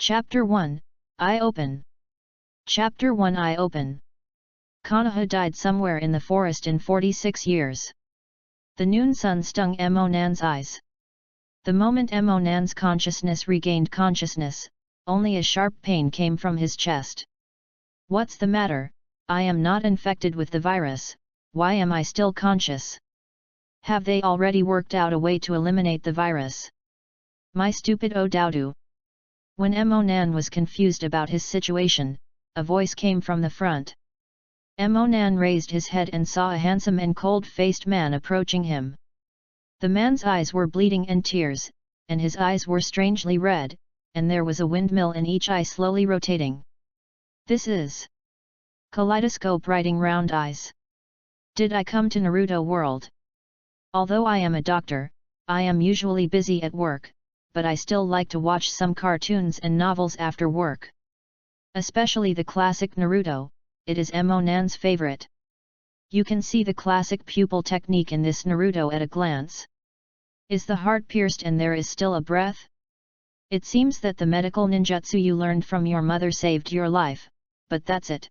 Chapter 1, Eye Open. Chapter 1 Eye Open. Konoha died somewhere in the forest in 46 years. The noon sun stung Nan's eyes. The moment Nan's consciousness regained consciousness, only a sharp pain came from his chest. What's the matter? I am not infected with the virus, why am I still conscious? Have they already worked out a way to eliminate the virus? My stupid Odoudou. When Nan was confused about his situation, a voice came from the front. Nan raised his head and saw a handsome and cold-faced man approaching him. The man's eyes were bleeding and tears, and his eyes were strangely red, and there was a windmill in each eye slowly rotating. This is Kaleidoscope writing round eyes. Did I come to Naruto world? Although I am a doctor, I am usually busy at work, but I still like to watch some cartoons and novels after work. Especially the classic Naruto, it is Nan's favorite. You can see the classic pupil technique in this Naruto at a glance. Is the heart pierced and there is still a breath? It seems that the medical ninjutsu you learned from your mother saved your life, but that's it.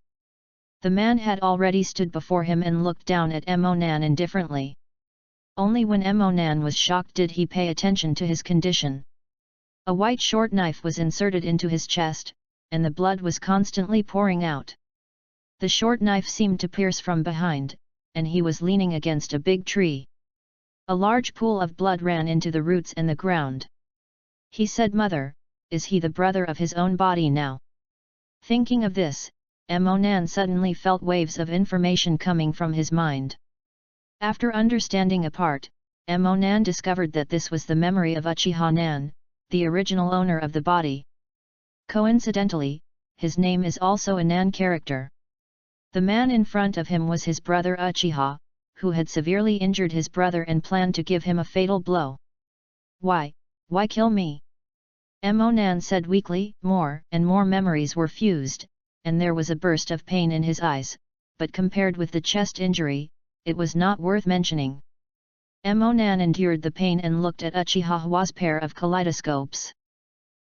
The man had already stood before him and looked down at Nan indifferently. Only when Nan was shocked did he pay attention to his condition. A white short knife was inserted into his chest, and the blood was constantly pouring out. The short knife seemed to pierce from behind, and he was leaning against a big tree. A large pool of blood ran into the roots and the ground. He said, "Mother, is he the brother of his own body now?" Thinking of this, Nan suddenly felt waves of information coming from his mind. After understanding a part, Nan discovered that this was the memory of Uchiha Nan, the original owner of the body. Coincidentally, his name is also a Nan character. The man in front of him was his brother Uchiha, who had severely injured his brother and planned to give him a fatal blow. Why kill me?" Nan said weakly. More and more memories were fused, and there was a burst of pain in his eyes, but compared with the chest injury, it was not worth mentioning. Nan endured the pain and looked at Uchiha Hwa's pair of kaleidoscopes.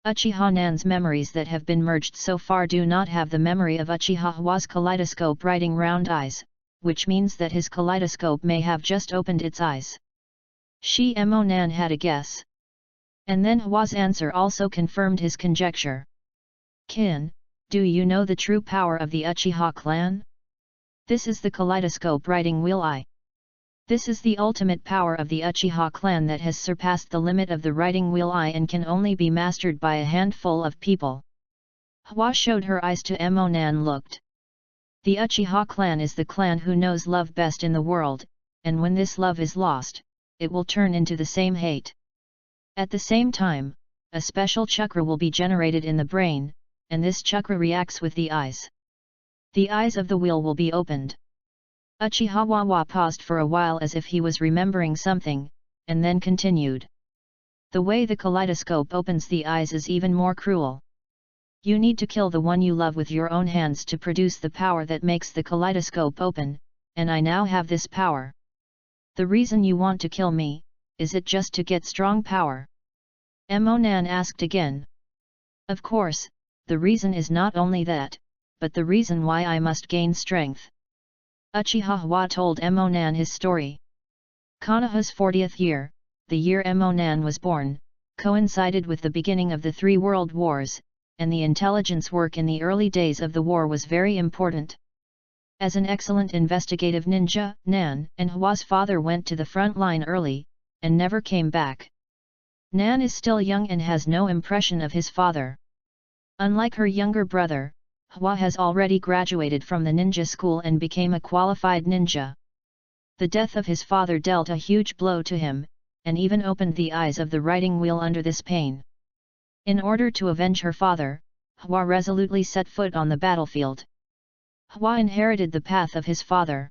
Uchiha Nan's memories that have been merged so far do not have the memory of Uchiha Hwa's kaleidoscope writing round eyes, which means that his kaleidoscope may have just opened its eyes. Nan had a guess. And then Hwa's answer also confirmed his conjecture. "Kin, do you know the true power of the Uchiha clan? This is the kaleidoscope writing wheel eye. This is the ultimate power of the Uchiha clan that has surpassed the limit of the writing wheel eye and can only be mastered by a handful of people." Hwa showed her eyes to Nan looked. The Uchiha clan is the clan who knows love best in the world, and when this love is lost, it will turn into the same hate. At the same time, a special chakra will be generated in the brain, and this chakra reacts with the eyes. The eyes of the wheel will be opened. Uchiha Hwa paused for a while as if he was remembering something, and then continued. The way the kaleidoscope opens the eyes is even more cruel. You need to kill the one you love with your own hands to produce the power that makes the kaleidoscope open, and I now have this power. The reason you want to kill me, is it just to get strong power? Nan asked again. Of course, the reason is not only that, but the reason why I must gain strength. Uchiha Hwa told Nan his story. Konoha's 40th year, the year Nan was born, coincided with the beginning of the 3 world wars, and the intelligence work in the early days of the war was very important. As an excellent investigative ninja, Nan and Hwa's father went to the front line early, and never came back. Nan is still young and has no impression of his father. Unlike her younger brother, Hwa has already graduated from the ninja school and became a qualified ninja. The death of his father dealt a huge blow to him, and even opened the eyes of the writing wheel under this pain. In order to avenge her father, Hwa resolutely set foot on the battlefield. Hwa inherited the path of his father.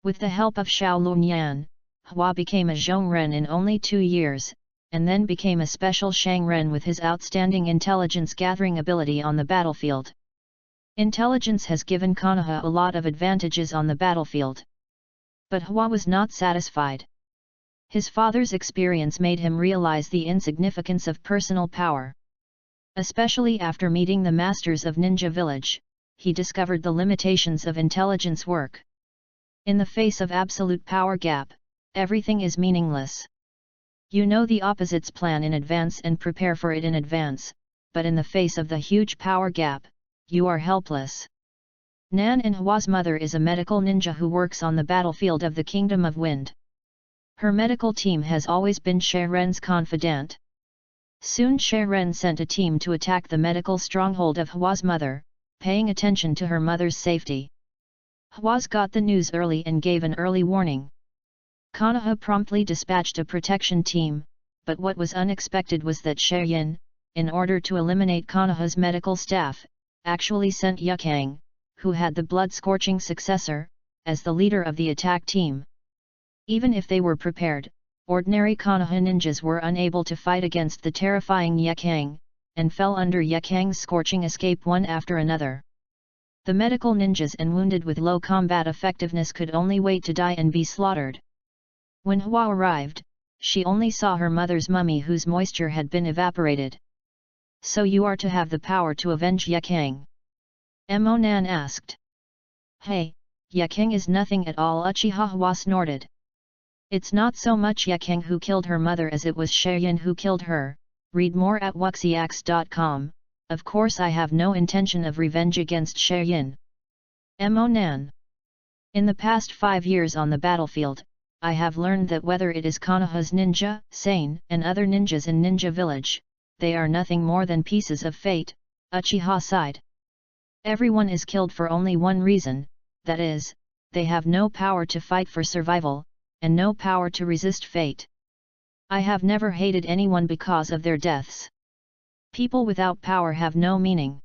With the help of Shaolin Yan, Hwa became a Zhongren in only 2 years, and then became a special Shangren with his outstanding intelligence-gathering ability on the battlefield. Intelligence has given Konoha a lot of advantages on the battlefield. But Hwa was not satisfied. His father's experience made him realize the insignificance of personal power. Especially after meeting the masters of Ninja Village, he discovered the limitations of intelligence work. In the face of absolute power gap, everything is meaningless. You know the opposite's plan in advance and prepare for it in advance, but in the face of the huge power gap, you are helpless. Nan and Hwa's mother is a medical ninja who works on the battlefield of the Kingdom of Wind. Her medical team has always been Sharen's confidant. Soon Sharen sent a team to attack the medical stronghold of Hwa's mother, paying attention to her mother's safety. Hwa's got the news early and gave an early warning. Konoha promptly dispatched a protection team, but what was unexpected was that Sharen, in order to eliminate Konoha's medical staff, actually sent Yukang, who had the blood-scorching successor, as the leader of the attack team. Even if they were prepared, ordinary Konoha ninjas were unable to fight against the terrifying Yukang, and fell under Yukang's scorching escape one after another. The medical ninjas and wounded with low combat effectiveness could only wait to die and be slaughtered. When Hwa arrived, she only saw her mother's mummy whose moisture had been evaporated. "So you are to have the power to avenge Yukang?" Mo Nan asked. "Hey, Yukang is nothing at all," Uchiha Hwa snorted. "It's not so much Yukang who killed her mother as it was Shayan who killed her. Read more at wuxiax.com. Of course I have no intention of revenge against Shayan." Mo Nan. "In the past 5 years on the battlefield, I have learned that whether it is Konoha's ninja, Sane, and other ninjas in Ninja Village, they are nothing more than pieces of fate," Uchiha sighed. "Everyone is killed for only one reason, that is, they have no power to fight for survival, and no power to resist fate. I have never hated anyone because of their deaths. People without power have no meaning."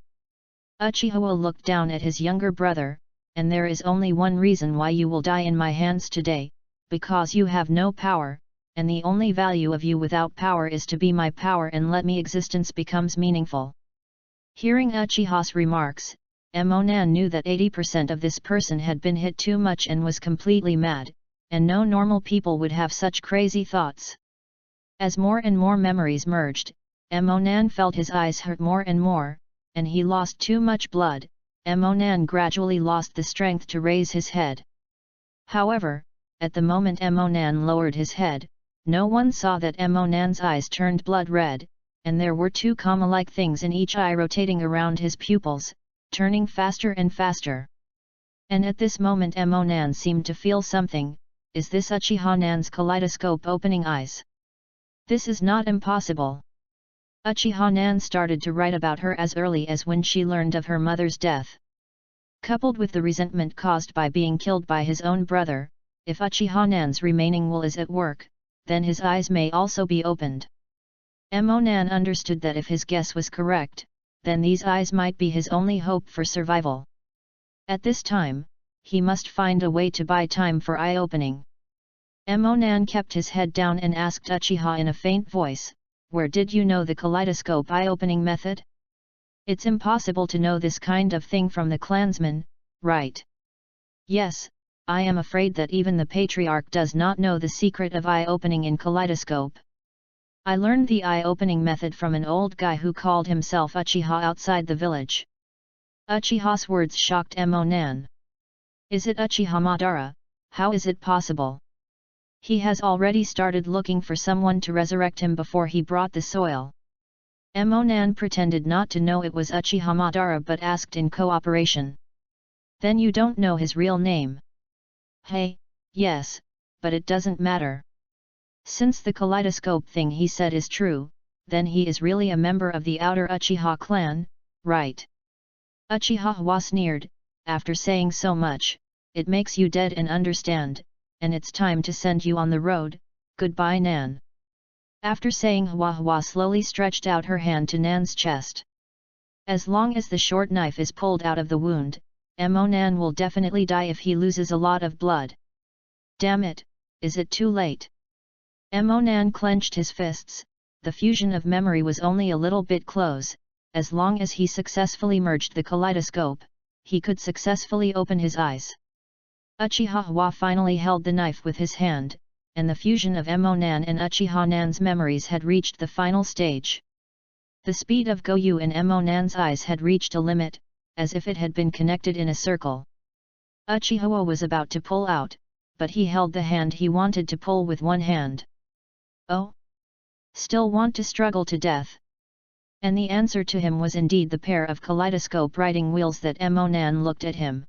Uchiha looked down at his younger brother, "And there is only one reason why you will die in my hands today, because you have no power, and the only value of you without power is to be my power and let me existence becomes meaningful." Hearing Uchiha's remarks, Mo Nan knew that 80% of this person had been hit too much and was completely mad, and no normal people would have such crazy thoughts. As more and more memories merged, Mo Nan felt his eyes hurt more and more, and he lost too much blood. Mo Nan gradually lost the strength to raise his head. However, at the moment Mo Nan lowered his head, no one saw that Mo Nan's eyes turned blood red, and there were 2 comma-like things in each eye rotating around his pupils, turning faster and faster. And at this moment Mo Nan seemed to feel something. Is this Uchiha Nan's kaleidoscope opening eyes? This is not impossible. Uchiha Nan started to write about her as early as when she learned of her mother's death. Coupled with the resentment caused by being killed by his own brother, if Uchiha Nan's remaining will is at work, then his eyes may also be opened. Mo Nan understood that if his guess was correct, then these eyes might be his only hope for survival. At this time, he must find a way to buy time for eye-opening. Mo Nan kept his head down and asked Uchiha in a faint voice, "Where did you know the kaleidoscope eye-opening method? It's impossible to know this kind of thing from the clansmen, right?" "Yes, I am afraid that even the patriarch does not know the secret of eye-opening in Kaleidoscope. I learned the eye-opening method from an old guy who called himself Uchiha outside the village." Uchiha's words shocked Mo Nan. "Is it Uchiha Madara? How is it possible? He has already started looking for someone to resurrect him before he brought the soil." Mo Nan pretended not to know it was Uchiha Madara but asked in cooperation. "Then you don't know his real name?" "Hey, yes, but it doesn't matter. Since the kaleidoscope thing he said is true, then he is really a member of the outer Uchiha clan, right?" Uchiha Hwa sneered, "After saying so much, it makes you dead and understand, and it's time to send you on the road. Goodbye Nan." After saying Hwa slowly stretched out her hand to Nan's chest. "As long as the short knife is pulled out of the wound, Mo Nan will definitely die if he loses a lot of blood. Damn it, is it too late?" Mo Nan clenched his fists. The fusion of memory was only a little bit close. As long as he successfully merged the kaleidoscope, he could successfully open his eyes. Uchiha Hwa finally held the knife with his hand, and the fusion of Mo Nan and Uchiha Nan's memories had reached the final stage. The speed of Goyu in Monan's eyes had reached a limit, as if it had been connected in a circle. Uchiha was about to pull out, but he held the hand he wanted to pull with one hand. Oh? Still want to struggle to death? And the answer to him was indeed the pair of kaleidoscope riding wheels that Monan looked at him.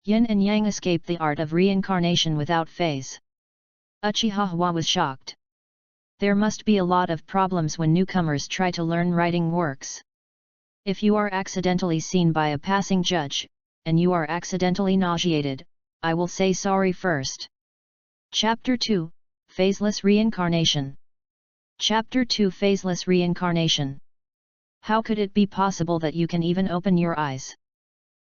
Yin and Yang escaped the art of reincarnation without phase. Uchiha was shocked. There must be a lot of problems when newcomers try to learn writing works. If you are accidentally seen by a passing judge, and you are accidentally nauseated, I will say sorry first. Chapter 2, Phaseless Reincarnation. Chapter 2, Phaseless Reincarnation. How could it be possible that you can even open your eyes?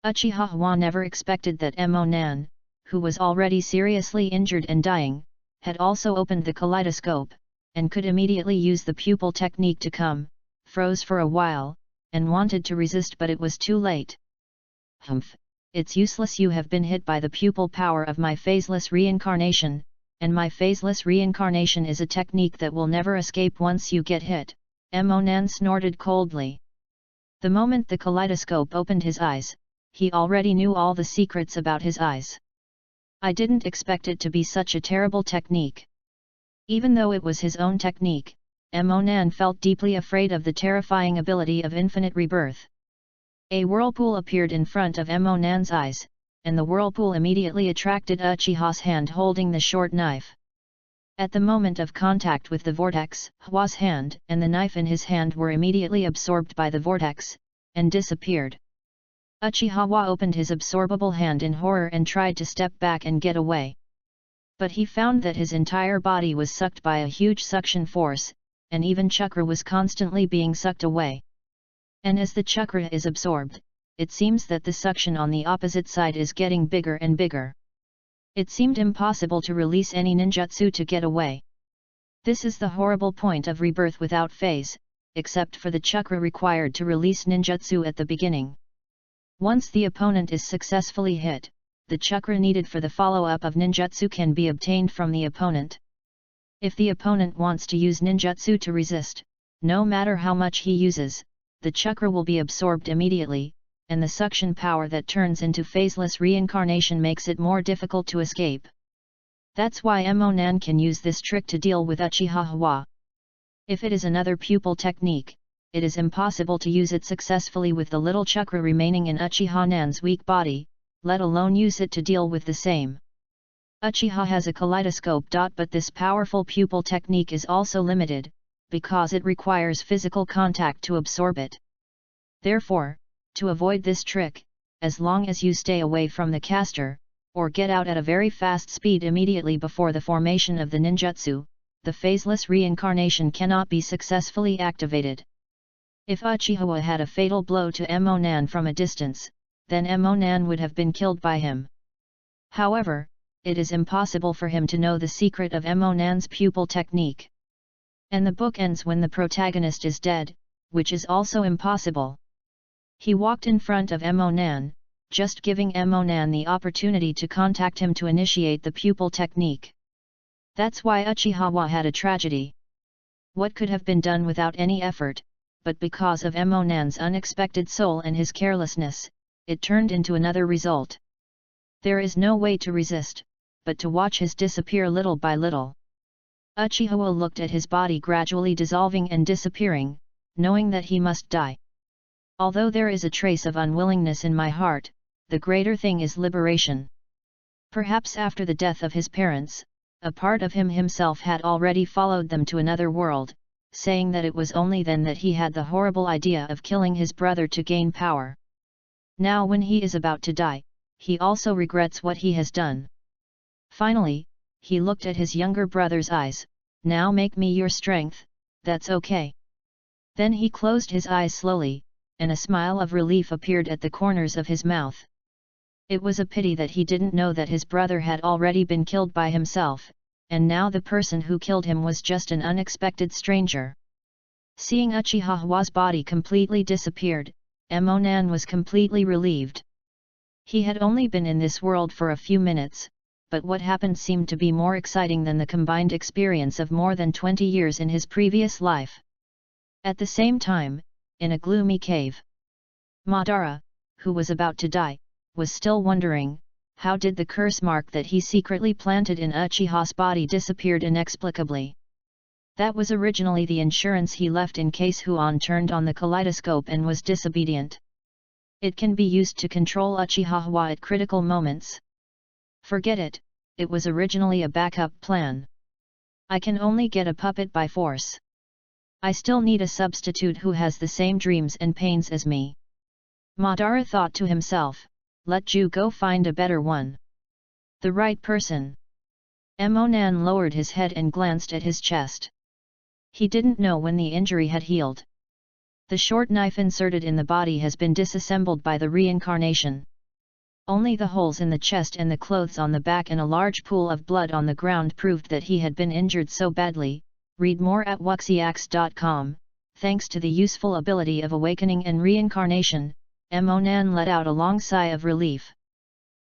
Uchiha never expected that Monan, who was already seriously injured and dying, had also opened the kaleidoscope, and could immediately use the pupil technique to come, froze for a while, and wanted to resist but it was too late. Humph, it's useless, you have been hit by the pupil power of my phaseless reincarnation, and my phaseless reincarnation is a technique that will never escape once you get hit, Monan snorted coldly. The moment the kaleidoscope opened his eyes, he already knew all the secrets about his eyes. I didn't expect it to be such a terrible technique. Even though it was his own technique, Monan felt deeply afraid of the terrifying ability of infinite rebirth. A whirlpool appeared in front of Monan's eyes, and the whirlpool immediately attracted Uchiha's hand holding the short knife. At the moment of contact with the vortex, Hwa's hand and the knife in his hand were immediately absorbed by the vortex, and disappeared. Uchiha opened his absorbable hand in horror and tried to step back and get away. But he found that his entire body was sucked by a huge suction force, and even chakra was constantly being sucked away. And as the chakra is absorbed, it seems that the suction on the opposite side is getting bigger and bigger. It seemed impossible to release any ninjutsu to get away. This is the horrible point of rebirth without phase, except for the chakra required to release ninjutsu at the beginning. Once the opponent is successfully hit, the chakra needed for the follow-up of ninjutsu can be obtained from the opponent. If the opponent wants to use ninjutsu to resist, no matter how much he uses, the chakra will be absorbed immediately, and the suction power that turns into phaseless reincarnation makes it more difficult to escape. That's why Monan can use this trick to deal with Uchiha. If it is another pupil technique, it is impossible to use it successfully with the little chakra remaining in Uchiha Nan's weak body, let alone use it to deal with the same. Uchiha has a kaleidoscope. But this powerful pupil technique is also limited, because it requires physical contact to absorb it. Therefore, to avoid this trick, as long as you stay away from the caster, or get out at a very fast speed immediately before the formation of the ninjutsu, the phaseless reincarnation cannot be successfully activated. If Uchiha had a fatal blow to Monan from a distance, then Monan would have been killed by him. However, it is impossible for him to know the secret of Monan's pupil technique. And the book ends when the protagonist is dead, which is also impossible. He walked in front of Monan, just giving Monan the opportunity to contact him to initiate the pupil technique. That's why Uchiha had a tragedy. What could have been done without any effort, but because of Monan's unexpected soul and his carelessness, it turned into another result. There is no way to resist, but to watch his disappear little by little. Uchiha looked at his body gradually dissolving and disappearing, knowing that he must die. Although there is a trace of unwillingness in my heart, the greater thing is liberation. Perhaps after the death of his parents, a part of him himself had already followed them to another world, saying that it was only then that he had the horrible idea of killing his brother to gain power. Now when he is about to die, he also regrets what he has done. Finally, he looked at his younger brother's eyes. Now make me your strength, that's okay. Then he closed his eyes slowly, and a smile of relief appeared at the corners of his mouth. It was a pity that he didn't know that his brother had already been killed by himself, and now the person who killed him was just an unexpected stranger. Seeing Uchiha's body completely disappeared, Monan was completely relieved. He had only been in this world for a few minutes, but what happened seemed to be more exciting than the combined experience of more than 20 years in his previous life. At the same time, in a gloomy cave, Madara, who was about to die, was still wondering, how did the curse mark that he secretly planted in Uchiha's body disappeared inexplicably. That was originally the insurance he left in case Huan turned on the kaleidoscope and was disobedient. It can be used to control Uchiha at critical moments. Forget it, it was originally a backup plan. I can only get a puppet by force. I still need a substitute who has the same dreams and pains as me. Madara thought to himself, let you go find a better one. The right person. Emonan lowered his head and glanced at his chest. He didn't know when the injury had healed. The short knife inserted in the body has been disassembled by the reincarnation. Only the holes in the chest and the clothes on the back and a large pool of blood on the ground proved that he had been injured so badly. Read more at wuxiax.com. Thanks to the useful ability of awakening and reincarnation, Emonan let out a long sigh of relief.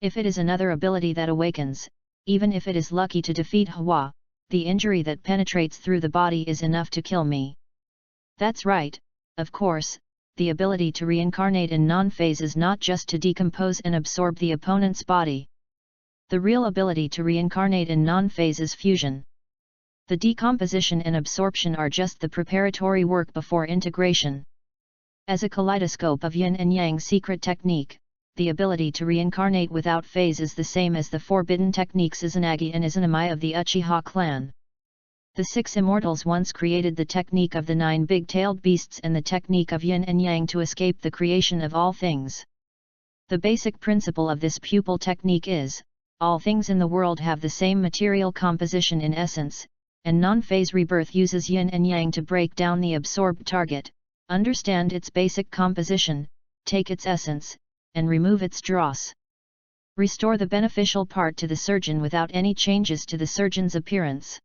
If it is another ability that awakens, even if it is lucky to defeat Hua, the injury that penetrates through the body is enough to kill me. That's right, of course, the ability to reincarnate in non-phase is not just to decompose and absorb the opponent's body. The real ability to reincarnate in non-phase is fusion. The decomposition and absorption are just the preparatory work before integration. As a kaleidoscope of yin and yang secret technique, the ability to reincarnate without phase is the same as the forbidden techniques Izanagi and Izanami of the Uchiha clan. The 6 immortals once created the technique of the 9 big-tailed beasts and the technique of yin and yang to escape the creation of all things. The basic principle of this pupil technique is, all things in the world have the same material composition in essence, and non-phase rebirth uses yin and yang to break down the absorbed target, understand its basic composition, take its essence, and remove its dross. Restore the beneficial part to the surgeon without any changes to the surgeon's appearance.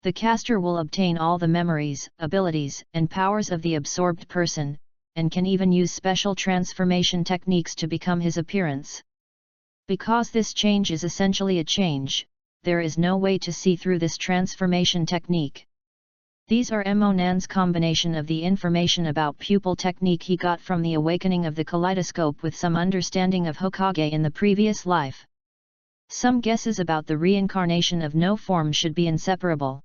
The caster will obtain all the memories, abilities, and powers of the absorbed person, and can even use special transformation techniques to become his appearance. Because this change is essentially a change, there is no way to see through this transformation technique. These are Emonan's combination of the information about pupil technique he got from the awakening of the kaleidoscope with some understanding of Hokage in the previous life. Some guesses about the reincarnation of no form should be inseparable.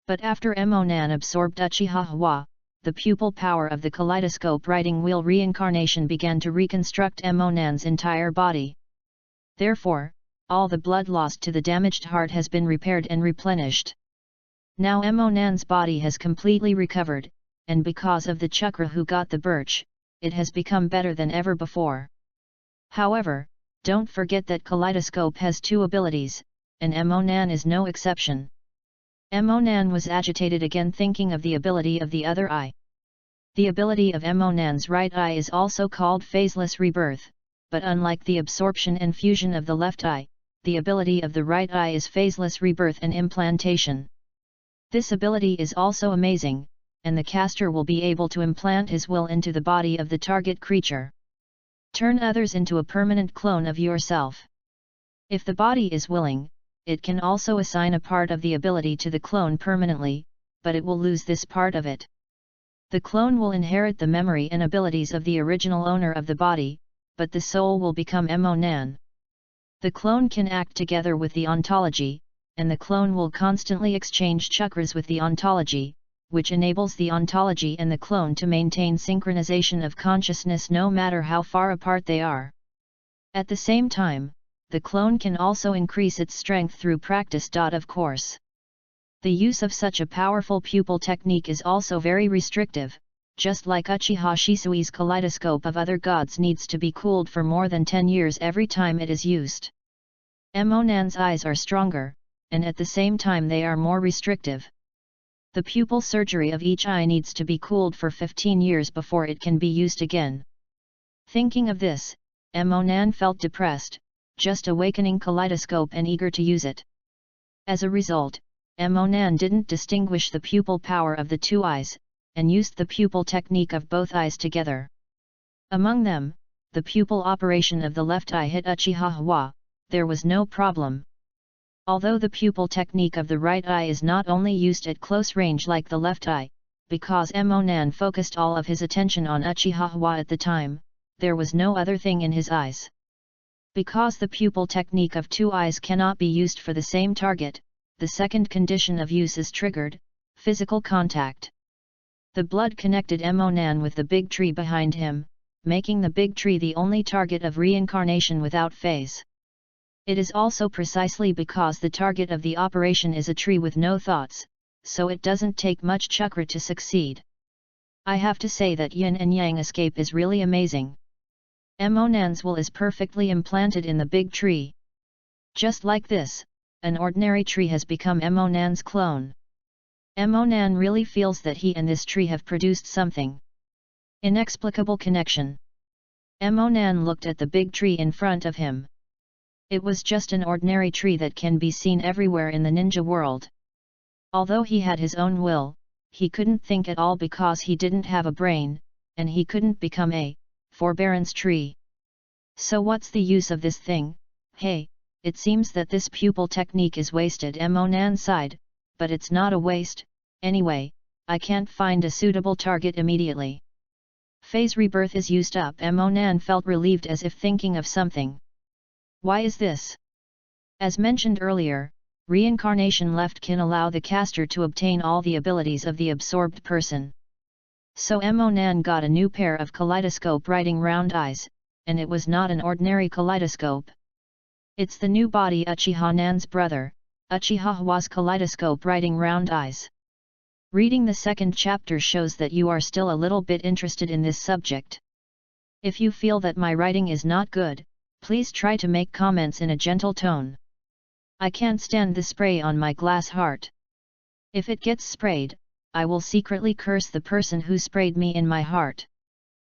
But after Emonan absorbed Uchiha Hua, the pupil power of the kaleidoscope riding wheel reincarnation began to reconstruct Emonan's entire body. Therefore, all the blood lost to the damaged heart has been repaired and replenished. Now Emonan's body has completely recovered, and because of the chakra who got the birch, it has become better than ever before. However, don't forget that Kaleidoscope has 2 abilities, and Emonan is no exception. Emonan was agitated again thinking of the ability of the other eye. The ability of Emonan's right eye is also called phaseless rebirth, but unlike the absorption and fusion of the left eye, the ability of the right eye is phaseless rebirth and implantation. This ability is also amazing, and the caster will be able to implant his will into the body of the target creature. Turn others into a permanent clone of yourself. If the body is willing, it can also assign a part of the ability to the clone permanently, but it will lose this part of it. The clone will inherit the memory and abilities of the original owner of the body, but the soul will become Emonan. The clone can act together with the ontology, and the clone will constantly exchange chakras with the ontology, which enables the ontology and the clone to maintain synchronization of consciousness no matter how far apart they are. At the same time, the clone can also increase its strength through practice. Of course, the use of such a powerful pupil technique is also very restrictive, just like Uchiha Shisui's kaleidoscope of other gods needs to be cooled for more than 10 years every time it is used. Emonan's eyes are stronger, and at the same time they are more restrictive. The pupil surgery of each eye needs to be cooled for 15 years before it can be used again. Thinking of this, Emonan felt depressed, just awakening kaleidoscope and eager to use it. As a result, Emonan didn't distinguish the pupil power of the 2 eyes, and used the pupil technique of both eyes together. Among them, the pupil operation of the left eye hit Uchiha Hua, there was no problem. Although the pupil technique of the right eye is not only used at close range like the left eye, because Emonan focused all of his attention on Uchiha Hwa at the time, there was no other thing in his eyes. Because the pupil technique of two eyes cannot be used for the same target, the second condition of use is triggered: physical contact. The blood connected Emonan with the big tree behind him, making the big tree the only target of reincarnation without phase. It is also precisely because the target of the operation is a tree with no thoughts, so it doesn't take much chakra to succeed. I have to say that yin and yang escape is really amazing. Emonan's will is perfectly implanted in the big tree. Just like this, an ordinary tree has become Emonan's clone. Emonan really feels that he and this tree have produced something. Inexplicable connection. Emonan looked at the big tree in front of him. It was just an ordinary tree that can be seen everywhere in the ninja world. Although he had his own will, he couldn't think at all because he didn't have a brain, and he couldn't become a forbearance tree. So what's the use of this thing? Hey, it seems that this pupil technique is wasted. Emonan sighed, but it's not a waste, anyway, I can't find a suitable target immediately. Phase rebirth is used up. Emonan felt relieved as if thinking of something. Why is this? As mentioned earlier, reincarnation left can allow the caster to obtain all the abilities of the absorbed person. So Emonan got a new pair of kaleidoscope writing round eyes, and it was not an ordinary kaleidoscope. It's the new body Uchiha Nan's brother, Uchiha Hwa's kaleidoscope writing round eyes. Reading the second chapter shows that you are still a little bit interested in this subject. If you feel that my writing is not good, please try to make comments in a gentle tone. I can't stand the spray on my glass heart. If it gets sprayed, I will secretly curse the person who sprayed me in my heart.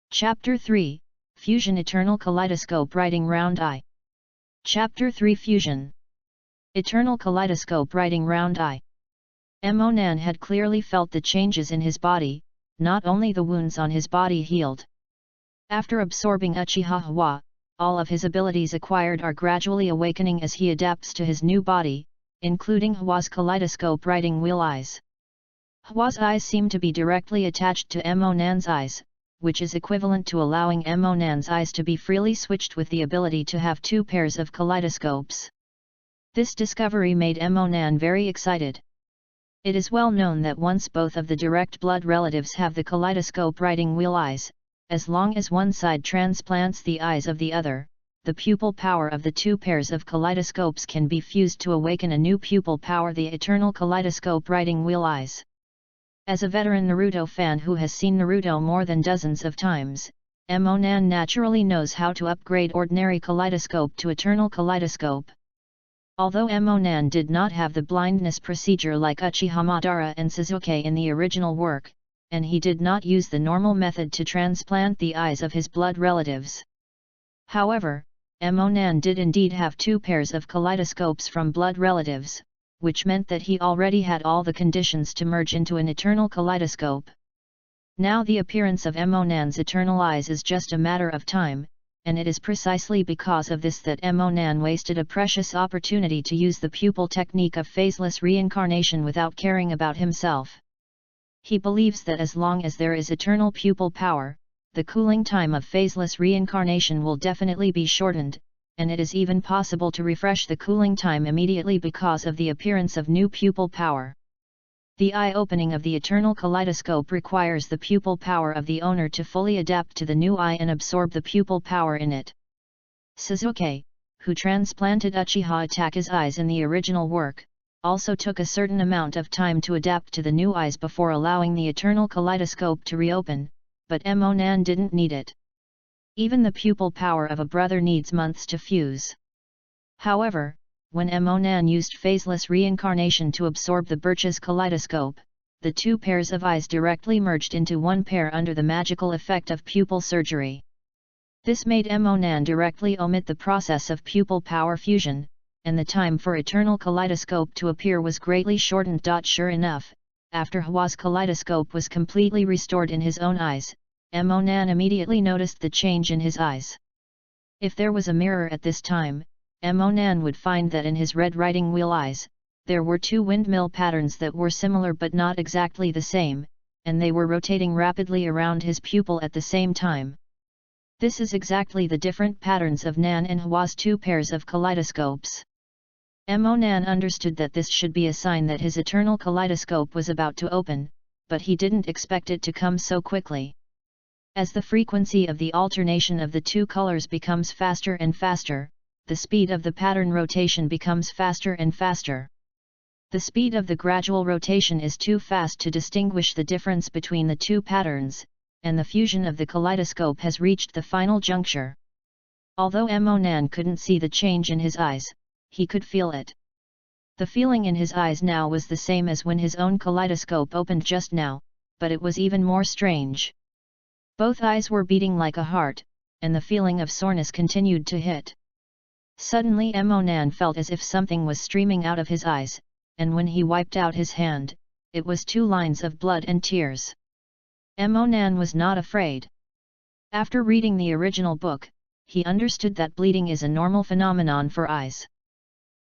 Chapter 3, Fusion Eternal Kaleidoscope Writing Round Eye. Chapter 3 Fusion. Eternal Kaleidoscope Writing Round Eye. Emonan had clearly felt the changes in his body, not only the wounds on his body healed. After absorbing Uchiha Hwa, all of his abilities acquired are gradually awakening as he adapts to his new body, including Hwa's kaleidoscope writing wheel eyes. Hwa's eyes seem to be directly attached to Emonan's eyes, which is equivalent to allowing Emonan's eyes to be freely switched with the ability to have two pairs of kaleidoscopes. This discovery made Emonan very excited. It is well known that once both of the direct blood relatives have the kaleidoscope writing wheel eyes, as long as one side transplants the eyes of the other, the pupil power of the two pairs of kaleidoscopes can be fused to awaken a new pupil power, the eternal kaleidoscope writing wheel eyes. As a veteran Naruto fan who has seen Naruto more than dozens of times, Emonan naturally knows how to upgrade ordinary kaleidoscope to eternal kaleidoscope. Although Emonan did not have the blindness procedure like Uchiha Madara and Sasuke in the original work, and he did not use the normal method to transplant the eyes of his blood relatives. However, Emonan did indeed have two pairs of kaleidoscopes from blood relatives, which meant that he already had all the conditions to merge into an eternal kaleidoscope. Now the appearance of Emonan's eternal eyes is just a matter of time, and it is precisely because of this that Emonan wasted a precious opportunity to use the pupil technique of phaseless reincarnation without caring about himself. He believes that as long as there is eternal pupil power, the cooling time of phaseless reincarnation will definitely be shortened, and it is even possible to refresh the cooling time immediately because of the appearance of new pupil power. The eye-opening of the eternal kaleidoscope requires the pupil power of the owner to fully adapt to the new eye and absorb the pupil power in it. Sasuke, who transplanted Uchiha Itachi's eyes in the original work, also took a certain amount of time to adapt to the new eyes before allowing the eternal kaleidoscope to reopen, but Emonan didn't need it. Even the pupil power of a brother needs months to fuse. However, when Emonan used phaseless reincarnation to absorb the Birch's kaleidoscope, the two pairs of eyes directly merged into one pair under the magical effect of pupil surgery. This made Emonan directly omit the process of pupil power fusion, and the time for eternal kaleidoscope to appear was greatly shortened. Sure enough, after Hwa's kaleidoscope was completely restored in his own eyes, Emonan immediately noticed the change in his eyes. If there was a mirror at this time, Emonan would find that in his red writing wheel eyes, there were two windmill patterns that were similar but not exactly the same, and they were rotating rapidly around his pupil at the same time. This is exactly the different patterns of Nan and Hwa's two pairs of kaleidoscopes. Nan understood that this should be a sign that his eternal kaleidoscope was about to open, but he didn't expect it to come so quickly. As the frequency of the alternation of the two colors becomes faster and faster, the speed of the pattern rotation becomes faster and faster. The speed of the gradual rotation is too fast to distinguish the difference between the two patterns, and the fusion of the kaleidoscope has reached the final juncture. Although Nan couldn't see the change in his eyes, he could feel it. The feeling in his eyes now was the same as when his own kaleidoscope opened just now, but it was even more strange. Both eyes were beating like a heart, and the feeling of soreness continued to hit. Suddenly Nan felt as if something was streaming out of his eyes, and when he wiped out his hand, it was 2 lines of blood and tears. Nan was not afraid. After reading the original book, he understood that bleeding is a normal phenomenon for eyes.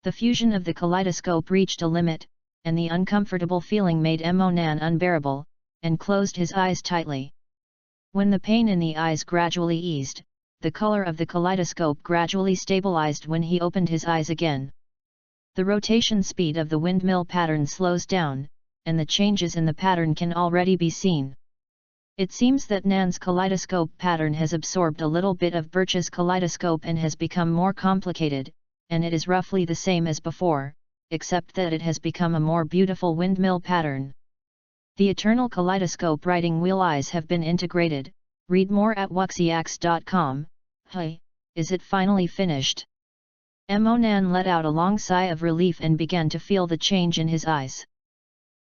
The fusion of the kaleidoscope reached a limit, and the uncomfortable feeling made Nan unbearable, and closed his eyes tightly. When the pain in the eyes gradually eased, the color of the kaleidoscope gradually stabilized when he opened his eyes again. The rotation speed of the windmill pattern slows down, and the changes in the pattern can already be seen. It seems that Nan's kaleidoscope pattern has absorbed a little bit of Birch's kaleidoscope and has become more complicated, and it is roughly the same as before, except that it has become a more beautiful windmill pattern. The eternal kaleidoscope writing wheel eyes have been integrated. Read more at wuxiax.com. Hey, is it finally finished? Nan let out a long sigh of relief and began to feel the change in his eyes.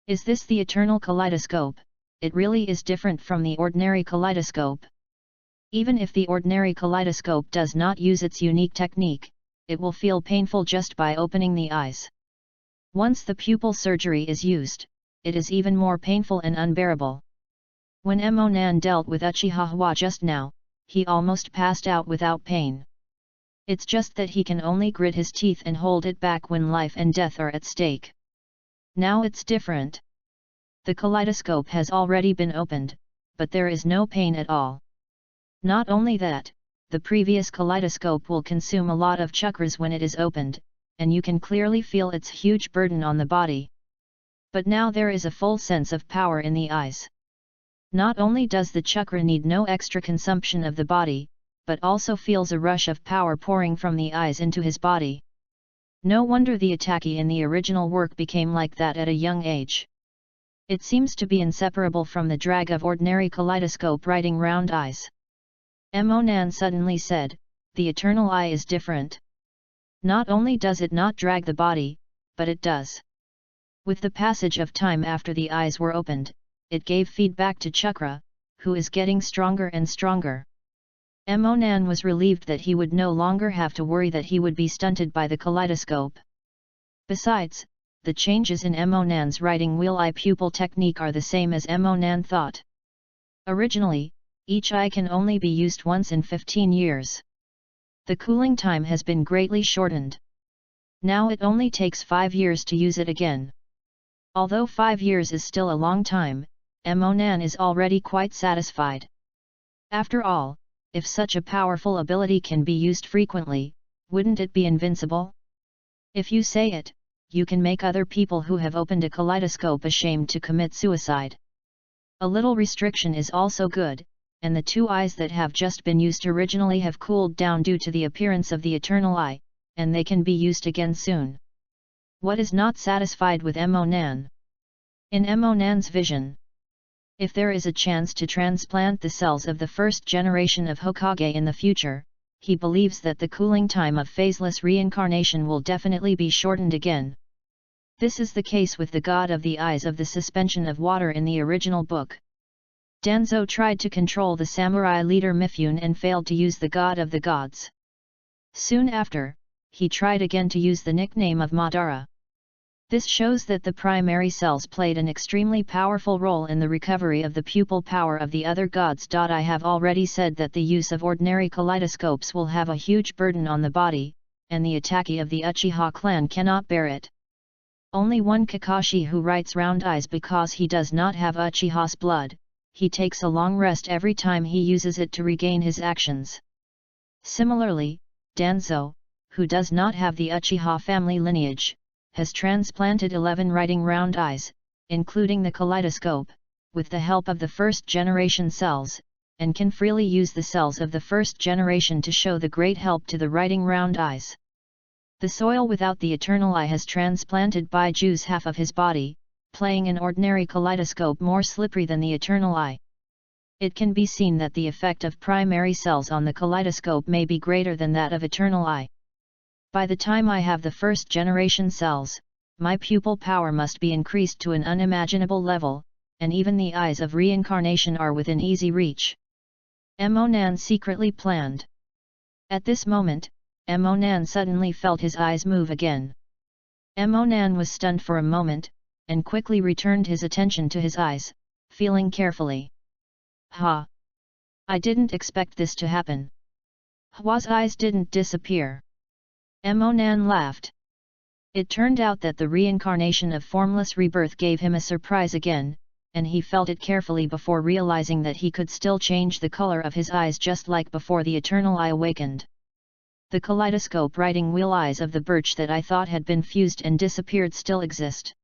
Is this the eternal kaleidoscope? It really is different from the ordinary kaleidoscope. Even if the ordinary kaleidoscope does not use its unique technique, it will feel painful just by opening the eyes. Once the pupil surgery is used, it is even more painful and unbearable. When Nan dealt with Uchiha Hwa just now, he almost passed out without pain. It's just that he can only grit his teeth and hold it back when life and death are at stake. Now it's different. The kaleidoscope has already been opened, but there is no pain at all. Not only that, the previous kaleidoscope will consume a lot of chakras when it is opened, and you can clearly feel its huge burden on the body. But now there is a full sense of power in the eyes. Not only does the chakra need no extra consumption of the body, but also feels a rush of power pouring from the eyes into his body. No wonder the Ataki in the original work became like that at a young age. It seems to be inseparable from the drag of ordinary kaleidoscope writing round eyes. Nan suddenly said, the eternal eye is different. Not only does it not drag the body, but it does. With the passage of time after the eyes were opened, it gave feedback to Chakra, who is getting stronger and stronger. Nan was relieved that he would no longer have to worry that he would be stunted by the kaleidoscope. Besides, the changes in Nan's writing wheel eye pupil technique are the same as Nan thought. Originally, each eye can only be used once in 15 years. The cooling time has been greatly shortened. Now it only takes 5 years to use it again. Although 5 years is still a long time, Nan is already quite satisfied. After all, if such a powerful ability can be used frequently, wouldn't it be invincible? If you say it, you can make other people who have opened a kaleidoscope ashamed to commit suicide. A little restriction is also good, and the 2 eyes that have just been used originally have cooled down due to the appearance of the eternal eye, and they can be used again soon. What is not satisfied with Nan? In Nan's vision, if there is a chance to transplant the cells of the first generation of Hokage in the future, he believes that the cooling time of phaseless reincarnation will definitely be shortened again. This is the case with the god of the eyes of the suspension of water in the original book. Danzo tried to control the samurai leader Mifune and failed to use the god of the gods. Soon after, he tried again to use the nickname of Madara. This shows that the primary cells played an extremely powerful role in the recovery of the pupil power of the other gods. I have already said that the use of ordinary kaleidoscopes will have a huge burden on the body, and the Ataki of the Uchiha clan cannot bear it. Only one Kakashi who writes round eyes because he does not have Uchiha's blood. He takes a long rest every time he uses it to regain his actions. Similarly, Danzo, who does not have the Uchiha family lineage, has transplanted 11 writing round eyes, including the Kaleidoscope, with the help of the first-generation cells, and can freely use the cells of the first generation to show the great help to the writing round eyes. The soil without the Eternal Eye has transplanted Baiju's half of his body, playing an ordinary kaleidoscope more slippery than the Eternal Eye. It can be seen that the effect of primary cells on the kaleidoscope may be greater than that of Eternal Eye. By the time I have the first generation cells, my pupil power must be increased to an unimaginable level, and even the eyes of reincarnation are within easy reach. Emonan secretly planned. At this moment, Emonan suddenly felt his eyes move again. Emonan was stunned for a moment, and quickly returned his attention to his eyes, feeling carefully. Ha! I didn't expect this to happen. Hwa's eyes didn't disappear. Emonan laughed. It turned out that the reincarnation of formless rebirth gave him a surprise again, and he felt it carefully before realizing that he could still change the color of his eyes just like before the Eternal Eye awakened. The kaleidoscope writing wheel eyes of the birch that I thought had been fused and disappeared still exist.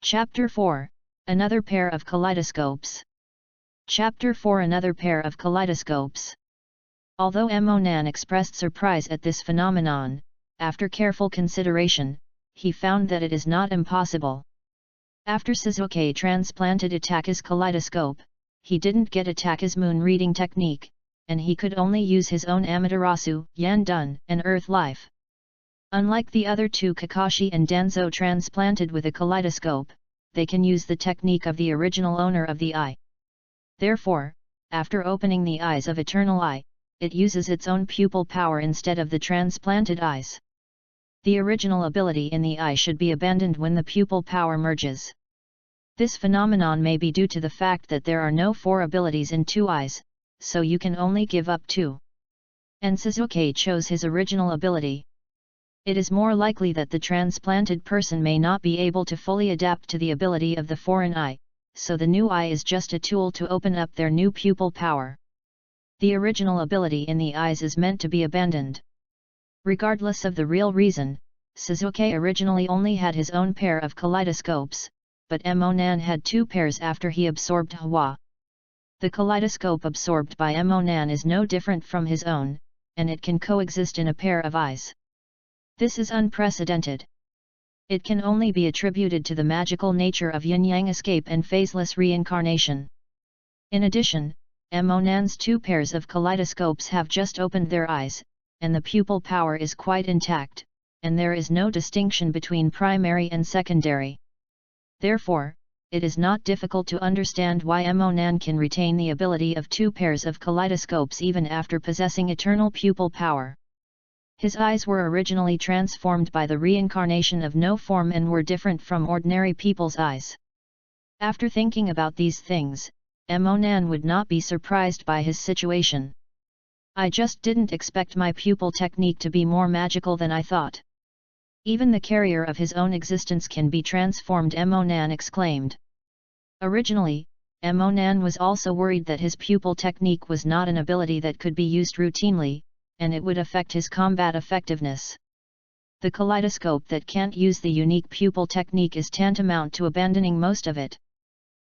Chapter 4, Another Pair of Kaleidoscopes. Chapter 4, Another Pair of Kaleidoscopes. Although Emonan expressed surprise at this phenomenon, after careful consideration, he found that it is not impossible. After Sasuke transplanted Itaka's kaleidoscope, he didn't get Itaka's moon reading technique, and he could only use his own Amaterasu, Yandun, and Earth Life. Unlike the other two Kakashi and Danzo transplanted with a kaleidoscope, they can use the technique of the original owner of the eye. Therefore, after opening the eyes of Eternal Eye, it uses its own pupil power instead of the transplanted eyes. The original ability in the eye should be abandoned when the pupil power merges. This phenomenon may be due to the fact that there are no 4 abilities in 2 eyes, so you can only give up 2. And Sasuke chose his original ability. It is more likely that the transplanted person may not be able to fully adapt to the ability of the foreign eye, so the new eye is just a tool to open up their new pupil power. The original ability in the eyes is meant to be abandoned. Regardless of the real reason, Sasuke originally only had his own pair of kaleidoscopes, but Emonan had 2 pairs after he absorbed Hwa. The kaleidoscope absorbed by Emonan is no different from his own, and it can coexist in a pair of eyes. This is unprecedented. It can only be attributed to the magical nature of yin-yang escape and phaseless reincarnation. In addition, Emonan's 2 pairs of kaleidoscopes have just opened their eyes, and the pupil power is quite intact, and there is no distinction between primary and secondary. Therefore, it is not difficult to understand why Emonan can retain the ability of 2 pairs of kaleidoscopes even after possessing eternal pupil power. His eyes were originally transformed by the reincarnation of no form and were different from ordinary people's eyes. After thinking about these things, Emonan would not be surprised by his situation. I just didn't expect my pupil technique to be more magical than I thought. Even the carrier of his own existence can be transformed, Emonan exclaimed. Originally, Emonan was also worried that his pupil technique was not an ability that could be used routinely, and it would affect his combat effectiveness. The kaleidoscope that can't use the unique pupil technique is tantamount to abandoning most of it.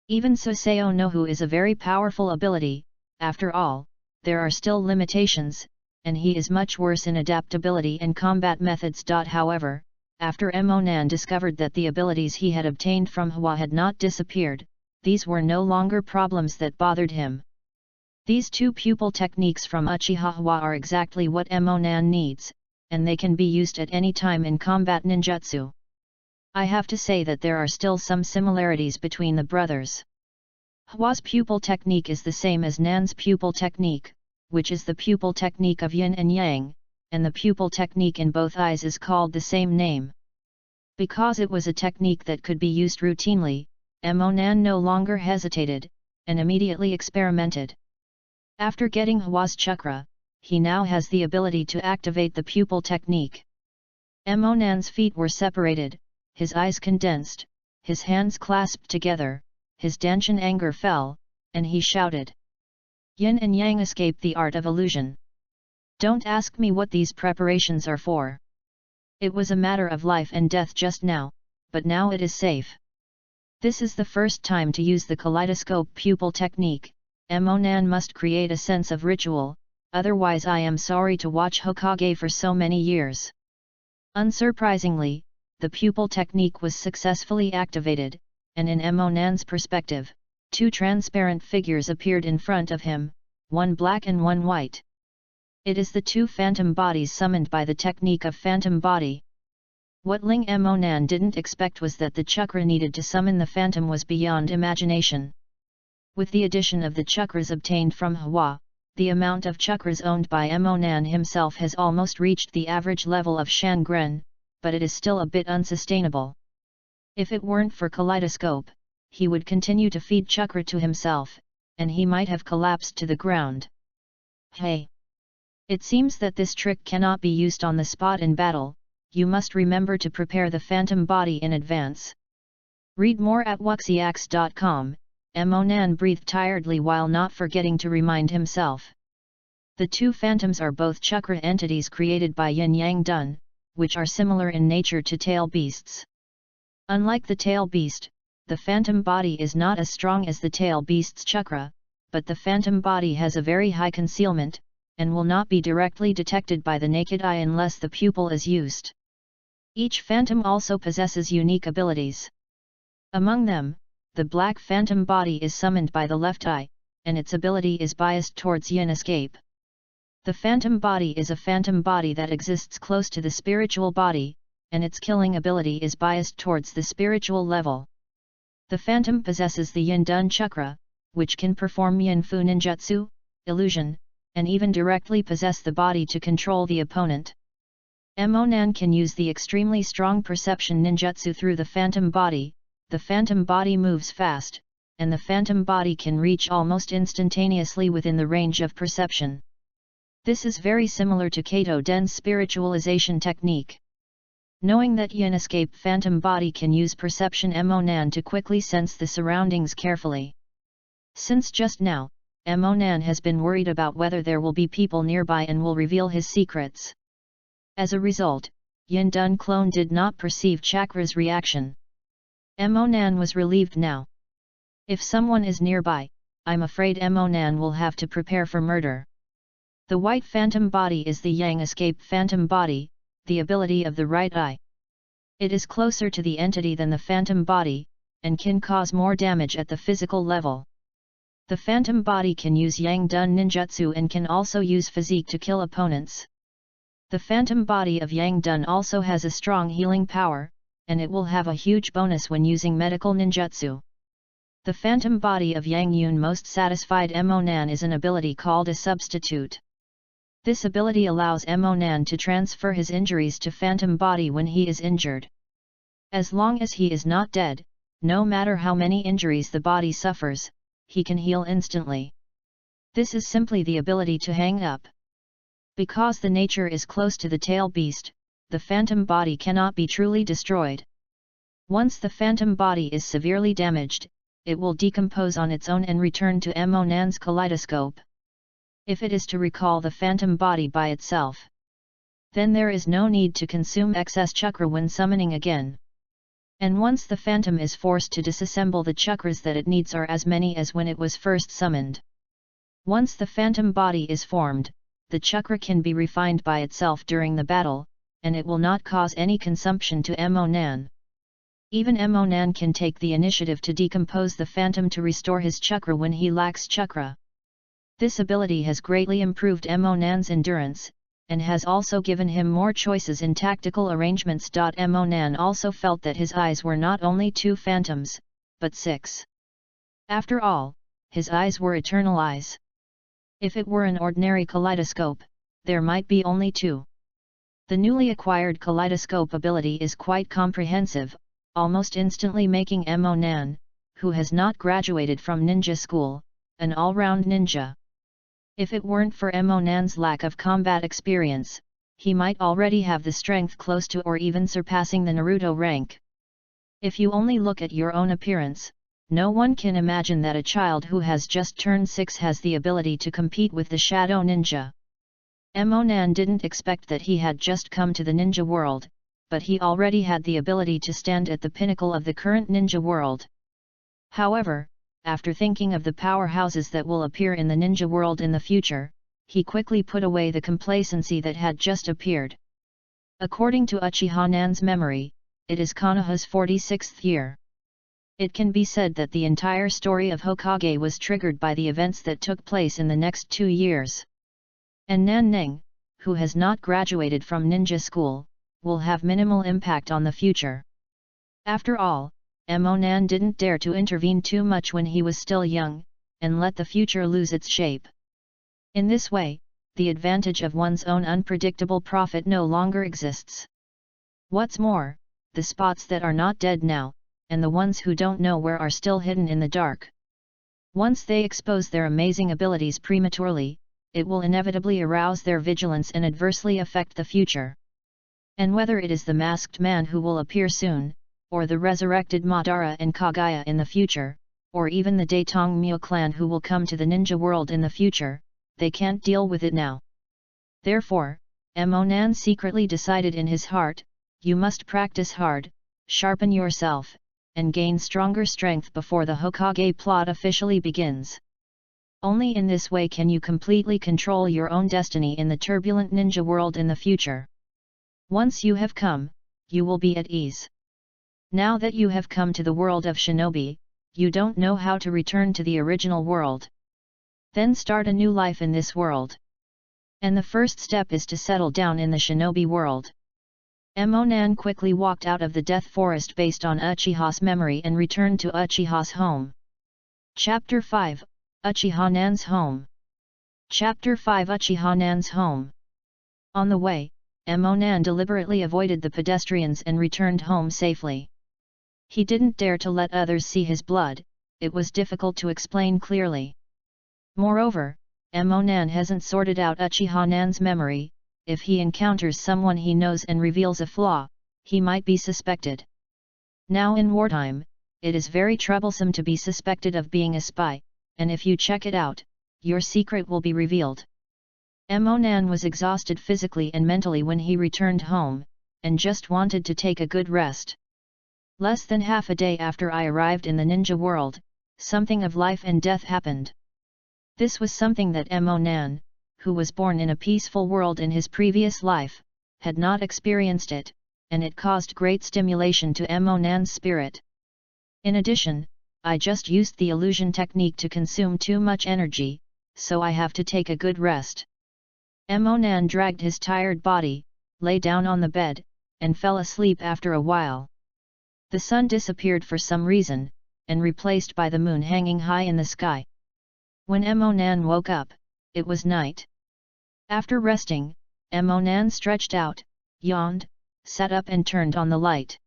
Even Soseo no Hu is a very powerful ability, after all, there are still limitations, and he is much worse in adaptability and combat methods. However, after Emonan discovered that the abilities he had obtained from Hwa had not disappeared, these were no longer problems that bothered him. These 2 pupil techniques from Uchiha Hwa are exactly what Emonan needs, and they can be used at any time in combat ninjutsu. I have to say that there are still some similarities between the brothers. Hwa's pupil technique is the same as Nan's pupil technique, which is the pupil technique of yin and yang, and the pupil technique in both eyes is called the same name. Because it was a technique that could be used routinely, Emonan no longer hesitated, and immediately experimented. After getting Hwa's chakra, he now has the ability to activate the pupil technique. Emonan's feet were separated, his eyes condensed, his hands clasped together, his Danshan anger fell, and he shouted. Yin and Yang escape the art of illusion. Don't ask me what these preparations are for. It was a matter of life and death just now, but now it is safe. This is the first time to use the kaleidoscope pupil technique. Monan must create a sense of ritual, otherwise I am sorry to watch Hokage for so many years. Unsurprisingly, the pupil technique was successfully activated, and in Monan's perspective, two transparent figures appeared in front of him, one black and one white. It is the two phantom bodies summoned by the technique of phantom body. What Ling Monan didn't expect was that the chakra needed to summon the phantom was beyond imagination. With the addition of the chakras obtained from Hua, the amount of chakras owned by Monan himself has almost reached the average level of Shangren, but it is still a bit unsustainable. If it weren't for Kaleidoscope, he would continue to feed chakra to himself, and he might have collapsed to the ground. Hey! It seems that this trick cannot be used on the spot in battle, you must remember to prepare the phantom body in advance. Read more at wuxiax.com. Monan breathed tiredly while not forgetting to remind himself. The two phantoms are both chakra entities created by Yin-Yang Dun, which are similar in nature to tail beasts. Unlike the tail beast, the phantom body is not as strong as the tail beast's chakra, but the phantom body has a very high concealment, and will not be directly detected by the naked eye unless the pupil is used. Each phantom also possesses unique abilities. Among them, the black phantom body is summoned by the left eye, and its ability is biased towards yin escape. The phantom body is a phantom body that exists close to the spiritual body, and its killing ability is biased towards the spiritual level. The phantom possesses the yin dun chakra, which can perform yin fu ninjutsu, illusion, and even directly possess the body to control the opponent. Monan can use the extremely strong perception ninjutsu through the phantom body. The phantom body moves fast, and the phantom body can reach almost instantaneously within the range of perception. This is very similar to Kato Den's spiritualization technique. Knowing that Yin Escape phantom body can use perception Monan to quickly sense the surroundings carefully. Since just now, Monan has been worried about whether there will be people nearby and will reveal his secrets. As a result, Yin Dun clone did not perceive Chakra's reaction. Monan was relieved now. If someone is nearby, I'm afraid Monan will have to prepare for murder. The white phantom body is the Yang Escape phantom body, the ability of the right eye. It is closer to the entity than the phantom body, and can cause more damage at the physical level. The phantom body can use Yang Dun ninjutsu and can also use physique to kill opponents. The phantom body of Yang Dun also has a strong healing power, and it will have a huge bonus when using medical ninjutsu. The phantom body of Yang Yun most satisfied Monan is an ability called a substitute. This ability allows Monan to transfer his injuries to phantom body when he is injured. As long as he is not dead, no matter how many injuries the body suffers, he can heal instantly. This is simply the ability to hang up. Because the nature is close to the tail beast, the phantom body cannot be truly destroyed. Once the phantom body is severely damaged, it will decompose on its own and return to Monan's kaleidoscope. If it is to recall the phantom body by itself, then there is no need to consume excess chakra when summoning again. And once the phantom is forced to disassemble, the chakras that it needs are as many as when it was first summoned. Once the phantom body is formed, the chakra can be refined by itself during the battle, and it will not cause any consumption to Monan. Even Monan can take the initiative to decompose the phantom to restore his chakra when he lacks chakra. This ability has greatly improved Monan's endurance, and has also given him more choices in tactical arrangements. Monan also felt that his eyes were not only two phantoms, but 6. After all, his eyes were eternal eyes. If it were an ordinary kaleidoscope, there might be only 2. The newly acquired kaleidoscope ability is quite comprehensive, almost instantly making Monan, who has not graduated from ninja school, an all-round ninja. If it weren't for Monan's lack of combat experience, he might already have the strength close to or even surpassing the Naruto rank. If you only look at your own appearance, no one can imagine that a child who has just turned 6 has the ability to compete with the Shadow Ninja. Emonan didn't expect that he had just come to the ninja world, but he already had the ability to stand at the pinnacle of the current ninja world. However, after thinking of the powerhouses that will appear in the ninja world in the future, he quickly put away the complacency that had just appeared. According to Uchiha Nan's memory, it is Konoha's 46th year. It can be said that the entire story of Hokage was triggered by the events that took place in the next 2 years. And Nan Ning, who has not graduated from ninja school, will have minimal impact on the future. After all, Emonan didn't dare to intervene too much when he was still young, and let the future lose its shape. In this way, the advantage of one's own unpredictable profit no longer exists. What's more, the spots that are not dead now, and the ones who don't know where are still hidden in the dark. Once they expose their amazing abilities prematurely, it will inevitably arouse their vigilance and adversely affect the future. And whether it is the masked man who will appear soon, or the resurrected Madara and Kaguya in the future, or even the Daetong Myo clan who will come to the ninja world in the future, they can't deal with it now. Therefore, Emonan secretly decided in his heart, you must practice hard, sharpen yourself, and gain stronger strength before the Hokage plot officially begins. Only in this way can you completely control your own destiny in the turbulent ninja world in the future. Once you have come, you will be at ease. Now that you have come to the world of shinobi, you don't know how to return to the original world. Then start a new life in this world. And the first step is to settle down in the shinobi world. Emonan quickly walked out of the death forest based on Uchiha's memory and returned to Uchiha's home. Chapter 5, Uchiha Nan's Home. Chapter 5 Uchiha Nan's Home. On the way, Emonan deliberately avoided the pedestrians and returned home safely. He didn't dare to let others see his blood, it was difficult to explain clearly. Moreover, Emonan hasn't sorted out Uchiha Nan's memory. If he encounters someone he knows and reveals a flaw, he might be suspected. Now in wartime, it is very troublesome to be suspected of being a spy, and if you check it out, your secret will be revealed. Emonan was exhausted physically and mentally when he returned home, and just wanted to take a good rest. Less than half a day after I arrived in the ninja world, something of life and death happened. This was something that Emonan, who was born in a peaceful world in his previous life, had not experienced it, and it caused great stimulation to Emonan's spirit. In addition, I just used the illusion technique to consume too much energy, so I have to take a good rest. Emonan dragged his tired body, lay down on the bed, and fell asleep after a while. The sun disappeared for some reason, and replaced by the moon hanging high in the sky. When Emonan woke up, it was night. After resting, Emonan stretched out, yawned, sat up and turned on the light.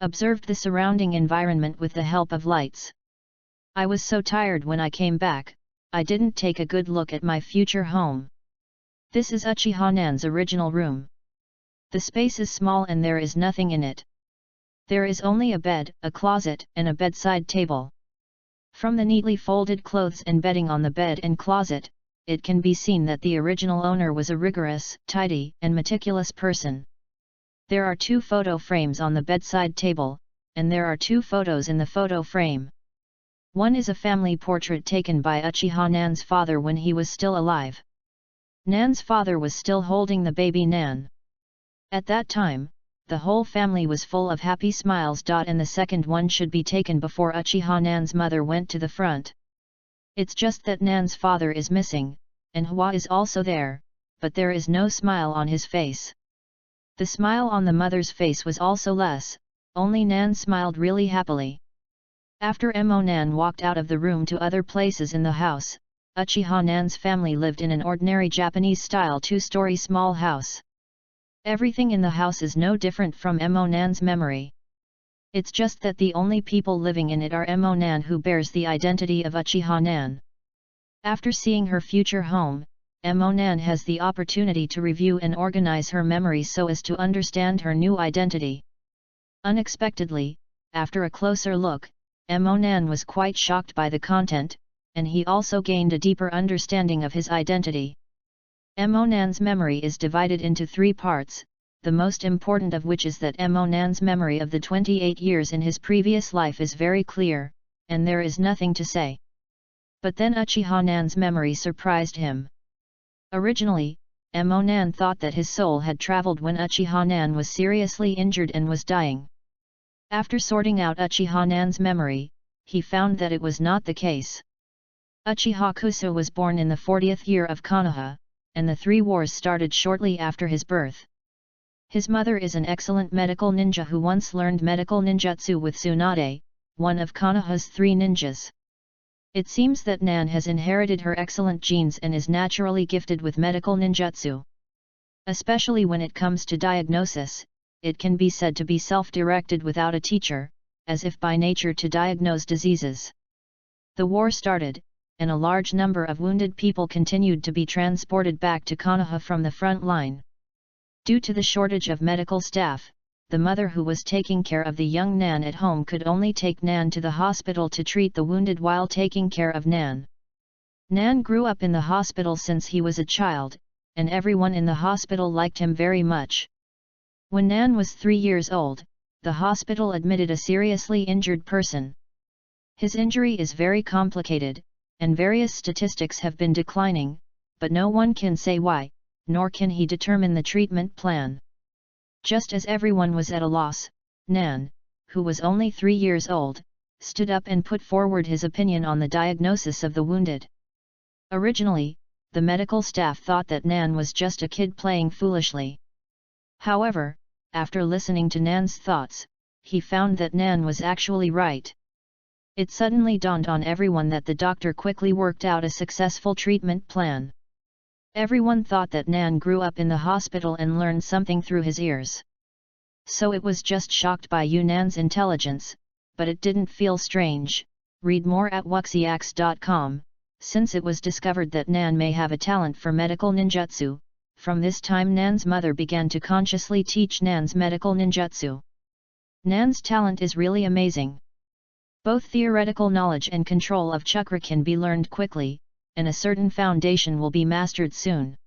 Observed the surrounding environment with the help of lights. I was so tired when I came back, I didn't take a good look at my future home. This is Uchiha Nan's original room. The space is small and there is nothing in it. There is only a bed, a closet, and a bedside table. From the neatly folded clothes and bedding on the bed and closet, it can be seen that the original owner was a rigorous, tidy, and meticulous person. There are 2 photo frames on the bedside table, and there are 2 photos in the photo frame. One is a family portrait taken by Uchiha Nan's father when he was still alive. Nan's father was still holding the baby Nan. At that time, the whole family was full of happy smiles. And the second one should be taken before Uchiha Nan's mother went to the front. It's just that Nan's father is missing, and Hwa is also there, but there is no smile on his face. The smile on the mother's face was also less, only Nan smiled really happily. After Emonan walked out of the room to other places in the house, Uchiha Nan's family lived in an ordinary Japanese-style 2-story small house. Everything in the house is no different from Emonan's memory. It's just that the only people living in it are Emonan, who bears the identity of Uchiha Nan. After seeing her future home, Emonan has the opportunity to review and organize her memories so as to understand her new identity. Unexpectedly, after a closer look, Nan was quite shocked by the content, and he also gained a deeper understanding of his identity. Nan's memory is divided into 3 parts, the most important of which is that Nan's memory of the 28 years in his previous life is very clear, and there is nothing to say. But then Uchiha Nan's memory surprised him. Originally, Nan thought that his soul had traveled when Uchiha Nan was seriously injured and was dying. After sorting out Uchiha Nan's memory, he found that it was not the case. Uchiha Kusa was born in the 40th year of Konoha, and the 3 wars started shortly after his birth. His mother is an excellent medical ninja who once learned medical ninjutsu with Tsunade, one of Konoha's 3 ninjas. It seems that Nan has inherited her excellent genes and is naturally gifted with medical ninjutsu. Especially when it comes to diagnosis, it can be said to be self-directed without a teacher, as if by nature to diagnose diseases. The war started, and a large number of wounded people continued to be transported back to Konoha from the front line. Due to the shortage of medical staff, the mother who was taking care of the young Nan at home could only take Nan to the hospital to treat the wounded while taking care of Nan. Nan grew up in the hospital since he was a child, and everyone in the hospital liked him very much. When Nan was 3 years old, the hospital admitted a seriously injured person. His injury is very complicated, and various statistics have been declining, but no one can say why, nor can he determine the treatment plan. Just as everyone was at a loss, Nan, who was only 3 years old, stood up and put forward his opinion on the diagnosis of the wounded. Originally, the medical staff thought that Nan was just a kid playing foolishly. However, after listening to Nan's thoughts, he found that Nan was actually right. It suddenly dawned on everyone that the doctor quickly worked out a successful treatment plan. Everyone thought that Nan grew up in the hospital and learned something through his ears. So it was just shocked by Nan's intelligence, but it didn't feel strange. Read more at wuxiax.com, since it was discovered that Nan may have a talent for medical ninjutsu. From this time Nan's mother began to consciously teach Nan's medical ninjutsu. Nan's talent is really amazing. Both theoretical knowledge and control of chakra can be learned quickly, and a certain foundation will be mastered soon.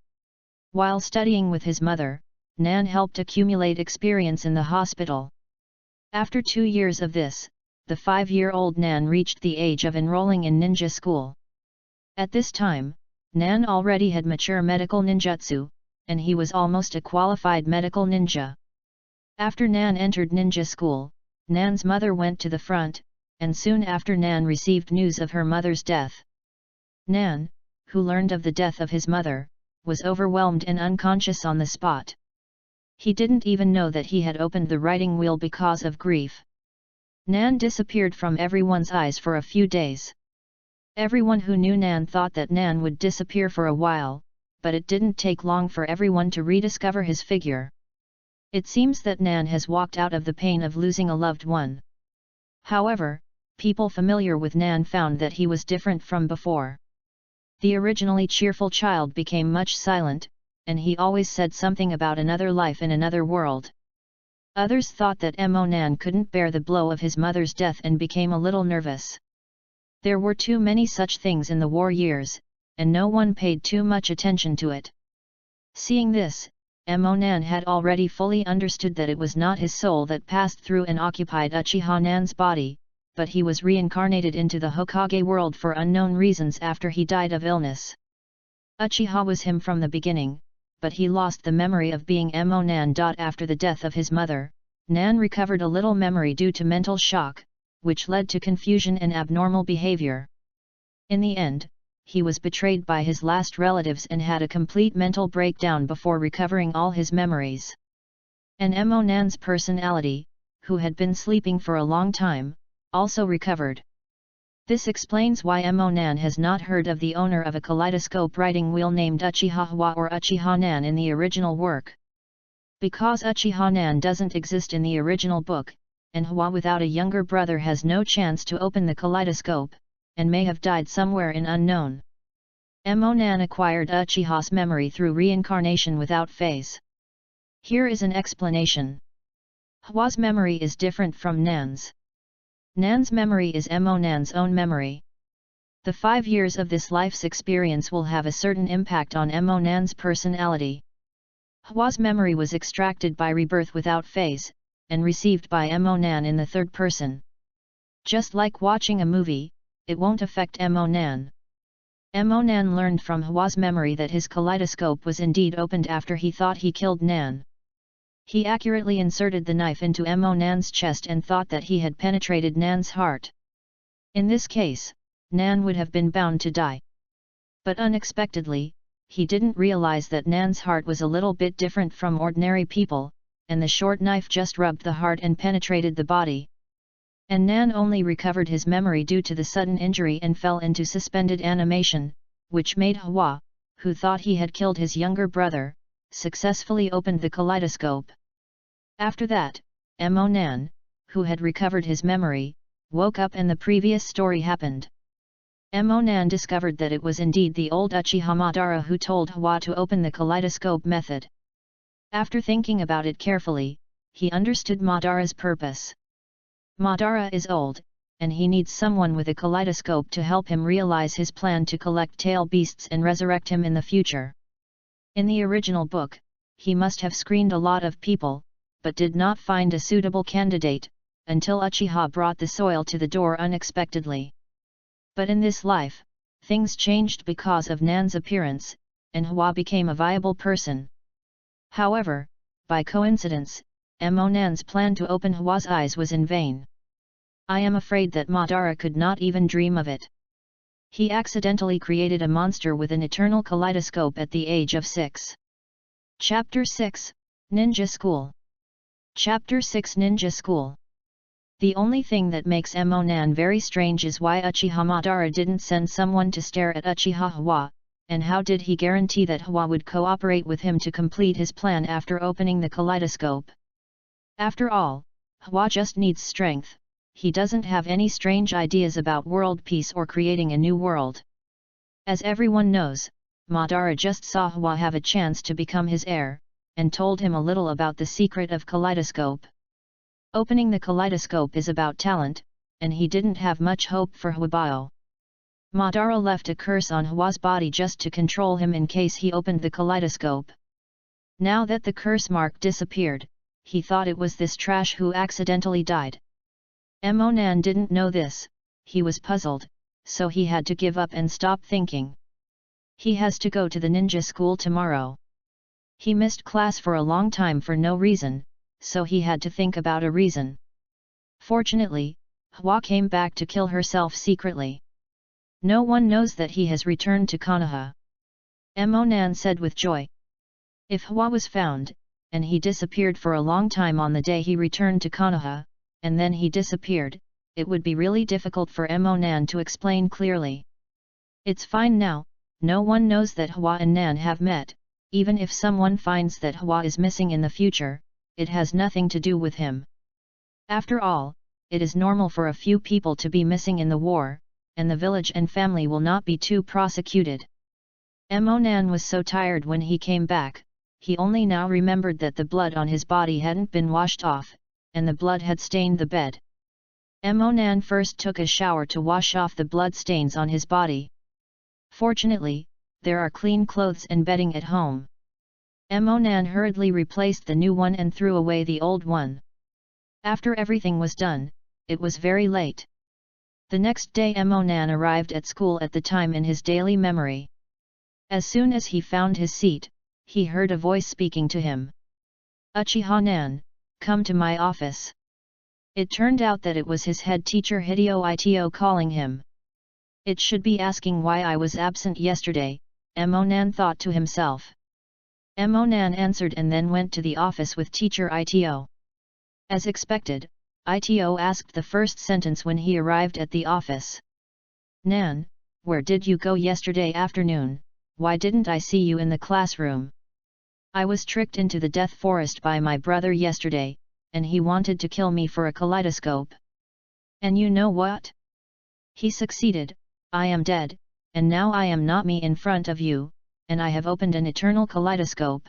While studying with his mother, Nan helped accumulate experience in the hospital. After 2 years of this, the 5-year-old Nan reached the age of enrolling in ninja school. At this time, Nan already had mature medical ninjutsu, and he was almost a qualified medical ninja. After Nan entered ninja school, Nan's mother went to the front, and soon after Nan received news of her mother's death. Nan, who learned of the death of his mother, was overwhelmed and unconscious on the spot. He didn't even know that he had opened the writing wheel because of grief. Nan disappeared from everyone's eyes for a few days. Everyone who knew Nan thought that Nan would disappear for a while, but it didn't take long for everyone to rediscover his figure. It seems that Nan has walked out of the pain of losing a loved one. However, people familiar with Nan found that he was different from before. The originally cheerful child became much silent, and he always said something about another life in another world. Others thought that Nan couldn't bear the blow of his mother's death and became a little nervous. There were too many such things in the war years, and no one paid too much attention to it. Seeing this, Nan had already fully understood that it was not his soul that passed through and occupied Uchiha Nan's body, but he was reincarnated into the Hokage world for unknown reasons after he died of illness. Uchiha was him from the beginning, but he lost the memory of being Nan. After the death of his mother, Nan recovered a little memory due to mental shock, which led to confusion and abnormal behavior. In the end, he was betrayed by his last relatives and had a complete mental breakdown before recovering all his memories. And Nan's personality, who had been sleeping for a long time, also recovered. This explains why Nan has not heard of the owner of a kaleidoscope writing wheel named Uchiha Hwa or Uchiha Nan in the original work. Because Uchiha Nan doesn't exist in the original book, and Hwa without a younger brother has no chance to open the kaleidoscope, and may have died somewhere in unknown. Nan acquired Uchiha's memory through reincarnation without phase. Here is an explanation. Hwa's memory is different from Nan's. Nan's memory is Nan's own memory. The 5 years of this life's experience will have a certain impact on Nan's personality. Hwa's memory was extracted by rebirth without phase, and received by Nan in the third person. Just like watching a movie, it won't affect Nan. Nan learned from Hwa's memory that his kaleidoscope was indeed opened after he thought he killed Nan. He accurately inserted the knife into Nan's chest and thought that he had penetrated Nan's heart. In this case, Nan would have been bound to die. But unexpectedly, he didn't realize that Nan's heart was a little bit different from ordinary people, and the short knife just rubbed the heart and penetrated the body. And Nan only recovered his memory due to the sudden injury and fell into suspended animation, which made Hwa, who thought he had killed his younger brother, successfully opened the kaleidoscope. After that, Nan, who had recovered his memory, woke up and the previous story happened. Nan discovered that it was indeed the old Uchiha Madara who told Hwa to open the kaleidoscope method. After thinking about it carefully, he understood Madara's purpose. Madara is old, and he needs someone with a kaleidoscope to help him realize his plan to collect tail beasts and resurrect him in the future. In the original book, he must have screened a lot of people, but did not find a suitable candidate, until Uchiha brought the soil to the door unexpectedly. But in this life, things changed because of Nan's appearance, and Hwa became a viable person. However, by coincidence, Nan's plan to open Hwa's eyes was in vain. I am afraid that Madara could not even dream of it. He accidentally created a monster with an eternal kaleidoscope at the age of 6. Chapter 6, Ninja School. Chapter 6 Ninja School. The only thing that makes Nan very strange is why Uchiha Madara didn't send someone to stare at Uchiha Hwa, and how did he guarantee that Hwa would cooperate with him to complete his plan after opening the kaleidoscope? After all, Hwa just needs strength, he doesn't have any strange ideas about world peace or creating a new world. As everyone knows, Madara just saw Hwa have a chance to become his heir, and told him a little about the secret of kaleidoscope. Opening the kaleidoscope is about talent, and he didn't have much hope for Hwabao. Madara left a curse on Hwa's body just to control him in case he opened the kaleidoscope. Now that the curse mark disappeared, he thought it was this trash who accidentally died. Nan didn't know this, he was puzzled, so he had to give up and stop thinking. He has to go to the ninja school tomorrow. He missed class for a long time for no reason, so he had to think about a reason. Fortunately, Hwa came back to kill herself secretly. No one knows that he has returned to Konoha. Nan said with joy. If Hwa was found, and he disappeared for a long time on the day he returned to Konoha, and then he disappeared, it would be really difficult for Nan to explain clearly. It's fine now, no one knows that Hwa and Nan have met, even if someone finds that Hwa is missing in the future, it has nothing to do with him. After all, it is normal for a few people to be missing in the war, and the village and family will not be too prosecuted. Nan was so tired when he came back, he only now remembered that the blood on his body hadn't been washed off, and the blood had stained the bed. Nan first took a shower to wash off the blood stains on his body. Fortunately, there are clean clothes and bedding at home. Nan hurriedly replaced the new one and threw away the old one. After everything was done, it was very late. The next day Nan arrived at school at the time in his daily memory. As soon as he found his seat, he heard a voice speaking to him. Uchiha Nan, come to my office. It turned out that it was his head teacher Hideo Ito calling him. It should be asking why I was absent yesterday, Nan thought to himself. Nan answered and then went to the office with teacher Ito. As expected, Ito asked the first sentence when he arrived at the office. Nan, where did you go yesterday afternoon? Why didn't I see you in the classroom? I was tricked into the death forest by my brother yesterday, and he wanted to kill me for a kaleidoscope. And you know what? He succeeded, I am dead, and now I am not me in front of you, and I have opened an eternal kaleidoscope.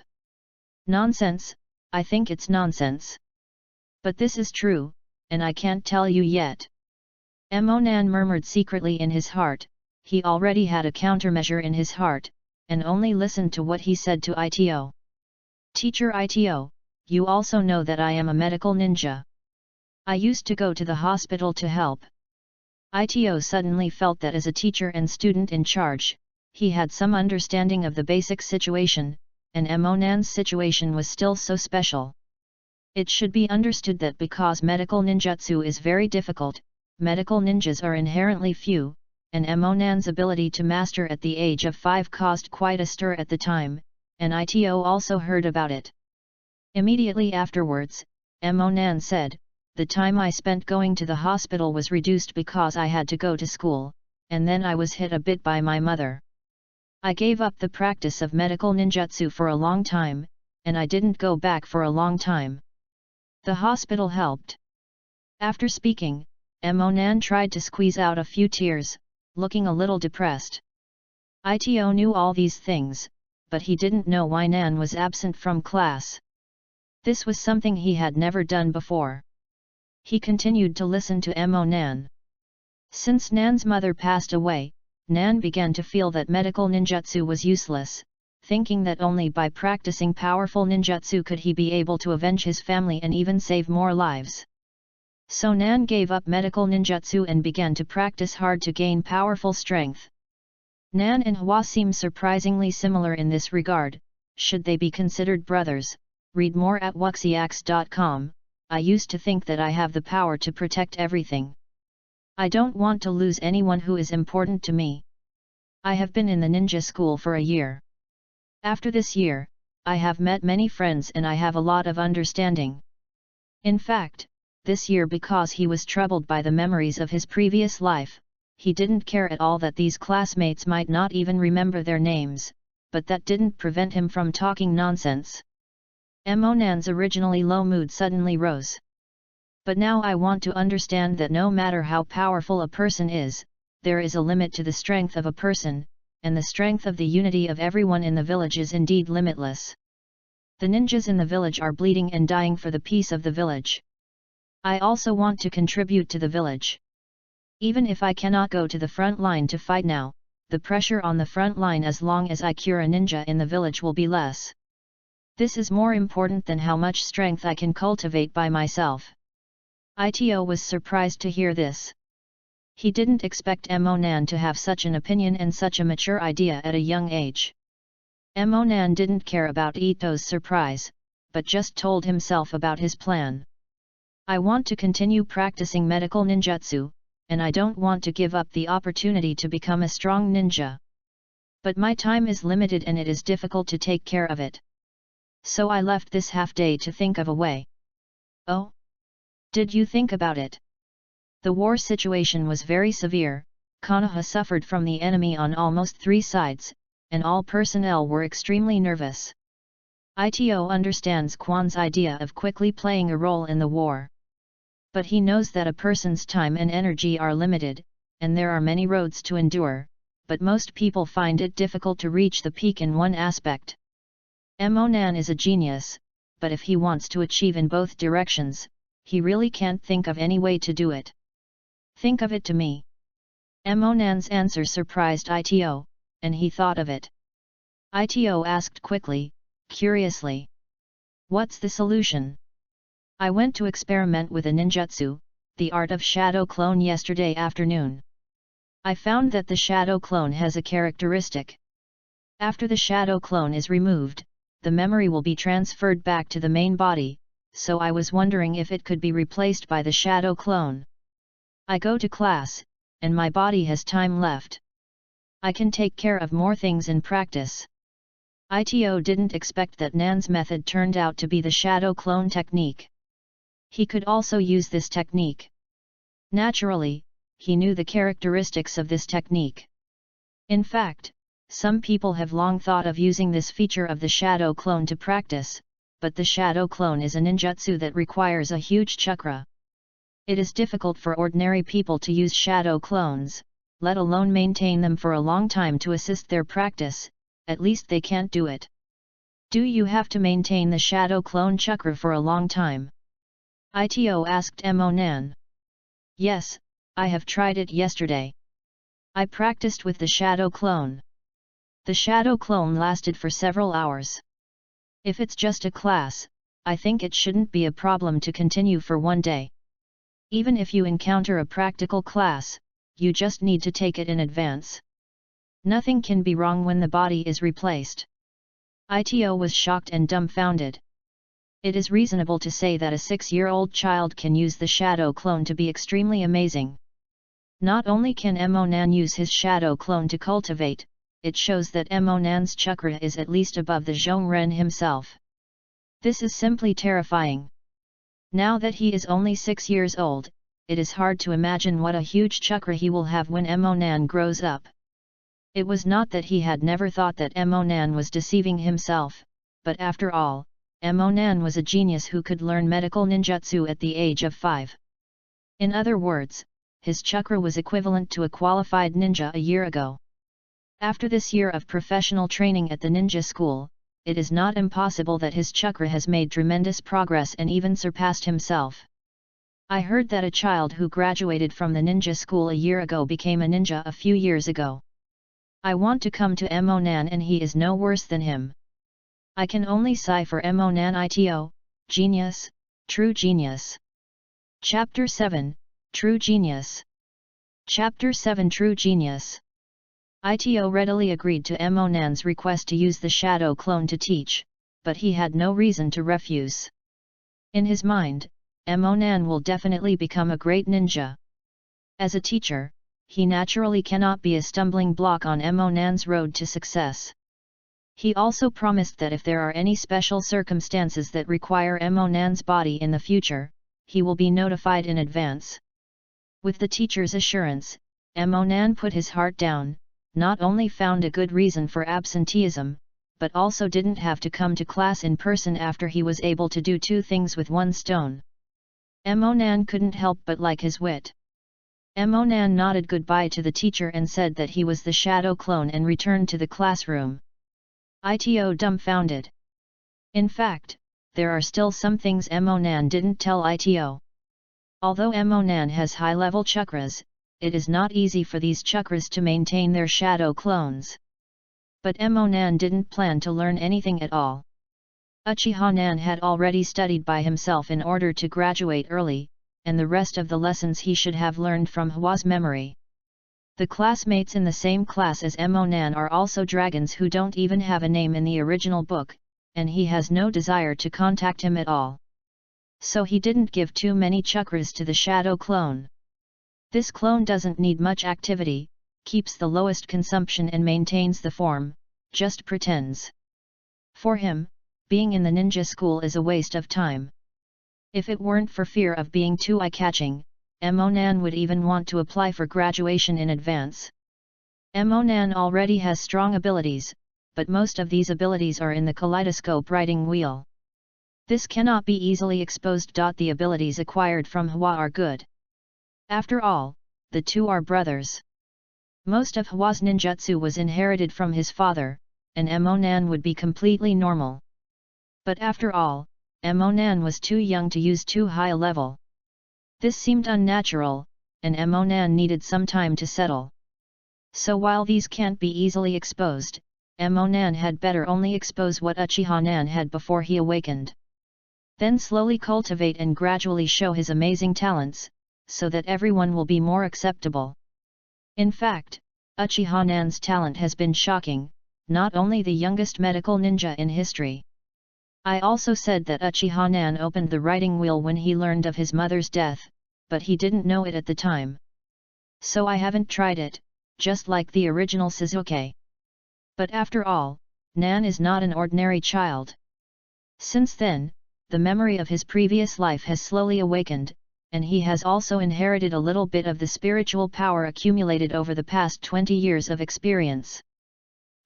Nonsense, I think it's nonsense. But this is true, and I can't tell you yet. Emonan murmured secretly in his heart. He already had a countermeasure in his heart, and only listened to what he said to Ito. Teacher Ito, you also know that I am a medical ninja. I used to go to the hospital to help. Ito suddenly felt that as a teacher and student in charge, he had some understanding of the basic situation, and Emonan's situation was still so special. It should be understood that because medical ninjutsu is very difficult, medical ninjas are inherently few, and Emonan's ability to master at the age of 5 caused quite a stir at the time, and Ito also heard about it. Immediately afterwards, Emonan said, "The time I spent going to the hospital was reduced because I had to go to school, and then I was hit a bit by my mother. I gave up the practice of medical ninjutsu for a long time, and I didn't go back for a long time. The hospital helped." After speaking, Emonan tried to squeeze out a few tears, looking a little depressed. Ito knew all these things, but he didn't know why Nan was absent from class. This was something he had never done before. He continued to listen to Emonan. Since Nan's mother passed away, Nan began to feel that medical ninjutsu was useless, thinking that only by practicing powerful ninjutsu could he be able to avenge his family and even save more lives. So Nan gave up medical ninjutsu and began to practice hard to gain powerful strength. Nan and Hwa seem surprisingly similar in this regard. Should they be considered brothers? Read more at wuxiax.com. I used to think that I have the power to protect everything. I don't want to lose anyone who is important to me. I have been in the ninja school for a year. After this year, I have met many friends and I have a lot of understanding. In fact, this year, because he was troubled by the memories of his previous life, he didn't care at all that these classmates might not even remember their names, but that didn't prevent him from talking nonsense. Emonan's originally low mood suddenly rose. But now I want to understand that no matter how powerful a person is, there is a limit to the strength of a person, and the strength of the unity of everyone in the village is indeed limitless. The ninjas in the village are bleeding and dying for the peace of the village. I also want to contribute to the village. Even if I cannot go to the front line to fight now, the pressure on the front line as long as I cure a ninja in the village will be less. This is more important than how much strength I can cultivate by myself. Ito was surprised to hear this. He didn't expect Emonan to have such an opinion and such a mature idea at a young age. Emonan didn't care about Ito's surprise, but just told himself about his plan. I want to continue practicing medical ninjutsu, and I don't want to give up the opportunity to become a strong ninja. But my time is limited and it is difficult to take care of it. So I left this half day to think of a way. Oh? Did you think about it? The war situation was very severe. Konoha suffered from the enemy on almost 3 sides, and all personnel were extremely nervous. Ito understands Kwan's idea of quickly playing a role in the war. But he knows that a person's time and energy are limited, and there are many roads to endure, but most people find it difficult to reach the peak in one aspect. Emonan is a genius, but if he wants to achieve in both directions, he really can't think of any way to do it. Think of it to me. Emonan's answer surprised Ito, and he thought of it. Ito asked quickly, curiously. What's the solution? I went to experiment with a ninjutsu, the art of shadow clone, yesterday afternoon. I found that the shadow clone has a characteristic. After the shadow clone is removed, the memory will be transferred back to the main body, so I was wondering if it could be replaced by the shadow clone. I go to class, and my body has time left. I can take care of more things in practice. Ito didn't expect that Nan's method turned out to be the shadow clone technique. He could also use this technique. Naturally, he knew the characteristics of this technique. In fact, some people have long thought of using this feature of the shadow clone to practice, but the shadow clone is a ninjutsu that requires a huge chakra. It is difficult for ordinary people to use shadow clones, let alone maintain them for a long time to assist their practice. At least they can't do it. Do you have to maintain the shadow clone chakra for a long time? Ito asked Emonan. Yes, I have tried it yesterday. I practiced with the shadow clone. The shadow clone lasted for several hours. If it's just a class, I think it shouldn't be a problem to continue for one day. Even if you encounter a practical class, you just need to take it in advance. Nothing can be wrong when the body is replaced. Ito was shocked and dumbfounded. It is reasonable to say that a 6-year-old child can use the shadow clone to be extremely amazing. Not only can Emonan use his shadow clone to cultivate, it shows that Emonan's chakra is at least above the Zhongren himself. This is simply terrifying. Now that he is only 6 years old, it is hard to imagine what a huge chakra he will have when Emonan grows up. It was not that he had never thought that Emonan was deceiving himself, but after all, Emonan was a genius who could learn medical ninjutsu at the age of 5. In other words, his chakra was equivalent to a qualified ninja a year ago. After this year of professional training at the ninja school, it is not impossible that his chakra has made tremendous progress and even surpassed himself. I heard that a child who graduated from the ninja school a year ago became a ninja a few years ago. I want to come to Emonan and he is no worse than him. I can only sigh for Emonan Ito, genius, true genius. Chapter 7, True Genius. Chapter 7 True Genius. Ito readily agreed to Emonan's request to use the shadow clone to teach, but he had no reason to refuse. In his mind, Emonan will definitely become a great ninja. As a teacher, he naturally cannot be a stumbling block on Emonan's road to success. He also promised that if there are any special circumstances that require Emonan's body in the future, he will be notified in advance. With the teacher's assurance, Emonan put his heart down, not only found a good reason for absenteeism, but also didn't have to come to class in person after he was able to do 2 things with 1 stone. Emonan couldn't help but like his wit. Emonan nodded goodbye to the teacher and said that he was the shadow clone and returned to the classroom. Ito dumbfounded. In fact, there are still some things Emonan didn't tell Ito. Although Emonan has high-level chakras, it is not easy for these chakras to maintain their shadow clones. But Emonan didn't plan to learn anything at all. Uchiha-nan had already studied by himself in order to graduate early, and the rest of the lessons he should have learned from Hwa's memory. The classmates in the same class as Emonan are also dragons who don't even have a name in the original book, and he has no desire to contact him at all. So he didn't give too many chakras to the shadow clone. This clone doesn't need much activity, keeps the lowest consumption and maintains the form, just pretends. For him, being in the ninja school is a waste of time. If it weren't for fear of being too eye-catching, Emonan would even want to apply for graduation in advance. Emonan already has strong abilities, but most of these abilities are in the Kaleidoscope writing wheel. This cannot be easily exposed. The abilities acquired from Hwa are good. After all, the 2 are brothers. Most of Hwa's ninjutsu was inherited from his father, and Emonan would be completely normal. But after all, Emonan was too young to use too high a level. This seemed unnatural, and Emonan needed some time to settle. So while these can't be easily exposed, Emonan had better only expose what Uchiha-nan had before he awakened. Then slowly cultivate and gradually show his amazing talents, so that everyone will be more acceptable. In fact, Uchiha-nan's talent has been shocking, not only the youngest medical ninja in history. I also said that Uchiha-nan opened the writing wheel when he learned of his mother's death, but he didn't know it at the time. So I haven't tried it, just like the original Suzuki. But after all, Nan is not an ordinary child. Since then, the memory of his previous life has slowly awakened, and he has also inherited a little bit of the spiritual power accumulated over the past 20 years of experience.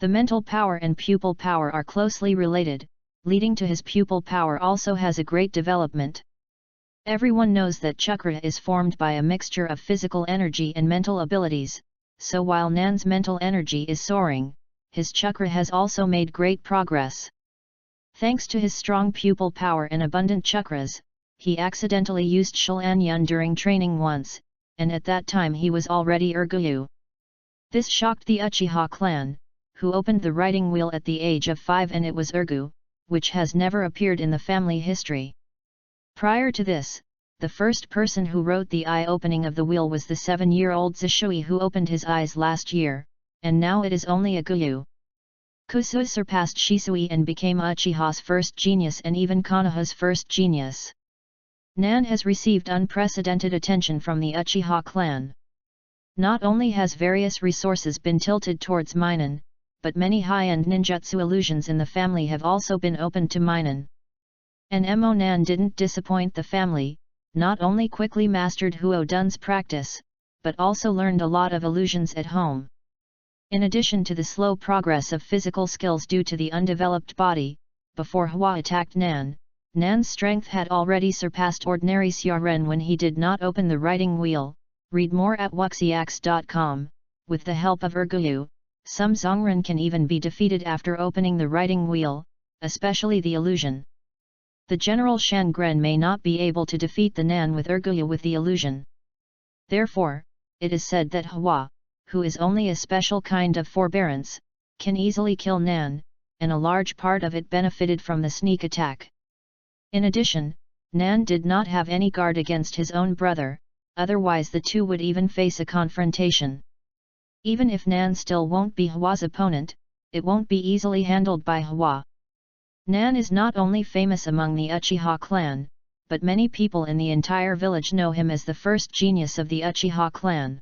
The mental power and pupil power are closely related, leading to his pupil power also has a great development. Everyone knows that chakra is formed by a mixture of physical energy and mental abilities, so while Nan's mental energy is soaring, his chakra has also made great progress. Thanks to his strong pupil power and abundant chakras, he accidentally used Shilan Yun during training once, and at that time he was already Urguyu. This shocked the Uchiha clan, who opened the writing wheel at the age of 5, and it was Urgu, which has never appeared in the family history. Prior to this, the first person who wrote the eye-opening of the wheel was the 7-year-old Zishui, who opened his eyes last year, and now it is only Urguyu. Kusui surpassed Shisui and became Uchiha's first genius and even Konoha's first genius. Nan has received unprecedented attention from the Uchiha clan. Not only has various resources been tilted towards Minen, but many high-end ninjutsu illusions in the family have also been opened to Minen. And Emo Nan didn't disappoint the family, not only quickly mastered Huo Dun's practice, but also learned a lot of illusions at home. In addition to the slow progress of physical skills due to the undeveloped body, before Hua attacked Nan, Nan's strength had already surpassed ordinary Xiaren when he did not open the writing wheel. Read more at wuxiax.com. With the help of Urguyu, some Zongren can even be defeated after opening the writing wheel, especially the illusion. The General Shangren may not be able to defeat the Nan with Urguyu with the illusion. Therefore, it is said that Hua, who is only a special kind of forbearance, can easily kill Nan, and a large part of it benefited from the sneak attack. In addition, Nan did not have any guard against his own brother, otherwise the two would even face a confrontation. Even if Nan still won't be Hua's opponent, it won't be easily handled by Hua. Nan is not only famous among the Uchiha clan, but many people in the entire village know him as the first genius of the Uchiha clan.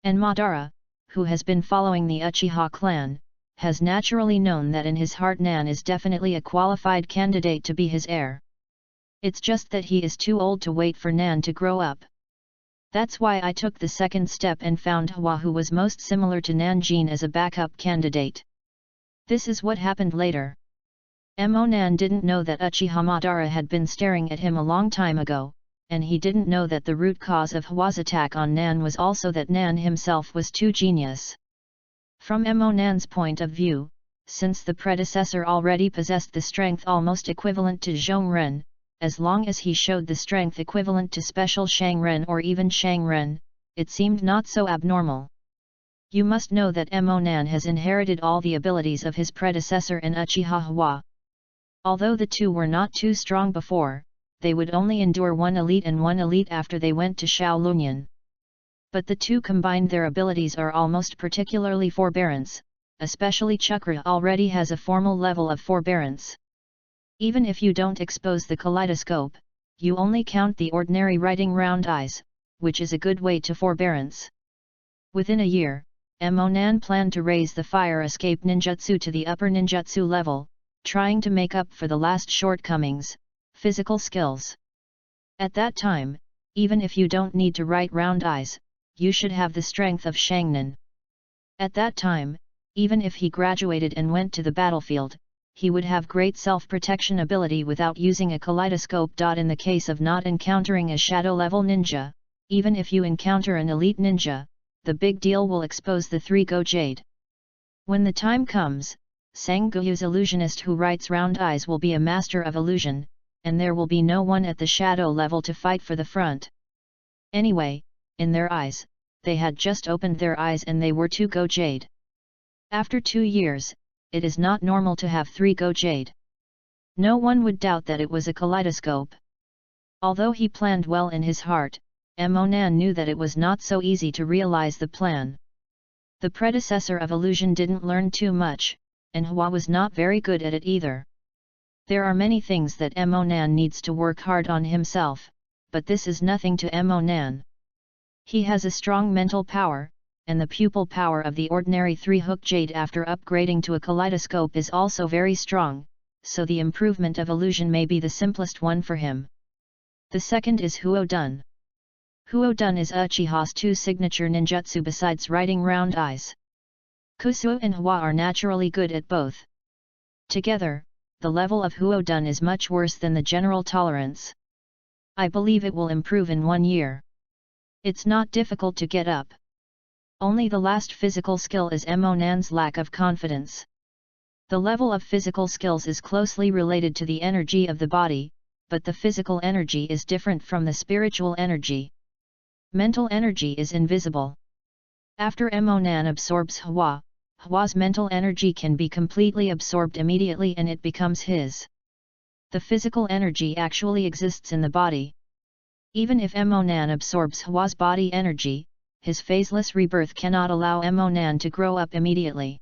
And Madara, who has been following the Uchiha clan, has naturally known that in his heart Nan is definitely a qualified candidate to be his heir. It's just that he is too old to wait for Nan to grow up. That's why I took the second step and found Hua, who was most similar to Nanjin, as a backup candidate. This is what happened later. Emo Nan didn't know that Uchiha Madara had been staring at him a long time ago, and he didn't know that the root cause of Hua's attack on Nan was also that Nan himself was too genius. From Emo Nan's point of view, since the predecessor already possessed the strength almost equivalent to Zhongren, as long as he showed the strength equivalent to special Shangren or even Shangren, it seemed not so abnormal. You must know that Emo Nan has inherited all the abilities of his predecessor and Uchiha Hua. Although the two were not too strong before, they would only endure one elite and one elite after they went to Shaolunyan. But the two combined their abilities are almost particularly forbearance, especially Chakra already has a formal level of forbearance. Even if you don't expose the kaleidoscope, you only count the ordinary writing round eyes, which is a good way to forbearance. Within a year, Emo Nan planned to raise the fire escape ninjutsu to the upper ninjutsu level, trying to make up for the last shortcomings, physical skills. At that time, even if you don't need to write round eyes, you should have the strength of Shangnan. At that time, even if he graduated and went to the battlefield, he would have great self-protection ability without using a kaleidoscope. In the case of not encountering a shadow-level ninja, even if you encounter an elite ninja, the big deal will expose the 3-go jade. When the time comes, Sangguyu's illusionist who writes round eyes will be a master of illusion, and there will be no one at the shadow level to fight for the front. Anyway, in their eyes, they had just opened their eyes and they were 2-go jade. After 2 years, it is not normal to have 3-go jade. No one would doubt that it was a kaleidoscope. Although he planned well in his heart, Emo Nan knew that it was not so easy to realize the plan. The predecessor of illusion didn't learn too much, and Hua was not very good at it either. There are many things that Emo Nan needs to work hard on himself, but this is nothing to Emo Nan. He has a strong mental power, and the pupil power of the ordinary 3-hook jade after upgrading to a kaleidoscope is also very strong, so the improvement of illusion may be the simplest one for him. The second is Huo Dun. Huo Dun is Uchiha's 2 signature ninjutsu besides writing round eyes. Kusuo and Hua are naturally good at both. Together, the level of Huo Dun is much worse than the general tolerance. I believe it will improve in 1 year. It's not difficult to get up. Only the last physical skill is Emo Nan's lack of confidence. The level of physical skills is closely related to the energy of the body, but the physical energy is different from the spiritual energy. Mental energy is invisible. After Emonan absorbs Hua, Hua's mental energy can be completely absorbed immediately and it becomes his. The physical energy actually exists in the body. Even if Emonan absorbs Hua's body energy, his phaseless rebirth cannot allow Emonan to grow up immediately.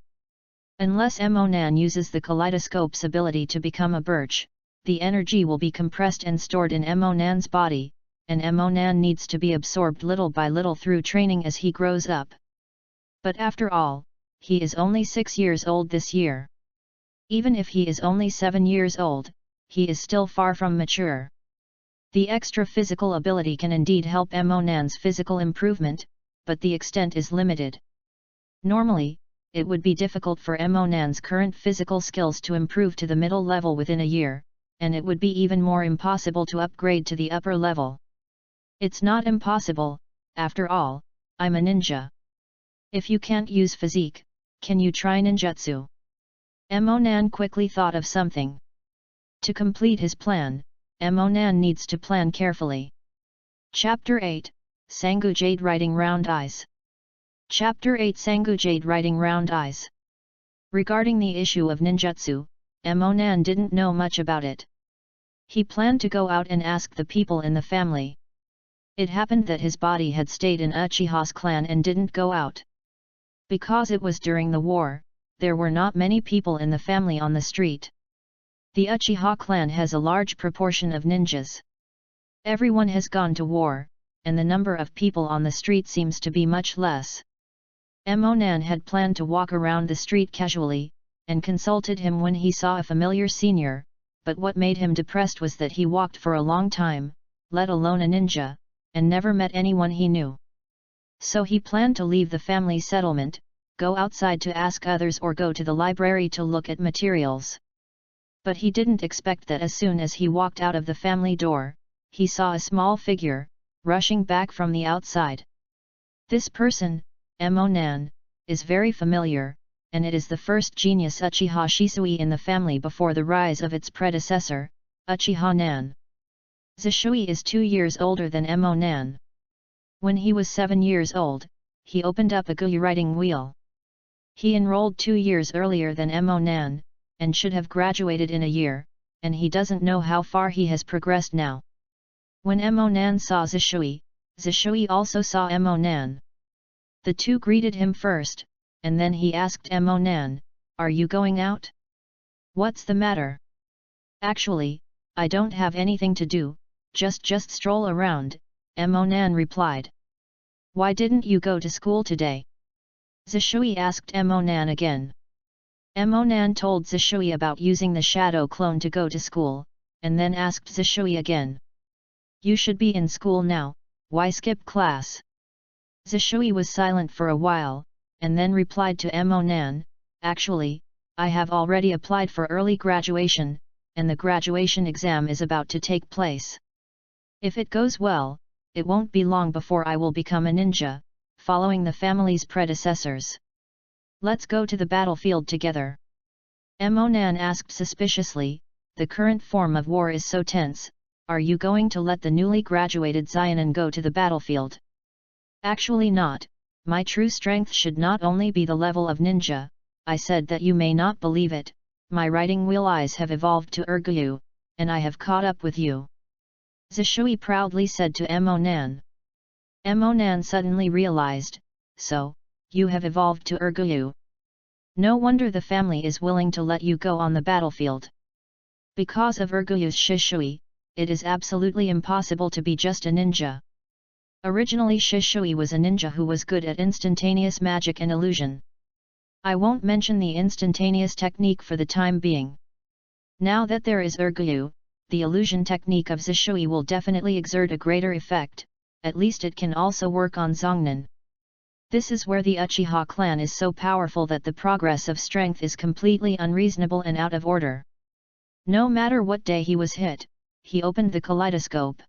Unless Emonan uses the Kaleidoscope's ability to become a birch, the energy will be compressed and stored in Emonan's body, and Emonan needs to be absorbed little by little through training as he grows up. But after all, he is only 6 years old this year. Even if he is only 7 years old, he is still far from mature. The extra physical ability can indeed help Emonan's physical improvement, but the extent is limited. Normally, it would be difficult for Emonan's current physical skills to improve to the middle level within a year, and it would be even more impossible to upgrade to the upper level. It's not impossible, after all, I'm a ninja. If you can't use physique, can you try ninjutsu? Emonan quickly thought of something. To complete his plan, Emonan needs to plan carefully. Chapter 8, Sangu Jade Writing Round Eyes. Chapter 8 Sangu Jade Writing Round Eyes. Regarding the issue of ninjutsu, Emonan didn't know much about it. He planned to go out and ask the people in the family. It happened that his body had stayed in Uchiha's clan and didn't go out. Because it was during the war, there were not many people in the family on the street. The Uchiha clan has a large proportion of ninjas. Everyone has gone to war, and the number of people on the street seems to be much less. Emonan had planned to walk around the street casually, and consulted him when he saw a familiar senior, but what made him depressed was that he walked for a long time, let alone a ninja, and never met anyone he knew. So he planned to leave the family settlement, go outside to ask others or go to the library to look at materials. But he didn't expect that as soon as he walked out of the family door, he saw a small figure, rushing back from the outside. This person, Emonan, is very familiar, and it is the first genius Uchiha Shisui in the family before the rise of its predecessor, Uchiha Nan. Zishui is 2 years older than Emonan. When he was 7 years old, he opened up a Guyu writing wheel. He enrolled 2 years earlier than Emonan, and should have graduated in a year, and he doesn't know how far he has progressed now. When Emonan saw Zishui, Zishui also saw Emonan. The two greeted him first, and then he asked Emonan, "Are you going out?" "What's the matter?" "Actually, I don't have anything to do, just stroll around," Emonan replied. "Why didn't you go to school today?" Zishui asked Emonan again. Emonan told Zishui about using the shadow clone to go to school, and then asked Zishui again. "You should be in school now, why skip class?" Zishui was silent for a while, and then replied to Emonan, "Actually, I have already applied for early graduation, and the graduation exam is about to take place. If it goes well, it won't be long before I will become a ninja, following the family's predecessors. Let's go to the battlefield together." Emonan asked suspiciously, "The current form of war is so tense, are you going to let the newly graduated Zionin go to the battlefield?" "Actually not, my true strength should not only be the level of ninja, I said that you may not believe it, my writing wheel eyes have evolved to Urgyu, and I have caught up with you," Zishui proudly said to Emonan. Emonan suddenly realized, "So, you have evolved to Urgyu. No wonder the family is willing to let you go on the battlefield. Because of Urgyu's Shishui, it is absolutely impossible to be just a ninja." Originally Shishui was a ninja who was good at instantaneous magic and illusion. I won't mention the instantaneous technique for the time being. Now that there is Urgyu, the illusion technique of Zishui will definitely exert a greater effect, at least it can also work on Zongnan. This is where the Uchiha clan is so powerful that the progress of strength is completely unreasonable and out of order. No matter what day he was hit, he opened the kaleidoscope.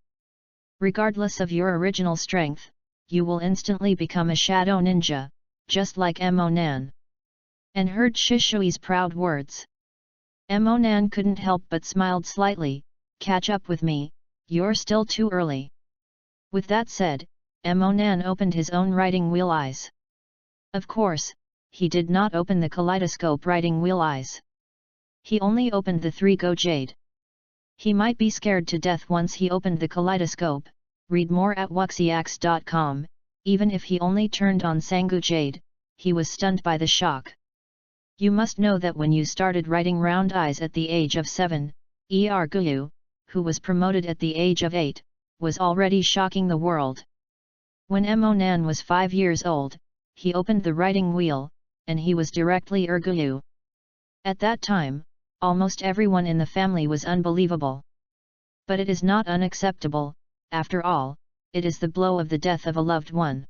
Regardless of your original strength, you will instantly become a shadow ninja, just like Emonan. And heard Shishui's proud words. Emonan couldn't help but smiled slightly, "Catch up with me, you're still too early." With that said, Emonan opened his own writing wheel eyes. Of course, he did not open the Kaleidoscope writing wheel eyes. He only opened the 3-go jade. He might be scared to death once he opened the Kaleidoscope. Read more at wuxiax.com. Even if he only turned on Sangu jade, he was stunned by the shock. You must know that when you started writing round eyes at the age of 7, Guyu, who was promoted at the age of 8, was already shocking the world. When Emonan was 5 years old, he opened the writing wheel, and he was directly Guyu. At that time, almost everyone in the family was unbelievable. But it is not unacceptable, after all, it is the blow of the death of a loved one.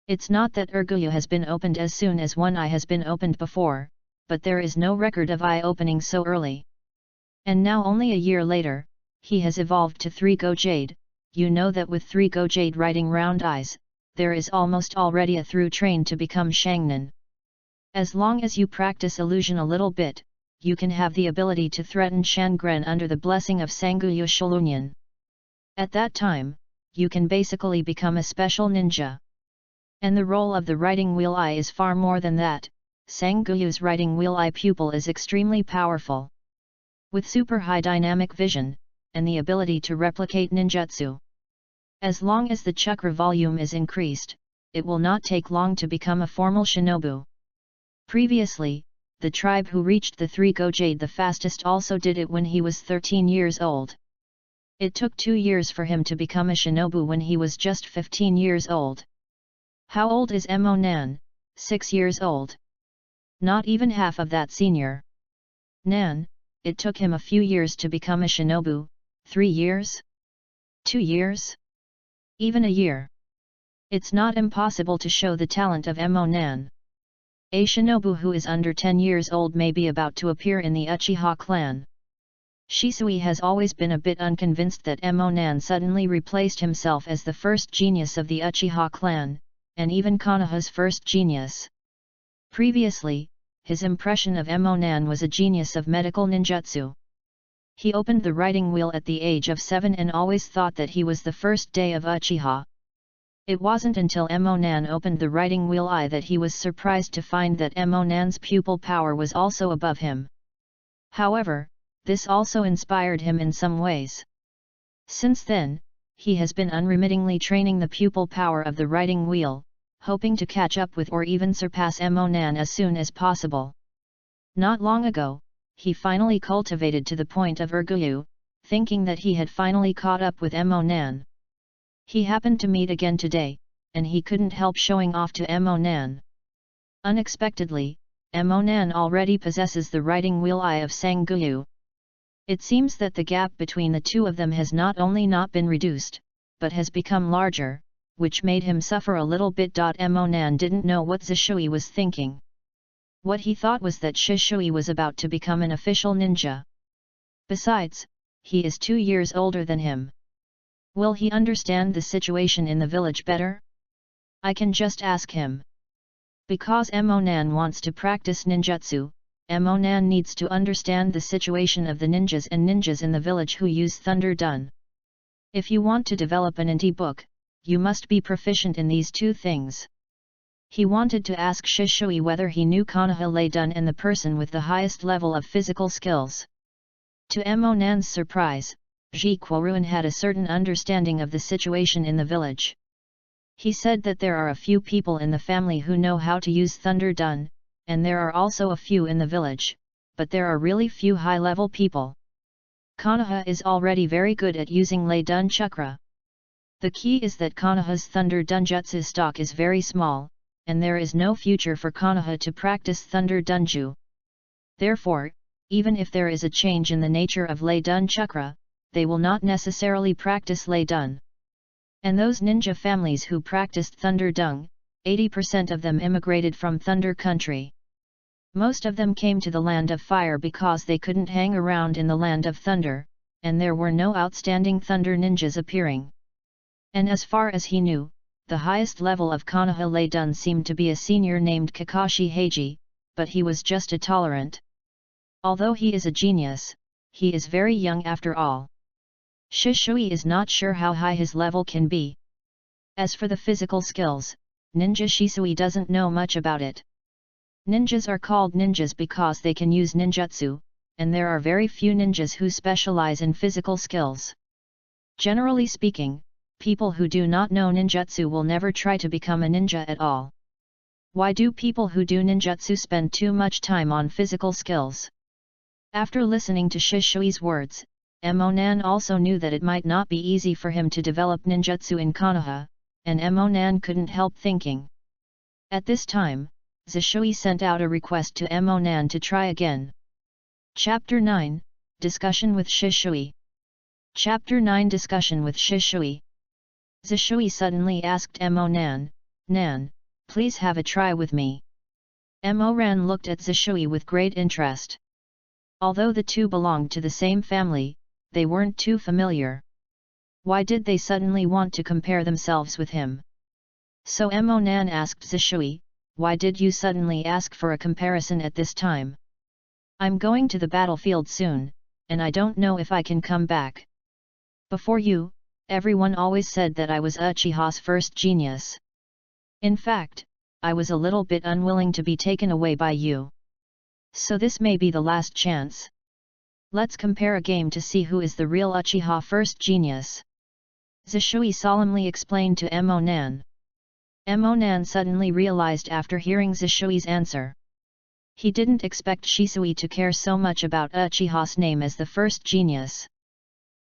It's not that Guyu has been opened as soon as one eye has been opened before, but there is no record of eye opening so early. And now only a year later, he has evolved to 3-go jade. You know that with 3-go jade writing round eyes, there is almost already a through train to become Shangnan. As long as you practice illusion a little bit, you can have the ability to threaten Shangren under the blessing of Sanguyu Shalunyan. At that time, you can basically become a special ninja. And the role of the writing wheel eye is far more than that. Sanguyu's writing wheel eye pupil is extremely powerful. With super high dynamic vision, and the ability to replicate ninjutsu. As long as the chakra volume is increased, it will not take long to become a formal shinobu. Previously, the tribe who reached the 3-go jade the fastest also did it when he was 13 years old. It took 2 years for him to become a shinobu when he was just 15 years old. How old is Emonan? 6 years old. Not even half of that senior. Nan, it took him a few years to become a shinobu. 3 years? 2 years? Even a year. It's not impossible to show the talent of Emonan. A shinobu who is under 10 years old may be about to appear in the Uchiha clan. Shisui has always been a bit unconvinced that Emonan suddenly replaced himself as the first genius of the Uchiha clan, and even Konoha's first genius. Previously, his impression of Emonan was a genius of medical ninjutsu. He opened the writing wheel at the age of 7 and always thought that he was the first day of Uchiha. It wasn't until Emonan opened the writing wheel eye that he was surprised to find that Emonan's pupil power was also above him. However, this also inspired him in some ways. Since then, he has been unremittingly training the pupil power of the writing wheel, hoping to catch up with or even surpass Emonan as soon as possible. Not long ago, he finally cultivated to the point of Guyu, thinking that he had finally caught up with Emonan. He happened to meet again today, and he couldn't help showing off to Emonan. Unexpectedly, Emonan already possesses the writing wheel eye of Sanguyu. It seems that the gap between the two of them has not only not been reduced, but has become larger, which made him suffer a little bit. Emonan didn't know what Shisui was thinking. What he thought was that Shisui was about to become an official ninja. Besides, he is 2 years older than him. Will he understand the situation in the village better? I can just ask him. Because Emonan wants to practice ninjutsu, Emonan needs to understand the situation of the ninjas and ninjas in the village who use Thunder Dun. If you want to develop an indie book, you must be proficient in these two things. He wanted to ask Shisui whether he knew Konoha Lei Dun and the person with the highest level of physical skills. To Emonan's surprise, Ji Quaruan had a certain understanding of the situation in the village. He said that there are a few people in the family who know how to use Thunder Dun, and there are also a few in the village, but there are really few high-level people. Konoha is already very good at using Lei Dun Chakra. The key is that Konoha's Thunder Dunjutsu stock is very small, and there is no future for Konoha to practice Thunder Dunju. Therefore, even if there is a change in the nature of Lei Dun Chakra, they will not necessarily practice Lei Dun. And those ninja families who practiced Thunder Dung, 80% of them immigrated from Thunder Country. Most of them came to the Land of Fire because they couldn't hang around in the Land of Thunder, and there were no outstanding Thunder ninjas appearing. And as far as he knew, the highest level of Konoha Lei Dun seemed to be a senior named Kakashi Heiji, but he was just a tolerant. Although he is a genius, he is very young after all. Shisui is not sure how high his level can be. As for the physical skills, ninja Shisui doesn't know much about it. Ninjas are called ninjas because they can use ninjutsu, and there are very few ninjas who specialize in physical skills. Generally speaking, people who do not know ninjutsu will never try to become a ninja at all. Why do people who do ninjutsu spend too much time on physical skills? After listening to Shishui's words, Emonan also knew that it might not be easy for him to develop ninjutsu in Konoha, and Emonan couldn't help thinking. At this time, Shisui sent out a request to Emonan to try again. Chapter 9, Discussion with Shisui. Chapter 9 Discussion with Shisui. Shisui suddenly asked Emonan, "Nan, please have a try with me." Emoran looked at Shisui with great interest. Although the two belonged to the same family, they weren't too familiar. Why did they suddenly want to compare themselves with him? So Emonan asked Shisui, "Why did you suddenly ask for a comparison at this time? I'm going to the battlefield soon, and I don't know if I can come back. Before you, everyone always said that I was Uchiha's first genius. In fact, I was a little bit unwilling to be taken away by you. So this may be the last chance. Let's compare a game to see who is the real Uchiha first genius." Shisui solemnly explained to Emonan. Emonan suddenly realized after hearing Shishui's answer. He didn't expect Shisui to care so much about Uchiha's name as the first genius.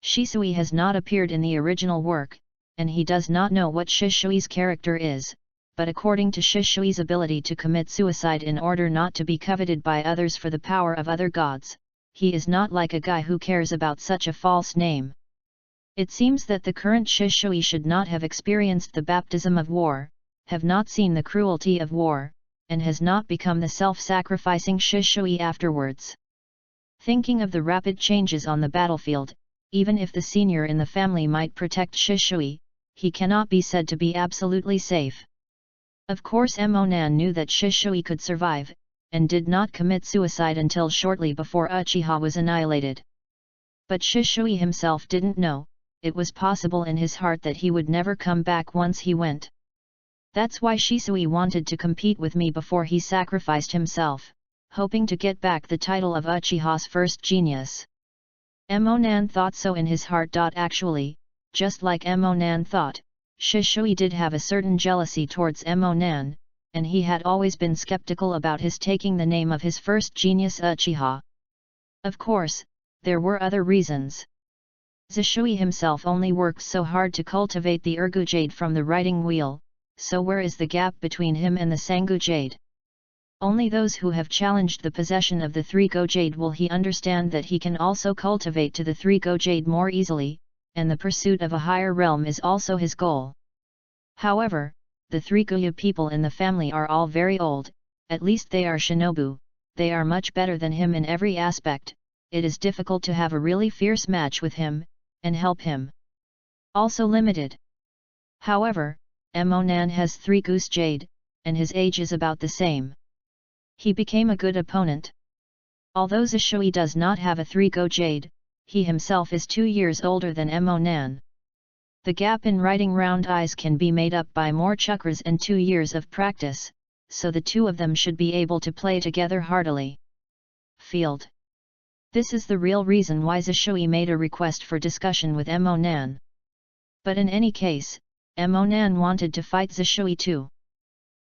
Shisui has not appeared in the original work, and he does not know what Shishui's character is, but according to Shishui's ability to commit suicide in order not to be coveted by others for the power of other gods, he is not like a guy who cares about such a false name. It seems that the current Shisui should not have experienced the baptism of war, have not seen the cruelty of war, and has not become the self-sacrificing Shisui afterwards. Thinking of the rapid changes on the battlefield, even if the senior in the family might protect Shisui, he cannot be said to be absolutely safe. Of course Emonan knew that Shisui could survive, and did not commit suicide until shortly before Uchiha was annihilated. But Shisui himself didn't know, it was possible in his heart that he would never come back once he went. That's why Shisui wanted to compete with me before he sacrificed himself, hoping to get back the title of Uchiha's first genius. Emonan thought so in his heart. Actually, just like Emonan thought, Shisui did have a certain jealousy towards Emonan, and he had always been skeptical about his taking the name of his first genius Uchiha. Of course, there were other reasons. Shisui himself only worked so hard to cultivate the Ergu Jade from the writing wheel, so where is the gap between him and the Sangu Jade? Only those who have challenged the possession of the 3-Go Jade will he understand that he can also cultivate to the 3-Go Jade more easily, and the pursuit of a higher realm is also his goal. However, the 3-Go people in the family are all very old, at least they are shinobu, they are much better than him in every aspect, it is difficult to have a really fierce match with him, and help him. Also limited. However, Emonan has 3 Goose Jade, and his age is about the same. He became a good opponent. Although Shisui does not have a 3-Go Jade, he himself is 2 years older than Emonan. The gap in writing round eyes can be made up by more chakras and 2 years of practice, so the two of them should be able to play together heartily. Field. This is the real reason why Shisui made a request for discussion with Emonan. But in any case, Emonan wanted to fight Shisui too.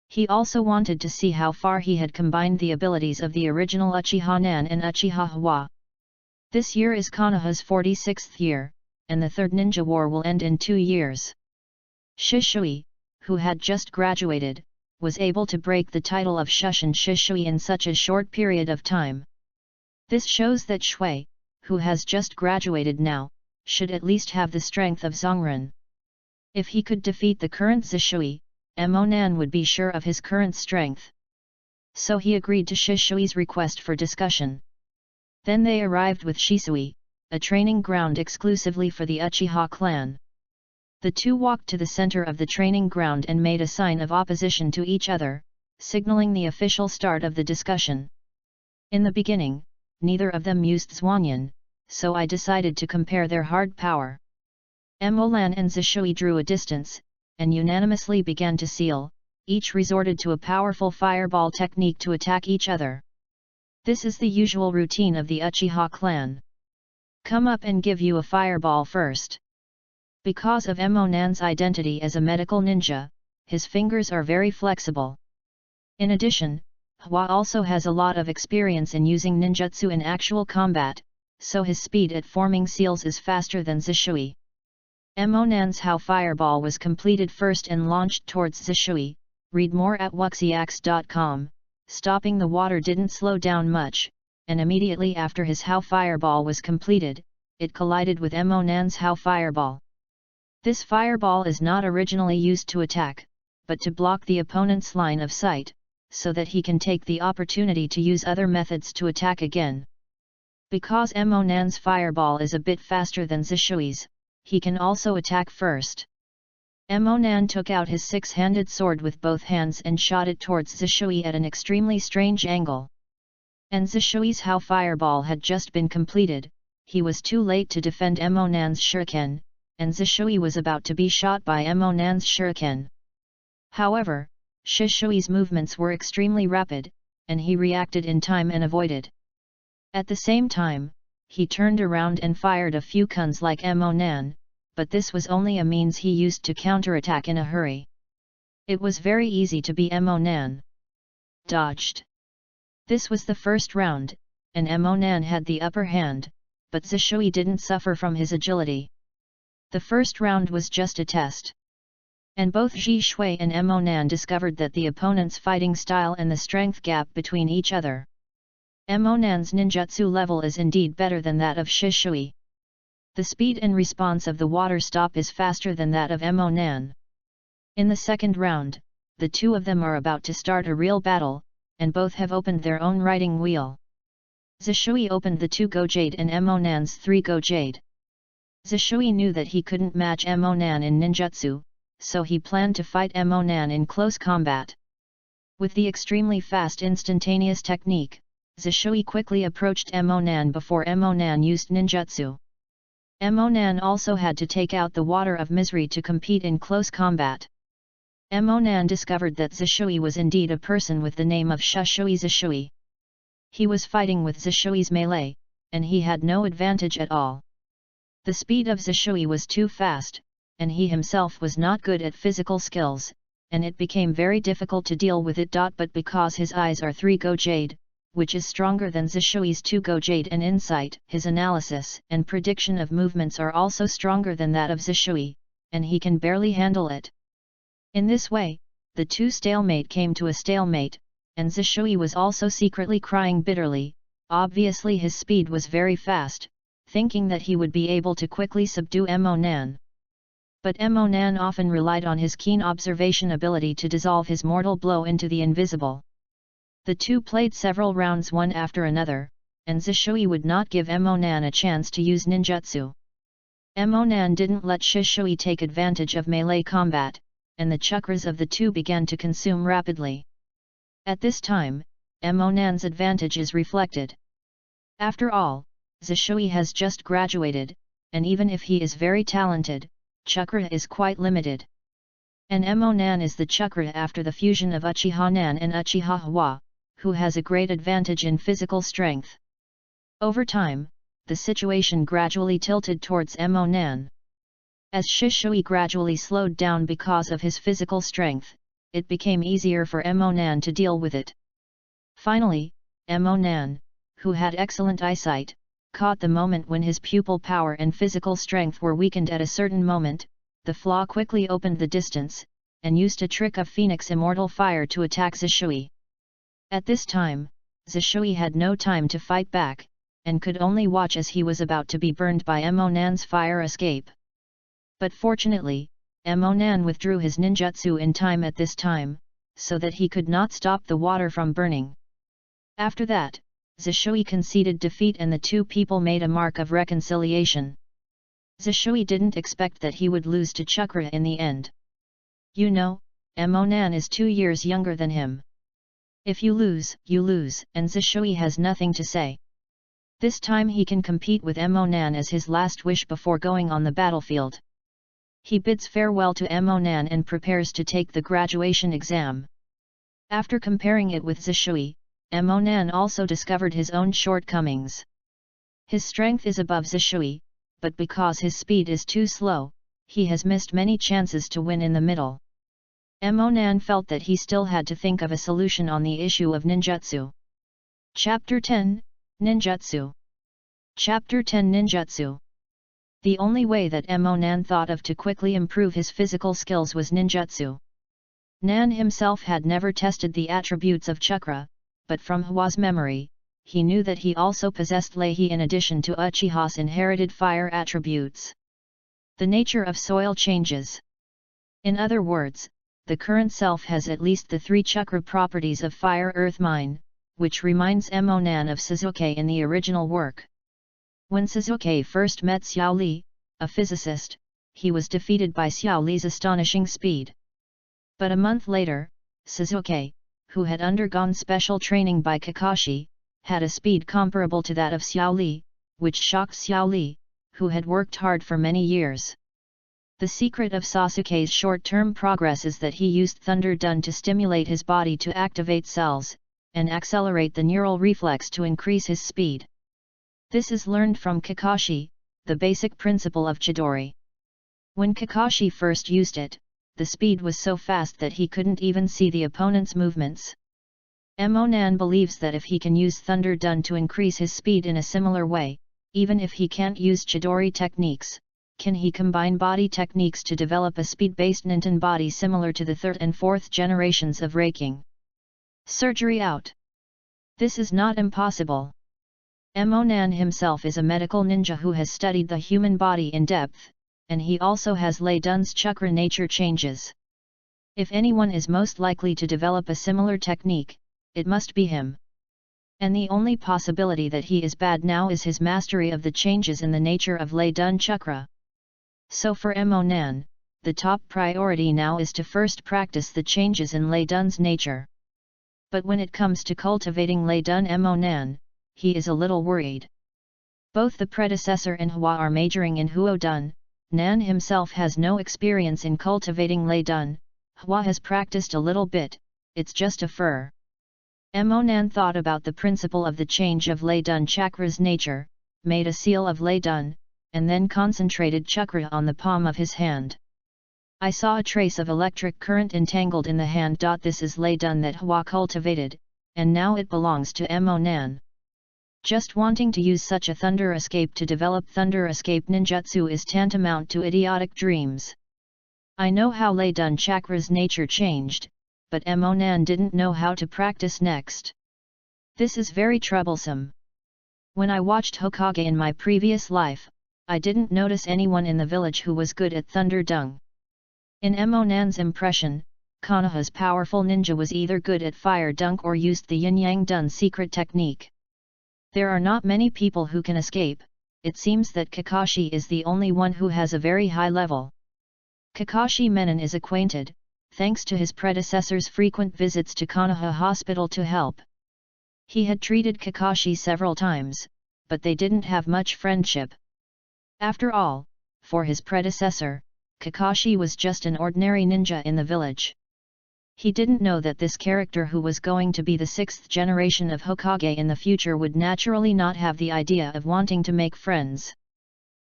He also wanted to see how far he had combined the abilities of the original Uchiha Nan and Uchiha Hwa. This year is Konoha's 46th year, and the Third Ninja War will end in 2 years. Shisui, who had just graduated, was able to break the title of Shushin Shisui in such a short period of time. This shows that Shui, who has just graduated now, should at least have the strength of Zongren. If he could defeat the current Shisui, Emonan would be sure of his current strength. So he agreed to Shishui's request for discussion. Then they arrived with Shisui, a training ground exclusively for the Uchiha clan. The two walked to the center of the training ground and made a sign of opposition to each other, signaling the official start of the discussion. In the beginning, neither of them used Zwanyan, so I decided to compare their hard power. Emolan and Shisui drew a distance, and unanimously began to seal. Each resorted to a powerful fireball technique to attack each other. This is the usual routine of the Uchiha clan. Come up and give you a fireball first. Because of Emonan's identity as a medical ninja, his fingers are very flexible. In addition, Hwa also has a lot of experience in using ninjutsu in actual combat, so his speed at forming seals is faster than Zishui. Emonan's How Fireball was completed first and launched towards Zishui. Read more at wuxiax.com. Stopping the water didn't slow down much, and immediately after his How Fireball was completed, it collided with Emonan's How Fireball. This fireball is not originally used to attack, but to block the opponent's line of sight, so that he can take the opportunity to use other methods to attack again. Because Emonan's fireball is a bit faster than Zishui's, he can also attack first. Emonan took out his six-handed sword with both hands and shot it towards Zishui at an extremely strange angle. And Zishui's How Fireball had just been completed, he was too late to defend Emonan's shuriken, and Zishui was about to be shot by Emonan's shuriken. However, Shishui's movements were extremely rapid, and he reacted in time and avoided. At the same time, he turned around and fired a few kuns like Emonan, but this was only a means he used to counterattack in a hurry. It was very easy to be Emonan. Dodged. This was the first round, and Emonan had the upper hand, but Zishui didn't suffer from his agility. The first round was just a test. And both Ji Shui and Emonan discovered that the opponent's fighting style and the strength gap between each other. Emonan's ninjutsu level is indeed better than that of Shishui. The speed and response of the water stop is faster than that of Emonan. In the second round, the two of them are about to start a real battle, and both have opened their own writing wheel. Zishui opened the 2-go jade and Emonan's 3-go jade. Zishui knew that he couldn't match Emonan in ninjutsu, so he planned to fight Emonan in close combat. With the extremely fast instantaneous technique, Zishui quickly approached Emonan before Emonan used ninjutsu. Emonan also had to take out the water of misery to compete in close combat. Emonan discovered that Zishui was indeed a person with the name of Shishui Zishui. He was fighting with Zishui's melee, and he had no advantage at all. The speed of Zishui was too fast, and he himself was not good at physical skills, and it became very difficult to deal with it. But because his eyes are 3-go jade, which is stronger than Zishui's 2-go jade, and insight, his analysis and prediction of movements are also stronger than that of Zishui, and he can barely handle it. In this way, the two stalemate came to a stalemate, and Zishui was also secretly crying bitterly. Obviously his speed was very fast, thinking that he would be able to quickly subdue Emonan. But Emonan often relied on his keen observation ability to dissolve his mortal blow into the invisible. The two played several rounds one after another, and Zishui would not give Emonan a chance to use ninjutsu. Emonan didn't let Shishui take advantage of melee combat, and the chakras of the two began to consume rapidly. At this time, Emonan's advantage is reflected. After all, Zishui has just graduated, and even if he is very talented, chakra is quite limited. And Emonan is the chakra after the fusion of Uchiha Nan and Uchiha Hwa, who has a great advantage in physical strength. Over time, the situation gradually tilted towards Emonan. As Shishui gradually slowed down because of his physical strength, it became easier for Emonan to deal with it. Finally, Emonan, who had excellent eyesight, caught the moment when his pupil power and physical strength were weakened at a certain moment. The flaw quickly opened the distance, and used a trick of Phoenix Immortal Fire to attack Zishui. At this time, Zishui had no time to fight back, and could only watch as he was about to be burned by Emonan's fire escape. But fortunately, Emonan withdrew his ninjutsu in time at this time, so that he could not stop the water from burning. After that, Zishui conceded defeat and the two people made a mark of reconciliation. Zishui didn't expect that he would lose to Chakra in the end. You know, Emonan is 2 years younger than him. If you lose, and Zishui has nothing to say. This time he can compete with Emonan as his last wish before going on the battlefield. He bids farewell to Emonan and prepares to take the graduation exam. After comparing it with Zishui, Emonan also discovered his own shortcomings. His strength is above Zishui, but because his speed is too slow, he has missed many chances to win in the middle. Emonan felt that he still had to think of a solution on the issue of ninjutsu. Chapter 10, Ninjutsu. Chapter 10 Ninjutsu. The only way that Emonan thought of to quickly improve his physical skills was ninjutsu. Nan himself had never tested the attributes of chakra, but from Hwa's memory, he knew that he also possessed Leihi in addition to Uchiha's inherited fire attributes. The nature of soil changes. In other words, the current self has at least the 3 chakra properties of fire earth mine, which reminds Emonan of Suzuki in the original work. When Suzuki first met Xiao Li, a physicist, he was defeated by Xiao Li's astonishing speed. But a month later, Suzuki, who had undergone special training by Kakashi, had a speed comparable to that of Xiao Li, which shocked Xiao Li, who had worked hard for many years. The secret of Sasuke's short-term progress is that he used Thunder Dun to stimulate his body to activate cells, and accelerate the neural reflex to increase his speed. This is learned from Kakashi, the basic principle of Chidori. When Kakashi first used it, the speed was so fast that he couldn't even see the opponent's movements. Emonan believes that if he can use Thunder Dun to increase his speed in a similar way, even if he can't use Chidori techniques, can he combine body techniques to develop a speed-based Ninten body similar to the 3rd and 4th generations of Raking? Surgery out. This is not impossible. Emonan himself is a medical ninja who has studied the human body in depth, and he also has Lei Dun's chakra nature changes. If anyone is most likely to develop a similar technique, it must be him. And the only possibility that he is bad now is his mastery of the changes in the nature of Lei Dun chakra. So for Emonan, the top priority now is to first practice the changes in Lei Dun's nature. But when it comes to cultivating Lei Dun Emonan, he is a little worried. Both the predecessor and Hwa are majoring in Huo Dun. Nan himself has no experience in cultivating Lei Dun. Hwa has practiced a little bit, it's just a fur. Emonan thought about the principle of the change of Lei Dun chakra's nature, made a seal of Lei Dun, and then concentrated chakra on the palm of his hand. I saw a trace of electric current entangled in the hand. This is Lei Dun that Hwa cultivated, and now it belongs to Emonan. Just wanting to use such a thunder escape to develop thunder escape ninjutsu is tantamount to idiotic dreams. I know how Lei Dun chakra's nature changed, but Emonan didn't know how to practice next. This is very troublesome. When I watched Hokage in my previous life, I didn't notice anyone in the village who was good at Thunder Dung. In Emonan's impression, Konoha's powerful ninja was either good at Fire Dunk or used the Yin Yang Dun secret technique. There are not many people who can escape. It seems that Kakashi is the only one who has a very high level. Kakashi Menon is acquainted, thanks to his predecessor's frequent visits to Konoha Hospital to help. He had treated Kakashi several times, but they didn't have much friendship. After all, for his predecessor, Kakashi was just an ordinary ninja in the village. He didn't know that this character who was going to be the 6th generation of Hokage in the future would naturally not have the idea of wanting to make friends.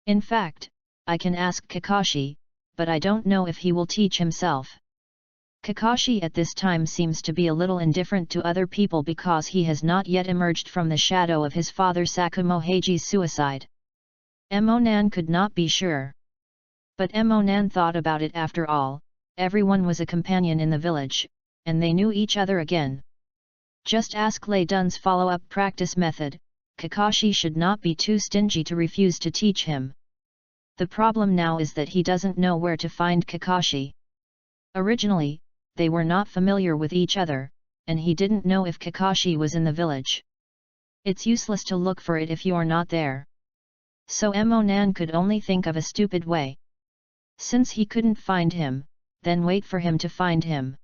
In fact, I can ask Kakashi, but I don't know if he will teach himself. Kakashi at this time seems to be a little indifferent to other people because he has not yet emerged from the shadow of his father Sakumo Heiji's suicide. Emonan could not be sure. But Emonan thought about it. After all, everyone was a companion in the village, and they knew each other again. Just ask Lei Dun's follow-up practice method. Kakashi should not be too stingy to refuse to teach him. The problem now is that he doesn't know where to find Kakashi. Originally, they were not familiar with each other, and he didn't know if Kakashi was in the village. It's useless to look for it if you're not there. So Emonan could only think of a stupid way. Since he couldn't find him, then wait for him to find him.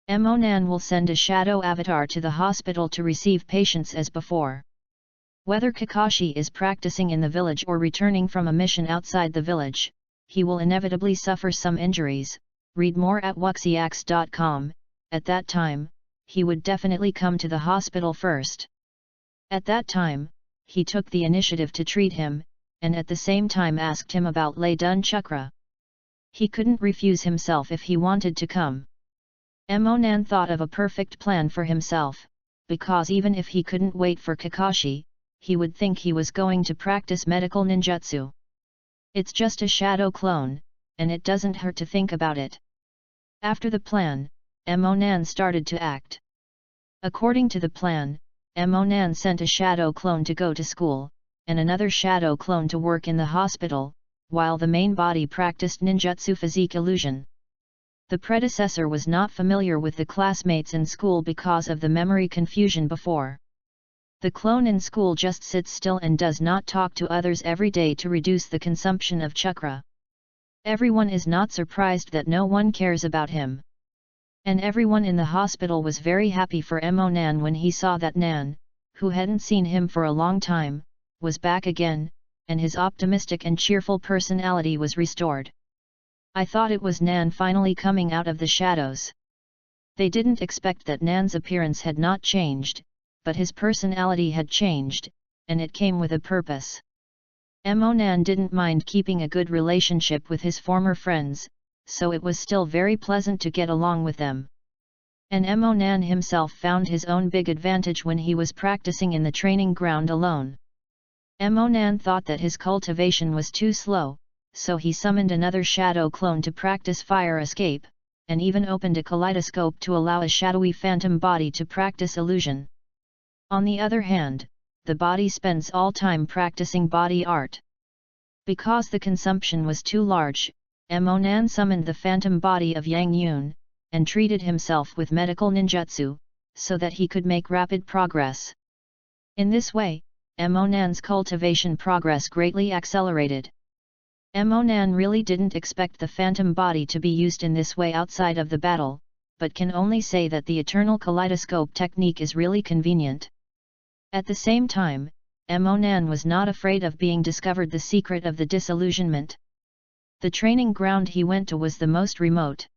Emonan will send a shadow avatar to the hospital to receive patients as before. Whether Kakashi is practicing in the village or returning from a mission outside the village, he will inevitably suffer some injuries. Read more at wuxiax.com. At that time, he would definitely come to the hospital first. At that time, he took the initiative to treat him, and at the same time asked him about Lei Dun Chakra. He couldn't refuse himself if he wanted to come. Emonan thought of a perfect plan for himself, because even if he couldn't wait for Kakashi, he would think he was going to practice medical ninjutsu. It's just a shadow clone, and it doesn't hurt to think about it. After the plan, Emonan started to act. According to the plan, Emonan sent a shadow clone to go to school, and another shadow clone to work in the hospital, while the main body practiced ninjutsu physique illusion. The predecessor was not familiar with the classmates in school because of the memory confusion before. The clone in school just sits still and does not talk to others every day to reduce the consumption of chakra. Everyone is not surprised that no one cares about him. And everyone in the hospital was very happy for Emonan when he saw that Nan, who hadn't seen him for a long time, was back again, and his optimistic and cheerful personality was restored. I thought it was Nan finally coming out of the shadows. They didn't expect that Nan's appearance had not changed, but his personality had changed, and it came with a purpose. Emonan didn't mind keeping a good relationship with his former friends, so it was still very pleasant to get along with them. And Emonan himself found his own big advantage when he was practicing in the training ground alone. Emonan thought that his cultivation was too slow, so he summoned another shadow clone to practice fire escape, and even opened a kaleidoscope to allow a shadowy phantom body to practice illusion. On the other hand, the body spends all time practicing body art. Because the consumption was too large, Emonan summoned the phantom body of Yang Yun, and treated himself with medical ninjutsu, so that he could make rapid progress. In this way, Emonan's cultivation progress greatly accelerated. Emonan really didn't expect the phantom body to be used in this way outside of the battle, but can only say that the eternal kaleidoscope technique is really convenient. At the same time, Emonan was not afraid of being discovered the secret of the disillusionment. The training ground he went to was the most remote.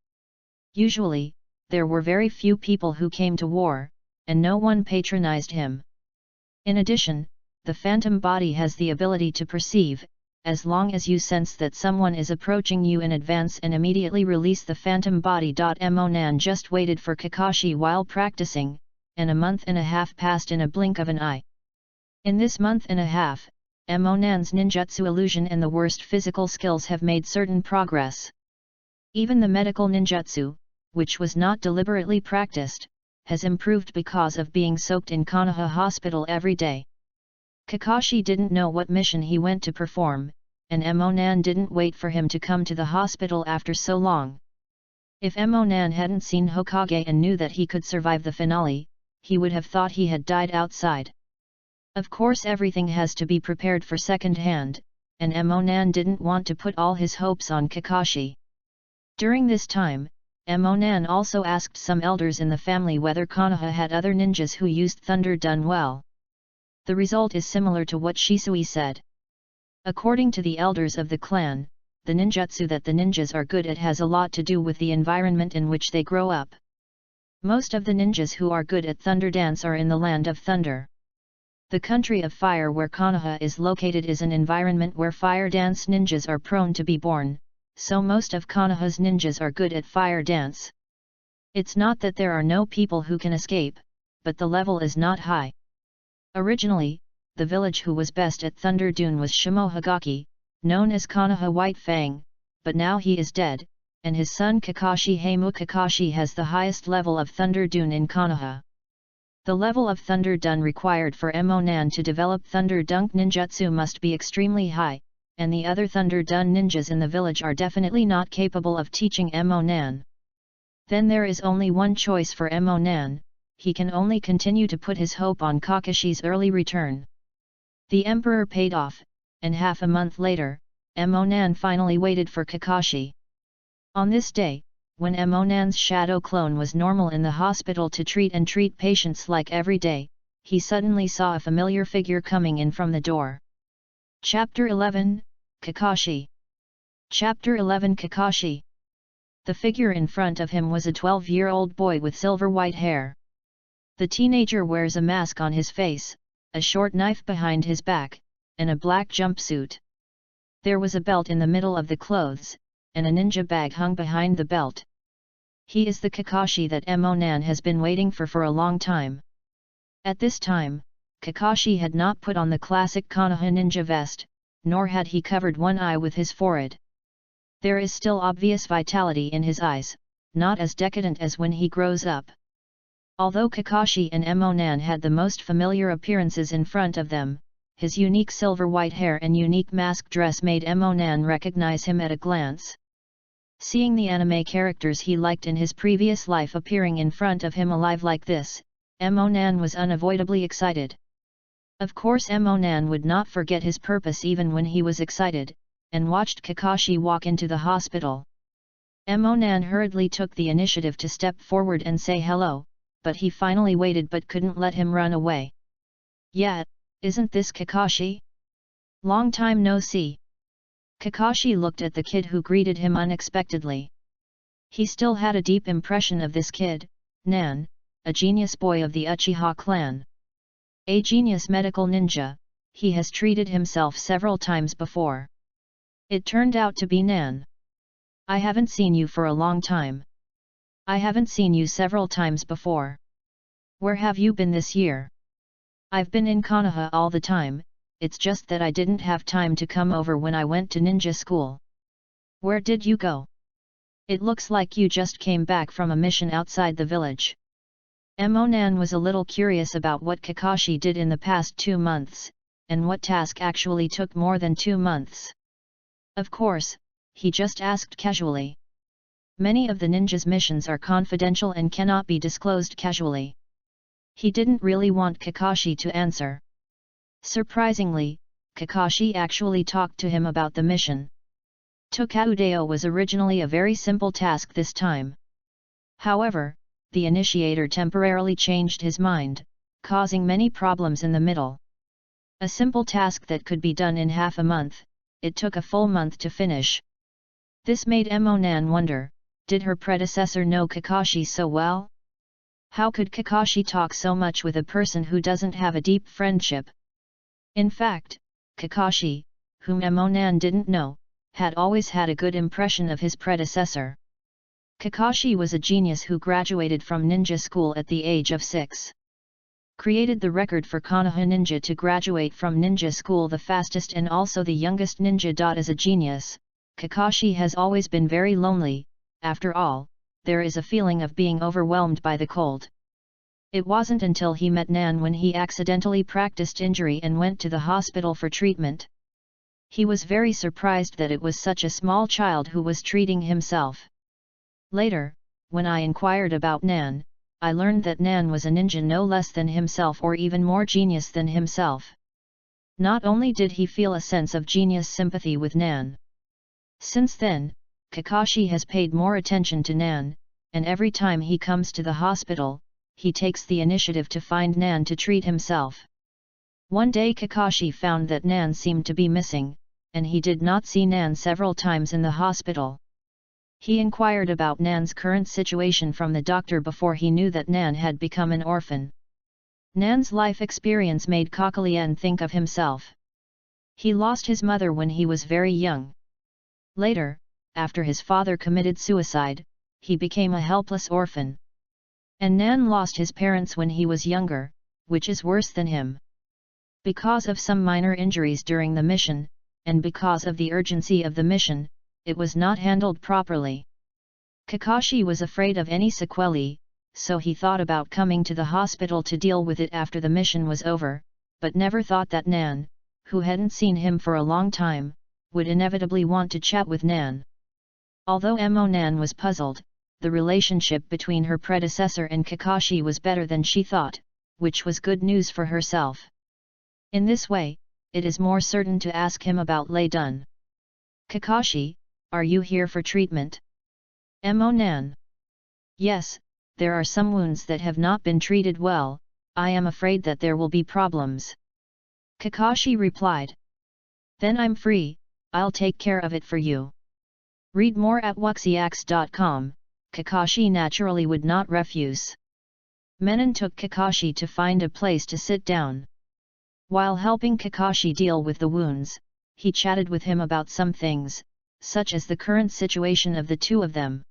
Usually, there were very few people who came to war, and no one patronized him. In addition, the phantom body has the ability to perceive, as long as you sense that someone is approaching you in advance, and immediately release the phantom body. Emonan just waited for Kakashi while practicing, and a month and a half passed in a blink of an eye. In this month and a half, Emonan's ninjutsu illusion and the worst physical skills have made certain progress. Even the medical ninjutsu, which was not deliberately practiced, has improved because of being soaked in Konoha Hospital every day. Kakashi didn't know what mission he went to perform, and Emonan didn't wait for him to come to the hospital after so long. If Emonan hadn't seen Hokage and knew that he could survive the finale, he would have thought he had died outside. Of course, everything has to be prepared for second hand, and Emonan didn't want to put all his hopes on Kakashi. During this time, Emonan also asked some elders in the family whether Konoha had other ninjas who used thunder done well. The result is similar to what Shisui said. According to the elders of the clan, the ninjutsu that the ninjas are good at has a lot to do with the environment in which they grow up. Most of the ninjas who are good at thunder dance are in the land of thunder. The country of fire where Konoha is located is an environment where fire dance ninjas are prone to be born, so most of Konoha's ninjas are good at fire dance. It's not that there are no people who can escape, but the level is not high. Originally, the village who was best at Thunder Dune was Shimohagaki, known as Konoha White Fang, but now he is dead, and his son Kakashi Heimu Kakashi has the highest level of Thunder Dune in Konoha. The level of Thunder Dun required for Emonan to develop Thunder Dunk ninjutsu must be extremely high, and the other Thunder Dun ninjas in the village are definitely not capable of teaching Emonan. Then there is only one choice for Emonan: he can only continue to put his hope on Kakashi's early return. The emperor paid off, and half a month later, Emonan finally waited for Kakashi. On this day, when Emonan's shadow clone was normal in the hospital to treat patients like every day, he suddenly saw a familiar figure coming in from the door. Chapter 11, Kakashi. Chapter 11 Kakashi. The figure in front of him was a 12-year-old boy with silver white hair. The teenager wears a mask on his face, a short knife behind his back, and a black jumpsuit. There was a belt in the middle of the clothes, and a ninja bag hung behind the belt. He is the Kakashi that Nan has been waiting for a long time. At this time, Kakashi had not put on the classic Konoha ninja vest, nor had he covered one eye with his forehead. There is still obvious vitality in his eyes, not as decadent as when he grows up. Although Kakashi and Nan had the most familiar appearances in front of them, his unique silver white hair and unique mask dress made Nan recognize him at a glance. Seeing the anime characters he liked in his previous life appearing in front of him alive like this, Nan was unavoidably excited. Of course Nan would not forget his purpose even when he was excited, and watched Kakashi walk into the hospital. Nan hurriedly took the initiative to step forward and say hello, but he finally waited but couldn't let him run away. "Yeah, isn't this Kakashi? Long time no see." Kakashi looked at the kid who greeted him unexpectedly. He still had a deep impression of this kid, Nan, a genius boy of the Uchiha clan. A genius medical ninja, he has treated himself several times before. It turned out to be Nan. "I haven't seen you for a long time. I haven't seen you several times before. Where have you been this year?" "I've been in Konoha all the time, it's just that I didn't have time to come over when I went to ninja school." "Where did you go? It looks like you just came back from a mission outside the village." Nan was a little curious about what Kakashi did in the past 2 months, and what task actually took more than 2 months. Of course, he just asked casually. Many of the ninjas' missions are confidential and cannot be disclosed casually. He didn't really want Kakashi to answer. Surprisingly, Kakashi actually talked to him about the mission. Tokaudeo was originally a very simple task this time. However, the initiator temporarily changed his mind, causing many problems in the middle. A simple task that could be done in half a month, it took a full month to finish. This made Nan wonder, did her predecessor know Kakashi so well? How could Kakashi talk so much with a person who doesn't have a deep friendship? In fact, Kakashi, whom Nan didn't know, had always had a good impression of his predecessor. Kakashi was a genius who graduated from ninja school at the age of 6. Created the record for Konoha ninja to graduate from ninja school the fastest and also the youngest ninja. As a genius, Kakashi has always been very lonely. After all, there is a feeling of being overwhelmed by the cold. It wasn't until he met Nan when he accidentally practiced injury and went to the hospital for treatment. He was very surprised that it was such a small child who was treating himself. Later, when I inquired about Nan, I learned that Nan was a ninja no less than himself or even more genius than himself. Not only did he feel a sense of genius sympathy with Nan. Since then, Kakashi has paid more attention to Nan, and every time he comes to the hospital, he takes the initiative to find Nan to treat himself. One day Kakashi found that Nan seemed to be missing, and he did not see Nan several times in the hospital. He inquired about Nan's current situation from the doctor before he knew that Nan had become an orphan. Nan's life experience made Kakalian think of himself. He lost his mother when he was very young. Later, after his father committed suicide, he became a helpless orphan. And Nan lost his parents when he was younger, which is worse than him. Because of some minor injuries during the mission, and because of the urgency of the mission, it was not handled properly. Kakashi was afraid of any sequelae, so he thought about coming to the hospital to deal with it after the mission was over, but never thought that Nan, who hadn't seen him for a long time, would inevitably want to chat with Nan. Although Nan was puzzled, the relationship between her predecessor and Kakashi was better than she thought, which was good news for herself. In this way, it is more certain to ask him about Lei Dun. "Kakashi, are you here for treatment?" Nan. "Yes, there are some wounds that have not been treated well, I am afraid that there will be problems." Kakashi replied. "Then I'm free, I'll take care of it for you." Read more at wuxiax.com. Kakashi naturally would not refuse. Menon took Kakashi to find a place to sit down. While helping Kakashi deal with the wounds, he chatted with him about some things, such as the current situation of the two of them.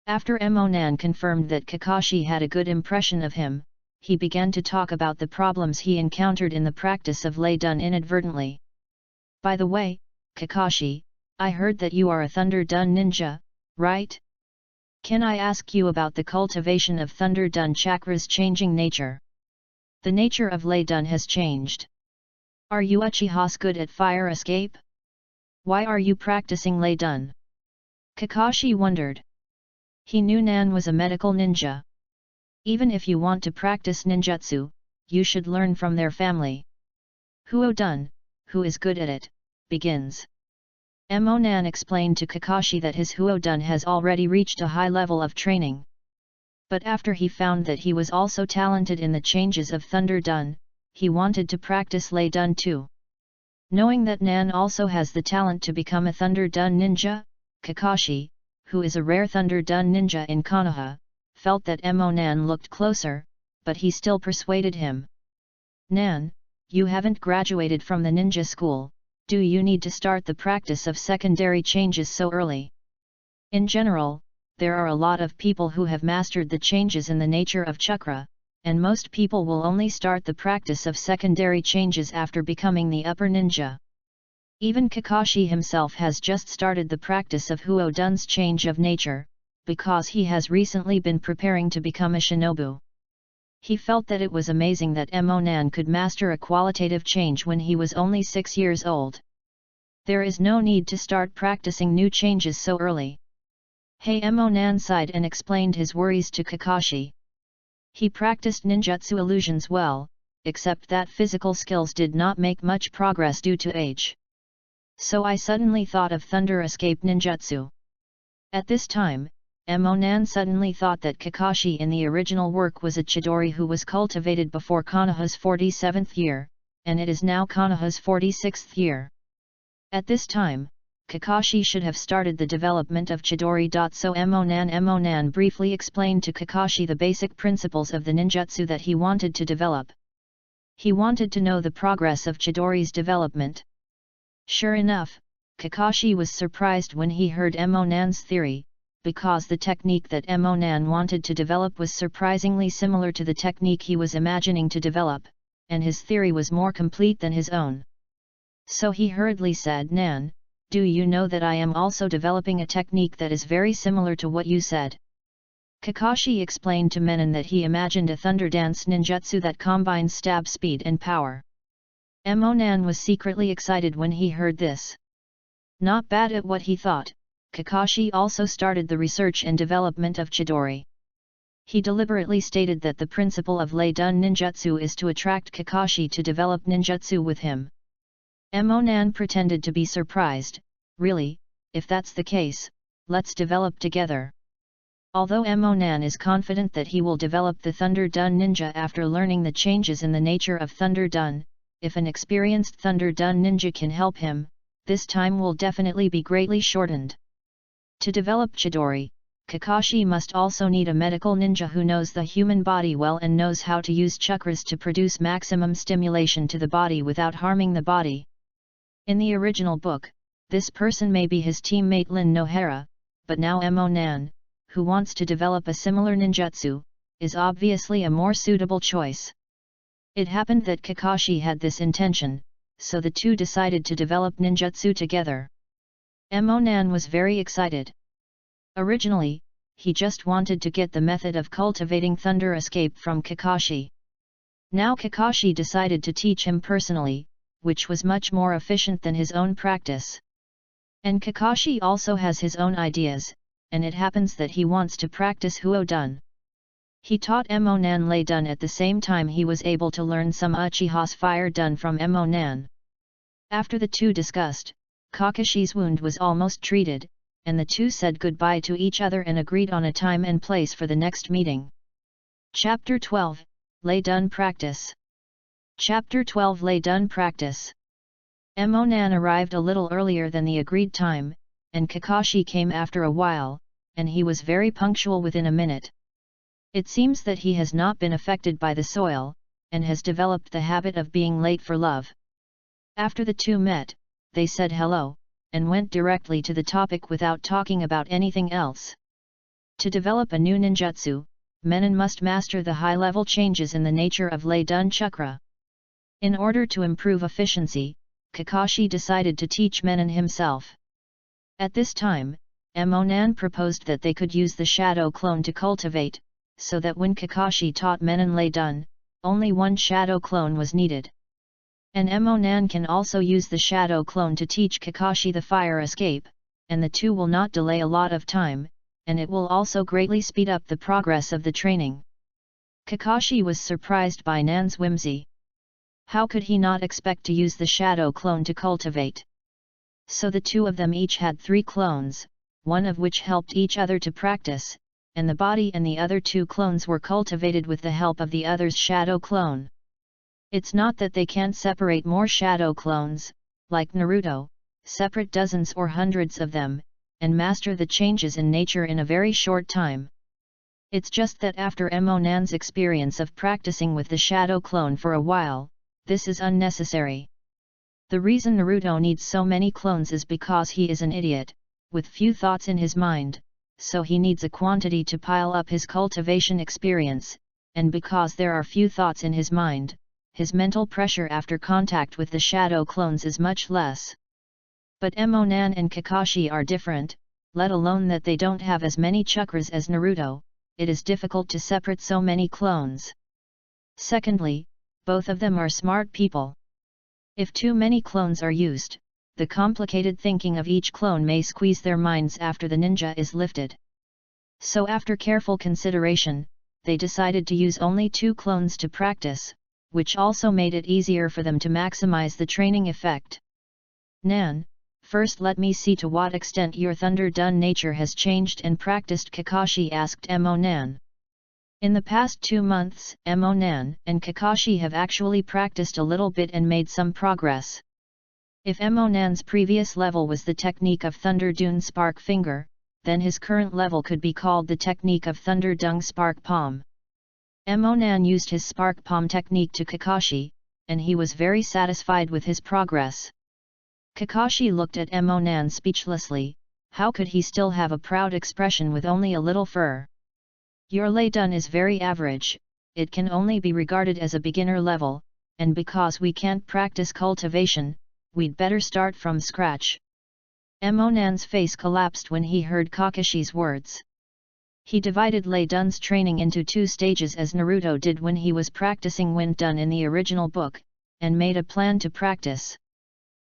After Emonan confirmed that Kakashi had a good impression of him, he began to talk about the problems he encountered in the practice of lay dun inadvertently. By the way, Kakashi, I heard that you are a Thunder Dun ninja, right? Can I ask you about the cultivation of Thunder Dun chakra's changing nature? The nature of lay dun has changed. Are you Uchiha's good at fire escape? Why are you practicing lay dun? Kakashi wondered. He knew Nan was a medical ninja. Even if you want to practice ninjutsu, you should learn from their family. Huo Dun, who is good at it, begins. Emonan explained to Kakashi that his Huo Dun has already reached a high level of training. But after he found that he was also talented in the changes of Thunder Dun, he wanted to practice Lay Dun too. Knowing that Nan also has the talent to become a Thunder Dun ninja, Kakashi, who is a rare Thunder Dun ninja in Konoha, felt that Emonan looked closer, but he still persuaded him. Nan, you haven't graduated from the ninja school. Do you need to start the practice of secondary changes so early? In general, there are a lot of people who have mastered the changes in the nature of chakra, and most people will only start the practice of secondary changes after becoming the upper ninja. Even Kakashi himself has just started the practice of Huo Dun's change of nature, because he has recently been preparing to become a shinobu. He felt that it was amazing that Emonan could master a qualitative change when he was only 6 years old. There is no need to start practicing new changes so early. Emonan sighed and explained his worries to Kakashi. He practiced ninjutsu illusions well, except that physical skills did not make much progress due to age. So I suddenly thought of Thunder Escape ninjutsu. At this time, Emonan suddenly thought that Kakashi in the original work was a Chidori who was cultivated before Konoha's 47th year, and it is now Konoha's 46th year. At this time, Kakashi should have started the development of Chidori. So Emonan briefly explained to Kakashi the basic principles of the ninjutsu that he wanted to develop. He wanted to know the progress of Chidori's development. Sure enough, Kakashi was surprised when he heard Emonan's theory, because the technique that Emonan wanted to develop was surprisingly similar to the technique he was imagining to develop, and his theory was more complete than his own. So he hurriedly said, Nan, do you know that I am also developing a technique that is very similar to what you said? Kakashi explained to Menon that he imagined a thunder dance ninjutsu that combines stab speed and power. Emonan was secretly excited when he heard this. Not bad at what he thought, Kakashi also started the research and development of Chidori. He deliberately stated that the principle of Lay Dun ninjutsu is to attract Kakashi to develop ninjutsu with him. Emonan pretended to be surprised. Really, if that's the case, let's develop together. Although Emonan is confident that he will develop the Thunder Dun ninja after learning the changes in the nature of Thunder Dun, if an experienced Thunder Dun ninja can help him, this time will definitely be greatly shortened. To develop Chidori, Kakashi must also need a medical ninja who knows the human body well and knows how to use chakras to produce maximum stimulation to the body without harming the body. In the original book, this person may be his teammate Lin Nohara, but now Emonan, who wants to develop a similar ninjutsu, is obviously a more suitable choice. It happened that Kakashi had this intention, so the two decided to develop ninjutsu together. Emonan was very excited. Originally, he just wanted to get the method of cultivating Thunder Escape from Kakashi. Now Kakashi decided to teach him personally, which was much more efficient than his own practice. And Kakashi also has his own ideas, and it happens that he wants to practice Huo Dun. He taught Emonan Lay Dun at the same time he was able to learn some Uchiha's Fire Dun from Emonan. After the two discussed, Kakashi's wound was almost treated, and the two said goodbye to each other and agreed on a time and place for the next meeting. Chapter 12, Lay Dun Practice. Chapter 12 Lay Dun Practice. Emonan arrived a little earlier than the agreed time, and Kakashi came after a while, and he was very punctual within a minute. It seems that he has not been affected by the soil, and has developed the habit of being late for love. After the two met, they said hello, and went directly to the topic without talking about anything else. To develop a new ninjutsu, Menon must master the high-level changes in the nature of Lei Dun Chakra. In order to improve efficiency, Kakashi decided to teach Menon himself. At this time, Emonan proposed that they could use the shadow clone to cultivate, so that when Kakashi taught Menon Lei Dun, only one shadow clone was needed. And Emonan can also use the shadow clone to teach Kakashi the fire escape, and the two will not delay a lot of time, and it will also greatly speed up the progress of the training. Kakashi was surprised by Nan's whimsy. How could he not expect to use the shadow clone to cultivate? So the two of them each had 3 clones, one of which helped each other to practice, and the body and the other 2 clones were cultivated with the help of the other's shadow clone. It's not that they can't separate more shadow clones, like Naruto, separate dozens or hundreds of them, and master the changes in nature in a very short time. It's just that after Emonan's experience of practicing with the shadow clone for a while, this is unnecessary. The reason Naruto needs so many clones is because he is an idiot, with few thoughts in his mind, so he needs a quantity to pile up his cultivation experience, and because there are few thoughts in his mind, his mental pressure after contact with the shadow clones is much less. But Emonan and Kakashi are different, let alone that they don't have as many chakras as Naruto, it is difficult to separate so many clones. Secondly, both of them are smart people. If too many clones are used, the complicated thinking of each clone may squeeze their minds after the ninja is lifted. So after careful consideration, they decided to use only 2 clones to practice, which also made it easier for them to maximize the training effect. Nan, first let me see to what extent your Thunder Dun nature has changed and practiced, Kakashi asked Emonan. In the past 2 months, Emonan and Kakashi have actually practiced a little bit and made some progress. If Emonan's previous level was the technique of Thunder Dun Spark Finger, then his current level could be called the technique of Thunder Dung Spark Palm. Emonan used his Spark Palm technique to Kakashi, and he was very satisfied with his progress. Kakashi looked at Emonan speechlessly. How could he still have a proud expression with only a little fur? Your Lei Dun is very average, it can only be regarded as a beginner level, and because we can't practice cultivation, we'd better start from scratch. Emonan's face collapsed when he heard Kakashi's words. He divided Lei Dun's training into 2 stages as Naruto did when he was practicing Wind Dun in the original book, and made a plan to practice.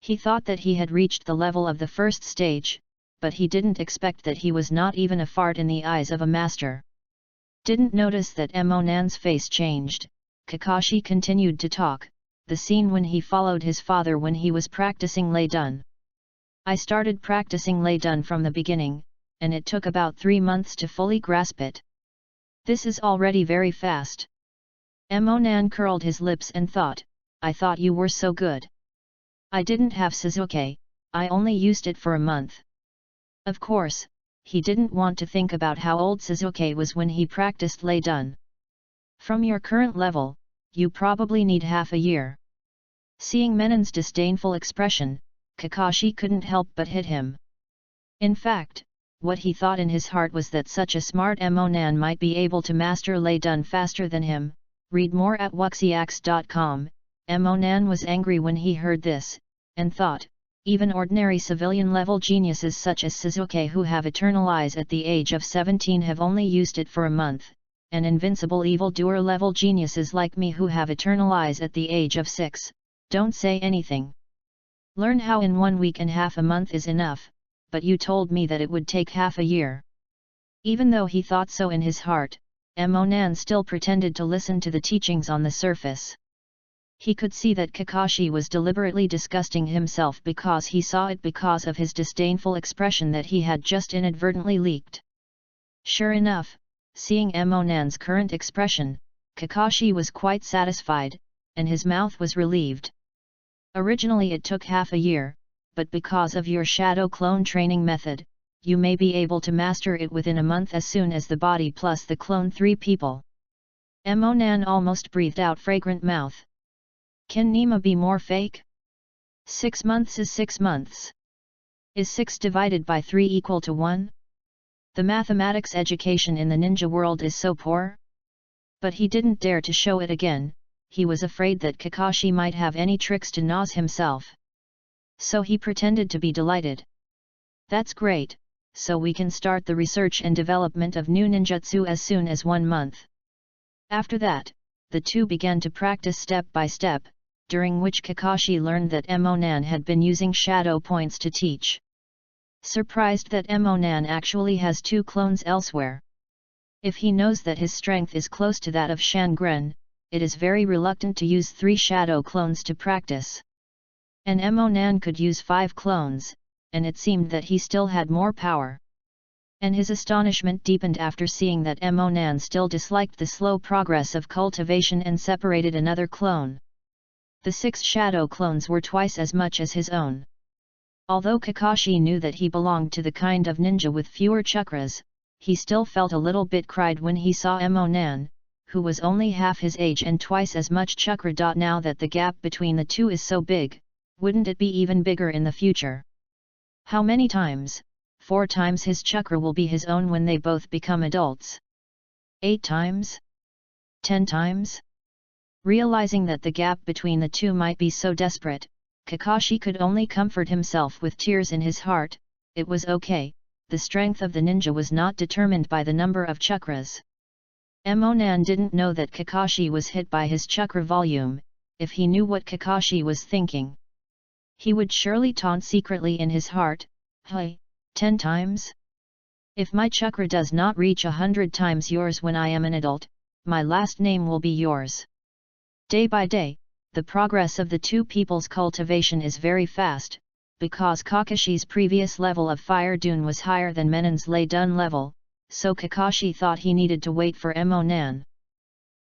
He thought that he had reached the level of the first stage, but he didn't expect that he was not even a fart in the eyes of a master. Didn't notice that Emonan's face changed. Kakashi continued to talk, the scene when he followed his father when he was practicing Lei Dun. I started practicing Lei Dun from the beginning, and it took about 3 months to fully grasp it. This is already very fast. Emonan curled his lips and thought, I thought you were so good. I didn't have Sasuke, I only used it for a month. Of course, he didn't want to think about how old Sasuke was when he practiced Lei Dun. From your current level, you probably need half a year. Seeing Menon's disdainful expression, Kakashi couldn't help but hit him. In fact, what he thought in his heart was that such a smart Emonan might be able to master Lei Dun faster than him. Read more at wuxiax.com. Emonan was angry when he heard this, and thought, even ordinary civilian-level geniuses such as Sasuke who have eternal eyes at the age of 17 have only used it for a month, and invincible evil-doer-level geniuses like me who have eternal eyes at the age of 6, don't say anything. Learn how in 1 week and half a month is enough, but you told me that it would take half a year. Even though he thought so in his heart, Emonan still pretended to listen to the teachings on the surface. He could see that Kakashi was deliberately disgusting himself because he saw it because of his disdainful expression that he had just inadvertently leaked. Sure enough, seeing Emonan's current expression, Kakashi was quite satisfied, and his mouth was relieved. Originally it took half a year, but because of your shadow clone training method, you may be able to master it within a month as soon as the body plus the clone 3 people. Emonan almost breathed out fragrant mouth. Can Nima be more fake? 6 months is 6 months. Is 6 divided by 3 equal to 1? The mathematics education in the ninja world is so poor. But he didn't dare to show it again, he was afraid that Kakashi might have any tricks to nose himself. So he pretended to be delighted. That's great, so we can start the research and development of new ninjutsu as soon as 1 month. After that, the two began to practice step by step, during which Kakashi learned that Emonan had been using shadow points to teach. Surprised that Emonan actually has 2 clones elsewhere. If he knows that his strength is close to that of Shangren, it is very reluctant to use 3 shadow clones to practice. And Emonan could use 5 clones, and it seemed that he still had more power. And his astonishment deepened after seeing that Emonan still disliked the slow progress of cultivation and separated another clone. The 6 shadow clones were twice as much as his own. Although Kakashi knew that he belonged to the kind of ninja with fewer chakras, he still felt a little bit cried when he saw Emonan, who was only half his age and twice as much chakra. Now that the gap between the two is so big, wouldn't it be even bigger in the future? How many times? 4 times his chakra will be his own when they both become adults. 8 times? 10 times? Realizing that the gap between the two might be so desperate, Kakashi could only comfort himself with tears in his heart. It was okay, the strength of the ninja was not determined by the number of chakras. Emonan didn't know that Kakashi was hit by his chakra volume. If he knew what Kakashi was thinking, he would surely taunt secretly in his heart, "Hey, 10 times? If my chakra does not reach 100 times yours when I am an adult, my last name will be yours." Day by day, the progress of the two people's cultivation is very fast, because Kakashi's previous level of Fire Dune was higher than Menon's Lei Dun level, so Kakashi thought he needed to wait for Emonan.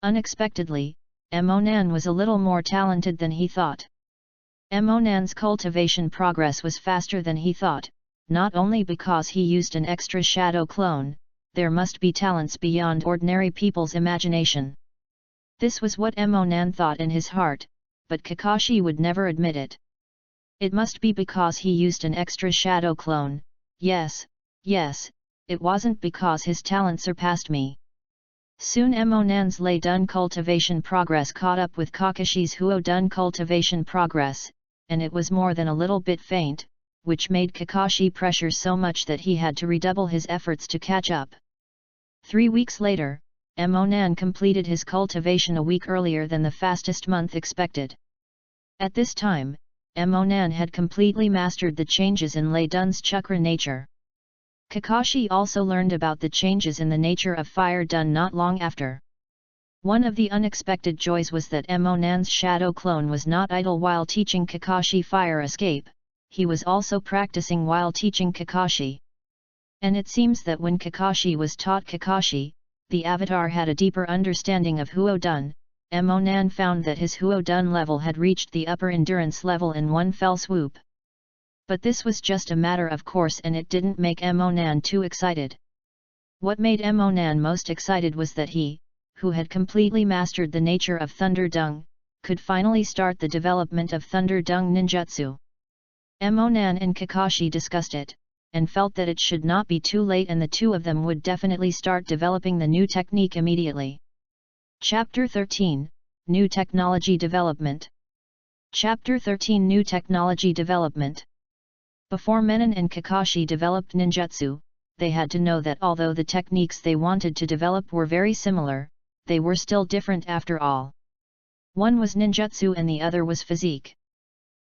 Unexpectedly, Emonan was a little more talented than he thought. Emonan's cultivation progress was faster than he thought, not only because he used an extra shadow clone, there must be talents beyond ordinary people's imagination. This was what Emonan thought in his heart, but Kakashi would never admit it. It must be because he used an extra shadow clone. Yes, it wasn't because his talent surpassed me. Soon Emonan's Lei Dun cultivation progress caught up with Kakashi's Huo Dun cultivation progress, and it was more than a little bit faint, which made Kakashi pressure so much that he had to redouble his efforts to catch up. 3 weeks later, Emonan completed his cultivation a week earlier than the fastest month expected. At this time, Emonan had completely mastered the changes in Lei Dun's chakra nature. Kakashi also learned about the changes in the nature of Fire Dun not long after. One of the unexpected joys was that Emonan's shadow clone was not idle while teaching Kakashi Fire Escape, he was also practicing while teaching Kakashi. And it seems that when Kakashi was taught Kakashi, the avatar had a deeper understanding of Huo Dun. Emonan found that his Huo Dun level had reached the upper endurance level in one fell swoop. But this was just a matter of course and it didn't make Emonan too excited. What made Emonan most excited was that he, who had completely mastered the nature of Thunder Dung, could finally start the development of Thunder Dung ninjutsu. Emonan and Kakashi discussed it, and felt that it should not be too late and the two of them would definitely start developing the new technique immediately. Chapter 13, New Technology Development. Chapter 13, New Technology Development. Before Menon and Kakashi developed ninjutsu, they had to know that although the techniques they wanted to develop were very similar, they were still different after all. One was ninjutsu and the other was physique.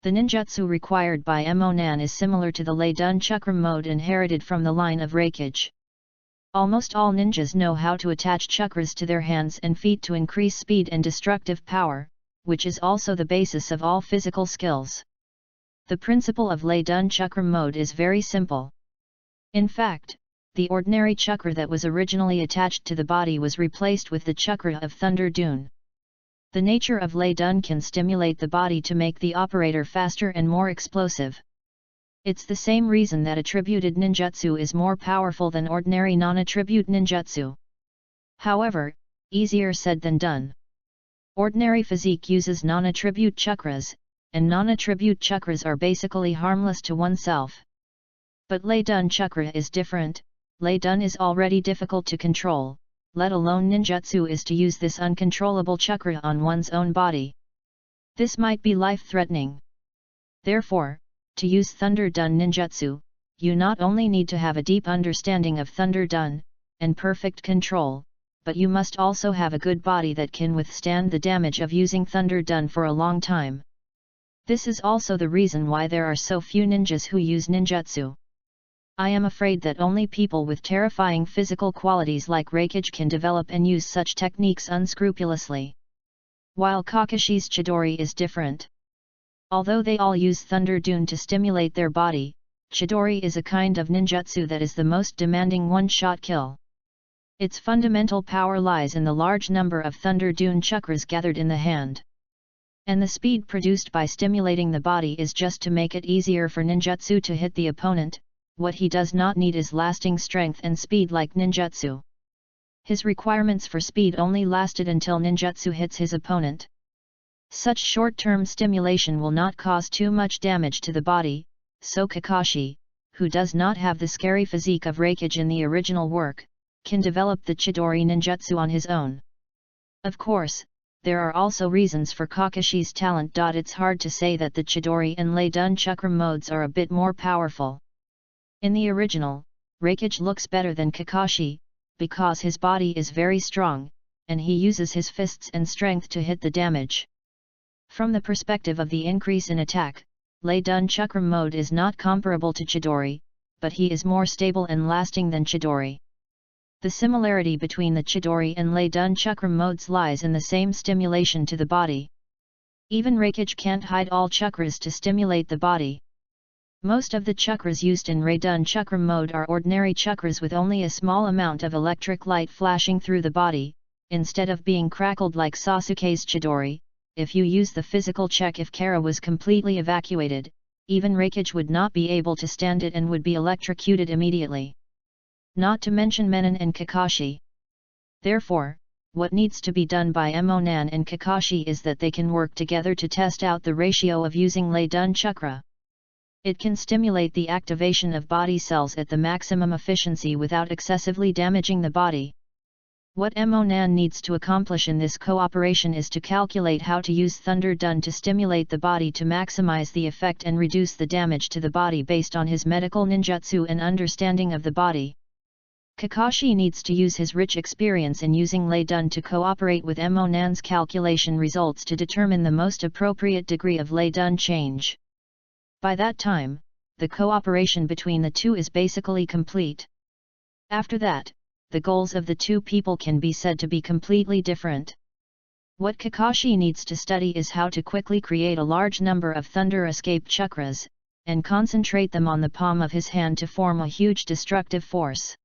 The ninjutsu required by Emonan is similar to the Lei Dun chakram mode inherited from the line of Reikage. Almost all ninjas know how to attach chakras to their hands and feet to increase speed and destructive power, which is also the basis of all physical skills. The principle of Lei Dun chakram mode is very simple. In fact, the ordinary chakra that was originally attached to the body was replaced with the chakra of Thunder Dune. The nature of Lei Dun can stimulate the body to make the operator faster and more explosive. It's the same reason that attributed ninjutsu is more powerful than ordinary non-attribute ninjutsu. However, easier said than done. Ordinary physique uses non-attribute chakras, and non-attribute chakras are basically harmless to oneself. But Lei Dun chakra is different. Lei Dun is already difficult to control, let alone ninjutsu is to use this uncontrollable chakra on one's own body. This might be life-threatening. Therefore, to use Thunder Dun ninjutsu, you not only need to have a deep understanding of Thunder Dun, and perfect control, but you must also have a good body that can withstand the damage of using Thunder Dun for a long time. This is also the reason why there are so few ninjas who use ninjutsu. I am afraid that only people with terrifying physical qualities like Reikage can develop and use such techniques unscrupulously. While Kakashi's Chidori is different. Although they all use Thunder Dun to stimulate their body, Chidori is a kind of ninjutsu that is the most demanding one-shot kill. Its fundamental power lies in the large number of Thunder Dun chakras gathered in the hand. And the speed produced by stimulating the body is just to make it easier for ninjutsu to hit the opponent. What he does not need is lasting strength and speed like ninjutsu. His requirements for speed only lasted until ninjutsu hits his opponent. Such short-term stimulation will not cause too much damage to the body, so Kakashi, who does not have the scary physique of Reikage in the original work, can develop the Chidori ninjutsu on his own. Of course, there are also reasons for Kakashi's talent. It's hard to say that the Chidori and Lei Dun chakra modes are a bit more powerful. In the original, Reikage looks better than Kakashi, because his body is very strong, and he uses his fists and strength to hit the damage. From the perspective of the increase in attack, Lei Dun chakra mode is not comparable to Chidori, but he is more stable and lasting than Chidori. The similarity between the Chidori and Lei Dun chakra modes lies in the same stimulation to the body. Even Reikage can't hide all chakras to stimulate the body. Most of the chakras used in Lei Dun chakra mode are ordinary chakras with only a small amount of electric light flashing through the body, instead of being crackled like Sasuke's Chidori. If you use the physical check, if Kara was completely evacuated, even Reikage would not be able to stand it and would be electrocuted immediately. Not to mention Menon and Kakashi. Therefore, what needs to be done by Emonan and Kakashi is that they can work together to test out the ratio of using Lei Dun chakra. It can stimulate the activation of body cells at the maximum efficiency without excessively damaging the body. What Emonan needs to accomplish in this cooperation is to calculate how to use Thunder Dun to stimulate the body to maximize the effect and reduce the damage to the body based on his medical ninjutsu and understanding of the body. Kakashi needs to use his rich experience in using Lei Dun to cooperate with Emonan's calculation results to determine the most appropriate degree of Lei Dun change. By that time, the cooperation between the two is basically complete. After that, the goals of the two people can be said to be completely different. What Kakashi needs to study is how to quickly create a large number of thunder escape chakras, and concentrate them on the palm of his hand to form a huge destructive force.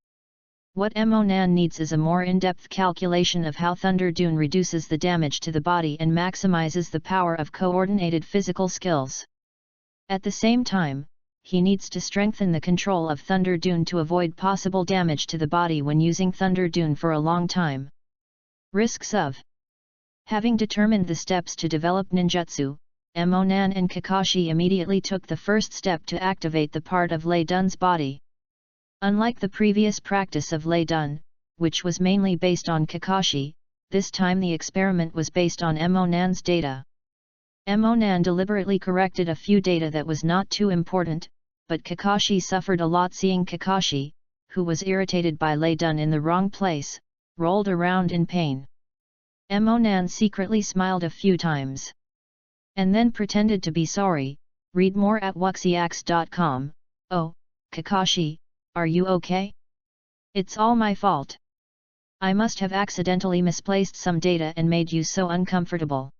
What Emonan needs is a more in-depth calculation of how Thunder Dun reduces the damage to the body and maximizes the power of coordinated physical skills. At the same time, he needs to strengthen the control of Thunder Dun to avoid possible damage to the body when using Thunder Dun for a long time. Risks of having determined the steps to develop ninjutsu, Emonan and Kakashi immediately took the first step to activate the part of Lei Dun's body. Unlike the previous practice of Lei Dun, which was mainly based on Kakashi, this time the experiment was based on Emonan's data. Emonan deliberately corrected a few data that was not too important, but Kakashi suffered a lot seeing Kakashi, who was irritated by Lei Dun in the wrong place, rolled around in pain. Emonan secretly smiled a few times. And then pretended to be sorry. Read more at wuxiax.com. Oh, Kakashi, are you okay? It's all my fault. I must have accidentally misplaced some data and made you so uncomfortable.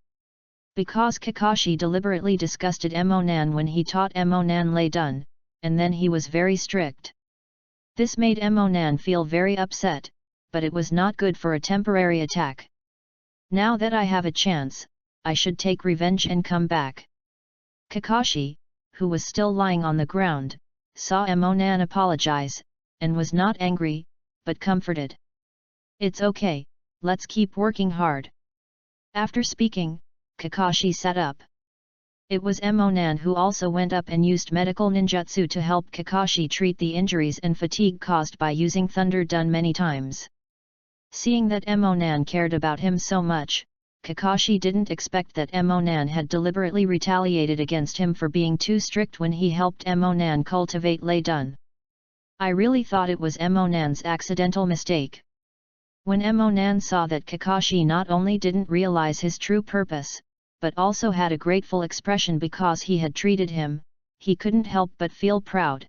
Because Kakashi deliberately disgusted Emonan when he taught Emonan Lei Dun, and then he was very strict. This made Emonan feel very upset, but it was not good for a temporary attack. Now that I have a chance, I should take revenge and come back. Kakashi, who was still lying on the ground, saw Emonan apologize, and was not angry, but comforted. "It's okay, let's keep working hard." After speaking, Kakashi sat up. It was Emonan who also went up and used medical ninjutsu to help Kakashi treat the injuries and fatigue caused by using thunder done many times. Seeing that Emonan cared about him so much, Kakashi didn't expect that Emonan had deliberately retaliated against him for being too strict when he helped Emonan cultivate Lei Dun. "I really thought it was Emonan's accidental mistake." When Emonan saw that Kakashi not only didn't realize his true purpose, but also had a grateful expression because he had treated him, he couldn't help but feel proud.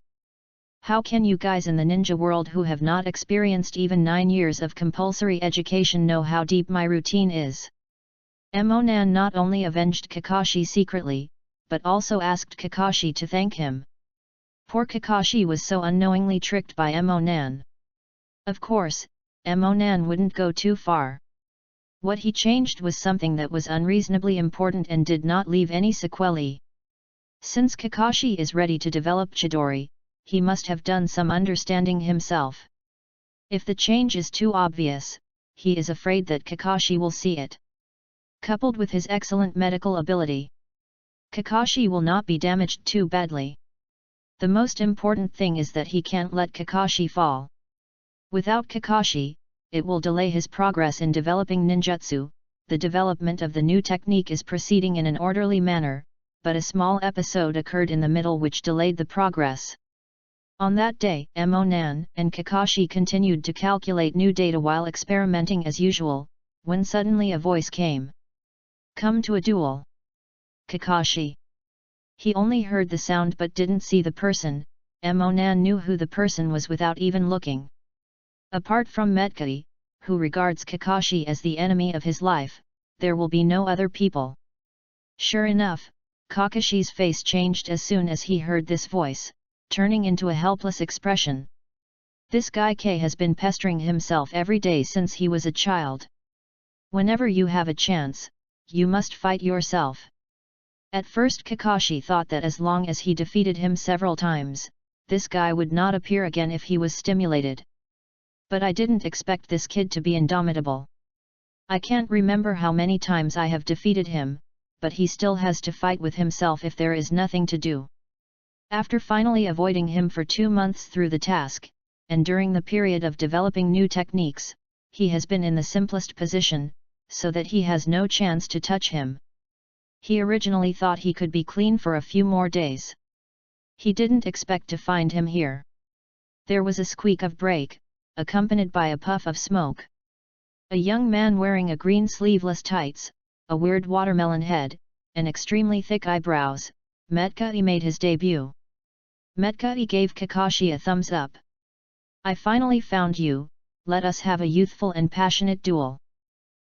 "How can you guys in the ninja world who have not experienced even 9 years of compulsory education know how deep my routine is?" Emonan not only avenged Kakashi secretly, but also asked Kakashi to thank him. Poor Kakashi was so unknowingly tricked by Emonan. Of course, Emonan wouldn't go too far. What he changed was something that was unreasonably important and did not leave any sequelae. Since Kakashi is ready to develop Chidori, he must have done some understanding himself. If the change is too obvious, he is afraid that Kakashi will see it. Coupled with his excellent medical ability, Kakashi will not be damaged too badly. The most important thing is that he can't let Kakashi fall. Without Kakashi, it will delay his progress in developing ninjutsu. The development of the new technique is proceeding in an orderly manner, but a small episode occurred in the middle which delayed the progress. On that day, Emonan and Kakashi continued to calculate new data while experimenting as usual, when suddenly a voice came. "Come to a duel." Kakashi. He only heard the sound but didn't see the person. Emonan knew who the person was without even looking. Apart from Metkai, who regards Kakashi as the enemy of his life, there will be no other people. Sure enough, Kakashi's face changed as soon as he heard this voice, turning into a helpless expression. This guy K has been pestering himself every day since he was a child. Whenever you have a chance, you must fight yourself. At first Kakashi thought that as long as he defeated him several times, this guy would not appear again if he was stimulated. But I didn't expect this kid to be indomitable. I can't remember how many times I have defeated him, but he still has to fight with himself if there is nothing to do. After finally avoiding him for 2 months through the task, and during the period of developing new techniques, he has been in the simplest position, so that he has no chance to touch him. He originally thought he could be clean for a few more days. He didn't expect to find him here. There was a squeak of brake, accompanied by a puff of smoke. A young man wearing a green sleeveless tights, a weird watermelon head, and extremely thick eyebrows, Metkai made his debut. Metkai gave Kakashi a thumbs up. "I finally found you, let us have a youthful and passionate duel."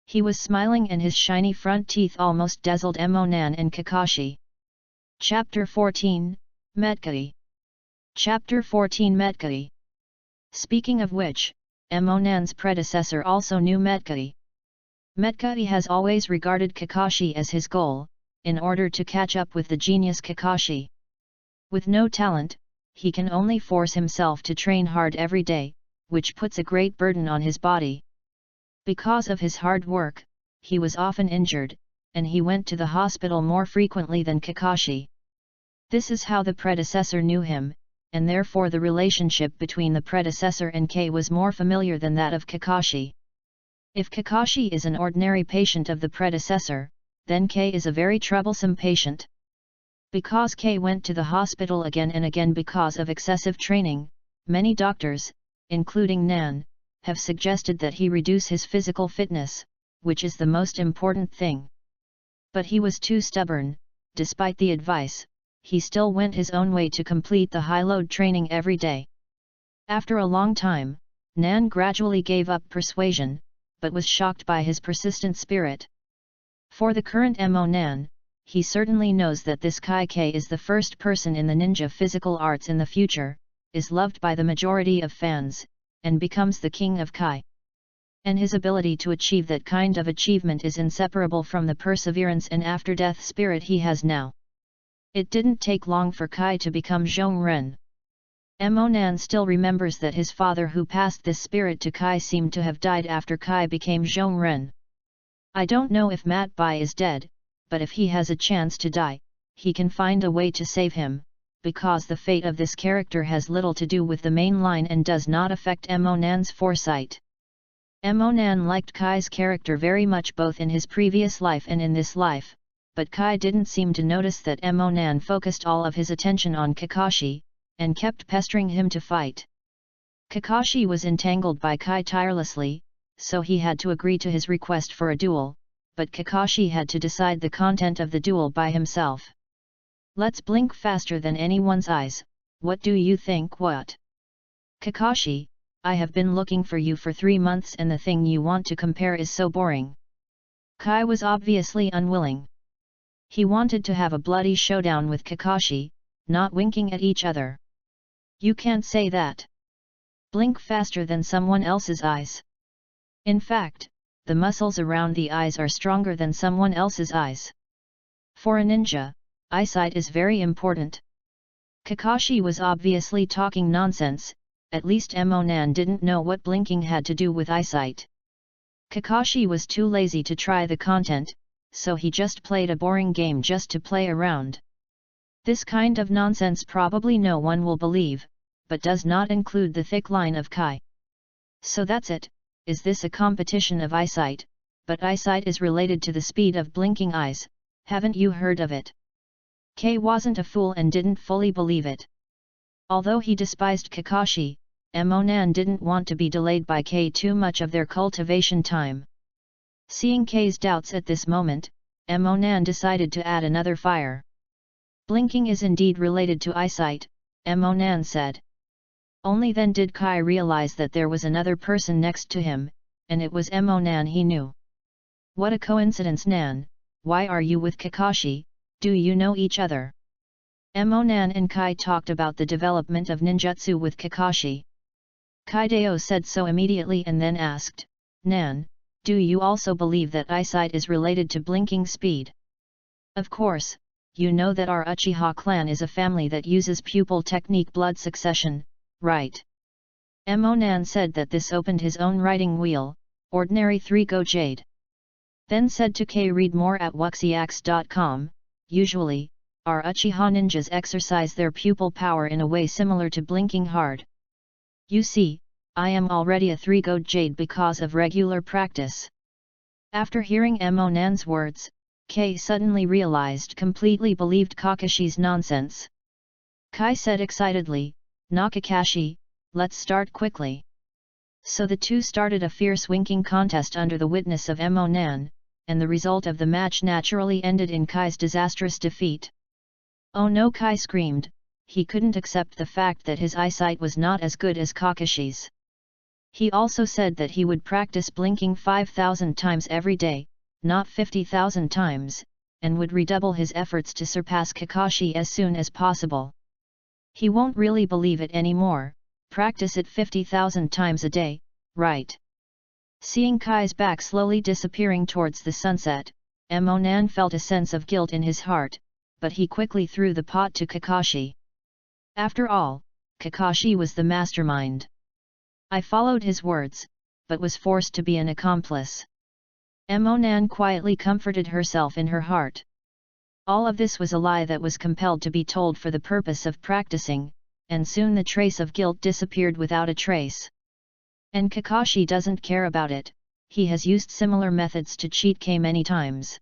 He was smiling and his shiny front teeth almost dazzled Emonan and Kakashi. Chapter 14, Metkai. Chapter 14 Metkai. Speaking of which, Emonan's predecessor also knew Metkai. Metkai has always regarded Kakashi as his goal, in order to catch up with the genius Kakashi. With no talent, he can only force himself to train hard every day, which puts a great burden on his body. Because of his hard work, he was often injured, and he went to the hospital more frequently than Kakashi. This is how the predecessor knew him, and therefore the relationship between the predecessor and K was more familiar than that of Kakashi. If Kakashi is an ordinary patient of the predecessor, then K is a very troublesome patient. Because K went to the hospital again and again because of excessive training, many doctors, including Nan, have suggested that he reduce his physical fitness, which is the most important thing. But he was too stubborn. Despite the advice, he still went his own way to complete the high-load training every day. After a long time, Nan gradually gave up persuasion, but was shocked by his persistent spirit. For the current Emonan, he certainly knows that this Kai K is the first person in the ninja physical arts in the future, is loved by the majority of fans, and becomes the king of Kai. And his ability to achieve that kind of achievement is inseparable from the perseverance and after-death spirit he has now. It didn't take long for Kai to become Zhongren. Monan still remembers that his father who passed this spirit to Kai seemed to have died after Kai became Zhongren. I don't know if Mat Bai is dead, but if he has a chance to die, he can find a way to save him, because the fate of this character has little to do with the main line and does not affect Monan's foresight. Monan liked Kai's character very much both in his previous life and in this life, but Kai didn't seem to notice that Monan focused all of his attention on Kakashi, and kept pestering him to fight. Kakashi was entangled by Kai tirelessly, so he had to agree to his request for a duel, but Kakashi had to decide the content of the duel by himself. Let's blink faster than anyone's eyes, what do you think? What? Kakashi, I have been looking for you for 3 months and the thing you want to compare is so boring. Kai was obviously unwilling. He wanted to have a bloody showdown with Kakashi, not winking at each other. You can't say that. Blink faster than someone else's eyes. In fact, the muscles around the eyes are stronger than someone else's eyes. For a ninja, eyesight is very important. Kakashi was obviously talking nonsense, at least Monan didn't know what blinking had to do with eyesight. Kakashi was too lazy to try the content, so he just played a boring game just to play around. This kind of nonsense probably no one will believe, but does not include the thick line of Kai. So that's it, is this a competition of eyesight? But eyesight is related to the speed of blinking eyes, haven't you heard of it? Kai wasn't a fool and didn't fully believe it. Although he despised Kakashi, Monan didn't want to be delayed by Kai too much of their cultivation time. Seeing Kai's doubts at this moment, Monan decided to add another fire. Blinking is indeed related to eyesight, Monan said. Only then did Kai realize that there was another person next to him, and it was Monan he knew. What a coincidence, Nan, why are you with Kakashi, do you know each other? Monan and Kai talked about the development of ninjutsu with Kakashi. Kaideo said so immediately and then asked, Nan, do you also believe that eyesight is related to blinking speed? Of course, you know that our Uchiha clan is a family that uses pupil technique blood succession, right? Monan said that this opened his own writing wheel, ordinary 3-go jade. Then said to Kai read more at wuxiax.com, usually, our Uchiha ninjas exercise their pupil power in a way similar to blinking hard. You see, I am already a 3-go jade because of regular practice. After hearing Monan's words, Kai suddenly realized completely believed Kakashi's nonsense. Kai said excitedly, Nakakashi, let's start quickly. So the two started a fierce winking contest under the witness of Monan, and the result of the match naturally ended in Kai's disastrous defeat. Oh no, Kai screamed, he couldn't accept the fact that his eyesight was not as good as Kakashi's. He also said that he would practice blinking 5,000 times every day, not 50,000 times, and would redouble his efforts to surpass Kakashi as soon as possible. He won't really believe it anymore, practice it 50,000 times a day, right? Seeing Kai's back slowly disappearing towards the sunset, Monan felt a sense of guilt in his heart, but he quickly threw the pot to Kakashi. After all, Kakashi was the mastermind. I followed his words, but was forced to be an accomplice. Monan quietly comforted herself in her heart. All of this was a lie that was compelled to be told for the purpose of practicing, and soon the trace of guilt disappeared without a trace. And Kakashi doesn't care about it, he has used similar methods to cheat Kai many times.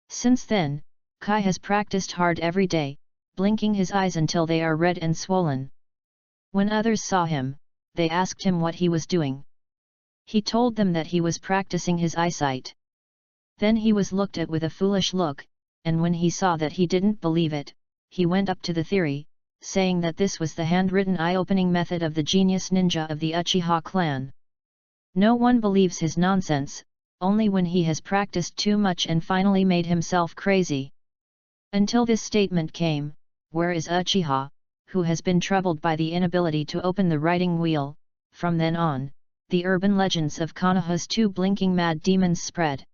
Since then, Kai has practiced hard every day, blinking his eyes until they are red and swollen. When others saw him, they asked him what he was doing. He told them that he was practicing his eyesight. Then he was looked at with a foolish look, and when he saw that he didn't believe it, he went up to the theory, saying that this was the handwritten eye-opening method of the genius ninja of the Uchiha clan. No one believes his nonsense, only when he has practiced too much and finally made himself crazy. Until this statement came, where is Uchiha, who has been troubled by the inability to open the writing wheel? From then on, the urban legends of Konoha's two blinking mad demons spread.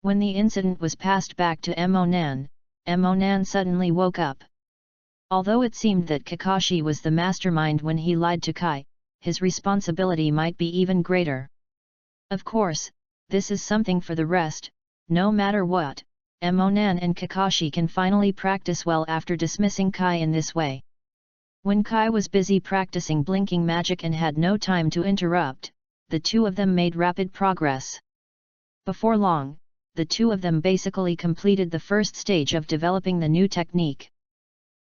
When the incident was passed back to Monan, Emonan suddenly woke up. Although it seemed that Kakashi was the mastermind when he lied to Kai, his responsibility might be even greater. Of course, this is something for the rest. No matter what, Emonan and Kakashi can finally practice well after dismissing Kai in this way. When Kai was busy practicing blinking magic and had no time to interrupt, the two of them made rapid progress. Before long, the two of them basically completed the first stage of developing the new technique.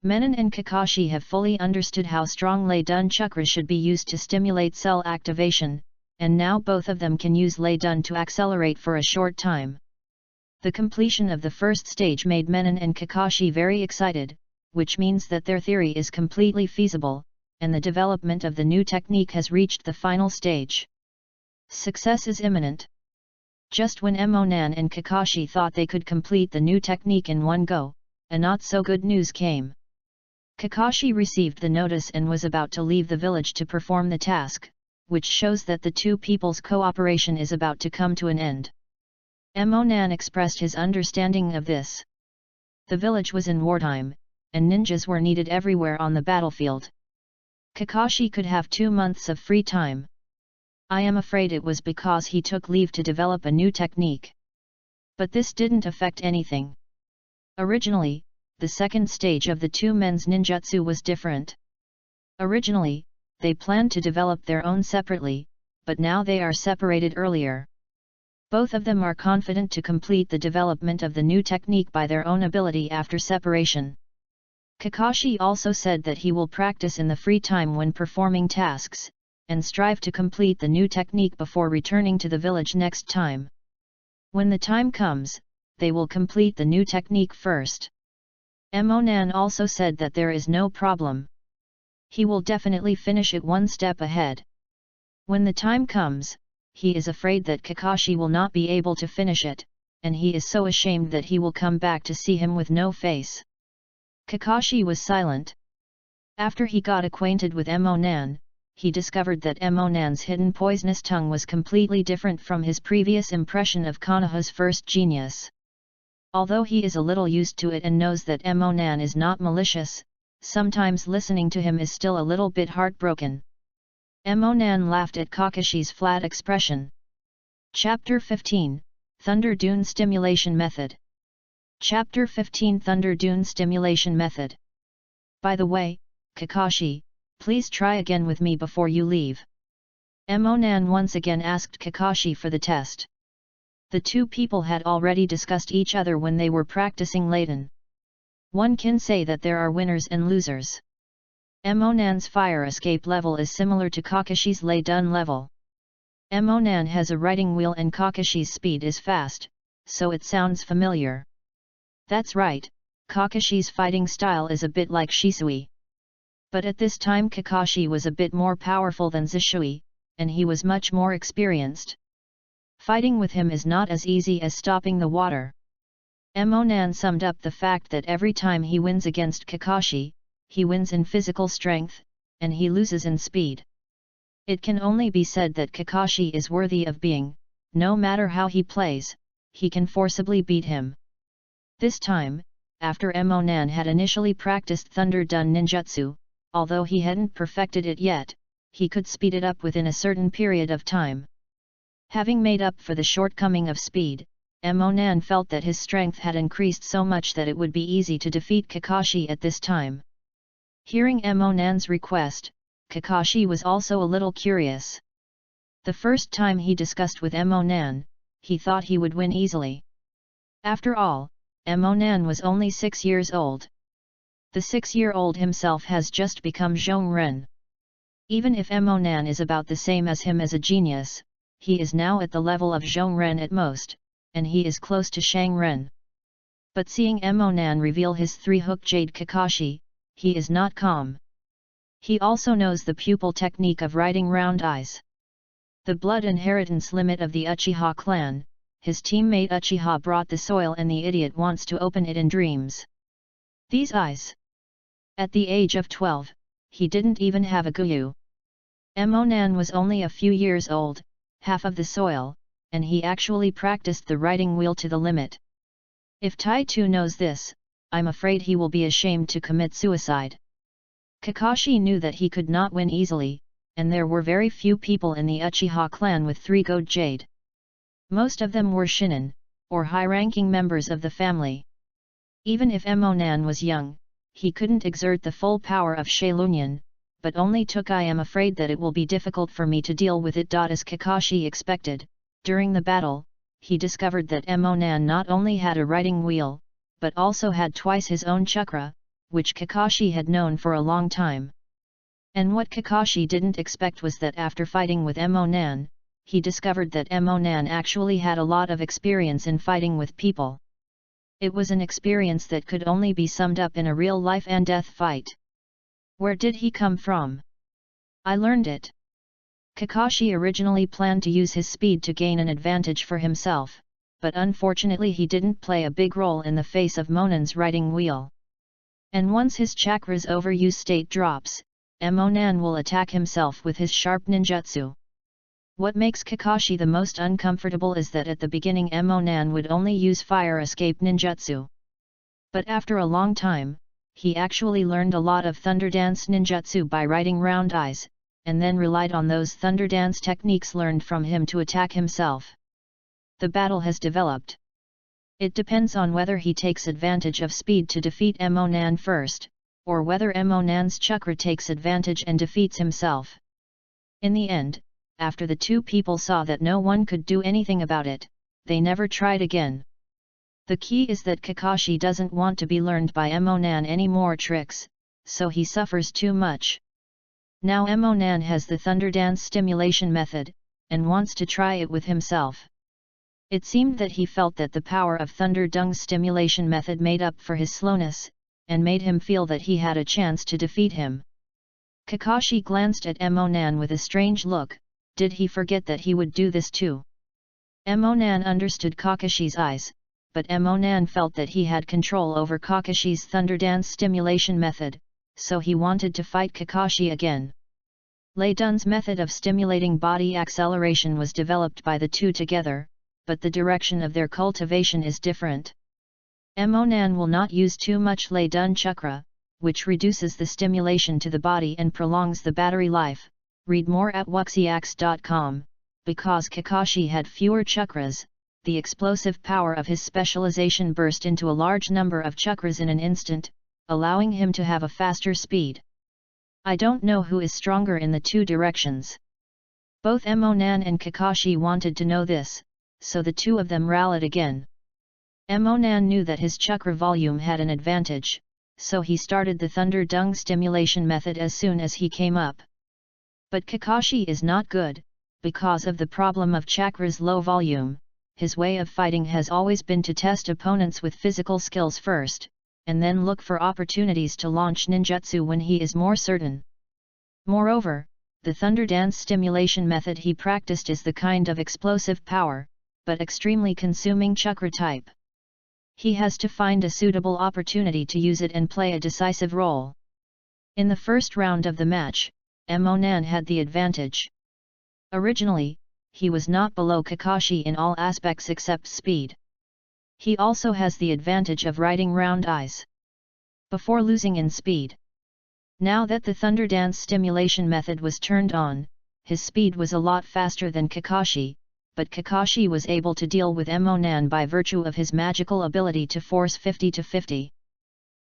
Menon and Kakashi have fully understood how strong Lei Dun chakra should be used to stimulate cell activation, and now both of them can use Lei Dun to accelerate for a short time. The completion of the first stage made Menon and Kakashi very excited, which means that their theory is completely feasible, and the development of the new technique has reached the final stage. Success is imminent. Just when Emonan and Kakashi thought they could complete the new technique in one go, a not-so-good news came. Kakashi received the notice and was about to leave the village to perform the task, which shows that the two people's cooperation is about to come to an end. Emonan expressed his understanding of this. The village was in wartime, and ninjas were needed everywhere on the battlefield. Kakashi could have 2 months of free time. I am afraid it was because he took leave to develop a new technique. But this didn't affect anything. Originally, the second stage of the two men's ninjutsu was different. Originally, they planned to develop their own separately, but now they are separated earlier. Both of them are confident to complete the development of the new technique by their own ability after separation. Kakashi also said that he will practice in the free time when performing tasks, and strive to complete the new technique before returning to the village next time. When the time comes, they will complete the new technique first. Emonan also said that there is no problem. He will definitely finish it one step ahead. When the time comes, he is afraid that Kakashi will not be able to finish it, and he is so ashamed that he will come back to see him with no face. Kakashi was silent. After he got acquainted with Emonan, he discovered that Emonan's hidden poisonous tongue was completely different from his previous impression of Konoha's first genius. Although he is a little used to it and knows that Emonan is not malicious, sometimes listening to him is still a little bit heartbroken. Emonan laughed at Kakashi's flat expression. Chapter 15, Thunder Dune Stimulation Method. Chapter 15 Thunder Dune Stimulation Method. By the way, Kakashi, please try again with me before you leave. Emonan once again asked Kakashi for the test. The two people had already discussed each other when they were practicing Lei Dun. One can say that there are winners and losers. Emonan's fire escape level is similar to Kakashi's Lei Dun level. Emonan has a writing wheel and Kakashi's speed is fast, so it sounds familiar. That's right, Kakashi's fighting style is a bit like Shisui. But at this time Kakashi was a bit more powerful than Shisui, and he was much more experienced. Fighting with him is not as easy as stopping the water. Emonan summed up the fact that every time he wins against Kakashi, he wins in physical strength, and he loses in speed. It can only be said that Kakashi is worthy of being, no matter how he plays, he can forcibly beat him. This time, after Emonan had initially practiced Thunder Dun ninjutsu, although he hadn't perfected it yet, he could speed it up within a certain period of time. Having made up for the shortcoming of speed, Emonan felt that his strength had increased so much that it would be easy to defeat Kakashi at this time. Hearing Emonan's request, Kakashi was also a little curious. The first time he discussed with Emonan, he thought he would win easily. After all, Emonan was only 6 years old. The 6-year-old himself has just become Zhongren. Even if Emonan is about the same as him as a genius, he is now at the level of Zhongren at most, and he is close to Shangren. But seeing Emonan reveal his 3-hook jade Kakashi, he is not calm. He also knows the pupil technique of writing round eyes. The blood inheritance limit of the Uchiha clan, his teammate Uchiha brought the soil and the idiot wants to open it in dreams. These eyes. At the age of 12, he didn't even have a Guyu. Emonan was only a few years old, half of the soil, and he actually practiced the writing wheel to the limit. If Tai Tu knows this, I'm afraid he will be ashamed to commit suicide. Kakashi knew that he could not win easily, and there were very few people in the Uchiha clan with 3 gold jade. Most of them were shinin, or high-ranking members of the family. Even if Emonan was young, he couldn't exert the full power of Shaolunyan, but only took I am afraid that it will be difficult for me to deal with it. As Kakashi expected, during the battle, he discovered that Emonan not only had a writing wheel, but also had twice his own chakra, which Kakashi had known for a long time. And what Kakashi didn't expect was that after fighting with Emonan, he discovered that Emonan actually had a lot of experience in fighting with people. It was an experience that could only be summed up in a real life and death fight. Where did he come from? I learned it. Kakashi originally planned to use his speed to gain an advantage for himself, but unfortunately he didn't play a big role in the face of Monan's writing wheel. And once his chakra's overuse state drops, Emonan will attack himself with his sharp ninjutsu. What makes Kakashi the most uncomfortable is that at the beginning Emonan would only use fire escape ninjutsu. But after a long time, he actually learned a lot of Thunder Dance ninjutsu by writing round eyes, and then relied on those Thunder Dance techniques learned from him to attack himself. The battle has developed. It depends on whether he takes advantage of speed to defeat Emonan first, or whether Emonan's chakra takes advantage and defeats himself. In the end, after the two people saw that no one could do anything about it, they never tried again. The key is that Kakashi doesn't want to be learned by Emonan any more tricks, so he suffers too much. Now Emonan has the Thunder Dance stimulation method, and wants to try it with himself. It seemed that he felt that the power of Thunder Dung's stimulation method made up for his slowness, and made him feel that he had a chance to defeat him. Kakashi glanced at Emonan with a strange look. Did he forget that he would do this too? Emonan understood Kakashi's eyes, but Emonan felt that he had control over Kakashi's Thunder Dance stimulation method, so he wanted to fight Kakashi again. Lei Dun's method of stimulating body acceleration was developed by the two together, but the direction of their cultivation is different. Emonan will not use too much Lei Dun chakra, which reduces the stimulation to the body and prolongs the battery life. Read more at wuxiax.com. Because Kakashi had fewer chakras, the explosive power of his specialization burst into a large number of chakras in an instant, allowing him to have a faster speed. I don't know who is stronger in the two directions. Both Emonan and Kakashi wanted to know this, so the two of them rallied again. Emonan knew that his chakra volume had an advantage, so he started the Thunder Dung stimulation method as soon as he came up. But Kakashi is not good, because of the problem of chakra's low volume. His way of fighting has always been to test opponents with physical skills first, and then look for opportunities to launch ninjutsu when he is more certain. Moreover, the Thunder Dance stimulation method he practiced is the kind of explosive power, but extremely consuming chakra type. He has to find a suitable opportunity to use it and play a decisive role. In the first round of the match, Emonan had the advantage. Originally, he was not below Kakashi in all aspects except speed. He also has the advantage of writing round eyes. Before losing in speed. Now that the Thunder Dance stimulation method was turned on, his speed was a lot faster than Kakashi, but Kakashi was able to deal with Emonan by virtue of his magical ability to force 50-50.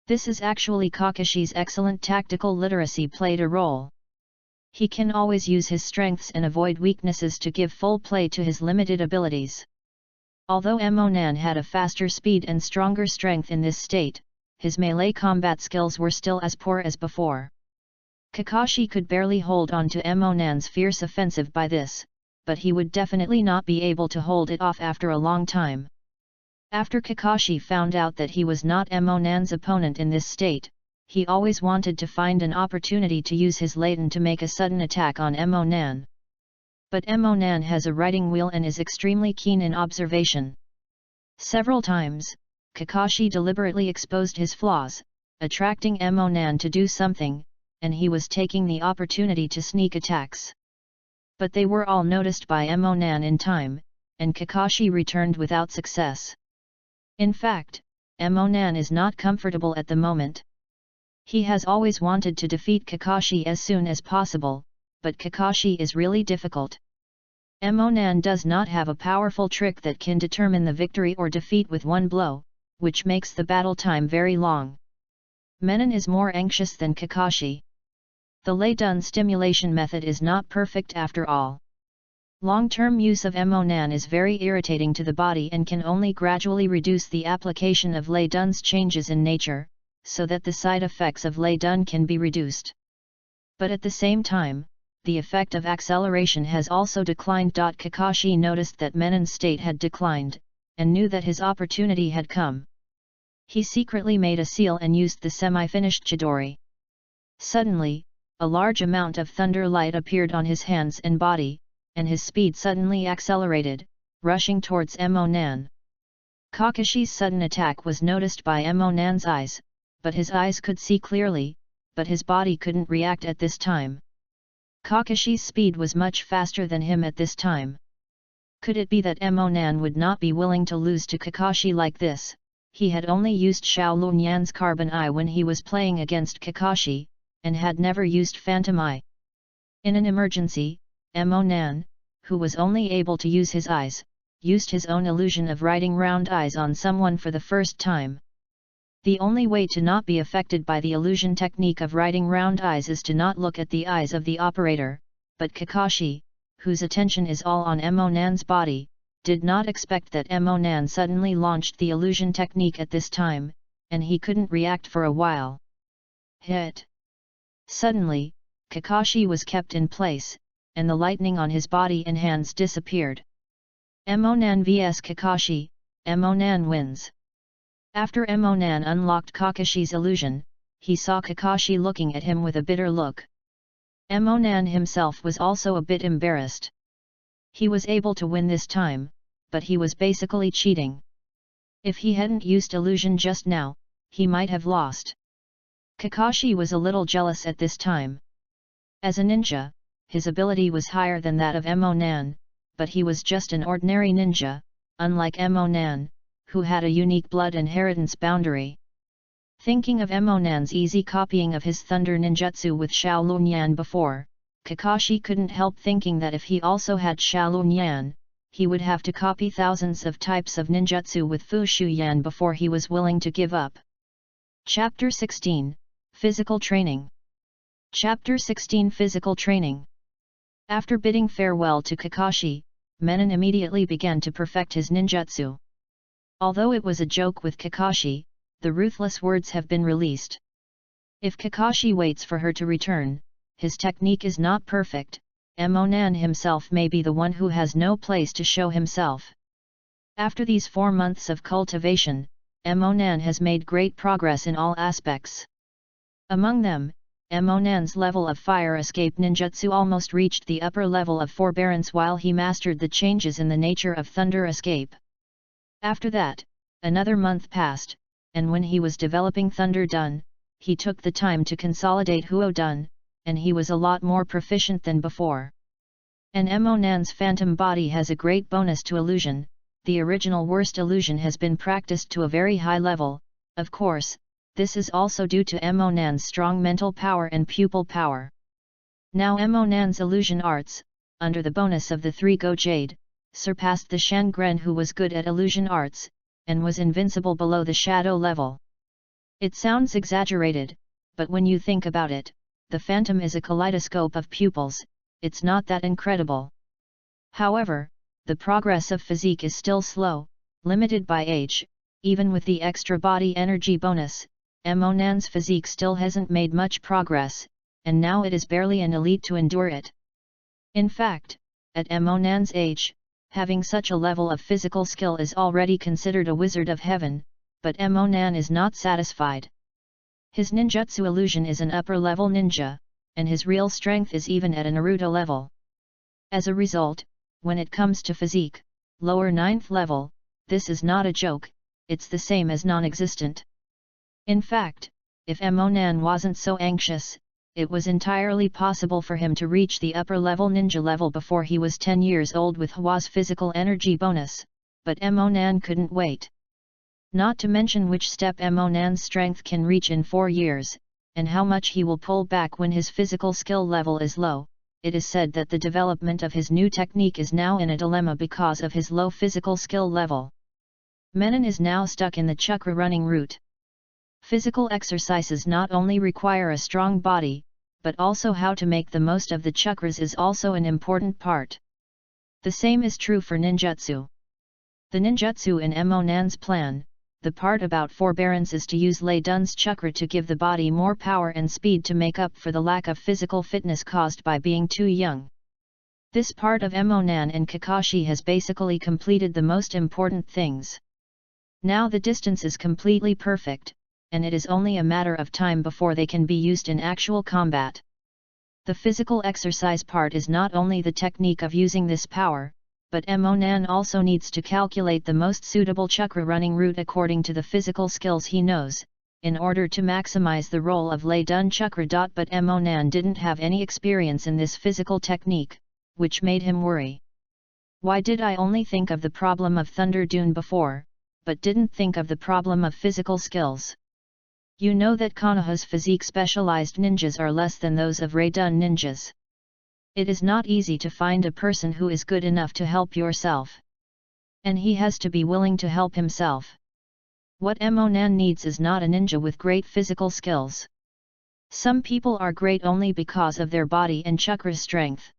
This is actually Kakashi's excellent tactical literacy played a role. He can always use his strengths and avoid weaknesses to give full play to his limited abilities. Although Emonan had a faster speed and stronger strength in this state, his melee combat skills were still as poor as before. Kakashi could barely hold on to Emonan's fierce offensive by this, but he would definitely not be able to hold it off after a long time. After Kakashi found out that he was not Emonan's opponent in this state, he always wanted to find an opportunity to use his Leidan to make a sudden attack on Emonan. But Emonan has a writing wheel and is extremely keen in observation. Several times, Kakashi deliberately exposed his flaws, attracting Emonan to do something, and he was taking the opportunity to sneak attacks. But they were all noticed by Emonan in time, and Kakashi returned without success. In fact, Emonan is not comfortable at the moment. He has always wanted to defeat Kakashi as soon as possible, but Kakashi is really difficult. Emonan does not have a powerful trick that can determine the victory or defeat with one blow, which makes the battle time very long. Menon is more anxious than Kakashi. The Lei-dun stimulation method is not perfect after all. Long-term use of Emonan is very irritating to the body and can only gradually reduce the application of Lei-dun's changes in nature, so that the side effects of Lei-dun can be reduced. But at the same time, the effect of acceleration has also declined. Kakashi noticed that Menon's state had declined, and knew that his opportunity had come. He secretly made a seal and used the semi-finished Chidori. Suddenly, a large amount of thunder light appeared on his hands and body, and his speed suddenly accelerated, rushing towards Emonan. Kakashi's sudden attack was noticed by Emonan's eyes, but his eyes could see clearly, but his body couldn't react at this time. Kakashi's speed was much faster than him at this time. Could it be that Emonan would not be willing to lose to Kakashi like this? He had only used Xiaolunyan's Carbon Eye when he was playing against Kakashi, and had never used Phantom Eye. In an emergency, Emonan, who was only able to use his eyes, used his own illusion of writing round eyes on someone for the first time. The only way to not be affected by the illusion technique of writing round eyes is to not look at the eyes of the operator, but Kakashi, whose attention is all on Emonan's body, did not expect that Emonan suddenly launched the illusion technique at this time, and he couldn't react for a while. Hit! Suddenly, Kakashi was kept in place, and the lightning on his body and hands disappeared. Emonan vs Kakashi, Emonan wins. After Emonan unlocked Kakashi's illusion, he saw Kakashi looking at him with a bitter look. Emonan himself was also a bit embarrassed. He was able to win this time, but he was basically cheating. If he hadn't used illusion just now, he might have lost. Kakashi was a little jealous at this time. As a ninja, his ability was higher than that of Emonan, but he was just an ordinary ninja, unlike Emonan, who had a unique blood inheritance boundary. Thinking of Emonan's easy copying of his thunder ninjutsu with Xiaolunyan before, Kakashi couldn't help thinking that if he also had Xiaolunyan, he would have to copy thousands of types of ninjutsu with Fushuyan before he was willing to give up. Chapter 16, Physical Training. Chapter 16 Physical Training. After bidding farewell to Kakashi, Menon immediately began to perfect his ninjutsu. Although it was a joke with Kakashi, the ruthless words have been released. If Kakashi waits for her to return, his technique is not perfect. Emonan himself may be the one who has no place to show himself. After these 4 months of cultivation, Emonan has made great progress in all aspects. Among them, Emonan's level of fire escape ninjutsu almost reached the upper level of forbearance while he mastered the changes in the nature of thunder escape. After that, another month passed, and when he was developing Thunder Dun, he took the time to consolidate Huo Dun, and he was a lot more proficient than before. And Emonan's phantom body has a great bonus to illusion. The original worst illusion has been practiced to a very high level. Of course, this is also due to Emonan's strong mental power and pupil power. Now Emonan's illusion arts, under the bonus of the 3 Go Jade, surpassed the Shangren who was good at illusion arts, and was invincible below the shadow level. It sounds exaggerated, but when you think about it, the phantom is a kaleidoscope of pupils, it's not that incredible. However, the progress of physique is still slow, limited by age. Even with the extra body energy bonus, Emonan's physique still hasn't made much progress, and now it is barely an elite to endure it. In fact, at Emonan's age, having such a level of physical skill is already considered a wizard of heaven, but Emonan is not satisfied. His ninjutsu illusion is an upper-level ninja, and his real strength is even at a Naruto level. As a result, when it comes to physique, lower 9th level, this is not a joke, it's the same as non-existent. In fact, if Emonan wasn't so anxious, it was entirely possible for him to reach the upper-level ninja level before he was 10 years old with Hwa's physical energy bonus, but Emonan couldn't wait. Not to mention which step Monan's strength can reach in 4 years, and how much he will pull back when his physical skill level is low. It is said that the development of his new technique is now in a dilemma because of his low physical skill level. Menon is now stuck in the chakra running route. Physical exercises not only require a strong body, but also how to make the most of the chakras is also an important part. The same is true for ninjutsu. The ninjutsu in Monan's plan, the part about forbearance, is to use Lei Dun's chakra to give the body more power and speed to make up for the lack of physical fitness caused by being too young. This part of Monan and Kakashi has basically completed the most important things. Now the distance is completely perfect, and it is only a matter of time before they can be used in actual combat. The physical exercise part is not only the technique of using this power, but Monan also needs to calculate the most suitable chakra running route according to the physical skills he knows, in order to maximize the role of Lei Dun chakra. But Monan didn't have any experience in this physical technique, which made him worry. Why did I only think of the problem of Thunder Dune before, but didn't think of the problem of physical skills? You know that Konoha's physique specialized ninjas are less than those of Raidun ninjas. It is not easy to find a person who is good enough to help yourself. And he has to be willing to help himself. What Monan needs is not a ninja with great physical skills. Some people are great only because of their body and chakra strength.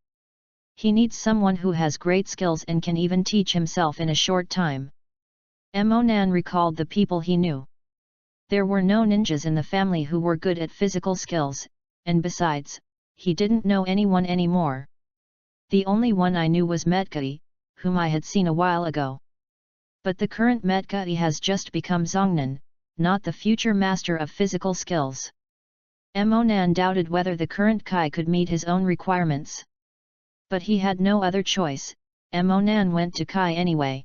He needs someone who has great skills and can even teach himself in a short time. Monan recalled the people he knew. There were no ninjas in the family who were good at physical skills, and besides, he didn't know anyone anymore. The only one I knew was Metkai, whom I had seen a while ago. But the current Metkai has just become Zongnan, not the future master of physical skills. Monan doubted whether the current Kai could meet his own requirements. But he had no other choice. Monan went to Kai anyway.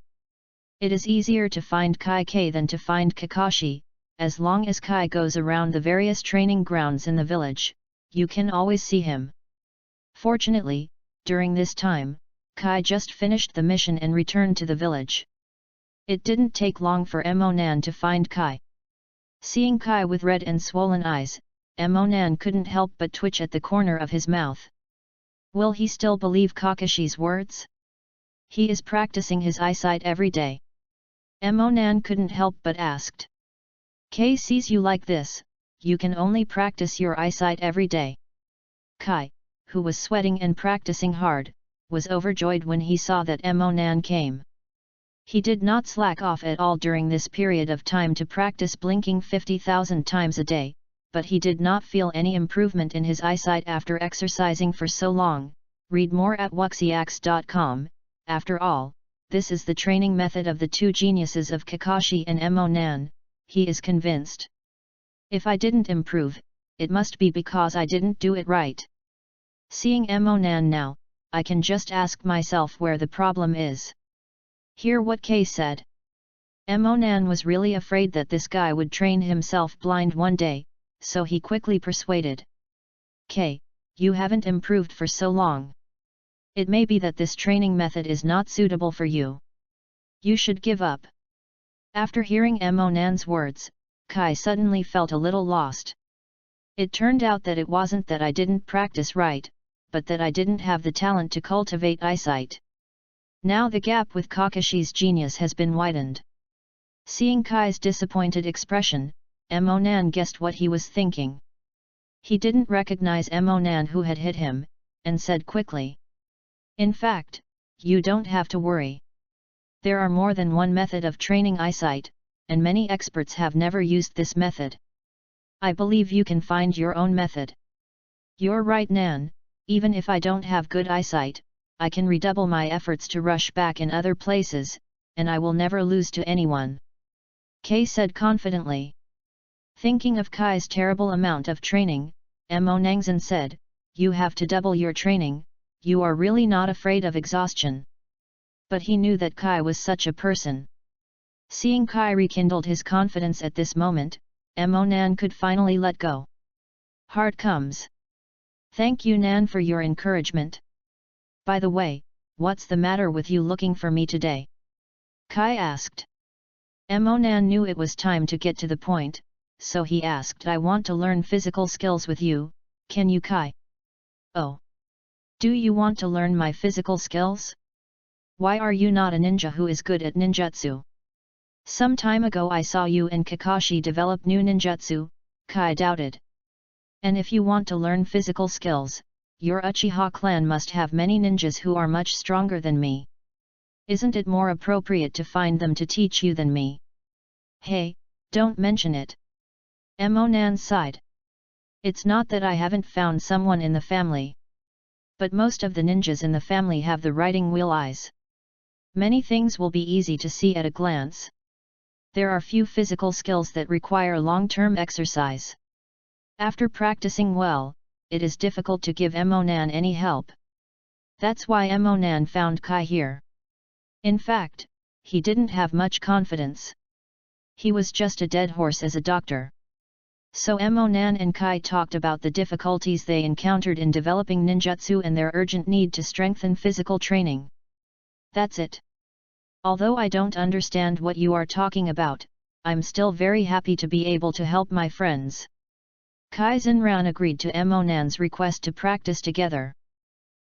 It is easier to find Kai K than to find Kakashi. As long as Kai goes around the various training grounds in the village, you can always see him. Fortunately, during this time, Kai just finished the mission and returned to the village. It didn't take long for Monan to find Kai. Seeing Kai with red and swollen eyes, Monan couldn't help but twitch at the corner of his mouth. Will he still believe Kakashi's words? He is practicing his eyesight every day. Monan couldn't help but asked. Kai sees you like this, you can only practice your eyesight every day. Kai, who was sweating and practicing hard, was overjoyed when he saw that Monan came. He did not slack off at all during this period of time to practice blinking 50,000 times a day, but he did not feel any improvement in his eyesight after exercising for so long. Read more at wuxiax.com. After all, this is the training method of the two geniuses of Kakashi and Monan, he is convinced. If I didn't improve, it must be because I didn't do it right. Seeing Monan now, I can just ask myself where the problem is. Hear what Kay said. Monan was really afraid that this guy would train himself blind one day, so he quickly persuaded. Kay, you haven't improved for so long. It may be that this training method is not suitable for you. You should give up. After hearing Monan's words, Kai suddenly felt a little lost. It turned out that it wasn't that I didn't practice right, but that I didn't have the talent to cultivate eyesight. Now the gap with Kakashi's genius has been widened. Seeing Kai's disappointed expression, Monan guessed what he was thinking. He didn't recognize Monan who had hit him, and said quickly. In fact, you don't have to worry. There are more than one method of training eyesight, and many experts have never used this method. I believe you can find your own method. You're right, Nan, even if I don't have good eyesight, I can redouble my efforts to rush back in other places, and I will never lose to anyone. Kay said confidently. Thinking of Kai's terrible amount of training, Monangzan said, you have to double your training, you are really not afraid of exhaustion. But he knew that Kai was such a person. Seeing Kai rekindled his confidence at this moment, Monan could finally let go. Heart comes. Thank you, Nan, for your encouragement. By the way, what's the matter with you looking for me today? Kai asked. Emonan knew it was time to get to the point, so he asked, I want to learn physical skills with you, can you Kai? Oh! Do you want to learn my physical skills? Why are you not a ninja who is good at ninjutsu? Some time ago I saw you and Kakashi develop new ninjutsu, Kai doubted. And if you want to learn physical skills, your Uchiha clan must have many ninjas who are much stronger than me. Isn't it more appropriate to find them to teach you than me? Hey, don't mention it. Emonan sighed. It's not that I haven't found someone in the family. But most of the ninjas in the family have the riding wheel eyes. Many things will be easy to see at a glance. There are few physical skills that require long-term exercise. After practicing well, it is difficult to give Emonan any help. That's why Emonan found Kai here. In fact, he didn't have much confidence. He was just a dead horse as a doctor. So Emonan and Kai talked about the difficulties they encountered in developing ninjutsu and their urgent need to strengthen physical training. That's it. Although I don't understand what you are talking about, I'm still very happy to be able to help my friends. Kai Zinran agreed to Emonan's request to practice together.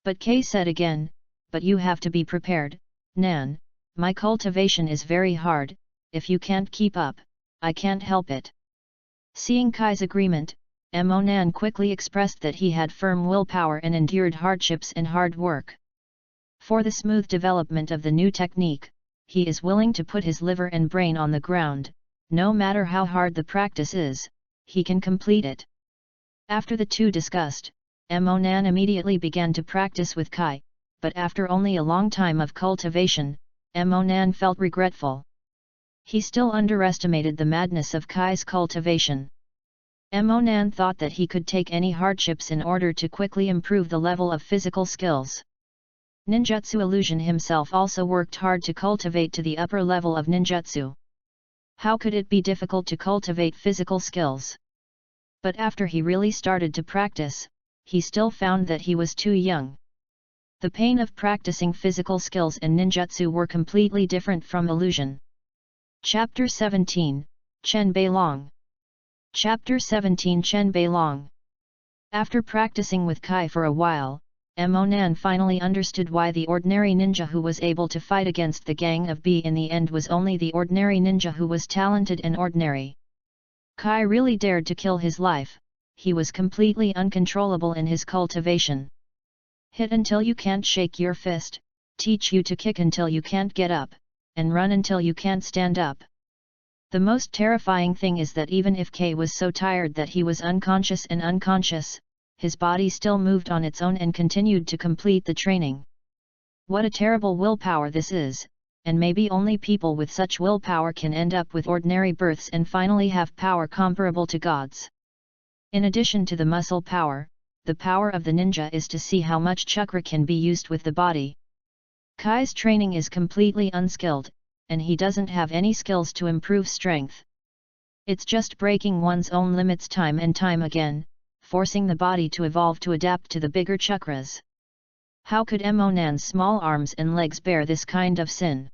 But Kai said again, but you have to be prepared, Nan, my cultivation is very hard, if you can't keep up, I can't help it. Seeing Kai's agreement, Emonan quickly expressed that he had firm willpower and endured hardships and hard work. For the smooth development of the new technique, he is willing to put his liver and brain on the ground, no matter how hard the practice is, he can complete it. After the two discussed, Emonan immediately began to practice with Kai, but after only a long time of cultivation, Emonan felt regretful. He still underestimated the madness of Kai's cultivation. Emonan thought that he could take any hardships in order to quickly improve the level of physical skills. Ninjutsu Illusion himself also worked hard to cultivate to the upper level of ninjutsu. How could it be difficult to cultivate physical skills? But after he really started to practice, he still found that he was too young. The pain of practicing physical skills and ninjutsu were completely different from illusion. Chapter 17, Chen Beilong. Chapter 17 Chen Beilong. After practicing with Kai for a while, Emonan finally understood why the ordinary ninja who was able to fight against the gang of B in the end was only the ordinary ninja who was talented and ordinary. Kai really dared to kill his life, he was completely uncontrollable in his cultivation. Hit until you can't shake your fist, teach you to kick until you can't get up, and run until you can't stand up. The most terrifying thing is that even if Kai was so tired that he was unconscious, his body still moved on its own and continued to complete the training. What a terrible willpower this is, and maybe only people with such willpower can end up with ordinary births and finally have power comparable to gods. In addition to the muscle power, the power of the ninja is to see how much chakra can be used with the body. Kai's training is completely unskilled, and he doesn't have any skills to improve strength. It's just breaking one's own limits time and time again, forcing the body to evolve to adapt to the bigger chakras. How could Emonan's small arms and legs bear this kind of sin?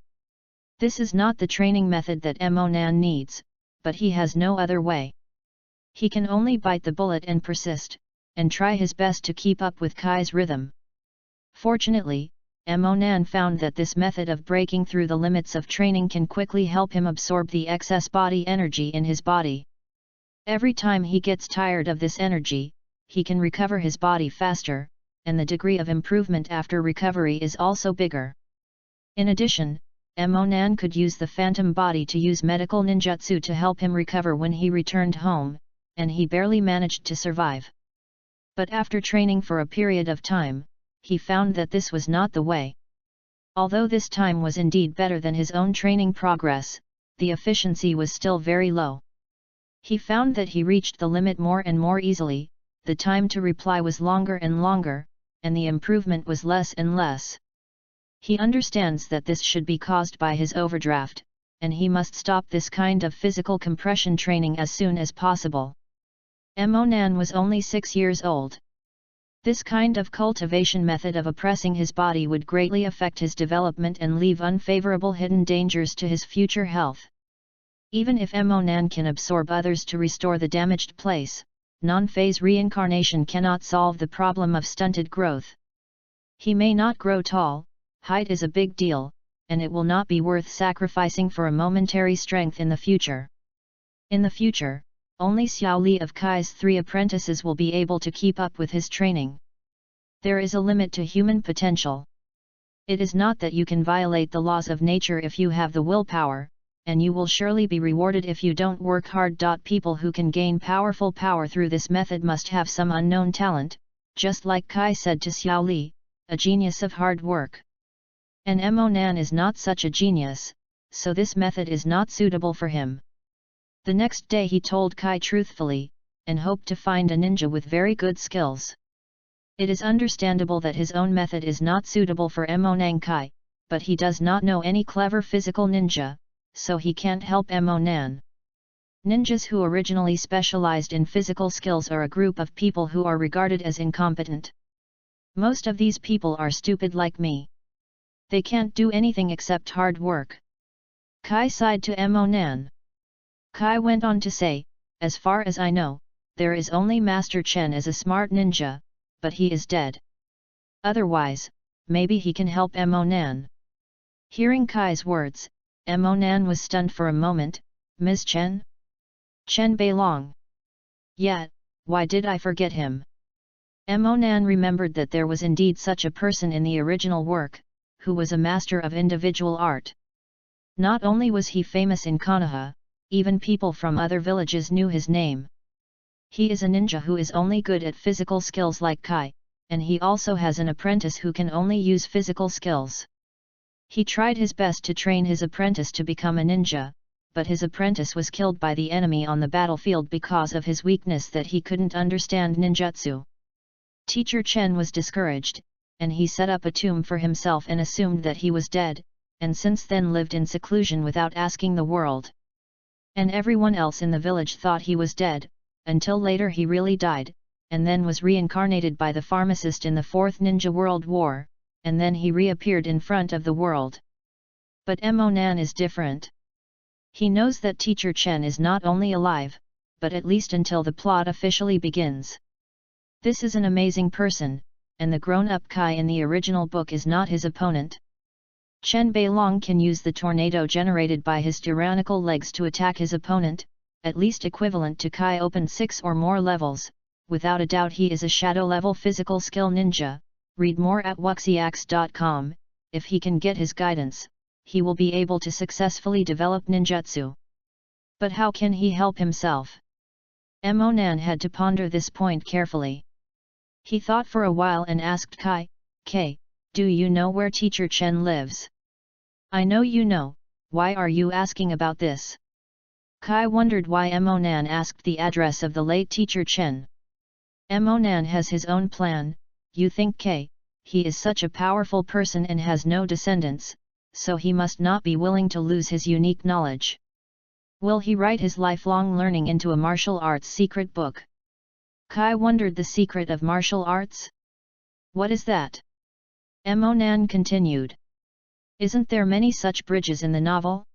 This is not the training method that Emonan needs, but he has no other way. He can only bite the bullet and persist, and try his best to keep up with Kai's rhythm. Fortunately, Emonan found that this method of breaking through the limits of training can quickly help him absorb the excess body energy in his body. Every time he gets tired of this energy, he can recover his body faster, and the degree of improvement after recovery is also bigger. In addition, Emonan could use the phantom body to use medical ninjutsu to help him recover when he returned home, and he barely managed to survive. But after training for a period of time, he found that this was not the way. Although this time was indeed better than his own training progress, the efficiency was still very low. He found that he reached the limit more and more easily, the time to reply was longer and longer, and the improvement was less and less. He understands that this should be caused by his overdraft, and he must stop this kind of physical compression training as soon as possible. Emonan was only 6 years old. This kind of cultivation method of oppressing his body would greatly affect his development and leave unfavorable hidden dangers to his future health. Even if Monan can absorb others to restore the damaged place, non-phase reincarnation cannot solve the problem of stunted growth. He may not grow tall, height is a big deal, and it will not be worth sacrificing for a momentary strength in the future. In the future, only Xiao Li of Kai's 3 apprentices will be able to keep up with his training. There is a limit to human potential. It is not that you can violate the laws of nature if you have the willpower, and you will surely be rewarded if you don't work hard. People who can gain powerful power through this method must have some unknown talent, just like Kai said to Xiao Li, a genius of hard work. And Monan is not such a genius, so this method is not suitable for him. The next day he told Kai truthfully, and hoped to find a ninja with very good skills. It is understandable that his own method is not suitable for Monan Kai, but he does not know any clever physical ninja, so he can't help Monan. Ninjas who originally specialized in physical skills are a group of people who are regarded as incompetent. Most of these people are stupid like me. They can't do anything except hard work. Kai sighed to Monan. Kai went on to say, as far as I know, there is only Master Chen as a smart ninja, but he is dead. Otherwise, maybe he can help Monan. Hearing Kai's words, Monan was stunned for a moment. Ms. Chen? Chen Beilong. Yet, why did I forget him? Monan remembered that there was indeed such a person in the original work, who was a master of individual art. Not only was he famous in Konoha, even people from other villages knew his name. He is a ninja who is only good at physical skills like Kai, and he also has an apprentice who can only use physical skills. He tried his best to train his apprentice to become a ninja, but his apprentice was killed by the enemy on the battlefield because of his weakness that he couldn't understand ninjutsu. Teacher Chen was discouraged, and he set up a tomb for himself and assumed that he was dead, and since then lived in seclusion without asking the world. And everyone else in the village thought he was dead, until later he really died, and then was reincarnated by the pharmacist in the Fourth Ninja World War, and then he reappeared in front of the world. But Monan is different. He knows that Teacher Chen is not only alive, but at least until the plot officially begins. This is an amazing person, and the grown-up Kai in the original book is not his opponent. Chen Beilong can use the tornado generated by his tyrannical legs to attack his opponent, at least equivalent to Kai opened 6 or more levels. Without a doubt he is a shadow-level physical skill ninja. Read more at wuxiax.com. If he can get his guidance, he will be able to successfully develop ninjutsu. But how can he help himself? Monan had to ponder this point carefully. He thought for a while and asked Kai, "Kai, do you know where Teacher Chen lives?" "I know you know, why are you asking about this?" Kai wondered why Monan asked the address of the late Teacher Chen. Monan has his own plan. You think Kai, he is such a powerful person and has no descendants, so he must not be willing to lose his unique knowledge. Will he write his lifelong learning into a martial arts secret book? Kai wondered the secret of martial arts? What is that? Monan continued. Isn't there many such bridges in the novel?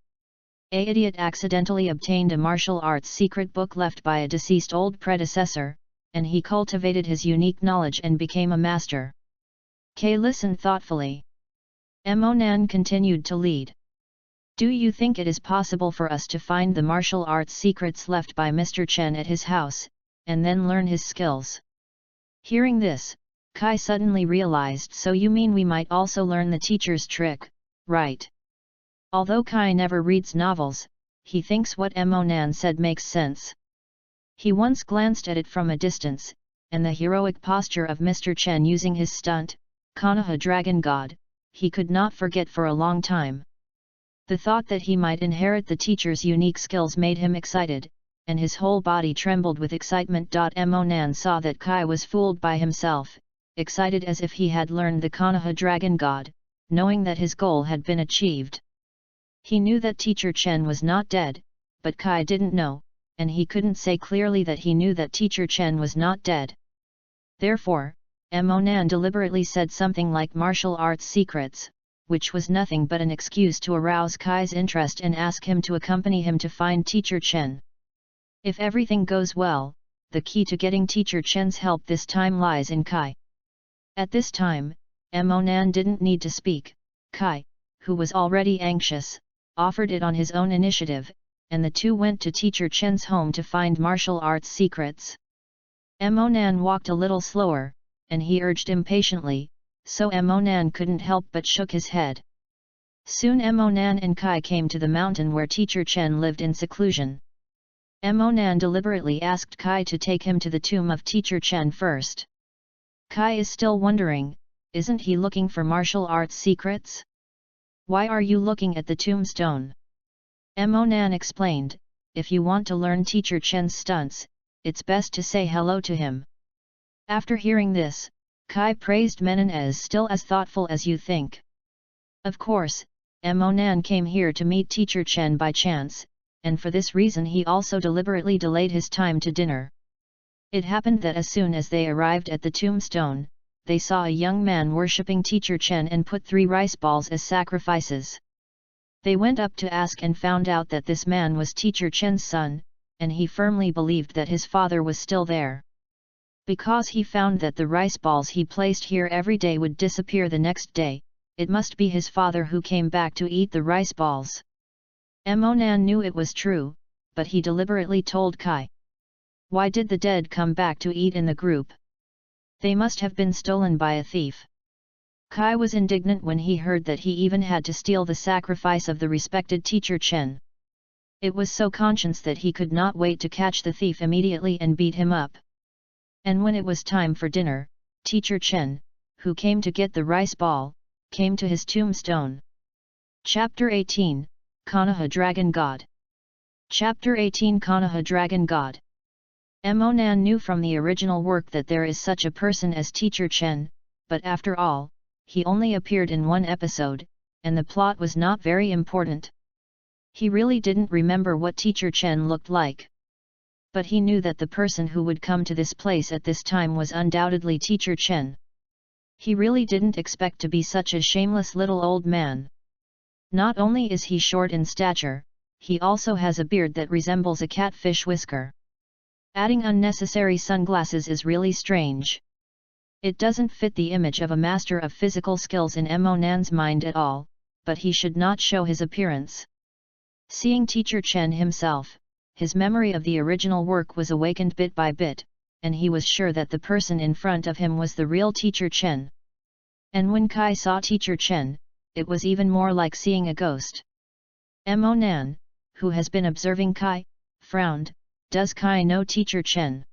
A idiot accidentally obtained a martial arts secret book left by a deceased old predecessor, and he cultivated his unique knowledge and became a master. Kai listened thoughtfully. Monan continued to lead. Do you think it is possible for us to find the martial arts secrets left by Mr. Chen at his house, and then learn his skills? Hearing this, Kai suddenly realized, so you mean we might also learn the teacher's trick, right? Although Kai never reads novels, he thinks what Monan said makes sense. He once glanced at it from a distance, and the heroic posture of Mr. Chen using his stunt, Konoha Dragon God, he could not forget for a long time. The thought that he might inherit the teacher's unique skills made him excited, and his whole body trembled with excitement. Monan saw that Kai was fooled by himself, excited as if he had learned the Konoha Dragon God, knowing that his goal had been achieved. He knew that Teacher Chen was not dead, but Kai didn't know, and he couldn't say clearly that he knew that Teacher Chen was not dead. Therefore, Monan deliberately said something like martial arts secrets, which was nothing but an excuse to arouse Kai's interest and ask him to accompany him to find Teacher Chen. If everything goes well, the key to getting Teacher Chen's help this time lies in Kai. At this time, Mo Nan didn't need to speak. Kai, who was already anxious, offered it on his own initiative, and the two went to Teacher Chen's home to find martial arts secrets. Mo Nan walked a little slower, and he urged impatiently, so Mo Nan couldn't help but shook his head. Soon Mo Nan and Kai came to the mountain where Teacher Chen lived in seclusion. Mo Nan deliberately asked Kai to take him to the tomb of Teacher Chen first. Kai is still wondering, isn't he looking for martial arts secrets? Why are you looking at the tombstone? Mo Nan explained, if you want to learn Teacher Chen's stunts, it's best to say hello to him. After hearing this, Kai praised Menon as still as thoughtful as you think. Of course, Mo Nan came here to meet Teacher Chen by chance, and for this reason he also deliberately delayed his time to dinner. It happened that as soon as they arrived at the tombstone, they saw a young man worshipping Teacher Chen and put 3 rice balls as sacrifices. They went up to ask and found out that this man was Teacher Chen's son, and he firmly believed that his father was still there. Because he found that the rice balls he placed here every day would disappear the next day, it must be his father who came back to eat the rice balls. Mo Nan knew it was true, but he deliberately told Kai. Why did the dead come back to eat in the group? They must have been stolen by a thief. Kai was indignant when he heard that he even had to steal the sacrifice of the respected Teacher Chen. It was so conscious that he could not wait to catch the thief immediately and beat him up. And when it was time for dinner, Teacher Chen, who came to get the rice ball, came to his tombstone. Chapter 18, Konoha Dragon God. Chapter 18 Konoha Dragon God. Mo Nan knew from the original work that there is such a person as Teacher Chen, but after all, he only appeared in 1 episode, and the plot was not very important. He really didn't remember what Teacher Chen looked like. But he knew that the person who would come to this place at this time was undoubtedly Teacher Chen. He really didn't expect to be such a shameless little old man. Not only is he short in stature, he also has a beard that resembles a catfish whisker. Adding unnecessary sunglasses is really strange. It doesn't fit the image of a master of physical skills in Mo Nan's mind at all, but he should not show his appearance. Seeing Teacher Chen himself, his memory of the original work was awakened bit by bit, and he was sure that the person in front of him was the real Teacher Chen. And when Kai saw Teacher Chen, it was even more like seeing a ghost. Mo Nan, who has been observing Kai, frowned. Does Kai know Teacher Chen?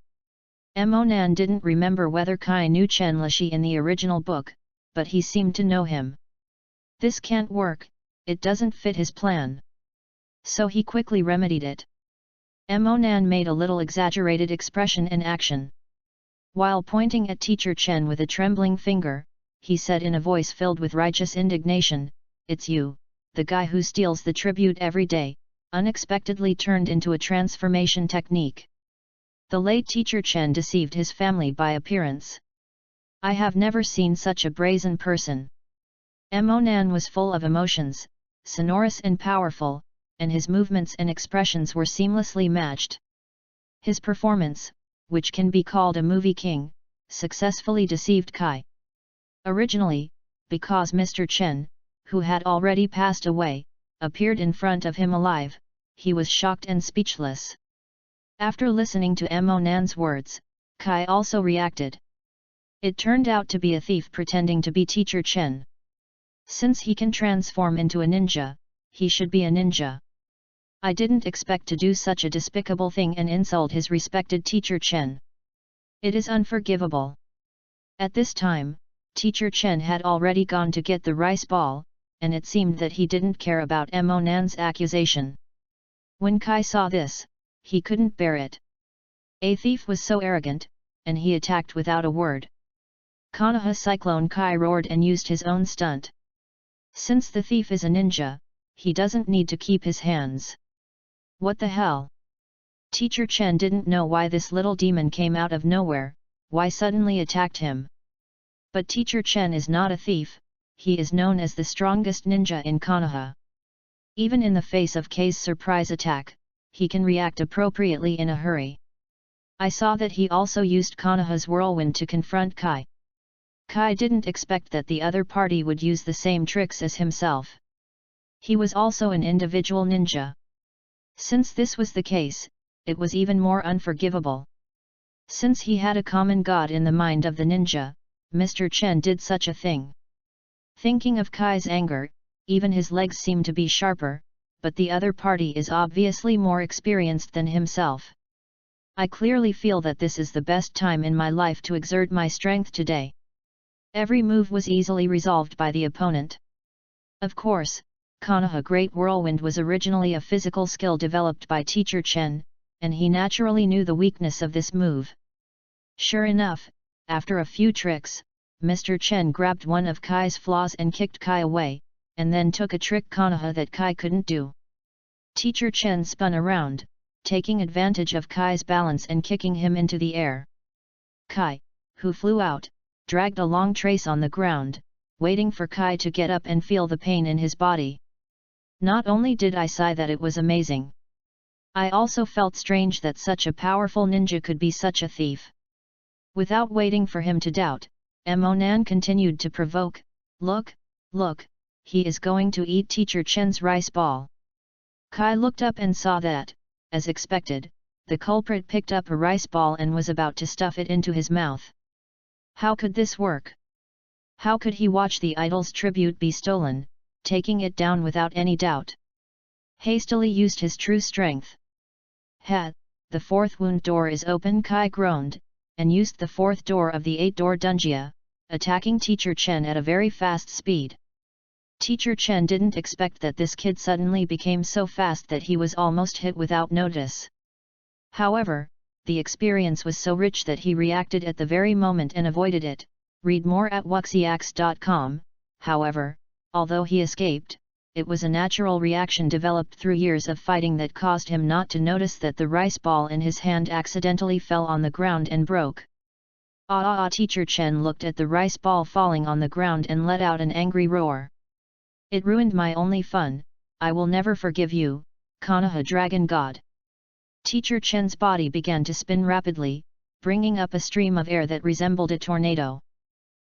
Mo Nan didn't remember whether Kai knew Chen Lishi in the original book, but he seemed to know him. This can't work, it doesn't fit his plan. So he quickly remedied it. Mo Nan made a little exaggerated expression and action. While pointing at Teacher Chen with a trembling finger, he said in a voice filled with righteous indignation, "It's you, the guy who steals the tribute every day," unexpectedly turned into a transformation technique. The late Teacher Chen deceived his family by appearance. I have never seen such a brazen person. Mo Nan was full of emotions, sonorous and powerful, and his movements and expressions were seamlessly matched. His performance, which can be called a movie king, successfully deceived Kai. Originally, because Mr. Chen, who had already passed away, appeared in front of him alive, he was shocked and speechless. After listening to Mo Nan's words, Kai also reacted. It turned out to be a thief pretending to be Teacher Chen. Since he can transform into a ninja, he should be a ninja. I didn't expect to do such a despicable thing and insult his respected Teacher Chen. It is unforgivable. At this time, Teacher Chen had already gone to get the rice ball, and it seemed that he didn't care about Mo Nan's accusation. When Kai saw this, he couldn't bear it. A thief was so arrogant, and he attacked without a word. Konoha Cyclone Kai roared and used his own stunt. Since the thief is a ninja, he doesn't need to keep his hands. What the hell? Teacher Chen didn't know why this little demon came out of nowhere, why suddenly attacked him. But Teacher Chen is not a thief, he is known as the strongest ninja in Konoha. Even in the face of Kai's surprise attack, he can react appropriately in a hurry. I saw that he also used Konoha's whirlwind to confront Kai. Kai didn't expect that the other party would use the same tricks as himself. He was also an individual ninja. Since this was the case, it was even more unforgivable. Since he had a common god in the mind of the ninja, Mr. Chen did such a thing. Thinking of Kai's anger, even his legs seem to be sharper, but the other party is obviously more experienced than himself. I clearly feel that this is the best time in my life to exert my strength today. Every move was easily resolved by the opponent. Of course, Konoha Great Whirlwind was originally a physical skill developed by Teacher Chen, and he naturally knew the weakness of this move. Sure enough, after a few tricks, Mr. Chen grabbed one of Kai's flaws and kicked Kai away, and then took a trick Konoha that Kai couldn't do. Teacher Chen spun around, taking advantage of Kai's balance and kicking him into the air. Kai, who flew out, dragged a long trace on the ground, waiting for Kai to get up and feel the pain in his body. Not only did I sigh that it was amazing, I also felt strange that such a powerful ninja could be such a thief. Without waiting for him to doubt, Emonan continued to provoke, "Look, look, he is going to eat Teacher Chen's rice ball." Kai looked up and saw that, as expected, the culprit picked up a rice ball and was about to stuff it into his mouth. How could this work? How could he watch the idol's tribute be stolen, taking it down without any doubt? Hastily used his true strength. The fourth wound door is open, Kai groaned, and used the fourth door of the 8-door dungeon, attacking Teacher Chen at a very fast speed. Teacher Chen didn't expect that this kid suddenly became so fast that he was almost hit without notice. However, the experience was so rich that he reacted at the very moment and avoided it. Read more at wuxiax.com. However, although he escaped, it was a natural reaction developed through years of fighting that caused him not to notice that the rice ball in his hand accidentally fell on the ground and broke. Teacher Chen looked at the rice ball falling on the ground and let out an angry roar. "It ruined my only fun, I will never forgive you, Konoha Dragon God." Teacher Chen's body began to spin rapidly, bringing up a stream of air that resembled a tornado.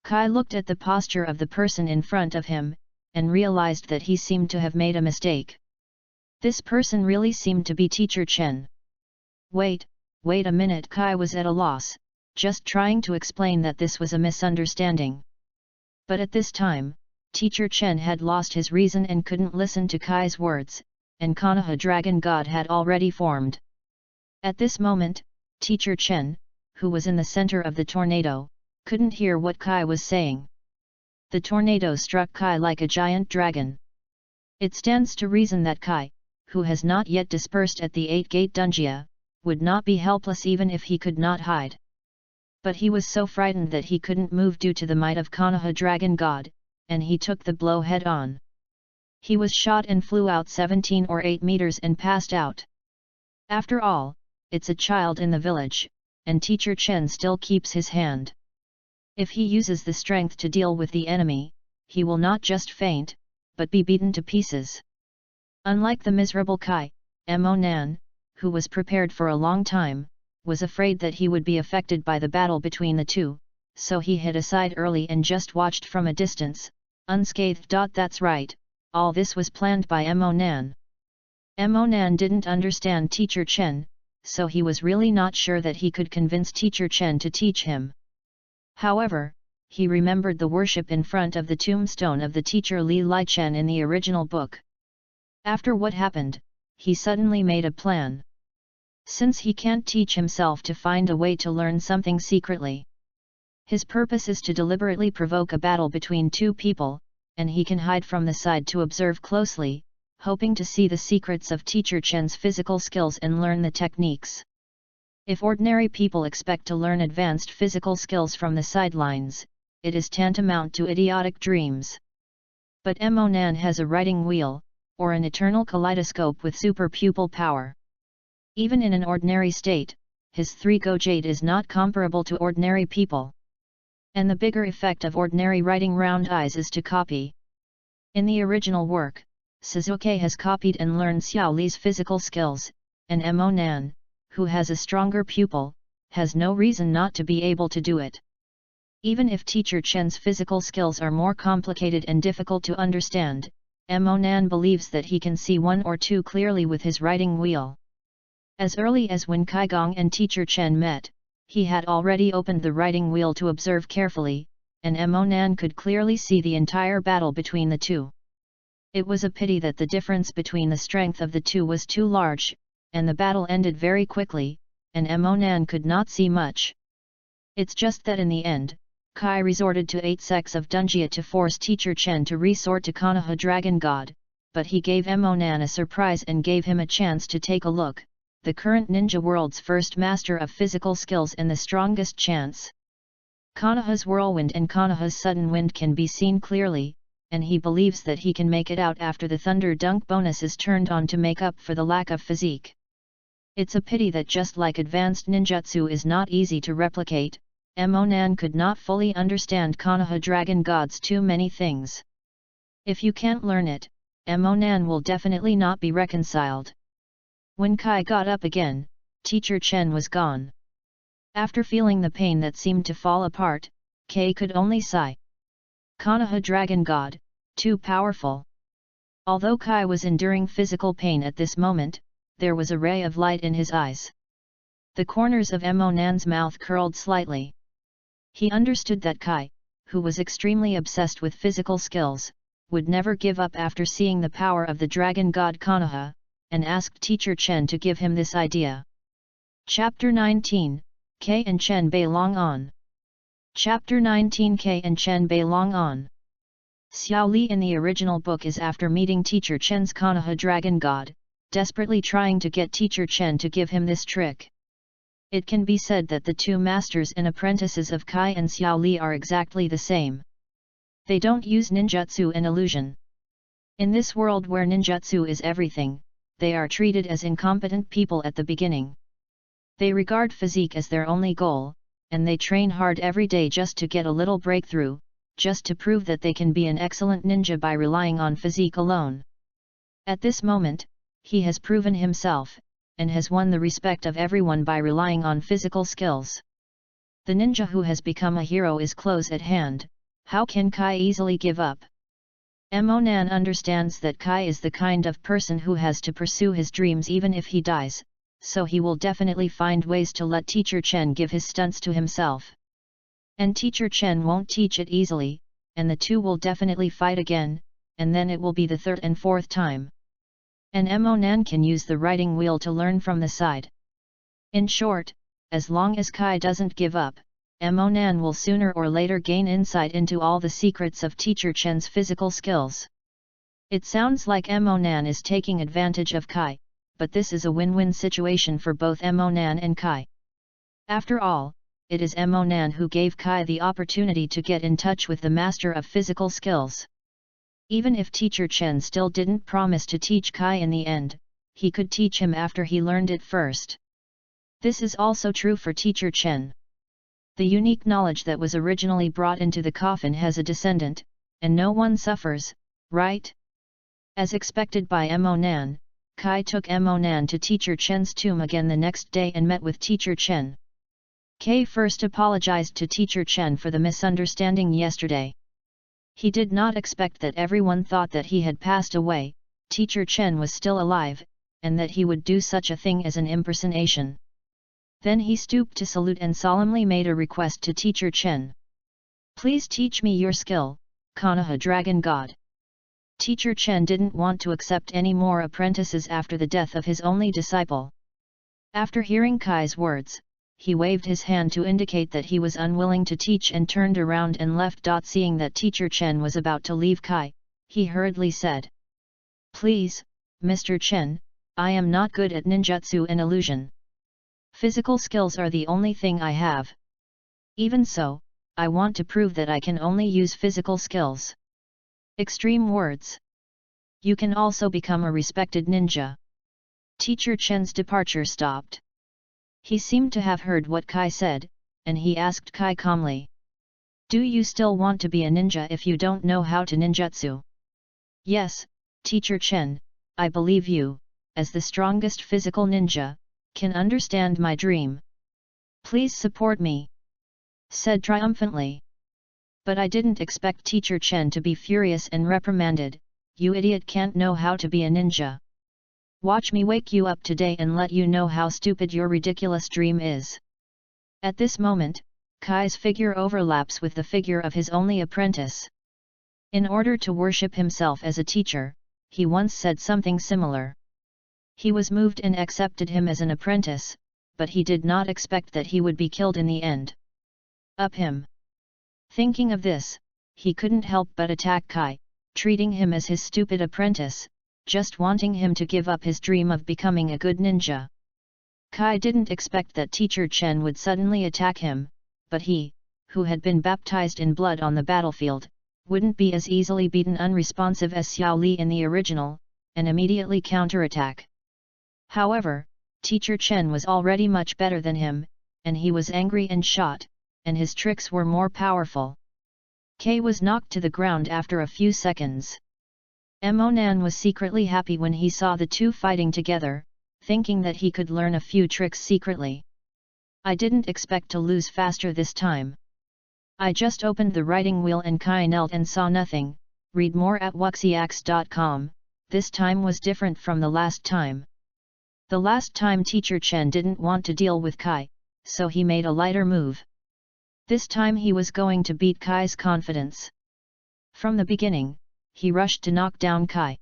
Kai looked at the posture of the person in front of him, and realized that he seemed to have made a mistake. This person really seemed to be Teacher Chen. Wait a minute, Kai was at a loss, just trying to explain that this was a misunderstanding. But at this time, Teacher Chen had lost his reason and couldn't listen to Kai's words, and Konoha Dragon God had already formed. At this moment, Teacher Chen, who was in the center of the tornado, couldn't hear what Kai was saying. The tornado struck Kai like a giant dragon. It stands to reason that Kai, who has not yet dispersed at the 8-gate dungeon, would not be helpless even if he could not hide. But he was so frightened that he couldn't move due to the might of Konoha Dragon God, and he took the blow head on. He was shot and flew out 17 or 8 meters and passed out. After all, it's a child in the village, and Teacher Chen still keeps his hand. If he uses the strength to deal with the enemy, he will not just faint, but be beaten to pieces. Unlike the miserable Kai, Emonan, who was prepared for a long time, was afraid that he would be affected by the battle between the two, so he hid aside early and just watched from a distance, unscathed. That's right, all this was planned by Emonan. Emonan didn't understand Teacher Chen, so he was really not sure that he could convince Teacher Chen to teach him. However, he remembered the worship in front of the tombstone of the teacher Li Lai Chen in the original book. After what happened, he suddenly made a plan. Since he can't teach himself to find a way to learn something secretly, his purpose is to deliberately provoke a battle between two people, and he can hide from the side to observe closely, hoping to see the secrets of Teacher Chen's physical skills and learn the techniques. If ordinary people expect to learn advanced physical skills from the sidelines, it is tantamount to idiotic dreams. But Emonan has a writing wheel, or an eternal kaleidoscope with super pupil power. Even in an ordinary state, his 3-go jade is not comparable to ordinary people. And the bigger effect of ordinary writing round eyes is to copy. In the original work, Suzuki has copied and learned Xiao Li's physical skills, and Mo Nan, who has a stronger pupil, has no reason not to be able to do it. Even if Teacher Chen's physical skills are more complicated and difficult to understand, Mo Nan believes that he can see one or two clearly with his writing wheel. As early as when Kai Gong and Teacher Chen met, he had already opened the writing wheel to observe carefully, and Mo Nan could clearly see the entire battle between the two. It was a pity that the difference between the strength of the two was too large, and the battle ended very quickly, and Mo Nan could not see much. It's just that in the end, Kai resorted to 8 sects of Dunjia to force Teacher Chen to resort to Konoha Dragon God, but he gave Mo Nan a surprise and gave him a chance to take a look, the current ninja world's first master of physical skills and the strongest chance. Konoha's whirlwind and Konoha's sudden wind can be seen clearly, and he believes that he can make it out after the Thunder Dunk bonus is turned on to make up for the lack of physique. It's a pity that just like advanced ninjutsu is not easy to replicate, Mo Nan could not fully understand Konoha Dragon God's too many things. If you can't learn it, Mo Nan will definitely not be reconciled. When Kai got up again, Teacher Chen was gone. After feeling the pain that seemed to fall apart, Kai could only sigh. Konoha Dragon God, too powerful. Although Kai was enduring physical pain at this moment, there was a ray of light in his eyes. The corners of Mo Nan's mouth curled slightly. He understood that Kai, who was extremely obsessed with physical skills, would never give up after seeing the power of the Dragon God Konoha, and asked Teacher Chen to give him this idea. Chapter 19, Kai and Chen Bei Long On. Chapter 19 Kai and Chen Bei Long On. Xiao Li in the original book is after meeting Teacher Chen's Konoha Dragon God, desperately trying to get Teacher Chen to give him this trick. It can be said that the two masters and apprentices of Kai and Xiao Li are exactly the same. They don't use ninjutsu and illusion. In this world where ninjutsu is everything, they are treated as incompetent people at the beginning. They regard physique as their only goal, and they train hard every day just to get a little breakthrough, just to prove that they can be an excellent ninja by relying on physique alone. At this moment, he has proven himself, and has won the respect of everyone by relying on physical skills. The ninja who has become a hero is close at hand. How can Kai easily give up? Mo Nan understands that Kai is the kind of person who has to pursue his dreams even if he dies, so he will definitely find ways to let Teacher Chen give his stunts to himself. And Teacher Chen won't teach it easily, and the two will definitely fight again, and then it will be the third and fourth time. And Mo Nan can use the writing wheel to learn from the side. In short, as long as Kai doesn't give up, Mo Nan will sooner or later gain insight into all the secrets of Teacher Chen's physical skills. It sounds like Mo Nan is taking advantage of Kai, but this is a win-win situation for both Mo Nan and Kai. After all, it is Mo Nan who gave Kai the opportunity to get in touch with the master of physical skills. Even if Teacher Chen still didn't promise to teach Kai in the end, he could teach him after he learned it first. This is also true for Teacher Chen. The unique knowledge that was originally brought into the coffin has a descendant, and no one suffers, right? As expected by Mo Nan, Kai took Mo Nan to Teacher Chen's tomb again the next day and met with Teacher Chen. Kai first apologized to Teacher Chen for the misunderstanding yesterday. He did not expect that everyone thought that he had passed away, Teacher Chen was still alive, and that he would do such a thing as an impersonation. Then he stooped to salute and solemnly made a request to Teacher Chen. Please teach me your skill, Konoha Dragon God. Teacher Chen didn't want to accept any more apprentices after the death of his only disciple. After hearing Kai's words, he waved his hand to indicate that he was unwilling to teach and turned around and left. Seeing that Teacher Chen was about to leave Kai, he hurriedly said, "Please, Mr. Chen, I am not good at ninjutsu and illusion. Physical skills are the only thing I have. Even so, I want to prove that I can only use physical skills." Extreme words. You can also become a respected ninja. Teacher Chen's departure stopped. He seemed to have heard what Kai said, and he asked Kai calmly, Do you still want to be a ninja if you don't know how to ninjutsu? Yes, Teacher Chen, I believe you, as the strongest physical ninja, can understand my dream. Please support me," said triumphantly. But I didn't expect Teacher Chen to be furious and reprimanded, "You idiot can't know how to be a ninja. Watch me wake you up today and let you know how stupid your ridiculous dream is." At this moment, Kai's figure overlaps with the figure of his only apprentice. In order to worship himself as a teacher, he once said something similar. He was moved and accepted him as an apprentice, but he did not expect that he would be killed in the end. Up him! Thinking of this, he couldn't help but attack Kai, treating him as his stupid apprentice, just wanting him to give up his dream of becoming a good ninja. Kai didn't expect that Teacher Chen would suddenly attack him, but he, who had been baptized in blood on the battlefield, wouldn't be as easily beaten unresponsive as Xiao Li in the original, and immediately counterattack. However, Teacher Chen was already much better than him, and he was angry and shot, and his tricks were more powerful. Kai was knocked to the ground after a few seconds. Mo Nan was secretly happy when he saw the two fighting together, thinking that he could learn a few tricks secretly. "I didn't expect to lose faster this time. I just opened the writing wheel and Kai knelt and saw nothing." Read more at wuxiax.com. This time was different from the last time. The last time Teacher Chen didn't want to deal with Kai, so he made a lighter move. This time he was going to beat Kai's confidence. From the beginning, he rushed to knock down Kai.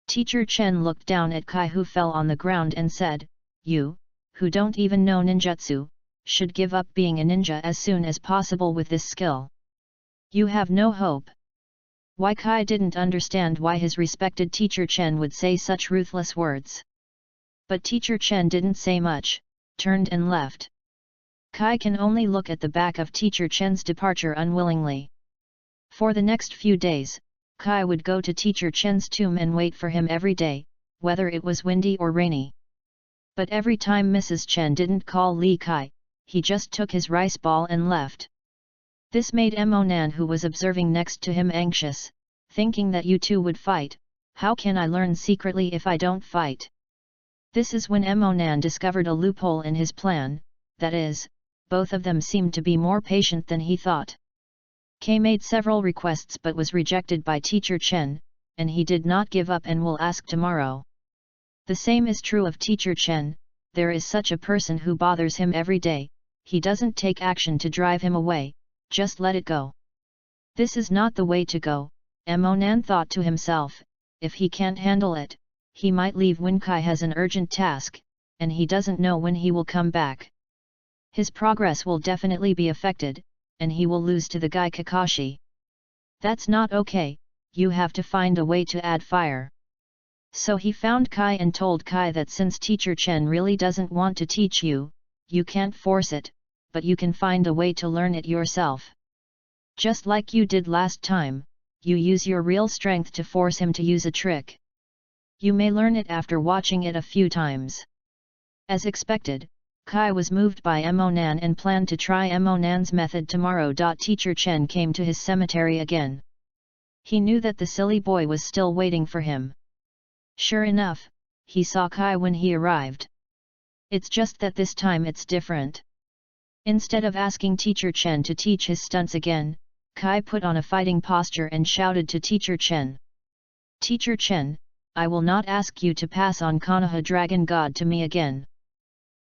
Teacher Chen looked down at Kai, who fell on the ground, and said, "You, who don't even know ninjutsu, should give up being a ninja as soon as possible with this skill. You have no hope." Why Kai didn't understand why his respected Teacher Chen would say such ruthless words. But Teacher Chen didn't say much, turned and left. Kai can only look at the back of Teacher Chen's departure unwillingly. For the next few days, Kai would go to Teacher Chen's tomb and wait for him every day, whether it was windy or rainy. But every time Mrs. Chen didn't call Li Kai, he just took his rice ball and left. This made Mo Nan, who was observing next to him, anxious, thinking that you two would fight. "How can I learn secretly if I don't fight?" This is when Mo Nan discovered a loophole in his plan, that is, both of them seemed to be more patient than he thought. Kai made several requests but was rejected by Teacher Chen, and he did not give up and will ask tomorrow. The same is true of Teacher Chen. There is such a person who bothers him every day, he doesn't take action to drive him away, just let it go. This is not the way to go, Mo Nan thought to himself. If he can't handle it, he might leave when Kai has an urgent task, and he doesn't know when he will come back. His progress will definitely be affected, and he will lose to the guy Kakashi. That's not okay, you have to find a way to add fire. So he found Kai and told Kai that since Teacher Chen really doesn't want to teach you, you can't force it, but you can find a way to learn it yourself. Just like you did last time, you use your real strength to force him to use a trick. You may learn it after watching it a few times. As expected, Kai was moved by Mo Nan and planned to try Mo Nan's method tomorrow. Teacher Chen came to his cemetery again. He knew that the silly boy was still waiting for him. Sure enough, he saw Kai when he arrived. It's just that this time it's different. Instead of asking Teacher Chen to teach his stunts again, Kai put on a fighting posture and shouted to Teacher Chen. "Teacher Chen, I will not ask you to pass on Konoha Dragon God to me again.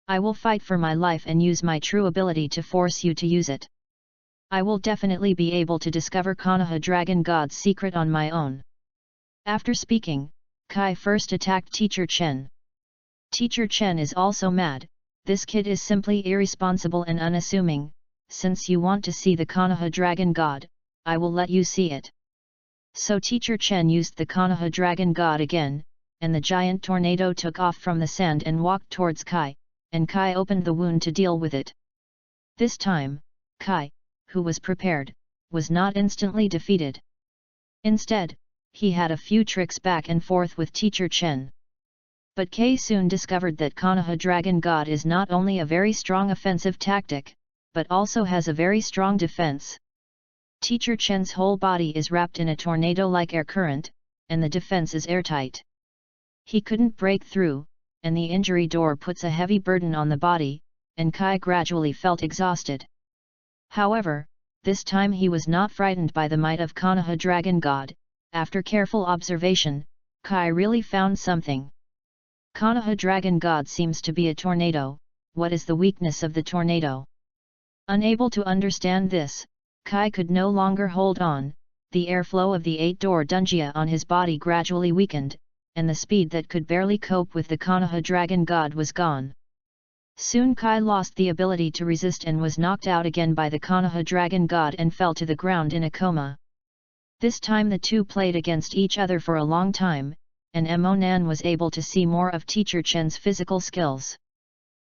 I will fight for my life and use my true ability to force you to use it. I will definitely be able to discover Konoha Dragon God's secret on my own." After speaking, Kai first attacked Teacher Chen. Teacher Chen is also mad. This kid is simply irresponsible and unassuming. Since you want to see the Konoha Dragon God, I will let you see it. So Teacher Chen used the Konoha Dragon God again, and the giant tornado took off from the sand and walked towards Kai, and Kai opened the wound to deal with it. This time, Kai, who was prepared, was not instantly defeated. Instead, he had a few tricks back and forth with Teacher Chen. But Kai soon discovered that Konoha Dragon God is not only a very strong offensive tactic, but also has a very strong defense. Teacher Chen's whole body is wrapped in a tornado-like air current, and the defense is airtight. He couldn't break through, and the injury door puts a heavy burden on the body, and Kai gradually felt exhausted. However, this time he was not frightened by the might of Konoha Dragon God. After careful observation, Kai really found something. Konoha Dragon God seems to be a tornado. What is the weakness of the tornado? Unable to understand this, Kai could no longer hold on. The airflow of the 8-door Dunjia on his body gradually weakened, and the speed that could barely cope with the Konoha Dragon God was gone. Soon Kai lost the ability to resist and was knocked out again by the Konoha Dragon God and fell to the ground in a coma. This time the two played against each other for a long time, and Emonan was able to see more of Teacher Chen's physical skills.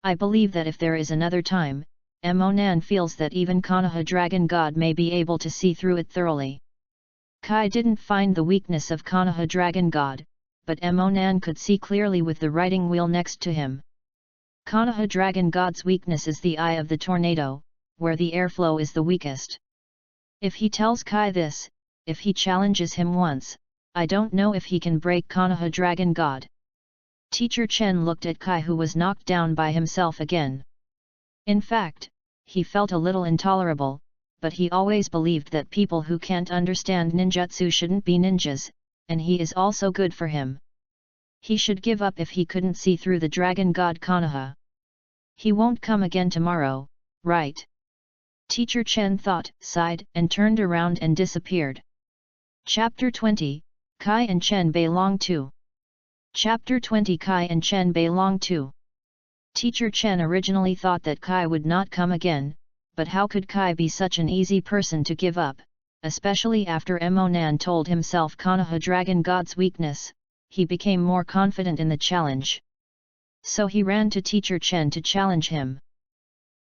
I believe that if there is another time, Emonan feels that even Konoha Dragon God may be able to see through it thoroughly. Kai didn't find the weakness of Konoha Dragon God, but Emonan could see clearly with the writing wheel next to him. Konoha Dragon God's weakness is the eye of the tornado, where the airflow is the weakest. If he tells Kai this, if he challenges him once, I don't know if he can break Konoha Dragon God. Teacher Chen looked at Kai, who was knocked down by himself again. In fact, he felt a little intolerable, but he always believed that people who can't understand ninjutsu shouldn't be ninjas, and he is also good for him. He should give up if he couldn't see through the Dragon God Konoha. He won't come again tomorrow, right? Teacher Chen thought, sighed, and turned around and disappeared. Chapter 20, Kai and Chen belong to. Chapter 20 Kai and Chen belong to. Teacher Chen originally thought that Kai would not come again, but how could Kai be such an easy person to give up, especially after Emonan told himself Konoha Dragon God's weakness. He became more confident in the challenge. So he ran to Teacher Chen to challenge him.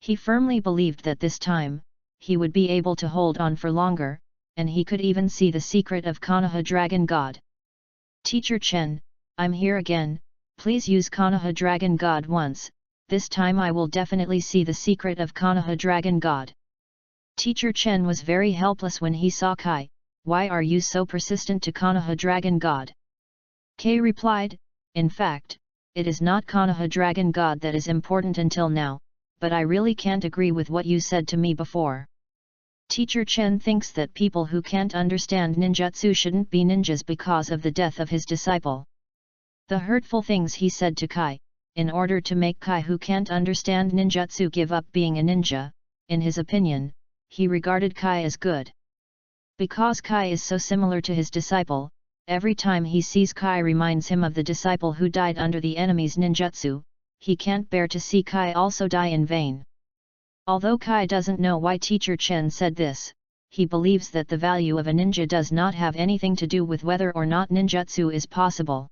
He firmly believed that this time, he would be able to hold on for longer, and he could even see the secret of Konoha Dragon God. Teacher Chen, I'm here again, please use Konoha Dragon God once, this time I will definitely see the secret of Konoha Dragon God. Teacher Chen was very helpless when he saw Kai. Why are you so persistent to Konoha Dragon God? Kai replied, in fact, it is not Konoha Dragon God that is important until now, but I really can't agree with what you said to me before. Teacher Chen thinks that people who can't understand ninjutsu shouldn't be ninjas because of the death of his disciple. The hurtful things he said to Kai, in order to make Kai who can't understand ninjutsu give up being a ninja, in his opinion, he regarded Kai as good. Because Kai is so similar to his disciple, every time he sees Kai reminds him of the disciple who died under the enemy's ninjutsu, he can't bear to see Kai also die in vain. Although Kai doesn't know why Teacher Chen said this, he believes that the value of a ninja does not have anything to do with whether or not ninjutsu is possible.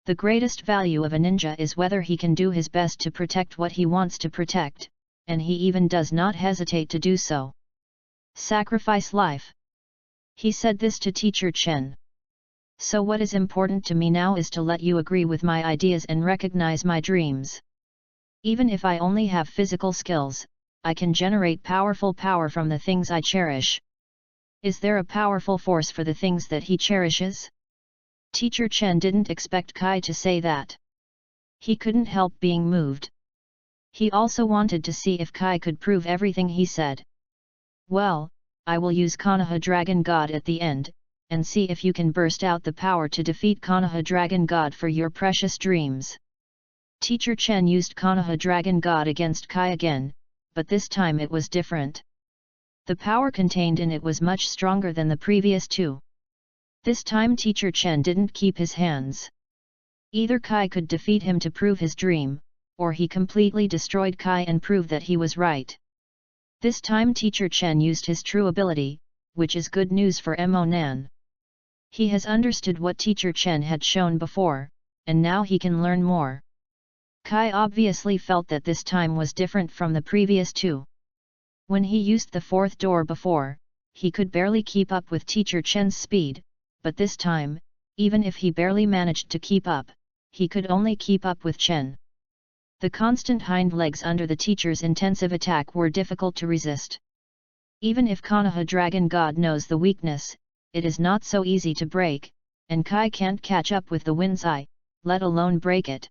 The greatest value of a ninja is whether he can do his best to protect what he wants to protect, and he even does not hesitate to do so. Sacrifice life. He said this to Teacher Chen. So what is important to me now is to let you agree with my ideas and recognize my dreams. Even if I only have physical skills, I can generate powerful power from the things I cherish. Is there a powerful force for the things that he cherishes? Teacher Chen didn't expect Kai to say that. He couldn't help being moved. He also wanted to see if Kai could prove everything he said. Well, I will use Konoha Dragon God at the end, and see if you can burst out the power to defeat Konoha Dragon God for your precious dreams. Teacher Chen used Konoha Dragon God against Kai again, but this time it was different. The power contained in it was much stronger than the previous two. This time Teacher Chen didn't keep his hands. Either Kai could defeat him to prove his dream, or he completely destroyed Kai and proved that he was right. This time Teacher Chen used his true ability, which is good news for Emonan. He has understood what Teacher Chen had shown before, and now he can learn more. Kai obviously felt that this time was different from the previous two. When he used the fourth door before, he could barely keep up with Teacher Chen's speed, but this time, even if he barely managed to keep up, he could only keep up with Chen. The constant hind legs under the teacher's intensive attack were difficult to resist. Even if Konoha Dragon God knows the weakness, it is not so easy to break, and Kai can't catch up with the wind's eye, let alone break it.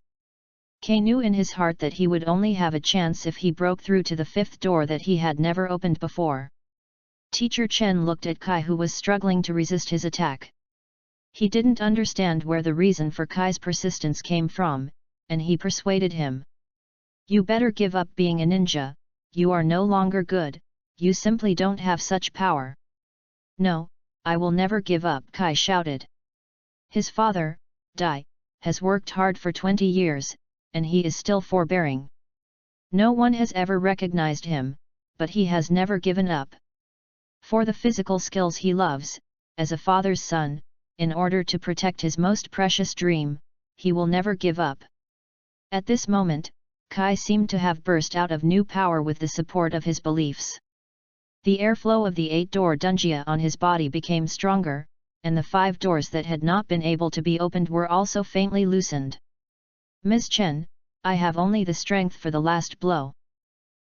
Kai knew in his heart that he would only have a chance if he broke through to the fifth door that he had never opened before. Teacher Chen looked at Kai, who was struggling to resist his attack. He didn't understand where the reason for Kai's persistence came from, and he persuaded him. You better give up being a ninja, you are no longer good, you simply don't have such power. No, I will never give up, Kai shouted. His father, Dai, has worked hard for 20 years, and he is still forbearing. No one has ever recognized him, but he has never given up. For the physical skills he loves, as a father's son, in order to protect his most precious dream, he will never give up. At this moment, Kai seemed to have burst out of new power with the support of his beliefs. The airflow of the 8-door dungeon on his body became stronger, and the 5 doors that had not been able to be opened were also faintly loosened. Ms. Chen, I have only the strength for the last blow.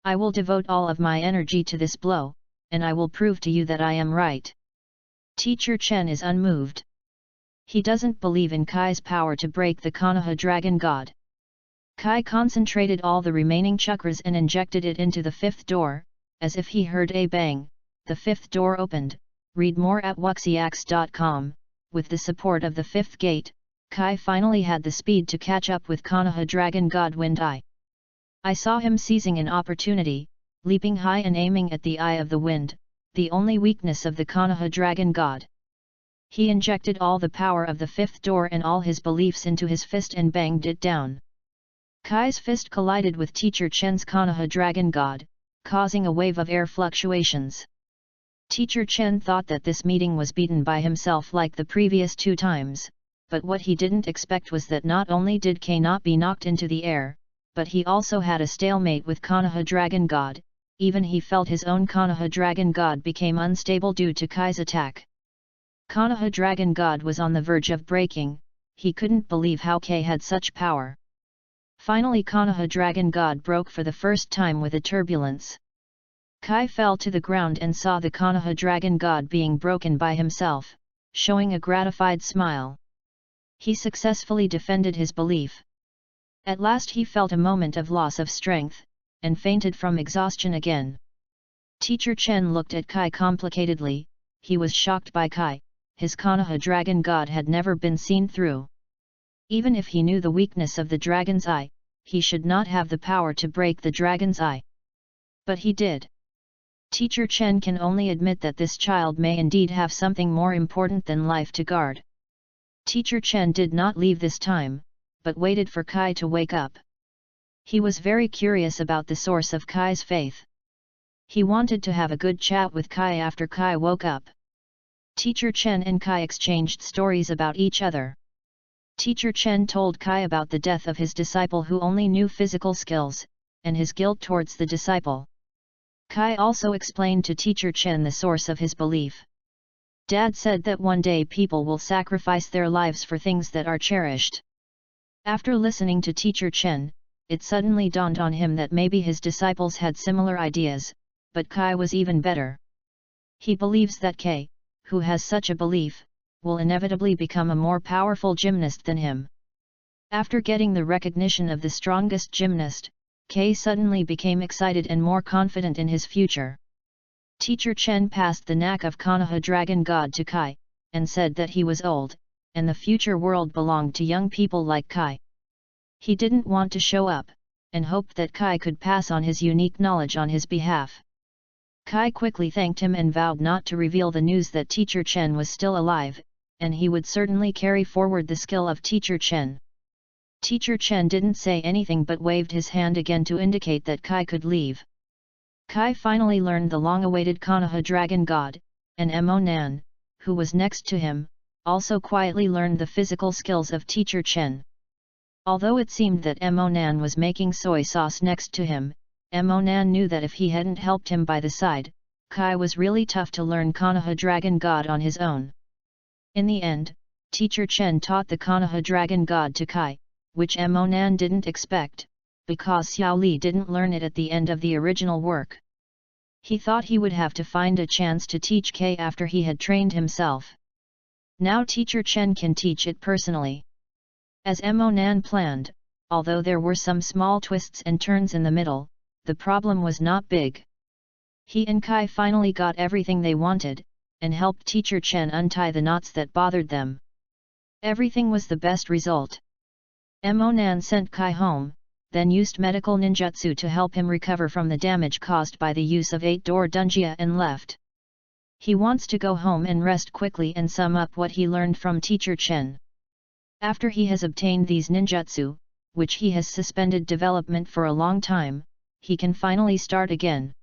I will devote all of my energy to this blow, and I will prove to you that I am right. Teacher Chen is unmoved. He doesn't believe in Kai's power to break the Konoha Dragon God. Kai concentrated all the remaining chakras and injected it into the 5th door, as if he heard a bang, the 5th door opened. Read more at wuxiax.com. With the support of the 5th gate, Kai finally had the speed to catch up with Konoha Dragon God Wind Eye. I saw him seizing an opportunity, leaping high and aiming at the Eye of the Wind, the only weakness of the Konoha Dragon God. He injected all the power of the 5th door and all his beliefs into his fist and banged it down. Kai's fist collided with Teacher Chen's Konoha Dragon God, causing a wave of air fluctuations. Teacher Chen thought that this meeting was beaten by himself like the previous 2 times, but what he didn't expect was that not only did Kai not be knocked into the air, but he also had a stalemate with Konoha Dragon God. Even he felt his own Konoha Dragon God became unstable due to Kai's attack. Konoha Dragon God was on the verge of breaking, he couldn't believe how Kai had such power. Finally Konoha Dragon God broke for the first time with a turbulence. Kai fell to the ground and saw the Konoha Dragon God being broken by himself, showing a gratified smile. He successfully defended his belief. At last he felt a moment of loss of strength, and fainted from exhaustion again. Teacher Chen looked at Kai complicatedly. He was shocked by Kai. His Konoha Dragon God had never been seen through. Even if he knew the weakness of the Dragon's Eye, he should not have the power to break the Dragon's Eye. But he did. Teacher Chen can only admit that this child may indeed have something more important than life to guard. Teacher Chen did not leave this time, but waited for Kai to wake up. He was very curious about the source of Kai's faith. He wanted to have a good chat with Kai after Kai woke up. Teacher Chen and Kai exchanged stories about each other. Teacher Chen told Kai about the death of his disciple who only knew physical skills, and his guilt towards the disciple. Kai also explained to Teacher Chen the source of his belief. Dad said that one day people will sacrifice their lives for things that are cherished. After listening to Teacher Chen, it suddenly dawned on him that maybe his disciples had similar ideas, but Kai was even better. He believes that Kai, who has such a belief, will inevitably become a more powerful gymnast than him. After getting the recognition of the strongest gymnast, Kai suddenly became excited and more confident in his future. Teacher Chen passed the knack of Konoha Dragon God to Kai, and said that he was old, and the future world belonged to young people like Kai. He didn't want to show up, and hoped that Kai could pass on his unique knowledge on his behalf. Kai quickly thanked him and vowed not to reveal the news that Teacher Chen was still alive, and he would certainly carry forward the skill of Teacher Chen. Teacher Chen didn't say anything but waved his hand again to indicate that Kai could leave. Kai finally learned the long-awaited Konoha Dragon God, and Mo Nan, who was next to him, also quietly learned the physical skills of Teacher Chen. Although it seemed that Mo Nan was making soy sauce next to him, Mo Nan knew that if he hadn't helped him by the side, Kai was really tough to learn Konoha Dragon God on his own. In the end, Teacher Chen taught the Konoha Dragon God to Kai, which Mo Nan didn't expect, because Xiao Li didn't learn it at the end of the original work. He thought he would have to find a chance to teach K after he had trained himself. Now Teacher Chen can teach it personally. As Mo Nan planned, although there were some small twists and turns in the middle, the problem was not big. He and Kai finally got everything they wanted, and helped Teacher Chen untie the knots that bothered them. Everything was the best result. Mo Nan sent Kai home, then used medical ninjutsu to help him recover from the damage caused by the use of 8-door Dunjia and left. He wants to go home and rest quickly and sum up what he learned from Teacher Chen. After he has obtained these ninjutsu, which he has suspended development for a long time, he can finally start again.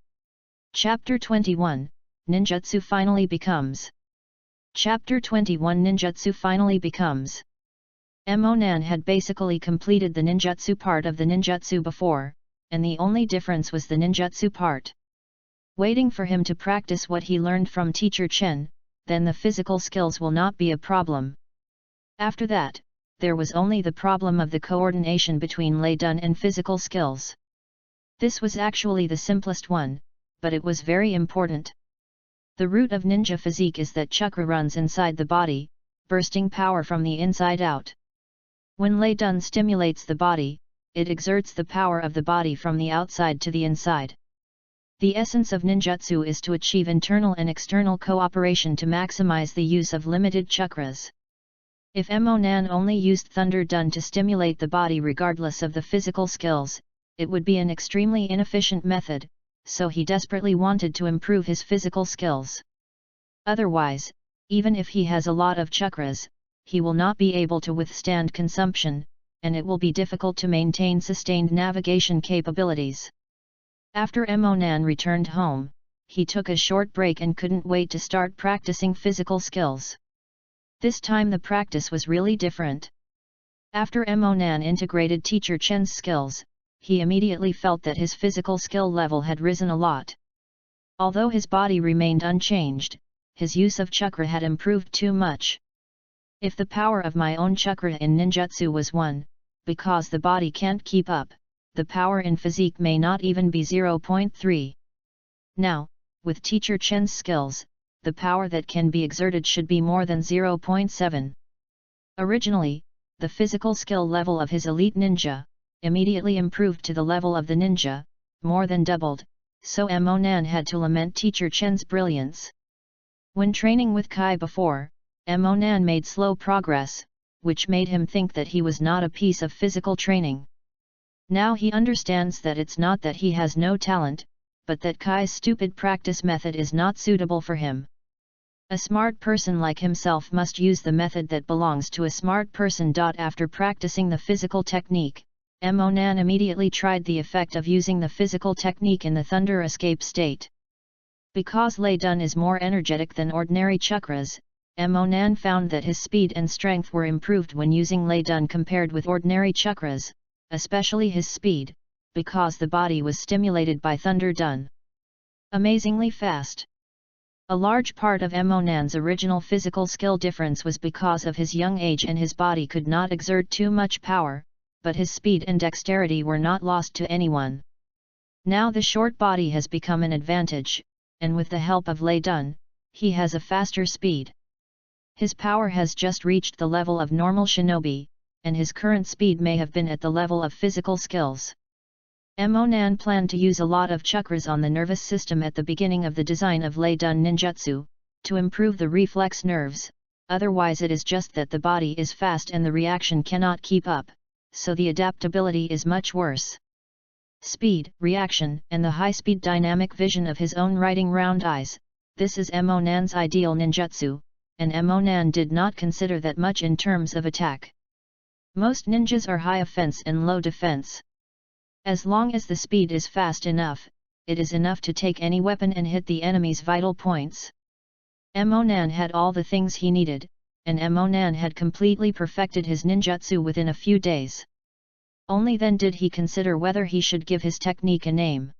Chapter 21, Ninjutsu finally becomes. Chapter 21 Ninjutsu finally becomes. Mo Nan had basically completed the ninjutsu part of the ninjutsu before, and the only difference was the ninjutsu part. Waiting for him to practice what he learned from Teacher Chen, then the physical skills will not be a problem. After that, there was only the problem of the coordination between Lei Dan and physical skills. This was actually the simplest one, but it was very important. The root of ninja physique is that chakra runs inside the body, bursting power from the inside out. When Lei Dan stimulates the body, it exerts the power of the body from the outside to the inside. The essence of ninjutsu is to achieve internal and external cooperation to maximize the use of limited chakras. If Mo Nan only used Thunder Dan to stimulate the body regardless of the physical skills, it would be an extremely inefficient method, so he desperately wanted to improve his physical skills. Otherwise, even if he has a lot of chakras, he will not be able to withstand consumption, and it will be difficult to maintain sustained navigation capabilities. After Mo Nan returned home, he took a short break and couldn't wait to start practicing physical skills. This time the practice was really different. After Mo Nan integrated Teacher Chen's skills, he immediately felt that his physical skill level had risen a lot. Although his body remained unchanged, his use of chakra had improved too much. If the power of my own chakra in ninjutsu was 1, because the body can't keep up, the power in physique may not even be 0.3. Now, with Teacher Chen's skills, the power that can be exerted should be more than 0.7. Originally, the physical skill level of his elite ninja immediately improved to the level of the ninja, more than doubled, so Mo Nan had to lament Teacher Chen's brilliance. When training with Kai before, Mo Nan made slow progress, which made him think that he was not a piece of physical training. Now he understands that it's not that he has no talent, but that Kai's stupid practice method is not suitable for him. A smart person like himself must use the method that belongs to a smart person. After practicing the physical technique, Mo Nan immediately tried the effect of using the physical technique in the thunder escape state. Because Lei Dan is more energetic than ordinary chakras, Mo Nan found that his speed and strength were improved when using Lei Dan compared with ordinary chakras, especially his speed, because the body was stimulated by Thunder Dan. Amazingly fast. A large part of Mo Nan's original physical skill difference was because of his young age and his body could not exert too much power, but his speed and dexterity were not lost to anyone. Now the short body has become an advantage, and with the help of Lei Dan, he has a faster speed. His power has just reached the level of normal shinobi, and his current speed may have been at the level of physical skills. Mo Nan planned to use a lot of chakras on the nervous system at the beginning of the design of Lei Dan ninjutsu, to improve the reflex nerves, otherwise it is just that the body is fast and the reaction cannot keep up, so the adaptability is much worse. Speed, reaction, and the high-speed dynamic vision of his own writing round eyes, this is Mo Nan's ideal ninjutsu, and Mo Nan did not consider that much in terms of attack. Most ninjas are high offense and low defense. As long as the speed is fast enough, it is enough to take any weapon and hit the enemy's vital points. Mo Nan had all the things he needed, and Mo Nan had completely perfected his ninjutsu within a few days. Only then did he consider whether he should give his technique a name.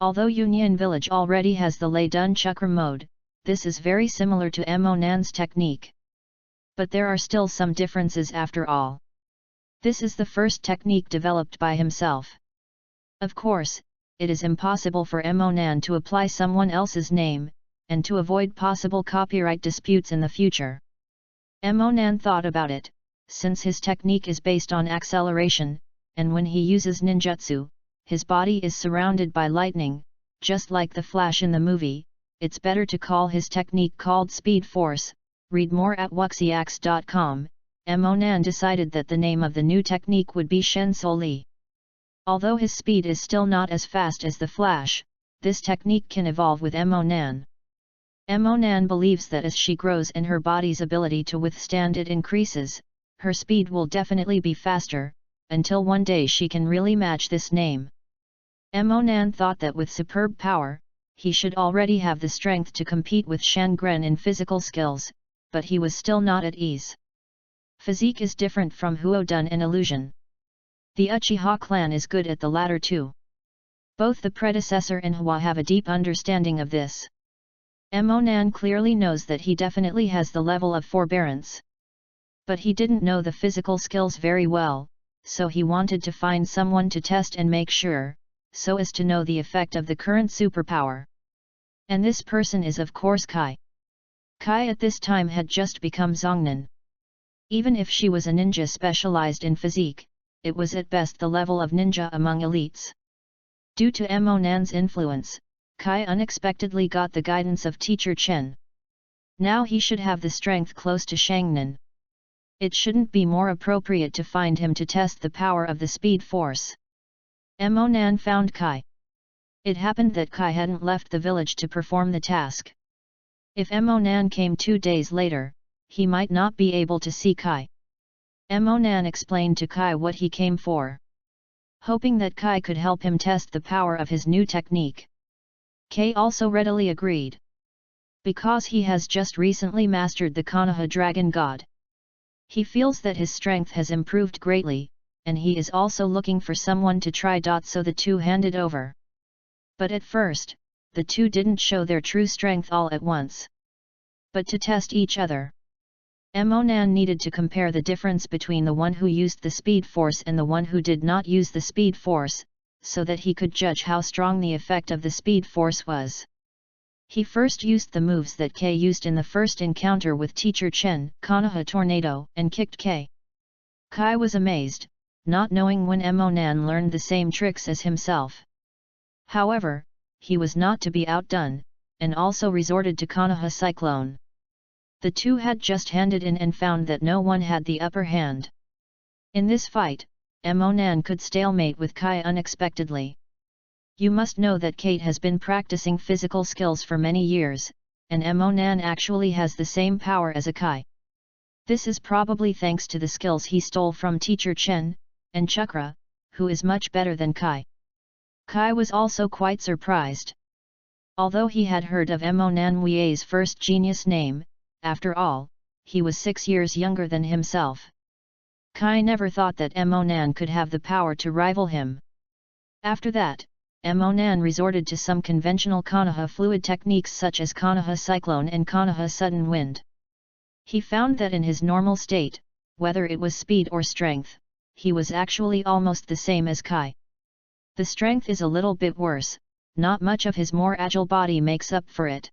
Although Union Village already has the Lei Dan chakra mode, this is very similar to Mo Nan's technique. But there are still some differences after all. This is the first technique developed by himself. Of course, it is impossible for Emonan to apply someone else's name, and to avoid possible copyright disputes in the future. Emonan thought about it, since his technique is based on acceleration, and when he uses ninjutsu, his body is surrounded by lightning, just like the Flash in the movie. It's better to call his technique called Speed Force. Read more at wuxiax.com. Emonan decided that the name of the new technique would be Shensoli. Although his speed is still not as fast as the Flash, this technique can evolve with Emonan. Emonan believes that as she grows and her body's ability to withstand it increases, her speed will definitely be faster, until one day she can really match this name. Emonan thought that with superb power, he should already have the strength to compete with Shangren in physical skills, but he was still not at ease. Physique is different from Huodun and illusion. The Uchiha clan is good at the latter too. Both the predecessor and Hwa have a deep understanding of this. Emonan clearly knows that he definitely has the level of forbearance. But he didn't know the physical skills very well, so he wanted to find someone to test and make sure, so as to know the effect of the current superpower. And this person is of course Kai. Kai at this time had just become Zongnan. Even if she was a ninja specialized in physique, it was at best the level of ninja among elites. Due to Emonan's influence, Kai unexpectedly got the guidance of teacher Chen. Now he should have the strength close to Shangnan. It shouldn't be more appropriate to find him to test the power of the speed force. Emonan found Kai. It happened that Kai hadn't left the village to perform the task. If Emonan came 2 days later, he might not be able to see Kai. Emonan explained to Kai what he came for, hoping that Kai could help him test the power of his new technique. Kai also readily agreed, because he has just recently mastered the Konoha Dragon God. He feels that his strength has improved greatly, and he is also looking for someone to try. So the two handed over. But at first, the two didn't show their true strength all at once. But to test each other, Emonan needed to compare the difference between the one who used the speed force and the one who did not use the speed force, so that he could judge how strong the effect of the speed force was. He first used the moves that Kei used in the first encounter with teacher Chen, Konoha Tornado, and kicked Kei. Kai was amazed, not knowing when Emonan learned the same tricks as himself. However, he was not to be outdone, and also resorted to Konoha Cyclone. The two had just handed in and found that no one had the upper hand. In this fight, Emonan could stalemate with Kai unexpectedly. You must know that Kate has been practicing physical skills for many years, and Emonan actually has the same power as a Kai. This is probably thanks to the skills he stole from teacher Chen, and Chakra, who is much better than Kai. Kai was also quite surprised. Although he had heard of Emonan Wie's first genius name, after all, he was 6 years younger than himself. Kai never thought that Emonan could have the power to rival him. After that, Emonan resorted to some conventional Konoha fluid techniques such as Konoha Cyclone and Konoha Sudden Wind. He found that in his normal state, whether it was speed or strength, he was actually almost the same as Kai. The strength is a little bit worse, not much of his more agile body makes up for it.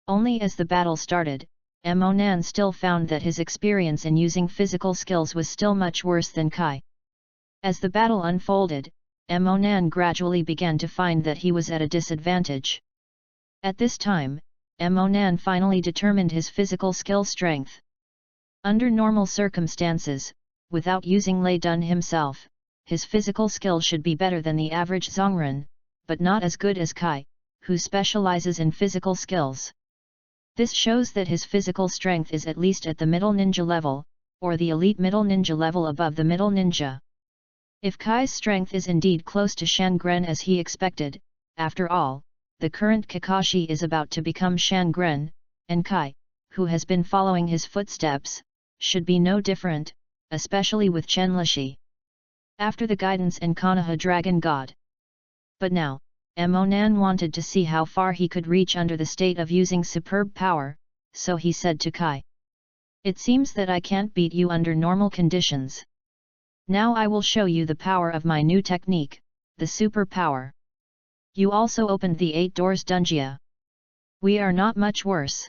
Only as the battle started, Emonan still found that his experience in using physical skills was still much worse than Kai. As the battle unfolded, Emonan gradually began to find that he was at a disadvantage. At this time, Emonan finally determined his physical skill strength. Under normal circumstances, without using Lei Dun himself, his physical skill should be better than the average Zongren, but not as good as Kai, who specializes in physical skills. This shows that his physical strength is at least at the middle ninja level, or the elite middle ninja level above the middle ninja. If Kai's strength is indeed close to Shangren as he expected, after all, the current Kakashi is about to become Shangren, and Kai, who has been following his footsteps, should be no different, especially with Chen Lishi. After the guidance and Konoha Dragon God. But now, Emonan wanted to see how far he could reach under the state of using superb power, so he said to Kai, "It seems that I can't beat you under normal conditions. Now I will show you the power of my new technique, the super power." You also opened the 8 doors Dungia. We are not much worse.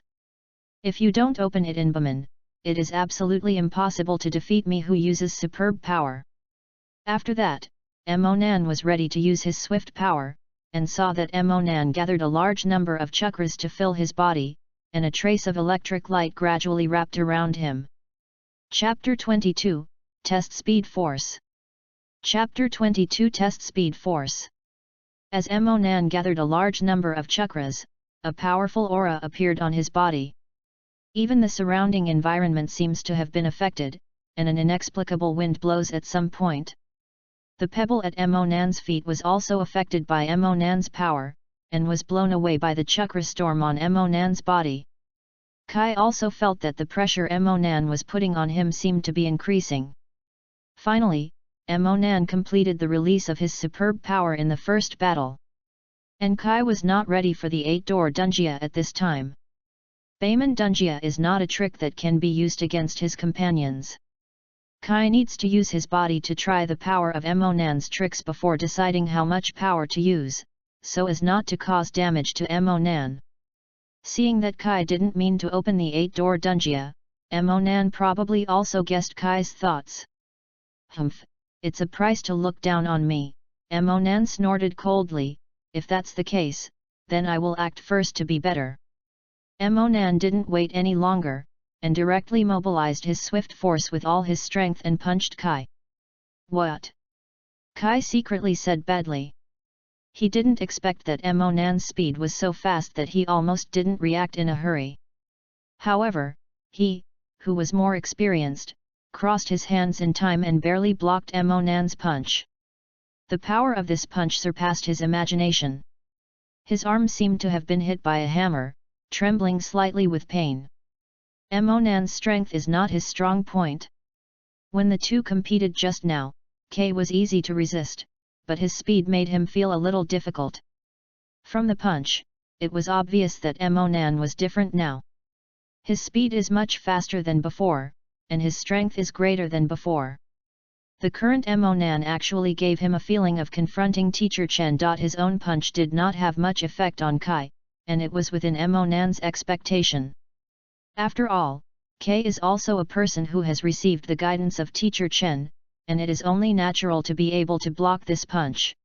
If you don't open it in Baman, it is absolutely impossible to defeat me who uses superb power. After that, Emonan was ready to use his swift power, and saw that Emonan gathered a large number of chakras to fill his body, and a trace of electric light gradually wrapped around him. Chapter 22, Test Speed Force. Chapter 22 Test Speed Force. As Emonan gathered a large number of chakras, a powerful aura appeared on his body. Even the surrounding environment seems to have been affected, and an inexplicable wind blows at some point. The pebble at Emonan's feet was also affected by Emonan's power, and was blown away by the chakra storm on Emonan's body. Kai also felt that the pressure Emonan was putting on him seemed to be increasing. Finally, Emonan completed the release of his superb power in the first battle. And Kai was not ready for the 8-door Dungia at this time. Bayman Dungia is not a trick that can be used against his companions. Kai needs to use his body to try the power of Emonan's tricks before deciding how much power to use, so as not to cause damage to Emonan. Seeing that Kai didn't mean to open the 8-door Dungia, Emonan probably also guessed Kai's thoughts. Humph, it's a price to look down on me, Emonan snorted coldly. If that's the case, then I will act first to be better. Emonan didn't wait any longer, and directly mobilized his swift force with all his strength and punched Kai. What? Kai secretly said badly. He didn't expect that Emonan's speed was so fast that he almost didn't react in a hurry. However, he, who was more experienced, crossed his hands in time and barely blocked Emonan's punch. The power of this punch surpassed his imagination. His arm seemed to have been hit by a hammer, trembling slightly with pain. Emonan's strength is not his strong point. When the two competed just now, K was easy to resist, but his speed made him feel a little difficult. From the punch, it was obvious that Emonan was different now. His speed is much faster than before, and his strength is greater than before. The current Emonan actually gave him a feeling of confronting Teacher Chen. His own punch did not have much effect on Kai, and it was within Emonan's expectation. After all, Kai is also a person who has received the guidance of Teacher Chen, and it is only natural to be able to block this punch.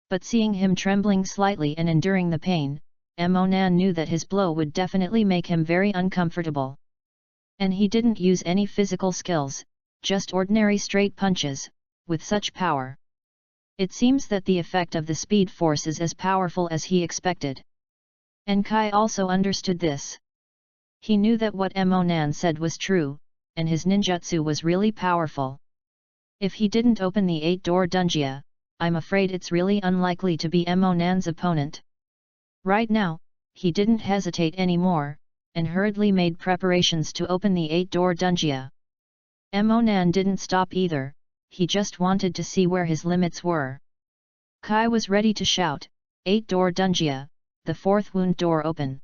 But seeing him trembling slightly and enduring the pain, Emonan knew that his blow would definitely make him very uncomfortable. And he didn't use any physical skills, just ordinary straight punches, with such power. It seems that the effect of the speed force is as powerful as he expected. And Kai also understood this. He knew that what Emonan said was true, and his ninjutsu was really powerful. If he didn't open the 8-door Dungia, I'm afraid it's really unlikely to be Emonan's opponent. Right now, he didn't hesitate anymore, and hurriedly made preparations to open the 8-door Dungia. Emonan didn't stop either, he just wanted to see where his limits were. Kai was ready to shout, 8-door Dungia, the 4th wound door open.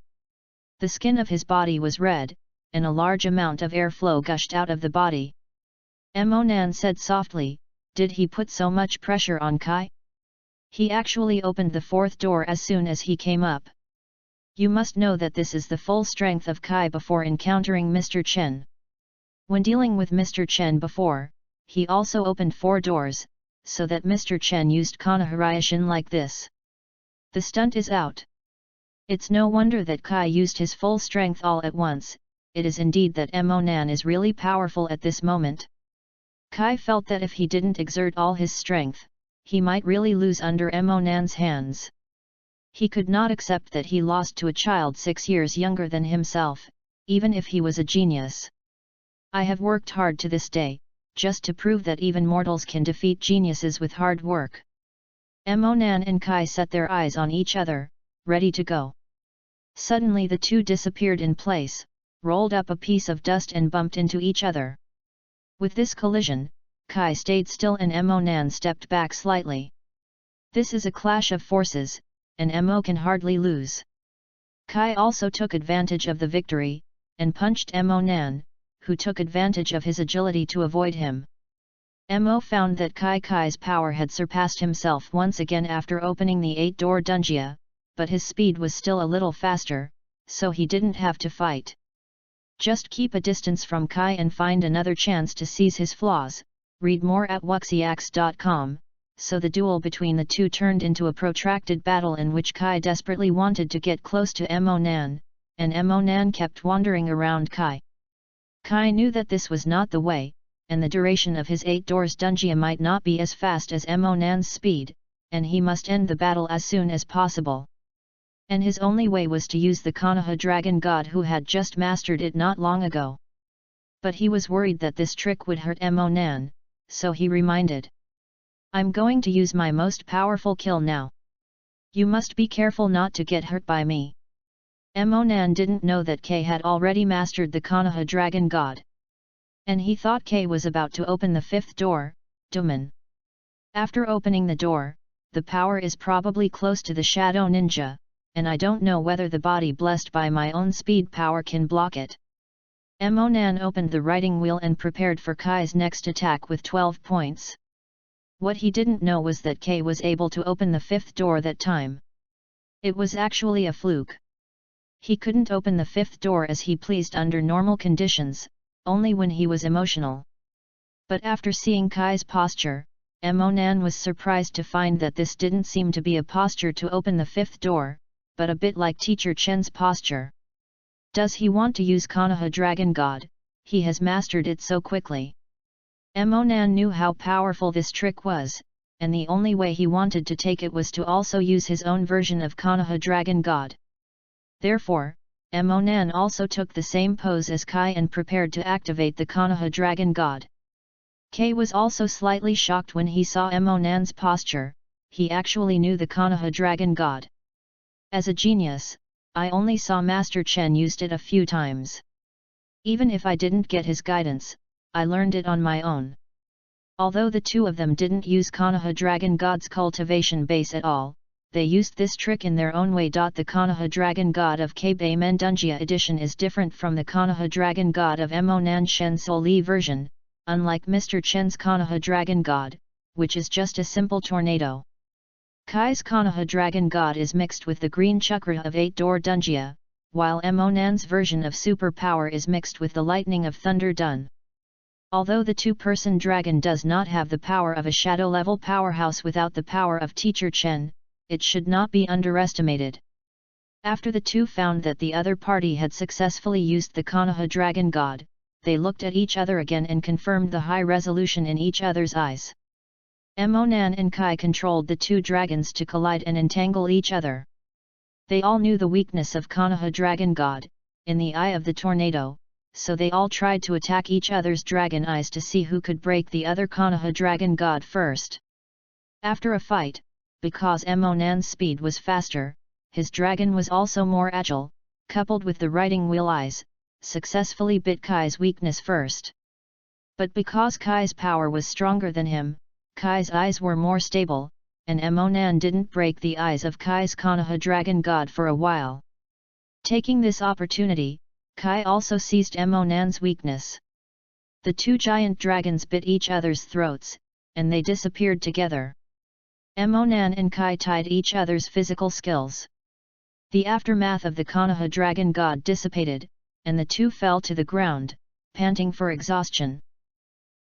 The skin of his body was red, and a large amount of airflow gushed out of the body. Emonan said softly, did he put so much pressure on Kai? He actually opened the 4th door as soon as he came up. You must know that this is the full strength of Kai before encountering Mr. Chen. When dealing with Mr. Chen before, he also opened 4 doors, so that Mr. Chen used Konoharaishin like this. The stunt is out. It's no wonder that Kai used his full strength all at once, it is indeed that Emonan is really powerful at this moment. Kai felt that if he didn't exert all his strength, he might really lose under Emonan's hands. He could not accept that he lost to a child 6 years younger than himself, even if he was a genius. I have worked hard to this day, just to prove that even mortals can defeat geniuses with hard work. Emonan and Kai set their eyes on each other, ready to go. Suddenly the two disappeared in place, rolled up a piece of dust and bumped into each other. With this collision, Kai stayed still and Emonan stepped back slightly. This is a clash of forces, and Emo can hardly lose. Kai also took advantage of the victory, and punched Emonan, who took advantage of his agility to avoid him. Mo found that Kai's power had surpassed himself once again after opening the 8-door dungeon, but his speed was still a little faster, so he didn't have to fight. Just keep a distance from Kai and find another chance to seize his flaws. Read more at wuxiax.com. So the duel between the two turned into a protracted battle in which Kai desperately wanted to get close to Mo Nan, and Mo Nan kept wandering around Kai. Kai knew that this was not the way, and the duration of his 8 doors dungeon might not be as fast as Mo Nan's speed, and he must end the battle as soon as possible. And his only way was to use the Konoha dragon god who had just mastered it not long ago. But he was worried that this trick would hurt Mo Nan, so he reminded. I'm going to use my most powerful kill now. You must be careful not to get hurt by me. Mo Nan didn't know that Kei had already mastered the Konoha dragon god. And he thought Kei was about to open the 5th door, Doman. After opening the door, the power is probably close to the shadow ninja, and I don't know whether the body blessed by my own speed power can block it. Mo Nan opened the writing wheel and prepared for Kai's next attack with 12 points. What he didn't know was that Kei was able to open the 5th door that time. It was actually a fluke. He couldn't open the 5th door as he pleased under normal conditions, only when he was emotional. But after seeing Kai's posture, Mo Nan was surprised to find that this didn't seem to be a posture to open the 5th door, but a bit like Teacher Chen's posture. Does he want to use Konoha Dragon God? He has mastered it so quickly. Mo Nan knew how powerful this trick was, and the only way he wanted to take it was to also use his own version of Konoha Dragon God. Therefore, Mo Nan also took the same pose as Kai and prepared to activate the Konoha Dragon God. Kei was also slightly shocked when he saw Mo Nan's posture. He actually knew the Konoha Dragon God. As a genius, I only saw Master Chen used it a few times. Even if I didn't get his guidance, I learned it on my own. Although the two of them didn't use Konoha Dragon God's cultivation base at all, they used this trick in their own way. The Konoha Dragon God of Keibai Mendunjia edition is different from the Konoha Dragon God of Mo Nan Shen Soli version, unlike Mr. Chen's Konoha Dragon God, which is just a simple tornado. Kai's Konoha Dragon God is mixed with the green chakra of 8-door dunjia, while Mo Nan's version of super power is mixed with the lightning of Thunder Dun. Although the two-person dragon does not have the power of a shadow-level powerhouse without the power of Teacher Chen, it should not be underestimated. After the two found that the other party had successfully used the Konoha Dragon God, they looked at each other again and confirmed the high resolution in each other's eyes. Mo Nan and Kai controlled the two dragons to collide and entangle each other. They all knew the weakness of Konoha Dragon God, in the eye of the tornado, so they all tried to attack each other's dragon eyes to see who could break the other Konoha Dragon God first. After a fight, because Mo Nan's speed was faster, his dragon was also more agile, coupled with the writing wheel eyes, successfully bit Kai's weakness first. But because Kai's power was stronger than him, Kai's eyes were more stable, and Mo Nan didn't break the eyes of Kai's Konoha Dragon God for a while. Taking this opportunity, Kai also seized Mo Nan's weakness. The two giant dragons bit each other's throats, and they disappeared together. Mo Nan and Kai tied each other's physical skills. The aftermath of the Konoha Dragon God dissipated, and the two fell to the ground, panting for exhaustion.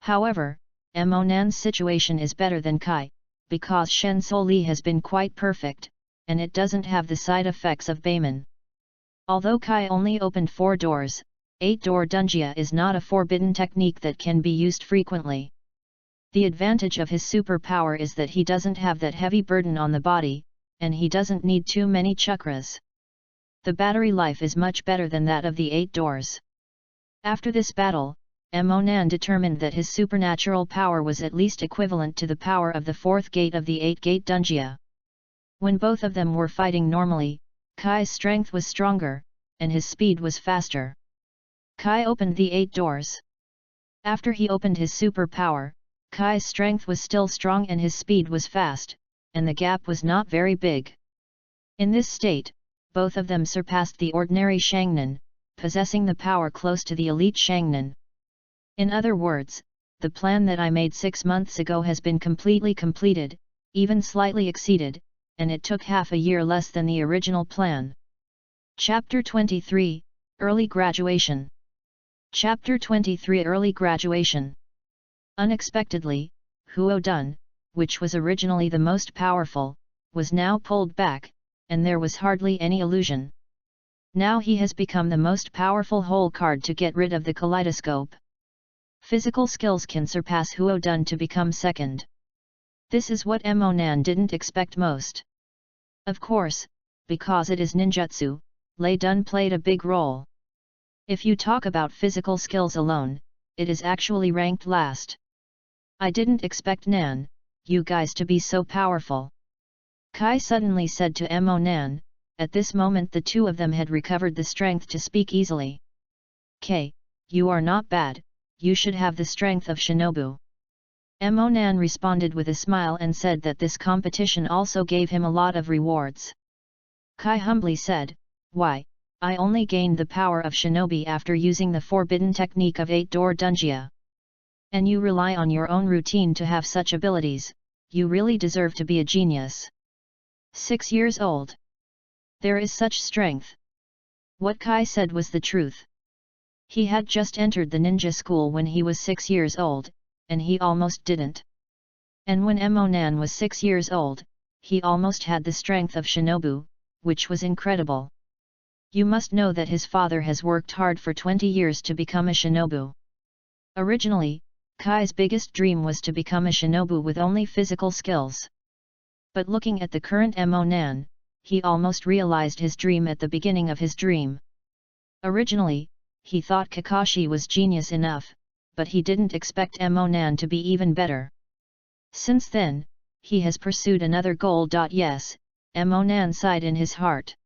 However, Mo Nan's situation is better than Kai, because Shen Soli has been quite perfect, and it doesn't have the side effects of Beiman. Although Kai only opened 4 doors, 8-door dunjia is not a forbidden technique that can be used frequently. The advantage of his superpower is that he doesn't have that heavy burden on the body, and he doesn't need too many chakras. The battery life is much better than that of the 8 doors. After this battle, Mo Nan determined that his supernatural power was at least equivalent to the power of the 4th gate of the 8-gate dunjia. When both of them were fighting normally, Kai's strength was stronger, and his speed was faster. Kai opened the 8 doors. After he opened his superpower, Kai's strength was still strong and his speed was fast, and the gap was not very big. In this state, both of them surpassed the ordinary Shangnan, possessing the power close to the elite Shangnan. In other words, the plan that I made 6 months ago has been completely completed, even slightly exceeded, and it took half a year less than the original plan. Chapter 23, Early Graduation. Chapter 23, Early Graduation. Unexpectedly, Huo Dun, which was originally the most powerful, was now pulled back, and there was hardly any illusion. Now he has become the most powerful hole card to get rid of the Kaleidoscope. Physical skills can surpass Huo Dun to become second. This is what Mo Nan didn't expect most. Of course, because it is ninjutsu, Lei Dun played a big role. If you talk about physical skills alone, it is actually ranked last. I didn't expect Nan, you guys to be so powerful. Kai suddenly said to Mo Nan. At this moment the two of them had recovered the strength to speak easily. K, you are not bad, you should have the strength of Shinobu. Mo Nan responded with a smile and said that this competition also gave him a lot of rewards. Kai humbly said, why, I only gained the power of Shinobi after using the forbidden technique of 8-door Dunjia. And you rely on your own routine to have such abilities, you really deserve to be a genius. 6 years old. There is such strength. What Kai said was the truth. He had just entered the ninja school when he was 6 years old, and he almost didn't. And when Mo Nan was 6 years old, he almost had the strength of Shinobu, which was incredible. You must know that his father has worked hard for 20 years to become a Shinobu. Originally, Kai's biggest dream was to become a Shinobu with only physical skills. But looking at the current Mo Nan, he almost realized his dream at the beginning of his dream. Originally, he thought Kakashi was genius enough, but he didn't expect Mo Nan to be even better. Since then, he has pursued another goal. Yes, Mo Nan sighed in his heart.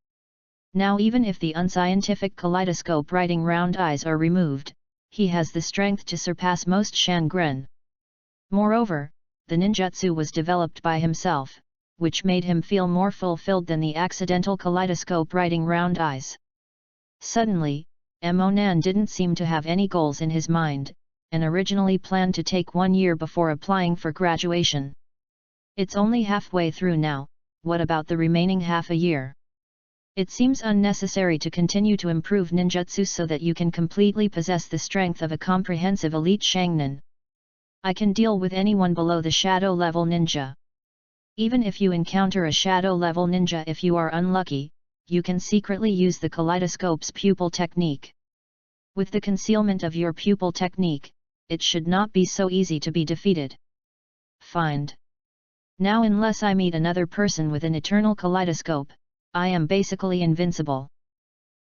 Now even if the unscientific kaleidoscope writing round eyes are removed, he has the strength to surpass most Shangren. Moreover, the ninjutsu was developed by himself, which made him feel more fulfilled than the accidental kaleidoscope writing round eyes. Suddenly, Mo Nan didn't seem to have any goals in his mind, and originally planned to take 1 year before applying for graduation. It's only halfway through now, what about the remaining half a year? It seems unnecessary to continue to improve ninjutsu so that you can completely possess the strength of a comprehensive elite Shangnin. I can deal with anyone below the shadow level ninja. Even if you encounter a shadow level ninja, if you are unlucky, you can secretly use the kaleidoscope's pupil technique. With the concealment of your pupil technique, it should not be so easy to be defeated. Find. Now unless I meet another person with an eternal kaleidoscope, I am basically invincible.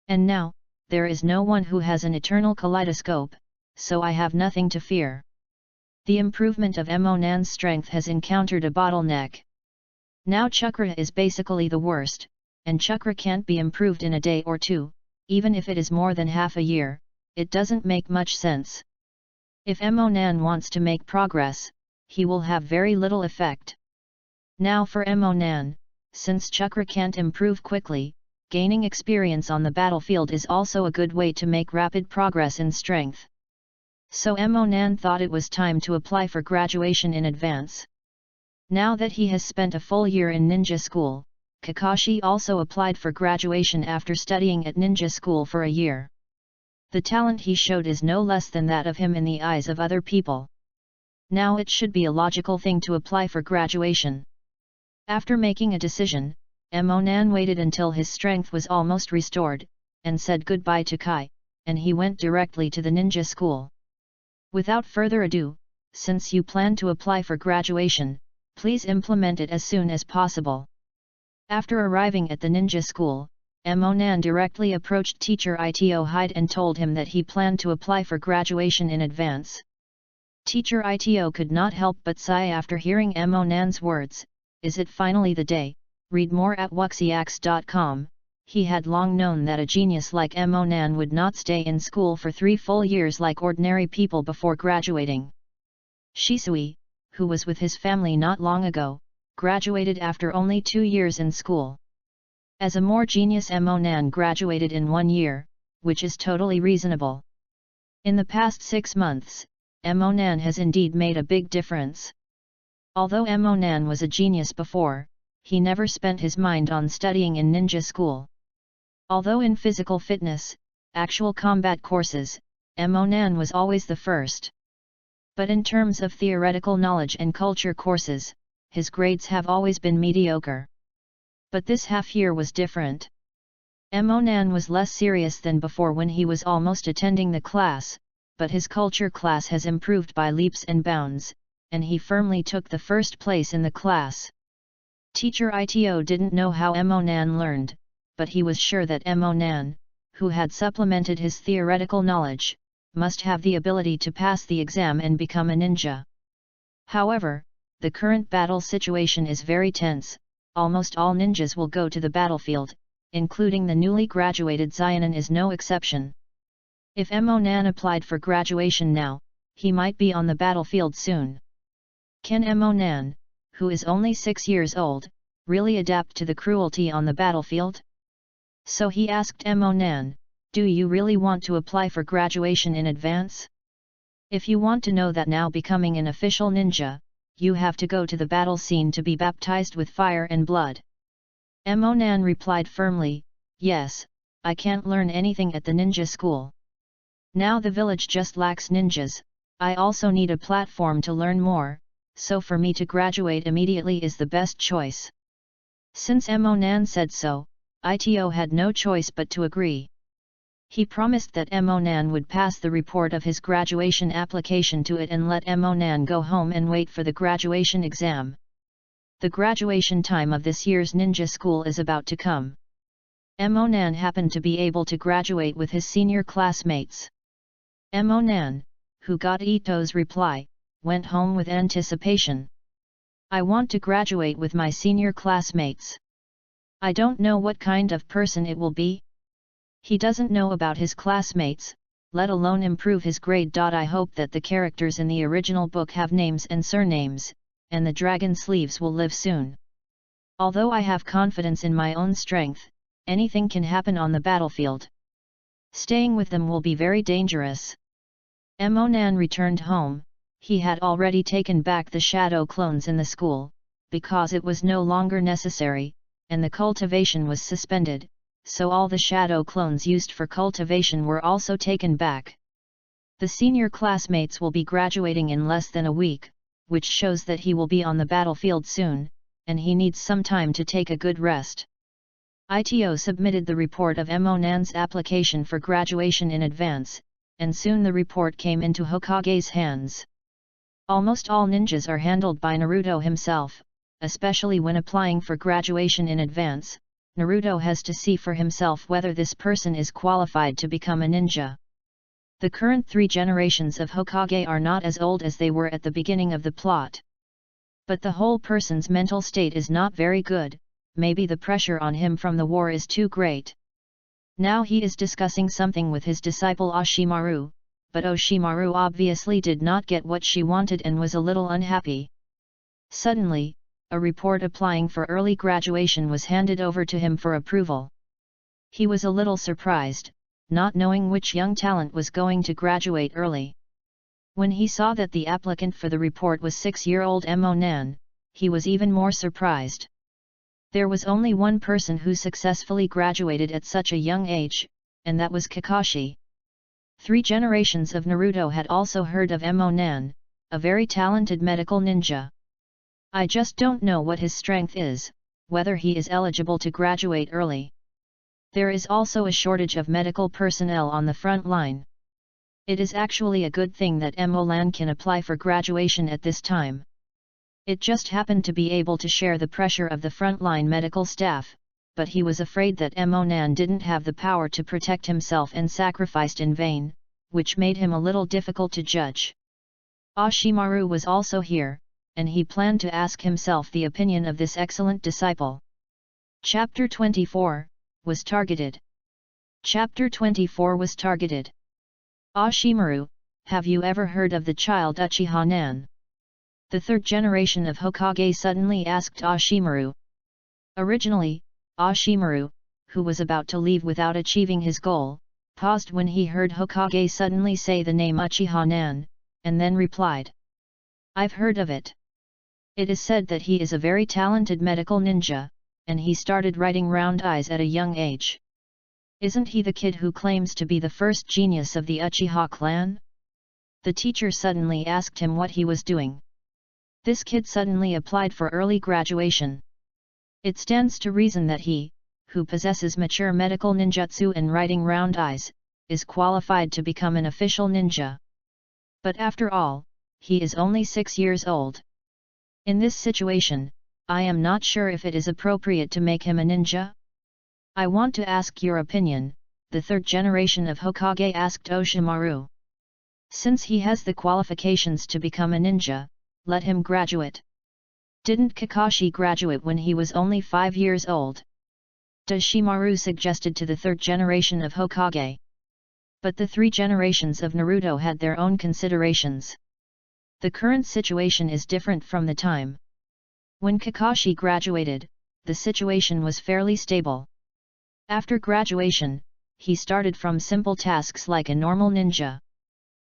And now, there is no one who has an eternal kaleidoscope, so I have nothing to fear. The improvement of Mo Nan's strength has encountered a bottleneck. Now chakra is basically the worst, and chakra can't be improved in a day or two, even if it is more than half a year, it doesn't make much sense. If Mo Nan wants to make progress, he will have very little effect. Now for Mo Nan, since chakra can't improve quickly, gaining experience on the battlefield is also a good way to make rapid progress in strength. So Mo Nan thought it was time to apply for graduation in advance. Now that he has spent a full year in ninja school, Kakashi also applied for graduation after studying at ninja school for a year. The talent he showed is no less than that of him in the eyes of other people. Now it should be a logical thing to apply for graduation. After making a decision, Mo Nan waited until his strength was almost restored, and said goodbye to Kai, and he went directly to the ninja school. Without further ado, since you plan to apply for graduation, please implement it as soon as possible. After arriving at the ninja school, Mo Nan directly approached teacher Ito Hyde and told him that he planned to apply for graduation in advance. Teacher Ito could not help but sigh after hearing Mo Nan's words. Is it finally the day? Read more at wuxiax.com. He had long known that a genius like Mo Nan would not stay in school for 3 full years like ordinary people before graduating. Shisui, who was with his family not long ago, graduated after only 2 years in school. As a more genius Mo Nan graduated in 1 year, which is totally reasonable. In the past 6 months, Emonan has indeed made a big difference. Although Emonan was a genius before, he never spent his mind on studying in ninja school. Although in physical fitness, actual combat courses, Emonan was always the first. But in terms of theoretical knowledge and culture courses, his grades have always been mediocre. But this half-year was different. Emonan was less serious than before when he was almost attending the class, but his culture class has improved by leaps and bounds, and he firmly took the first place in the class. Teacher Ito didn't know how Emonan learned, but he was sure that Emonan, who had supplemented his theoretical knowledge, must have the ability to pass the exam and become a ninja. However, the current battle situation is very tense. Almost all ninjas will go to the battlefield, including the newly graduated Zionin is no exception. If Emonan applied for graduation now, he might be on the battlefield soon. Can Emonan, who is only 6 years old, really adapt to the cruelty on the battlefield? So he asked Emonan, "Do you really want to apply for graduation in advance? If you want to know that now becoming an official ninja, you have to go to the battle scene to be baptized with fire and blood." Emonan replied firmly, "Yes, I can't learn anything at the ninja school. Now the village just lacks ninjas, I also need a platform to learn more, so for me to graduate immediately is the best choice." Since Emonan said so, Ito had no choice but to agree. He promised that Emonan would pass the report of his graduation application to it and let Emonan go home and wait for the graduation exam. The graduation time of this year's ninja school is about to come. Emonan happened to be able to graduate with his senior classmates. Emonan, who got Ito's reply, went home with anticipation. "I want to graduate with my senior classmates. I don't know what kind of person it will be. He doesn't know about his classmates, let alone improve his grade. I hope that the characters in the original book have names and surnames, and the dragon sleeves will live soon. Although I have confidence in my own strength, anything can happen on the battlefield. Staying with them will be very dangerous." Emonan returned home. He had already taken back the shadow clones in the school, because it was no longer necessary, and the cultivation was suspended, so all the shadow clones used for cultivation were also taken back. The senior classmates will be graduating in less than a week, which shows that he will be on the battlefield soon, and he needs some time to take a good rest. Ito submitted the report of Emonan's application for graduation in advance, and soon the report came into Hokage's hands. Almost all ninjas are handled by Naruto himself, especially when applying for graduation in advance. Naruto has to see for himself whether this person is qualified to become a ninja. The current 3 generations of Hokage are not as old as they were at the beginning of the plot. But the whole person's mental state is not very good, maybe the pressure on him from the war is too great. Now he is discussing something with his disciple Oshimaru, but Oshimaru obviously did not get what she wanted and was a little unhappy. Suddenly, a report applying for early graduation was handed over to him for approval. He was a little surprised, not knowing which young talent was going to graduate early. When he saw that the applicant for the report was 6-year-old Emonan, he was even more surprised. There was only one person who successfully graduated at such a young age, and that was Kakashi. 3 generations of Naruto had also heard of Emonan, a very talented medical ninja. I just don't know what his strength is, whether he is eligible to graduate early. There is also a shortage of medical personnel on the front line. It is actually a good thing that Emonan can apply for graduation at this time. It just happened to be able to share the pressure of the frontline medical staff, but he was afraid that Emonan didn't have the power to protect himself and sacrificed in vain, which made him a little difficult to judge. Oshimaru was also here, and he planned to ask himself the opinion of this excellent disciple. Chapter 24 was targeted. Chapter 24 was targeted. Oshimaru, have you ever heard of the child Uchiha Nan? The 3rd generation of Hokage suddenly asked Oshimaru. Originally, Oshimaru, who was about to leave without achieving his goal, paused when he heard Hokage suddenly say the name Uchiha Nan, and then replied. I've heard of it. It is said that he is a very talented medical ninja, and he started writing round eyes at a young age. Isn't he the kid who claims to be the first genius of the Uchiha clan? The teacher suddenly asked him what he was doing. This kid suddenly applied for early graduation. It stands to reason that he, who possesses mature medical ninjutsu and writing round eyes, is qualified to become an official ninja. But after all, he is only 6 years old. In this situation, I am not sure if it is appropriate to make him a ninja. I want to ask your opinion, the third generation of Hokage asked Oshimaru. Since he has the qualifications to become a ninja, let him graduate. Didn't Kakashi graduate when he was only 5 years old? Oshimaru suggested to the third generation of Hokage. But the 3 generations of Naruto had their own considerations. The current situation is different from the time when Kakashi graduated. The situation was fairly stable. After graduation, he started from simple tasks like a normal ninja.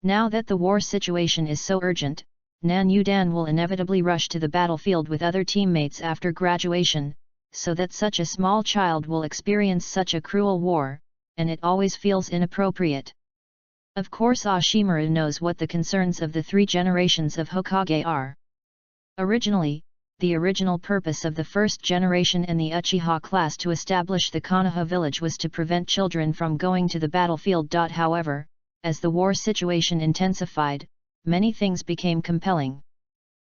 Now that the war situation is so urgent, Nan Yudan will inevitably rush to the battlefield with other teammates after graduation, so that such a small child will experience such a cruel war, and it always feels inappropriate. Of course Oshimaru knows what the concerns of the 3 generations of Hokage are. Originally, the original purpose of the first generation and the Uchiha class to establish the Konoha village was to prevent children from going to the battlefield. However, as the war situation intensified, many things became compelling.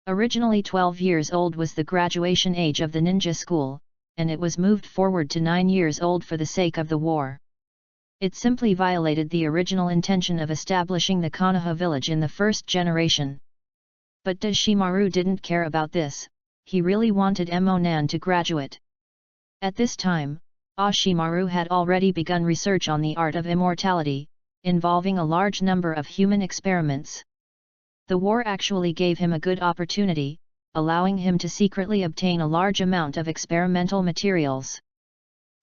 Originally 12 years old was the graduation age of the ninja school, and it was moved forward to 9 years old for the sake of the war. It simply violated the original intention of establishing the Konoha village in the first generation. But Oshimaru didn't care about this. He really wanted Nan to graduate. At this time, Oshimaru had already begun research on the art of immortality, involving a large number of human experiments. The war actually gave him a good opportunity, allowing him to secretly obtain a large amount of experimental materials.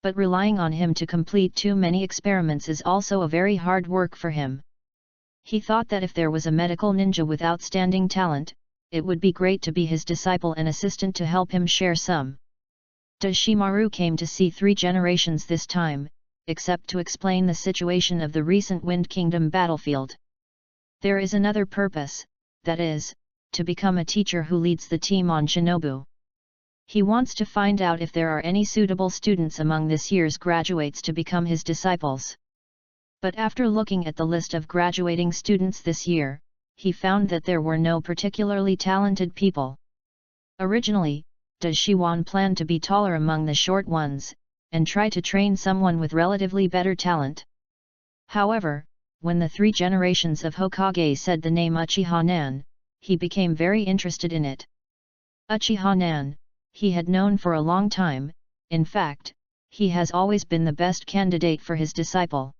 But relying on him to complete too many experiments is also a very hard work for him. He thought that if there was a medical ninja with outstanding talent, it would be great to be his disciple and assistant to help him share some. Oshimaru came to see 3 generations this time, except to explain the situation of the recent Wind Kingdom battlefield. There is another purpose, that is, to become a teacher who leads the team on Shinobu. He wants to find out if there are any suitable students among this year's graduates to become his disciples. But after looking at the list of graduating students this year, he found that there were no particularly talented people. Originally, Shiwan planned to be taller among the short ones, and try to train someone with relatively better talent. However, when the 3 generations of Hokage said the name Uchiha Nan, he became very interested in it. Uchiha Nan, he had known for a long time. In fact, he has always been the best candidate for his disciple.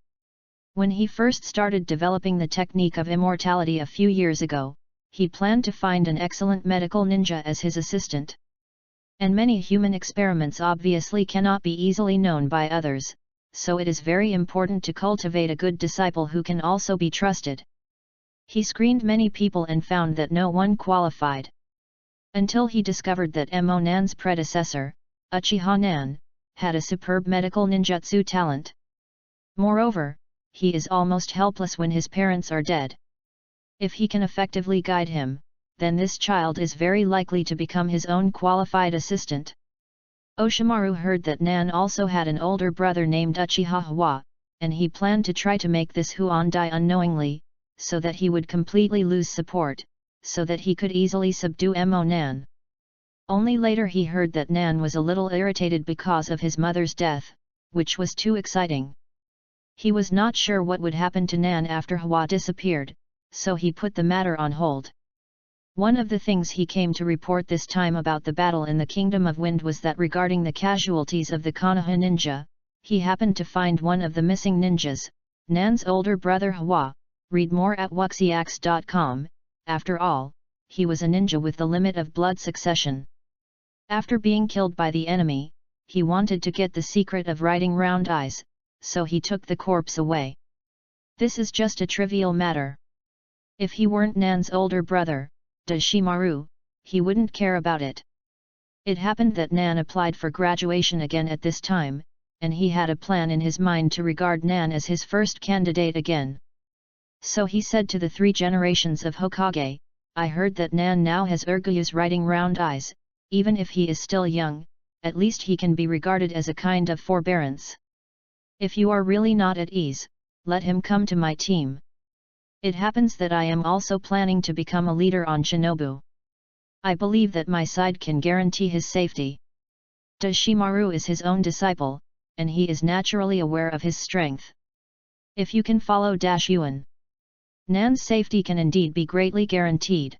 When he first started developing the technique of immortality a few years ago, he planned to find an excellent medical ninja as his assistant. And many human experiments obviously cannot be easily known by others, so it is very important to cultivate a good disciple who can also be trusted. He screened many people and found that no one qualified. Until he discovered that Nan's predecessor, Uchiha Nan, had a superb medical ninjutsu talent. Moreover, he is almost helpless when his parents are dead. If he can effectively guide him, then this child is very likely to become his own qualified assistant. Oshimaru heard that Nan also had an older brother named Uchiha Hwa, and he planned to try to make this Huan die unknowingly, so that he would completely lose support, so that he could easily subdue Nan. Only later he heard that Nan was a little irritated because of his mother's death, which was too exciting. He was not sure what would happen to Nan after Hwa disappeared, so he put the matter on hold. One of the things he came to report this time about the battle in the Kingdom of Wind was that regarding the casualties of the Konoha ninja, he happened to find one of the missing ninjas, Nan's older brother Hwa. Read more at wuxiax.com. After all, he was a ninja with the limit of blood succession. After being killed by the enemy, he wanted to get the secret of writing round eyes, so he took the corpse away. This is just a trivial matter. If he weren't Nan's older brother, Dashimaru, he wouldn't care about it. It happened that Nan applied for graduation again at this time, and he had a plan in his mind to regard Nan as his first candidate again. So he said to the 3 generations of Hokage, I heard that Nan now has Urguyu's writing round eyes, even if he is still young, at least he can be regarded as a kind of forbearance. If you are really not at ease, let him come to my team. It happens that I am also planning to become a leader on Shinobu. I believe that my side can guarantee his safety. Dashimaru is his own disciple, and he is naturally aware of his strength. If you can follow Yuan, Nan's safety can indeed be greatly guaranteed.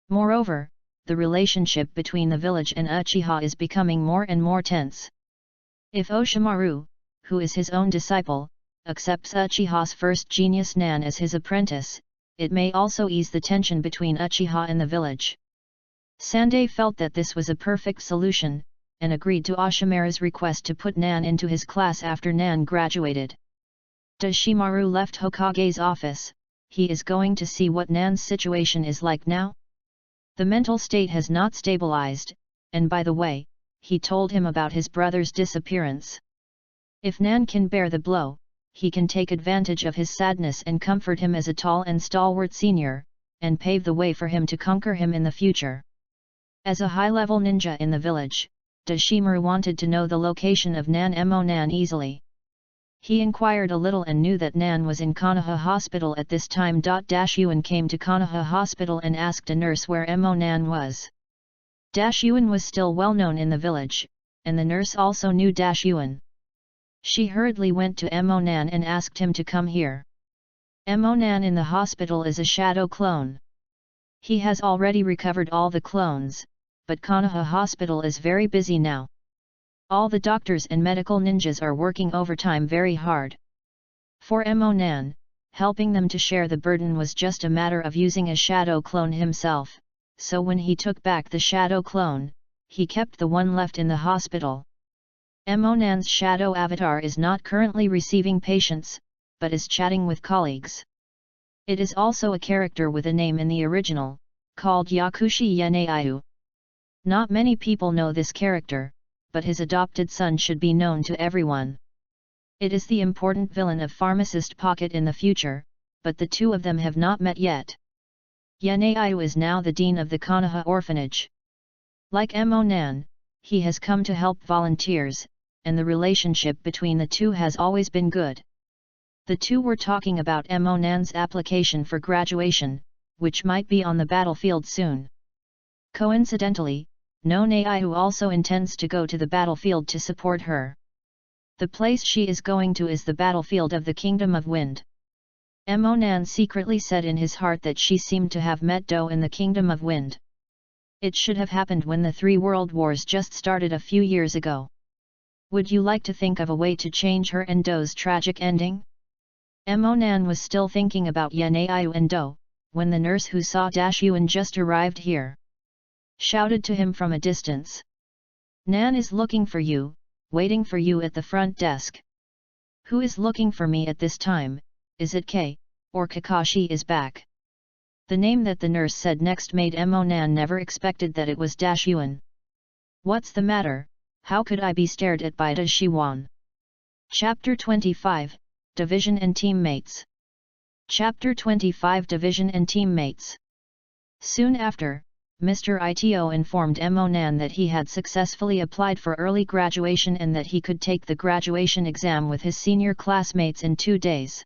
Moreover, the relationship between the village and Uchiha is becoming more and more tense. If Oshimaru, who is his own disciple, accepts Uchiha's first genius Nan as his apprentice, it may also ease the tension between Uchiha and the village. Sandai felt that this was a perfect solution, and agreed to Oshimaru's request to put Nan into his class after Nan graduated. Dashimaru left Hokage's office. He is going to see what Nan's situation is like now. The mental state has not stabilized, and by the way, he told him about his brother's disappearance. If Nan can bear the blow, he can take advantage of his sadness and comfort him as a tall and stalwart senior, and pave the way for him to conquer him in the future. As a high-level ninja in the village, Dashimaru wanted to know the location of Nan easily. He inquired a little and knew that Nan was in Konoha Hospital at this time. Yuan came to Konoha Hospital and asked a nurse where Nan was. Yuan was still well known in the village, and the nurse also knew Yuan. She hurriedly went to Nan and asked him to come here. Nan in the hospital is a shadow clone. He has already recovered all the clones, but Konoha Hospital is very busy now. All the doctors and medical ninjas are working overtime very hard. For Nan, helping them to share the burden was just a matter of using a shadow clone himself, so when he took back the shadow clone, he kept the one left in the hospital. Nan's shadow avatar is not currently receiving patients, but is chatting with colleagues. It is also a character with a name in the original, called Yakushi Yeneiyu. Not many people know this character, but his adopted son should be known to everyone. It is the important villain of Pharmacist Pocket in the future, but the two of them have not met yet. Yeneiyu is now the dean of the Konoha orphanage. Like Nan, he has come to help volunteers, and the relationship between the two has always been good. The two were talking about Nan's application for graduation, which might be on the battlefield soon. Coincidentally, Neneiyu also intends to go to the battlefield to support her. The place she is going to is the battlefield of the Kingdom of Wind. Nan secretly said in his heart that she seemed to have met Do in the Kingdom of Wind. It should have happened when the 3 world wars just started a few years ago. Would you like to think of a way to change her and Do's tragic ending? Nan was still thinking about Yeneiyu and Do, when the nurse who saw Yuan just arrived here shouted to him from a distance. Nan is looking for you, waiting for you at the front desk. Who is looking for me at this time? Is it Kei, or Kakashi is back? The name that the nurse said next made Nan never expected that it was Yuan. What's the matter? How could I be stared at by Dashiwan? Chapter 25, Division and Teammates. Chapter 25 Division and Teammates. Soon after, Mr. Ito informed Nan that he had successfully applied for early graduation and that he could take the graduation exam with his senior classmates in 2 days.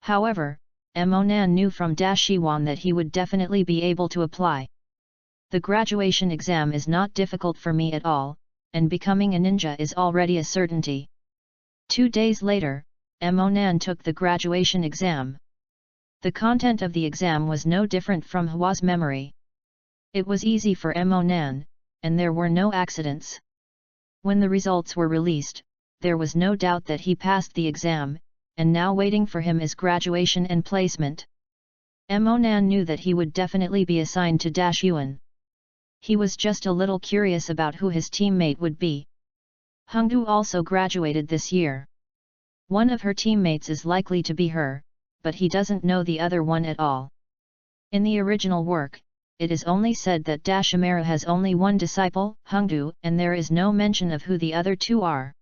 However, Nan knew from Dashiwan that he would definitely be able to apply. The graduation exam is not difficult for me at all, and becoming a ninja is already a certainty. 2 days later, Nan took the graduation exam. The content of the exam was no different from Hwa's memory. It was easy for Nan, and there were no accidents. When the results were released, there was no doubt that he passed the exam, and now waiting for him is graduation and placement. Nan knew that he would definitely be assigned to Yuan. He was just a little curious about who his teammate would be. Hongdu also graduated this year. One of her teammates is likely to be her, but he doesn't know the other one at all. In the original work, it is only said that Dashimaru has only one disciple, Hongdu, and there is no mention of who the other two are.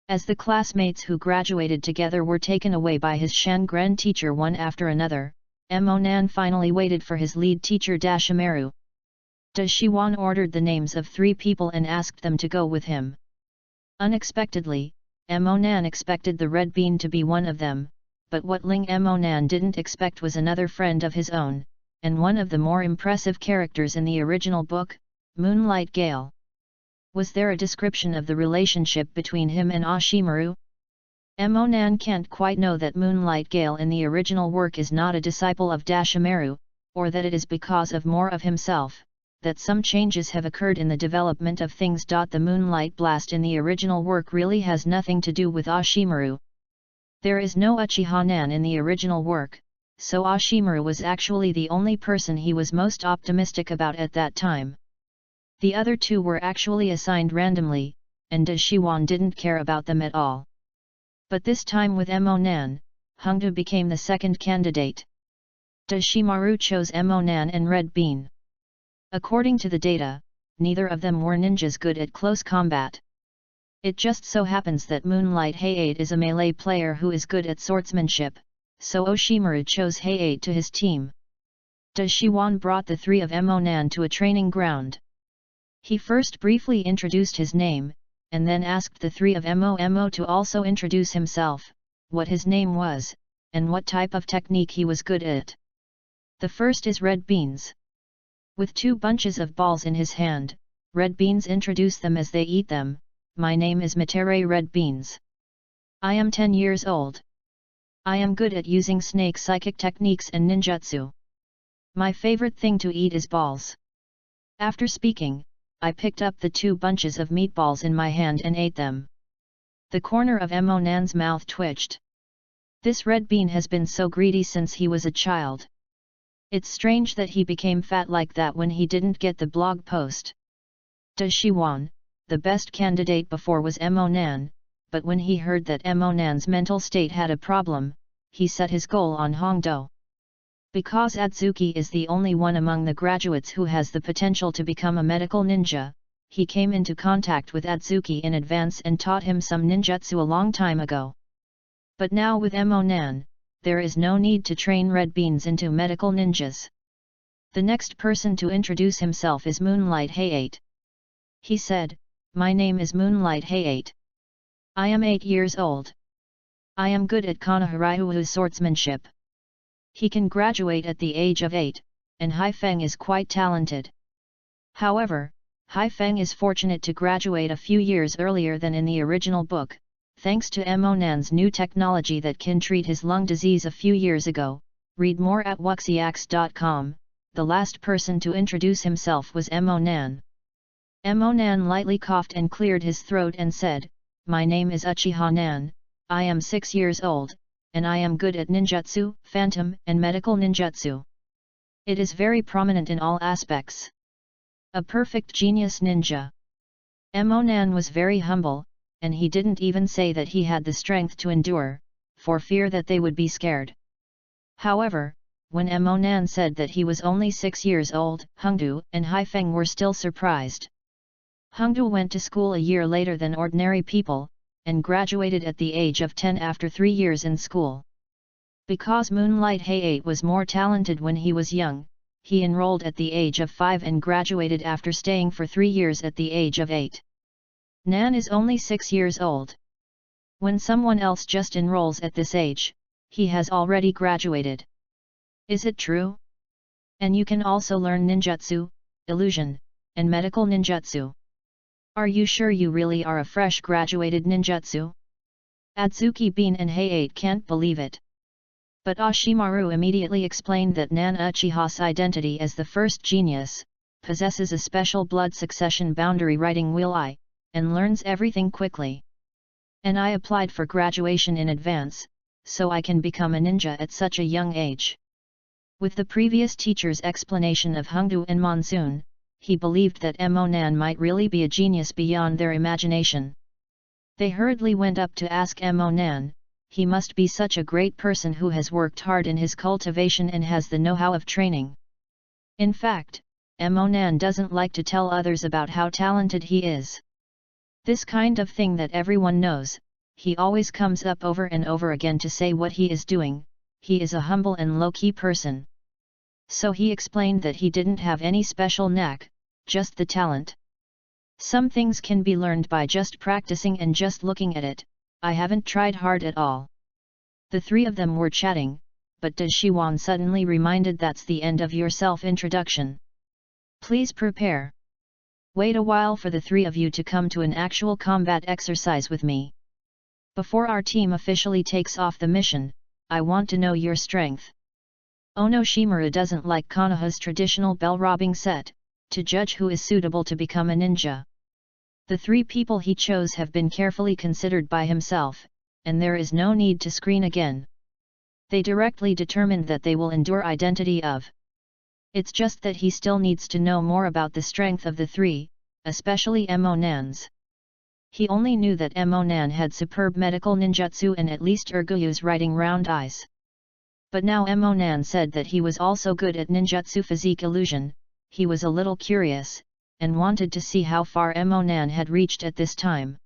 As the classmates who graduated together were taken away by his Shangren teacher one after another, Emonan finally waited for his lead teacher Dashimaru. Dashiwan ordered the names of 3 people and asked them to go with him. Unexpectedly, Emonan expected the red bean to be one of them, but what Ling Emonan didn't expect was another friend of his own, and one of the more impressive characters in the original book, Moonlight Gale. Was there a description of the relationship between him and Ashimaru? Emonan can't quite know that Moonlight Gale in the original work is not a disciple of Dashimaru, or that it is because of more of himself, that some changes have occurred in the development of things. The Moonlight Blast in the original work really has nothing to do with Ashimaru. There is no Uchiha-nan in the original work, so Ashimaru was actually the only person he was most optimistic about at that time. The other 2 were actually assigned randomly, and Dashiwan didn't care about them at all. But this time with Emonan, Hongdu became the second candidate. Dashimaru chose Emonan and Red Bean. According to the data, neither of them were ninjas good at close combat. It just so happens that Moonlight Hayate is a melee player who is good at swordsmanship, so Oshimaru chose Hayate to his team. Dashiwan brought the 3 of Emonan to a training ground. He first briefly introduced his name, and then asked the 3 of Emo to also introduce himself, what his name was, and what type of technique he was good at. The first is Red Beans. With 2 bunches of balls in his hand, Red Beans introduce them as they eat them. My name is Matere Red Beans. I am 10 years old. I am good at using snake psychic techniques and ninjutsu. My favorite thing to eat is balls. After speaking, I picked up the 2 bunches of meatballs in my hand and ate them. The corner of Emonan's mouth twitched. This Red Bean has been so greedy since he was a child. It's strange that he became fat like that when he didn't get the blog post. Dashiwan, the best candidate before was Emonan, but when he heard that Emonan's mental state had a problem, he set his goal on Hongdo. Because Atsuki is the only one among the graduates who has the potential to become a medical ninja, he came into contact with Atsuki in advance and taught him some ninjutsu a long time ago. But now with Emonan, there is no need to train Red Beans into medical ninjas. The next person to introduce himself is Moonlight Hayate. He said, "My name is Moonlight Hayate. I am 8 years old. I am good at Konoharayu swordsmanship." He can graduate at the age of 8, and Haifeng is quite talented. However, Haifeng is fortunate to graduate a few years earlier than in the original book, thanks to Emonan's new technology that can treat his lung disease a few years ago. Read more at wuxiax.com. The last person to introduce himself was Emonan. Emonan lightly coughed and cleared his throat and said, "My name is Uchiha-nan, I am 6 years old, and I am good at ninjutsu, phantom and medical ninjutsu. It is very prominent in all aspects. A perfect genius ninja." Emonan was very humble, and he didn't even say that he had the strength to endure, for fear that they would be scared. However, when Emonan said that he was only 6 years old, Hongdu and Haifeng were still surprised. Hongdu went to school a year later than ordinary people, and graduated at the age of 10 after 3 years in school. Because Moonlight Hayate was more talented when he was young, he enrolled at the age of 5 and graduated after staying for 3 years at the age of 8. Nan is only 6 years old. When someone else just enrolls at this age, he has already graduated. Is it true? And you can also learn ninjutsu, illusion, and medical ninjutsu. Are you sure you really are a fresh graduated ninjutsu? Atsuki Bean and Hayate can't believe it. But Ashimaru immediately explained that Nan Uchiha's identity as the first genius, possesses a special blood succession boundary writing wheel I, and learns everything quickly. And I applied for graduation in advance, so I can become a ninja at such a young age. With the previous teacher's explanation of Hongdu and Monsoon, he believed that Emonan might really be a genius beyond their imagination. They hurriedly went up to ask Emonan, he must be such a great person who has worked hard in his cultivation and has the know-how of training. In fact, Emonan doesn't like to tell others about how talented he is. This kind of thing that everyone knows, he always comes up over and over again to say what he is doing. He is a humble and low-key person. So he explained that he didn't have any special knack, just the talent. Some things can be learned by just practicing and just looking at it. I haven't tried hard at all. The three of them were chatting, but Shiwan suddenly reminded, that's the end of your self-introduction. Please prepare. Wait a while for the three of you to come to an actual combat exercise with me. Before our team officially takes off the mission, I want to know your strength. Onoshimura doesn't like Konoha's traditional bell-robbing set, to judge who is suitable to become a ninja. The three people he chose have been carefully considered by himself, and there is no need to screen again. They directly determined that they will endure identity of. It's just that he still needs to know more about the strength of the three, especially Emonan's. He only knew that Emonan had superb medical ninjutsu and at least Urguyu's writing round eyes. But now Emonan said that he was also good at ninjutsu physique illusion. He was a little curious, and wanted to see how far Emonan had reached at this time.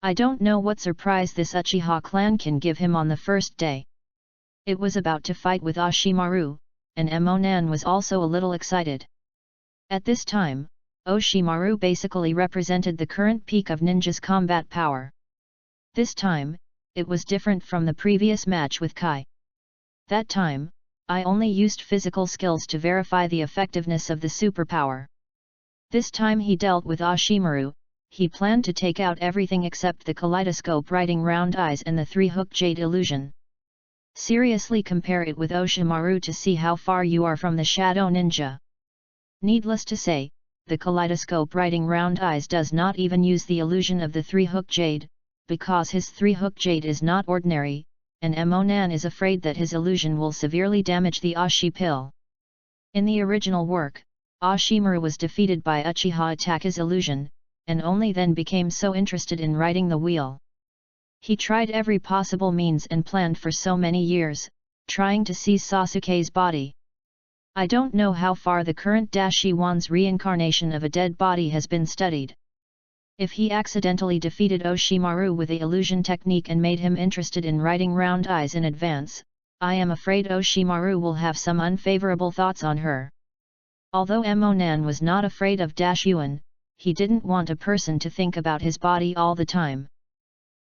I don't know what surprise this Uchiha clan can give him on the first day. It was about to fight with Oshimaru, and Emonan was also a little excited. At this time, Oshimaru basically represented the current peak of ninja's combat power. This time, it was different from the previous match with Kai. That time, I only used physical skills to verify the effectiveness of the superpower. This time he dealt with Oshimaru. He planned to take out everything except the Kaleidoscope writing round eyes and the three-hook jade illusion. Seriously compare it with Oshimaru to see how far you are from the Shadow Ninja. Needless to say, the Kaleidoscope writing round eyes does not even use the illusion of the three-hook jade, because his three-hook jade is not ordinary, and Emonan is afraid that his illusion will severely damage the Ashi pill. In the original work, Oshimaru was defeated by Uchiha Ataka's illusion, and only then became so interested in riding the wheel. He tried every possible means and planned for so many years, trying to seize Sasuke's body. I don't know how far the current Dashiwan's reincarnation of a dead body has been studied. If he accidentally defeated Oshimaru with the illusion technique and made him interested in writing round eyes in advance, I am afraid Oshimaru will have some unfavorable thoughts on her. Although Emonan was not afraid of Dashuan, he didn't want a person to think about his body all the time.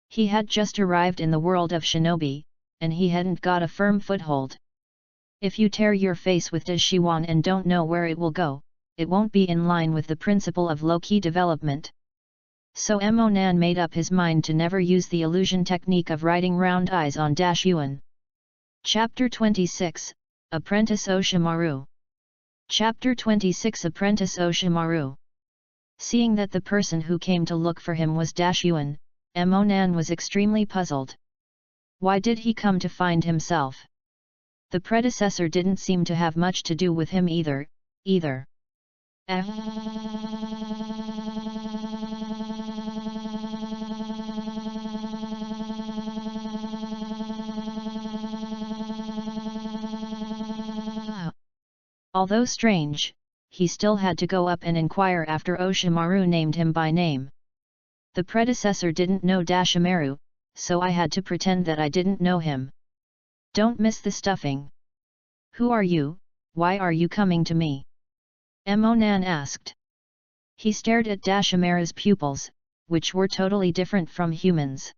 He had just arrived in the world of shinobi, and he hadn't got a firm foothold. If you tear your face with Dashiwan and don't know where it will go, it won't be in line with the principle of low-key development. So Emonan made up his mind to never use the illusion technique of writing round eyes on Dashuan. Chapter 26, Apprentice Oshimaru. Chapter 26, Apprentice Oshimaru. Seeing that the person who came to look for him was Dashuan, Emonan was extremely puzzled. Why did he come to find himself? The predecessor didn't seem to have much to do with him either. Although strange, he still had to go up and inquire after Oshimaru named him by name. The predecessor didn't know Dashimaru, so I had to pretend that I didn't know him. Don't miss the stuffing. Who are you? Why are you coming to me? Emonan asked. He stared at Dashimaru's pupils, which were totally different from humans.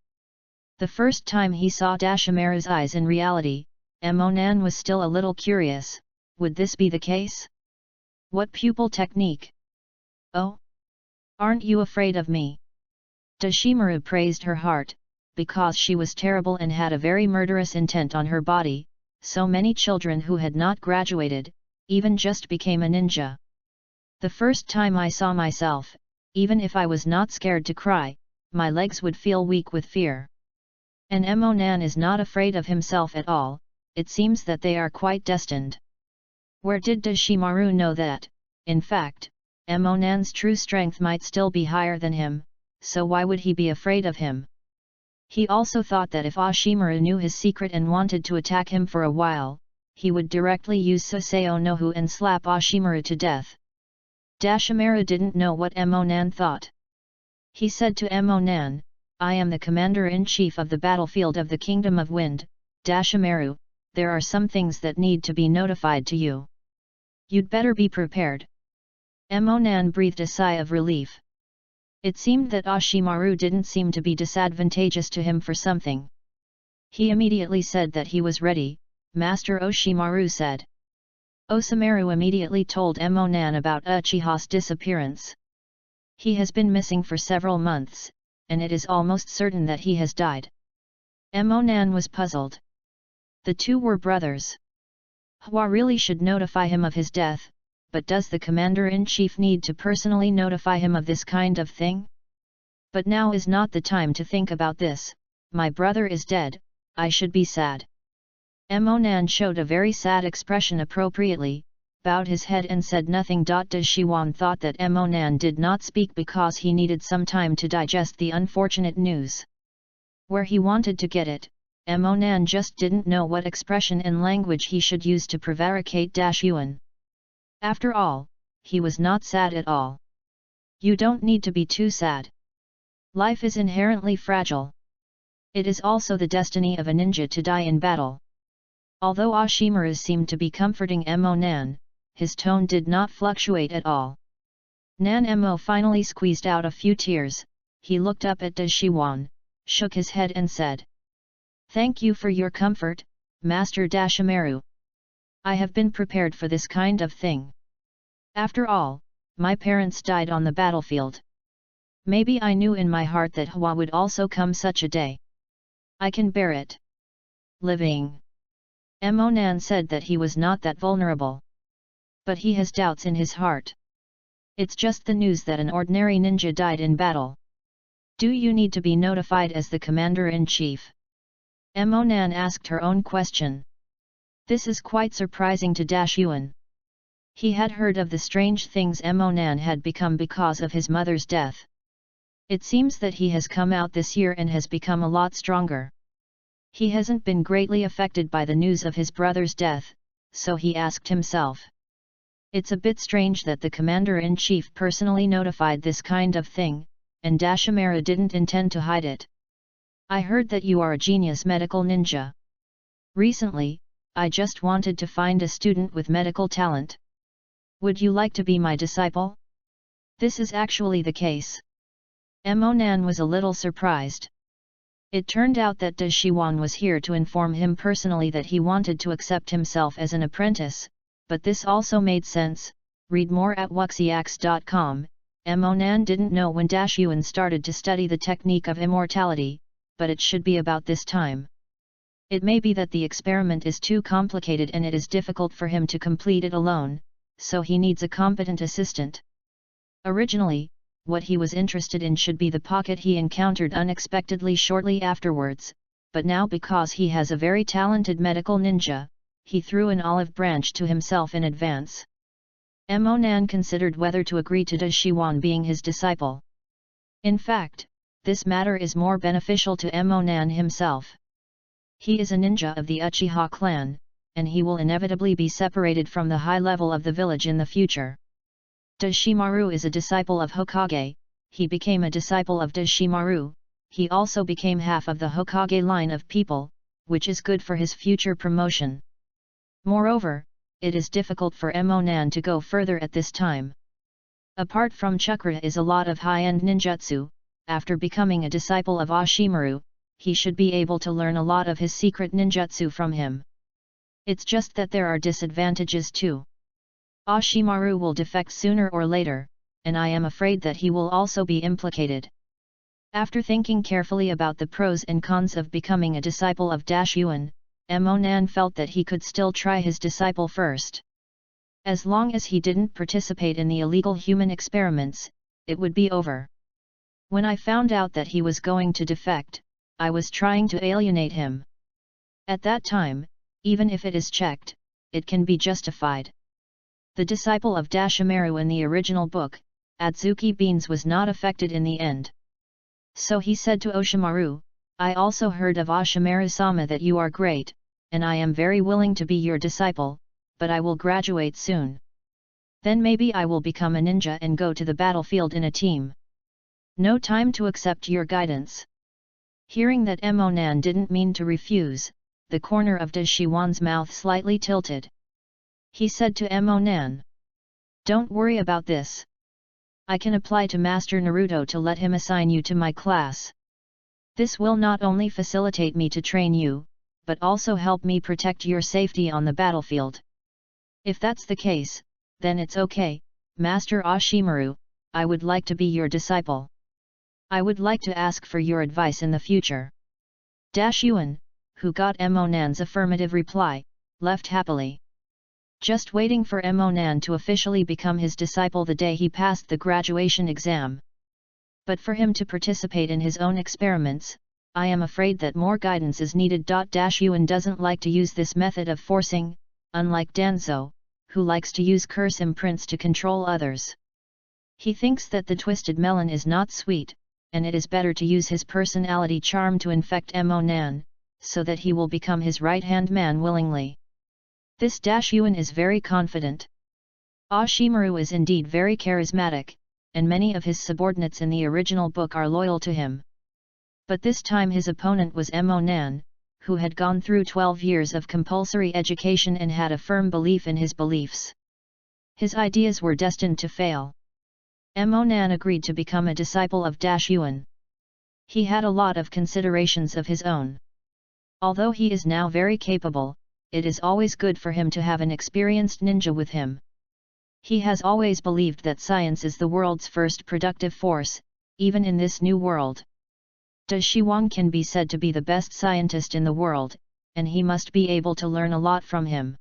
The first time he saw Dashimaru's eyes in reality, Emonan was still a little curious. Would this be the case? What pupil technique? Oh? Aren't you afraid of me? Dashimaru praised her heart, because she was terrible and had a very murderous intent on her body. So many children who had not graduated, even just became a ninja. The first time I saw myself, even if I was not scared to cry, my legs would feel weak with fear. And Emonan is not afraid of himself at all. It seems that they are quite destined. Where did Dashimaru know that? In fact, Emonan's true strength might still be higher than him, so why would he be afraid of him? He also thought that if Oshimaru knew his secret and wanted to attack him for a while, he would directly use Saseo no Hu and slap Ashimaru to death. Dashimaru didn't know what Emonan thought. He said to Emonan, "I am the commander-in-chief of the battlefield of the Kingdom of Wind, Dashimaru, there are some things that need to be notified to you. You'd better be prepared." Emonan breathed a sigh of relief. It seemed that Ashimaru didn't seem to be disadvantageous to him for something. He immediately said that he was ready. Master Oshimaru said. Osamaru immediately told Emonan about Uchiha's disappearance. He has been missing for several months, and it is almost certain that he has died. Emonan was puzzled. The two were brothers. Hua really should notify him of his death, but does the commander-in-chief need to personally notify him of this kind of thing? But now is not the time to think about this. My brother is dead, I should be sad. Emonan showed a very sad expression appropriately, bowed his head and said nothing. Dashiwan thought that Emonan did not speak because he needed some time to digest the unfortunate news. Where he wanted to get it, Emonan just didn't know what expression and language he should use to prevaricate Dashuan. After all, he was not sad at all. You don't need to be too sad. Life is inherently fragile. It is also the destiny of a ninja to die in battle. Although Ashimaru seemed to be comforting Emonan, his tone did not fluctuate at all. Nan-Emo finally squeezed out a few tears. He looked up at Dashiwan, shook his head and said, "Thank you for your comfort, Master Dashimaru. I have been prepared for this kind of thing. After all, my parents died on the battlefield. Maybe I knew in my heart that Hua would also come such a day. I can bear it. Living." Emonan said that he was not that vulnerable. But he has doubts in his heart. It's just the news that an ordinary ninja died in battle. Do you need to be notified as the commander-in-chief? Emonan asked her own question. This is quite surprising to Dashuan. He had heard of the strange things Emonan had become because of his mother's death. It seems that he has come out this year and has become a lot stronger. He hasn't been greatly affected by the news of his brother's death, so he asked himself. It's a bit strange that the commander-in-chief personally notified this kind of thing, and Dashimaru didn't intend to hide it. I heard that you are a genius medical ninja. Recently, I just wanted to find a student with medical talent. Would you like to be my disciple? This is actually the case. Emonan was a little surprised. It turned out that Dashiwan was here to inform him personally that he wanted to accept himself as an apprentice, but this also made sense. Read more at wuxiax.com. Emonan didn't know when Dashuan started to study the technique of immortality, but it should be about this time. It may be that the experiment is too complicated and it is difficult for him to complete it alone, so he needs a competent assistant. Originally, what he was interested in should be the pocket he encountered unexpectedly shortly afterwards, but now because he has a very talented medical ninja, he threw an olive branch to himself in advance. Emonan considered whether to agree to Dashiwan being his disciple. In fact, this matter is more beneficial to Emonan himself. He is a ninja of the Uchiha clan, and he will inevitably be separated from the high level of the village in the future. Dashimaru is a disciple of Hokage. He became a disciple of Dashimaru. He also became half of the Hokage line of people, which is good for his future promotion. Moreover, it is difficult for Emonan to go further at this time. Apart from chakra is a lot of high-end ninjutsu. After becoming a disciple of Ashimaru, he should be able to learn a lot of his secret ninjutsu from him. It's just that there are disadvantages too. Ashimaru will defect sooner or later, and I am afraid that he will also be implicated. After thinking carefully about the pros and cons of becoming a disciple of Dashuan, Emonan felt that he could still try his disciple first. As long as he didn't participate in the illegal human experiments, it would be over. When I found out that he was going to defect, I was trying to alienate him. At that time, even if it is checked, it can be justified. The disciple of Dashimaru in the original book, Adzuki Beans, was not affected in the end. So he said to Oshimaru, I also heard of Oshimaru-sama that you are great, and I am very willing to be your disciple, but I will graduate soon. Then maybe I will become a ninja and go to the battlefield in a team. No time to accept your guidance." Hearing that Emonan didn't mean to refuse, the corner of De Shiwan's mouth slightly tilted. He said to Emonan, "Don't worry about this. I can apply to Master Naruto to let him assign you to my class. This will not only facilitate me to train you, but also help me protect your safety on the battlefield. If that's the case, then it's okay, Master Ashimaru, I would like to be your disciple. I would like to ask for your advice in the future." Yuan, who got Emonan's affirmative reply, left happily. Just waiting for Emonan to officially become his disciple the day he passed the graduation exam. But for him to participate in his own experiments, I am afraid that more guidance is needed. Yuan doesn't like to use this method of forcing, unlike Danzo, who likes to use curse imprints to control others. He thinks that the twisted melon is not sweet, and it is better to use his personality charm to infect Emonan, so that he will become his right-hand man willingly. This Yuan is very confident. Ashimaru is indeed very charismatic, and many of his subordinates in the original book are loyal to him. But this time his opponent was Emonan, who had gone through 12 years of compulsory education and had a firm belief in his beliefs. His ideas were destined to fail. Emonan agreed to become a disciple of Yuan. He had a lot of considerations of his own. Although he is now very capable, it is always good for him to have an experienced ninja with him. He has always believed that science is the world's first productive force, even in this new world. De Shiwang can be said to be the best scientist in the world, and he must be able to learn a lot from him.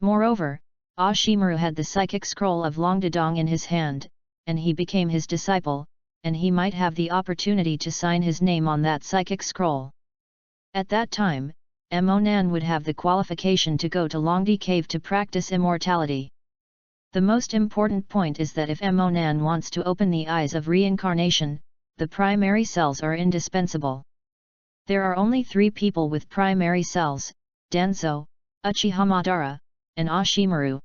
Moreover, Ashimaru had the psychic scroll of Longdedong in his hand, and he became his disciple, and he might have the opportunity to sign his name on that psychic scroll. At that time, Emonan would have the qualification to go to Longdi Cave to practice immortality. The most important point is that if Emonan wants to open the eyes of reincarnation, the primary cells are indispensable. There are only 3 people with primary cells, Danzo, Uchiha Madara, and Ashimaru.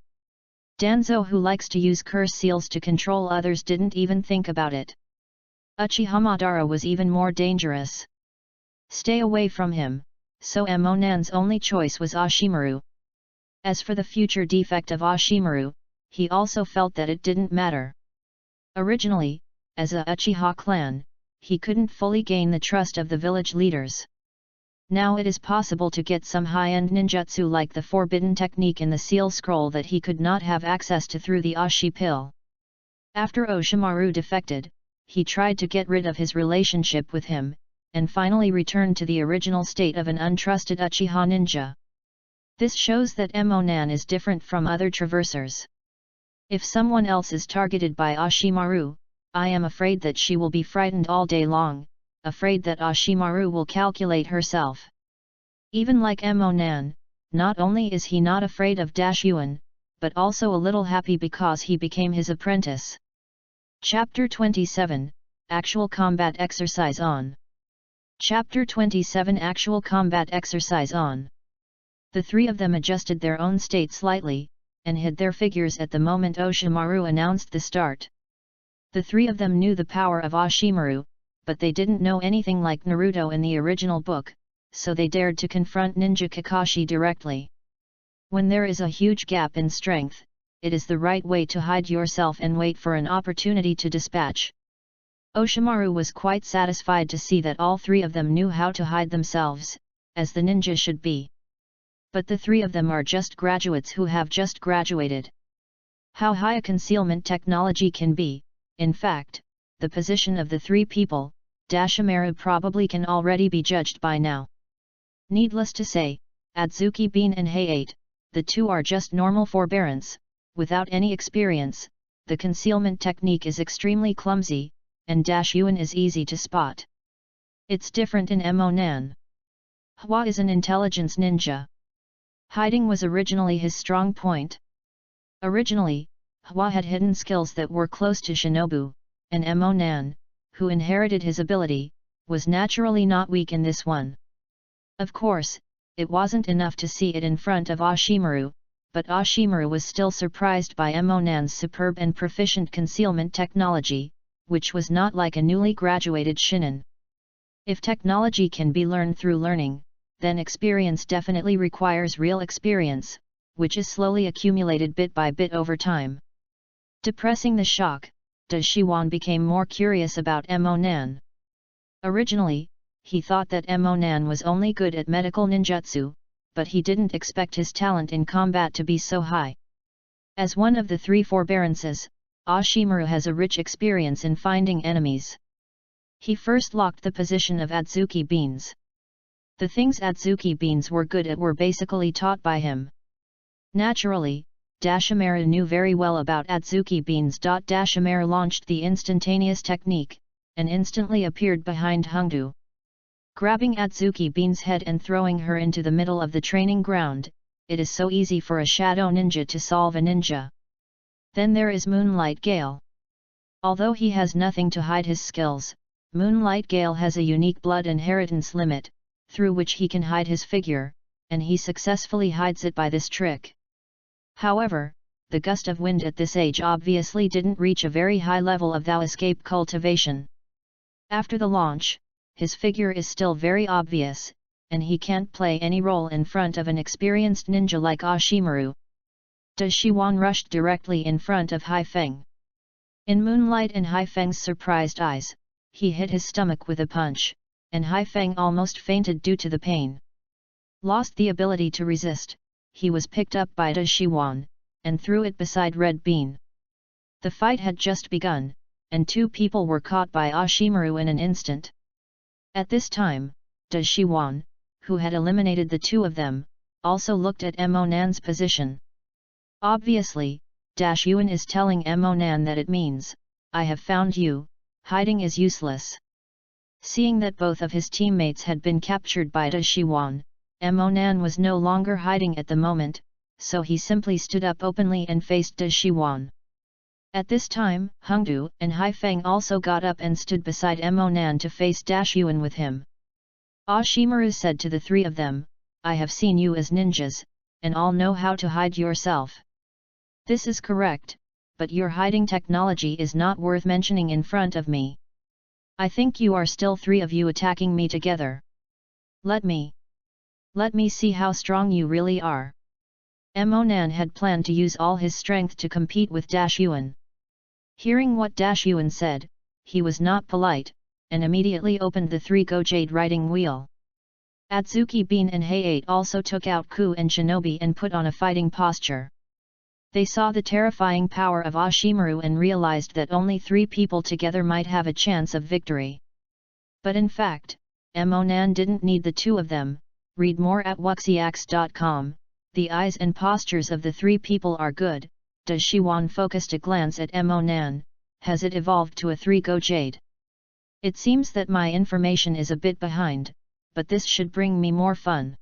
Danzo, who likes to use curse seals to control others, didn't even think about it. Uchiha Madara was even more dangerous. Stay away from him, so Emonan's only choice was Ashimaru. As for the future defect of Ashimaru, he also felt that it didn't matter. Originally, as a Uchiha clan, he couldn't fully gain the trust of the village leaders. Now it is possible to get some high-end ninjutsu like the forbidden technique in the seal scroll that he could not have access to through the Ashi pill. After Oshimaru defected, he tried to get rid of his relationship with him, and finally returned to the original state of an untrusted Uchiha ninja. This shows that Emonan is different from other traversers. If someone else is targeted by Ashimaru, I am afraid that she will be frightened all day long, afraid that Ashimaru will calculate herself. Even like Emonan, not only is he not afraid of Yuan, but also a little happy because he became his apprentice. Chapter 27, Actual Combat Exercise on. Chapter 27 Actual Combat Exercise on. The 3 of them adjusted their own state slightly, and hid their figures at the moment Oshimaru announced the start. The 3 of them knew the power of Ashimaru, but they didn't know anything like Naruto in the original book, so they dared to confront Ninja Kakashi directly. When there is a huge gap in strength, it is the right way to hide yourself and wait for an opportunity to dispatch. Oshimaru was quite satisfied to see that all 3 of them knew how to hide themselves, as the ninja should be. But the 3 of them are just graduates who have just graduated. How high a concealment technology can be, in fact, the position of the 3 people, Dashimaru probably can already be judged by now. Needless to say, Adzuki Bean and Hayate, the 2 are just normal forbearance, without any experience. The concealment technique is extremely clumsy, and Yuan is easy to spot. It's different in Emonan. Hwa is an intelligence ninja. Hiding was originally his strong point. Originally, Hwa had hidden skills that were close to Shinobu, and Emonan, who inherited his ability, was naturally not weak in this one. Of course, It wasn't enough to see it in front of Ashimaru, but Ashimaru was still surprised by Emonan's superb and proficient concealment technology, which was not like a newly graduated shinin. If technology can be learned through learning, then experience definitely requires real experience, which is slowly accumulated bit by bit over time. Depressing the shock, Da Shiwan became more curious about Emonan. Originally, he thought that Emonan was only good at medical ninjutsu, but he didn't expect his talent in combat to be so high. As one of the three forbearances, Ashimaru has a rich experience in finding enemies. He first locked the position of Adzuki beans. The things Adzuki beans were good at were basically taught by him. Naturally, Dashimaru knew very well about Adzuki beans. Dashimaru launched the instantaneous technique, and instantly appeared behind Hongdu. Grabbing Adzuki bean's head and throwing her into the middle of the training ground, it is so easy for a shadow ninja to solve a ninja. Then there is Moonlight Gale. Although he has nothing to hide his skills, Moonlight Gale has a unique blood inheritance limit, through which he can hide his figure, and he successfully hides it by this trick. However, the gust of wind at this age obviously didn't reach a very high level of thou escape cultivation. After the launch, his figure is still very obvious, and he can't play any role in front of an experienced ninja like Ashimaru. Da Shiwan rushed directly in front of Haifeng. In moonlight and Haifeng's surprised eyes, he hit his stomach with a punch, and Haifeng almost fainted due to the pain. Lost the ability to resist, he was picked up by Da Shiwan, and threw it beside Red Bean. The fight had just begun, and two people were caught by Ashimaru in an instant. At this time, Da Shiwan, who had eliminated the two of them, also looked at Emonan's position. Obviously, Yuan is telling Emonan that it means, I have found you, hiding is useless. Seeing that both of his teammates had been captured by Da Shiwan, Emonan was no longer hiding at the moment, so he simply stood up openly and faced Da Shiwan. At this time, Hongdu and Haifeng also got up and stood beside Emonan to face Yuan with him. Ashimaru said to the three of them, I have seen you as ninjas, and all know how to hide yourself. This is correct, but your hiding technology is not worth mentioning in front of me. I think you are still three of you attacking me together. Let me see how strong you really are. Emonan had planned to use all his strength to compete with Yuan. Hearing what Yuan said, he was not polite, and immediately opened the 3-go jade riding wheel. Adzuki Bean and Hayate also took out Ku and Shinobi and put on a fighting posture. They saw the terrifying power of Ashimaru and realized that only 3 people together might have a chance of victory. But in fact, Emonan didn't need the 2 of them. Read more at wuxiax.com. The eyes and postures of the 3 people are good. Da Shiwan focused a glance at Emonan. Has it evolved to a 3-go jade? It seems that my information is a bit behind, but this should bring me more fun.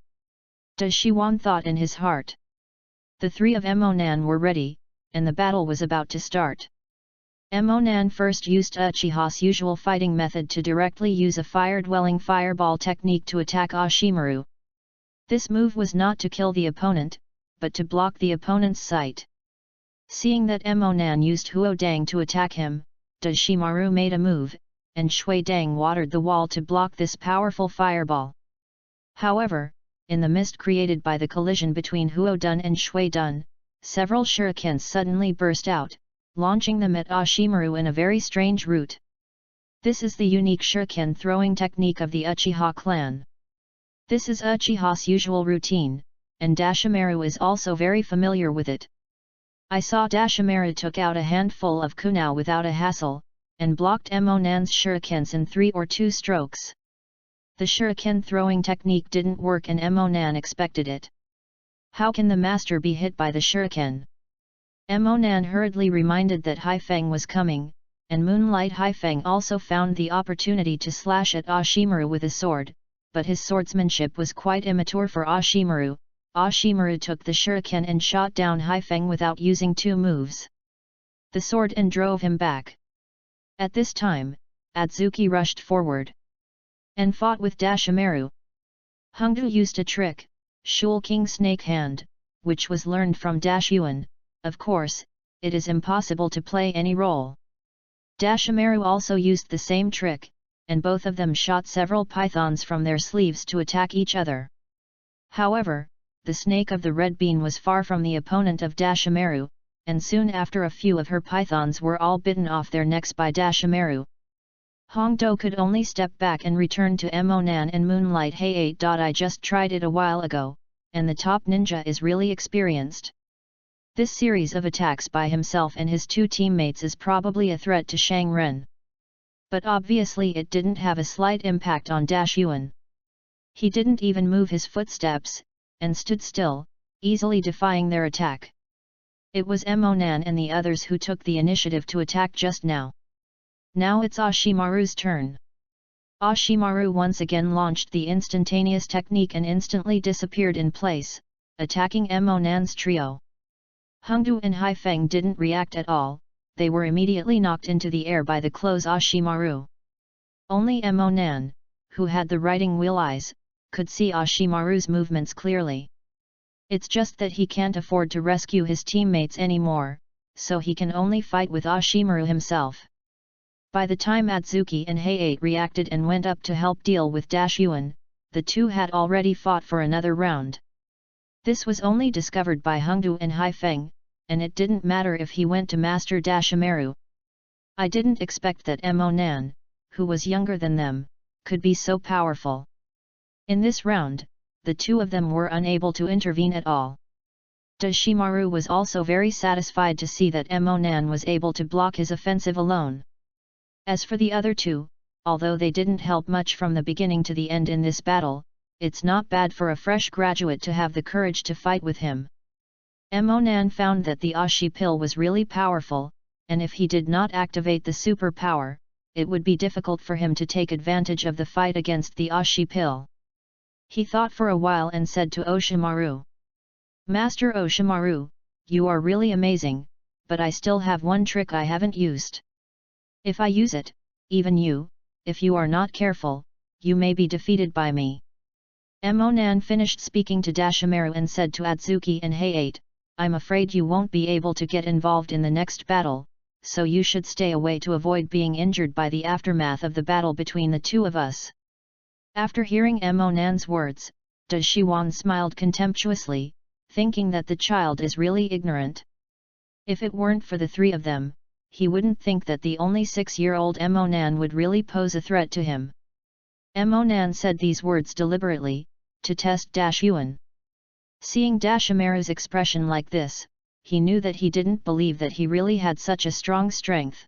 Da Shiwan thought in his heart. The 3 of Emonan were ready, and the battle was about to start. Emonan first used Uchiha's usual fighting method to directly use a fire-dwelling fireball technique to attack Ashimaru. This move was not to kill the opponent, but to block the opponent's sight. Seeing that Emonan used Huo Dang to attack him, Da Shimaru made a move, and Shui Dang watered the wall to block this powerful fireball. However, in the mist created by the collision between Huo Dun and Shui Dun, several shurikens suddenly burst out, launching them at Ashimaru in a very strange route. This is the unique shuriken throwing technique of the Uchiha clan. This is Uchiha's usual routine, and Dashimaru is also very familiar with it. I saw Dashimaru took out a handful of kunao without a hassle, and blocked Emonan's shurikens in 3 or 2 strokes. The shuriken throwing technique didn't work and Emonan expected it. How can the master be hit by the shuriken? Emonan hurriedly reminded that Haifeng was coming, and Moonlight Haifeng also found the opportunity to slash at Ashimaru with a sword, but his swordsmanship was quite immature for Ashimaru. Ashimaru took the shuriken and shot down Haifeng without using 2 moves. The sword and drove him back. At this time, Adzuki rushed forward and fought with Dashimaru. Hongdu used a trick, Shul King Snake Hand, which was learned from Yuan. Of course, it is impossible to play any role. Dashimaru also used the same trick, and both of them shot several pythons from their sleeves to attack each other. However, the snake of the red bean was far from the opponent of Dashimaru, and soon after a few of her pythons were all bitten off their necks by Dashimaru. Hongdo could only step back and return to Monan and Moonlight. Hey 8. I just tried it a while ago, and the top ninja is really experienced. This series of attacks by himself and his two teammates is probably a threat to Shang Ren. But obviously it didn't have a slight impact on Yuan. He didn't even move his footsteps, and stood still, easily defying their attack. It was Monan and the others who took the initiative to attack just now. Now it's Ashimaru's turn. Ashimaru once again launched the instantaneous technique and instantly disappeared in place, attacking Monan's trio. Hongdu and Haifeng didn't react at all, they were immediately knocked into the air by the close Ashimaru. Only Monan, who had the riding wheel eyes, could see Ashimaru's movements clearly. It's just that he can't afford to rescue his teammates anymore, so he can only fight with Ashimaru himself. By the time Atsuki and Hey-8 reacted and went up to help deal with Yuan, the two had already fought for another round. This was only discovered by Hongdu and Haifeng, and it didn't matter if he went to Master Dashimaru. I didn't expect that Monan, who was younger than them, could be so powerful. In this round, the two of them were unable to intervene at all. Dashimaru was also very satisfied to see that Monan was able to block his offensive alone. As for the other two, although they didn't help much from the beginning to the end in this battle, it's not bad for a fresh graduate to have the courage to fight with him. Monan found that the Ashi pill was really powerful, and if he did not activate the super power, it would be difficult for him to take advantage of the fight against the Ashi pill. He thought for a while and said to Oshimaru, "Master Oshimaru, you are really amazing, but I still have one trick I haven't used. If I use it, even you, if you are not careful, you may be defeated by me." Monan finished speaking to Dashimaru and said to Atsuki and Hey-8, "I'm afraid you won't be able to get involved in the next battle, so you should stay away to avoid being injured by the aftermath of the battle between the two of us." After hearing Monan's words, Dashiwan smiled contemptuously, thinking that the child is really ignorant. If it weren't for the three of them, he wouldn't think that the only 6-year-old Monan would really pose a threat to him. Monan said these words deliberately, to test Yuan. Seeing Dashimaru's expression like this, he knew that he didn't believe that he really had such a strong strength.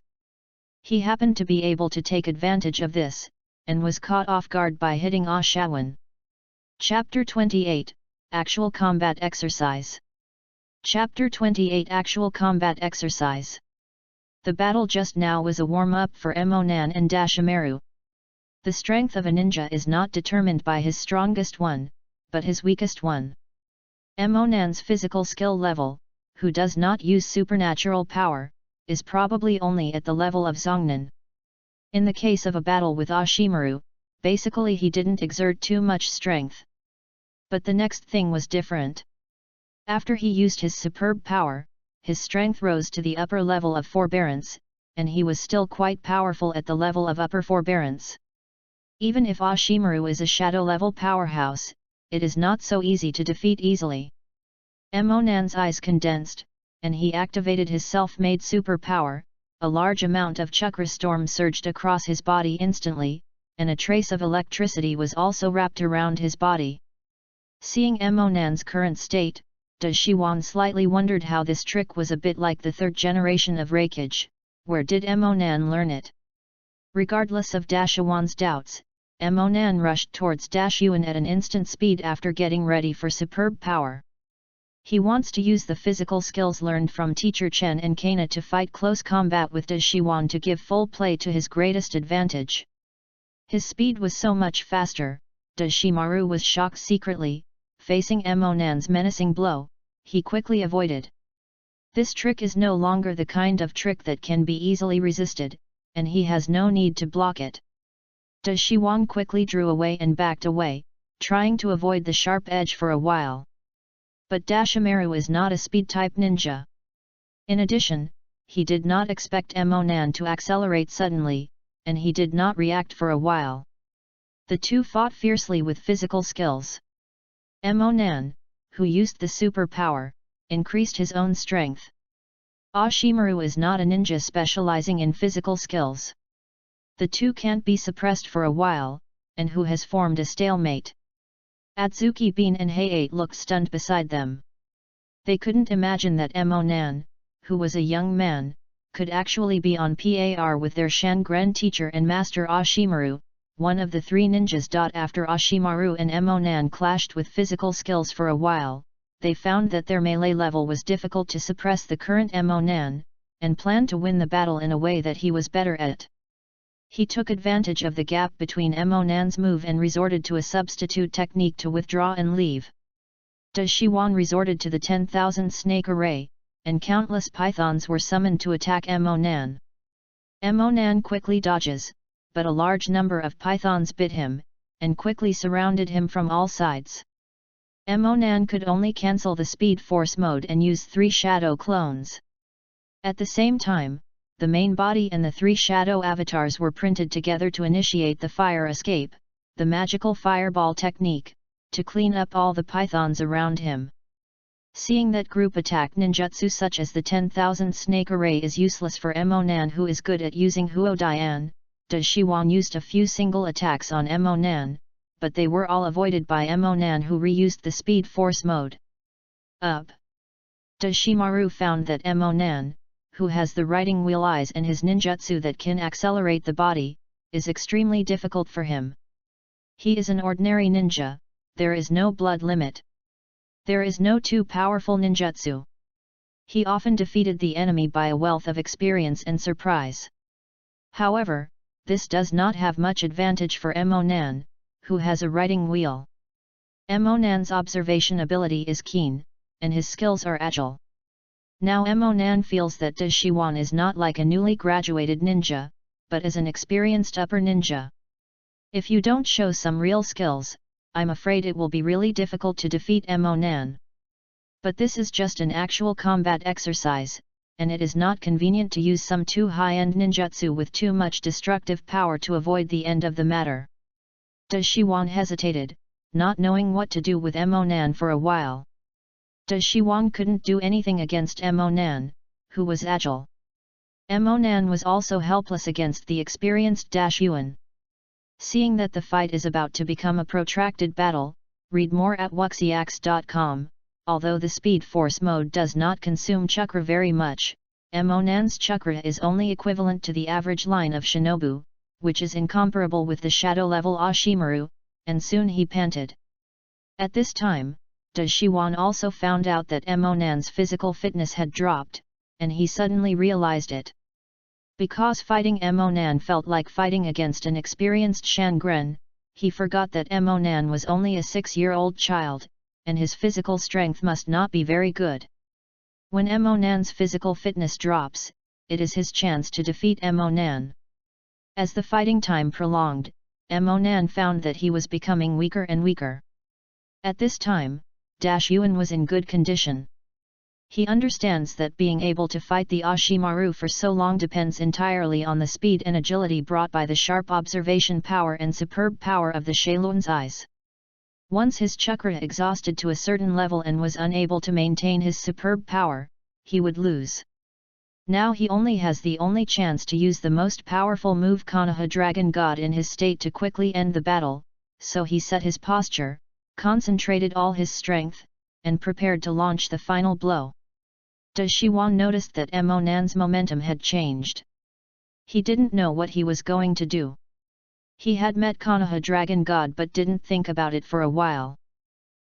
He happened to be able to take advantage of this, and was caught off guard by hitting Ashawan. Chapter 28, Actual Combat Exercise. Chapter 28 Actual Combat Exercise. The battle just now was a warm-up for Monan and Dashimaru. The strength of a ninja is not determined by his strongest one, but his weakest one. Monan's physical skill level, who does not use supernatural power, is probably only at the level of Zongnan. In the case of a battle with Ashimaru, basically he didn't exert too much strength. But the next thing was different. After he used his superb power, his strength rose to the upper level of forbearance, and he was still quite powerful at the level of upper forbearance. Even if Ashimaru is a shadow-level powerhouse, it is not so easy to defeat easily. Monan's eyes condensed, and he activated his self-made superpower. A large amount of chakra storm surged across his body instantly, and a trace of electricity was also wrapped around his body. Seeing Monan's current state, Dashiwan slightly wondered how this trick was a bit like the third generation of Reikage. Where did Monan learn it? Regardless of Dashiwan's doubts, Monan rushed towards Yuan at an instant speed after getting ready for superb power. He wants to use the physical skills learned from teacher Chen and Kana to fight close combat with Dashiwan to give full play to his greatest advantage. His speed was so much faster, Dashimaru was shocked secretly. Facing Monan's menacing blow, he quickly avoided. This trick is no longer the kind of trick that can be easily resisted, and he has no need to block it. Dashiwan quickly drew away and backed away, trying to avoid the sharp edge for a while. But Dashimaru is not a speed-type ninja. In addition, he did not expect Emonan to accelerate suddenly, and he did not react for a while. The two fought fiercely with physical skills. Emonan, who used the superpower, increased his own strength. Ashimaru is not a ninja specializing in physical skills. The two can't be suppressed for a while, and who has formed a stalemate. Atsuki Bean and Hayate looked stunned beside them. They couldn't imagine that Emonan, who was a young man, could actually be on par with their Shangren teacher and master Ashimaru, one of the three ninjas. After Ashimaru and Emonan clashed with physical skills for a while, they found that their melee level was difficult to suppress the current Emonan, and planned to win the battle in a way that he was better at. He took advantage of the gap between Emonan's move and resorted to a substitute technique to withdraw and leave. Dashiwan resorted to the 10,000 snake array, and countless pythons were summoned to attack Emonan. Emonan quickly dodges, but a large number of pythons bit him, and quickly surrounded him from all sides. Emonan could only cancel the Speed Force mode and use 3 shadow clones. At the same time, the main body and the 3 shadow avatars were printed together to initiate the fire escape, the magical fireball technique, to clean up all the pythons around him. Seeing that group attack ninjutsu such as the 10,000 snake array is useless for Emonan, who is good at using Huodian, Dashiwan used a few single attacks on Emonan, but they were all avoided by Emonan, who reused the Speed Force mode. Up. Dashimaru found that Emonan, who has the riding wheel eyes and his ninjutsu that can accelerate the body, is extremely difficult for him. He is an ordinary ninja, there is no blood limit. There is no too powerful ninjutsu. He often defeated the enemy by a wealth of experience and surprise. However, this does not have much advantage for Emonan, who has a riding wheel. Emonan's observation ability is keen, and his skills are agile. Now Emonan feels that Dashiwan is not like a newly graduated ninja, but is an experienced upper ninja. If you don't show some real skills, I'm afraid it will be really difficult to defeat Emonan. But this is just an actual combat exercise, and it is not convenient to use some too high-end ninjutsu with too much destructive power to avoid the end of the matter. Dashiwan hesitated, not knowing what to do with Emonan for a while. Dashiwan couldn't do anything against Emonan, who was agile. Emonan was also helpless against the experienced Dashiwan. Seeing that the fight is about to become a protracted battle, read more at wuxiax.com. Although the Speed Force mode does not consume chakra very much, Emonan's chakra is only equivalent to the average line of Shinobu, which is incomparable with the shadow-level Ashimaru, and soon he panted. At this time, Dashiwan also found out that Emonan's physical fitness had dropped, and he suddenly realized it. Because fighting Emonan felt like fighting against an experienced Shangren, he forgot that Emonan was only a 6-year-old child, and his physical strength must not be very good. When Emonan's physical fitness drops, it is his chance to defeat Emonan. As the fighting time prolonged, Emonan found that he was becoming weaker and weaker. At this time, Dashiwan was in good condition. He understands that being able to fight the Ashimaru for so long depends entirely on the speed and agility brought by the sharp observation power and superb power of the Shaolun's eyes. Once his chakra exhausted to a certain level and was unable to maintain his superb power, he would lose. Now he only has the only chance to use the most powerful move Konoha Dragon God in his state to quickly end the battle, so he set his posture, concentrated all his strength, and prepared to launch the final blow. Dashiwan noticed that Emonan's momentum had changed. He didn't know what he was going to do. He had met Konoha Dragon God but didn't think about it for a while.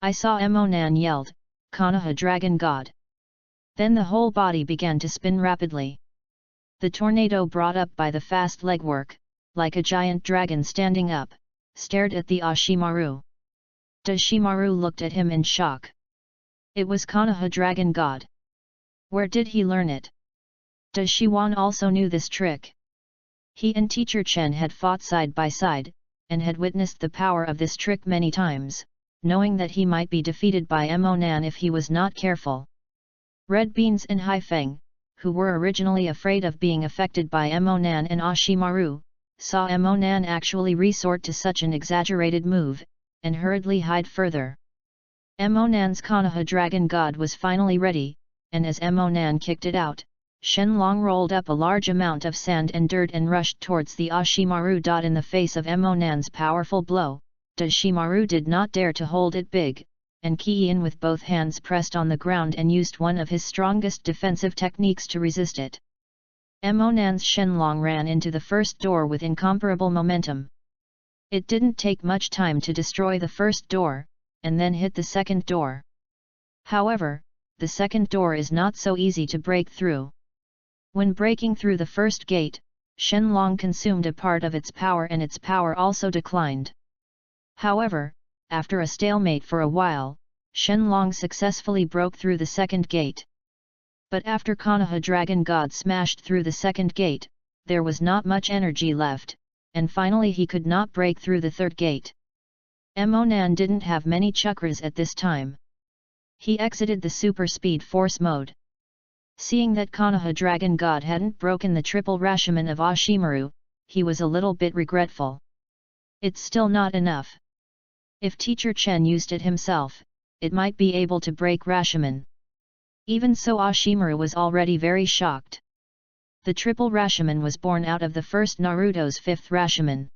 I saw Emonan yelled, "Konoha Dragon God!" Then the whole body began to spin rapidly. The tornado brought up by the fast legwork, like a giant dragon standing up, stared at the Ashimaru. Dashimaru looked at him in shock. It was Konoha Dragon God. Where did he learn it? Dashiwan also knew this trick. He and teacher Chen had fought side by side, and had witnessed the power of this trick many times, knowing that he might be defeated by Emonan if he was not careful. Red Beans and Haifeng, who were originally afraid of being affected by Emonan and Ashimaru, saw Emonan actually resort to such an exaggerated move, and hurriedly hide further. Emonan's Konoha Dragon God was finally ready, and as Emonan kicked it out, Shenlong rolled up a large amount of sand and dirt and rushed towards the Ashimaru. In the face of Emonan's powerful blow, Ashimaru did not dare to hold it big, and Kiin with both hands pressed on the ground and used one of his strongest defensive techniques to resist it. Emonan's Shenlong ran into the first door with incomparable momentum. It didn't take much time to destroy the first door, and then hit the second door. However, the second door is not so easy to break through. When breaking through the first gate, Shenlong consumed a part of its power and its power also declined. However, after a stalemate for a while, Shenlong successfully broke through the second gate. But after Konoha Dragon God smashed through the second gate, there was not much energy left, and finally he could not break through the third gate. Emonan didn't have many chakras at this time. He exited the super speed force mode. Seeing that Konoha Dragon God hadn't broken the triple Rashomon of Ashimaru, he was a little bit regretful. It's still not enough. If Teacher Chen used it himself, it might be able to break Rashomon. Even so, Ashimaru was already very shocked. The triple Rashomon was born out of the first Naruto's fifth Rashomon.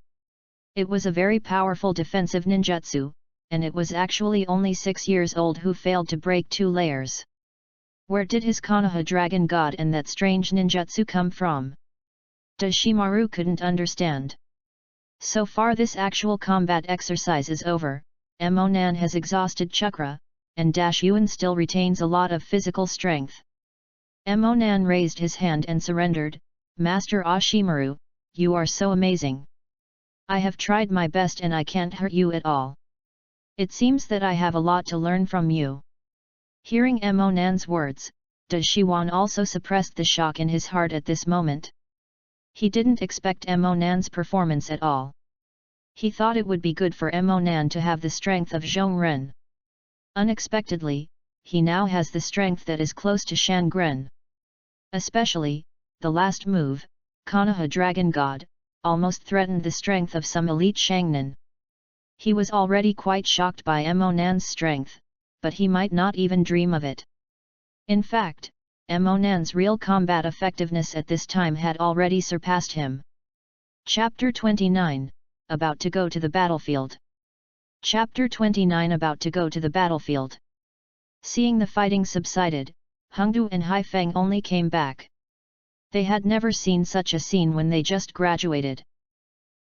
It was a very powerful defensive ninjutsu, and it was actually only 6 years old who failed to break 2 layers. Where did his Konoha Dragon God and that strange ninjutsu come from? Ashimaru couldn't understand. So far this actual combat exercise is over, Emonan has exhausted chakra, and Yuan still retains a lot of physical strength. Emonan raised his hand and surrendered, Master Ashimaru, you are so amazing. I have tried my best and I can't hurt you at all. It seems that I have a lot to learn from you. Hearing Emonan's words, Yuan also suppressed the shock in his heart at this moment. He didn't expect Emonan's performance at all. He thought it would be good for Emonan to have the strength of Zhongren. Unexpectedly, he now has the strength that is close to Shangren. Especially, the last move, Konoha Dragon God, almost threatened the strength of some elite Shangnan. He was already quite shocked by Emonan's strength, but he might not even dream of it. In fact, Emonan's real combat effectiveness at this time had already surpassed him. Chapter 29, About to go to the battlefield. Chapter 29 About to go to the battlefield. Seeing the fighting subsided, Hengdu and Haifeng only came back. They had never seen such a scene when they just graduated.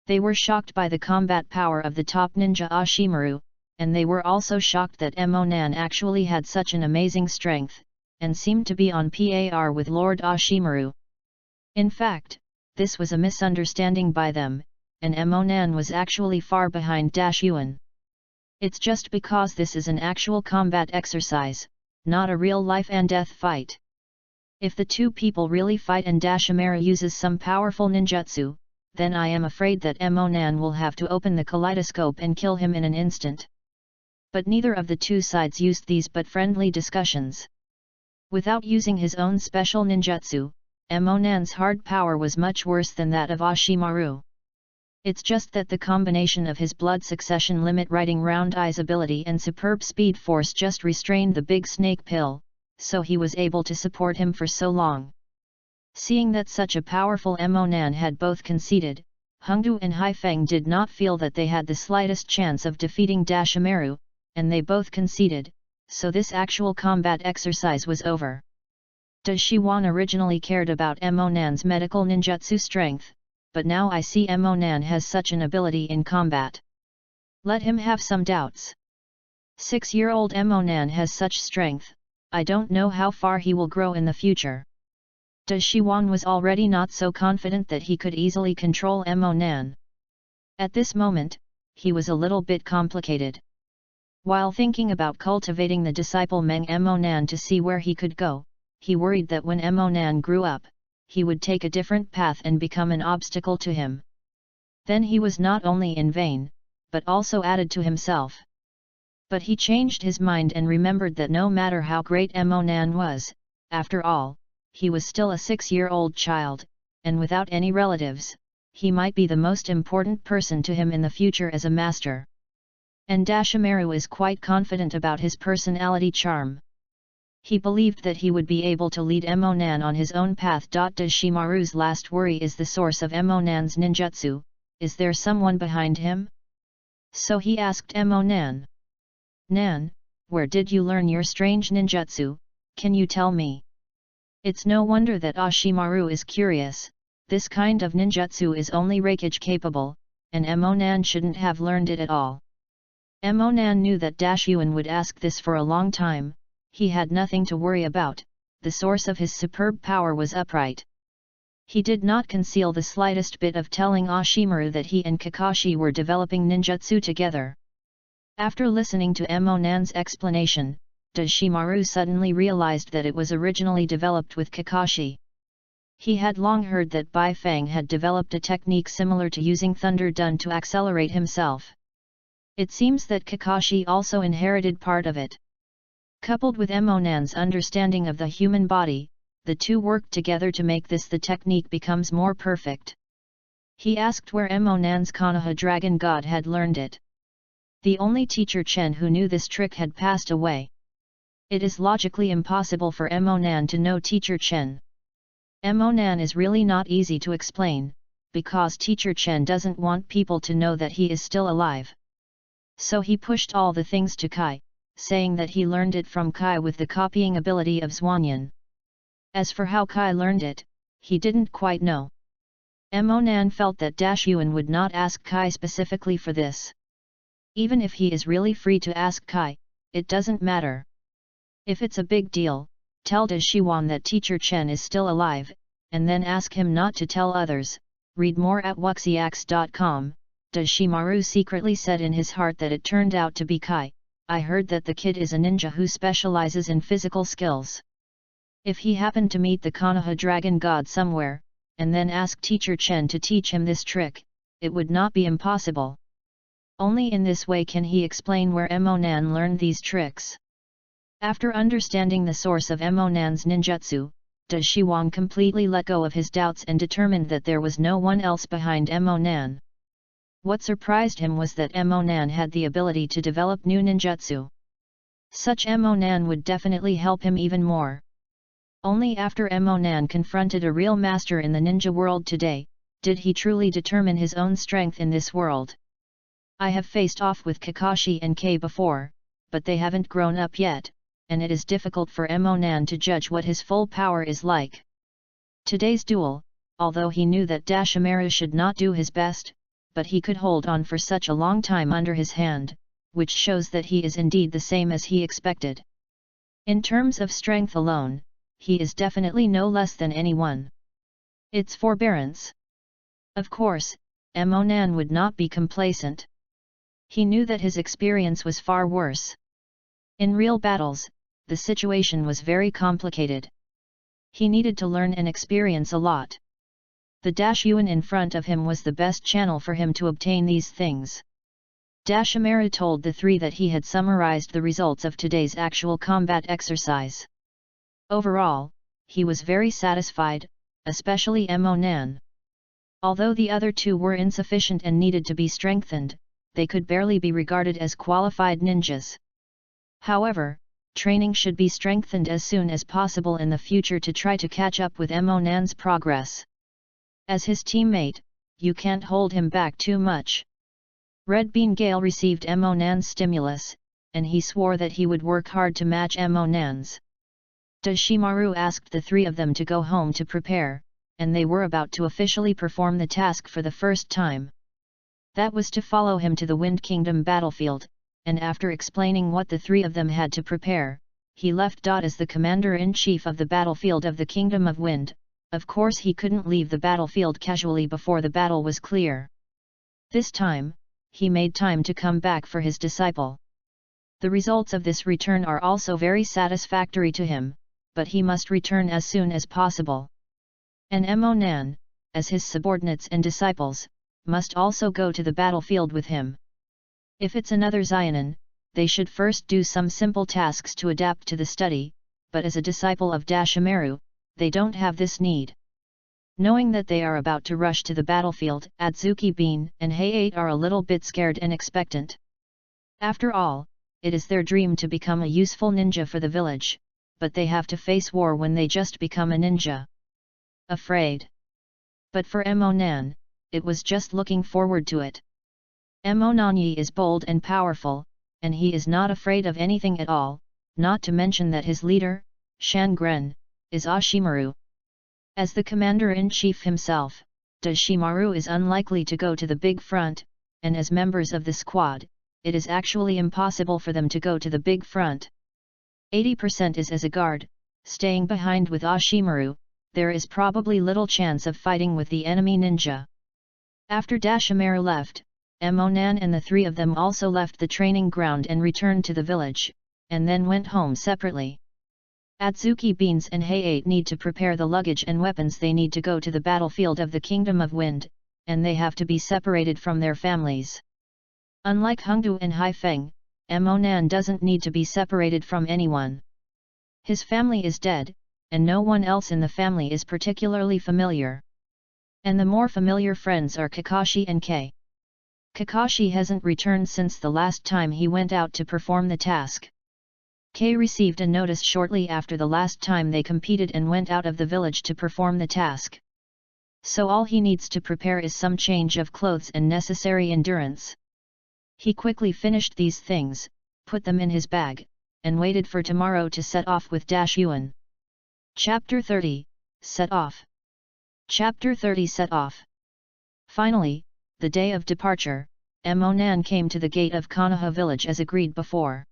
They were shocked by the combat power of the top ninja Ashimaru, and they were also shocked that Emonan actually had such an amazing strength, and seemed to be on par with Lord Ashimaru. In fact, this was a misunderstanding by them, and Emonan was actually far behind Yuan. It's just because this is an actual combat exercise, not a real life and death fight. If the two people really fight and Ashimaru uses some powerful ninjutsu, then I am afraid that Emonan will have to open the kaleidoscope and kill him in an instant. But neither of the two sides used these but friendly discussions. Without using his own special ninjutsu, Emonan's hard power was much worse than that of Ashimaru. It's just that the combination of his blood succession limit writing round eyes ability and superb speed force just restrained the big snake pill, so he was able to support him for so long. Seeing that such a powerful Emonan had both conceded, Hengdu and Haifeng did not feel that they had the slightest chance of defeating Ashimaru, and they both conceded, so this actual combat exercise was over. Yuan originally cared about Emonan's medical ninjutsu strength, but now I see Emonan has such an ability in combat. Let him have some doubts. 6-year-old Emonan has such strength, I don't know how far he will grow in the future. Yuan was already not so confident that he could easily control Emonan. At this moment, he was a little bit complicated. While thinking about cultivating the disciple Meng Emonan to see where he could go, he worried that when Emonan grew up, he would take a different path and become an obstacle to him. Then he was not only in vain, but also added to himself. But he changed his mind and remembered that no matter how great Emonan was, after all, he was still a 6-year-old child, and without any relatives, he might be the most important person to him in the future as a master. And Dashimaru is quite confident about his personality charm. He believed that he would be able to lead Emonan on his own path. Dashimaru's last worry is the source of Emonan's ninjutsu. Is there someone behind him? So he asked Emonan. Nan, where did you learn your strange ninjutsu, can you tell me? It's no wonder that Ashimaru is curious. This kind of ninjutsu is only Reikage capable, and Emonan shouldn't have learned it at all. Emonan knew that Dashyuan would ask this for a long time. He had nothing to worry about, the source of his superb power was upright. He did not conceal the slightest bit of telling Ashimaru that he and Kakashi were developing ninjutsu together. After listening to Emonan's explanation, Dashimaru suddenly realized that it was originally developed with Kakashi. He had long heard that Bai Fang had developed a technique similar to using Thunder Dun to accelerate himself. It seems that Kakashi also inherited part of it. Coupled with Emonan's understanding of the human body, the two worked together to make this the technique becomes more perfect. He asked where Emonan's Konoha dragon god had learned it. The only teacher Chen who knew this trick had passed away. It is logically impossible for Emonan to know teacher Chen. Emonan is really not easy to explain, because teacher Chen doesn't want people to know that he is still alive. So he pushed all the things to Kai, saying that he learned it from Kai with the copying ability of Zwanyan. As for how Kai learned it, he didn't quite know. Emonan felt that Dashyuan would not ask Kai specifically for this. Even if he is really free to ask Kai, it doesn't matter. If it's a big deal, tell Dashyuan that teacher Chen is still alive, and then ask him not to tell others. Read more at wuxiax.com. Dashimaru secretly said in his heart that it turned out to be Kai. I heard that the kid is a ninja who specializes in physical skills. If he happened to meet the Konoha dragon god somewhere, and then ask teacher Chen to teach him this trick, it would not be impossible. Only in this way can he explain where Emonan learned these tricks. After understanding the source of Emonan's ninjutsu, Dashiwang completely let go of his doubts and determined that there was no one else behind Emonan. What surprised him was that Emonan had the ability to develop new ninjutsu. Such Emonan would definitely help him even more. Only after Emonan confronted a real master in the ninja world today, did he truly determine his own strength in this world. I have faced off with Kakashi and Kei before, but they haven't grown up yet, and it is difficult for Emonan to judge what his full power is like. Today's duel, although he knew that Dashimaru should not do his best, but he could hold on for such a long time under his hand, which shows that he is indeed the same as he expected. In terms of strength alone, he is definitely no less than anyone. It's forbearance. Of course, Emonan would not be complacent. He knew that his experience was far worse. In real battles, the situation was very complicated. He needed to learn and experience a lot. The Dashyuan in front of him was the best channel for him to obtain these things. Dashimaru told the three that he had summarized the results of today's actual combat exercise. Overall, he was very satisfied, especially Emonan. Although the other two were insufficient and needed to be strengthened, they could barely be regarded as qualified ninjas. However, training should be strengthened as soon as possible in the future to try to catch up with Emonan's progress. As his teammate, you can't hold him back too much. Red Bean Gale received Emonan's stimulus, and he swore that he would work hard to match Emonan's. Dashimaru asked the three of them to go home to prepare, and they were about to officially perform the task for the first time. That was to follow him to the Wind Kingdom battlefield, and after explaining what the three of them had to prepare, he left Dot as the commander-in-chief of the battlefield of the Kingdom of Wind. Of course he couldn't leave the battlefield casually before the battle was clear. This time, he made time to come back for his disciple. The results of this return are also very satisfactory to him, but he must return as soon as possible. And Emonan, as his subordinates and disciples, must also go to the battlefield with him. If it's another Zionin, they should first do some simple tasks to adapt to the study, but as a disciple of Dashimaru, they don't have this need. Knowing that they are about to rush to the battlefield, Atsuki Bean and Hay-8 are a little bit scared and expectant. After all, it is their dream to become a useful ninja for the village, but they have to face war when they just become a ninja. Afraid. But for Emonan, it was just looking forward to it. Emonanyi is bold and powerful, and he is not afraid of anything at all, not to mention that his leader, Shangren, is Ashimaru. As the commander-in-chief himself, Dashimaru is unlikely to go to the big front, and as members of the squad, it is actually impossible for them to go to the big front. 80% is as a guard, staying behind with Ashimaru. There is probably little chance of fighting with the enemy ninja. After Dashimaru left, Emonan and the three of them also left the training ground and returned to the village, and then went home separately. Atsuki Beans and Hay-8 need to prepare the luggage and weapons they need to go to the battlefield of the Kingdom of Wind, and they have to be separated from their families. Unlike Hongdu and Haifeng, Emonan doesn't need to be separated from anyone. His family is dead, and no one else in the family is particularly familiar. And the more familiar friends are Kakashi and Kei. Kakashi hasn't returned since the last time he went out to perform the task. Kei received a notice shortly after the last time they competed and went out of the village to perform the task. So all he needs to prepare is some change of clothes and necessary endurance. He quickly finished these things, put them in his bag, and waited for tomorrow to set off with Yuan. Chapter 30, Set Off. Chapter 30 Set Off. Finally, the day of departure, Emonan came to the gate of Konoha village as agreed before.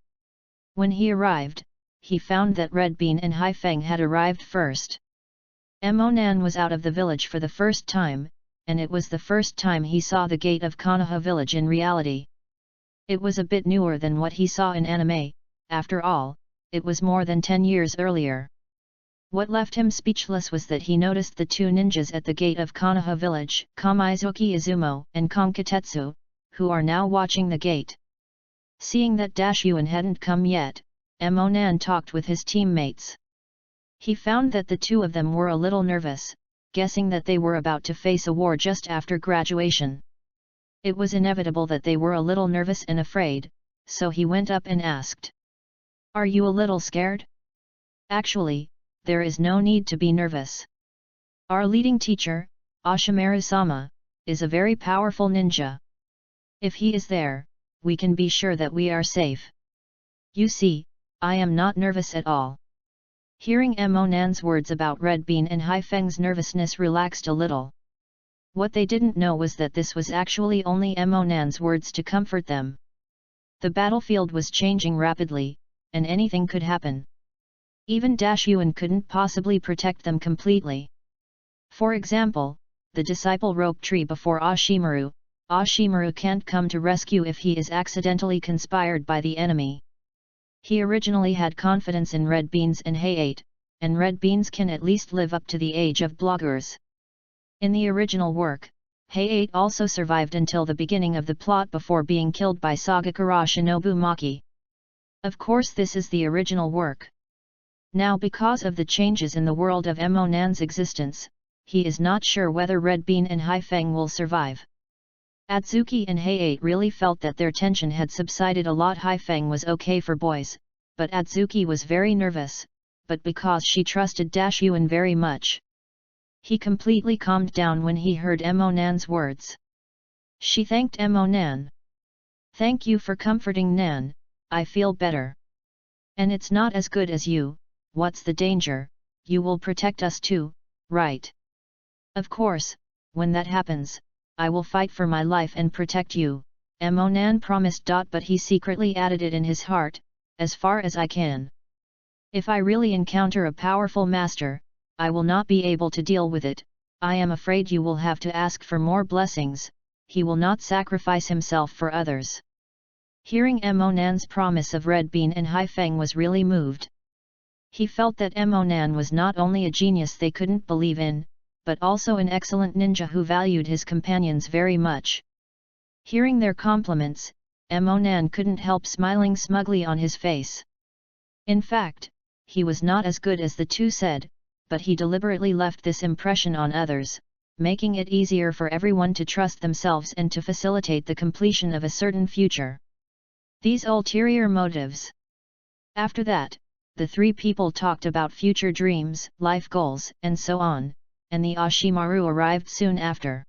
When he arrived, he found that Red Bean and Haifeng had arrived first. Emonan was out of the village for the first time, and it was the first time he saw the gate of Konoha village in reality. It was a bit newer than what he saw in anime, after all, it was more than 10 years earlier. What left him speechless was that he noticed the two ninjas at the gate of Konoha village, Kamizuki Izumo and Konkatetsu, who are now watching the gate. Seeing that Yuan hadn't come yet, Emonan talked with his teammates. He found that the two of them were a little nervous, guessing that they were about to face a war just after graduation. It was inevitable that they were a little nervous and afraid, so he went up and asked, "Are you a little scared?" "Actually, there is no need to be nervous. Our leading teacher, Ashimaru-sama, is a very powerful ninja. If he is there, we can be sure that we are safe. You see, I am not nervous at all." Hearing Emonan's words about Red Bean and Haifeng's nervousness relaxed a little. What they didn't know was that this was actually only Emonan's words to comfort them. The battlefield was changing rapidly, and anything could happen. Even Yuan couldn't possibly protect them completely. For example, the disciple rope tree before Ashimaru can't come to rescue if he is accidentally conspired by the enemy. He originally had confidence in Red Beans and Hay-8, and Red Beans can at least live up to the age of bloggers. In the original work, Hay-8 also survived until the beginning of the plot before being killed by Sagakura Shinobu Maki. Of course this is the original work. Now because of the changes in the world of Emonan's existence, he is not sure whether Red Bean and Haifeng will survive. Atsuki and Hay-8 really felt that their tension had subsided a lot. Haifeng was okay for boys, but Atsuki was very nervous, but because she trusted Yuan very much. He completely calmed down when he heard Emonan's words. She thanked Emonan. "Thank you for comforting Nan, I feel better. And it's not as good as you, what's the danger, you will protect us too, right?" "Of course, when that happens, I will fight for my life and protect you," Emonan promised. But he secretly added it in his heart, "as far as I can. If I really encounter a powerful master, I will not be able to deal with it, I am afraid you will have to ask for more blessings, he will not sacrifice himself for others." Hearing Emonan's promise of Red Bean and Haifeng was really moved. He felt that Emonan was not only a genius they couldn't believe in, but also an excellent ninja who valued his companions very much. Hearing their compliments, Emonan couldn't help smiling smugly on his face. In fact, he was not as good as the two said, but he deliberately left this impression on others, making it easier for everyone to trust themselves and to facilitate the completion of a certain future. These ulterior motives. After that, the three people talked about future dreams, life goals, and so on, and the Ashimaru arrived soon after.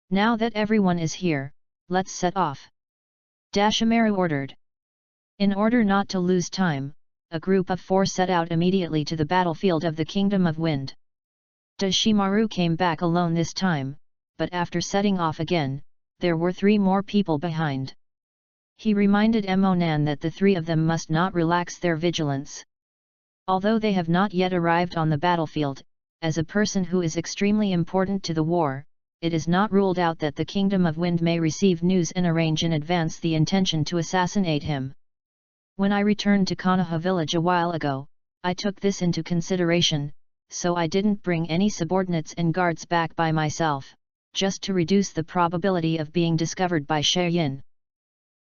Now that everyone is here, let's set off. Dashimaru ordered. In order not to lose time, a group of 4 set out immediately to the battlefield of the Kingdom of Wind. Dashimaru came back alone this time, but after setting off again, there were 3 more people behind. He reminded Emonan that the 3 of them must not relax their vigilance. Although they have not yet arrived on the battlefield, as a person who is extremely important to the war, it is not ruled out that the Kingdom of Wind may receive news and arrange in advance the intention to assassinate him. When I returned to Konoha village a while ago, I took this into consideration, so I didn't bring any subordinates and guards back by myself, just to reduce the probability of being discovered by Sheryin.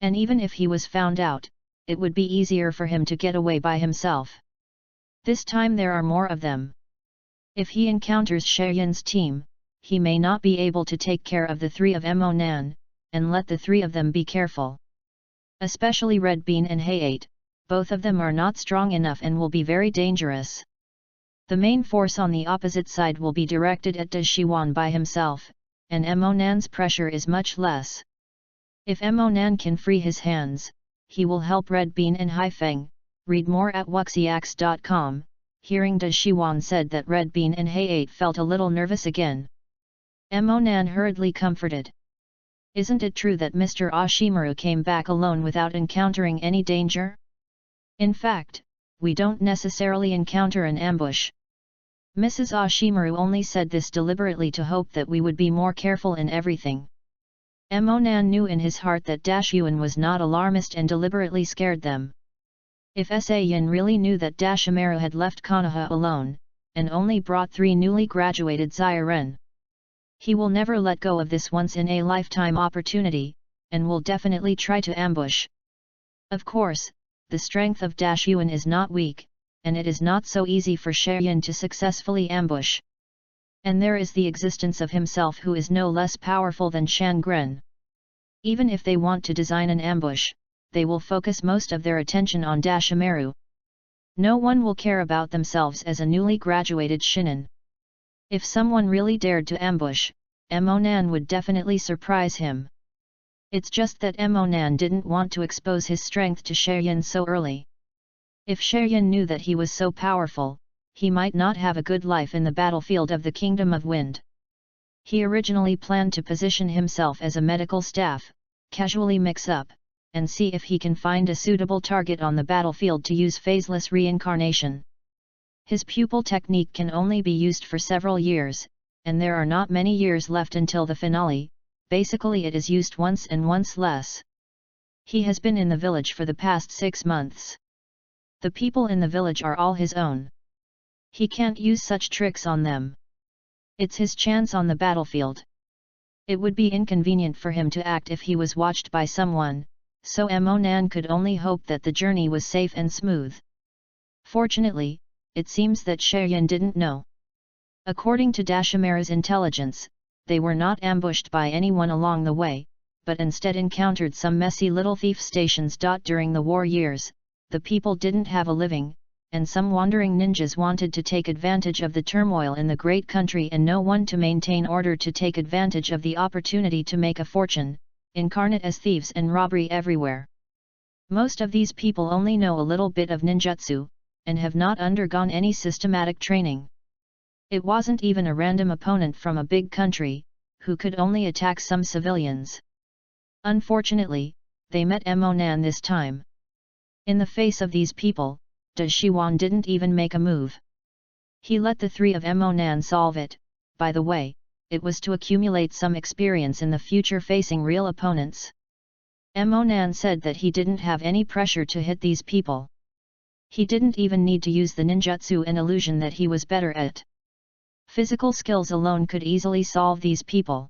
And even if he was found out, it would be easier for him to get away by himself. This time there are more of them. If he encounters Sheryin's team, he may not be able to take care of the 3 of Emonan, and let the 3 of them be careful. Especially Red Bean and Hayate, both of them are not strong enough and will be very dangerous. The main force on the opposite side will be directed at Dashiwan by himself, and Emonan's pressure is much less. If Emonan can free his hands, he will help Red Bean and Haifeng. Read more at wuxiax.com. Hearing Dashiwan said that Red Bean and Hayate felt a little nervous again. Emonan hurriedly comforted. Isn't it true that Mr. Ashimaru came back alone without encountering any danger? In fact, we don't necessarily encounter an ambush. Mrs. Ashimaru only said this deliberately to hope that we would be more careful in everything. Emonan knew in his heart that Dashyuan was not alarmist and deliberately scared them. If Sayin really knew that Dashimaru had left Konoha alone, and only brought 3 newly graduated Zyren, he will never let go of this once-in-a-lifetime opportunity, and will definitely try to ambush. Of course, the strength of Dashyuan is not weak, and it is not so easy for Sheryin to successfully ambush. And there is the existence of himself who is no less powerful than Shangren. Even if they want to design an ambush, they will focus most of their attention on Dashimaru. No one will care about themselves as a newly graduated shinin. If someone really dared to ambush, Emonan would definitely surprise him. It's just that Emonan didn't want to expose his strength to Sheryin so early. If Sheryin knew that he was so powerful, he might not have a good life in the battlefield of the Kingdom of Wind. He originally planned to position himself as a medical staff, casually mix up, and see if he can find a suitable target on the battlefield to use phaseless reincarnation. His pupil technique can only be used for several years, and there are not many years left until the finale. Basically it is used once and once less. He has been in the village for the past 6 months. The people in the village are all his own. He can't use such tricks on them. It's his chance on the battlefield. It would be inconvenient for him to act if he was watched by someone, so Emonan could only hope that the journey was safe and smooth. Fortunately, it seems that Sheryin didn't know. According to Dashimaru's intelligence, they were not ambushed by anyone along the way, but instead encountered some messy little thief stations. During the war years, the people didn't have a living, and some wandering ninjas wanted to take advantage of the turmoil in the great country and no one to maintain order to take advantage of the opportunity to make a fortune, incarnate as thieves and robbery everywhere. Most of these people only know a little bit of ninjutsu, and have not undergone any systematic training. It wasn't even a random opponent from a big country, who could only attack some civilians. Unfortunately, they met Emonan this time. In the face of these people, Dashiwan didn't even make a move. He let the 3 of Emonan solve it. By the way, it was to accumulate some experience in the future facing real opponents. Emonan said that he didn't have any pressure to hit these people. He didn't even need to use the ninjutsu and illusion that he was better at. Physical skills alone could easily solve these people.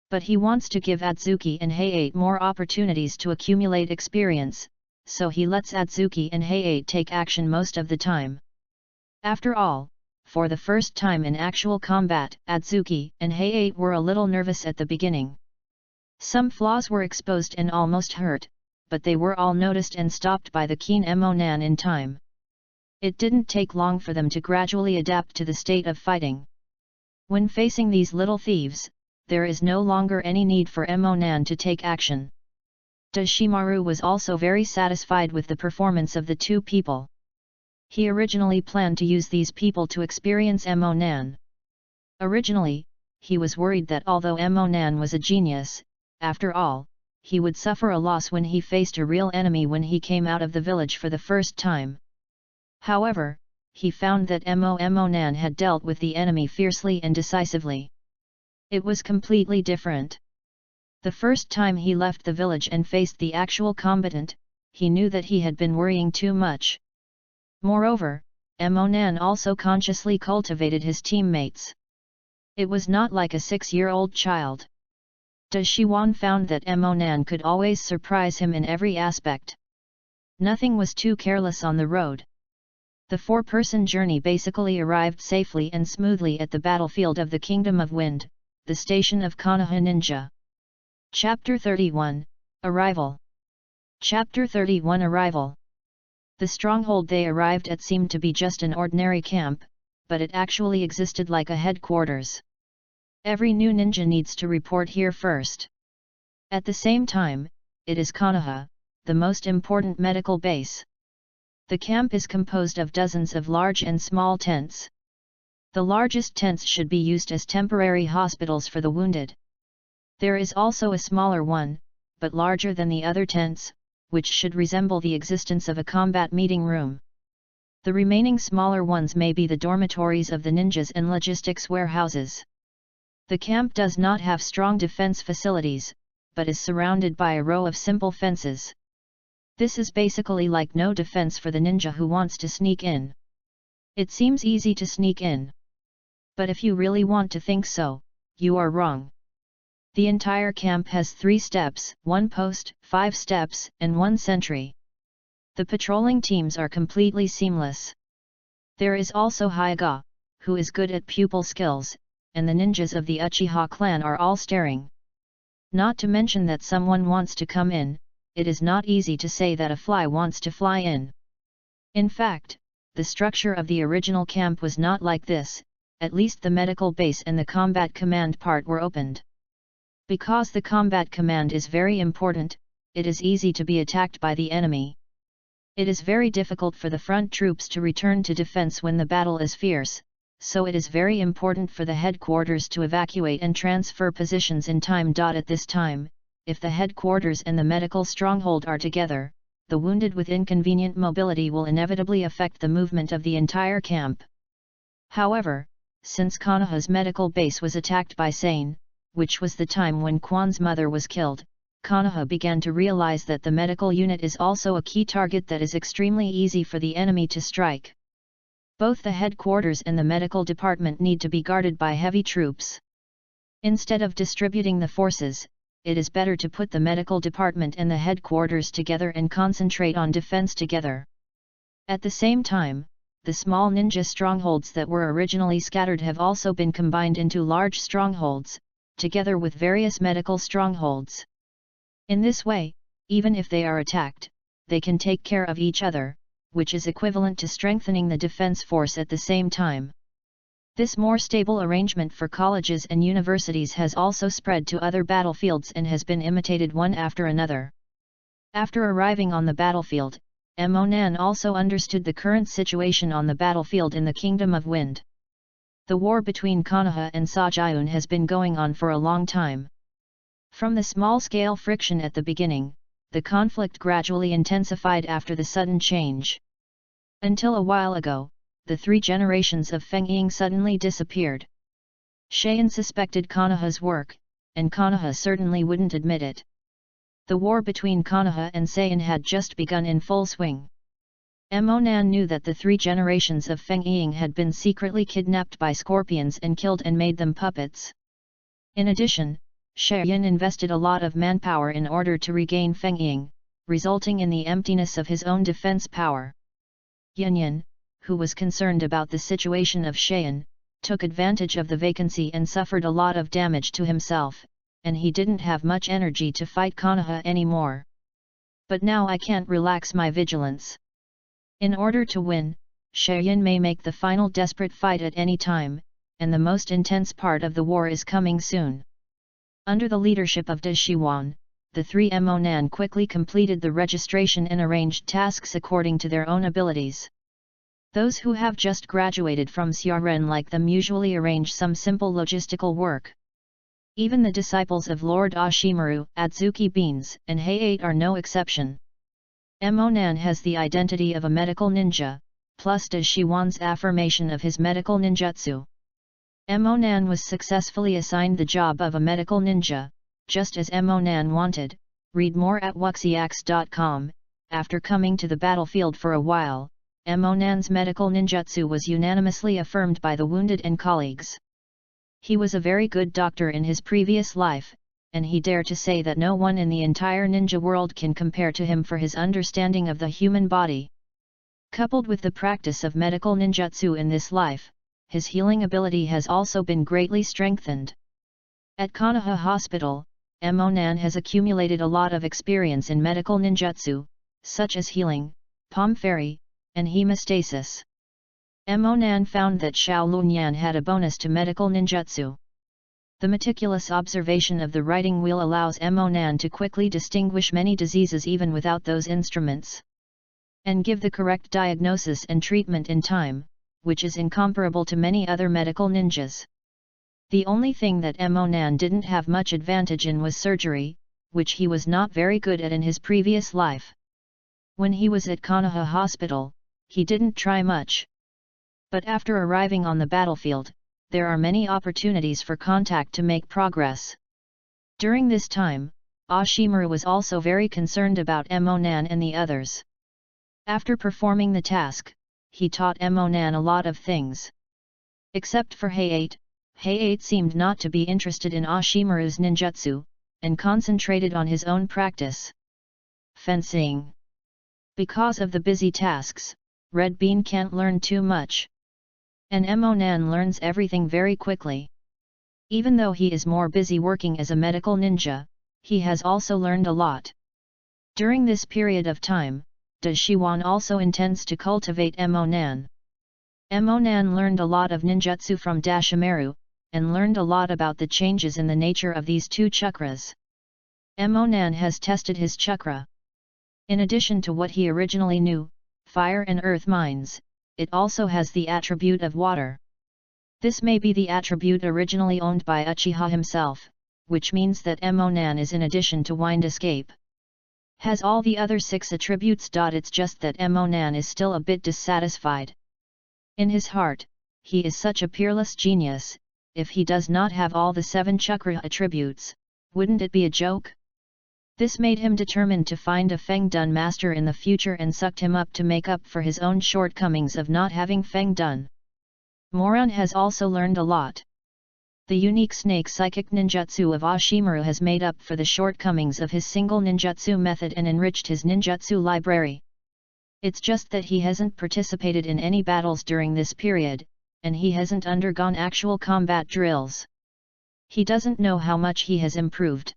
But he wants to give Atsuki and Heiate more opportunities to accumulate experience, so he lets Atsuki and Heiate take action most of the time. After all, for the first time in actual combat, Atsuki and Heiate were a little nervous at the beginning. Some flaws were exposed and almost hurt, but they were all noticed and stopped by the keen Emonan in time. It didn't take long for them to gradually adapt to the state of fighting. When facing these little thieves, there is no longer any need for Emonan to take action. Dashimaru was also very satisfied with the performance of the two people. He originally planned to use these people to experience Emonan. Originally, he was worried that although Emonan was a genius, after all, he would suffer a loss when he faced a real enemy when he came out of the village for the first time. However, he found that Emonan had dealt with the enemy fiercely and decisively. It was completely different. The first time he left the village and faced the actual combatant, he knew that he had been worrying too much. Moreover, Emonan also consciously cultivated his teammates. It was not like a 6-year-old child. Dashiwan found that Emonan could always surprise him in every aspect. Nothing was too careless on the road. The 4-person journey basically arrived safely and smoothly at the battlefield of the Kingdom of Wind, the station of Konoha Ninja. Chapter 31, Arrival. Chapter 31 Arrival. The stronghold they arrived at seemed to be just an ordinary camp, but it actually existed like a headquarters. Every new ninja needs to report here first. At the same time, it is Konoha, the most important medical base. The camp is composed of dozens of large and small tents. The largest tents should be used as temporary hospitals for the wounded. There is also a smaller one, but larger than the other tents, which should resemble the existence of a combat meeting room. The remaining smaller ones may be the dormitories of the ninjas and logistics warehouses. The camp does not have strong defense facilities, but is surrounded by a row of simple fences. This is basically like no defense for the ninja who wants to sneak in. It seems easy to sneak in. But if you really want to think so, you are wrong. The entire camp has 3 steps, 1 post, 5 steps, and 1 sentry. The patrolling teams are completely seamless. There is also Hyuga, who is good at pupil skills, and the ninjas of the Uchiha clan are all staring. Not to mention that someone wants to come in. It is not easy to say that a fly wants to fly in. In fact, the structure of the original camp was not like this, at least the medical base and the combat command part were opened. Because the combat command is very important, it is easy to be attacked by the enemy. It is very difficult for the front troops to return to defense when the battle is fierce, so it is very important for the headquarters to evacuate and transfer positions in time. At this time, if the headquarters and the medical stronghold are together, the wounded with inconvenient mobility will inevitably affect the movement of the entire camp. However, since Konoha's medical base was attacked by Sane, which was the time when Kwan's mother was killed, Konoha began to realize that the medical unit is also a key target that is extremely easy for the enemy to strike. Both the headquarters and the medical department need to be guarded by heavy troops. Instead of distributing the forces, it is better to put the medical department and the headquarters together and concentrate on defense together. At the same time, the small ninja strongholds that were originally scattered have also been combined into large strongholds, together with various medical strongholds. In this way, even if they are attacked, they can take care of each other, which is equivalent to strengthening the defense force at the same time. This more stable arrangement for colleges and universities has also spread to other battlefields and has been imitated one after another. After arriving on the battlefield, Emonan also understood the current situation on the battlefield in the Kingdom of Wind. The war between Konoha and Sajayun has been going on for a long time. From the small-scale friction at the beginning, the conflict gradually intensified after the sudden change. Until a while ago, the 3 generations of Feng Ying suddenly disappeared. Cheyenne suspected Konoha's work, and Konoha certainly wouldn't admit it. The war between Konoha and Seiyan had just begun in full swing. Mo Nan knew that the 3 generations of Feng Ying had been secretly kidnapped by scorpions and killed and made them puppets. In addition, Shayin invested a lot of manpower in order to regain Feng Ying, resulting in the emptiness of his own defense power. Yin, who was concerned about the situation of Shayin, took advantage of the vacancy and suffered a lot of damage to himself, and he didn't have much energy to fight Konoha anymore. But now I can't relax my vigilance. In order to win, Shayin may make the final desperate fight at any time, and the most intense part of the war is coming soon. Under the leadership of De Shiwan, the 3 Mo Nan quickly completed the registration and arranged tasks according to their own abilities. Those who have just graduated from Xiaren like them usually arrange some simple logistical work. Even the disciples of Lord Ashimaru, Atsuki Beans, and Heiate are no exception. Mo Nan has the identity of a medical ninja, plus De Shiwan's affirmation of his medical ninjutsu. Mo Nan was successfully assigned the job of a medical ninja, just as Mo Nan wanted. Read more at wuxiax.com. After coming to the battlefield for a while, Mo Nan's medical ninjutsu was unanimously affirmed by the wounded and colleagues. He was a very good doctor in his previous life, and he dared to say that no one in the entire ninja world can compare to him for his understanding of the human body. Coupled with the practice of medical ninjutsu in this life, his healing ability has also been greatly strengthened. At Konoha Hospital, Mo Nan has accumulated a lot of experience in medical ninjutsu, such as healing, palm fairy, and hemostasis. Mo Nan found that Xiao Lunyan had a bonus to medical ninjutsu. The meticulous observation of the writing wheel allows Mo Nan to quickly distinguish many diseases even without those instruments, and give the correct diagnosis and treatment in time, which is incomparable to many other medical ninjas. The only thing that Mo Nan didn't have much advantage in was surgery, which he was not very good at in his previous life. When he was at Konoha Hospital, he didn't try much. But after arriving on the battlefield, there are many opportunities for contact to make progress. During this time, Ashimaru was also very concerned about Mo Nan and the others. After performing the task, he taught Mo Nan a lot of things. Except for Heiate seemed not to be interested in Ashimaru's ninjutsu, and concentrated on his own practice. Fencing. Because of the busy tasks, Red Bean can't learn too much. And Mo Nan learns everything very quickly. Even though he is more busy working as a medical ninja, he has also learned a lot. During this period of time, De Shiwan also intends to cultivate Mo Nan. Mo Nan learned a lot of ninjutsu from Dashimaru, and learned a lot about the changes in the nature of these 2 chakras. Mo Nan has tested his chakra. In addition to what he originally knew, fire and earth minds, it also has the attribute of water. This may be the attribute originally owned by Uchiha himself, which means that Mo Nan is in addition to wind escape. Has all the other 6 attributes. It's just that Mo Nan is still a bit dissatisfied. In his heart, he is such a peerless genius. If he does not have all the 7 chakra attributes, wouldn't it be a joke? This made him determined to find a Feng Dun master in the future and sucked him up to make up for his own shortcomings of not having Feng Dun. Moran has also learned a lot. The unique snake psychic ninjutsu of Ashimaru has made up for the shortcomings of his single ninjutsu method and enriched his ninjutsu library. It's just that he hasn't participated in any battles during this period, and he hasn't undergone actual combat drills. He doesn't know how much he has improved.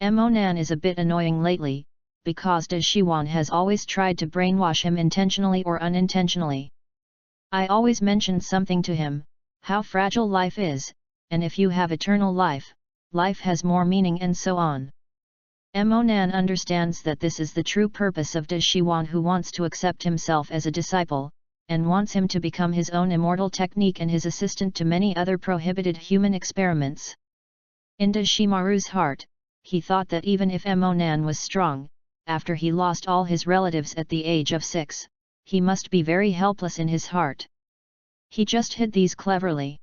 Mo Nan is a bit annoying lately, because De Shiwan has always tried to brainwash him intentionally or unintentionally. I always mention something to him, how fragile life is, and if you have eternal life, life has more meaning and so on. Mo Nan understands that this is the true purpose of De Shiwan, who wants to accept himself as a disciple, and wants him to become his own immortal technique and his assistant to many other prohibited human experiments. In De Shimaru's heart, he thought that even if Mo Nan was strong, after he lost all his relatives at the age of 6, he must be very helpless in his heart. He just hid these cleverly.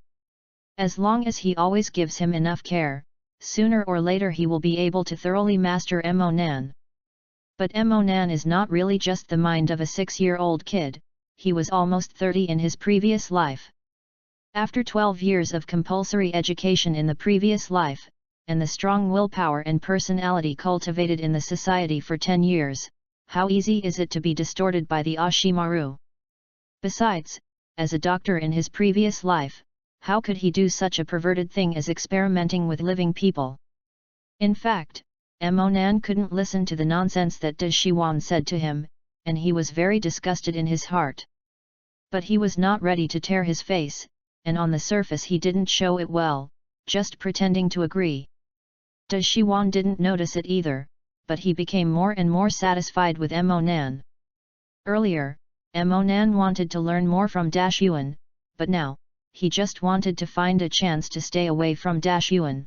As long as he always gives him enough care, sooner or later he will be able to thoroughly master Mo Nan. But Emonan is not really just the mind of a 6-year-old kid, he was almost 30 in his previous life. After 12 years of compulsory education in the previous life, and the strong willpower and personality cultivated in the society for 10 years, how easy is it to be distorted by the Ashimaru? Besides, as a doctor in his previous life, how could he do such a perverted thing as experimenting with living people? In fact, Emonan couldn't listen to the nonsense that De Shiwan said to him, and he was very disgusted in his heart. But he was not ready to tear his face, and on the surface he didn't show it well, just pretending to agree. De Shiwan didn't notice it either, but he became more and more satisfied with Emonan. Earlier, Emonan wanted to learn more from Dashuan, but now, he just wanted to find a chance to stay away from Dashuan.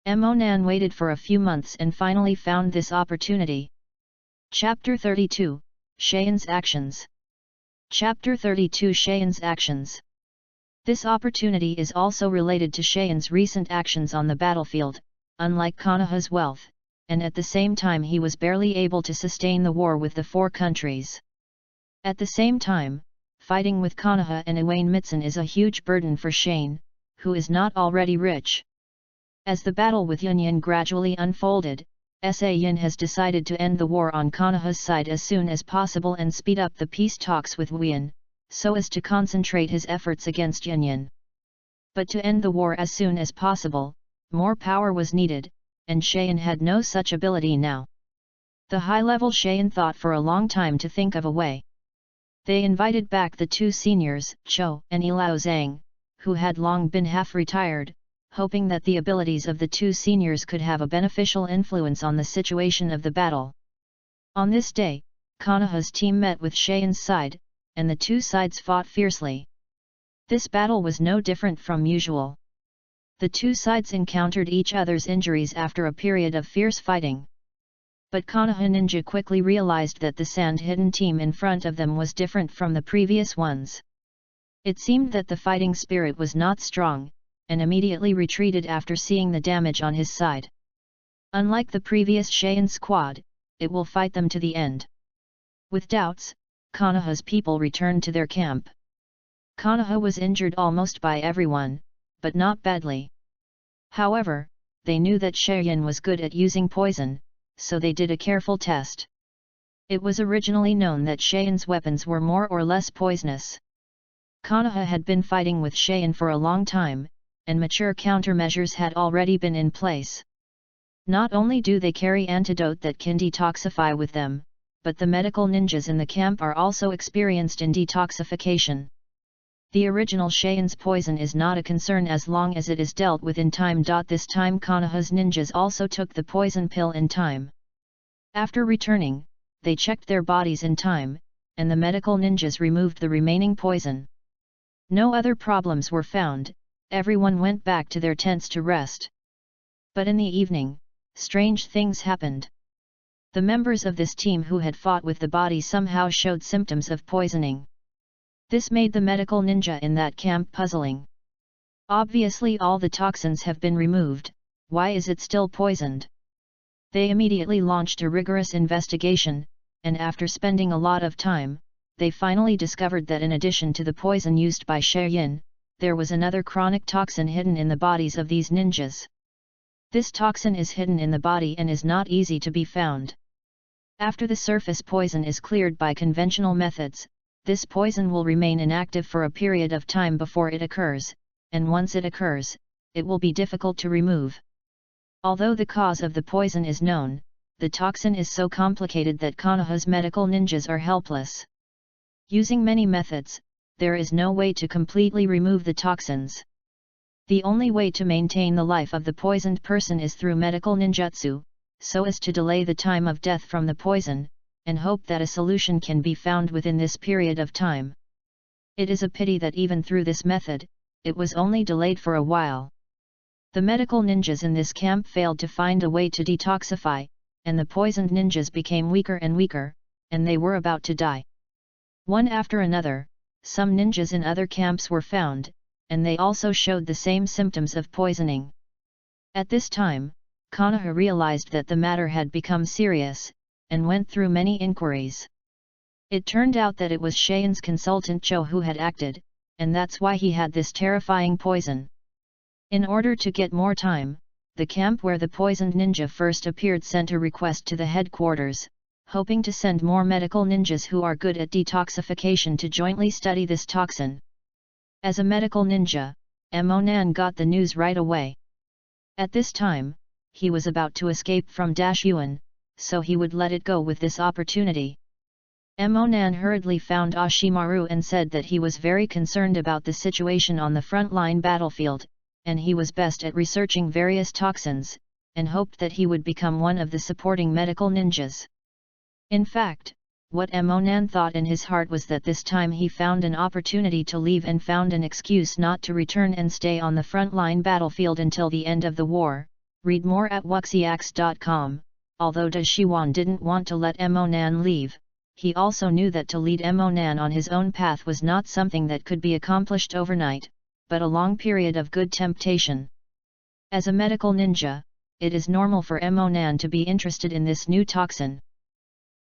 Emonan waited for a few months and finally found this opportunity. Chapter 32, Shayan's Actions. Chapter 32 Shayan's Actions. This opportunity is also related to Shayan's recent actions on the battlefield, unlike Konoha's wealth, and at the same time he was barely able to sustain the war with the 4 countries. At the same time, fighting with Konoha and Iwane Mitsun is a huge burden for Shayan, who is not already rich. As the battle with Yunyan gradually unfolded, Yin has decided to end the war on Konoha's side as soon as possible and speed up the peace talks with Wien, so as to concentrate his efforts against Yunyan. But to end the war as soon as possible, more power was needed, and Shayan had no such ability now. The high-level Shayan thought for a long time to think of a way. They invited back the 2 seniors, Cho and Ilao Zhang, who had long been half-retired, hoping that the abilities of the 2 seniors could have a beneficial influence on the situation of the battle. On this day, Konoha's team met with Shayan's side, and the 2 sides fought fiercely. This battle was no different from usual. The 2 sides encountered each other's injuries after a period of fierce fighting. But Konoha Ninja quickly realized that the sand-hidden team in front of them was different from the previous ones. It seemed that the fighting spirit was not strong, and immediately retreated after seeing the damage on his side. Unlike the previous Shayan squad, it will fight them to the end. With doubts, Konoha's people returned to their camp. Konoha was injured almost by everyone, but not badly. However, they knew that Shayan was good at using poison, so they did a careful test. It was originally known that Shayan's weapons were more or less poisonous. Konoha had been fighting with Shayan for a long time, and mature countermeasures had already been in place. Not only do they carry antidote that can detoxify with them, but the medical ninjas in the camp are also experienced in detoxification. The original Shayan's poison is not a concern as long as it is dealt with in time. This time Konoha's ninjas also took the poison pill in time. After returning, they checked their bodies in time, and the medical ninjas removed the remaining poison. No other problems were found, everyone went back to their tents to rest. But in the evening, strange things happened. The members of this team who had fought with the body somehow showed symptoms of poisoning. This made the medical ninja in that camp puzzling. Obviously all the toxins have been removed, why is it still poisoned? They immediately launched a rigorous investigation, and after spending a lot of time, they finally discovered that in addition to the poison used by Shayan, there was another chronic toxin hidden in the bodies of these ninjas. This toxin is hidden in the body and is not easy to be found. After the surface poison is cleared by conventional methods, this poison will remain inactive for a period of time before it occurs, and once it occurs, it will be difficult to remove. Although the cause of the poison is known, the toxin is so complicated that Konoha's medical ninjas are helpless. Using many methods, there is no way to completely remove the toxins. The only way to maintain the life of the poisoned person is through medical ninjutsu, so as to delay the time of death from the poison, and hope that a solution can be found within this period of time. It is a pity that even through this method, it was only delayed for a while. The medical ninjas in this camp failed to find a way to detoxify, and the poisoned ninjas became weaker and weaker, and they were about to die. One after another, some ninjas in other camps were found, and they also showed the same symptoms of poisoning. At this time, Konoha realized that the matter had become serious, and went through many inquiries. It turned out that it was Cheyenne consultant Cho who had acted, and that's why he had this terrifying poison. In order to get more time, the camp where the poisoned ninja first appeared sent a request to the headquarters, hoping to send more medical ninjas who are good at detoxification to jointly study this toxin. As a medical ninja, Monan got the news right away. At this time, he was about to escape from Yuan, so he would let it go with this opportunity. Monan hurriedly found Ashimaru and said that he was very concerned about the situation on the front-line battlefield, and he was best at researching various toxins, and hoped that he would become one of the supporting medical ninjas. In fact, what Monan thought in his heart was that this time he found an opportunity to leave and found an excuse not to return and stay on the front-line battlefield until the end of the war. Read more at wuxiax.com. Although Dashiwan didn't want to let Monan leave, he also knew that to lead Monan on his own path was not something that could be accomplished overnight, but a long period of good temptation. As a medical ninja, it is normal for Monan to be interested in this new toxin.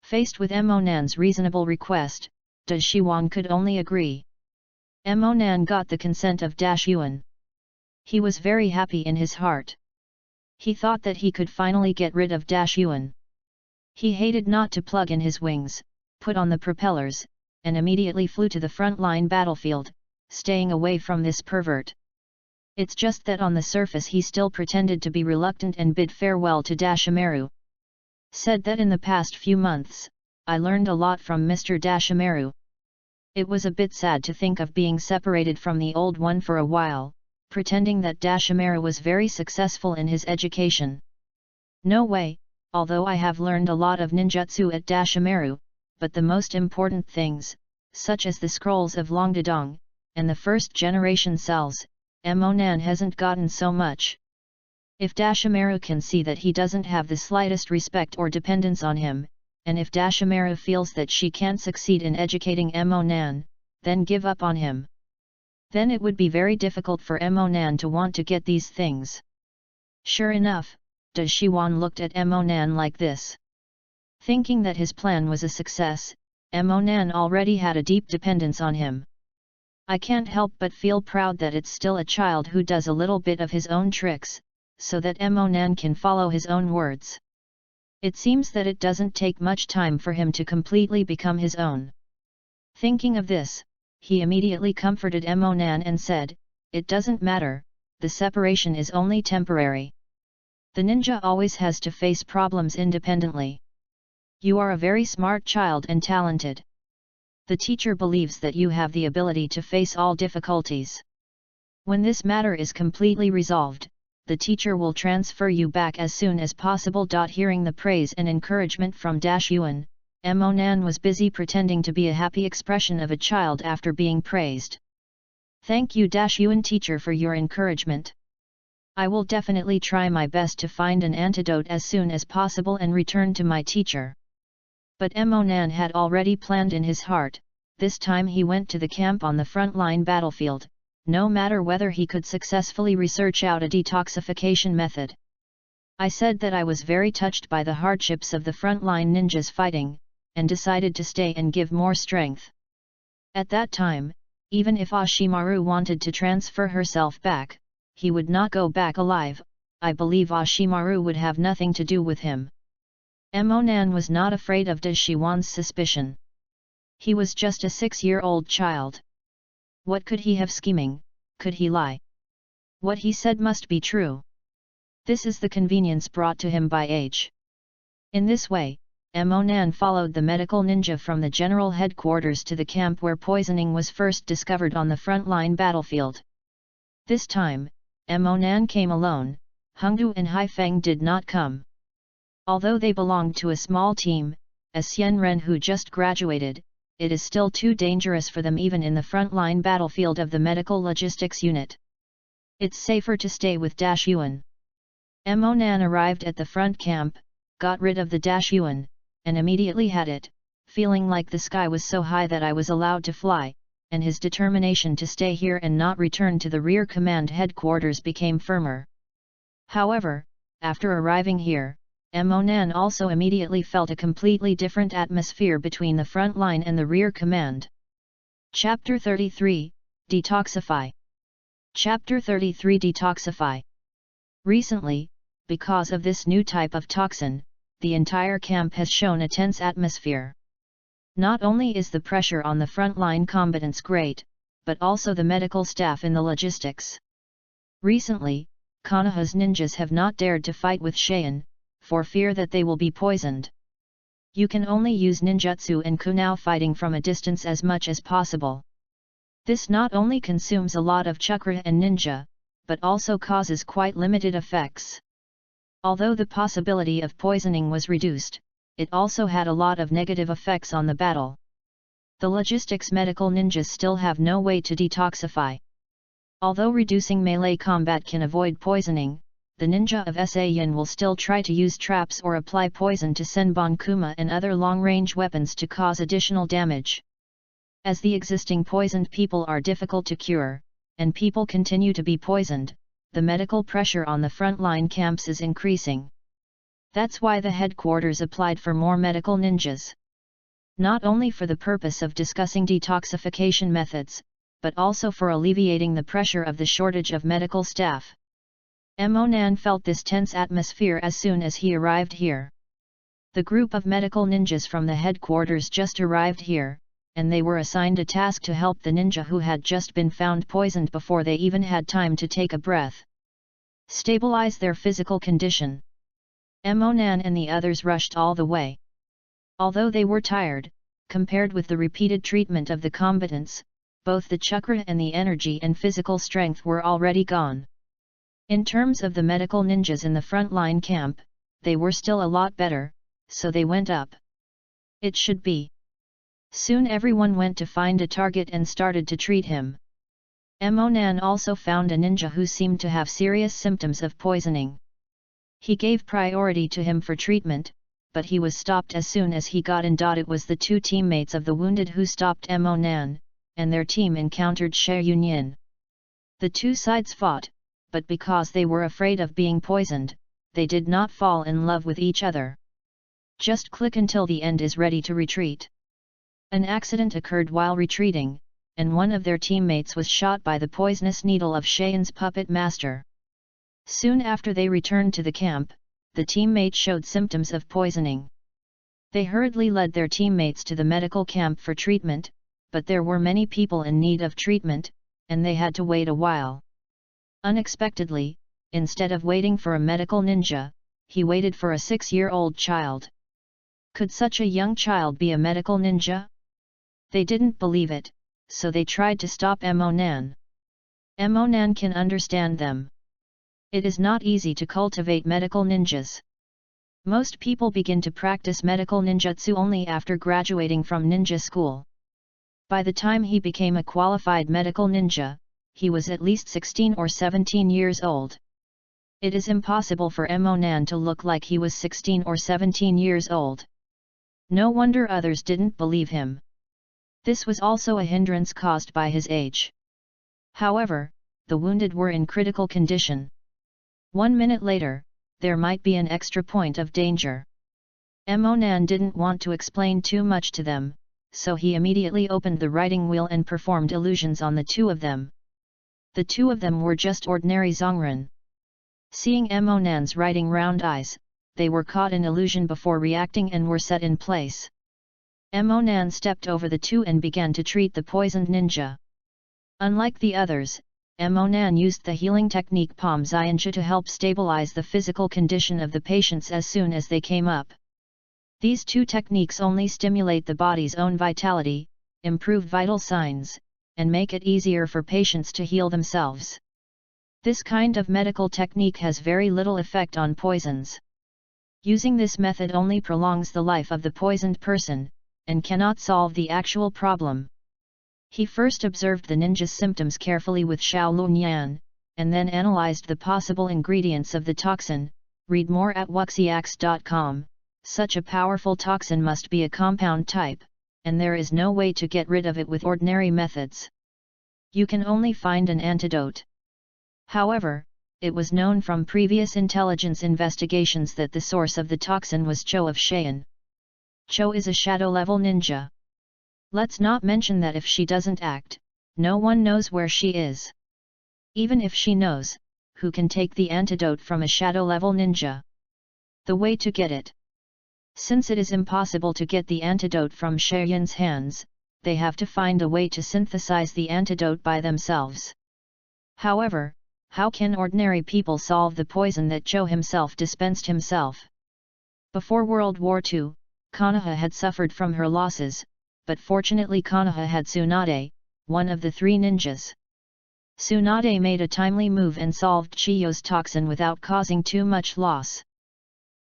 Faced with Monan's reasonable request, Dashiwan could only agree. Monan got the consent of Yuan. He was very happy in his heart. He thought that he could finally get rid of Yuan. He hated not to plug in his wings, put on the propellers, and immediately flew to the front-line battlefield, staying away from this pervert. It's just that on the surface he still pretended to be reluctant and bid farewell to Dashimaru. Said that in the past few months, I learned a lot from Mr. Dashimaru. It was a bit sad to think of being separated from the old one for a while, pretending that Dashimaru was very successful in his education. No way, although I have learned a lot of ninjutsu at Dashimaru, but the most important things, such as the scrolls of Longdedong, and the first-generation cells, Monan hasn't gotten so much. If Dashimaru can see that he doesn't have the slightest respect or dependence on him, and if Dashimaru feels that she can't succeed in educating Monan, then give up on him. Then it would be very difficult for Monan to want to get these things. Sure enough, Dashiwan looked at Monan like this. Thinking that his plan was a success, Monan already had a deep dependence on him. I can't help but feel proud that it's still a child who does a little bit of his own tricks, so that Monan can follow his own words. It seems that it doesn't take much time for him to completely become his own. Thinking of this, he immediately comforted Monan and said, "It doesn't matter, the separation is only temporary. The ninja always has to face problems independently. You are a very smart child and talented. The teacher believes that you have the ability to face all difficulties. When this matter is completely resolved, the teacher will transfer you back as soon as possible." Hearing the praise and encouragement from Yuan, Monan was busy pretending to be a happy expression of a child after being praised. "Thank you Yuan teacher for your encouragement. I will definitely try my best to find an antidote as soon as possible and return to my teacher." But Monan had already planned in his heart, this time he went to the camp on the front-line battlefield, no matter whether he could successfully research out a detoxification method. I said that I was very touched by the hardships of the front-line ninjas fighting, and decided to stay and give more strength. At that time, even if Ashimaru wanted to transfer herself back, he would not go back alive. I believe Ashimaru would have nothing to do with him. Monan was not afraid of Dashiwan's suspicion. He was just a 6-year-old child. What could he have scheming? Could he lie? What he said must be true. This is the convenience brought to him by age. In this way, Monan followed the medical ninja from the general headquarters to the camp where poisoning was first discovered on the front-line battlefield. This time, Monan came alone. Hengdu and Haifeng did not come. Although they belonged to a small team, as Xianren who just graduated, it is still too dangerous for them even in the front-line battlefield of the medical logistics unit. It's safer to stay with Yuan. Monan arrived at the front camp, got rid of the Yuan, and immediately had it, feeling like the sky was so high that I was allowed to fly, and his determination to stay here and not return to the rear command headquarters became firmer. However, after arriving here, Emonan also immediately felt a completely different atmosphere between the front line and the rear command. Chapter 33, Detoxify. Chapter 33 Detoxify. Recently, because of this new type of toxin, the entire camp has shown a tense atmosphere. Not only is the pressure on the front-line combatants great, but also the medical staff in the logistics. Recently, Konoha's ninjas have not dared to fight with Cheyenne, for fear that they will be poisoned. You can only use ninjutsu and kunao fighting from a distance as much as possible. This not only consumes a lot of chakra and ninja, but also causes quite limited effects. Although the possibility of poisoning was reduced, it also had a lot of negative effects on the battle. The logistics medical ninjas still have no way to detoxify. Although reducing melee combat can avoid poisoning, the ninja of Saiyan will still try to use traps or apply poison to Senbon Kuma and other long-range weapons to cause additional damage. As the existing poisoned people are difficult to cure, and people continue to be poisoned, the medical pressure on the front-line camps is increasing. That's why the headquarters applied for more medical ninjas. Not only for the purpose of discussing detoxification methods, but also for alleviating the pressure of the shortage of medical staff. Emonan felt this tense atmosphere as soon as he arrived here. The group of medical ninjas from the headquarters just arrived here, and they were assigned a task to help the ninja who had just been found poisoned before they even had time to take a breath. Stabilize their physical condition. Emonan and the others rushed all the way. Although they were tired, compared with the repeated treatment of the combatants, both the chakra and the energy and physical strength were already gone. In terms of the medical ninjas in the front-line camp, they were still a lot better, so they went up. It should be. Soon everyone went to find a target and started to treat him. Emonan also found a ninja who seemed to have serious symptoms of poisoning. He gave priority to him for treatment, but he was stopped as soon as he got in. It was the two teammates of the wounded who stopped Emonan, and their team encountered She Yunyin. The two sides fought, but because they were afraid of being poisoned, they did not fall in love with each other. Just click until the end is ready to retreat. An accident occurred while retreating, and one of their teammates was shot by the poisonous needle of Cheyenne's puppet master. Soon after they returned to the camp, the teammate showed symptoms of poisoning. They hurriedly led their teammates to the medical camp for treatment, but there were many people in need of treatment, and they had to wait a while. Unexpectedly, instead of waiting for a medical ninja, he waited for a 6-year-old child. Could such a young child be a medical ninja? They didn't believe it, so they tried to stop Emonan. Emonan can understand them. It is not easy to cultivate medical ninjas. Most people begin to practice medical ninjutsu only after graduating from ninja school. By the time he became a qualified medical ninja, he was at least 16 or 17 years old. It is impossible for Emonan to look like he was 16 or 17 years old. No wonder others didn't believe him. This was also a hindrance caused by his age. However, the wounded were in critical condition. 1 minute later, there might be an extra point of danger. Emonan didn't want to explain too much to them, so he immediately opened the writing wheel and performed illusions on the two of them. The two of them were just ordinary Zongren. Seeing Emonan's writing round eyes, they were caught in illusion before reacting and were set in place. Emonan stepped over the two and began to treat the poisoned ninja. Unlike the others, Emonan used the healing technique Palm Xianxia to help stabilize the physical condition of the patients as soon as they came up. These two techniques only stimulate the body's own vitality, improve vital signs, and make it easier for patients to heal themselves. This kind of medical technique has very little effect on poisons. Using this method only prolongs the life of the poisoned person, and cannot solve the actual problem. He first observed the ninja's symptoms carefully with Shaolun Yan, and then analyzed the possible ingredients of the toxin. Read more at wuxiax.com. Such a powerful toxin must be a compound type, and there is no way to get rid of it with ordinary methods. You can only find an antidote. However, it was known from previous intelligence investigations that the source of the toxin was Cho of Cheyenne. Cho is a shadow-level ninja. Let's not mention that if she doesn't act, no one knows where she is. Even if she knows, who can take the antidote from a shadow-level ninja? The way to get it. Since it is impossible to get the antidote from Cheyenne's hands, they have to find a way to synthesize the antidote by themselves. However, how can ordinary people solve the poison that Cho himself dispensed himself? Before World War II, Konoha had suffered from her losses, but fortunately Konoha had Tsunade, one of the 3 ninjas. Tsunade made a timely move and solved Chiyo's toxin without causing too much loss.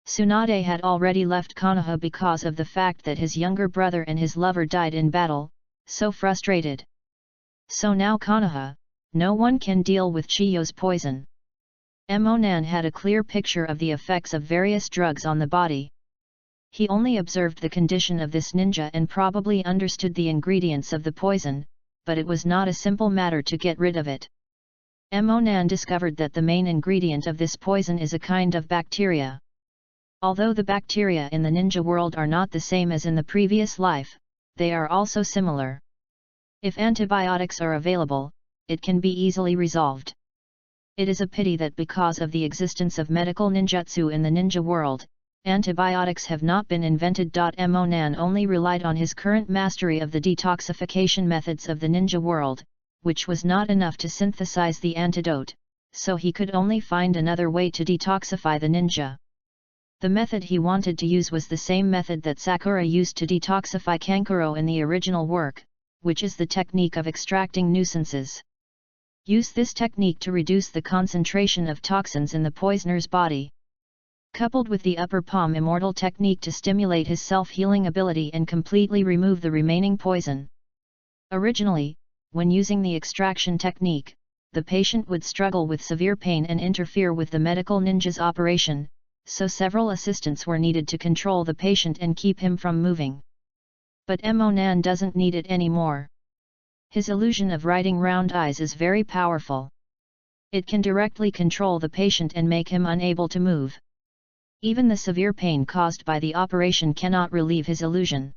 Tsunade had already left Konoha because of the fact that his younger brother and his lover died in battle, so frustrated. So now Konoha, no one can deal with Chiyo's poison. Emonan had a clear picture of the effects of various drugs on the body. He only observed the condition of this ninja and probably understood the ingredients of the poison, but it was not a simple matter to get rid of it. Emonan discovered that the main ingredient of this poison is a kind of bacteria. Although the bacteria in the ninja world are not the same as in the previous life, they are also similar. If antibiotics are available, it can be easily resolved. It is a pity that because of the existence of medical ninjutsu in the ninja world, antibiotics have not been invented. Emonan only relied on his current mastery of the detoxification methods of the ninja world, which was not enough to synthesize the antidote, so he could only find another way to detoxify the ninja. The method he wanted to use was the same method that Sakura used to detoxify Kankuro in the original work, which is the technique of extracting nuisances. Use this technique to reduce the concentration of toxins in the poisoner's body. Coupled with the upper palm immortal technique to stimulate his self-healing ability and completely remove the remaining poison. Originally, when using the extraction technique, the patient would struggle with severe pain and interfere with the medical ninja's operation, so several assistants were needed to control the patient and keep him from moving. But Emonan doesn't need it anymore. His illusion of writing round eyes is very powerful. It can directly control the patient and make him unable to move. Even the severe pain caused by the operation cannot relieve his illusion.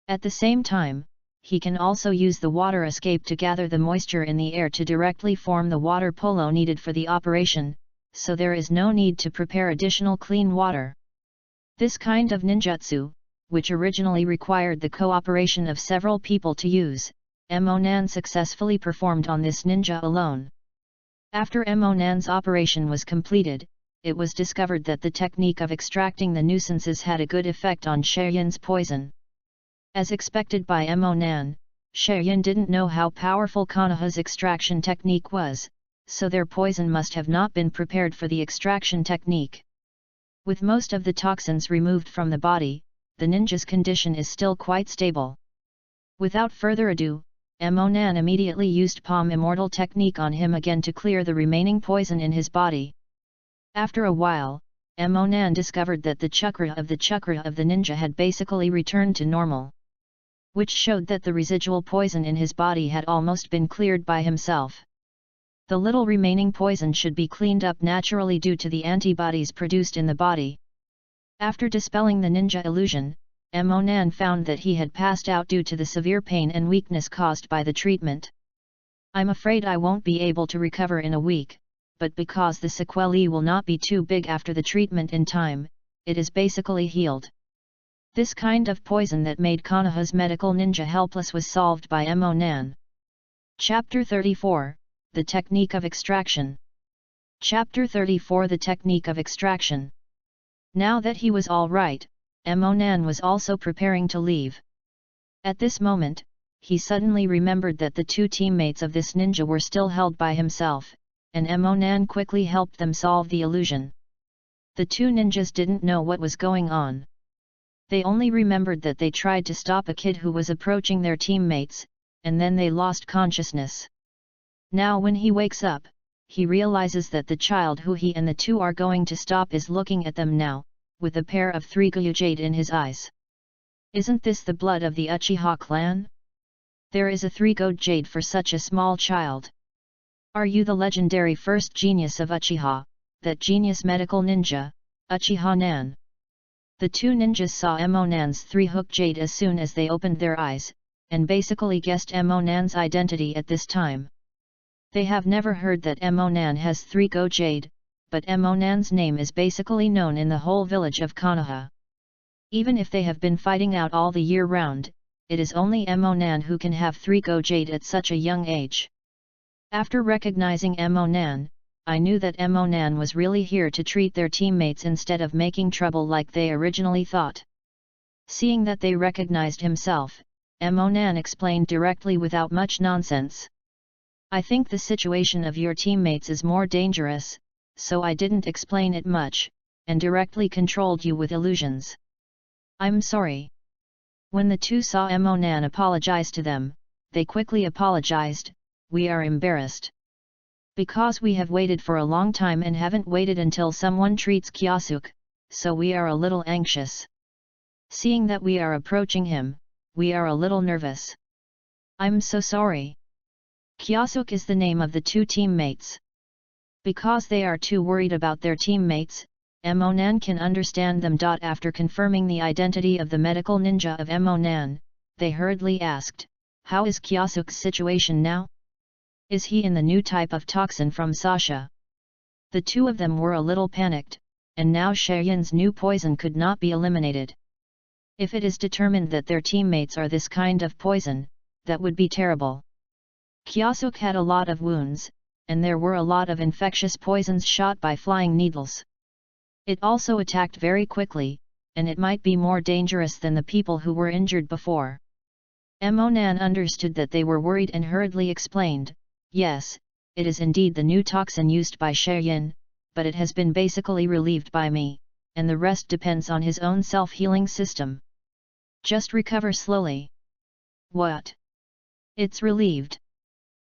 At the same time, he can also use the water escape to gather the moisture in the air to directly form the water polo needed for the operation, so there is no need to prepare additional clean water. This kind of ninjutsu, which originally required the cooperation of several people to use, Emonan successfully performed on this ninja alone. After Emonan's operation was completed, it was discovered that the technique of extracting the nuisances had a good effect on Cheyenne's poison. As expected by Emonan, Cheyenne didn't know how powerful Konoha's extraction technique was, so their poison must have not been prepared for the extraction technique. With most of the toxins removed from the body, the ninja's condition is still quite stable. Without further ado, Emonan immediately used Palm Immortal technique on him again to clear the remaining poison in his body. After a while, Emonan discovered that the chakra of the ninja had basically returned to normal, which showed that the residual poison in his body had almost been cleared by himself. The little remaining poison should be cleaned up naturally due to the antibodies produced in the body. After dispelling the ninja illusion, Emonan found that he had passed out due to the severe pain and weakness caused by the treatment. "I'm afraid I won't be able to recover in a week, but because the sequelae will not be too big after the treatment in time, it is basically healed." This kind of poison that made Konoha's medical ninja helpless was solved by Emonan. Chapter 34, The Technique of Extraction. Chapter 34, The Technique of Extraction. Now that he was all right, Emonan was also preparing to leave. At this moment, he suddenly remembered that the 2 teammates of this ninja were still held by himself, and Emonan quickly helped them solve the illusion. The 2 ninjas didn't know what was going on. They only remembered that they tried to stop a kid who was approaching their teammates, and then they lost consciousness. Now when he wakes up, he realizes that the child who he and the 2 are going to stop is looking at them now, with a pair of 3 Gyujade in his eyes. Isn't this the blood of the Uchiha clan? There is a 3 Gyujade for such a small child. Are you the legendary first genius of Uchiha, that genius medical ninja, Uchiha Nan? The two ninjas saw Emo Nan's three-hook jade as soon as they opened their eyes, and basically guessed Emo Nan's identity at this time. They have never heard that Emo Nan has three-go jade, but Emo Nan's name is basically known in the whole village of Konoha. Even if they have been fighting out all the year round, it is only Emo Nan who can have three-go jade at such a young age. After recognizing Emo Nan, I knew that Emo Nan was really here to treat their teammates instead of making trouble like they originally thought. Seeing that they recognized himself, Emo Nan explained directly without much nonsense. I think the situation of your teammates is more dangerous, so I didn't explain it much, and directly controlled you with illusions. I'm sorry. When the two saw Emo Nan apologize to them, they quickly apologized. We are embarrassed. Because we have waited for a long time and haven't waited until someone treats Kyosuke, so we are a little anxious. Seeing that we are approaching him, we are a little nervous. I'm so sorry. Kyosuke is the name of the two teammates. Because they are too worried about their teammates, Emo Nan can understand them. After confirming the identity of the medical ninja of Emo Nan, they hurriedly asked, how is Kyosuke's situation now? Is he in the new type of toxin from Sasha? The two of them were a little panicked, and now Shaoyun's new poison could not be eliminated. If it is determined that their teammates are this kind of poison, that would be terrible. Kyosuke had a lot of wounds, and there were a lot of infectious poisons shot by flying needles. It also attacked very quickly, and it might be more dangerous than the people who were injured before. Emo Nan understood that they were worried and hurriedly explained, yes, it is indeed the new toxin used by Shaoyun, but it has been basically relieved by me, and the rest depends on his own self-healing system. Just recover slowly. What? It's relieved?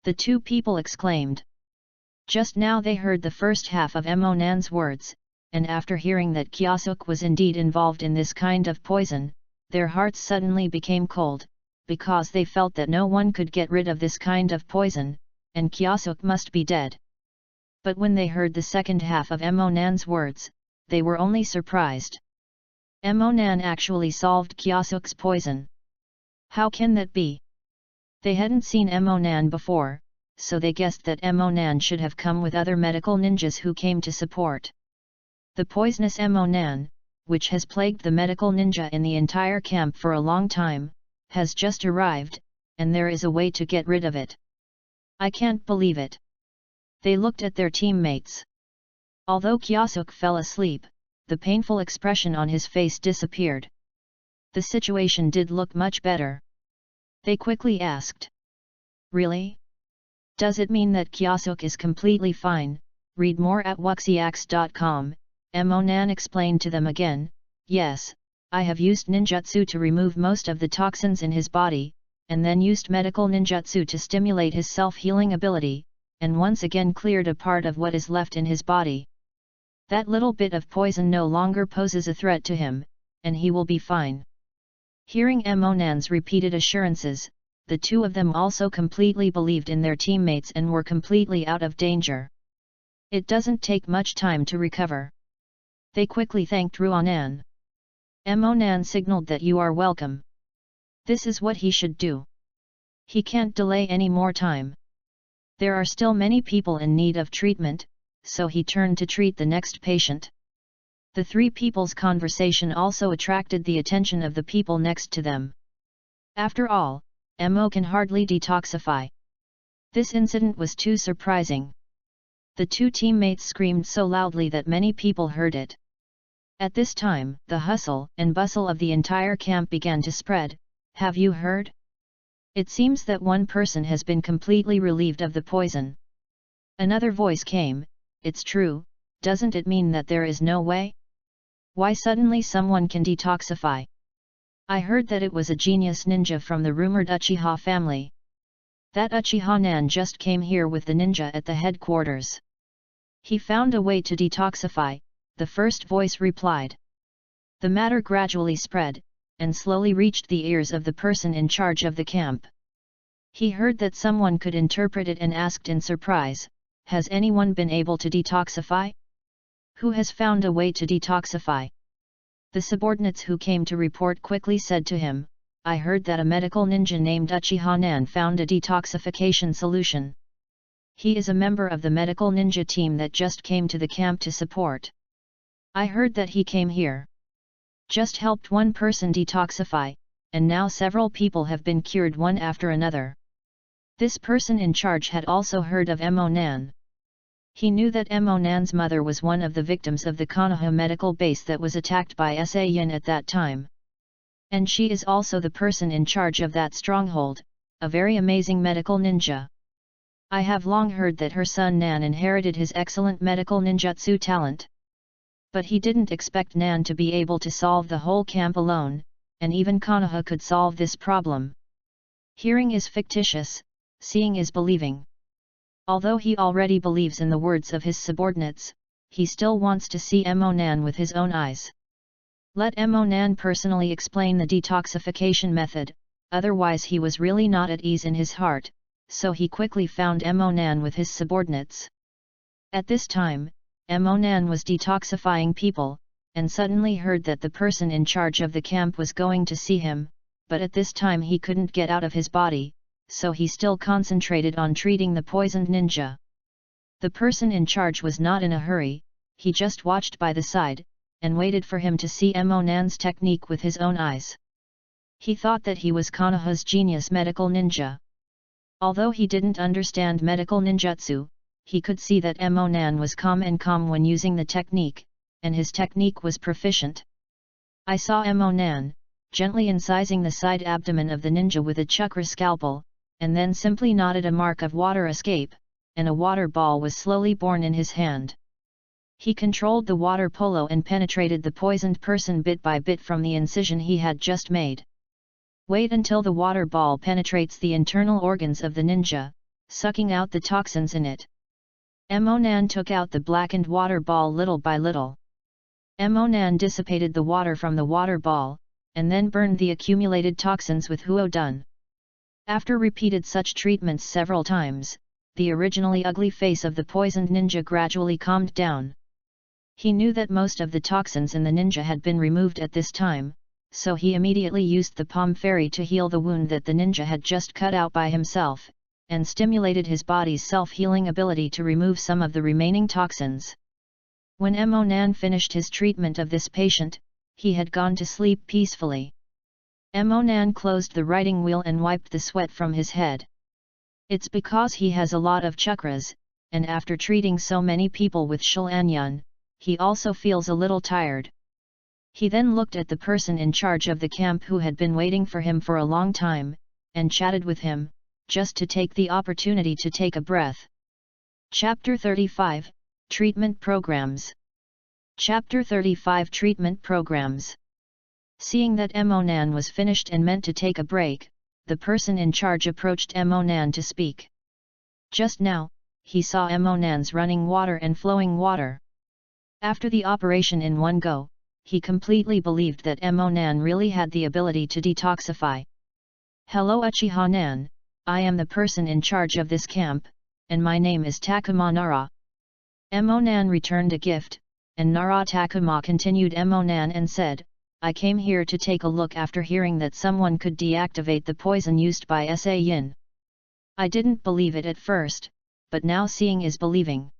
The two people exclaimed. Just now they heard the first half of Emo Nan's words, and after hearing that Kyosuke was indeed involved in this kind of poison, their hearts suddenly became cold, because they felt that no one could get rid of this kind of poison, and Kyosuke must be dead. But when they heard the second half of Emo Nan's words, they were only surprised. Emo Nan actually solved Kyosuke's poison. How can that be? They hadn't seen Emo Nan before, so they guessed that Emo Nan should have come with other medical ninjas who came to support. The poisonous Emo Nan, which has plagued the medical ninja in the entire camp for a long time, has just arrived, and there is a way to get rid of it. I can't believe it. They looked at their teammates. Although Kyosuke fell asleep, the painful expression on his face disappeared. The situation did look much better. They quickly asked. Really? Does it mean that Kyosuke is completely fine? Read more at wuxiax.com. Emo Nan explained to them again, yes, I have used ninjutsu to remove most of the toxins in his body, and then used medical ninjutsu to stimulate his self-healing ability, and once again cleared a part of what is left in his body. That little bit of poison no longer poses a threat to him, and he will be fine. Hearing Emo Nan's repeated assurances, the two of them also completely believed in their teammates and were completely out of danger. It doesn't take much time to recover. They quickly thanked Ruanan. Emo Nan signaled that you are welcome. This is what he should do. He can't delay any more time. There are still many people in need of treatment, so he turned to treat the next patient. The three people's conversation also attracted the attention of the people next to them. After all, Emo can hardly detoxify. This incident was too surprising. The two teammates screamed so loudly that many people heard it. At this time, the hustle and bustle of the entire camp began to spread. Have you heard? It seems that one person has been completely relieved of the poison. Another voice came, it's true, doesn't it mean that there is no way? Why suddenly someone can detoxify? I heard that it was a genius ninja from the rumored Uchiha family. That Uchiha Nan just came here with the ninja at the headquarters. He found a way to detoxify, the first voice replied. The matter gradually spread, and slowly reached the ears of the person in charge of the camp. He heard that someone could interpret it and asked in surprise, "Has anyone been able to detoxify? Who has found a way to detoxify?" The subordinates who came to report quickly said to him, "I heard that a medical ninja named Uchiha Nan found a detoxification solution. He is a member of the medical ninja team that just came to the camp to support. I heard that he came here. Just helped one person detoxify, and now several people have been cured one after another." This person in charge had also heard of Mo Nan. He knew that Mo Nan's mother was one of the victims of the Konoha medical base that was attacked by Saiyan at that time. And she is also the person in charge of that stronghold, a very amazing medical ninja. I have long heard that her son Nan inherited his excellent medical ninjutsu talent. But he didn't expect Nan to be able to solve the whole camp alone, and even Konoha could solve this problem. Hearing is fictitious, seeing is believing. Although he already believes in the words of his subordinates, he still wants to see Mo Nan with his own eyes. Let Mo Nan personally explain the detoxification method, otherwise he was really not at ease in his heart, so he quickly found Mo Nan with his subordinates. At this time, Mo Nan was detoxifying people, and suddenly heard that the person in charge of the camp was going to see him, but at this time he couldn't get out of his body, so he still concentrated on treating the poisoned ninja. The person in charge was not in a hurry, he just watched by the side, and waited for him to see Mo Nan's technique with his own eyes. He thought that he was Konoha's genius medical ninja. Although he didn't understand medical ninjutsu, he could see that Mo Nan was calm when using the technique, and his technique was proficient. I saw Mo Nan, gently incising the side abdomen of the ninja with a chakra scalpel, and then simply nodded a mark of water escape, and a water ball was slowly born in his hand. He controlled the water polo and penetrated the poisoned person bit by bit from the incision he had just made. Wait until the water ball penetrates the internal organs of the ninja, sucking out the toxins in it. Mo Nan took out the blackened water ball little by little. Mo Nan dissipated the water from the water ball, and then burned the accumulated toxins with Huodun. After repeated such treatments several times, the originally ugly face of the poisoned ninja gradually calmed down. He knew that most of the toxins in the ninja had been removed at this time, so he immediately used the palm fairy to heal the wound that the ninja had just cut out by himself, and stimulated his body's self-healing ability to remove some of the remaining toxins. When Mo Nan finished his treatment of this patient, he had gone to sleep peacefully. Mo Nan closed the writing wheel and wiped the sweat from his head. It's because he has a lot of chakras, and after treating so many people with Shilanyan, he also feels a little tired. He then looked at the person in charge of the camp who had been waiting for him for a long time, and chatted with him, just to take the opportunity to take a breath. Chapter 35, Treatment Programs. Chapter 35 Treatment Programs. Seeing that Mo Nan was finished and meant to take a break, the person in charge approached Mo Nan to speak. Just now, he saw Mo Nan's running water and flowing water. After the operation in one go, he completely believed that Mo Nan really had the ability to detoxify. "Hello Uchiha Nan, I am the person in charge of this camp, and my name is Takuma Nara." Mo Nan returned a gift, and Nara Takuma continued Mo Nan and said, "I came here to take a look after hearing that someone could deactivate the poison used by Saiyan. I didn't believe it at first, but now seeing is believing.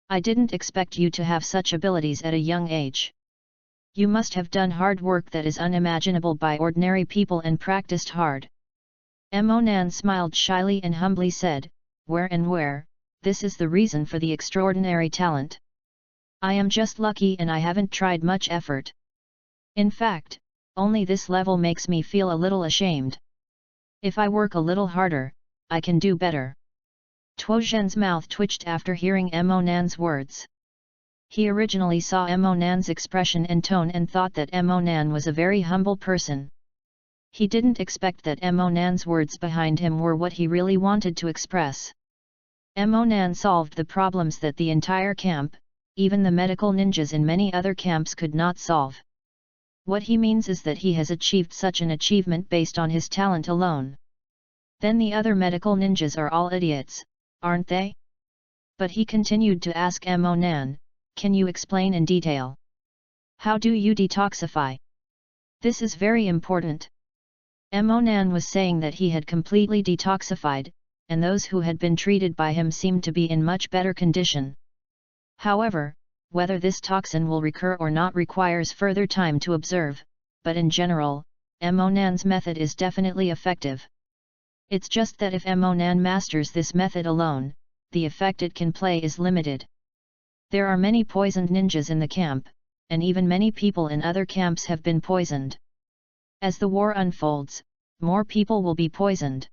I didn't expect you to have such abilities at a young age. You must have done hard work that is unimaginable by ordinary people and practiced hard." Mo Nan smiled shyly and humbly said, where, this is the reason for the extraordinary talent. I am just lucky and I haven't tried much effort. In fact, only this level makes me feel a little ashamed. If I work a little harder, I can do better." Tuo Zhen's mouth twitched after hearing Mo Nan's words. He originally saw Mo Nan's expression and tone and thought that Mo Nan was a very humble person. He didn't expect that Mo Nan's words behind him were what he really wanted to express. Mo Nan solved the problems that the entire camp, even the medical ninjas in many other camps could not solve. What he means is that he has achieved such an achievement based on his talent alone. Then the other medical ninjas are all idiots, aren't they? But he continued to ask Nan, can you explain in detail? How do you detoxify? This is very important. Nan was saying that he had completely detoxified, and those who had been treated by him seemed to be in much better condition. However, whether this toxin will recur or not requires further time to observe, but in general, Nan's method is definitely effective. It's just that if Nan masters this method alone, the effect it can play is limited. There are many poisoned ninjas in the camp, and even many people in other camps have been poisoned. As the war unfolds, more people will be poisoned.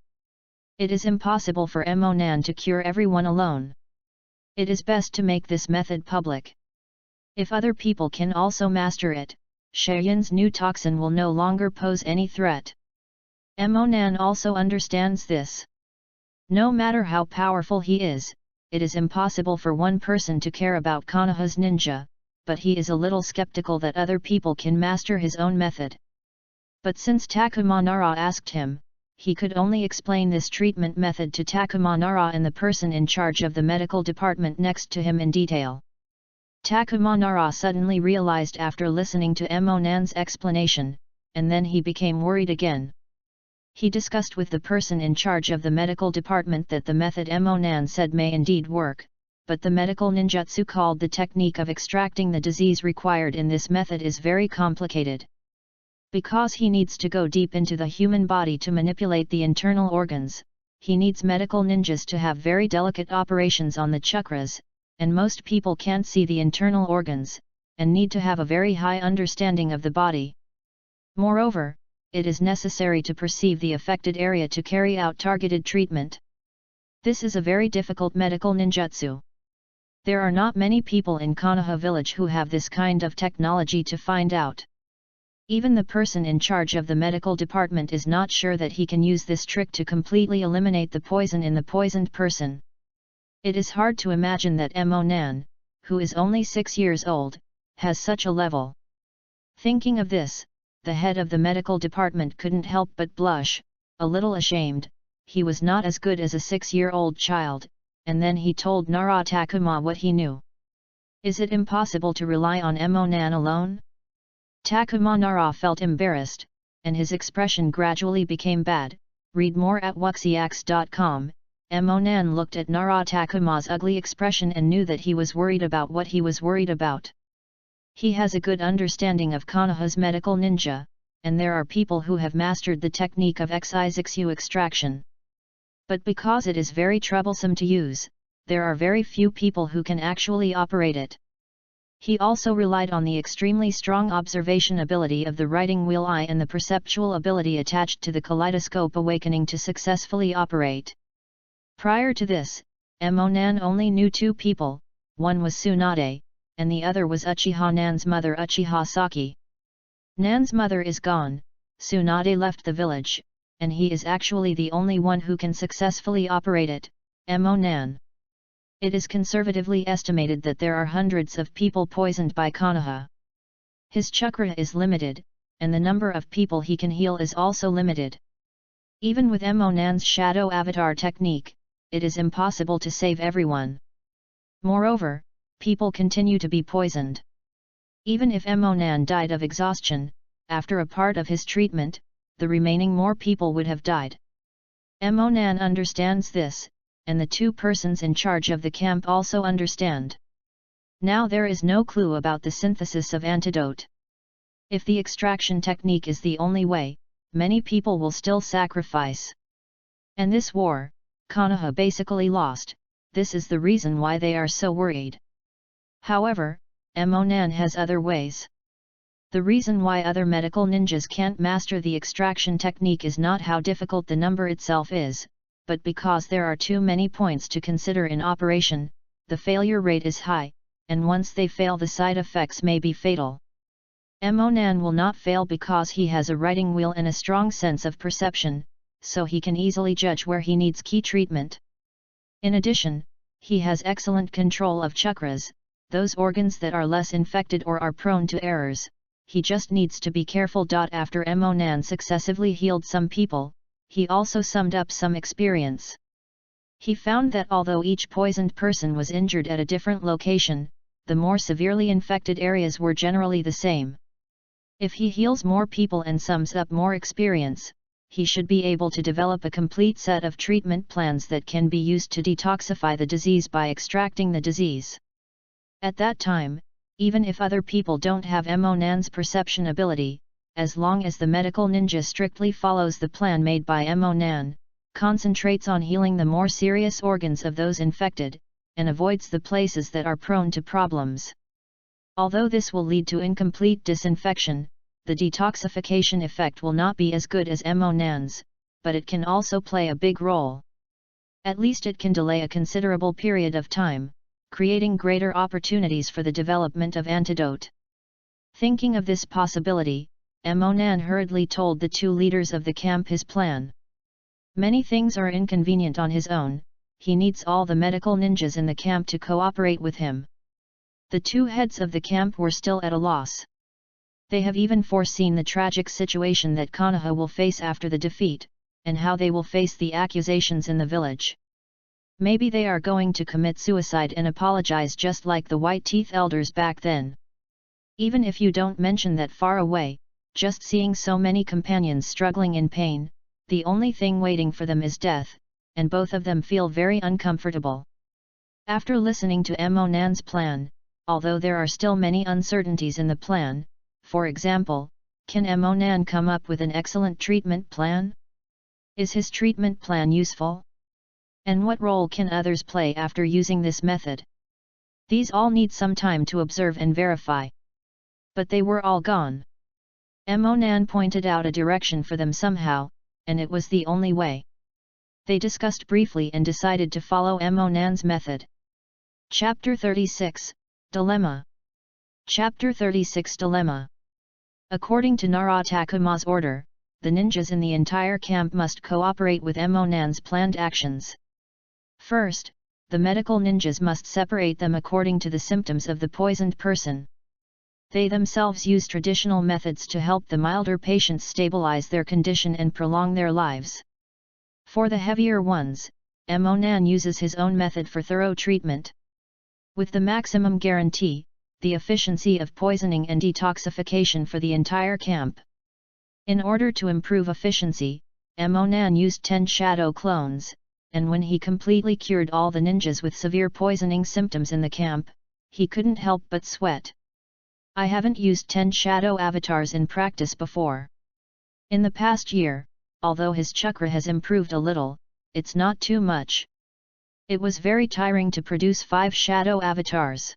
It is impossible for Nan to cure everyone alone. It is best to make this method public. If other people can also master it, Shayin's new toxin will no longer pose any threat. Nan also understands this. No matter how powerful he is, it is impossible for one person to care about Konoha's ninja, but he is a little skeptical that other people can master his own method. But since Takuma Nara asked him, he could only explain this treatment method to Takuma Nara and the person in charge of the medical department next to him in detail. Takuma Nara suddenly realized after listening to Nan's explanation, and then he became worried again. He discussed with the person in charge of the medical department that the method Nan said may indeed work, but the medical ninjutsu called the technique of extracting the disease required in this method is very complicated. Because he needs to go deep into the human body to manipulate the internal organs, he needs medical ninjas to have very delicate operations on the chakras, and most people can't see the internal organs, and need to have a very high understanding of the body. Moreover, it is necessary to perceive the affected area to carry out targeted treatment. This is a very difficult medical ninjutsu. There are not many people in Konoha village who have this kind of technology to find out. Even the person in charge of the medical department is not sure that he can use this trick to completely eliminate the poison in the poisoned person. It is hard to imagine that Nan, who is only 6 years old, has such a level. Thinking of this, the head of the medical department couldn't help but blush, a little ashamed. He was not as good as a 6-year-old child, and then he told Nara Takuma what he knew. Is it impossible to rely on Nan alone? Takuma Nara felt embarrassed, and his expression gradually became bad. Read more at wuxiax.com. Nan looked at Nara Takuma's ugly expression and knew that he was worried about what he was worried about. He has a good understanding of Konoha's medical ninja, and there are people who have mastered the technique of Xixu extraction. But because it is very troublesome to use, there are very few people who can actually operate it. He also relied on the extremely strong observation ability of the writing wheel eye and the perceptual ability attached to the kaleidoscope awakening to successfully operate. Prior to this, Nan only knew 2 people, one was Tsunade, and the other was Uchiha Nan's mother Uchiha Saki. Nan's mother is gone, Tsunade left the village, and he is actually the only one who can successfully operate it, Nan. It is conservatively estimated that there are hundreds of people poisoned by Konoha. His chakra is limited, and the number of people he can heal is also limited. Even with Nan's shadow avatar technique, it is impossible to save everyone. Moreover, people continue to be poisoned. Even if Nan died of exhaustion, after a part of his treatment, the remaining more people would have died. Nan understands this, and the 2 persons in charge of the camp also understand. Now there is no clue about the synthesis of antidote. If the extraction technique is the only way, many people will still sacrifice. And this war, Konoha basically lost. This is the reason why they are so worried. However, Nan has other ways. The reason why other medical ninjas can't master the extraction technique is not how difficult the number itself is, but because there are too many points to consider in operation, the failure rate is high, and once they fail the side effects may be fatal. Nan will not fail because he has a writing wheel and a strong sense of perception, so he can easily judge where he needs key treatment. In addition, he has excellent control of chakras, those organs that are less infected or are prone to errors. He just needs to be careful. After Nan successively healed some people, he also summed up some experience. He found that although each poisoned person was injured at a different location, the more severely infected areas were generally the same. If he heals more people and sums up more experience, he should be able to develop a complete set of treatment plans that can be used to detoxify the disease by extracting the disease. At that time, even if other people don't have Monan's perception ability, as long as the medical ninja strictly follows the plan made by Monan, concentrates on healing the more serious organs of those infected, and avoids the places that are prone to problems. Although this will lead to incomplete disinfection, the detoxification effect will not be as good as Monan's, but it can also play a big role. At least it can delay a considerable period of time, creating greater opportunities for the development of antidote. Thinking of this possibility, Monan hurriedly told the two leaders of the camp his plan. Many things are inconvenient on his own, he needs all the medical ninjas in the camp to cooperate with him. The two heads of the camp were still at a loss. They have even foreseen the tragic situation that Konoha will face after the defeat, and how they will face the accusations in the village. Maybe they are going to commit suicide and apologize just like the White Teeth elders back then. Even if you don't mention that far away, just seeing so many companions struggling in pain, the only thing waiting for them is death, and both of them feel very uncomfortable. After listening to Monan's plan, although there are still many uncertainties in the plan, for example, can Monan come up with an excellent treatment plan? Is his treatment plan useful? And what role can others play after using this method? These all need some time to observe and verify. But they were all gone. Monan pointed out a direction for them somehow, and it was the only way. They discussed briefly and decided to follow Monan's method. Chapter 36, Dilemma. Chapter 36 Dilemma. According to Narutakuma's order, the ninjas in the entire camp must cooperate with Monan's planned actions. First, the medical ninjas must separate them according to the symptoms of the poisoned person. They themselves use traditional methods to help the milder patients stabilize their condition and prolong their lives. For the heavier ones, Monan uses his own method for thorough treatment. With the maximum guarantee, the efficiency of poisoning and detoxification for the entire camp. In order to improve efficiency, Monan used 10 shadow clones, and when he completely cured all the ninjas with severe poisoning symptoms in the camp, he couldn't help but sweat. I haven't used 10 shadow avatars in practice before. In the past year, although his chakra has improved a little, it's not too much. It was very tiring to produce 5 shadow avatars.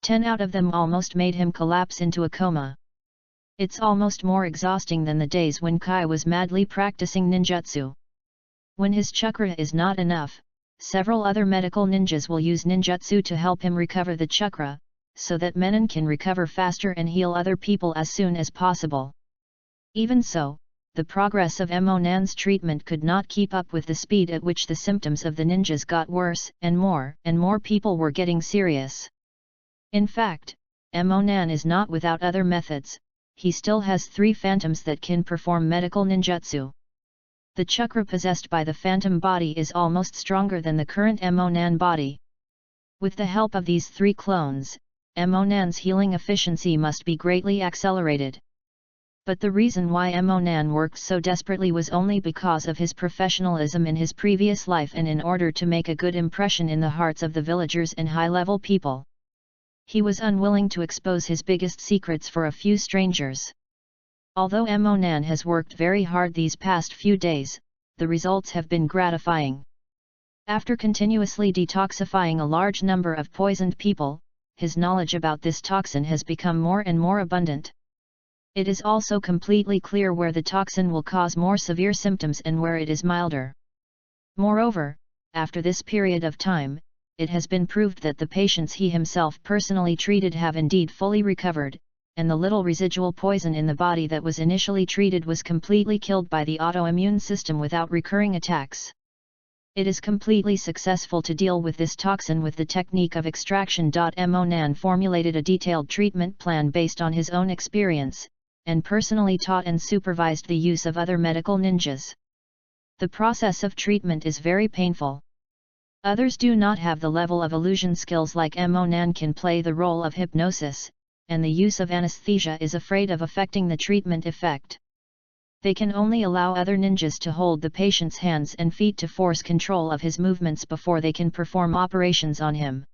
10 out of them almost made him collapse into a coma. It's almost more exhausting than the days when Kai was madly practicing ninjutsu. When his chakra is not enough, several other medical ninjas will use ninjutsu to help him recover the chakra, so that Menon can recover faster and heal other people as soon as possible. Even so, the progress of Monan's treatment could not keep up with the speed at which the symptoms of the ninjas got worse, and more people were getting serious. In fact, Monan is not without other methods, he still has 3 phantoms that can perform medical ninjutsu. The chakra possessed by the phantom body is almost stronger than the current Monan body. With the help of these 3 clones, Monan's healing efficiency must be greatly accelerated. But the reason why Monan worked so desperately was only because of his professionalism in his previous life and in order to make a good impression in the hearts of the villagers and high-level people. He was unwilling to expose his biggest secrets for a few strangers. Although Monan has worked very hard these past few days, the results have been gratifying. After continuously detoxifying a large number of poisoned people, his knowledge about this toxin has become more and more abundant. It is also completely clear where the toxin will cause more severe symptoms and where it is milder. Moreover, after this period of time, it has been proved that the patients he himself personally treated have indeed fully recovered, and the little residual poison in the body that was initially treated was completely killed by the autoimmune system without recurring attacks. It is completely successful to deal with this toxin with the technique of extraction. Monan formulated a detailed treatment plan based on his own experience, and personally taught and supervised the use of other medical ninjas. The process of treatment is very painful. Others do not have the level of illusion skills like Nan can play the role of hypnosis, and the use of anesthesia is afraid of affecting the treatment effect. They can only allow other ninjas to hold the patient's hands and feet to force control of his movements before they can perform operations on him.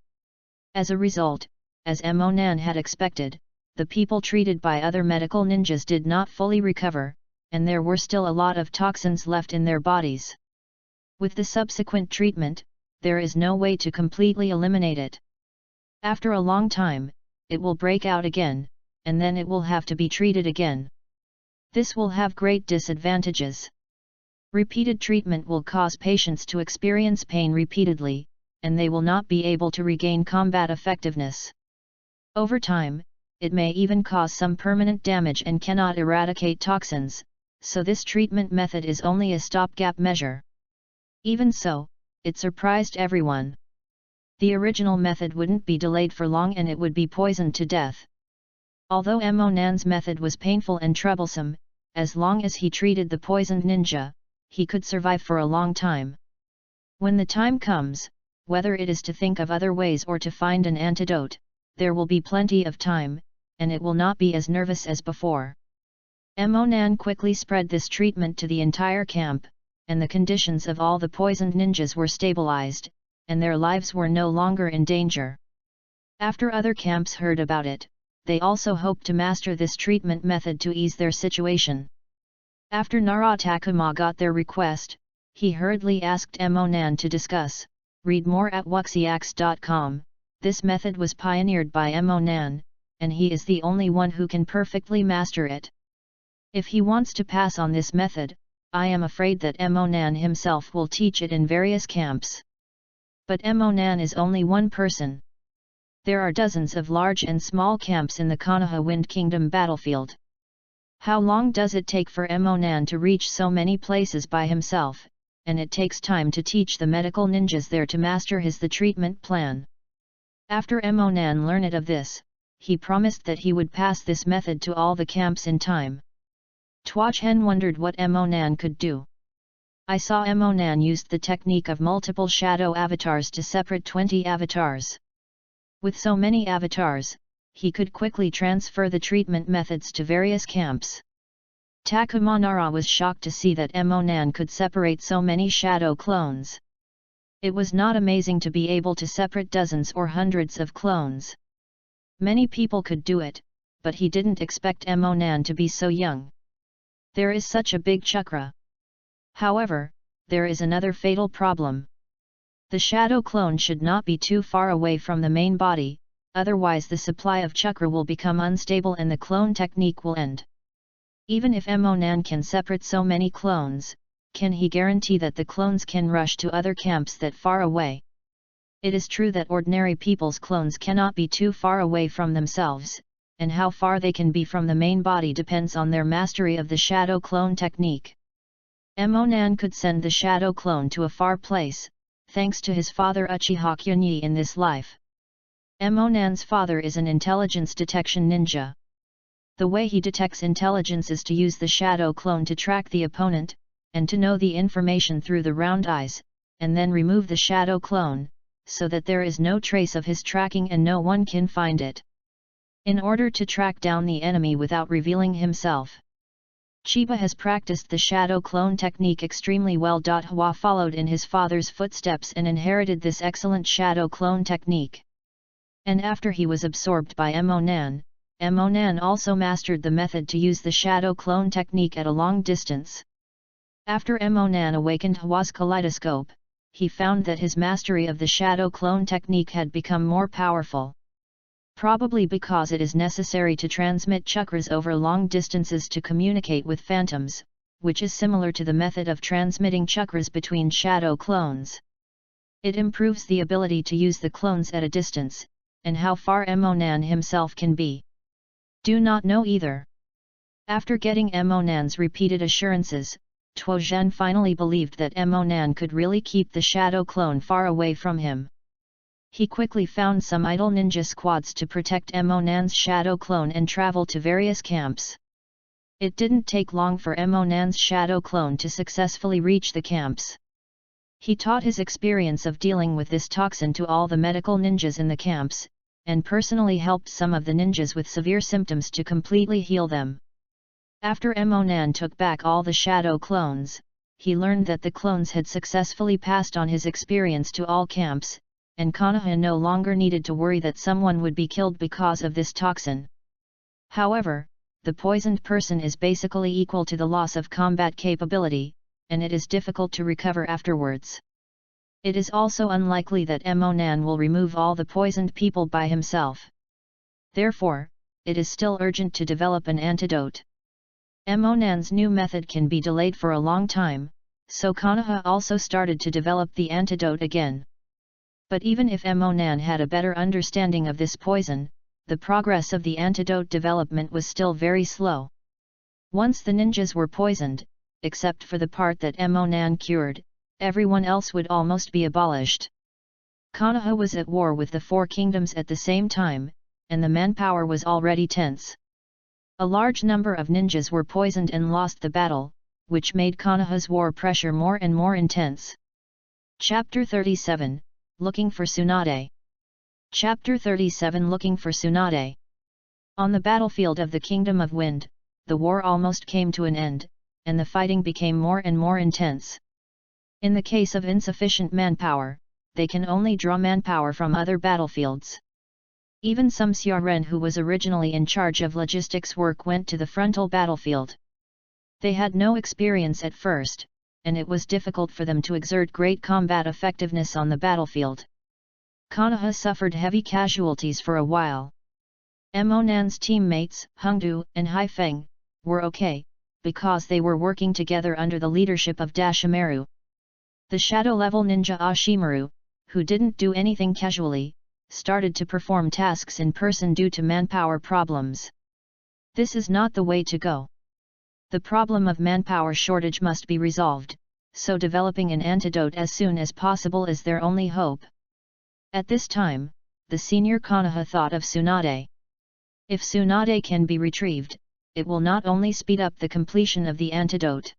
As a result, as Nan had expected, the people treated by other medical ninjas did not fully recover, and there were still a lot of toxins left in their bodies. With the subsequent treatment, there is no way to completely eliminate it. After a long time, it will break out again, and then it will have to be treated again. This will have great disadvantages. Repeated treatment will cause patients to experience pain repeatedly, and they will not be able to regain combat effectiveness. Over time, it may even cause some permanent damage and cannot eradicate toxins, so this treatment method is only a stopgap measure. Even so, it surprised everyone. The original method wouldn't be delayed for long and it would be poisoned to death. Although Nan's method was painful and troublesome, as long as he treated the poisoned ninja, he could survive for a long time. When the time comes, whether it is to think of other ways or to find an antidote, there will be plenty of time, and it will not be as nervous as before. Nan quickly spread this treatment to the entire camp, and the conditions of all the poisoned ninjas were stabilized, and their lives were no longer in danger. After other camps heard about it, they also hoped to master this treatment method to ease their situation. After Naratakuma got their request, he hurriedly asked Nan to discuss. Read more at wuxiax.com. This method was pioneered by Nan, and he is the only one who can perfectly master it. If he wants to pass on this method, I am afraid that Nan himself will teach it in various camps. But Nan is only one person. There are dozens of large and small camps in the Konoha Wind Kingdom battlefield. How long does it take for Nan to reach so many places by himself, and it takes time to teach the medical ninjas there to master the treatment plan. After Nan learned of this, he promised that he would pass this method to all the camps in time. Tuachen wondered what Nan could do. I saw Nan used the technique of multiple shadow avatars to separate 20 avatars. With so many avatars, he could quickly transfer the treatment methods to various camps. Takuma Nara was shocked to see that Nan could separate so many shadow clones. It was not amazing to be able to separate dozens or hundreds of clones. Many people could do it, but he didn't expect Nan to be so young. There is such a big chakra. However, there is another fatal problem. The shadow clone should not be too far away from the main body, otherwise the supply of chakra will become unstable and the clone technique will end. Even if Nan can separate so many clones, can he guarantee that the clones can rush to other camps that far away? It is true that ordinary people's clones cannot be too far away from themselves, and how far they can be from the main body depends on their mastery of the shadow clone technique. Nan could send the shadow clone to a far place, thanks to his father Uchiha Kyunyi in this life. Nan's father is an intelligence detection ninja. The way he detects intelligence is to use the shadow clone to track the opponent, and to know the information through the round eyes, and then remove the shadow clone, so that there is no trace of his tracking and no one can find it. In order to track down the enemy without revealing himself, Chiba has practiced the shadow clone technique extremely well. Hwa followed in his father's footsteps and inherited this excellent shadow clone technique. And after he was absorbed by Nan also mastered the method to use the shadow clone technique at a long distance. After Nan awakened Hwa's kaleidoscope, he found that his mastery of the shadow clone technique had become more powerful. Probably because it is necessary to transmit chakras over long distances to communicate with phantoms, which is similar to the method of transmitting chakras between shadow clones. It improves the ability to use the clones at a distance, and how far Nan himself can be. Do not know either. After getting Nan's repeated assurances, Tuozhen finally believed that Nan could really keep the shadow clone far away from him. He quickly found some idle ninja squads to protect Nan's shadow clone and travel to various camps. It didn't take long for Emonan's shadow clone to successfully reach the camps. He taught his experience of dealing with this toxin to all the medical ninjas in the camps, and personally helped some of the ninjas with severe symptoms to completely heal them. After Emonan took back all the shadow clones, he learned that the clones had successfully passed on his experience to all camps, and Konoha no longer needed to worry that someone would be killed because of this toxin. However, the poisoned person is basically equal to the loss of combat capability, and it is difficult to recover afterwards. It is also unlikely that Emonan will remove all the poisoned people by himself. Therefore, it is still urgent to develop an antidote. Emonan's new method can be delayed for a long time, so Konoha also started to develop the antidote again. But even if Emonan had a better understanding of this poison, the progress of the antidote development was still very slow. Once the ninjas were poisoned, except for the part that Emonan cured, everyone else would almost be abolished. Konoha was at war with the Four Kingdoms at the same time, and the manpower was already tense. A large number of ninjas were poisoned and lost the battle, which made Konoha's war pressure more and more intense. Chapter 37, Looking for Tsunade. Chapter 37 Looking for Tsunade. On the battlefield of the Kingdom of Wind, the war almost came to an end, and the fighting became more and more intense. In the case of insufficient manpower, they can only draw manpower from other battlefields. Even some Xiaren who was originally in charge of logistics work went to the frontal battlefield. They had no experience at first, and it was difficult for them to exert great combat effectiveness on the battlefield. Konoha suffered heavy casualties for a while. Emonan's teammates, Hongdu and Haifeng, were okay, because they were working together under the leadership of Dashimaru. The shadow-level ninja Ashimaru, who didn't do anything casually, started to perform tasks in person due to manpower problems. This is not the way to go. The problem of manpower shortage must be resolved, so developing an antidote as soon as possible is their only hope. At this time, the senior Konoha thought of Tsunade. If Tsunade can be retrieved, it will not only speed up the completion of the antidote.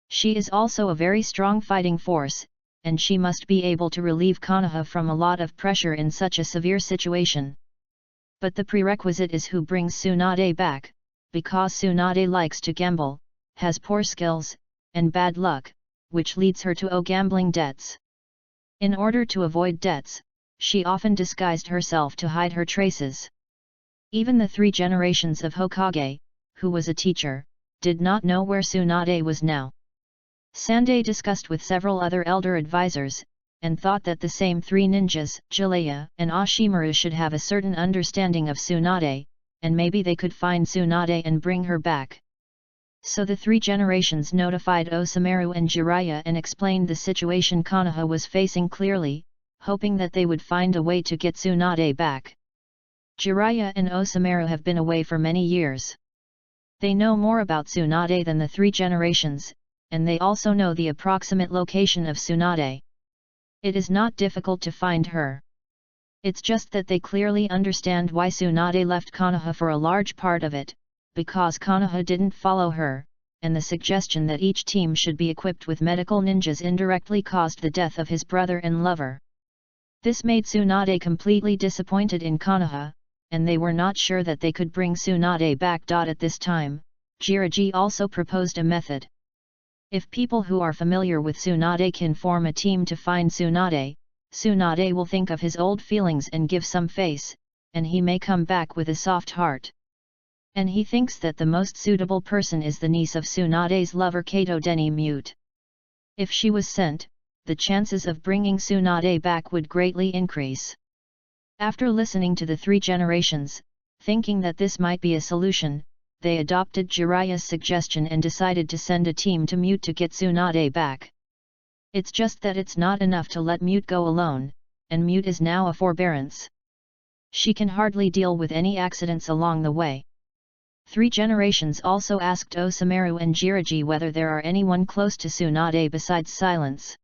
She is also a very strong fighting force, and she must be able to relieve Konoha from a lot of pressure in such a severe situation. But the prerequisite is who brings Tsunade back, because Tsunade likes to gamble, has poor skills, and bad luck, which leads her to owe gambling debts. In order to avoid debts, she often disguised herself to hide her traces. Even the 3 generations of Hokage, who was a teacher, did not know where Tsunade was now. Sandai discussed with several other elder advisors, and thought that the same 3 ninjas, Jiraiya and Ashimaru, should have a certain understanding of Tsunade, and maybe they could find Tsunade and bring her back. So the 3 generations notified Osameru and Jiraiya and explained the situation Konoha was facing clearly, hoping that they would find a way to get Tsunade back. Jiraiya and Osameru have been away for many years. They know more about Tsunade than the 3 generations, and they also know the approximate location of Tsunade. It is not difficult to find her. It's just that they clearly understand why Tsunade left Konoha for a large part of it, because Konoha didn't follow her, and the suggestion that each team should be equipped with medical ninjas indirectly caused the death of his brother and lover. This made Tsunade completely disappointed in Konoha, and they were not sure that they could bring Tsunade back. At this time, Jiraiya also proposed a method. If people who are familiar with Tsunade can form a team to find Tsunade, Tsunade will think of his old feelings and give some face, and he may come back with a soft heart. And he thinks that the most suitable person is the niece of Tsunade's lover Kato Deni Mute. If she was sent, the chances of bringing Tsunade back would greatly increase. After listening to the 3 generations, thinking that this might be a solution, they adopted Jiraiya's suggestion and decided to send a team to Mute to get Tsunade back. It's just that it's not enough to let Mute go alone, and Mute is now a forbearance. She can hardly deal with any accidents along the way. 3 generations also asked Osameru and Jiraiya whether there are anyone close to Tsunade besides Silence.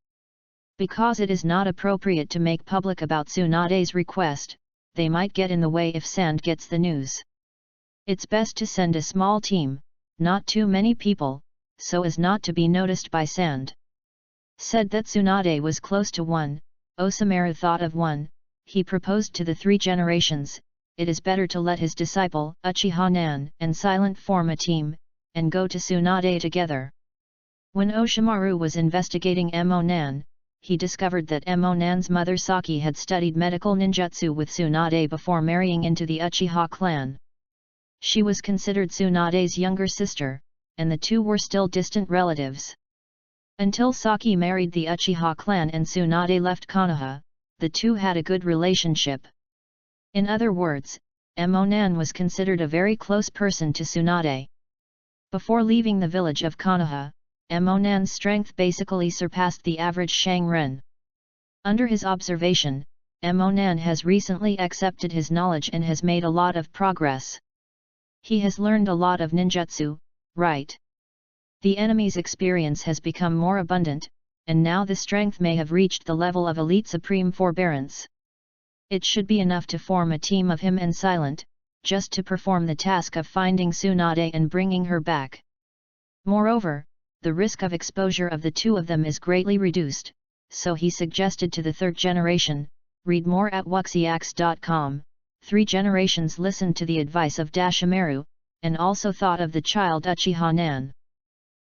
Because it is not appropriate to make public about Tsunade's request, they might get in the way if Sand gets the news. It's best to send a small team, not too many people, so as not to be noticed by Sand. Said that Tsunade was close to one, Osameru thought of one, he proposed to the 3 generations, it is better to let his disciple, Uchiha Nan, and Silent form a team, and go to Tsunade together. When Oshimaru was investigating Emo Nan, he discovered that Emo Nan's mother Saki had studied medical ninjutsu with Tsunade before marrying into the Uchiha clan. She was considered Tsunade's younger sister, and the two were still distant relatives. Until Saki married the Uchiha clan and Tsunade left Konoha, the two had a good relationship. In other words, Emo Nan was considered a very close person to Tsunade. Before leaving the village of Konoha, Emo Nan's strength basically surpassed the average Shang-ren. Under his observation, Emo Nan has recently accepted his knowledge and has made a lot of progress. He has learned a lot of ninjutsu, right? The enemy's experience has become more abundant, and now the strength may have reached the level of elite supreme forbearance. It should be enough to form a team of him and Silent, just to perform the task of finding Tsunade and bringing her back. Moreover, the risk of exposure of the two of them is greatly reduced, so he suggested to the 3rd generation, read more at wuxiax.com, 3 generations listened to the advice of Dashimaru, and also thought of the child Uchiha Nan.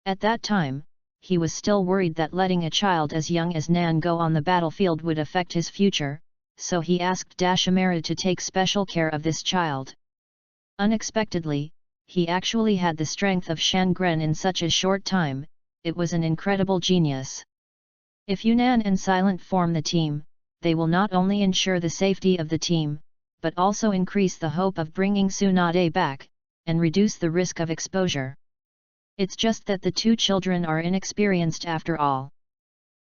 At that time, he was still worried that letting a child as young as Nan go on the battlefield would affect his future, so he asked Dashimaru to take special care of this child. Unexpectedly, he actually had the strength of Shangren in such a short time, it was an incredible genius. If Yunnan and Silent form the team, they will not only ensure the safety of the team, but also increase the hope of bringing Tsunade back, and reduce the risk of exposure. It's just that the 2 children are inexperienced after all.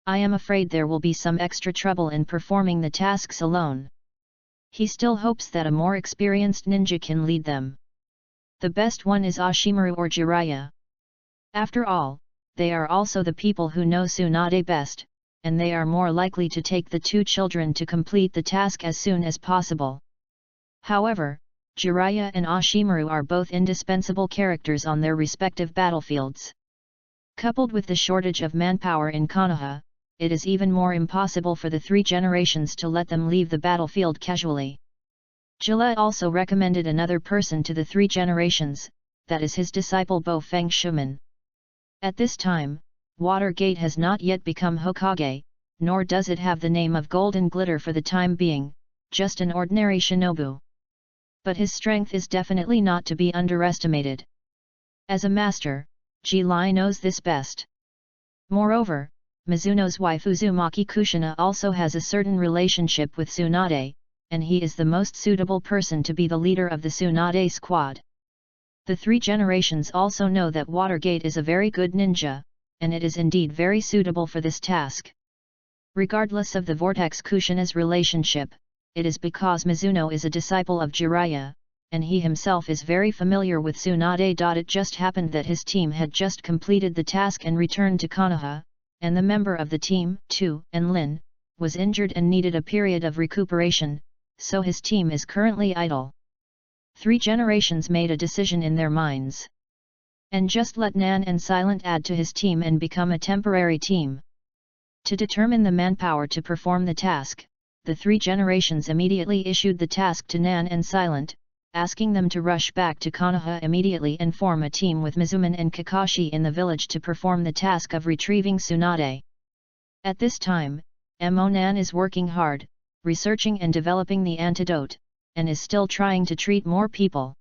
I am afraid there will be some extra trouble in performing the tasks alone. He still hopes that a more experienced ninja can lead them. The best one is Oshimaru or Jiraiya. After all, they are also the people who know Tsunade best, and they are more likely to take the 2 children to complete the task as soon as possible. However, Jiraiya and Oshimaru are both indispensable characters on their respective battlefields. Coupled with the shortage of manpower in Konoha, it is even more impossible for the 3 generations to let them leave the battlefield casually. Gillette also recommended another person to the 3 generations, that is his disciple Bo Feng Shuman. At this time, Watergate has not yet become Hokage, nor does it have the name of Golden Glitter for the time being, just an ordinary shinobu. But his strength is definitely not to be underestimated. As a master, Ji Lai knows this best. Moreover, Mizuno's wife Uzumaki Kushina also has a certain relationship with Tsunade, and he is the most suitable person to be the leader of the Tsunade squad. The 3 generations also know that Watergate is a very good ninja, and it is indeed very suitable for this task. Regardless of the Vortex Kushina's relationship, it is because Mizuno is a disciple of Jiraiya, and he himself is very familiar with Tsunade. It just happened that his team had just completed the task and returned to Konoha, and the member of the team, Tu and Lin, was injured and needed a period of recuperation, so his team is currently idle. 3 generations made a decision in their minds. And just let Nan and Silent add to his team and become a temporary team. To determine the manpower to perform the task, the 3 generations immediately issued the task to Nan and Silent, asking them to rush back to Konoha immediately and form a team with Mizuman and Kakashi in the village to perform the task of retrieving Tsunade. At this time, Emo Nan is working hard, researching and developing the antidote, and is still trying to treat more people.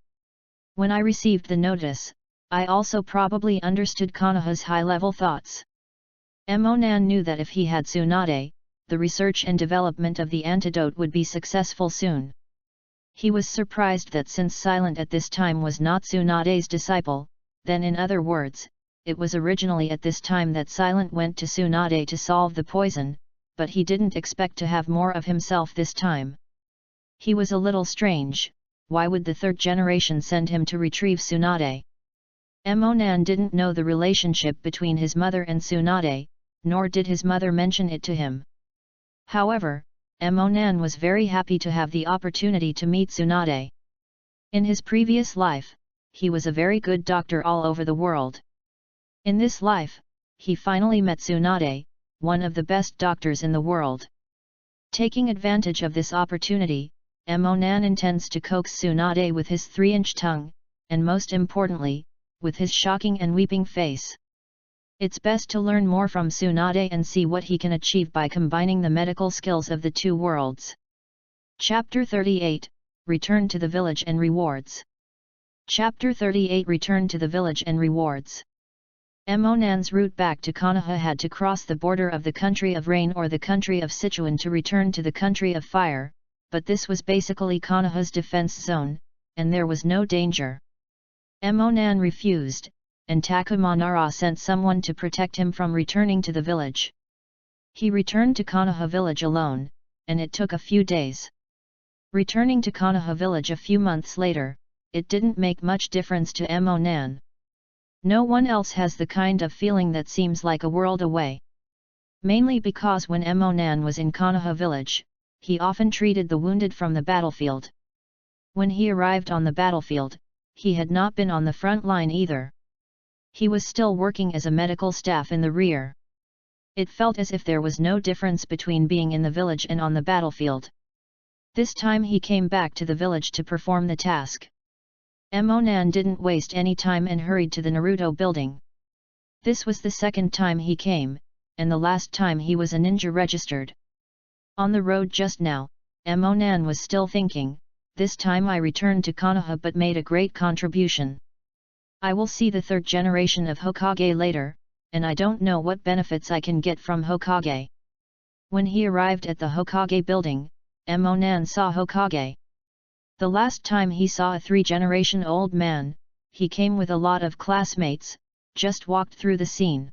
When I received the notice, I also probably understood Konoha's high-level thoughts. Emo Nan knew that if he had Tsunade, the research and development of the antidote would be successful soon. He was surprised that since Silent at this time was not Tsunade's disciple, then in other words, it was originally at this time that Silent went to Tsunade to solve the poison, but he didn't expect to have more of himself this time. He was a little strange, why would the 3rd generation send him to retrieve Tsunade? Emo Nan didn't know the relationship between his mother and Tsunade, nor did his mother mention it to him. However, Emo Nan was very happy to have the opportunity to meet Tsunade. In his previous life, he was a very good doctor all over the world. In this life, he finally met Tsunade, one of the best doctors in the world. Taking advantage of this opportunity, Emonan intends to coax Tsunade with his 3-inch tongue, and most importantly, with his shocking and weeping face. It's best to learn more from Tsunade and see what he can achieve by combining the medical skills of the two worlds. Chapter 38, Return to the Village and Rewards. Chapter 38 Return to the Village and Rewards. Emonan's route back to Konoha had to cross the border of the country of rain or the country of Sichuan to return to the country of fire, but this was basically Konoha's defense zone, and there was no danger. Emonan refused, and Takuma Nara sent someone to protect him from returning to the village. He returned to Konoha village alone, and it took a few days. Returning to Konoha village a few months later, it didn't make much difference to Emonan. No one else has the kind of feeling that seems like a world away. Mainly because when Emonan was in Konoha village, he often treated the wounded from the battlefield. When he arrived on the battlefield, he had not been on the front line either. He was still working as a medical staff in the rear. It felt as if there was no difference between being in the village and on the battlefield. This time he came back to the village to perform the task. Emonan didn't waste any time and hurried to the Naruto building. This was the second time he came, and the last time he was a ninja registered. On the road just now, Emonan was still thinking, this time I returned to Konoha but made a great contribution. I will see the third generation of Hokage later, and I don't know what benefits I can get from Hokage. When he arrived at the Hokage building, Emonan saw Hokage. The last time he saw a 3-generation-old man, he came with a lot of classmates, just walked through the scene.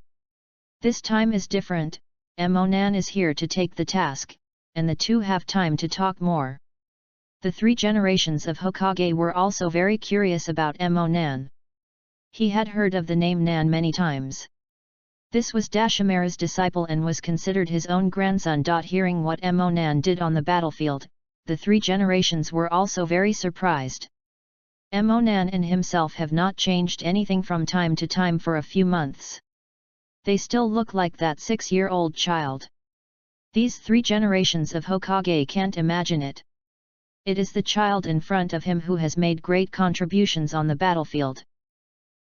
This time is different, Emonan is here to take the task, and the two have time to talk more. The 3 generations of Hokage were also very curious about Emonan. He had heard of the name Nan many times. This was Dashimera's disciple and was considered his own grandson. Hearing what Emonan did on the battlefield, the 3 generations were also very surprised. Emonan and himself have not changed anything from time to time for a few months. They still look like that 6-year-old child. These 3 generations of Hokage can't imagine it. It is the child in front of him who has made great contributions on the battlefield.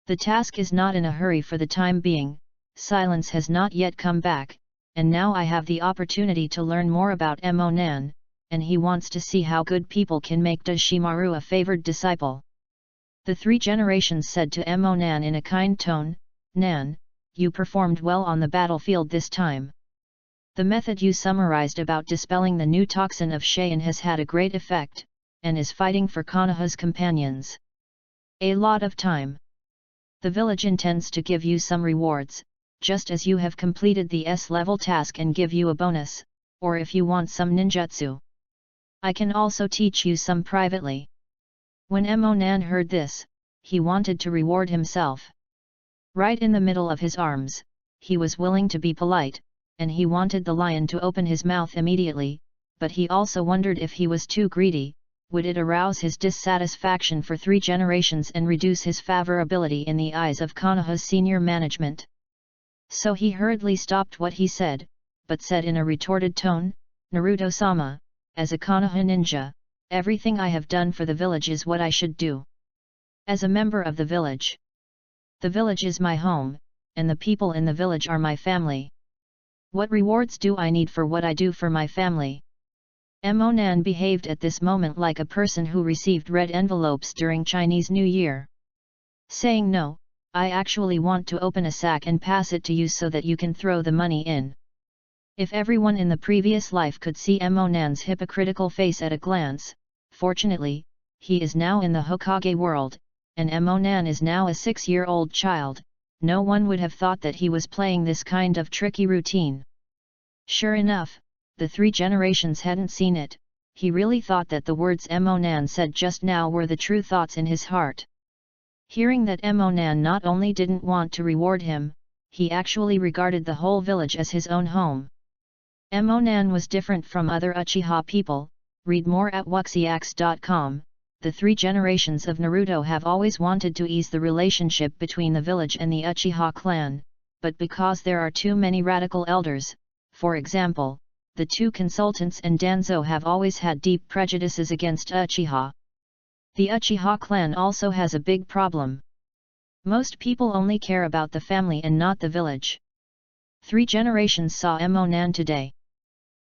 The task is not in a hurry for the time being, silence has not yet come back, and now I have the opportunity to learn more about Emonan, and he wants to see how good people can make Dashimaru a favored disciple. The 3 generations said to Emonan in a kind tone, Nan, you performed well on the battlefield this time. The method you summarized about dispelling the new toxin of Cheyenne has had a great effect, and is fighting for Konoha's companions. A lot of time. The village intends to give you some rewards, just as you have completed the S-level task and give you a bonus, or if you want some ninjutsu. I can also teach you some privately. When Emonan heard this, he wanted to reward himself. Right in the middle of his arms, he was willing to be polite, and he wanted the lion to open his mouth immediately, but he also wondered if he was too greedy, would it arouse his dissatisfaction for 3 generations and reduce his favorability in the eyes of Konoha's senior management. So he hurriedly stopped what he said, but said in a retorted tone, Naruto-sama, as a Konoha ninja, everything I have done for the village is what I should do. As a member of the village. The village is my home, and the people in the village are my family. What rewards do I need for what I do for my family? Emonan behaved at this moment like a person who received red envelopes during Chinese New Year. Saying no, I actually want to open a sack and pass it to you so that you can throw the money in. If everyone in the previous life could see Emonan's hypocritical face at a glance, fortunately, he is now in the Hokage world, and Emonan is now a 6-year-old child, no one would have thought that he was playing this kind of tricky routine. Sure enough, the 3 generations hadn't seen it, he really thought that the words Emonan said just now were the true thoughts in his heart. Hearing that Emonan not only didn't want to reward him, he actually regarded the whole village as his own home. Emonan was different from other Uchiha people, read more at wuxiax.com. the three generations of Naruto have always wanted to ease the relationship between the village and the Uchiha clan, but because there are too many radical elders, for example, the two consultants and Danzo have always had deep prejudices against Uchiha. The Uchiha clan also has a big problem. Most people only care about the family and not the village. 3 generations saw Emonan today.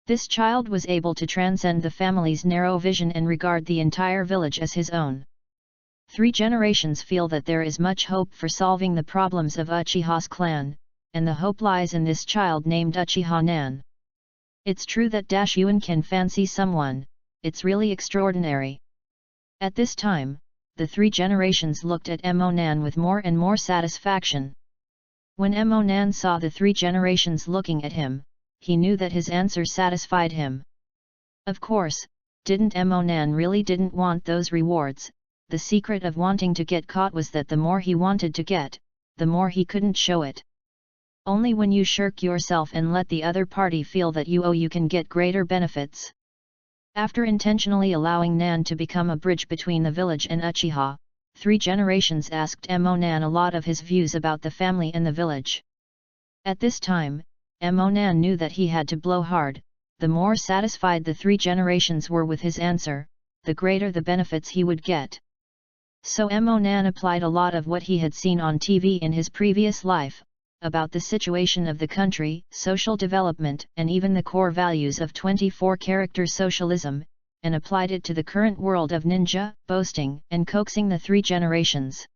This child was able to transcend the family's narrow vision and regard the entire village as his own. 3 generations feel that there is much hope for solving the problems of Uchiha's clan, and the hope lies in this child named Uchiha Nan. It's true that Yuan can fancy someone, it's really extraordinary. At this time, the 3 generations looked at Emonan with more and more satisfaction. When Emonan saw the 3 generations looking at him, he knew that his answer satisfied him. Of course, didn't Emonan really didn't want those rewards. The secret of wanting to get caught was that the more he wanted to get, the more he couldn't show it. Only when you shirk yourself and let the other party feel that you can get greater benefits. After intentionally allowing Nan to become a bridge between the village and Uchiha, 3 generations asked Emonan a lot of his views about the family and the village. At this time, Emonan knew that he had to blow hard. The more satisfied the 3 generations were with his answer, the greater the benefits he would get. So Emonan applied a lot of what he had seen on TV in his previous life, about the situation of the country, social development and even the core values of 24-character socialism, and applied it to the current world of ninja, boasting and coaxing the 3 generations.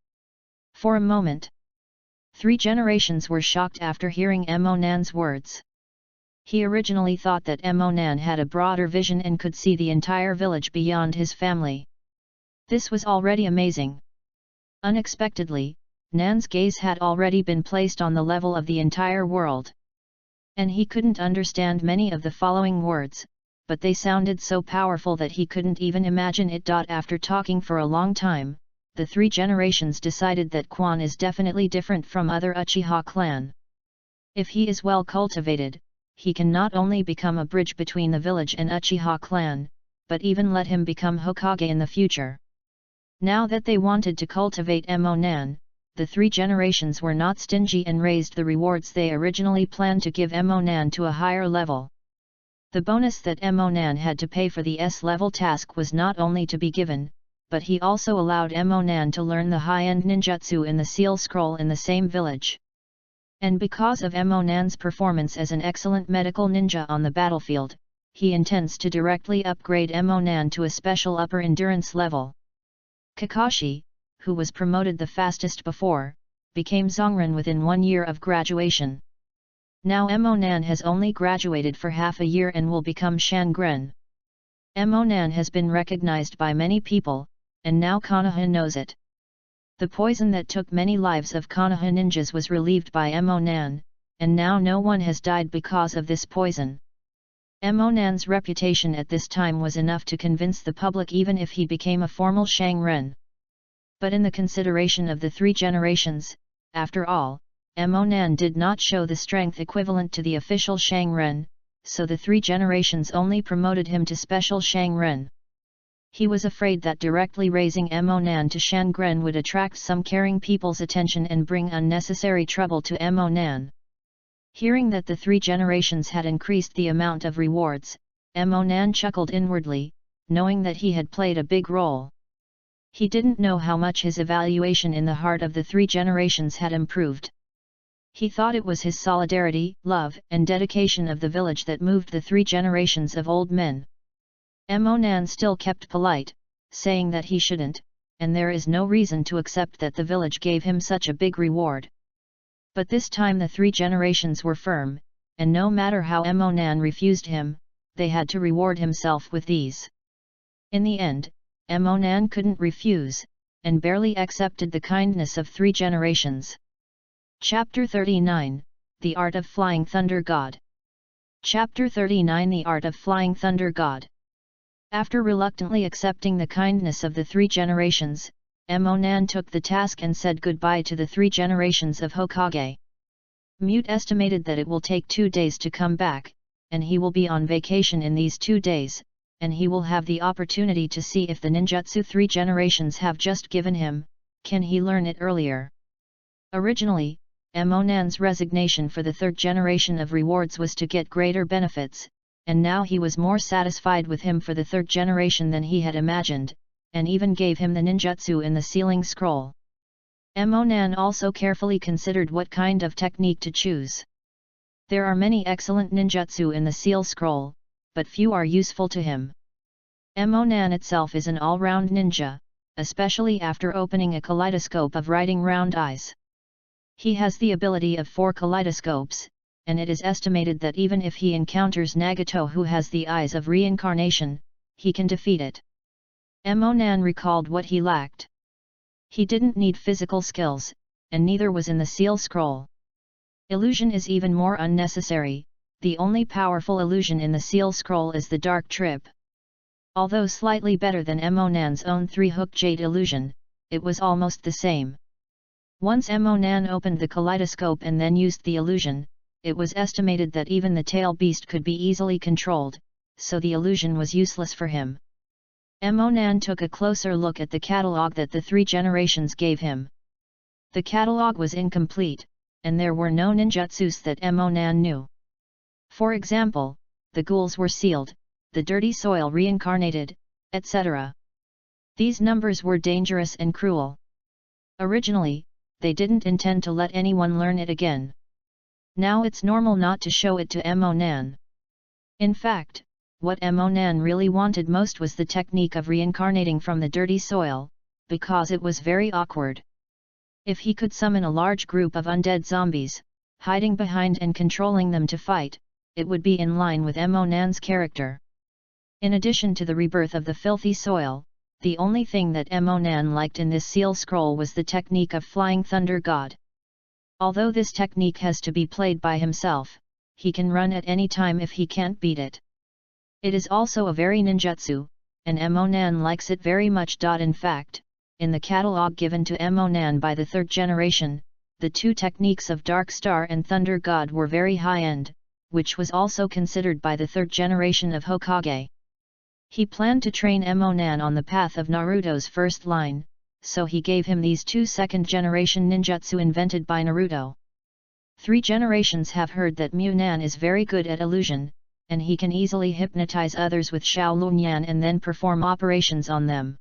For a moment, 3 generations were shocked after hearing Emonan's words. He originally thought that Emonan had a broader vision and could see the entire village beyond his family. This was already amazing. Unexpectedly, Nan's gaze had already been placed on the level of the entire world. And he couldn't understand many of the following words, but they sounded so powerful that he couldn't even imagine it. After talking for a long time, the 3 generations decided that Quan is definitely different from other Uchiha clan. If he is well cultivated, he can not only become a bridge between the village and Uchiha clan, but even let him become Hokage in the future. Now that they wanted to cultivate Emonan, the 3 generations were not stingy and raised the rewards they originally planned to give Emonan to a higher level. The bonus that Emonan had to pay for the S-level task was not only to be given, but he also allowed Emonan to learn the high-end ninjutsu in the seal scroll in the same village. And because of Emonan's performance as an excellent medical ninja on the battlefield, he intends to directly upgrade Emonan to a special upper endurance level. Kakashi, who was promoted the fastest before, became Zongren within 1 year of graduation. Now Emonan has only graduated for half a year and will become Shangren. Emonan has been recognized by many people, and now Konoha knows it. The poison that took many lives of Konoha ninjas was relieved by Emonan, and now no one has died because of this poison. Emonan's reputation at this time was enough to convince the public even if he became a formal Shangren. But in the consideration of the 3 generations, after all, Emonan did not show the strength equivalent to the official Shangren, so the 3 generations only promoted him to special Shangren. He was afraid that directly raising Emonan to Shangren would attract some caring people's attention and bring unnecessary trouble to Emonan. Hearing that the 3 generations had increased the amount of rewards, Emonan chuckled inwardly, knowing that he had played a big role. He didn't know how much his evaluation in the heart of the 3 generations had improved. He thought it was his solidarity, love and dedication of the village that moved the 3 generations of old men. Emonan still kept polite, saying that he shouldn't, and there is no reason to accept that the village gave him such a big reward. But this time the 3 generations were firm, and no matter how Emonan refused him, they had to reward himself with these. In the end, Emonan couldn't refuse, and barely accepted the kindness of 3 generations. Chapter 39, The Art of Flying Thunder God. Chapter 39 The Art of Flying Thunder God. After reluctantly accepting the kindness of the 3 generations, Emonan took the task and said goodbye to the 3 generations of Hokage. Mute estimated that it will take 2 days to come back, and he will be on vacation in these 2 days, and he will have the opportunity to see if the ninjutsu 3 generations have just given him, can he learn it earlier. Originally, Emonan's resignation for the 3rd generation of rewards was to get greater benefits, and now he was more satisfied with him for the 3rd generation than he had imagined, and even gave him the ninjutsu in the sealing scroll. Emonan also carefully considered what kind of technique to choose. There are many excellent ninjutsu in the seal scroll, but few are useful to him. Emonan itself is an all-round ninja, especially after opening a kaleidoscope of writing round eyes. He has the ability of 4 kaleidoscopes, and it is estimated that even if he encounters Nagato who has the eyes of reincarnation, he can defeat it. Emonan recalled what he lacked. He didn't need physical skills, and neither was in the seal scroll. Illusion is even more unnecessary. The only powerful illusion in the seal scroll is the dark trip. Although slightly better than Emonan's own 3-hook jade illusion, it was almost the same. Once Emonan opened the kaleidoscope and then used the illusion, it was estimated that even the tail beast could be easily controlled, so the illusion was useless for him. Emonan took a closer look at the catalog that the 3 generations gave him. The catalog was incomplete, and there were no ninjutsus that Emonan knew. For example, the ghouls were sealed, the dirty soil reincarnated, etc. These numbers were dangerous and cruel. Originally, they didn't intend to let anyone learn it again. Now it's normal not to show it to Emonan. In fact, what Emonan really wanted most was the technique of reincarnating from the dirty soil, because it was very awkward. If he could summon a large group of undead zombies, hiding behind and controlling them to fight, it would be in line with Emonan's character. In addition to the rebirth of the filthy soil, the only thing that Emonan liked in this seal scroll was the technique of Flying Thunder God. Although this technique has to be played by himself, he can run at any time if he can't beat it. It is also a very ninjutsu, and Emonan likes it very much. In fact, in the catalog given to Emonan by the 3rd generation, the 2 techniques of Dark Star and Thunder God were very high-end, which was also considered by the 3rd generation of Hokage. He planned to train Emonan on the path of Naruto's first line, so he gave him these 2 second-generation ninjutsu invented by Naruto. 3 generations have heard that Munan is very good at illusion, and he can easily hypnotize others with Shaolunyan and then perform operations on them.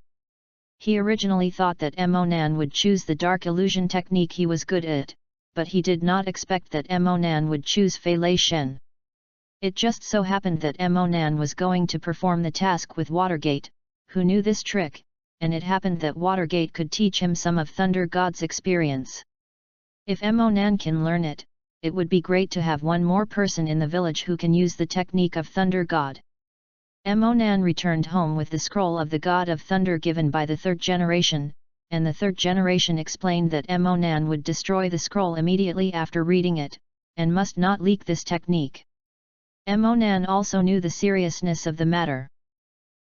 He originally thought that Emonan would choose the dark illusion technique he was good at, but he did not expect that Emonan would choose Fei Lei Shen. It just so happened that Emonan was going to perform the task with Watergate, who knew this trick, and it happened that Watergate could teach him some of Thunder God's experience. If Emonan can learn it, it would be great to have one more person in the village who can use the technique of Thunder God. Emonan returned home with the scroll of the God of Thunder given by the 3rd generation, and the 3rd generation explained that Emonan would destroy the scroll immediately after reading it, and must not leak this technique. Emonan also knew the seriousness of the matter.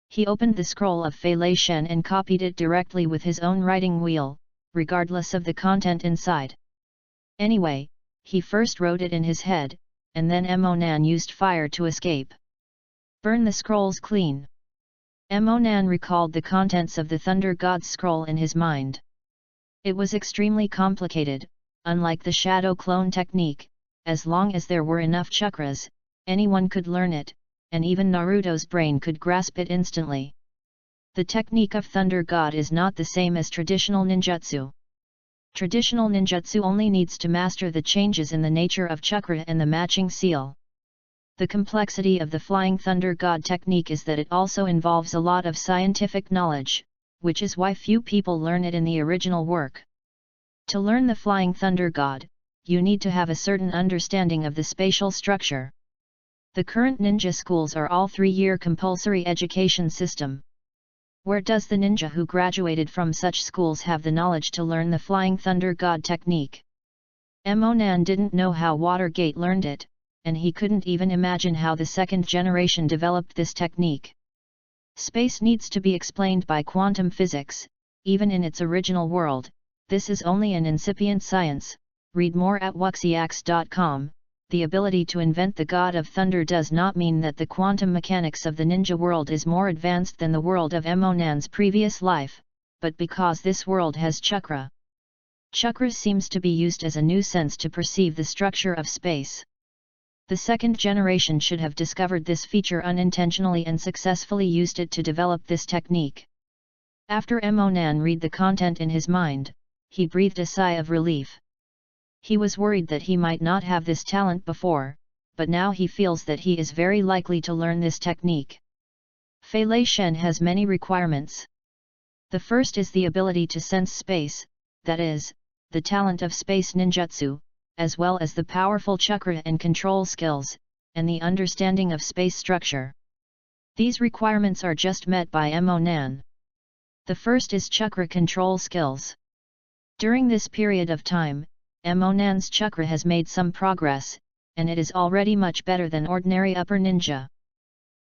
He opened the scroll of Fei Lei Shen and copied it directly with his own writing wheel, regardless of the content inside. Anyway, he first wrote it in his head, and then Emonan used fire to escape. Burn the scrolls clean. Emonan recalled the contents of the Thunder God's scroll in his mind. It was extremely complicated, unlike the shadow clone technique. As long as there were enough chakras, anyone could learn it, and even Naruto's brain could grasp it instantly. The technique of Thunder God is not the same as traditional ninjutsu. Traditional ninjutsu only needs to master the changes in the nature of chakra and the matching seal. The complexity of the Flying Thunder God technique is that it also involves a lot of scientific knowledge, which is why few people learn it in the original work. To learn the Flying Thunder God, you need to have a certain understanding of the spatial structure. The current ninja schools are all 3-year compulsory education system. Where does the ninja who graduated from such schools have the knowledge to learn the Flying Thunder God technique? Emonan didn't know how Watergate learned it, and he couldn't even imagine how the 2nd generation developed this technique. Space needs to be explained by quantum physics, even in its original world. This is only an incipient science. Read more at wuxiax.com. the ability to invent the God of Thunder does not mean that the quantum mechanics of the ninja world is more advanced than the world of Emonan's previous life, but because this world has chakra. Chakra seems to be used as a new sense to perceive the structure of space. The second generation should have discovered this feature unintentionally and successfully used it to develop this technique. After Emonan read the content in his mind, he breathed a sigh of relief. He was worried that he might not have this talent before, but now he feels that he is very likely to learn this technique. Fei Lei Shen has many requirements. The first is the ability to sense space, that is, the talent of space ninjutsu, as well as the powerful chakra and control skills, and the understanding of space structure. These requirements are just met by Emonan. The first is chakra control skills. During this period of time, Emonan's chakra has made some progress, and it is already much better than ordinary upper ninja.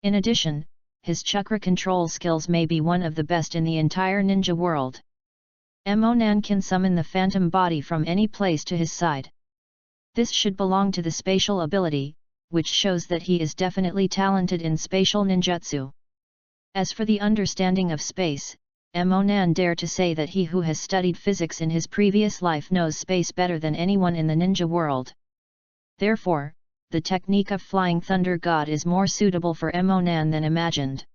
In addition, his chakra control skills may be one of the best in the entire ninja world. Emonan can summon the phantom body from any place to his side. This should belong to the spatial ability, which shows that he is definitely talented in spatial ninjutsu. As for the understanding of space, Emonan dare to say that he who has studied physics in his previous life knows space better than anyone in the ninja world. Therefore, the technique of Flying Thunder God is more suitable for Emonan than imagined.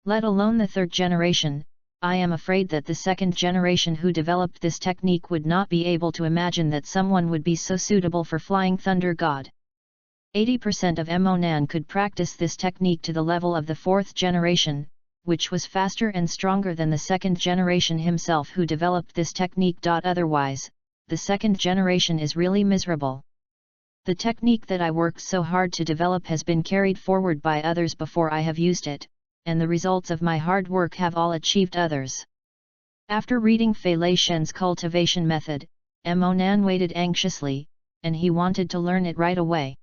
Let alone the third generation, I am afraid that the second generation who developed this technique would not be able to imagine that someone would be so suitable for Flying Thunder God. 80% of Emonan could practice this technique to the level of the fourth generation, which was faster and stronger than the second generation himself who developed this technique. Otherwise, the second generation is really miserable. The technique that I worked so hard to develop has been carried forward by others before I have used it, and the results of my hard work have all achieved others. After reading Fei Lei Shen's cultivation method, Emonan waited anxiously, and he wanted to learn it right away.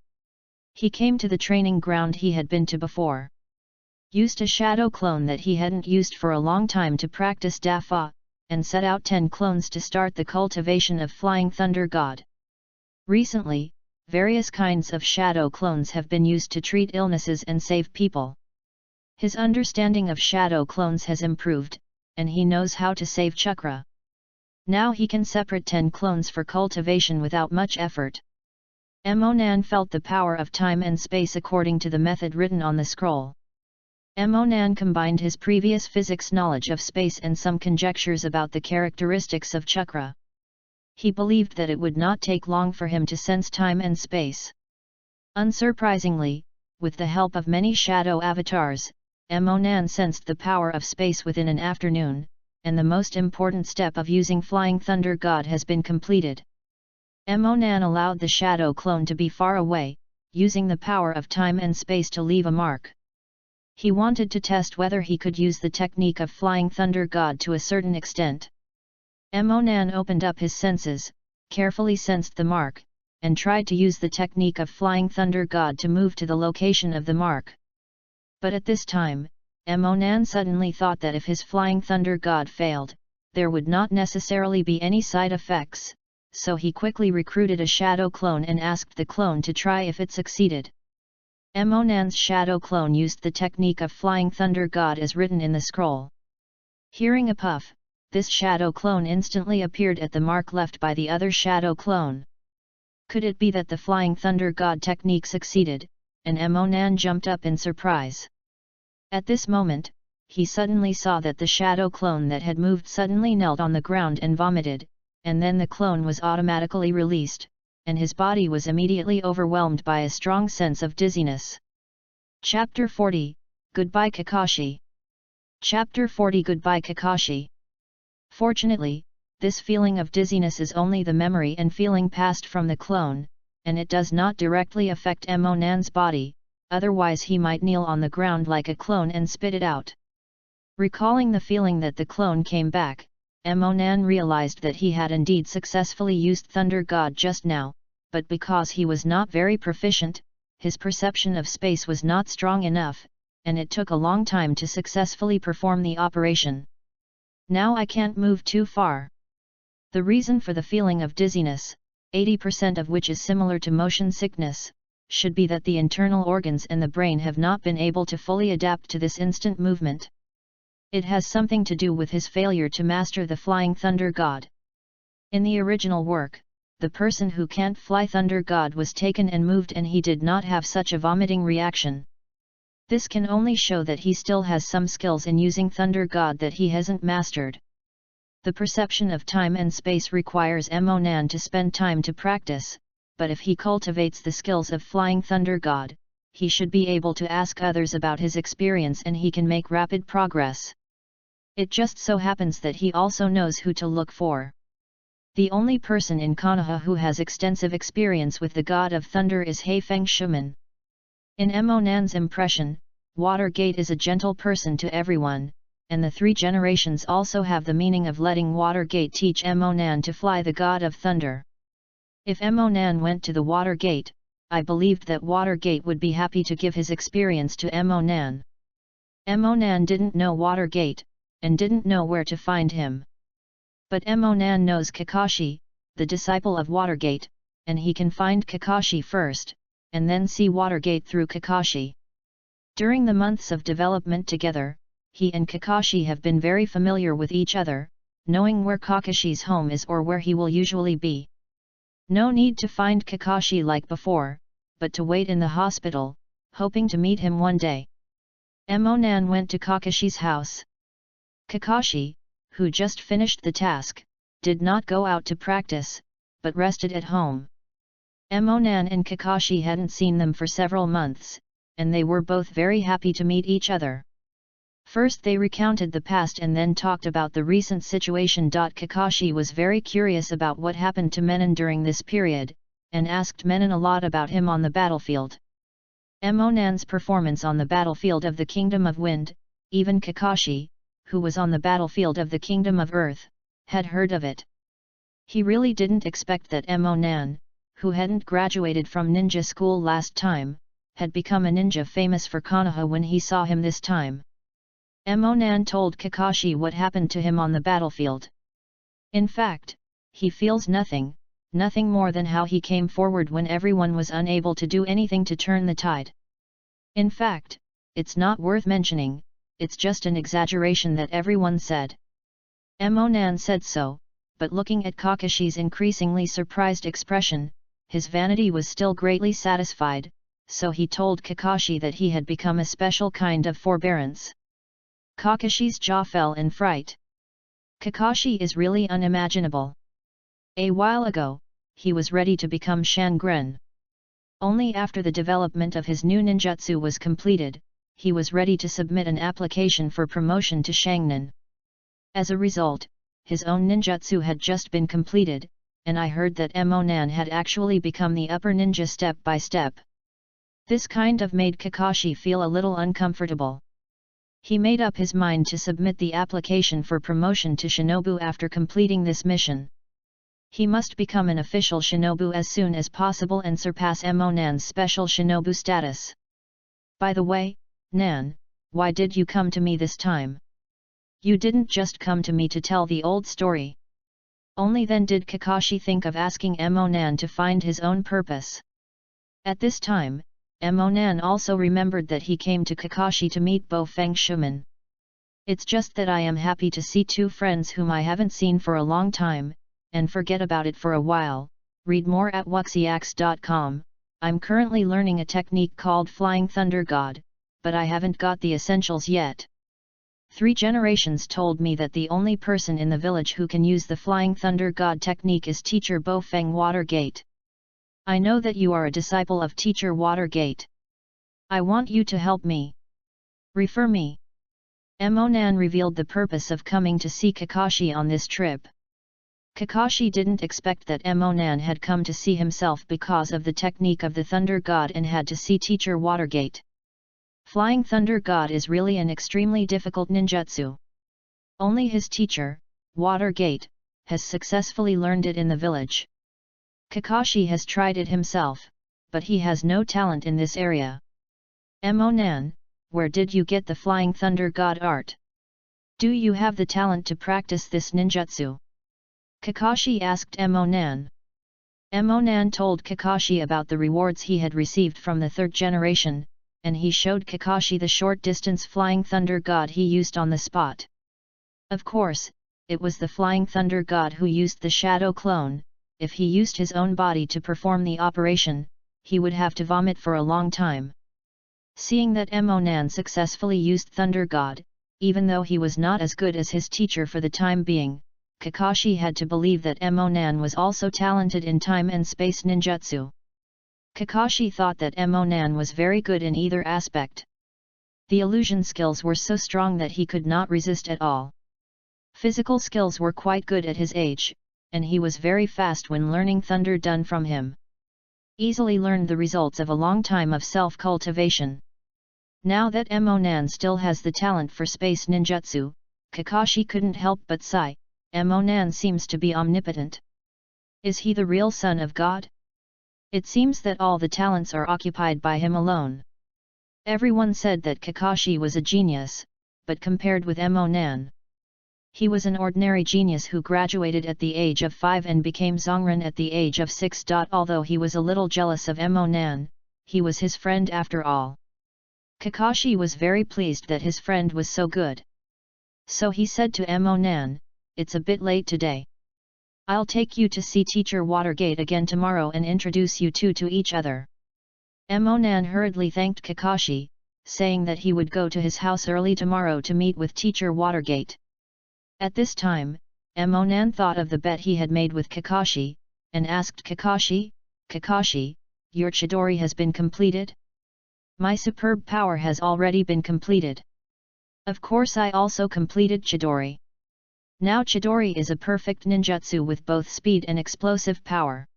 He came to the training ground he had been to before. Used a shadow clone that he hadn't used for a long time to practice Dafa, and set out 10 clones to start the cultivation of Flying Thunder God. Recently, various kinds of shadow clones have been used to treat illnesses and save people. His understanding of shadow clones has improved, and he knows how to save chakra. Now he can separate 10 clones for cultivation without much effort. Emonan felt the power of time and space according to the method written on the scroll. Emonan combined his previous physics knowledge of space and some conjectures about the characteristics of chakra. He believed that it would not take long for him to sense time and space. Unsurprisingly, with the help of many shadow avatars, Emonan sensed the power of space within an afternoon, and the most important step of using Flying Thunder God has been completed. Emonan allowed the shadow clone to be far away, using the power of time and space to leave a mark. He wanted to test whether he could use the technique of Flying Thunder God to a certain extent. Emonan opened up his senses, carefully sensed the mark, and tried to use the technique of Flying Thunder God to move to the location of the mark. But at this time, Emonan suddenly thought that if his Flying Thunder God failed, there would not necessarily be any side effects, so he quickly recruited a shadow clone and asked the clone to try if it succeeded. Emonan's shadow clone used the technique of Flying Thunder God as written in the scroll. Hearing a puff, this shadow clone instantly appeared at the mark left by the other shadow clone. Could it be that the Flying Thunder God technique succeeded, and Emonan jumped up in surprise. At this moment, he suddenly saw that the shadow clone that had moved suddenly knelt on the ground and vomited, and then the clone was automatically released, and his body was immediately overwhelmed by a strong sense of dizziness. Chapter 40, Goodbye Kakashi. Chapter 40 Goodbye Kakashi. Fortunately, this feeling of dizziness is only the memory and feeling passed from the clone, and it does not directly affect Emonan's body, otherwise he might kneel on the ground like a clone and spit it out. Recalling the feeling that the clone came back, Emonan realized that he had indeed successfully used Thunder God just now, but because he was not very proficient, his perception of space was not strong enough, and it took a long time to successfully perform the operation. Now I can't move too far. The reason for the feeling of dizziness, 80% of which is similar to motion sickness, should be that the internal organs and the brain have not been able to fully adapt to this instant movement. It has something to do with his failure to master the flying thunder god. In the original work, the person who can't fly thunder god was taken and moved and he did not have such a vomiting reaction. This can only show that he still has some skills in using thunder god that he hasn't mastered. The perception of time and space requires Monan to spend time to practice, but if he cultivates the skills of flying thunder god, he should be able to ask others about his experience and he can make rapid progress. It just so happens that he also knows who to look for. The only person in Konoha who has extensive experience with the god of thunder is Haifeng Shuman. In Monan's impression, Watergate is a gentle person to everyone, and the three generations also have the meaning of letting Watergate teach Monan to fly the god of thunder. If Monan went to the Watergate, I believed that Watergate would be happy to give his experience to Monan. Monan didn't know Watergate, and didn't know where to find him. But Monan knows Kakashi, the disciple of Watergate, and he can find Kakashi first, and then see Watergate through Kakashi. During the months of development together, he and Kakashi have been very familiar with each other, knowing where Kakashi's home is or where he will usually be. No need to find Kakashi like before, but to wait in the hospital, hoping to meet him one day. Monan went to Kakashi's house. Kakashi, who just finished the task, did not go out to practice, but rested at home. Monan and Kakashi hadn't seen them for several months, and they were both very happy to meet each other. First they recounted the past and then talked about the recent situation. Kakashi was very curious about what happened to Menon during this period, and asked Menon a lot about him on the battlefield. Monan's performance on the battlefield of the Kingdom of Wind, even Kakashi, who was on the battlefield of the Kingdom of Earth, had heard of it. He really didn't expect that Monan, who hadn't graduated from ninja school last time, had become a ninja famous for Konoha when he saw him this time. Monan told Kakashi what happened to him on the battlefield. In fact, he feels nothing more than how he came forward when everyone was unable to do anything to turn the tide. In fact, it's not worth mentioning, it's just an exaggeration that everyone said. Monan said so, but looking at Kakashi's increasingly surprised expression, his vanity was still greatly satisfied, so he told Kakashi that he had become a special kind of forbearance. Kakashi's jaw fell in fright. Kakashi is really unimaginable. A while ago, he was ready to become Shangren. Only after the development of his new ninjutsu was completed, he was ready to submit an application for promotion to Shangnen. As a result, his own ninjutsu had just been completed, and I heard that Monan had actually become the upper ninja step by step. This kind of made Kakashi feel a little uncomfortable. He made up his mind to submit the application for promotion to Shinobu after completing this mission. He must become an official Shinobu as soon as possible and surpass Monan's special Shinobu status. By the way, Nan, why did you come to me this time? You didn't just come to me to tell the old story. Only then did Kakashi think of asking Monan to find his own purpose. At this time, Monan also remembered that he came to Kakashi to meet Haifeng Shuman. It's just that I am happy to see two friends whom I haven't seen for a long time, and forget about it for a while. Read more at wuxiax.com. I'm currently learning a technique called Flying Thunder God, but I haven't got the essentials yet. 3 generations told me that the only person in the village who can use the Flying Thunder God technique is Teacher Haifeng Watergate. I know that you are a disciple of Teacher Watergate. I want you to help me. Refer me. Monan revealed the purpose of coming to see Kakashi on this trip. Kakashi didn't expect that Monan had come to see himself because of the technique of the Thunder God and had to see Teacher Watergate. Flying Thunder God is really an extremely difficult ninjutsu. Only his teacher, Watergate, has successfully learned it in the village. Kakashi has tried it himself, but he has no talent in this area. Monan, where did you get the Flying Thunder God art? Do you have the talent to practice this ninjutsu? Kakashi asked Monan. Emonan told Kakashi about the rewards he had received from the third generation, and he showed Kakashi the short-distance flying thunder god he used on the spot. Of course, it was the flying thunder god who used the shadow clone. If he used his own body to perform the operation, he would have to vomit for a long time. Seeing that Emonan successfully used Thunder God, even though he was not as good as his teacher for the time being, Kakashi had to believe that Emonan was also talented in time and space ninjutsu. Kakashi thought that Emonan was very good in either aspect. The illusion skills were so strong that he could not resist at all. Physical skills were quite good at his age, and he was very fast when learning Thunder done from him. Easily learned the results of a long time of self-cultivation. Now that Emonan still has the talent for space ninjutsu, Kakashi couldn't help but sigh. Emonan seems to be omnipotent. Is he the real son of God? It seems that all the talents are occupied by him alone. Everyone said that Kakashi was a genius, but compared with Emonan, he was an ordinary genius who graduated at the age of 5 and became Zongren at the age of 6. Although he was a little jealous of Emonan, he was his friend after all. Kakashi was very pleased that his friend was so good. So he said to Emonan, "It's a bit late today. I'll take you to see Teacher Watergate again tomorrow and introduce you two to each other." Emonan hurriedly thanked Kakashi, saying that he would go to his house early tomorrow to meet with Teacher Watergate. At this time, Emonan thought of the bet he had made with Kakashi, and asked Kakashi, "Kakashi, your Chidori has been completed?" "My superb power has already been completed. Of course I also completed Chidori. Now Chidori is a perfect ninjutsu with both speed and explosive power.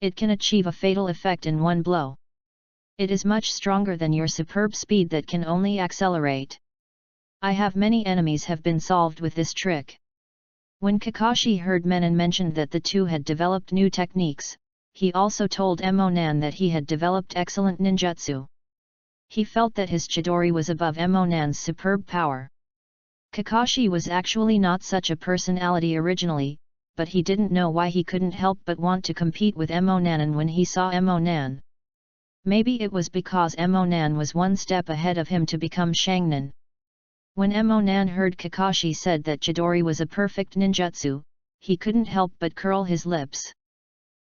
It can achieve a fatal effect in one blow. It is much stronger than your superb speed that can only accelerate. I have many enemies have been solved with this trick." When Kakashi heard Menon mentioned that the two had developed new techniques, he also told Emonan that he had developed excellent ninjutsu. He felt that his Chidori was above Emonan's superb power. Kakashi was actually not such a personality originally, but he didn't know why he couldn't help but want to compete with Emonan when he saw Emonan. Maybe it was because Emonan was one step ahead of him to become Shangnan. When Emonan heard Kakashi said that Chidori was a perfect ninjutsu, he couldn't help but curl his lips.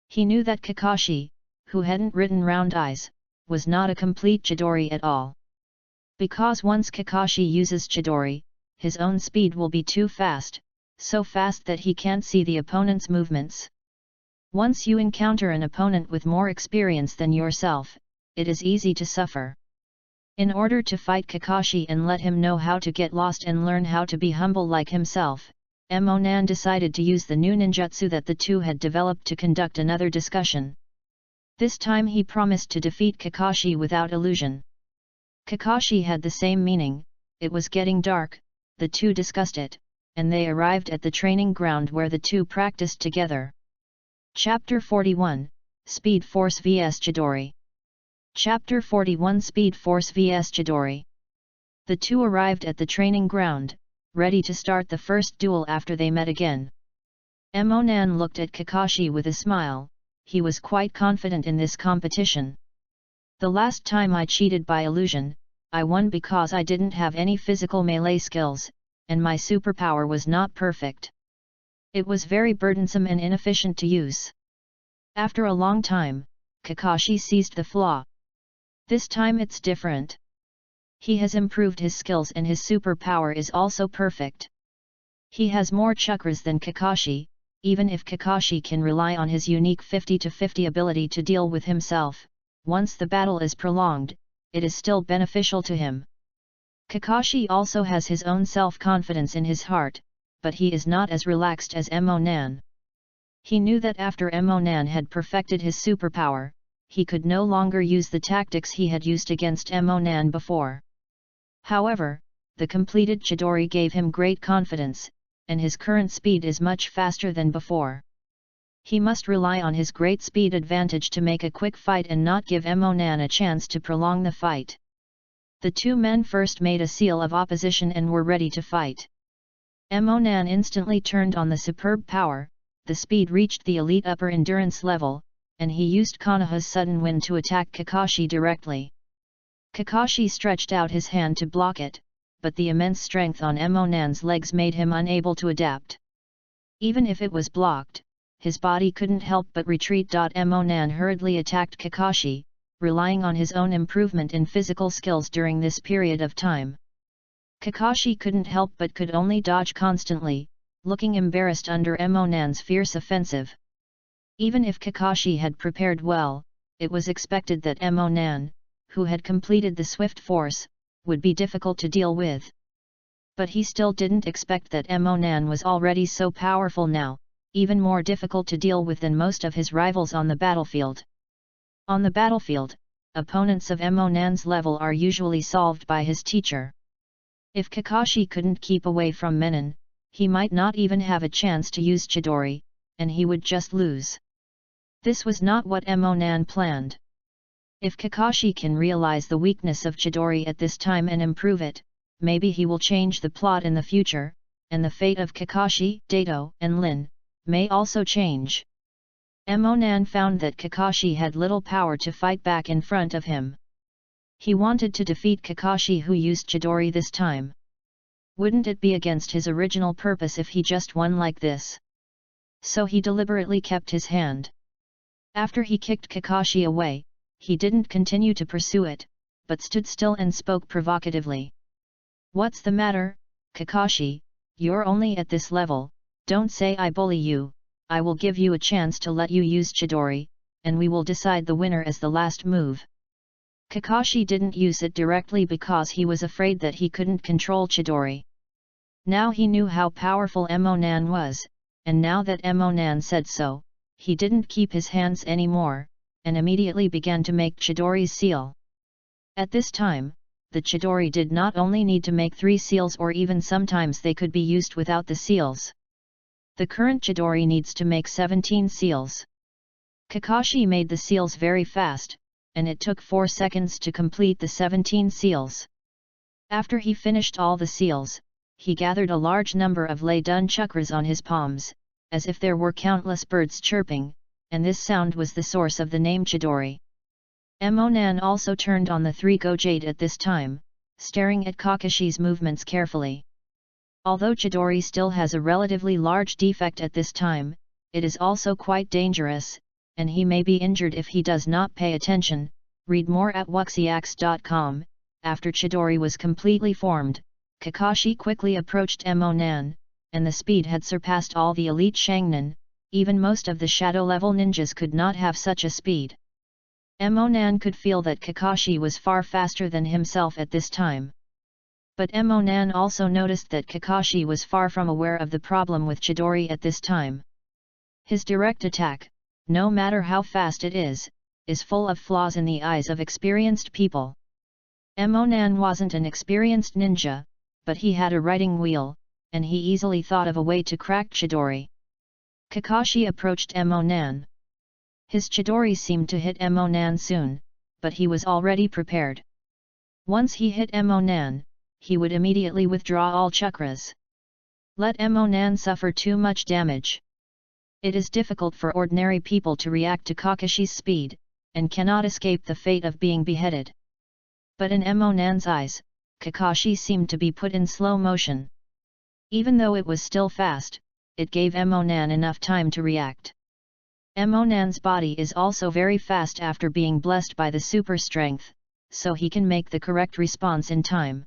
He knew that Kakashi, who hadn't written round eyes, was not a complete Chidori at all. Because once Kakashi uses Chidori, his own speed will be too fast, so fast that he can't see the opponent's movements. Once you encounter an opponent with more experience than yourself, it is easy to suffer. In order to fight Kakashi and let him know how to get lost and learn how to be humble like himself, Emonan decided to use the new ninjutsu that the two had developed to conduct another discussion. This time he promised to defeat Kakashi without illusion. Kakashi had the same meaning. It was getting dark, the two discussed it, and they arrived at the training ground where the two practiced together. Chapter 41, Speed Force vs Chidori. Chapter 41 Speed Force vs Chidori. The two arrived at the training ground, ready to start the first duel after they met again. Emonan looked at Kakashi with a smile. He was quite confident in this competition. "The last time I cheated by illusion, I won because I didn't have any physical melee skills, and my superpower was not perfect. It was very burdensome and inefficient to use." After a long time, Kakashi seized the flaw. This time it's different. He has improved his skills and his superpower is also perfect. He has more chakras than Kakashi, even if Kakashi can rely on his unique 50-50 ability to deal with himself. Once the battle is prolonged, it is still beneficial to him. Kakashi also has his own self-confidence in his heart, but he is not as relaxed as Emonan. He knew that after Emonan had perfected his superpower, he could no longer use the tactics he had used against Emonan before. However, the completed Chidori gave him great confidence, and his current speed is much faster than before. He must rely on his great speed advantage to make a quick fight and not give Emonan a chance to prolong the fight. The two men first made a seal of opposition and were ready to fight. Emonan instantly turned on the superb power, the speed reached the elite upper endurance level, and he used Konoha's sudden wind to attack Kakashi directly. Kakashi stretched out his hand to block it, but the immense strength on Emonan's legs made him unable to adapt. Even if it was blocked, his body couldn't help but retreat. Emonan hurriedly attacked Kakashi, relying on his own improvement in physical skills during this period of time. Kakashi couldn't help but could only dodge constantly, looking embarrassed under Emonan's fierce offensive. Even if Kakashi had prepared well, it was expected that Emonan, who had completed the Swift Force, would be difficult to deal with. But he still didn't expect that Emonan was already so powerful now, even more difficult to deal with than most of his rivals on the battlefield. On the battlefield, opponents of Emonan's level are usually solved by his teacher. If Kakashi couldn't keep away from Menon, he might not even have a chance to use Chidori, and he would just lose. This was not what Emonan planned. If Kakashi can realize the weakness of Chidori at this time and improve it, maybe he will change the plot in the future, and the fate of Kakashi, Dato, and Lin may also change. Emonan found that Kakashi had little power to fight back in front of him. He wanted to defeat Kakashi, who used Chidori this time. Wouldn't it be against his original purpose if he just won like this? So he deliberately kept his hand. After he kicked Kakashi away, he didn't continue to pursue it, but stood still and spoke provocatively. "What's the matter, Kakashi? You're only at this level, don't say I bully you. I will give you a chance to let you use Chidori, and we will decide the winner as the last move." Kakashi didn't use it directly because he was afraid that he couldn't control Chidori. Now he knew how powerful Emonan was, and now that Emonan said so, he didn't keep his hands anymore, and immediately began to make Chidori's seal. At this time, the Chidori did not only need to make 3 seals, or even sometimes they could be used without the seals. The current Chidori needs to make 17 seals. Kakashi made the seals very fast, and it took 4 seconds to complete the 17 seals. After he finished all the seals, he gathered a large number of lay-done chakras on his palms, as if there were countless birds chirping, and this sound was the source of the name Chidori. Emonan also turned on the 3 Gojade at this time, staring at Kakashi's movements carefully. Although Chidori still has a relatively large defect at this time, it is also quite dangerous, and he may be injured if he does not pay attention. Read more at wuxiax.com. After Chidori was completely formed, Kakashi quickly approached Emonan, and the speed had surpassed all the elite Shangnan. Even most of the shadow-level ninjas could not have such a speed. Emonan could feel that Kakashi was far faster than himself at this time. But Emonan also noticed that Kakashi was far from aware of the problem with Chidori at this time. His direct attack, no matter how fast it is full of flaws in the eyes of experienced people. Emonan wasn't an experienced ninja, but he had a writing wheel, and he easily thought of a way to crack Chidori. Kakashi approached Emonan. His Chidori seemed to hit Emonan soon, but he was already prepared. Once he hit Emonan, he would immediately withdraw all chakras. Let Emonan suffer too much damage. It is difficult for ordinary people to react to Kakashi's speed, and cannot escape the fate of being beheaded. But in Emonan's eyes, Kakashi seemed to be put in slow motion. Even though it was still fast, it gave Emonan enough time to react. Emonan's body is also very fast after being blessed by the super strength, so he can make the correct response in time.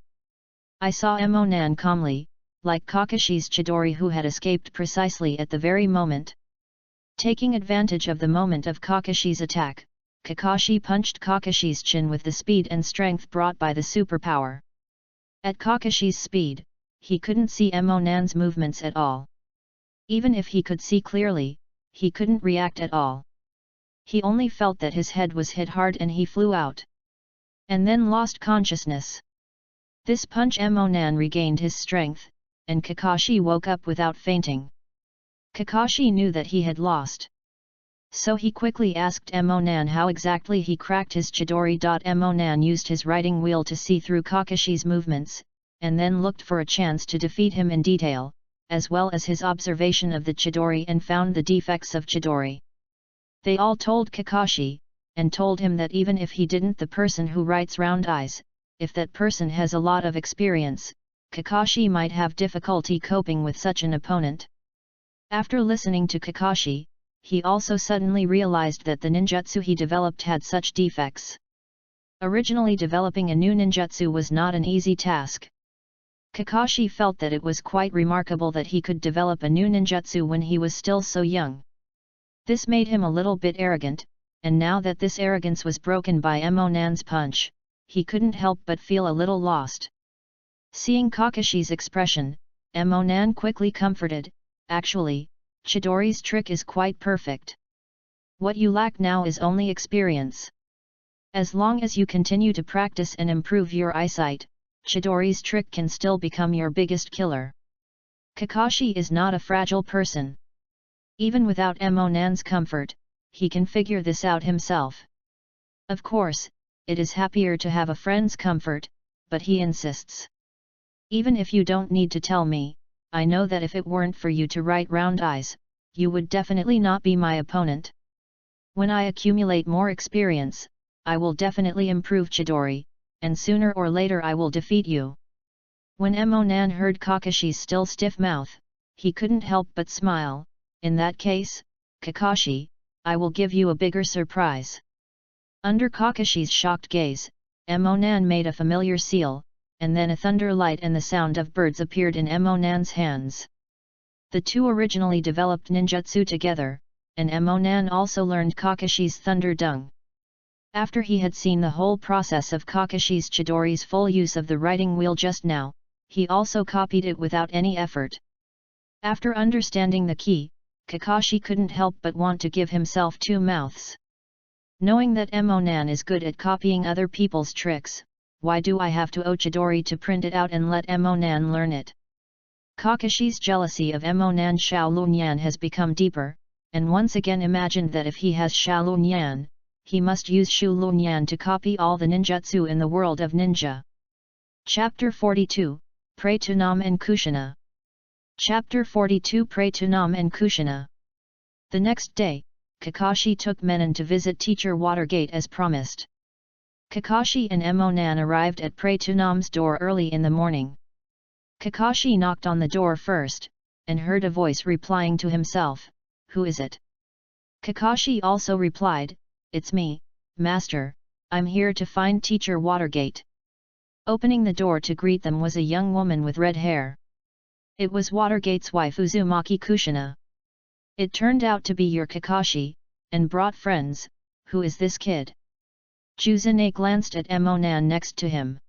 I saw Emonan calmly, like Kakashi's Chidori, who had escaped precisely at the very moment. Taking advantage of the moment of Kakashi's attack, Kakashi punched Kakashi's chin with the speed and strength brought by the superpower. At Kakashi's speed, he couldn't see Emonan's movements at all. Even if he could see clearly, he couldn't react at all. He only felt that his head was hit hard and he flew out. And then lost consciousness. This punch Emonan regained his strength, and Kakashi woke up without fainting. Kakashi knew that he had lost. So he quickly asked Emonan how exactly he cracked his Chidori. Emonan used his writing wheel to see through Kakashi's movements, and then looked for a chance to defeat him in detail, as well as his observation of the Chidori, and found the defects of Chidori. They all told Kakashi, and told him that even if he didn't the person who writes round eyes, if that person has a lot of experience, Kakashi might have difficulty coping with such an opponent. After listening to Kakashi, he also suddenly realized that the ninjutsu he developed had such defects. Originally developing a new ninjutsu was not an easy task. Kakashi felt that it was quite remarkable that he could develop a new ninjutsu when he was still so young. This made him a little bit arrogant, and now that this arrogance was broken by Emonan's punch, he couldn't help but feel a little lost. Seeing Kakashi's expression, Emonan quickly comforted, "Actually, Chidori's trick is quite perfect. What you lack now is only experience. As long as you continue to practice and improve your eyesight, Chidori's trick can still become your biggest killer." Kakashi is not a fragile person. Even without Emonan's comfort, he can figure this out himself. Of course, it is happier to have a friend's comfort, but he insists. "Even if you don't need to tell me, I know that if it weren't for you to write round eyes, you would definitely not be my opponent. When I accumulate more experience, I will definitely improve Chidori, and sooner or later I will defeat you." When Emonan heard Kakashi's still stiff mouth, he couldn't help but smile. "In that case, Kakashi, I will give you a bigger surprise." Under Kakashi's shocked gaze, Emonan made a familiar seal, and then a thunder light and the sound of birds appeared in Emonan's hands. The two originally developed ninjutsu together, and Emonan also learned Kakashi's thunder dung. After he had seen the whole process of Kakashi's Chidori's full use of the writing wheel just now, he also copied it without any effort. After understanding the key, Kakashi couldn't help but want to give himself two mouths. Knowing that Emonan is good at copying other people's tricks, why do I have to owe Chidori to print it out and let Emonan learn it? Kakashi's jealousy of Emonan Xiaolunyan has become deeper, and once again imagined that if he has Xiaolunyan, he must use Xiaolunyan to copy all the ninjutsu in the world of ninja. Chapter 42, Pray to Nam and Kushina. Chapter 42 Pray to Nam and Kushina. The next day, Kakashi took Menon to visit Teacher Watergate as promised. Kakashi and Emonan arrived at Pray to Nam's door early in the morning. Kakashi knocked on the door first, and heard a voice replying to himself, "Who is it?" Kakashi also replied, "It's me, Master, I'm here to find Teacher Watergate." Opening the door to greet them was a young woman with red hair. It was Watergate's wife Uzumaki Kushina. "It turned out to be your Kakashi, and brought friends. Who is this kid?" Juzune glanced at Emonan next to him.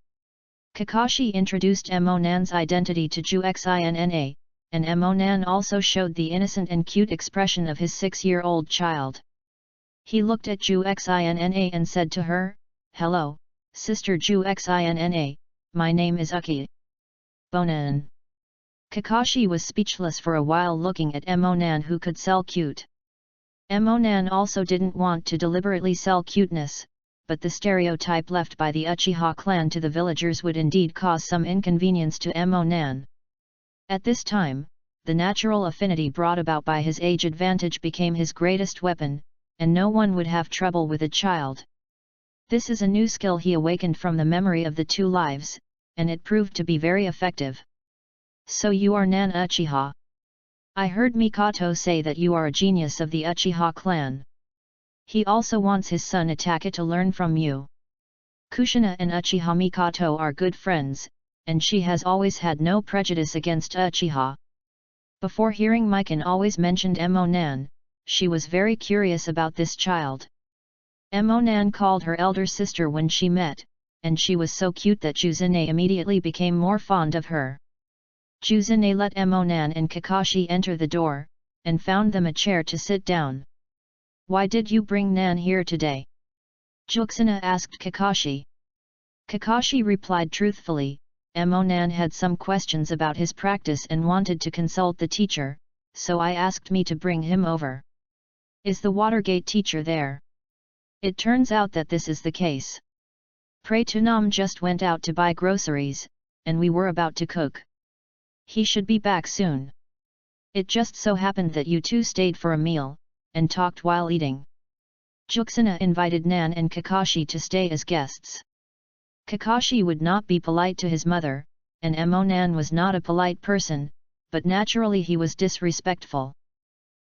Kakashi introduced Emonan's identity to Juxina, and Emonan also showed the innocent and cute expression of his 6-year-old child. He looked at Juxina and said to her, "Hello, Sister Juxina, my name is Uki." Bonan. Kakashi was speechless for a while looking at Emonan who could sell cute. Emonan also didn't want to deliberately sell cuteness, but the stereotype left by the Uchiha clan to the villagers would indeed cause some inconvenience to Emonan. At this time, the natural affinity brought about by his age advantage became his greatest weapon, and no one would have trouble with a child. This is a new skill he awakened from the memory of the two lives, and it proved to be very effective. "So you are Nan Uchiha? I heard Mikoto say that you are a genius of the Uchiha clan. He also wants his son Itaka to learn from you." Kushina and Uchiha Mikoto are good friends, and she has always had no prejudice against Uchiha. Before hearing Mikan always mentioned Emonan, she was very curious about this child. Emonan called her elder sister when she met, and she was so cute that Juzune immediately became more fond of her. Juzune let Emonan and Kakashi enter the door, and found them a chair to sit down. "Why did you bring Nan here today?" Juxina asked Kakashi. Kakashi replied truthfully, "Emonan had some questions about his practice and wanted to consult the teacher, so I asked me to bring him over." "Is the Watergate teacher there?" It turns out that this is the case. Pray to Nam just went out to buy groceries, and we were about to cook. He should be back soon. It just so happened that you two stayed for a meal, and talked while eating. Juxina invited Nan and Kakashi to stay as guests. Kakashi would not be polite to his mother, and Nan was not a polite person, but naturally he was disrespectful.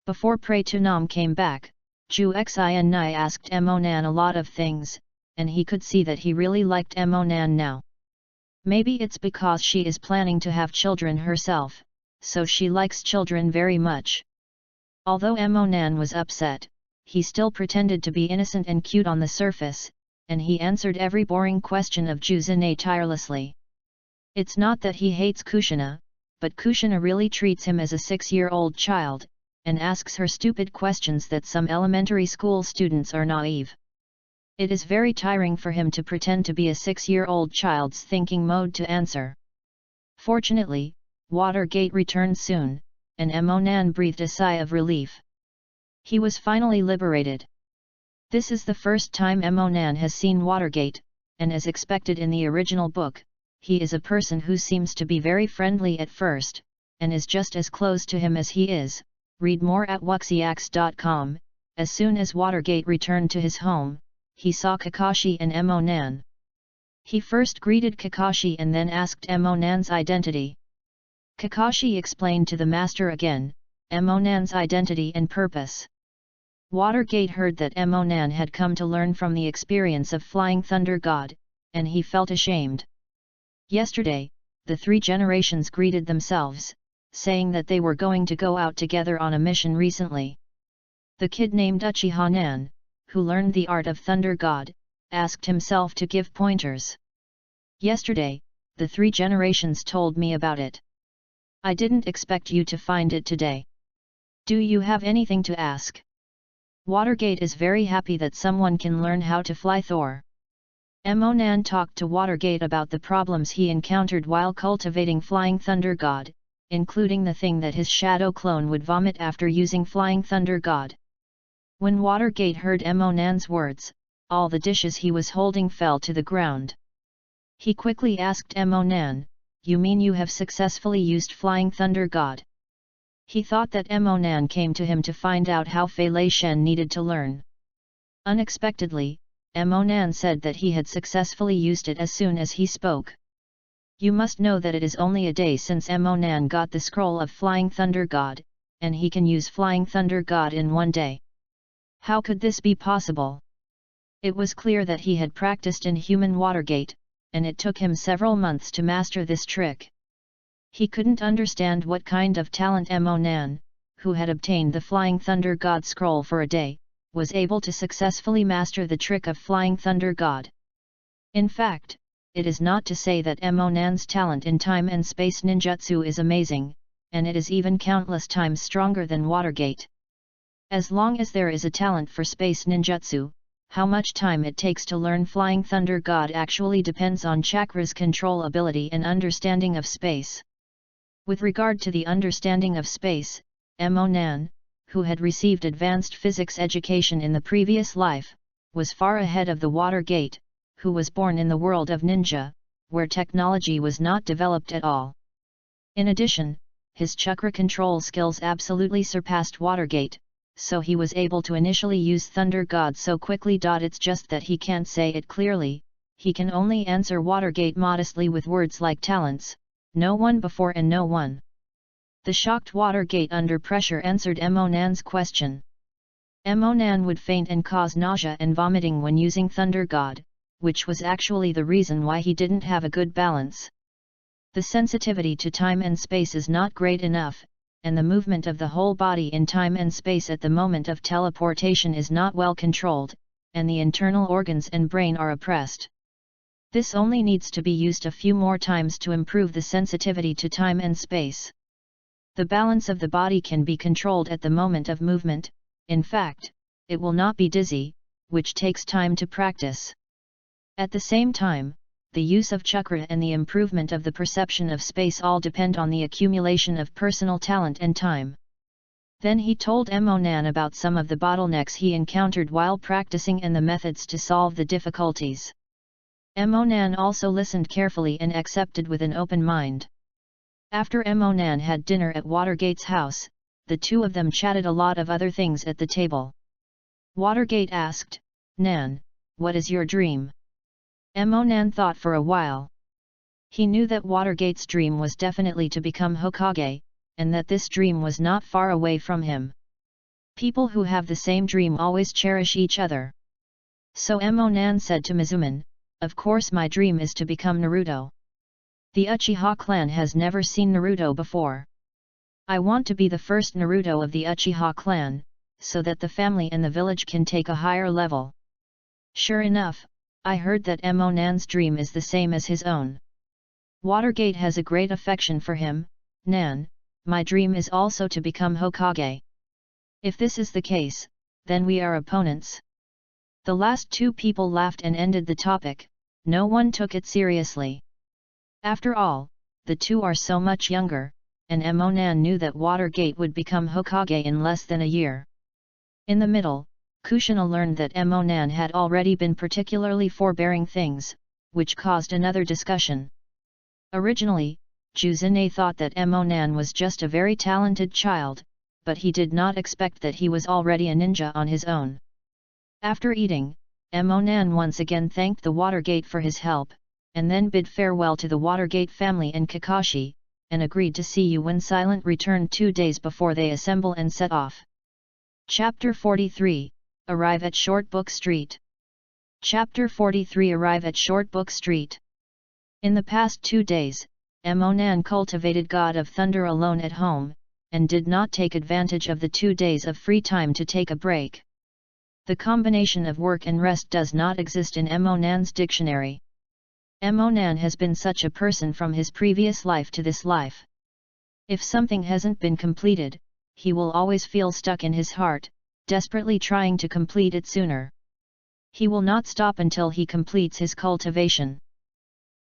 Before Pray to Nam came back, Ju Xin Nai asked Nan a lot of things, and he could see that he really liked Nan now. Maybe it's because she is planning to have children herself, so she likes children very much. Although Nan was upset, he still pretended to be innocent and cute on the surface, and he answered every boring question of Ju Xinai tirelessly. It's not that he hates Kushina, but Kushina really treats him as a 6-year-old child, and asks her stupid questions that some elementary school students are naive. It is very tiring for him to pretend to be a 6-year-old child's thinking mode to answer. Fortunately, Watergate returned soon, and Nan breathed a sigh of relief. He was finally liberated. This is the first time Nan has seen Watergate, and as expected in the original book, he is a person who seems to be very friendly at first, and is just as close to him as he is. Read more at wuxiax.com. As soon as Watergate returned to his home, he saw Kakashi and Nan. He first greeted Kakashi and then asked Nan's identity. Kakashi explained to the master again, Nan's identity and purpose. Watergate heard that Nan had come to learn from the experience of Flying Thunder God, and he felt ashamed. Yesterday, the 3 generations greeted themselves, saying that they were going to go out together on a mission recently. The kid named Uchiha Nan, who learned the art of Thunder God, asked himself to give pointers. Yesterday, the 3 generations told me about it. I didn't expect you to find it today. Do you have anything to ask? Watergate is very happy that someone can learn how to fly Thor. Nan talked to Watergate about the problems he encountered while cultivating Flying Thunder God, including the thing that his shadow clone would vomit after using Flying Thunder God. When Watergate heard Nan's words, all the dishes he was holding fell to the ground. He quickly asked Nan, "You mean you have successfully used Flying Thunder God?" He thought that Nan came to him to find out how Fei Lei Shen needed to learn. Unexpectedly, Nan said that he had successfully used it as soon as he spoke. You must know that it is only a day since Nan got the scroll of Flying Thunder God, and he can use Flying Thunder God in one day. How could this be possible? It was clear that he had practiced in human Watergate, and it took him several months to master this trick. He couldn't understand what kind of talent Nan, who had obtained the Flying Thunder God scroll for a day, was able to successfully master the trick of Flying Thunder God. In fact, it is not to say that Nan's talent in time and space ninjutsu is amazing, and it is even countless times stronger than Watergate. As long as there is a talent for space ninjutsu, how much time it takes to learn Flying Thunder God actually depends on Chakra's control ability and understanding of space. With regard to the understanding of space, Nan, who had received advanced physics education in the previous life, was far ahead of the Watergate, who was born in the world of ninja, where technology was not developed at all. In addition, his chakra control skills absolutely surpassed Watergate, so he was able to initially use Thunder God so quickly. It's just that he can't say it clearly, he can only answer Watergate modestly with words like talents, no one before and no one. The shocked Watergate under pressure answered Nan's question. Nan would faint and cause nausea and vomiting when using Thunder God, which was actually the reason why he didn't have a good balance. The sensitivity to time and space is not great enough, and the movement of the whole body in time and space at the moment of teleportation is not well controlled, and the internal organs and brain are oppressed. This only needs to be used a few more times to improve the sensitivity to time and space. The balance of the body can be controlled at the moment of movement, in fact, it will not be dizzy, which takes time to practice. At the same time, the use of chakra and the improvement of the perception of space all depend on the accumulation of personal talent and time. Then he told Nan about some of the bottlenecks he encountered while practicing and the methods to solve the difficulties. Nan also listened carefully and accepted with an open mind. After Nan had dinner at Watergate's house, the two of them chatted a lot of other things at the table. Watergate asked, Nan, what is your dream? Nan thought for a while. He knew that Watergate's dream was definitely to become Hokage, and that this dream was not far away from him. People who have the same dream always cherish each other. So Nan said to Mizuman, of course my dream is to become Naruto. The Uchiha clan has never seen Naruto before. I want to be the first Naruto of the Uchiha clan, so that the family and the village can take a higher level. Sure enough, I heard that Nan's dream is the same as his own. Watergate has a great affection for him. Nan, my dream is also to become Hokage. If this is the case, then we are opponents. The last two people laughed and ended the topic. No one took it seriously. After all, the two are so much younger, and Nan knew that Watergate would become Hokage in less than a year. In the middle, Kushina learned that Nan had already been particularly forbearing things, which caused another discussion. Originally, Juzune thought that Nan was just a very talented child, but he did not expect that he was already a ninja on his own. After eating, Nan once again thanked the Watergate for his help, and then bid farewell to the Watergate family and Kakashi, and agreed to see you when Silent returned 2 days before they assemble and set off. Chapter 43, Arrive at Shortbook Street. Chapter 43 Arrive at Shortbook Street. In the past 2 days, Nan cultivated God of Thunder alone at home, and did not take advantage of the 2 days of free time to take a break. The combination of work and rest does not exist in Nan's dictionary. Nan has been such a person from his previous life to this life. If something hasn't been completed, he will always feel stuck in his heart, desperately trying to complete it sooner. He will not stop until he completes his cultivation.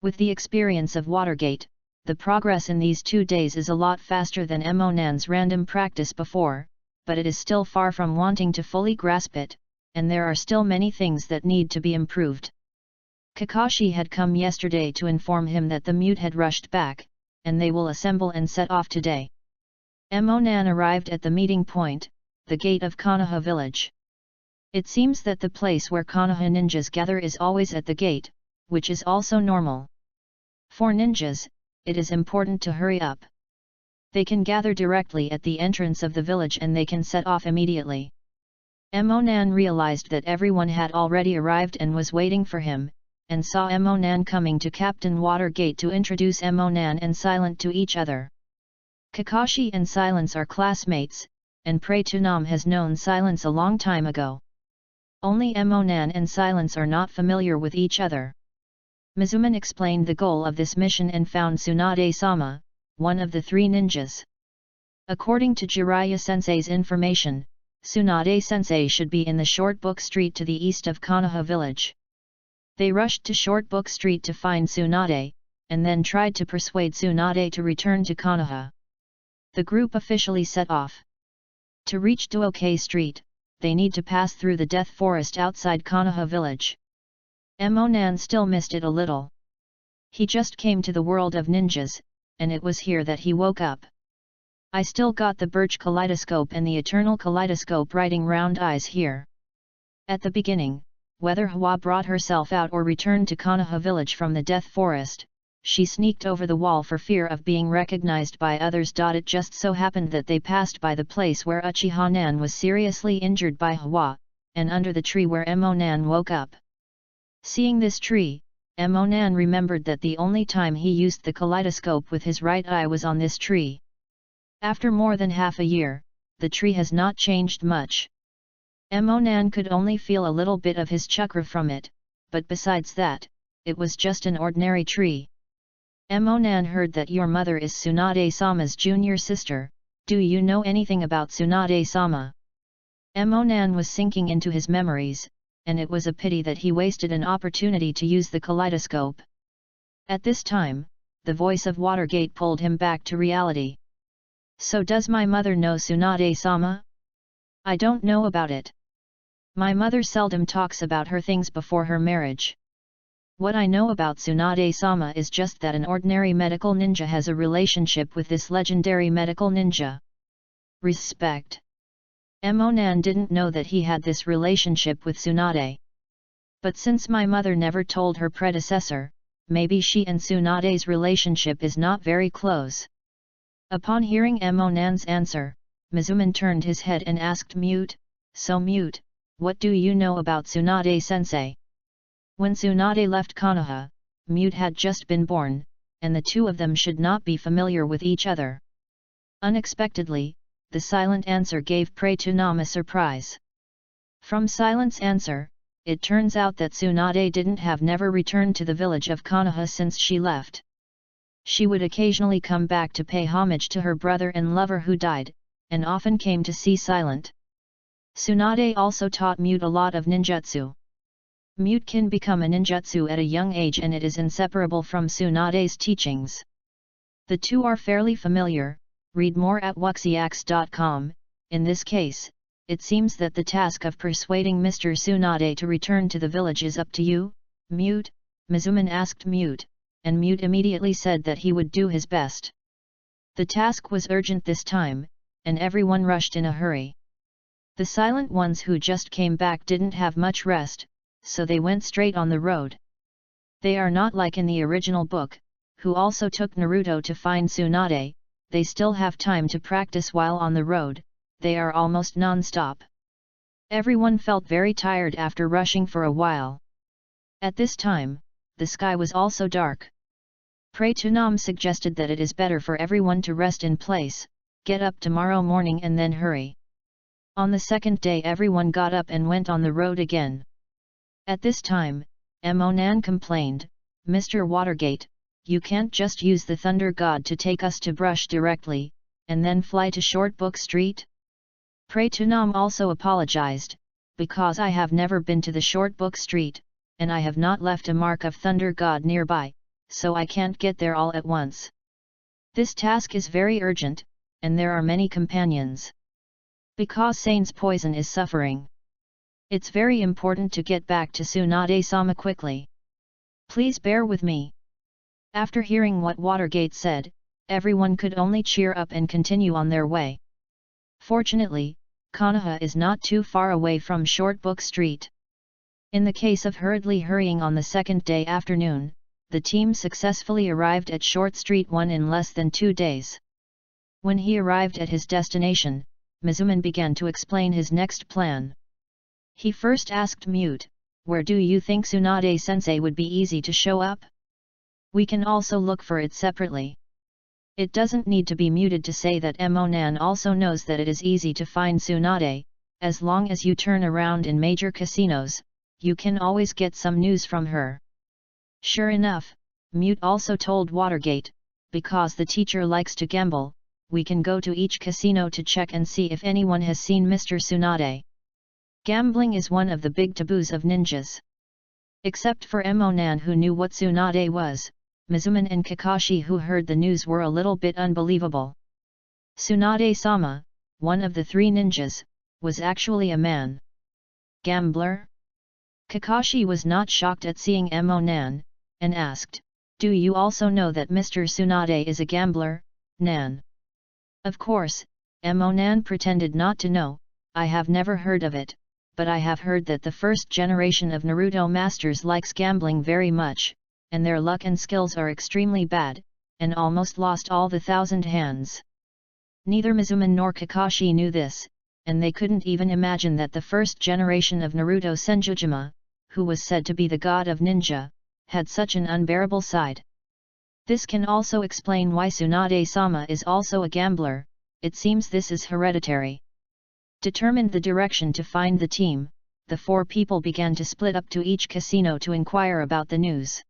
With the experience of Watergate, the progress in these 2 days is a lot faster than Nan's random practice before, but it is still far from wanting to fully grasp it, and there are still many things that need to be improved. Kakashi had come yesterday to inform him that the mute had rushed back, and they will assemble and set off today. Nan arrived at the meeting point, the gate of Konoha village. It seems that the place where Konoha ninjas gather is always at the gate, which is also normal. For ninjas, it is important to hurry up. They can gather directly at the entrance of the village and they can set off immediately. Nan realized that everyone had already arrived and was waiting for him, and saw Nan coming to Captain Watergate to introduce Nan and Silent to each other. Kakashi and Silence are classmates, and Prey to Nam has known Silence a long time ago. Only Nan and Silence are not familiar with each other. Mizuman explained the goal of this mission and found Tsunade-sama, one of the 3 ninjas. According to Jiraiya-sensei's information, Tsunade-sensei should be in the Shortbook Street to the east of Konoha village. They rushed to Shortbook Street to find Tsunade, and then tried to persuade Tsunade to return to Konoha. The group officially set off. To reach Duokai Street, they need to pass through the Death Forest outside Konoha village. Nan still missed it a little. He just came to the world of ninjas, and it was here that he woke up. I still got the birch kaleidoscope and the eternal kaleidoscope writing round eyes here. At the beginning, whether Hwa brought herself out or returned to Konoha village from the Death Forest, she sneaked over the wall for fear of being recognized by others. It just so happened that they passed by the place where Uchiha Nan was seriously injured by Hwa, and under the tree where Nan woke up. Seeing this tree, Nan remembered that the only time he used the kaleidoscope with his right eye was on this tree. After more than half a year, the tree has not changed much. Nan could only feel a little bit of his chakra from it, but besides that, it was just an ordinary tree. Nan heard that your mother is Tsunade-sama's junior sister. Do you know anything about Tsunade-sama? Nan was sinking into his memories, and it was a pity that he wasted an opportunity to use the kaleidoscope. At this time, the voice of Watergate pulled him back to reality. So does my mother know Tsunade-sama? I don't know about it. My mother seldom talks about her things before her marriage. What I know about Tsunade-sama is just that an ordinary medical ninja has a relationship with this legendary medical ninja. Respect. Emonan didn't know that he had this relationship with Tsunade. But since my mother never told her predecessor, maybe she and Tsunade's relationship is not very close. Upon hearing Emonan's answer, Mizuman turned his head and asked Mute, "So Mute, what do you know about Tsunade-sensei?" When Tsunade left Konoha, Mute had just been born, and the two of them should not be familiar with each other. Unexpectedly, the silent answer gave Prey Tunam a surprise. From Silent's answer, it turns out that Tsunade didn't have never returned to the village of Konoha since she left. She would occasionally come back to pay homage to her brother and lover who died, and often came to see Silent. Tsunade also taught Mute a lot of ninjutsu. Mute can become a ninjutsu at a young age and it is inseparable from Tsunade's teachings. The two are fairly familiar, read more at wuxiax.com. In this case, it seems that the task of persuading Mr. Tsunade to return to the village is up to you, Mute, Mizuman asked Mute, and Mute immediately said that he would do his best. The task was urgent this time, and everyone rushed in a hurry. The silent ones who just came back didn't have much rest, so they went straight on the road. They are not like in the original book, who also took Naruto to find Tsunade. They still have time to practice while on the road. They are almost non-stop. Everyone felt very tired after rushing for a while. At this time, the sky was also dark. Prey Tunam suggested that it is better for everyone to rest in place, get up tomorrow morning and then hurry. On the second day everyone got up and went on the road again. At this time, Emonan complained, "Mr. Watergate, you can't just use the Thunder God to take us to Brush directly, and then fly to Shortbook Street?" Prey Tunam also apologized, "Because I have never been to the Shortbook Street, and I have not left a mark of Thunder God nearby, so I can't get there all at once. This task is very urgent, and there are many companions. Because Sane's poison is suffering. It's very important to get back to Tsunade-sama quickly. Please bear with me." After hearing what Watergate said, everyone could only cheer up and continue on their way. Fortunately, Konoha is not too far away from Shortbook Street. In the case of hurriedly hurrying on the second day afternoon, the team successfully arrived at Short Street 1 in less than 2 days. When he arrived at his destination, Mizuman began to explain his next plan. He first asked Mute, "Where do you think Tsunade-sensei would be easy to show up? We can also look for it separately." It doesn't need to be muted to say that Emonan also knows that it is easy to find Tsunade. As long as you turn around in major casinos, you can always get some news from her. Sure enough, Mute also told Watergate, "Because the teacher likes to gamble, we can go to each casino to check and see if anyone has seen Mr. Tsunade. Gambling is one of the big taboos of ninjas." Except for Emonan who knew what Tsunade was, Mizuman and Kakashi who heard the news were a little bit unbelievable. Tsunade-sama, one of the 3 ninjas, was actually a man. Gambler? Kakashi was not shocked at seeing Emonan, and asked, "Do you also know that Mr. Tsunade is a gambler, Nan?" Of course, Emonan pretended not to know, "I have never heard of it, but I have heard that the first generation of Naruto masters likes gambling very much, and their luck and skills are extremely bad, and almost lost all the 1,000 hands." Neither Mizuman nor Kakashi knew this, and they couldn't even imagine that the first generation of Naruto Senjujima, who was said to be the god of ninja, had such an unbearable side. This can also explain why Tsunade-sama is also a gambler. It seems this is hereditary. Determined the direction to find the team, the 4 people began to split up to each casino to inquire about the news.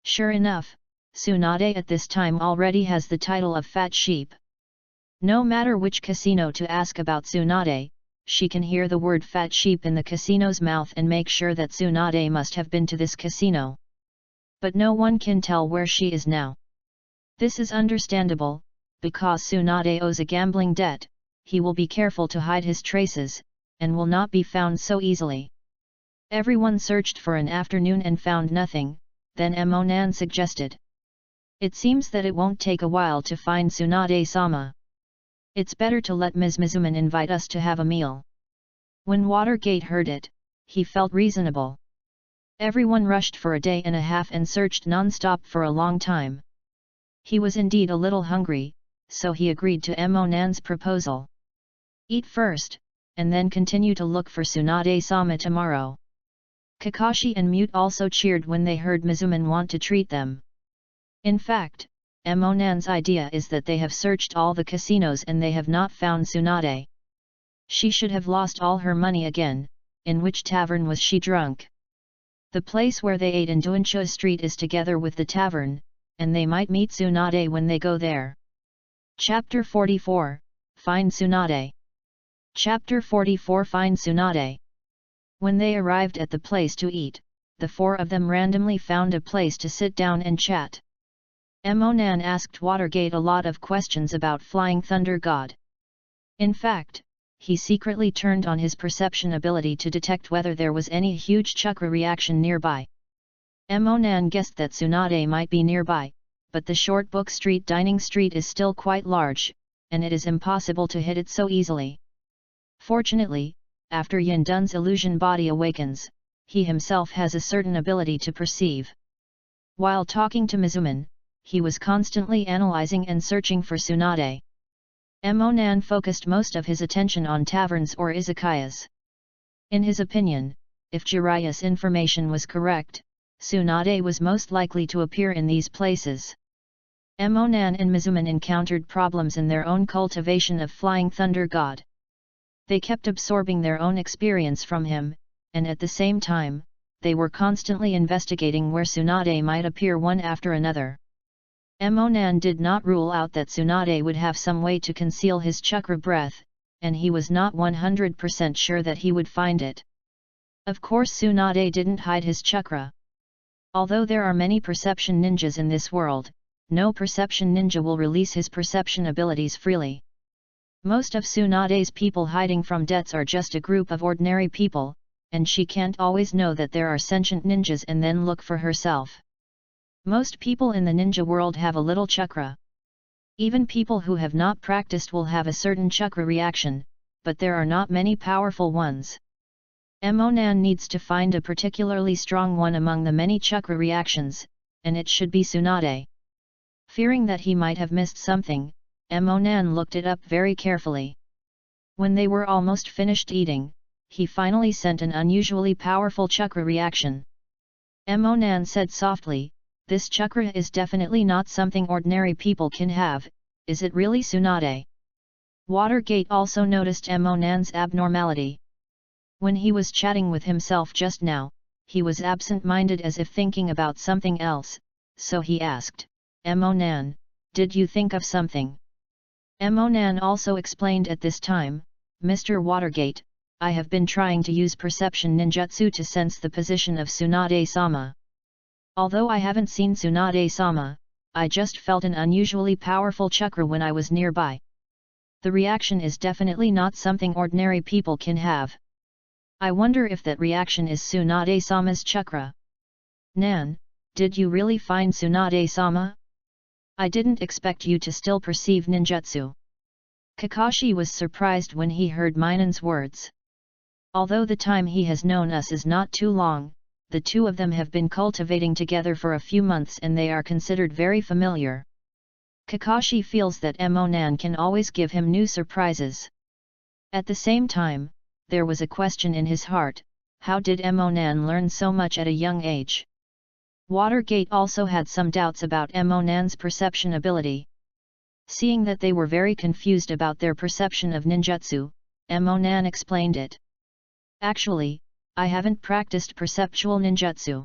Sure enough, Tsunade at this time already has the title of Fat Sheep. No matter which casino to ask about Tsunade, she can hear the word Fat Sheep in the casino's mouth and make sure that Tsunade must have been to this casino. But no one can tell where she is now. This is understandable, because Tsunade owes a gambling debt. He will be careful to hide his traces, and will not be found so easily. Everyone searched for an afternoon and found nothing, then Emonan suggested. "It seems that it won't take a while to find Tsunade-sama. It's better to let Ms. Mizuman invite us to have a meal. When Watergate heard it, he felt reasonable. Everyone rushed for a day and a half and searched non-stop for a long time. He was indeed a little hungry, so he agreed to Emonan's proposal. Eat first, and then continue to look for Tsunade-sama tomorrow. Kakashi and Mute also cheered when they heard Mizuman want to treat them. In fact, Emonan's idea is that they have searched all the casinos and they have not found Tsunade. She should have lost all her money again. In which tavern was she drunk? The place where they ate in Dunsha Street is together with the tavern, and they might meet Tsunade when they go there. Chapter 44, Find Tsunade. Chapter 44 Find Tsunade. When they arrived at the place to eat, the four of them randomly found a place to sit down and chat. Emonan asked Watergate a lot of questions about Flying Thunder God. In fact, he secretly turned on his perception ability to detect whether there was any huge chakra reaction nearby. Emonan guessed that Tsunade might be nearby, but the short book street dining street is still quite large, and it is impossible to hit it so easily. Fortunately, after Yindun's illusion body awakens, he himself has a certain ability to perceive. While talking to Mizuman, he was constantly analyzing and searching for Tsunade. Emonan focused most of his attention on taverns or izakayas. In his opinion, if Jiraiya's information was correct, Tsunade was most likely to appear in these places. Emonan and Mizuman encountered problems in their own cultivation of Flying Thunder God. They kept absorbing their own experience from him, and at the same time, they were constantly investigating where Tsunade might appear one after another. Emonan did not rule out that Tsunade would have some way to conceal his chakra breath, and he was not 100% sure that he would find it. Of course Tsunade didn't hide his chakra. Although there are many perception ninjas in this world, no perception ninja will release his perception abilities freely. Most of Tsunade's people hiding from debts are just a group of ordinary people, and she can't always know that there are sentient ninjas and then look for herself. Most people in the ninja world have a little chakra. Even people who have not practiced will have a certain chakra reaction, but there are not many powerful ones. Emonan needs to find a particularly strong one among the many chakra reactions, and it should be Tsunade. Fearing that he might have missed something, Emonan looked it up very carefully. When they were almost finished eating, he finally sent an unusually powerful chakra reaction. Emonan said softly, "This chakra is definitely not something ordinary people can have, is it really Tsunade?" Watergate also noticed Emonan's abnormality. When he was chatting with himself just now, he was absent-minded as if thinking about something else, so he asked, "Emonan, did you think of something?" Emonan also explained at this time, "Mr. Watergate, I have been trying to use perception ninjutsu to sense the position of Tsunade-sama. Although I haven't seen Tsunade-sama, I just felt an unusually powerful chakra when I was nearby. The reaction is definitely not something ordinary people can have. I wonder if that reaction is Tsunade-sama's chakra. Nan, did you really find Tsunade-sama? I didn't expect you to still perceive ninjutsu." Kakashi was surprised when he heard Minen's words. Although the time he has known us is not too long, the two of them have been cultivating together for a few months and they are considered very familiar. Kakashi feels that Emonan can always give him new surprises. At the same time, there was a question in his heart: how did Emonan learn so much at a young age? Watergate also had some doubts about Emonan's perception ability. Seeing that they were very confused about their perception of ninjutsu, Emonan explained it. "Actually, I haven't practiced perceptual ninjutsu.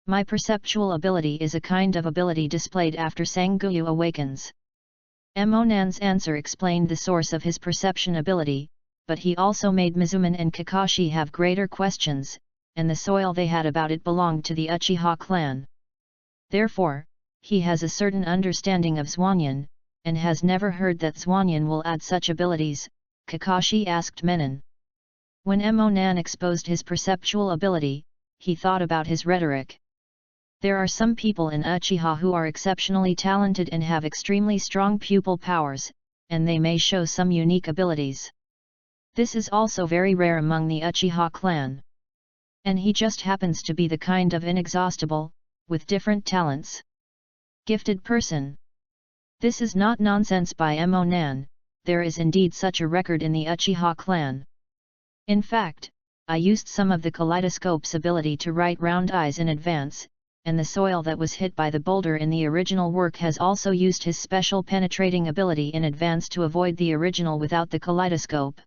My perceptual ability is a kind of ability displayed after Sanguyu awakens." Emonan's answer explained the source of his perception ability, but he also made Mizuman and Kakashi have greater questions, and the soil they had about it belonged to the Uchiha clan. Therefore, he has a certain understanding of Zwanyan, and has never heard that Zwanyan will add such abilities. Kakashi asked Menon. When Emonan exposed his perceptual ability, he thought about his rhetoric. There are some people in Uchiha who are exceptionally talented and have extremely strong pupil powers, and they may show some unique abilities. This is also very rare among the Uchiha clan. And he just happens to be the kind of inexhaustible, with different talents, gifted person. This is not nonsense by Emonan, there is indeed such a record in the Uchiha clan. In fact, I used some of the Kaleidoscope's ability to write round eyes in advance, and the soil that was hit by the boulder in the original work has also used his special penetrating ability in advance to avoid the original without the Kaleidoscope.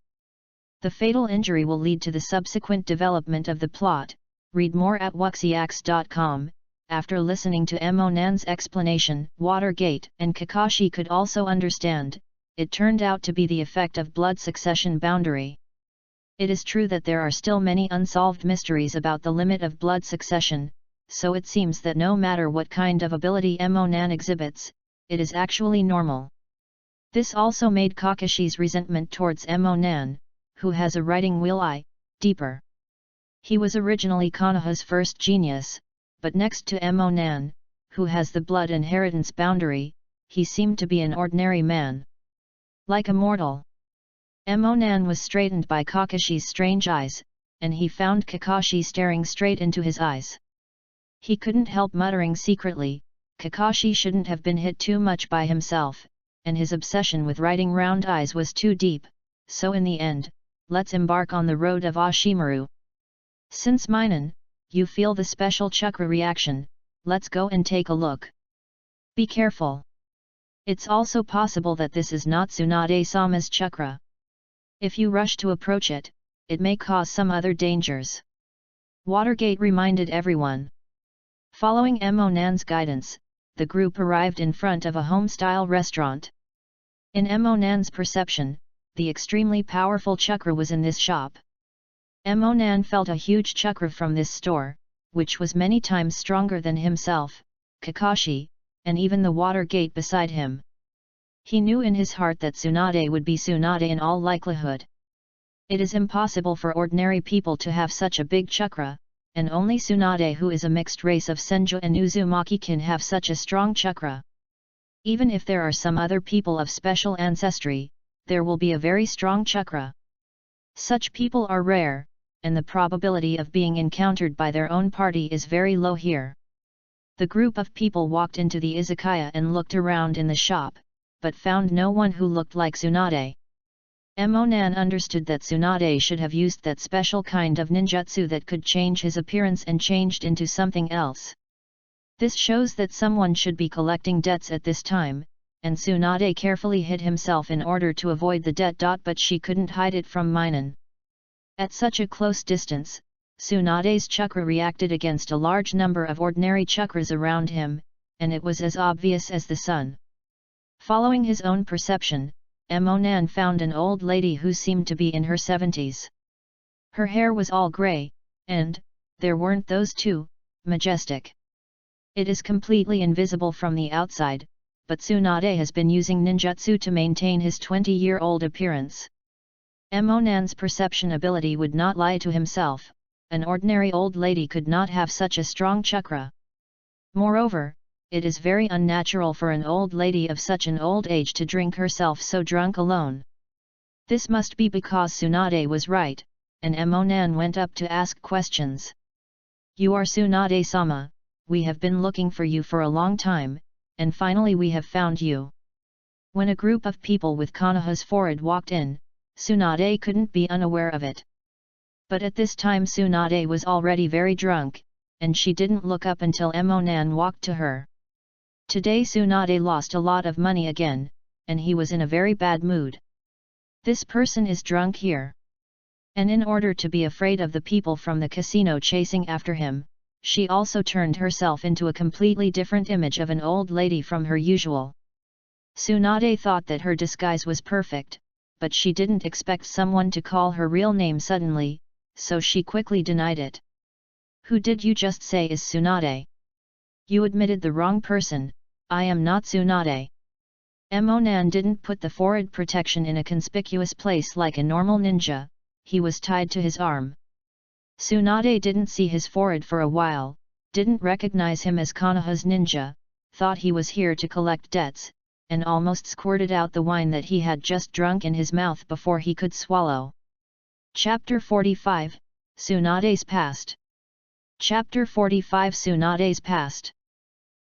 The fatal injury will lead to the subsequent development of the plot. Read more at wuxiax.com. After listening to Emonan's explanation, Watergate and Kakashi could also understand. It turned out to be the effect of blood succession boundary. It is true that there are still many unsolved mysteries about the limit of blood succession, so it seems that no matter what kind of ability Emonan exhibits, it is actually normal. This also made Kakashi's resentment towards Emonan, who has a writing wheel eye, deeper. He was originally Konoha's first genius, but next to Emonan, who has the blood inheritance boundary, he seemed to be an ordinary man. Like a mortal. Emonan was straightened by Kakashi's strange eyes, and he found Kakashi staring straight into his eyes. He couldn't help muttering secretly, Kakashi shouldn't have been hit too much by himself, and his obsession with writing round eyes was too deep, so in the end, let's embark on the road of Ashimaru. Since Minon, you feel the special chakra reaction, let's go and take a look. Be careful. It's also possible that this is not Tsunade-sama's chakra. If you rush to approach it, it may cause some other dangers. Watergate reminded everyone. Following Emonan's guidance, the group arrived in front of a home-style restaurant. In Emonan's perception, the extremely powerful chakra was in this shop. Emonan felt a huge chakra from this store, which was many times stronger than himself, Kakashi, and even the Watergate beside him. He knew in his heart that Tsunade would be Tsunade in all likelihood. It is impossible for ordinary people to have such a big chakra, and only Tsunade, who is a mixed race of Senju and Uzumaki, can have such a strong chakra. Even if there are some other people of special ancestry, there will be a very strong chakra. Such people are rare, and the probability of being encountered by their own party is very low here. The group of people walked into the izakaya and looked around in the shop, but found no one who looked like Tsunade. Emonan understood that Tsunade should have used that special kind of ninjutsu that could change his appearance and changed into something else. This shows that someone should be collecting debts at this time, and Tsunade carefully hid himself in order to avoid the debt. But she couldn't hide it from Minon. At such a close distance, Tsunade's chakra reacted against a large number of ordinary chakras around him, and it was as obvious as the sun. Following his own perception, Emonan found an old lady who seemed to be in her 70s. Her hair was all grey, and, there weren't those two, majestic. It is completely invisible from the outside, but Tsunade has been using ninjutsu to maintain his 20-year-old appearance. Emonan's perception ability would not lie to himself, an ordinary old lady could not have such a strong chakra. Moreover, it is very unnatural for an old lady of such an old age to drink herself so drunk alone. This must be because Tsunade was right, and Emonan went up to ask questions. You are Tsunade-sama, we have been looking for you for a long time, and finally we have found you. When a group of people with Konoha's forehead walked in, Tsunade couldn't be unaware of it. But at this time Tsunade was already very drunk, and she didn't look up until Emonan walked to her. Today Tsunade lost a lot of money again, and he was in a very bad mood. This person is drunk here. And in order to be afraid of the people from the casino chasing after him, she also turned herself into a completely different image of an old lady from her usual. Tsunade thought that her disguise was perfect, but she didn't expect someone to call her real name suddenly, so she quickly denied it. Who did you just say is Tsunade? You admitted the wrong person, I am not Tsunade. Emonan didn't put the forehead protection in a conspicuous place like a normal ninja, he was tied to his arm. Tsunade didn't see his forehead for a while, didn't recognize him as Konoha's ninja, thought he was here to collect debts, and almost squirted out the wine that he had just drunk in his mouth before he could swallow. Chapter 45, Tsunade's Past. Chapter 45 Tsunade's Past.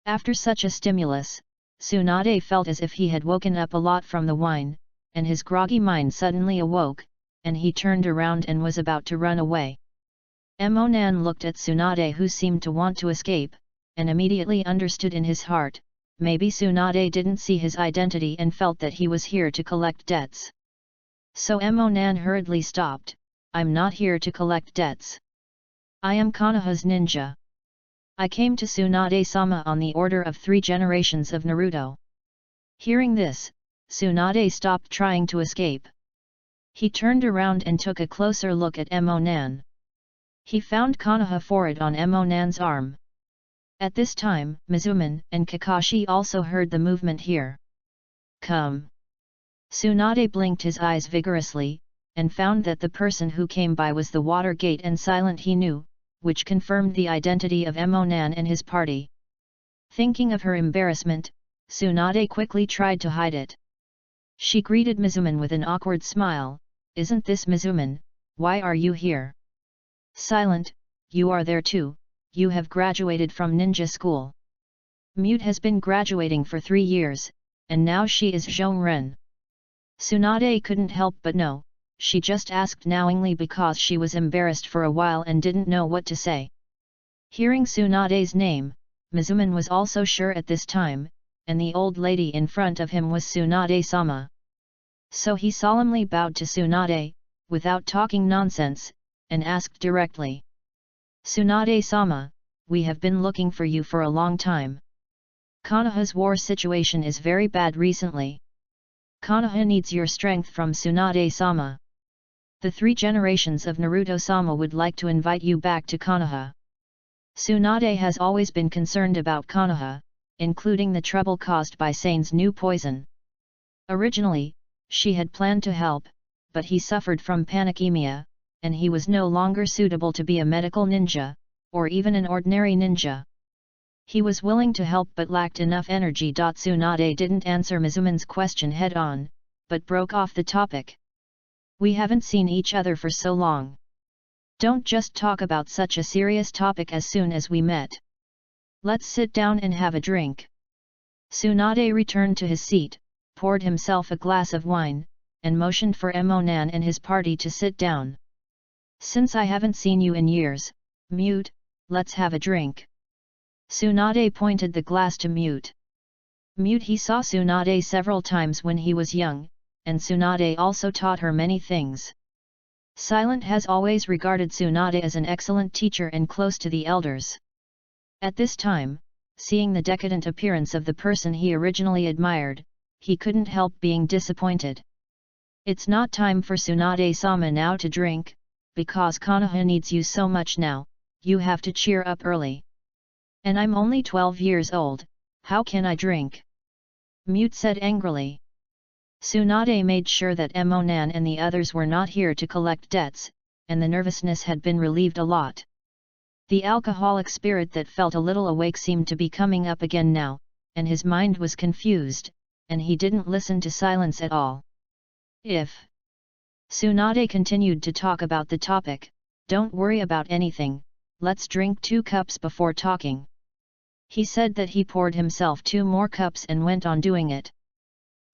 After such a stimulus, Tsunade felt as if he had woken up a lot from the wine, and his groggy mind suddenly awoke, and he turned around and was about to run away. Emonan looked at Tsunade, who seemed to want to escape, and immediately understood in his heart, maybe Tsunade didn't see his identity and felt that he was here to collect debts. So Emonan hurriedly stopped. I'm not here to collect debts. I am Konoha's ninja. I came to Tsunade-sama on the order of 3 generations of Naruto. Hearing this, Tsunade stopped trying to escape. He turned around and took a closer look at Emonan. He found Konoha forward on Emonan's arm. At this time, Mizuman and Kakashi also heard the movement here. Come. Tsunade blinked his eyes vigorously, and found that the person who came by was the Water Gate and Silent he knew, which confirmed the identity of Emonan and his party. Thinking of her embarrassment, Tsunade quickly tried to hide it. She greeted Mizuman with an awkward smile. Isn't this Mizuman? Why are you here? Silent, you are there too, you have graduated from ninja school. Mute has been graduating for 3 years, and now she is Zhongren. Tsunade couldn't help but know. She just asked knowingly because she was embarrassed for a while and didn't know what to say. Hearing Tsunade's name, Mizuman was also sure at this time, and the old lady in front of him was Tsunade-sama. So he solemnly bowed to Tsunade, without talking nonsense, and asked directly. Tsunade-sama, we have been looking for you for a long time. Konoha's war situation is very bad recently. Konoha needs your strength from Tsunade-sama. The 3 generations of Naruto-sama would like to invite you back to Konoha. Tsunade has always been concerned about Konoha, including the trouble caused by Sane's new poison. Originally, she had planned to help, but he suffered from panicemia, and he was no longer suitable to be a medical ninja, or even an ordinary ninja. He was willing to help but lacked enough energy. Tsunade didn't answer Mizuman's question head-on, but broke off the topic. We haven't seen each other for so long. Don't just talk about such a serious topic as soon as we met. Let's sit down and have a drink. Tsunade returned to his seat, poured himself a glass of wine, and motioned for Emonan and his party to sit down. Since I haven't seen you in years, Mute, let's have a drink. Tsunade pointed the glass to Mute. Mute he saw Tsunade several times when he was young, and Tsunade also taught her many things. Silent has always regarded Tsunade as an excellent teacher and close to the elders. At this time, seeing the decadent appearance of the person he originally admired, he couldn't help being disappointed. It's not time for Tsunade-sama now to drink, because Konoha needs you so much now, you have to cheer up early. And I'm only 12 years old, how can I drink? Mute said angrily. Tsunade made sure that Emonan and the others were not here to collect debts, and the nervousness had been relieved a lot. The alcoholic spirit that felt a little awake seemed to be coming up again now, and his mind was confused, and he didn't listen to silence at all. If Tsunade continued to talk about the topic, don't worry about anything, let's drink 2 cups before talking. He said that he poured himself 2 more cups and went on doing it.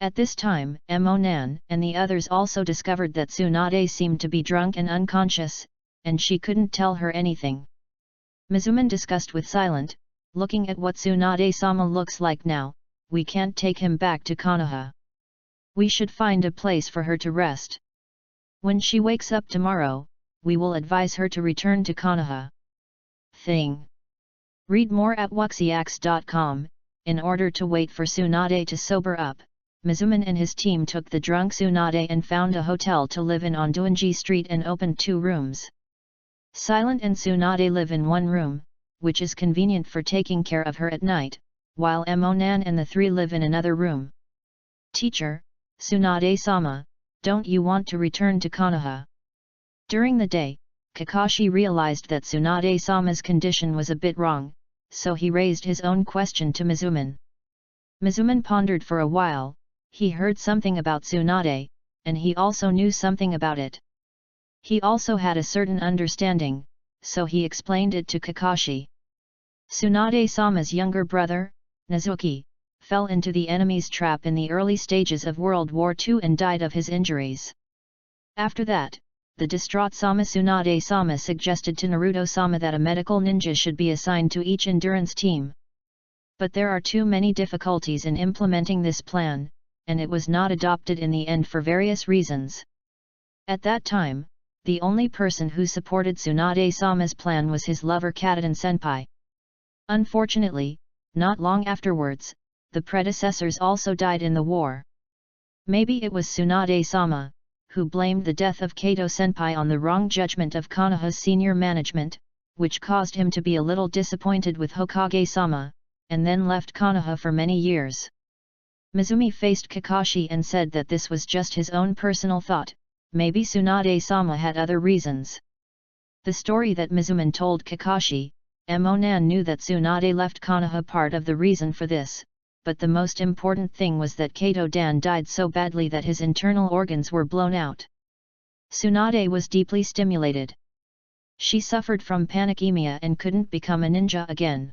At this time, Emonan and the others also discovered that Tsunade seemed to be drunk and unconscious, and she couldn't tell her anything. Mizuman discussed with Silent, looking at what Tsunade-sama looks like now, we can't take him back to Konoha. We should find a place for her to rest. When she wakes up tomorrow, we will advise her to return to Konoha. Read more at wuxiax.com. In order to wait for Tsunade to sober up, Mizuman and his team took the drunk Tsunade and found a hotel to live in on Duanji Street and opened 2 rooms. Silent and Tsunade live in one room, which is convenient for taking care of her at night, while Emonan and the 3 live in another room. Teacher, Tsunade-sama, don't you want to return to Konoha? During the day, Kakashi realized that Tsunade-sama's condition was a bit wrong, so he raised his own question to Mizuman. Mizuman pondered for a while. He heard something about Tsunade, and he also knew something about it. He also had a certain understanding, so he explained it to Kakashi. Tsunade-sama's younger brother, Nezuki, fell into the enemy's trap in the early stages of World War II and died of his injuries. After that, the distraught Sama Tsunade-sama suggested to Naruto-sama that a medical ninja should be assigned to each endurance team. But there are too many difficulties in implementing this plan, and it was not adopted in the end for various reasons. At that time, the only person who supported Tsunade-sama's plan was his lover Katadan-senpai. Unfortunately, not long afterwards, the predecessors also died in the war. Maybe it was Tsunade-sama, who blamed the death of Kato-senpai on the wrong judgment of Konoha's senior management, which caused him to be a little disappointed with Hokage-sama, and then left Konoha for many years. Mizumi faced Kakashi and said that this was just his own personal thought, maybe Tsunade-sama had other reasons. The story that Mizuman told Kakashi, Emonan knew that Tsunade left Konoha part of the reason for this, but the most important thing was that Kato-dan died so badly that his internal organs were blown out. Tsunade was deeply stimulated. She suffered from panicemia and couldn't become a ninja again.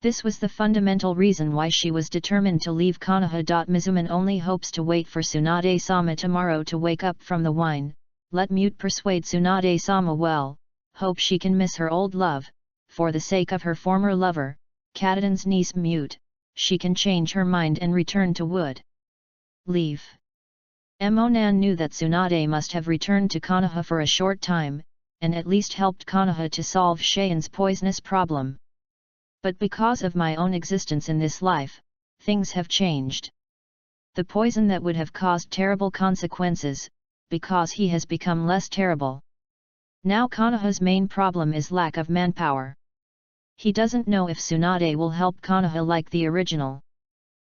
This was the fundamental reason why she was determined to leave Konoha. Mizuman only hopes to wait for Tsunade-sama tomorrow to wake up from the wine. Let Mute persuade Tsunade-sama well, hope she can miss her old love, for the sake of her former lover, Katadan's niece Mute, she can change her mind and return to Wood. Leave. Emonan knew that Tsunade must have returned to Konoha for a short time, and at least helped Konoha to solve Cheyon's poisonous problem. But because of my own existence in this life, things have changed. The poison that would have caused terrible consequences, because he has become less terrible. Now Konoha's main problem is lack of manpower. He doesn't know if Tsunade will help Konoha like the original.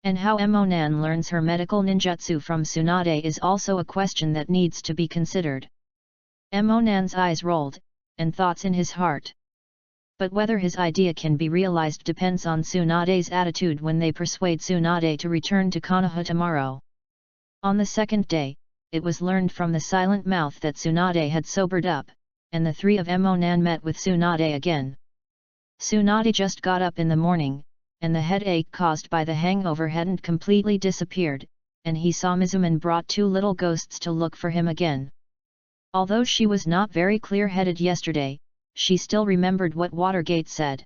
And how Emonan learns her medical ninjutsu from Tsunade is also a question that needs to be considered. Emonan's eyes rolled, and thoughts in his heart. But whether his idea can be realized depends on Tsunade's attitude when they persuade Tsunade to return to Konoha tomorrow. On the second day, it was learned from the silent mouth that Tsunade had sobered up, and the three of Emonan met with Tsunade again. Tsunade just got up in the morning, and the headache caused by the hangover hadn't completely disappeared, and he saw Mizuman brought two little ghosts to look for him again. Although she was not very clear-headed yesterday, she still remembered what Watergate said.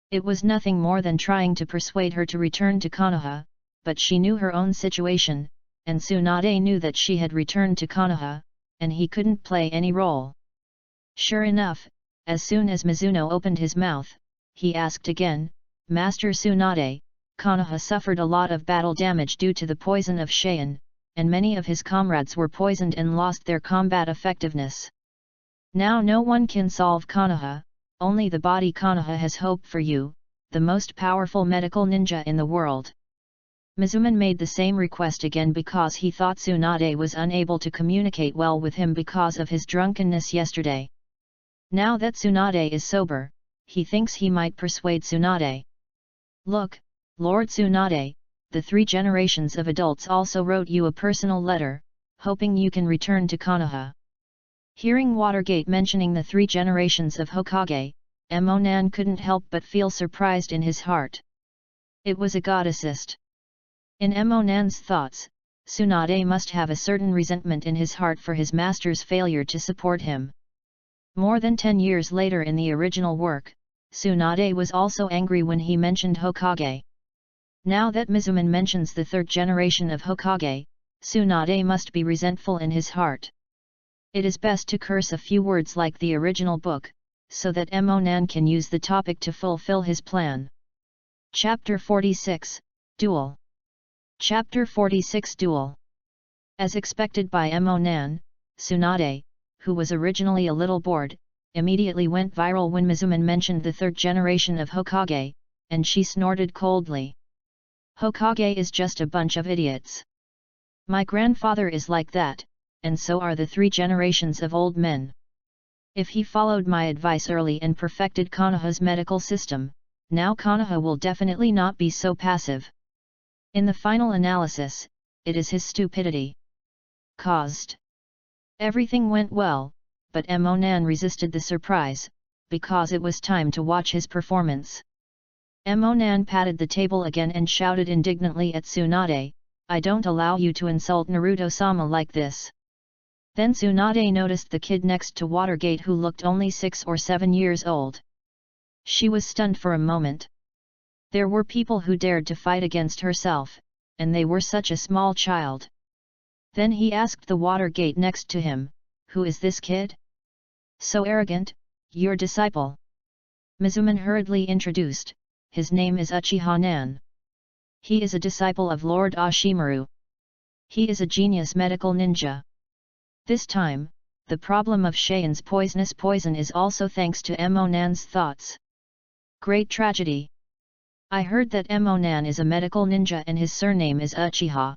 It was nothing more than trying to persuade her to return to Konoha, but she knew her own situation, and Tsunade knew that she had returned to Konoha, and he couldn't play any role. Sure enough, as soon as Mizuno opened his mouth, he asked again, "Master Tsunade, Konoha suffered a lot of battle damage due to the poison of Cheyon, and many of his comrades were poisoned and lost their combat effectiveness. Now no one can solve Konoha, only the body Konoha has hope for you, the most powerful medical ninja in the world." Mizuman made the same request again because he thought Tsunade was unable to communicate well with him because of his drunkenness yesterday. Now that Tsunade is sober, he thinks he might persuade Tsunade. "Look, Lord Tsunade, the 3 generations of adults also wrote you a personal letter, hoping you can return to Konoha." Hearing Watergate mentioning the 3 generations of Hokage, Emonan couldn't help but feel surprised in his heart. It was a god assist. In Emonan's thoughts, Tsunade must have a certain resentment in his heart for his master's failure to support him. More than 10 years later in the original work, Tsunade was also angry when he mentioned Hokage. Now that Mizuman mentions the 3rd generation of Hokage, Tsunade must be resentful in his heart. It is best to curse a few words like the original book, so that Emonan can use the topic to fulfill his plan. Chapter 46, Duel. Chapter 46 Duel. As expected by Emonan, Tsunade, who was originally a little bored, immediately went viral when Mizuman mentioned the 3rd generation of Hokage, and she snorted coldly. "Hokage is just a bunch of idiots. My grandfather is like that, and so are the 3 generations of old men. If he followed my advice early and perfected Konoha's medical system, now Konoha will definitely not be so passive." In the final analysis, it is his stupidity caused. Everything went well, but Emonan resisted the surprise, because it was time to watch his performance. Emonan patted the table again and shouted indignantly at Tsunade, "I don't allow you to insult Naruto-sama like this." Then Tsunade noticed the kid next to Watergate who looked only 6 or 7 years old. She was stunned for a moment. There were people who dared to fight against herself, and they were such a small child. Then he asked the Watergate next to him, "Who is this kid? So arrogant, your disciple?" Mizuman hurriedly introduced, "His name is Uchiha Nan. He is a disciple of Lord Ashimaru. He is a genius medical ninja. This time, the problem of Shayan's poisonous poison is also thanks to Emonan's thoughts. Great tragedy. I heard that Emonan is a medical ninja and his surname is Uchiha."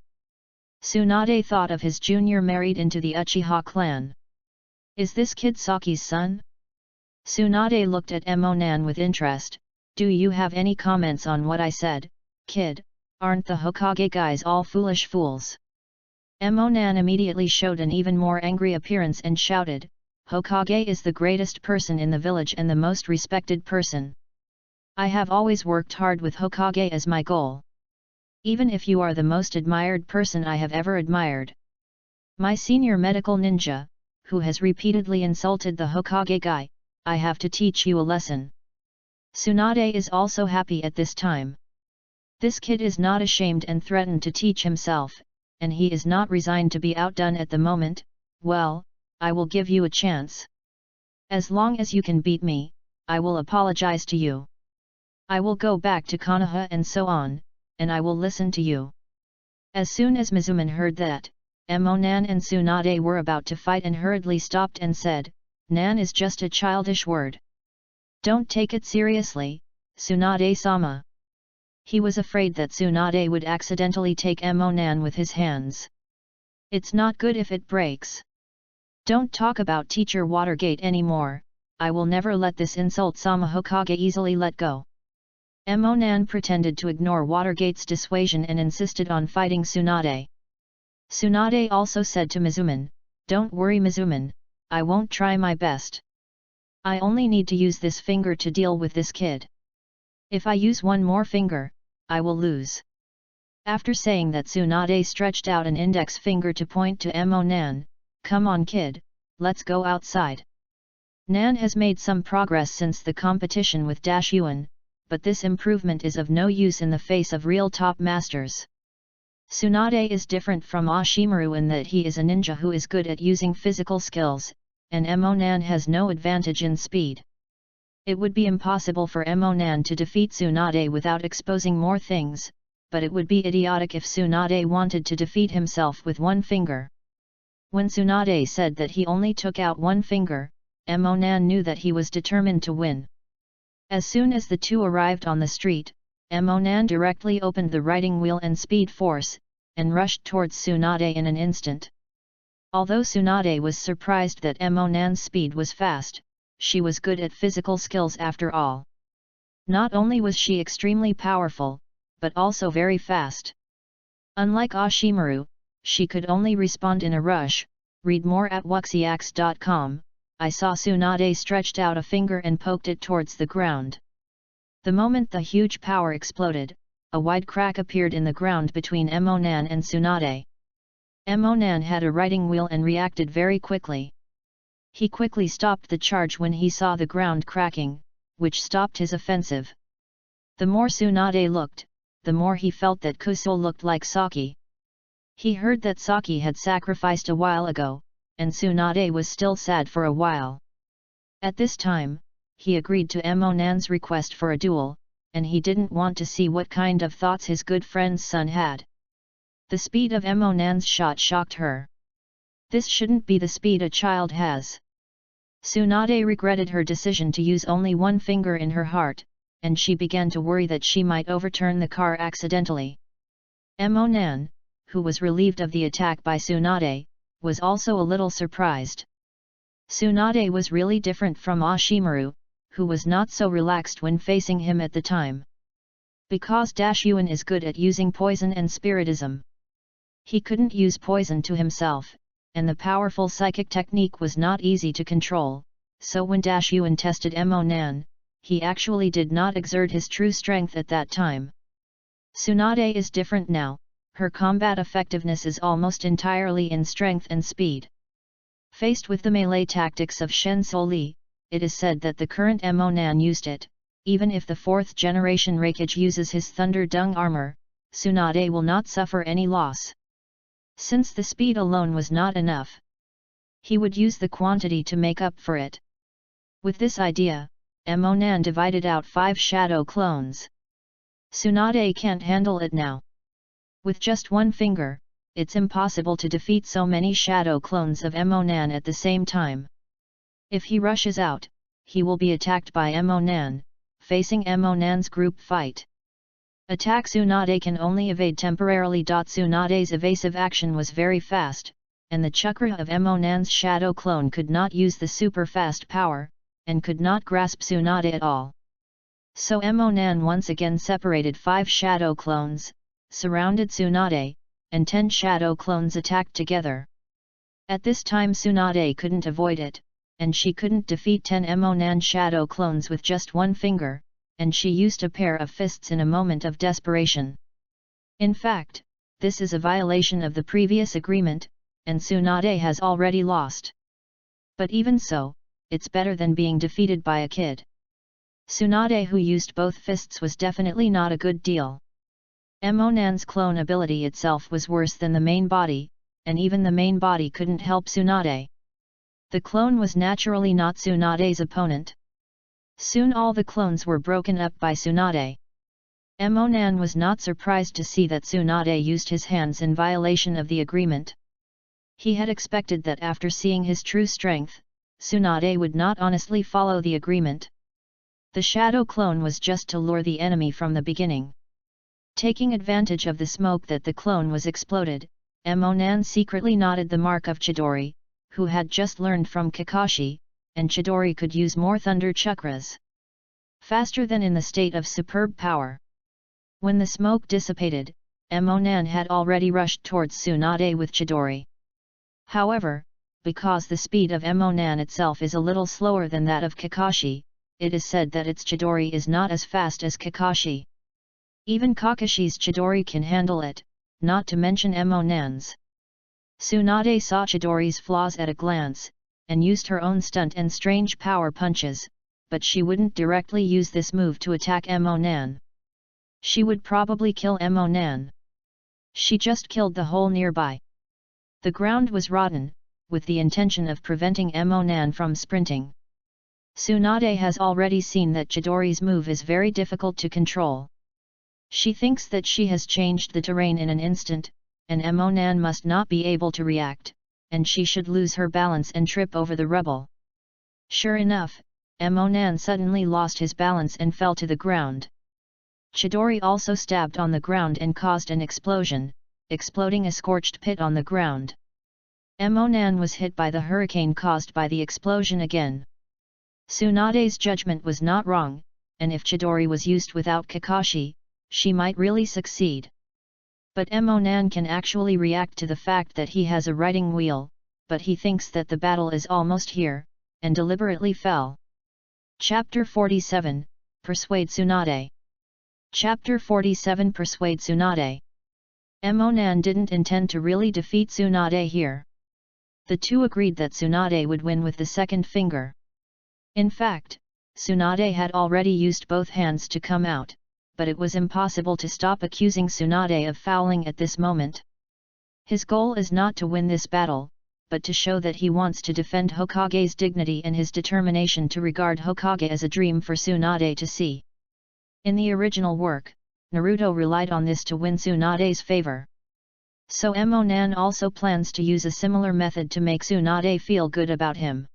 Tsunade thought of his junior married into the Uchiha clan. "Is this kid Saki's son?" Tsunade looked at Emonan with interest. "Do you have any comments on what I said, kid? Aren't the Hokage guys all foolish fools?" Emonan immediately showed an even more angry appearance and shouted, "Hokage is the greatest person in the village and the most respected person. I have always worked hard with Hokage as my goal. Even if you are the most admired person I have ever admired. My senior medical ninja, who has repeatedly insulted the Hokage guy, I have to teach you a lesson." Tsunade is also happy at this time. This kid is not ashamed and threatened to teach himself, and he is not resigned to be outdone at the moment. "Well, I will give you a chance. As long as you can beat me, I will apologize to you. I will go back to Konoha and so on, and I will listen to you." As soon as Mizuman heard that, Emonan and Tsunade were about to fight and hurriedly stopped and said, "Nan is just a childish word. Don't take it seriously, Tsunade-sama." He was afraid that Tsunade would accidentally take Emonan with his hands. "It's not good if it breaks. Don't talk about Teacher Watergate anymore. I will never let this insult Sama Hokage easily let go." Emonan pretended to ignore Watergate's dissuasion and insisted on fighting Tsunade. Tsunade also said to Mizuman, "Don't worry Mizuman, I won't try my best. I only need to use this finger to deal with this kid. If I use one more finger, I will lose." After saying that, Tsunade stretched out an index finger to point to Emonan, "Come on kid, let's go outside." Nan has made some progress since the competition with Yuan, but this improvement is of no use in the face of real top masters. Tsunade is different from Ashimaru in that he is a ninja who is good at using physical skills, and Emonan has no advantage in speed. It would be impossible for Emonan to defeat Tsunade without exposing more things, but it would be idiotic if Tsunade wanted to defeat himself with one finger. When Tsunade said that he only took out one finger, Emonan knew that he was determined to win. As soon as the two arrived on the street, Emonan directly opened the riding wheel and speed force, and rushed towards Tsunade in an instant. Although Tsunade was surprised that Emonan's speed was fast, she was good at physical skills after all. Not only was she extremely powerful, but also very fast. Unlike Ashimaru, she could only respond in a rush. Read more at wuxiax.com. I saw Tsunade stretched out a finger and poked it towards the ground. The moment the huge power exploded, a wide crack appeared in the ground between Emonan and Tsunade. Emonan had a riding wheel and reacted very quickly. He quickly stopped the charge when he saw the ground cracking, which stopped his offensive. The more Tsunade looked, the more he felt that Kusou looked like Saki. He heard that Saki had sacrificed a while ago, and Tsunade was still sad for a while. At this time, he agreed to Emonan's request for a duel, and he didn't want to see what kind of thoughts his good friend's son had. The speed of Emonan's shot shocked her. This shouldn't be the speed a child has. Tsunade regretted her decision to use only one finger in her heart, and she began to worry that she might overturn the car accidentally. Emonan, who was relieved of the attack by Tsunade, was also a little surprised. Tsunade was really different from Ashimaru, who was not so relaxed when facing him at the time. Because Yuan is good at using poison and spiritism. He couldn't use poison to himself, and the powerful psychic technique was not easy to control, so when Yuan tested Nan, he actually did not exert his true strength at that time. Tsunade is different now, her combat effectiveness is almost entirely in strength and speed. Faced with the melee tactics of Shen Li, it is said that the current Nan used it. Even if the 4th generation Reikage uses his Thunder Dung armor, Tsunade will not suffer any loss. Since the speed alone was not enough, he would use the quantity to make up for it. With this idea, Nan divided out 5 shadow clones. Tsunade can't handle it now. With just one finger, it's impossible to defeat so many shadow clones of Nan at the same time. If he rushes out, he will be attacked by Nan, facing Nan's group fight. Attack Tsunade can only evade temporarily. Tsunade's evasive action was very fast, and the chakra of Nan's shadow clone could not use the super fast power, and could not grasp Tsunade at all. So Nan once again separated 5 shadow clones, surrounded Tsunade, and 10 shadow clones attacked together. At this time Tsunade couldn't avoid it, and she couldn't defeat 10 Nan shadow clones with just one finger, and she used a pair of fists in a moment of desperation. In fact, this is a violation of the previous agreement, and Tsunade has already lost. But even so, it's better than being defeated by a kid. Tsunade, who used both fists, was definitely not a good deal. Nan's clone ability itself was worse than the main body, and even the main body couldn't help Tsunade. The clone was naturally not Tsunade's opponent. Soon all the clones were broken up by Tsunade. Nan was not surprised to see that Tsunade used his hands in violation of the agreement. He had expected that after seeing his true strength, Tsunade would not honestly follow the agreement. The shadow clone was just to lure the enemy from the beginning. Taking advantage of the smoke that the clone was exploded, Nan secretly nodded the mark of Chidori, who had just learned from Kakashi, and Chidori could use more thunder chakras. Faster than in the state of superb power. When the smoke dissipated, Nan had already rushed towards Tsunade with Chidori. However, because the speed of Nan itself is a little slower than that of Kakashi, it is said that its Chidori is not as fast as Kakashi. Even Kakashi's Chidori can handle it, not to mention Nan's. Tsunade saw Chidori's flaws at a glance, and used her own stunt and strange power punches, but she wouldn't directly use this move to attack Nan. She would probably kill Nan. She just killed the hole nearby. The ground was rotten, with the intention of preventing Nan from sprinting. Tsunade has already seen that Chidori's move is very difficult to control. She thinks that she has changed the terrain in an instant, and Nan must not be able to react, and she should lose her balance and trip over the rubble. Sure enough, Nan suddenly lost his balance and fell to the ground. Chidori also stabbed on the ground and caused an explosion, exploding a scorched pit on the ground. Nan was hit by the hurricane caused by the explosion again. Tsunade's judgment was not wrong, and if Chidori was used without Kakashi, she might really succeed. But Nan can actually react to the fact that he has a riding wheel, but he thinks that the battle is almost here, and deliberately fell. Chapter 47, Persuade Tsunade. Chapter 47, Persuade Tsunade. Nan didn't intend to really defeat Tsunade here. The two agreed that Tsunade would win with the second finger. In fact, Tsunade had already used both hands to come out, but it was impossible to stop accusing Tsunade of fouling at this moment. His goal is not to win this battle, but to show that he wants to defend Hokage's dignity and his determination to regard Hokage as a dream for Tsunade to see. In the original work, Naruto relied on this to win Tsunade's favor. So Nan also plans to use a similar method to make Tsunade feel good about him.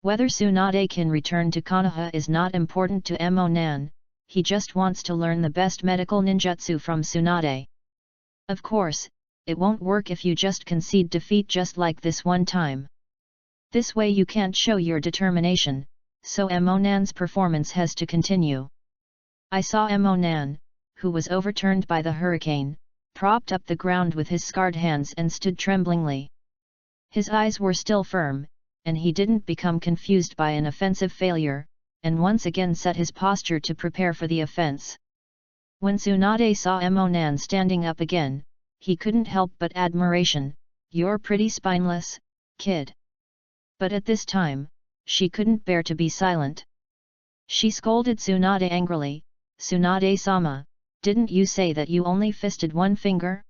Whether Tsunade can return to Konoha is not important to Nan, he just wants to learn the best medical ninjutsu from Tsunade. Of course, it won't work if you just concede defeat just like this one time. This way you can't show your determination, so Nan's performance has to continue. I saw Nan, who was overturned by the hurricane, propped up the ground with his scarred hands and stood tremblingly. His eyes were still firm, and he didn't become confused by an offensive failure, and once again set his posture to prepare for the offense. When Tsunade saw Emonan standing up again, he couldn't help but admiration. "You're pretty spineless, kid." But at this time, she couldn't bear to be silent. She scolded Tsunade angrily. "Tsunade-sama, didn't you say that you only fisted one finger?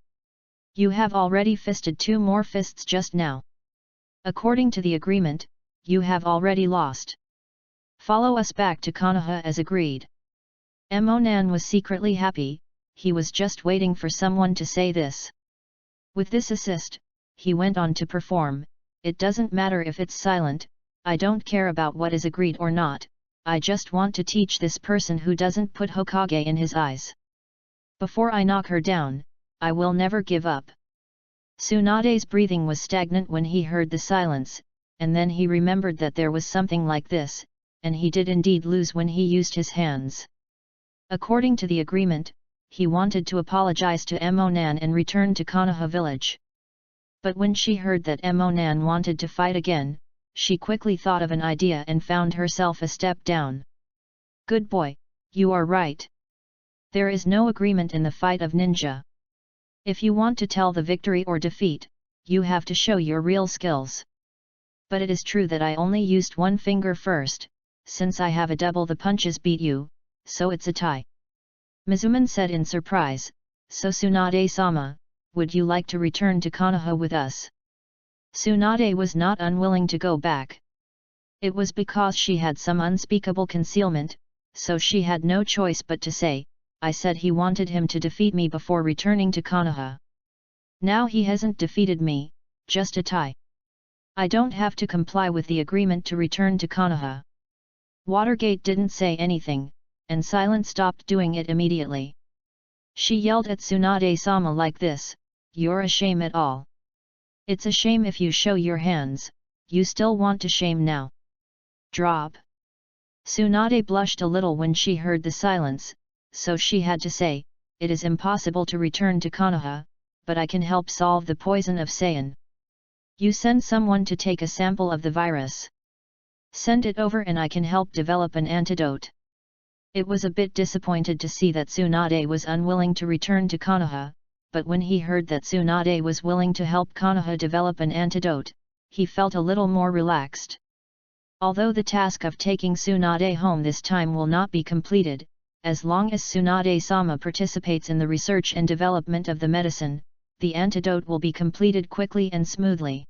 You have already fisted 2 more fists just now. According to the agreement, you have already lost. Follow us back to Konoha as agreed." Emonan was secretly happy. He was just waiting for someone to say this. With this assist, he went on to perform. "It doesn't matter if it's silent, I don't care about what is agreed or not, I just want to teach this person who doesn't put Hokage in his eyes. Before I knock her down, I will never give up." Tsunade's breathing was stagnant when he heard the silence, and then he remembered that there was something like this, and he did indeed lose when he used his hands. According to the agreement, he wanted to apologize to Emonan and return to Konoha village. But when she heard that Emonan wanted to fight again, she quickly thought of an idea and found herself a step down. "Good boy, you are right. There is no agreement in the fight of ninja. If you want to tell the victory or defeat, you have to show your real skills. But it is true that I only used one finger first, since I have a double the punches beat you, so it's a tie." Mizuman said in surprise. "So Tsunade-sama, would you like to return to Konoha with us?" Tsunade was not unwilling to go back. It was because she had some unspeakable concealment, so she had no choice but to say, "I said he wanted him to defeat me before returning to Konoha. Now he hasn't defeated me, just a tie. I don't have to comply with the agreement to return to Konoha." Watergate didn't say anything, and Silent stopped doing it immediately. She yelled at Tsunade-sama like this, "You're a shame at all. It's a shame if you show your hands, you still want to shame now. Drop." Tsunade blushed a little when she heard the silence, so she had to say, "It is impossible to return to Konoha, but I can help solve the poison of Saiyan. You send someone to take a sample of the virus. Send it over and I can help develop an antidote." It was a bit disappointed to see that Tsunade was unwilling to return to Konoha, but when he heard that Tsunade was willing to help Konoha develop an antidote, he felt a little more relaxed. Although the task of taking Tsunade home this time will not be completed, as long as Tsunade-sama participates in the research and development of the medicine, the antidote will be completed quickly and smoothly.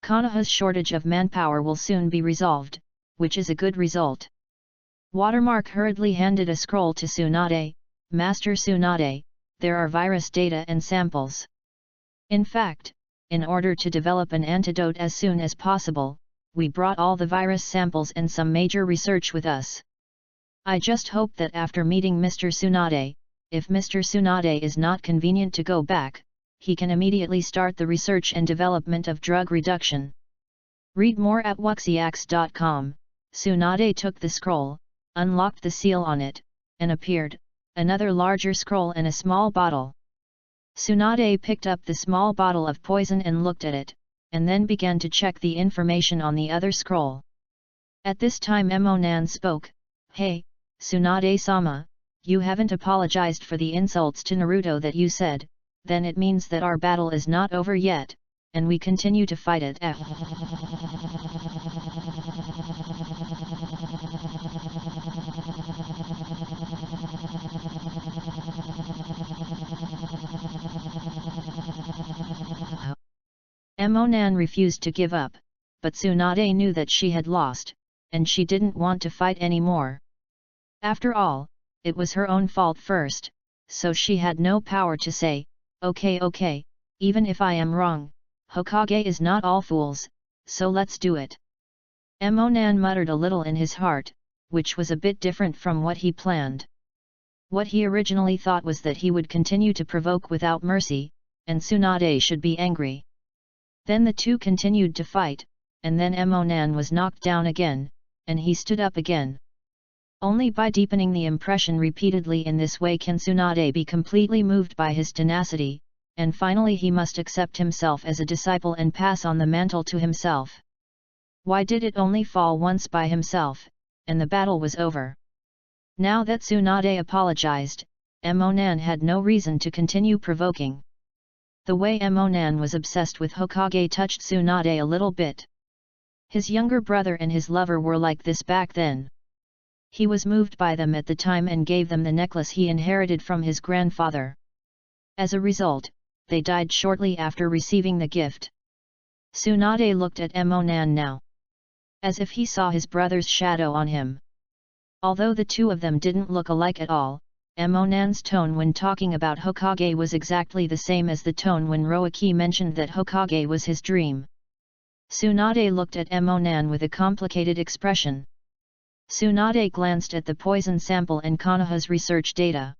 Konoha's shortage of manpower will soon be resolved, which is a good result. Watermark hurriedly handed a scroll to Tsunade. "Master Tsunade, there are virus data and samples. In fact, in order to develop an antidote as soon as possible, we brought all the virus samples and some major research with us. I just hope that after meeting Mr. Tsunade, if Mr. Tsunade is not convenient to go back, he can immediately start the research and development of drug reduction." Read more at wuxiax.com. Tsunade took the scroll, unlocked the seal on it, and appeared, another larger scroll and a small bottle. Tsunade picked up the small bottle of poison and looked at it, and then began to check the information on the other scroll. At this time Emonan spoke, "Hey, Tsunade-sama, you haven't apologized for the insults to Naruto that you said, then it means that our battle is not over yet, and we continue to fight it." Emonan refused to give up, but Tsunade knew that she had lost, and she didn't want to fight anymore. After all, it was her own fault first, so she had no power to say, okay, even if I am wrong, Hokage is not all fools, so let's do it." Emonan muttered a little in his heart, which was a bit different from what he planned. What he originally thought was that he would continue to provoke without mercy, and Tsunade should be angry. Then the two continued to fight, and then Emonan was knocked down again, and he stood up again. Only by deepening the impression repeatedly in this way can Tsunade be completely moved by his tenacity, and finally he must accept himself as a disciple and pass on the mantle to himself. Why did it only fall once by himself, and the battle was over? Now that Tsunade apologized, Emonan had no reason to continue provoking. The way Emonan was obsessed with Hokage touched Tsunade a little bit. His younger brother and his lover were like this back then. He was moved by them at the time and gave them the necklace he inherited from his grandfather. As a result, they died shortly after receiving the gift. Tsunade looked at Emonan now, as if he saw his brother's shadow on him. Although the two of them didn't look alike at all, Emonan's tone when talking about Hokage was exactly the same as the tone when Roaki mentioned that Hokage was his dream. Tsunade looked at Emonan with a complicated expression. Tsunade glanced at the poison sample and Konoha's research data.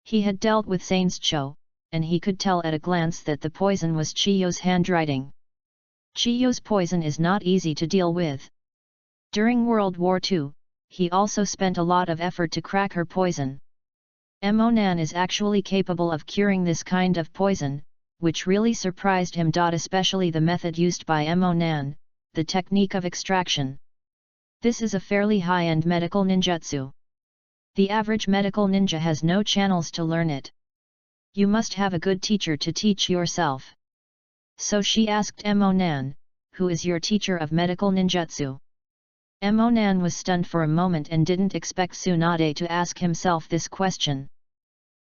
He had dealt with Saints-cho, and he could tell at a glance that the poison was Chiyo's handwriting. Chiyo's poison is not easy to deal with. During World War II, he also spent a lot of effort to crack her poison. Emonan is actually capable of curing this kind of poison, which really surprised him. Especially the method used by Emonan, the technique of extraction. This is a fairly high-end medical ninjutsu. The average medical ninja has no channels to learn it. You must have a good teacher to teach yourself. So she asked Emonan, "Who is your teacher of medical ninjutsu?" Emonan was stunned for a moment and didn't expect Tsunade to ask himself this question.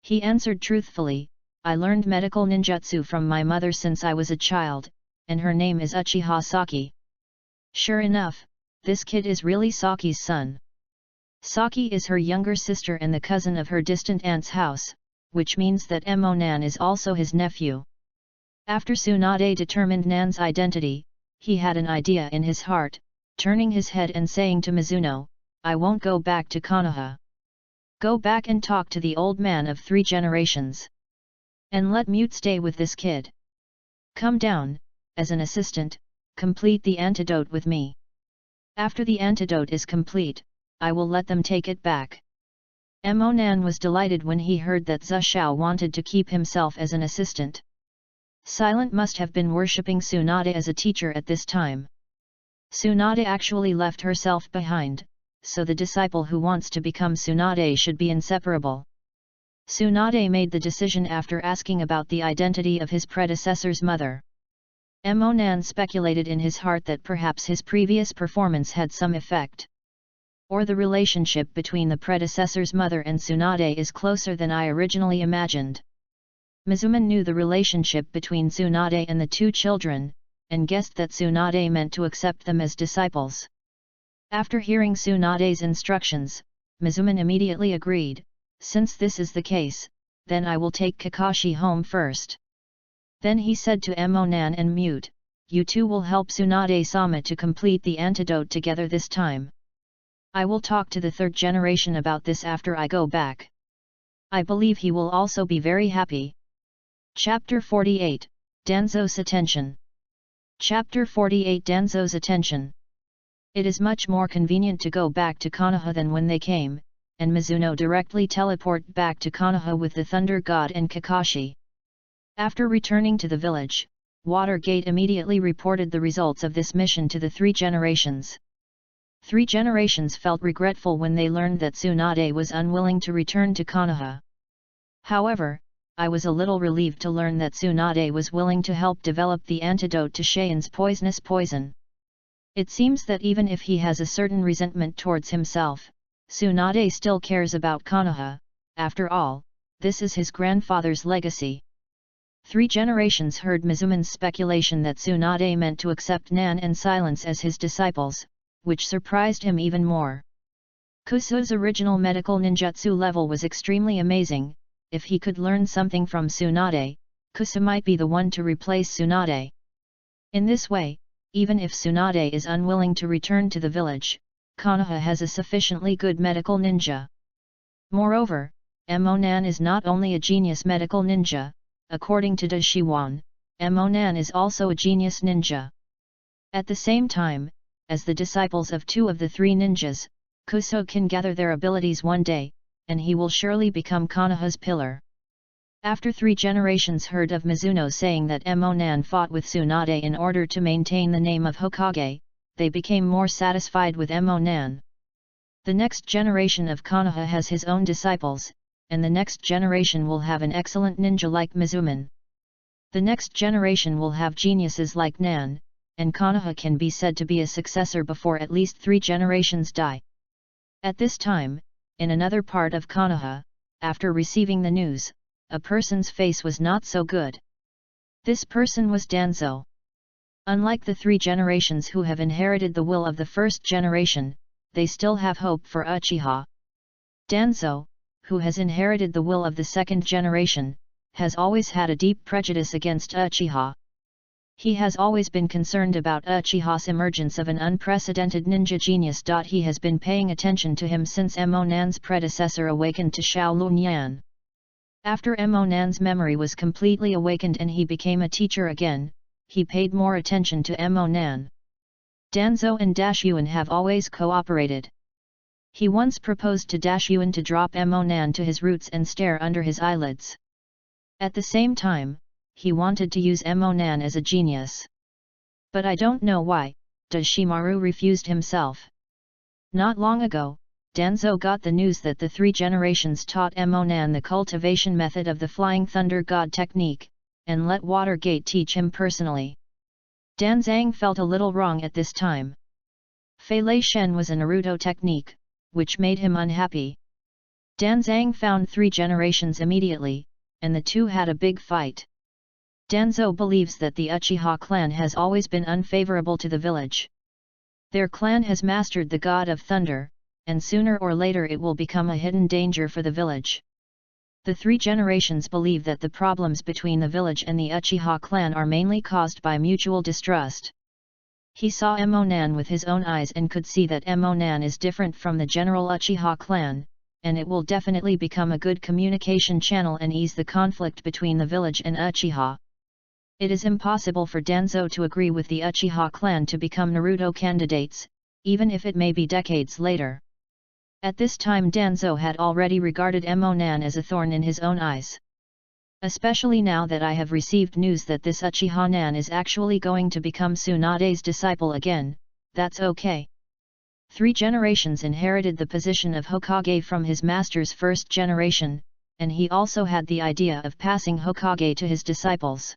He answered truthfully, "I learned medical ninjutsu from my mother since I was a child, and her name is Uchiha Saki." Sure enough, this kid is really Saki's son. Saki is her younger sister and the cousin of her distant aunt's house, which means that Emonan is also his nephew. After Tsunade determined Nan's identity, he had an idea in his heart, turning his head and saying to Mizuno, "I won't go back to Konoha. Go back and talk to the old man of 3 generations. And let Mute stay with this kid. Come down, as an assistant, complete the antidote with me. After the antidote is complete, I will let them take it back." Emonan was delighted when he heard that Zushao wanted to keep himself as an assistant. Silent must have been worshipping Tsunade as a teacher at this time. Tsunade actually left herself behind, so the disciple who wants to become Tsunade should be inseparable. Tsunade made the decision after asking about the identity of his predecessor's mother. Emonan speculated in his heart that perhaps his previous performance had some effect. Or the relationship between the predecessor's mother and Tsunade is closer than I originally imagined. Mizuman knew the relationship between Tsunade and the 2 children, and guessed that Tsunade meant to accept them as disciples. After hearing Tsunade's instructions, Mizuman immediately agreed, "Since this is the case, then I will take Kakashi home first." Then he said to Emonan and Mute, "You two will help Tsunade-sama to complete the antidote together this time. I will talk to the 3rd generation about this after I go back. I believe he will also be very happy." Chapter 48, Danzo's Attention. Chapter 48 Danzo's Attention. It is much more convenient to go back to Konoha than when they came, and Mizuno directly teleported back to Konoha with the Thunder God and Kakashi. After returning to the village, Watergate immediately reported the results of this mission to the 3 generations. 3 generations felt regretful when they learned that Tsunade was unwilling to return to Konoha. However, I was a little relieved to learn that Tsunade was willing to help develop the antidote to Shain's poisonous poison. It seems that even if he has a certain resentment towards himself, Tsunade still cares about Konoha. After all, this is his grandfather's legacy. 3 generations heard Mizuman's speculation that Tsunade meant to accept Nan and Silence as his disciples, which surprised him even more. Kusu's original medical ninjutsu level was extremely amazing. If he could learn something from Tsunade, Kusu might be the one to replace Tsunade. In this way, even if Tsunade is unwilling to return to the village, Konoha has a sufficiently good medical ninja. Moreover, Emonan is not only a genius medical ninja, according to Dashiwan, Emonan is also a genius ninja. At the same time, as the disciples of 2 of the 3 ninjas, Kuso can gather their abilities one day, and he will surely become Konoha's pillar. After 3 generations heard of Mizuno saying that Emonan fought with Tsunade in order to maintain the name of Hokage, they became more satisfied with Emonan. The next generation of Konoha has his own disciples, and the next generation will have an excellent ninja like Mizuman. The next generation will have geniuses like Nan, and Konoha can be said to be a successor before at least 3 generations die. At this time, in another part of Konoha, after receiving the news, a person's face was not so good. This person was Danzo. Unlike the 3 generations who have inherited the will of the first generation, they still have hope for Uchiha. Danzo, who has inherited the will of the second generation, has always had a deep prejudice against Uchiha. He has always been concerned about Uchiha's emergence of an unprecedented ninja genius. He has been paying attention to him since Emonan's predecessor awakened to Shaolunyan. After Emonan's memory was completely awakened and he became a teacher again, he paid more attention to Emonan. Danzo and Dashyuan have always cooperated. He once proposed to Dashyuan to drop Emonan to his roots and stare under his eyelids. At the same time, he wanted to use Emonan as a genius. But I don't know why, Dashimaru refused himself. Not long ago, Danzo got the news that the 3 generations taught Emonan the cultivation method of the Flying Thunder God technique, and let Watergate teach him personally. Danzang felt a little wrong at this time. Fei Lei Shen was a Naruto technique, which made him unhappy. Danzang found 3 generations immediately, and the two had a big fight. Danzo believes that the Uchiha clan has always been unfavorable to the village. Their clan has mastered the god of thunder, and sooner or later it will become a hidden danger for the village. The 3 generations believe that the problems between the village and the Uchiha clan are mainly caused by mutual distrust. He saw Emonan with his own eyes and could see that Emonan is different from the general Uchiha clan, and it will definitely become a good communication channel and ease the conflict between the village and Uchiha. It is impossible for Danzo to agree with the Uchiha clan to become Naruto candidates, even if it may be decades later. At this time Danzo had already regarded Emonan as a thorn in his own eyes. Especially now that I have received news that this Uchiha Nan is actually going to become Tsunade's disciple again, that's okay. 3 generations inherited the position of Hokage from his master's first generation, and he also had the idea of passing Hokage to his disciples.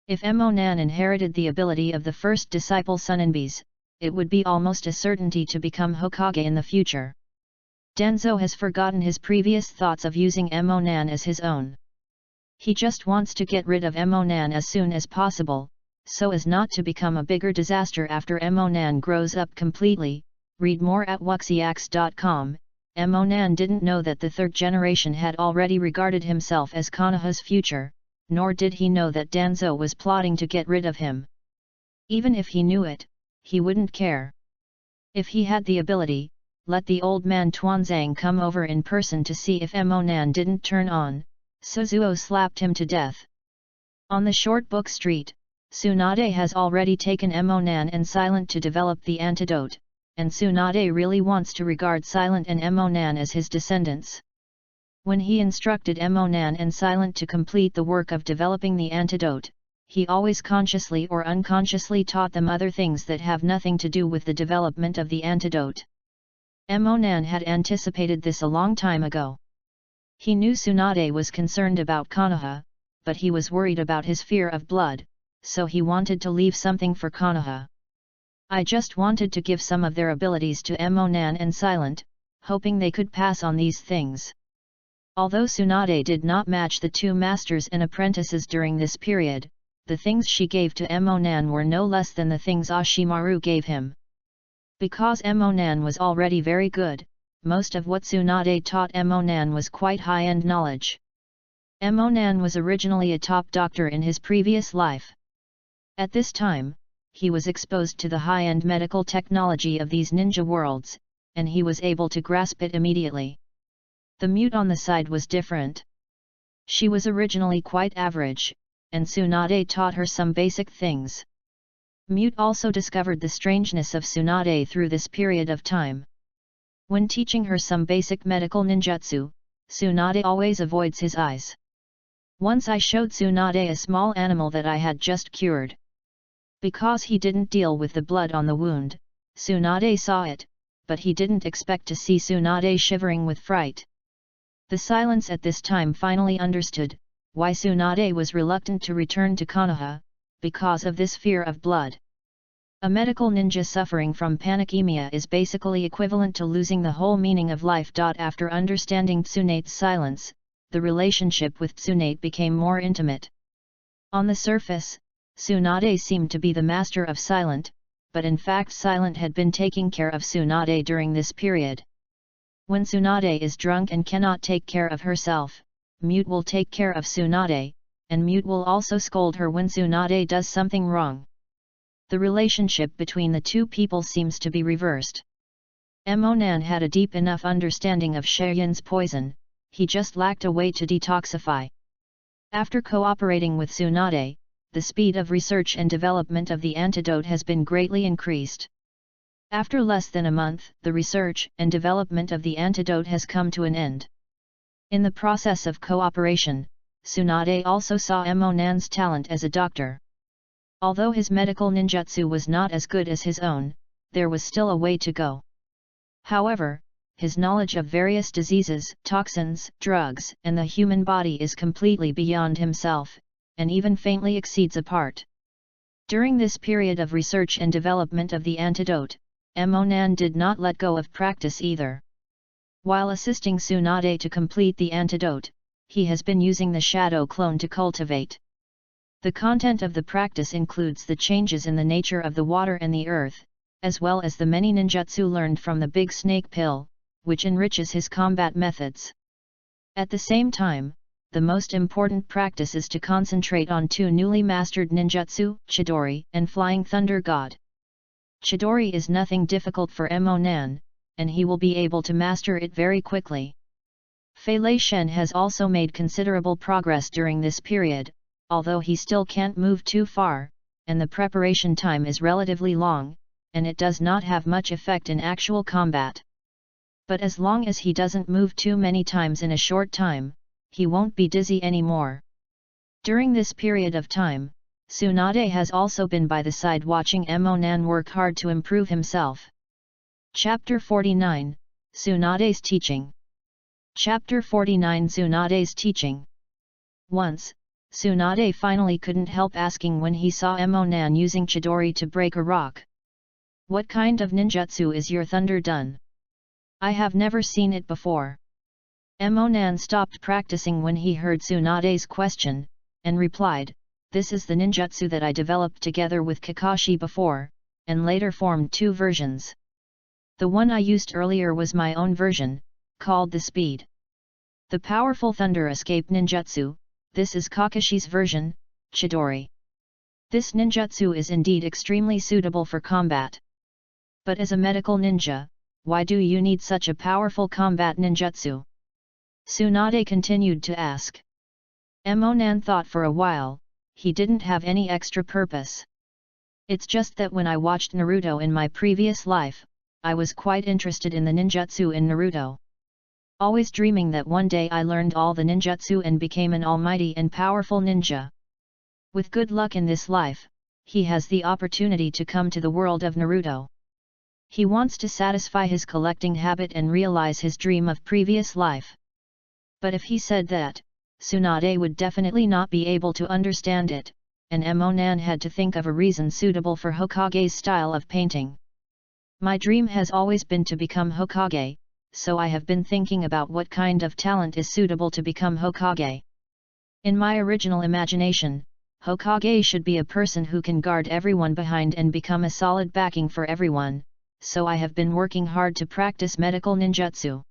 If Emonan inherited the ability of the first disciple Sunanbis, it would be almost a certainty to become Hokage in the future. Danzo has forgotten his previous thoughts of using Emonan as his own. He just wants to get rid of Emonan as soon as possible, so as not to become a bigger disaster after Emonan grows up completely. Read more at wuxiax.com. Emonan didn't know that the 3rd generation had already regarded himself as Konoha's future, nor did he know that Danzo was plotting to get rid of him. Even if he knew it, he wouldn't care. If he had the ability, let the old man Tuanzang come over in person to see if Emonan didn't turn on. Suzuo slapped him to death. On the short book street, Tsunade has already taken Emonan and Silent to develop the antidote, and Tsunade really wants to regard Silent and Emonan as his descendants. When he instructed Emonan and Silent to complete the work of developing the antidote, he always consciously or unconsciously taught them other things that have nothing to do with the development of the antidote. Emonan had anticipated this a long time ago. He knew Tsunade was concerned about Konoha, but he was worried about his fear of blood, so he wanted to leave something for Konoha. I just wanted to give some of their abilities to Emonan and Silent, hoping they could pass on these things. Although Tsunade did not match the 2 masters and apprentices during this period, the things she gave to Emonan were no less than the things Ashimaru gave him. Because Emonan was already very good, most of what Tsunade taught Emonan was quite high-end knowledge. Emonan was originally a top doctor in his previous life. At this time, he was exposed to the high-end medical technology of these ninja worlds, and he was able to grasp it immediately. The mute on the side was different. She was originally quite average, and Tsunade taught her some basic things. Mute also discovered the strangeness of Tsunade through this period of time. When teaching her some basic medical ninjutsu, Tsunade always avoids his eyes. Once I showed Tsunade a small animal that I had just cured. Because he didn't deal with the blood on the wound, Tsunade saw it, but he didn't expect to see Tsunade shivering with fright. The silence at this time finally understood why Tsunade was reluctant to return to Konoha, because of this fear of blood. A medical ninja suffering from panickemia is basically equivalent to losing the whole meaning of life. After understanding Tsunade's silence, the relationship with Tsunade became more intimate. On the surface, Tsunade seemed to be the master of silent, but in fact Silent had been taking care of Tsunade during this period. When Tsunade is drunk and cannot take care of herself, Mute will take care of Tsunade, and Mute will also scold her when Tsunade does something wrong. The relationship between the two people seems to be reversed. Emonan had a deep enough understanding of Sheyun's poison, he just lacked a way to detoxify. After cooperating with Tsunade, the speed of research and development of the antidote has been greatly increased. After less than a month, the research and development of the antidote has come to an end. In the process of cooperation, Tsunade also saw Emonan's talent as a doctor. Although his medical ninjutsu was not as good as his own, there was still a way to go. However, his knowledge of various diseases, toxins, drugs, and the human body is completely beyond himself, and even faintly exceeds a part. During this period of research and development of the antidote, Emonan did not let go of practice either. While assisting Tsunade to complete the antidote, he has been using the shadow clone to cultivate. The content of the practice includes the changes in the nature of the water and the earth, as well as the many ninjutsu learned from the big snake pill, which enriches his combat methods. At the same time, the most important practice is to concentrate on two newly mastered ninjutsu, Chidori and Flying Thunder God. Chidori is nothing difficult for Emonan, and he will be able to master it very quickly. Fei Lei Shen has also made considerable progress during this period, although he still can't move too far, and the preparation time is relatively long, and it does not have much effect in actual combat. But as long as he doesn't move too many times in a short time, he won't be dizzy anymore. During this period of time, Tsunade has also been by the side watching Emonan work hard to improve himself. Chapter 49, Tsunade's Teaching. Chapter 49 Tsunade's Teaching. Once, Tsunade finally couldn't help asking when he saw Emonan using Chidori to break a rock. "What kind of ninjutsu is your thunder done? I have never seen it before." Emonan stopped practicing when he heard Tsunade's question, and replied, "This is the ninjutsu that I developed together with Kakashi before, and later formed two versions. The one I used earlier was my own version, called the Speed. The Powerful Thunder Escape Ninjutsu. This is Kakashi's version, Chidori. This ninjutsu is indeed extremely suitable for combat. But as a medical ninja, why do you need such a powerful combat ninjutsu?" Tsunade continued to ask. Emonan thought for a while, he didn't have any extra purpose. "It's just that when I watched Naruto in my previous life, I was quite interested in the ninjutsu in Naruto. Always dreaming that one day I learned all the ninjutsu and became an almighty and powerful ninja. With good luck in this life, he has the opportunity to come to the world of Naruto. He wants to satisfy his collecting habit and realize his dream of previous life." But if he said that, Tsunade would definitely not be able to understand it, and Emonan had to think of a reason suitable for Hokage's style of painting. "My dream has always been to become Hokage, so I have been thinking about what kind of talent is suitable to become Hokage. In my original imagination, Hokage should be a person who can guard everyone behind and become a solid backing for everyone, so I have been working hard to practice medical ninjutsu."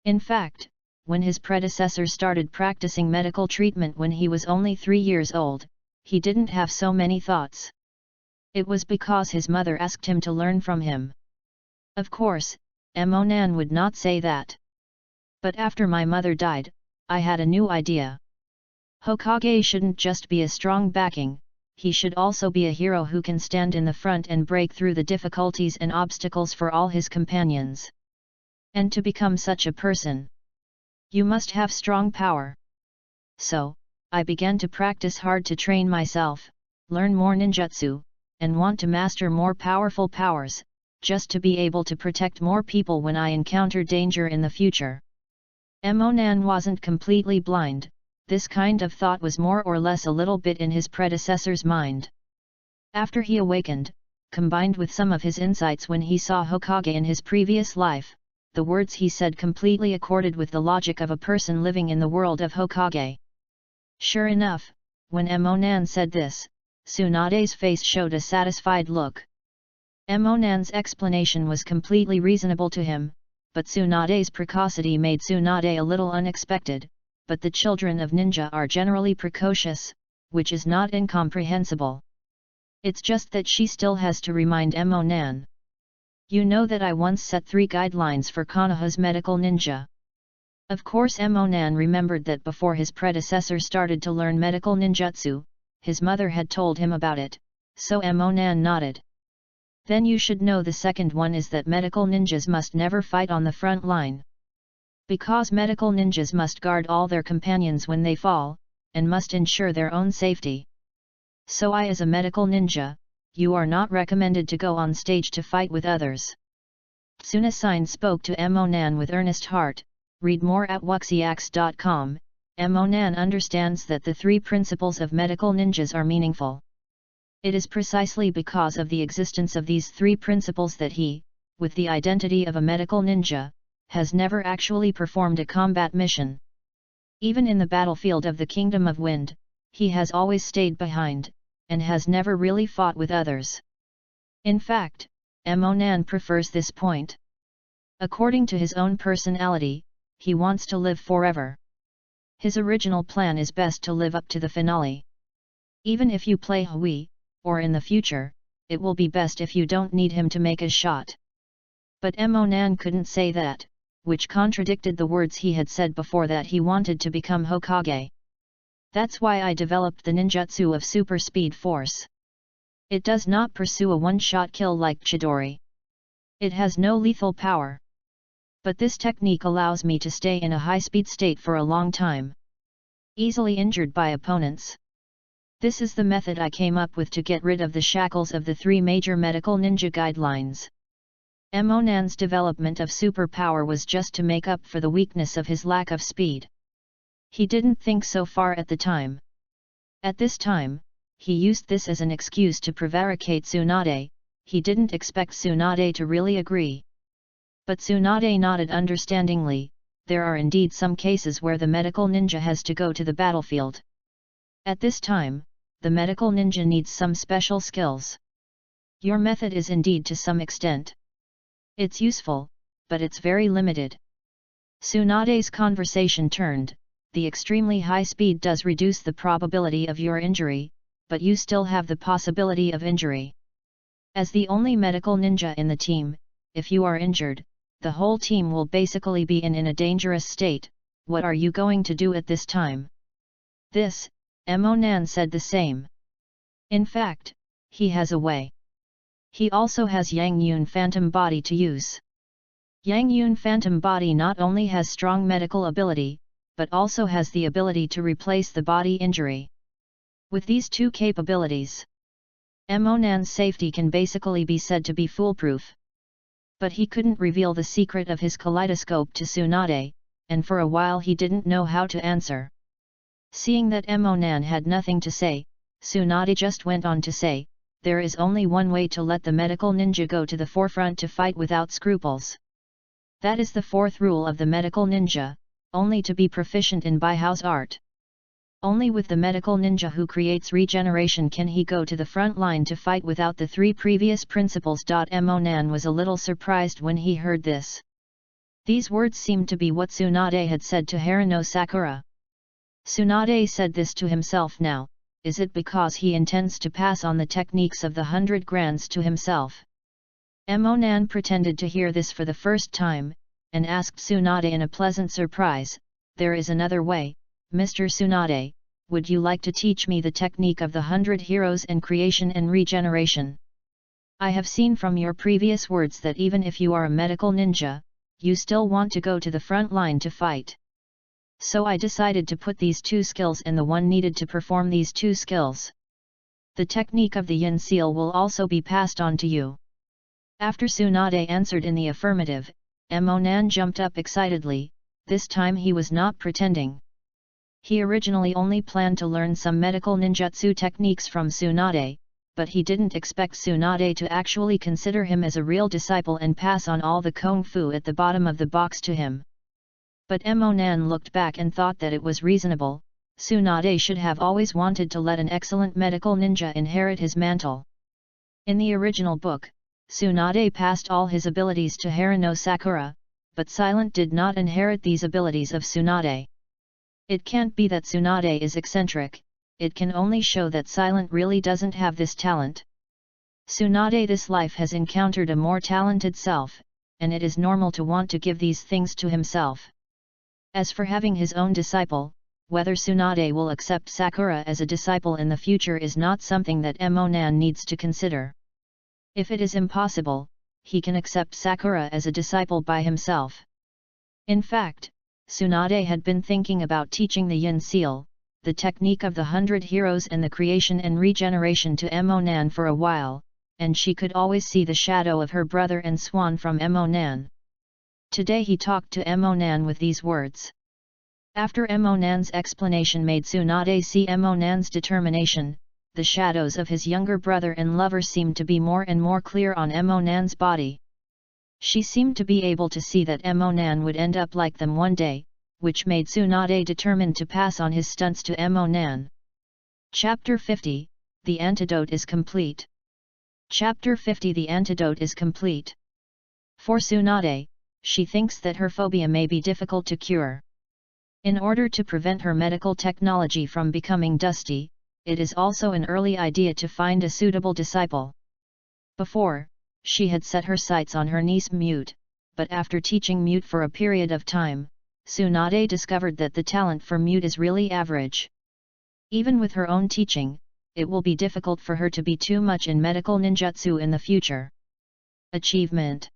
In fact, when his predecessor started practicing medical treatment when he was only 3 years old, he didn't have so many thoughts. It was because his mother asked him to learn from him. Of course, Emonan would not say that. "But after my mother died, I had a new idea. Hokage shouldn't just be a strong backing, he should also be a hero who can stand in the front and break through the difficulties and obstacles for all his companions. And to become such a person, you must have strong power. So, I began to practice hard to train myself, learn more ninjutsu, and want to master more powerful powers, just to be able to protect more people when I encounter danger in the future. Emonan wasn't completely blind, this kind of thought was more or less a little bit in his predecessor's mind. After he awakened, combined with some of his insights when he saw Hokage in his previous life, the words he said completely accorded with the logic of a person living in the world of Hokage. Sure enough, when Emonan said this, Tsunade's face showed a satisfied look. Emonan's explanation was completely reasonable to him, but Tsunade's precocity made Tsunade a little unexpected, but the children of ninja are generally precocious, which is not incomprehensible. It's just that she still has to remind Emonan. You know that I once set 3 guidelines for Konoha's medical ninja. Of course Emonan remembered that before his predecessor started to learn medical ninjutsu, his mother had told him about it, so Emonan nodded. Then you should know the second one is that medical ninjas must never fight on the front line. Because medical ninjas must guard all their companions when they fall, and must ensure their own safety. So as a medical ninja, you are not recommended to go on stage to fight with others. Tsunasign spoke to Emonan with earnest heart. Read more at wuxiax.com. Emonan understands that the 3 principles of medical ninjas are meaningful. It is precisely because of the existence of these 3 principles that he, with the identity of a medical ninja, has never actually performed a combat mission. Even in the battlefield of the Kingdom of Wind, he has always stayed behind, and has never really fought with others. In fact, Emonan prefers this point. According to his own personality, he wants to live forever. His original plan is best to live up to the finale. Even if you play Hui, or in the future, it will be best if you don't need him to make a shot. But Emonan couldn't say that, which contradicted the words he had said before that he wanted to become Hokage. That's why I developed the ninjutsu of super speed force. It does not pursue a one-shot kill like Chidori. It has no lethal power. But this technique allows me to stay in a high-speed state for a long time. Easily injured by opponents. This is the method I came up with to get rid of the shackles of the 3 major medical ninja guidelines. Emonan's development of superpower was just to make up for the weakness of his lack of speed. He didn't think so far at the time. At this time, he used this as an excuse to prevaricate Tsunade. He didn't expect Tsunade to really agree. But Tsunade nodded understandingly. There are indeed some cases where the medical ninja has to go to the battlefield. At this time, the medical ninja needs some special skills. Your method is indeed to some extent. It's useful, but it's very limited. Tsunade's conversation turned. The extremely high speed does reduce the probability of your injury, but you still have the possibility of injury. As the only medical ninja in the team, if you are injured, the whole team will basically be in a dangerous state. What are you going to do at this time? This, Emonan said the same. In fact, he has a way. He also has Yang Yun Phantom Body to use. Yang Yun Phantom Body not only has strong medical ability, but also has the ability to replace the body injury. With these 2 capabilities, Emonan's safety can basically be said to be foolproof. But he couldn't reveal the secret of his kaleidoscope to Tsunade, and for a while he didn't know how to answer. Seeing that Emonan had nothing to say, Tsunade just went on to say, there is only one way to let the medical ninja go to the forefront to fight without scruples. That is the 4th rule of the medical ninja, only to be proficient in Baihao's art. Only with the medical ninja who creates regeneration can he go to the front line to fight without the 3 previous principles. Emonan was a little surprised when he heard this. These words seemed to be what Tsunade had said to Haruno Sakura. Tsunade said this to himself now. Is it because he intends to pass on the techniques of the 100 grands to himself? Emonan pretended to hear this for the first time, and asked Tsunade in a pleasant surprise, there is another way, Mr. Tsunade, would you like to teach me the technique of the 100 heroes and creation and regeneration? I have seen from your previous words that even if you are a medical ninja, you still want to go to the front line to fight. So I decided to put these 2 skills and the one needed to perform these 2 skills. The technique of the yin seal will also be passed on to you." After Tsunade answered in the affirmative, Emonan jumped up excitedly. This time he was not pretending. He originally only planned to learn some medical ninjutsu techniques from Tsunade, but he didn't expect Tsunade to actually consider him as a real disciple and pass on all the kung fu at the bottom of the box to him. But Emonan looked back and thought that it was reasonable. Tsunade should have always wanted to let an excellent medical ninja inherit his mantle. In the original book, Tsunade passed all his abilities to Harano Sakura, but Silent did not inherit these abilities of Tsunade. It can't be that Tsunade is eccentric, it can only show that Silent really doesn't have this talent. Tsunade this life has encountered a more talented self, and it is normal to want to give these things to himself. As for having his own disciple, whether Tsunade will accept Sakura as a disciple in the future is not something that Emonan needs to consider. If it is impossible, he can accept Sakura as a disciple by himself. In fact, Tsunade had been thinking about teaching the yin seal, the technique of the 100 heroes and the creation and regeneration to Emonan for a while, and she could always see the shadow of her brother and Swan from Emonan. Today he talked to Emonan with these words. After Emonan's explanation made Tsunade see Emonan's determination, the shadows of his younger brother and lover seemed to be more and more clear on Emonan's body. She seemed to be able to see that Emonan would end up like them one day, which made Tsunade determined to pass on his stunts to Emonan. Chapter 50, The Antidote is Complete. Chapter 50 The Antidote is Complete. For Tsunade, she thinks that her phobia may be difficult to cure. In order to prevent her medical technology from becoming dusty, it is also an early idea to find a suitable disciple. Before, she had set her sights on her niece Mute, but after teaching Mute for a period of time, Tsunade discovered that the talent for Mute is really average. Even with her own teaching, it will be difficult for her to be too much in medical ninjutsu in the future. Achievement.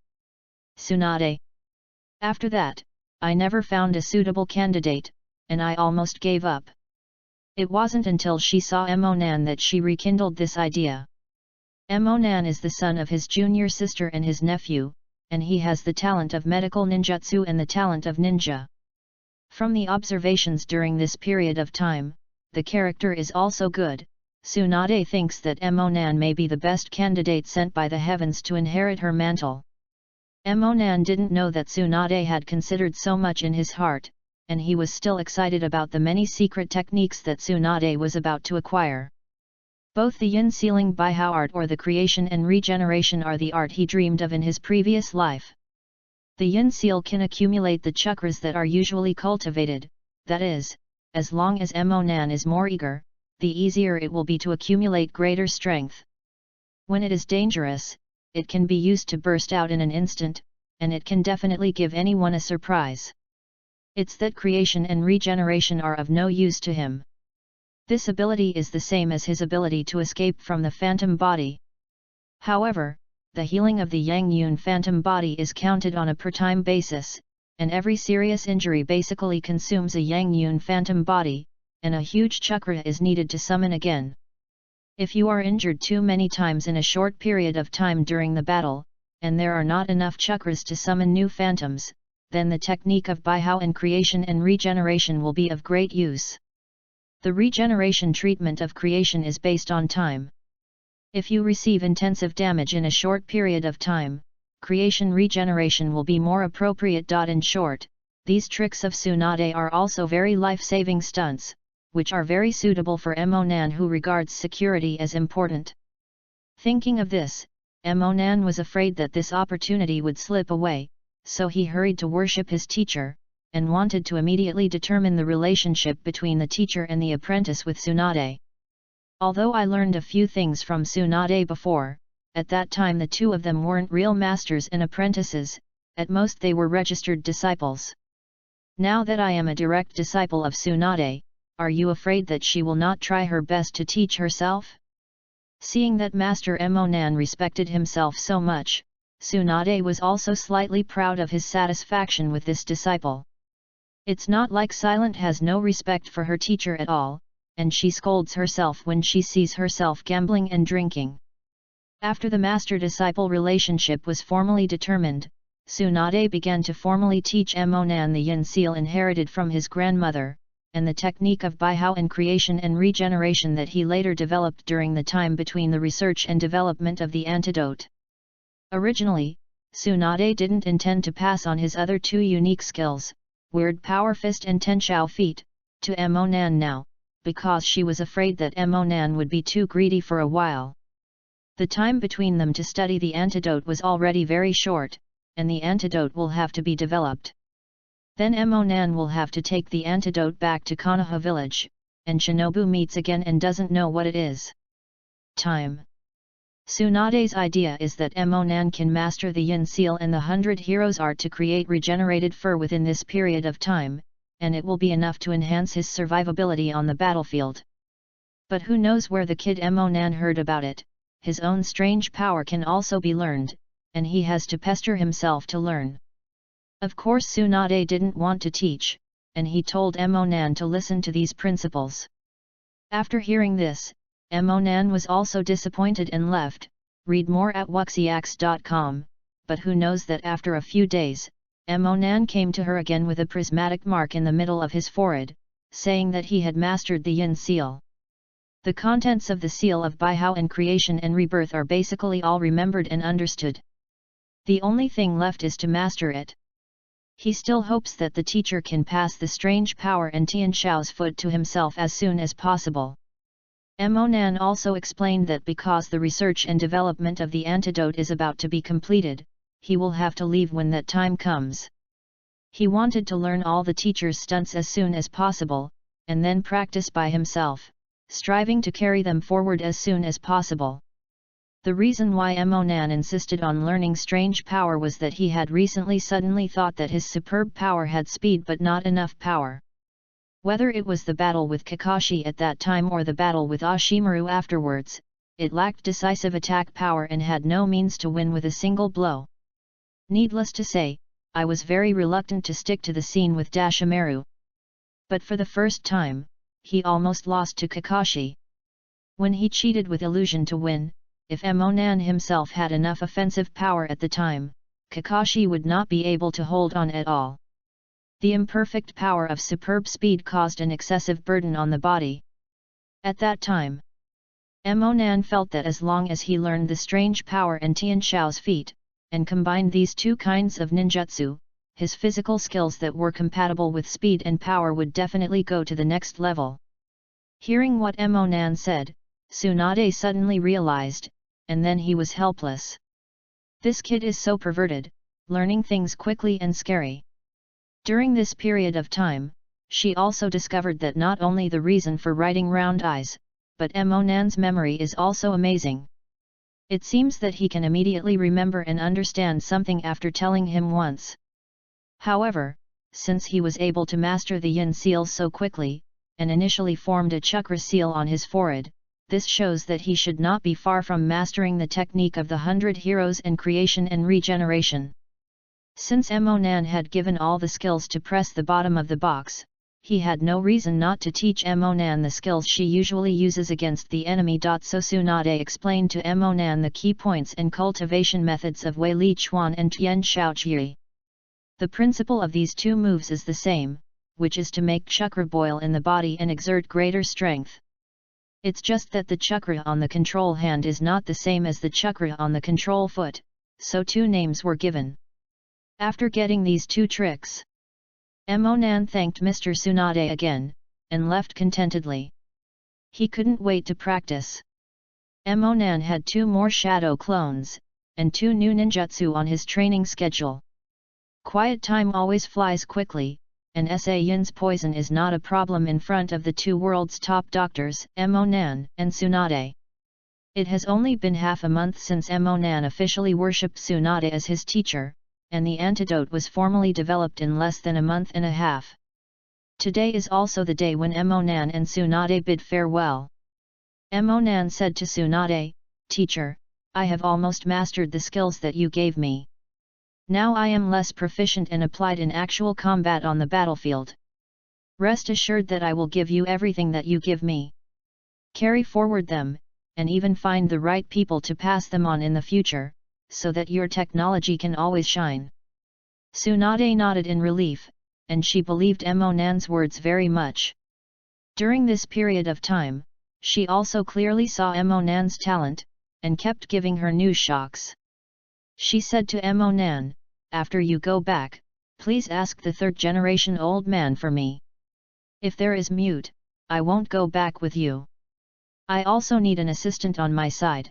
Tsunade. After that, I never found a suitable candidate, and I almost gave up. It wasn't until she saw Emonan that she rekindled this idea. Emonan is the son of his junior sister and his nephew, and he has the talent of medical ninjutsu and the talent of ninja. From the observations during this period of time, the character is also good. Tsunade thinks that Emonan may be the best candidate sent by the heavens to inherit her mantle. Emonan didn't know that Tsunade had considered so much in his heart, and he was still excited about the many secret techniques that Tsunade was about to acquire. Both the yin sealing Baihao art or the creation and regeneration are the art he dreamed of in his previous life. The yin seal can accumulate the chakras that are usually cultivated, that is, as long as Emonan is more eager, the easier it will be to accumulate greater strength. When it is dangerous, it can be used to burst out in an instant, and it can definitely give anyone a surprise. It's that creation and regeneration are of no use to him. This ability is the same as his ability to escape from the phantom body. However, the healing of the Yang Yun phantom body is counted on a per-time basis, and every serious injury basically consumes a Yang Yun phantom body, and a huge chakra is needed to summon again. If you are injured too many times in a short period of time during the battle, and there are not enough chakras to summon new phantoms, then the technique of Baihao and creation and regeneration will be of great use. The regeneration treatment of creation is based on time. If you receive intensive damage in a short period of time, creation regeneration will be more appropriate. In short, these tricks of Tsunade are also very life-saving stunts, which are very suitable for Emonan who regards security as important. Thinking of this, Emonan was afraid that this opportunity would slip away, so he hurried to worship his teacher, and wanted to immediately determine the relationship between the teacher and the apprentice with Tsunade. Although I learned a few things from Tsunade before, at that time the two of them weren't real masters and apprentices, at most they were registered disciples. Now that I am a direct disciple of Tsunade, are you afraid that she will not try her best to teach herself? Seeing that Master Emonan respected himself so much, Tsunade was also slightly proud of his satisfaction with this disciple. It's not like Silent has no respect for her teacher at all, and she scolds herself when she sees herself gambling and drinking. After the master-disciple relationship was formally determined, Tsunade began to formally teach Emonan the yin seal inherited from his grandmother, and the technique of Baihao and creation and regeneration that he later developed during the time between the research and development of the antidote. Originally, Tsunade didn't intend to pass on his other two unique skills, Weird Power Fist and Tenshao Feet, to Emonan now, because she was afraid that Emonan would be too greedy for a while. The time between them to study the antidote was already very short, and the antidote will have to be developed. Then Emonan will have to take the antidote back to Konoha village, and Shinobu meets again and doesn't know what it is. Time. Tsunade's idea is that Emonan can master the yin seal and the 100 heroes art to create regenerated fur within this period of time, and it will be enough to enhance his survivability on the battlefield. But who knows where the kid Emonan heard about it? His own strange power can also be learned, and he has to pester himself to learn. Of course Tsunade didn't want to teach, and he told Emonan to listen to these principles. After hearing this, Emonan was also disappointed and left. Read more at wuxiax.com, but who knows that after a few days, Emonan came to her again with a prismatic mark in the middle of his forehead, saying that he had mastered the yin seal. The contents of the seal of Baihao and creation and rebirth are basically all remembered and understood. The only thing left is to master it. He still hopes that the teacher can pass the strange power and Tian Shao's foot to himself as soon as possible. Emonan also explained that because the research and development of the antidote is about to be completed, he will have to leave when that time comes. He wanted to learn all the teacher's stunts as soon as possible, and then practice by himself, striving to carry them forward as soon as possible. The reason why Emonan insisted on learning strange power was that he had recently suddenly thought that his superb power had speed but not enough power. Whether it was the battle with Kakashi at that time or the battle with Ashimaru afterwards, it lacked decisive attack power and had no means to win with a single blow. Needless to say, I was very reluctant to stick to the scene with Dashimaru. But for the first time, he almost lost to Kakashi. When he cheated with illusion to win, if Emonan himself had enough offensive power at the time, Kakashi would not be able to hold on at all. The imperfect power of superb speed caused an excessive burden on the body. At that time, Emonan felt that as long as he learned the strange power and Tian Shao's feat, and combined these two kinds of ninjutsu, his physical skills that were compatible with speed and power would definitely go to the next level. Hearing what Emonan said, Tsunade suddenly realized, and then he was helpless. This kid is so perverted, learning things quickly and scary. During this period of time, she also discovered that not only the reason for writing round eyes, but Emonan's memory is also amazing. It seems that he can immediately remember and understand something after telling him once. However, since he was able to master the yin seal so quickly, and initially formed a chakra seal on his forehead, this shows that he should not be far from mastering the technique of the 100 heroes and creation and regeneration. Since Emonan had given all the skills to press the bottom of the box, he had no reason not to teach Emonan the skills she usually uses against the enemy. So Tsunade explained to Emonan the key points and cultivation methods of Wei Li Chuan and Tian Shaoqi. The principle of these two moves is the same, which is to make chakra boil in the body and exert greater strength. It's just that the chakra on the control hand is not the same as the chakra on the control foot, so two names were given. After getting these two tricks, Emonan thanked Mr. Tsunade again, and left contentedly. He couldn't wait to practice. Emonan had 2 more shadow clones, and 2 new ninjutsu on his training schedule. Quiet time always flies quickly, and Sa Yin's poison is not a problem in front of the 2 world's top doctors, Emonan and Tsunade. It has only been half a month since Emonan officially worshipped Tsunade as his teacher, and the antidote was formally developed in less than a month and a half. Today is also the day when Emonan and Tsunade bid farewell. Emonan said to Tsunade, "Teacher, I have almost mastered the skills that you gave me. Now I am less proficient and applied in actual combat on the battlefield. Rest assured that I will give you everything that you give me. Carry forward them, and even find the right people to pass them on in the future, so that your technology can always shine." Tsunade nodded in relief, and she believed Emonan's words very much. During this period of time, she also clearly saw Emonan's talent, and kept giving her new shocks. She said to Emonan, "After you go back, please ask the third-generation old man for me. If there is mute, I won't go back with you. I also need an assistant on my side.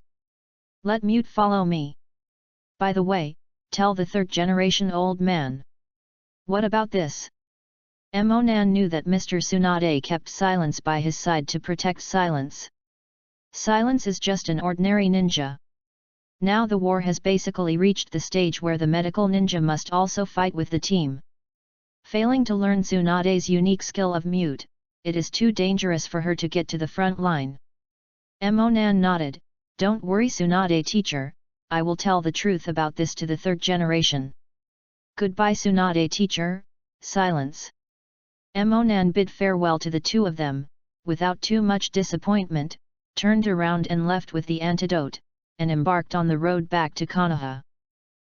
Let mute follow me. By the way, tell the third-generation old man." "What about this?" Emonan knew that Mr. Tsunade kept silence by his side to protect silence. Silence is just an ordinary ninja. Now the war has basically reached the stage where the medical ninja must also fight with the team. Failing to learn Tsunade's unique skill of mute, it is too dangerous for her to get to the front line. Emonan nodded, "Don't worry Tsunade teacher, I will tell the truth about this to the third generation." "Goodbye Tsunade teacher." Silence. Emonan bid farewell to the two of them, without too much disappointment, turned around and left with the antidote, and embarked on the road back to Konoha.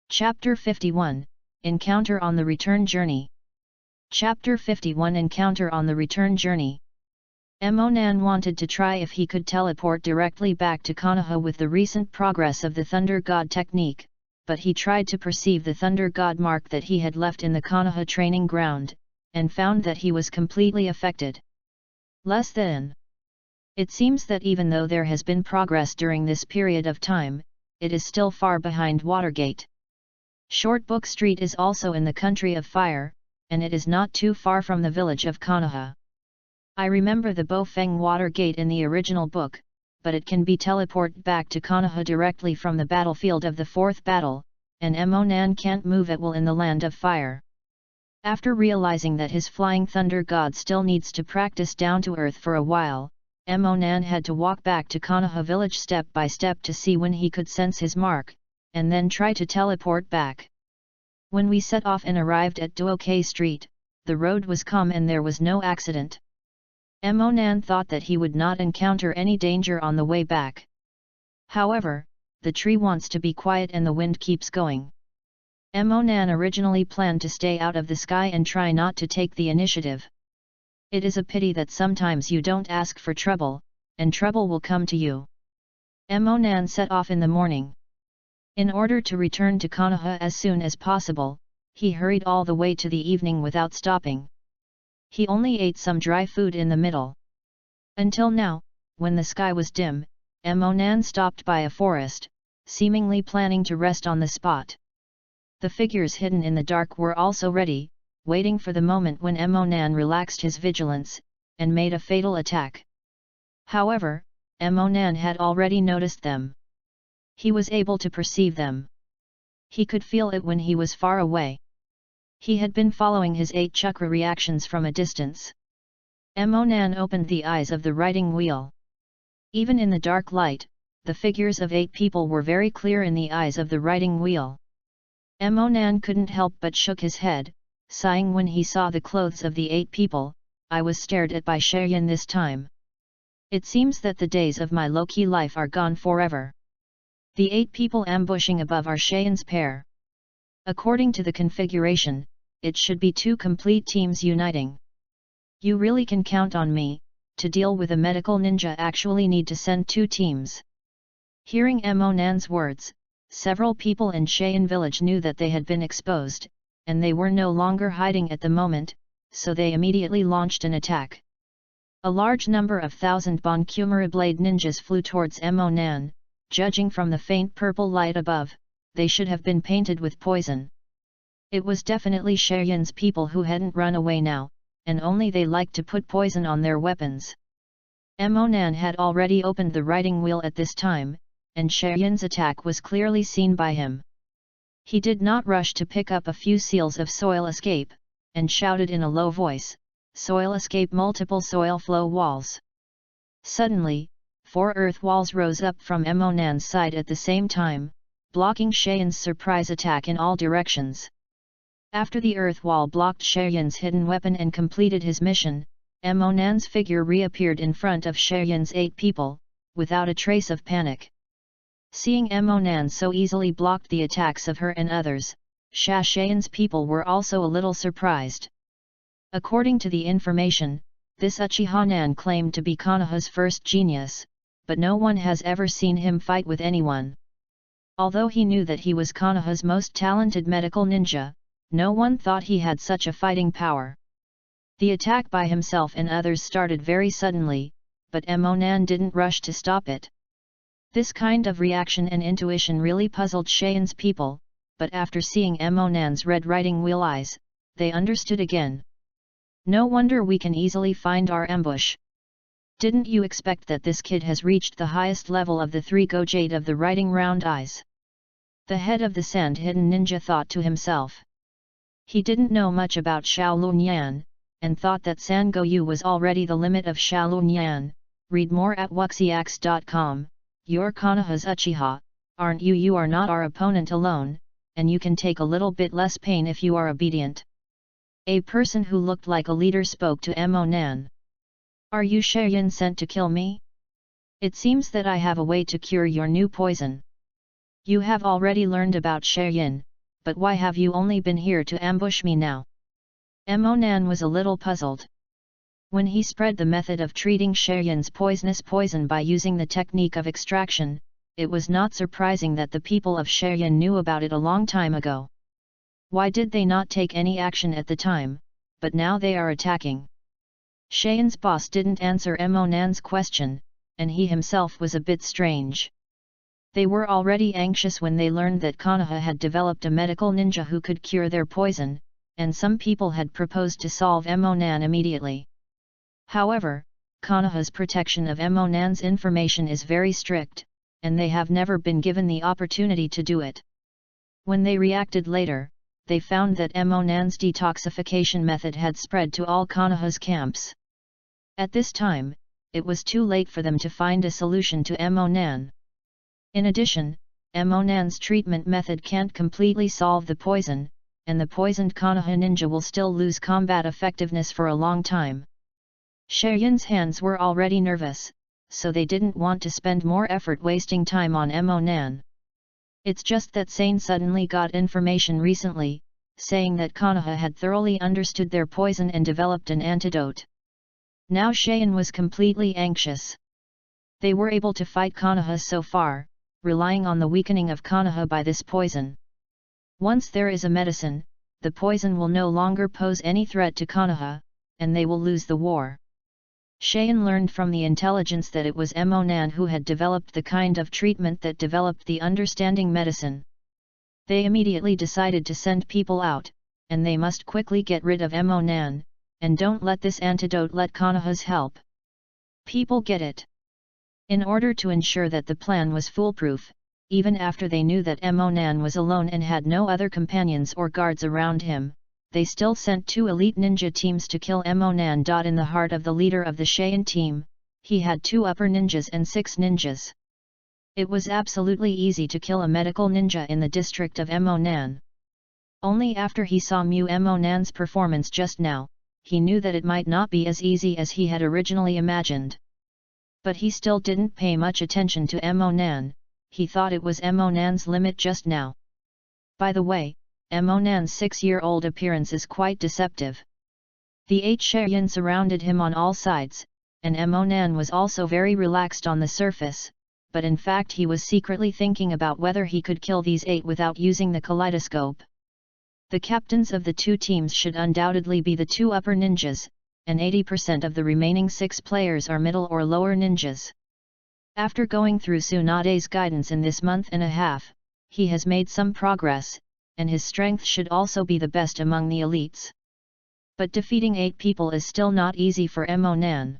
Chapter 51, Encounter on the Return Journey. Chapter 51 Encounter on the Return Journey. Emonan wanted to try if he could teleport directly back to Konoha with the recent progress of the Thunder God technique, but he tried to perceive the Thunder God mark that he had left in the Konoha training ground, and found that he was completely affected. Less than. It seems that even though there has been progress during this period of time, it is still far behind Watergate. Shortbook Street is also in the country of fire, and it is not too far from the village of Konoha. I remember the Bofeng Watergate in the original book, but it can be teleported back to Konoha directly from the battlefield of the fourth battle, and Emonan can't move at will in the land of fire. After realizing that his flying thunder god still needs to practice down to earth for a while, Emonan had to walk back to Konoha village step by step to see when he could sense his mark, and then try to teleport back. When we set off and arrived at Duokai Street, the road was calm and there was no accident. Emonan thought that he would not encounter any danger on the way back. However, the tree wants to be quiet and the wind keeps going. Emonan originally planned to stay out of the sky and try not to take the initiative. It is a pity that sometimes you don't ask for trouble, and trouble will come to you. Emonan set off in the morning. In order to return to Konoha as soon as possible, he hurried all the way to the evening without stopping. He only ate some dry food in the middle. Until now, when the sky was dim, Emonan stopped by a forest, seemingly planning to rest on the spot. The figures hidden in the dark were also ready, waiting for the moment when Emonan relaxed his vigilance, and made a fatal attack. However, Emonan had already noticed them. He was able to perceive them. He could feel it when he was far away. He had been following his 8 chakra reactions from a distance. Emonan opened the eyes of the riding wheel. Even in the dark light, the figures of 8 people were very clear in the eyes of the riding wheel. Emonan couldn't help but shook his head, sighing when he saw the clothes of the 8 people. "I was stared at by Cheyenne this time. It seems that the days of my low-key life are gone forever." The 8 people ambushing above are Cheyenne's pair. According to the configuration, it should be 2 complete teams uniting. "You really can count on me. To deal with a medical ninja actually need to send 2 teams." Hearing Emonan's words, several people in Cheyenne village knew that they had been exposed, and they were no longer hiding at the moment, so they immediately launched an attack. A large number of 1,000 Bonkumara blade ninjas flew towards Emonan. Judging from the faint purple light above, they should have been painted with poison. It was definitely Cheyenne's people who hadn't run away now, and only they liked to put poison on their weapons. Emonan had already opened the riding wheel at this time, and Cheyenne's attack was clearly seen by him. He did not rush to pick up a few seals of soil escape, and shouted in a low voice, "Soil escape, multiple soil flow walls." Suddenly, 4 earth walls rose up from Emonan's side at the same time, blocking Shayan's surprise attack in all directions. After the earth wall blocked Shayan's hidden weapon and completed his mission, Emonan's figure reappeared in front of Shayan's 8 people, without a trace of panic. Seeing Emonan so easily blocked the attacks of her and others, Shayan's people were also a little surprised. According to the information, this Uchiha-nan claimed to be Konoha's first genius, but no one has ever seen him fight with anyone. Although he knew that he was Konoha's most talented medical ninja, no one thought he had such a fighting power. The attack by himself and others started very suddenly, but Emonan didn't rush to stop it. This kind of reaction and intuition really puzzled Shayan's people, but after seeing Emonan's red riding wheel eyes, they understood again. No wonder we can easily find our ambush. Didn't you expect that this kid has reached the highest level of the 3 Gojade of the riding round eyes? The head of the sand-hidden ninja thought to himself. He didn't know much about Shaolunyan, and thought that Sangoyu was already the limit of Shaolunyan. Read more at wuxiax.com. You're Konoha's Uchiha, aren't you? You are not our opponent alone, and you can take a little bit less pain if you are obedient. A person who looked like a leader spoke to Emonan. Are you Shayan sent to kill me? It seems that I have a way to cure your new poison. You have already learned about Shayan, but why have you only been here to ambush me now? Emonan was a little puzzled. When he spread the method of treating Shayan's poisonous poison by using the technique of extraction, it was not surprising that the people of Shayan knew about it a long time ago. Why did they not take any action at the time, but now they are attacking? Shayan's boss didn't answer Emonan's question, and he himself was a bit strange. They were already anxious when they learned that Konoha had developed a medical ninja who could cure their poison, and some people had proposed to solve Emonan immediately. However, Konoha's protection of Emonan's information is very strict, and they have never been given the opportunity to do it. When they reacted later, they found that Emonan's detoxification method had spread to all Konoha's camps. At this time, it was too late for them to find a solution to Emonan. In addition, Emonan's treatment method can't completely solve the poison, and the poisoned Konoha ninja will still lose combat effectiveness for a long time. Shayan's hands were already nervous, so they didn't want to spend more effort wasting time on Emonan. It's just that Sane suddenly got information recently, saying that Konoha had thoroughly understood their poison and developed an antidote. Now Shayan was completely anxious. They were able to fight Konoha so far, relying on the weakening of Konoha by this poison. Once there is a medicine, the poison will no longer pose any threat to Konoha, and they will lose the war. Shayan learned from the intelligence that it was Emonan who had developed the kind of treatment that developed the understanding medicine. They immediately decided to send people out, and they must quickly get rid of Emonan, and don't let this antidote let Konoha's help. People get it. In order to ensure that the plan was foolproof, even after they knew that Emonan was alone and had no other companions or guards around him, they still sent 2 elite ninja teams to kill Emonan. In the heart of the leader of the Shayan team, he had 2 upper ninjas and 6 ninjas. It was absolutely easy to kill a medical ninja in the district of Emonan. Only after he saw Emonan's performance just now, he knew that it might not be as easy as he had originally imagined. But he still didn't pay much attention to Emonan, he thought it was Emonan's limit just now. By the way, Emonan's 6-year-old appearance is quite deceptive. The 8 Shayan surrounded him on all sides, and Emonan was also very relaxed on the surface, but in fact he was secretly thinking about whether he could kill these 8 without using the Kaleidoscope. The captains of the 2 teams should undoubtedly be the 2 upper ninjas, and 80% of the remaining 6 players are middle or lower ninjas. After going through Tsunade's guidance in this month and a half, he has made some progress, and his strength should also be the best among the elites. But defeating 8 people is still not easy for Emonan.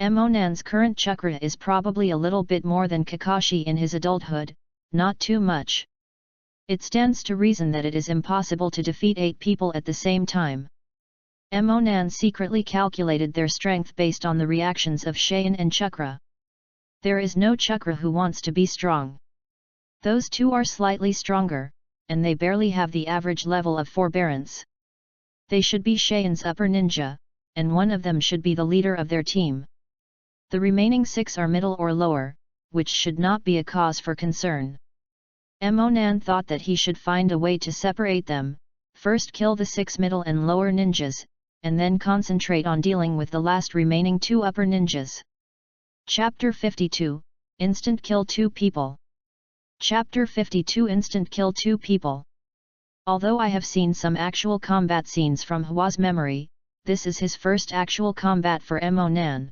Emonan's current chakra is probably a little bit more than Kakashi in his adulthood, not too much. It stands to reason that it is impossible to defeat 8 people at the same time. Emonan secretly calculated their strength based on the reactions of Shayan and Chakra. There is no chakra who wants to be strong. Those two are slightly stronger, and they barely have the average level of forbearance. They should be Cheyenne upper ninja, and one of them should be the leader of their team. The remaining 6 are middle or lower, which should not be a cause for concern. Monan thought that he should find a way to separate them, first kill the 6 middle and lower ninjas, and then concentrate on dealing with the last remaining 2 upper ninjas. Chapter 52, Instant Kill 2 People. Chapter 52 Instant Kill 2 People. Although I have seen some actual combat scenes from Hwa's memory, this is his first actual combat for Monan.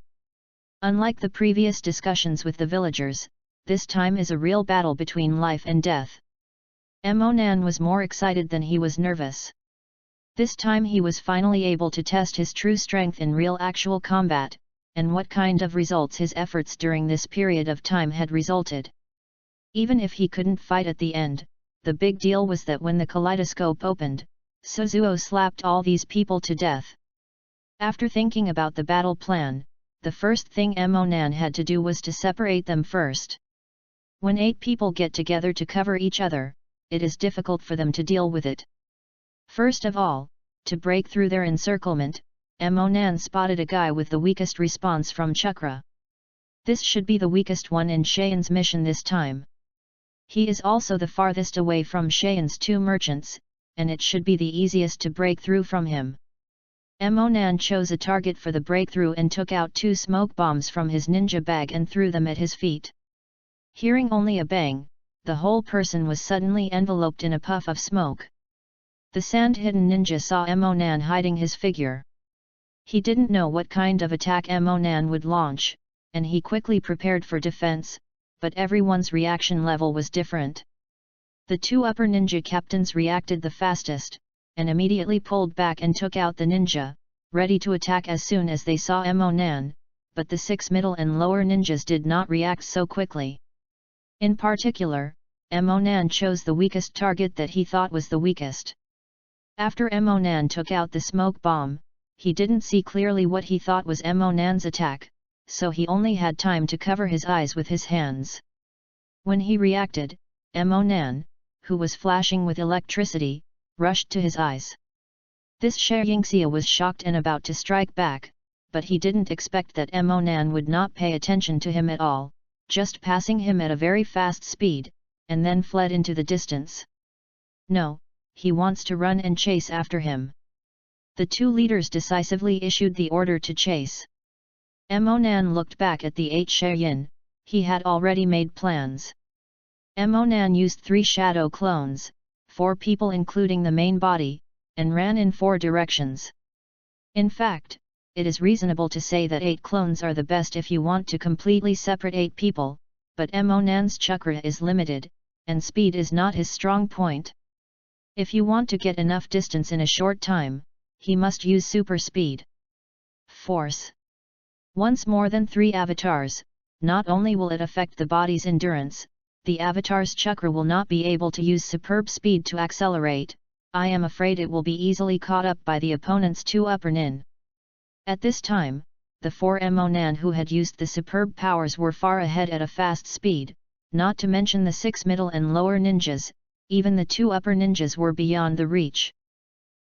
Unlike the previous discussions with the villagers, this time is a real battle between life and death. Monan was more excited than he was nervous. This time he was finally able to test his true strength in real actual combat, and what kind of results his efforts during this period of time had resulted. Even if he couldn't fight at the end, the big deal was that when the kaleidoscope opened, Suzuo slapped all these people to death. After thinking about the battle plan, the first thing Monan had to do was to separate them first. When 8 people get together to cover each other, it is difficult for them to deal with it. First of all, to break through their encirclement, Monan spotted a guy with the weakest response from chakra. This should be the weakest one in Cheyenne's mission this time. He is also the farthest away from Cheyenne's 2 merchants, and it should be the easiest to break through from him. Monan chose a target for the breakthrough and took out 2 smoke bombs from his ninja bag and threw them at his feet. Hearing only a bang, the whole person was suddenly enveloped in a puff of smoke. The sand-hidden ninja saw Monan hiding his figure. He didn't know what kind of attack Monan would launch, and he quickly prepared for defense, but everyone's reaction level was different. The 2 upper ninja captains reacted the fastest, and immediately pulled back and took out the ninja, ready to attack as soon as they saw Monan, but the 6 middle and lower ninjas did not react so quickly. In particular, Monan chose the weakest target that he thought was the weakest. After Monan took out the smoke bomb, he didn't see clearly what he thought was Monan's attack, so he only had time to cover his eyes with his hands. When he reacted, Monan, who was flashing with electricity, rushed to his eyes. This Sheyingxia was shocked and about to strike back, but he didn't expect that Monan would not pay attention to him at all, just passing him at a very fast speed, and then fled into the distance. No, he wants to run and chase after him. The 2 leaders decisively issued the order to chase. Monan looked back at the 8 Cheyenne, he had already made plans. Monan used 3 shadow clones, 4 people including the main body, and ran in 4 directions. In fact, it is reasonable to say that 8 clones are the best if you want to completely separate 8 people, but Monan's chakra is limited, and speed is not his strong point. If you want to get enough distance in a short time, he must use super speed. Force. Once more than 3 avatars, not only will it affect the body's endurance, the avatar's chakra will not be able to use superb speed to accelerate. I am afraid it will be easily caught up by the opponent's 2 upper nin. At this time, the 4 Monan who had used the superb powers were far ahead at a fast speed, not to mention the 6 middle and lower ninjas, even the 2 upper ninjas were beyond the reach.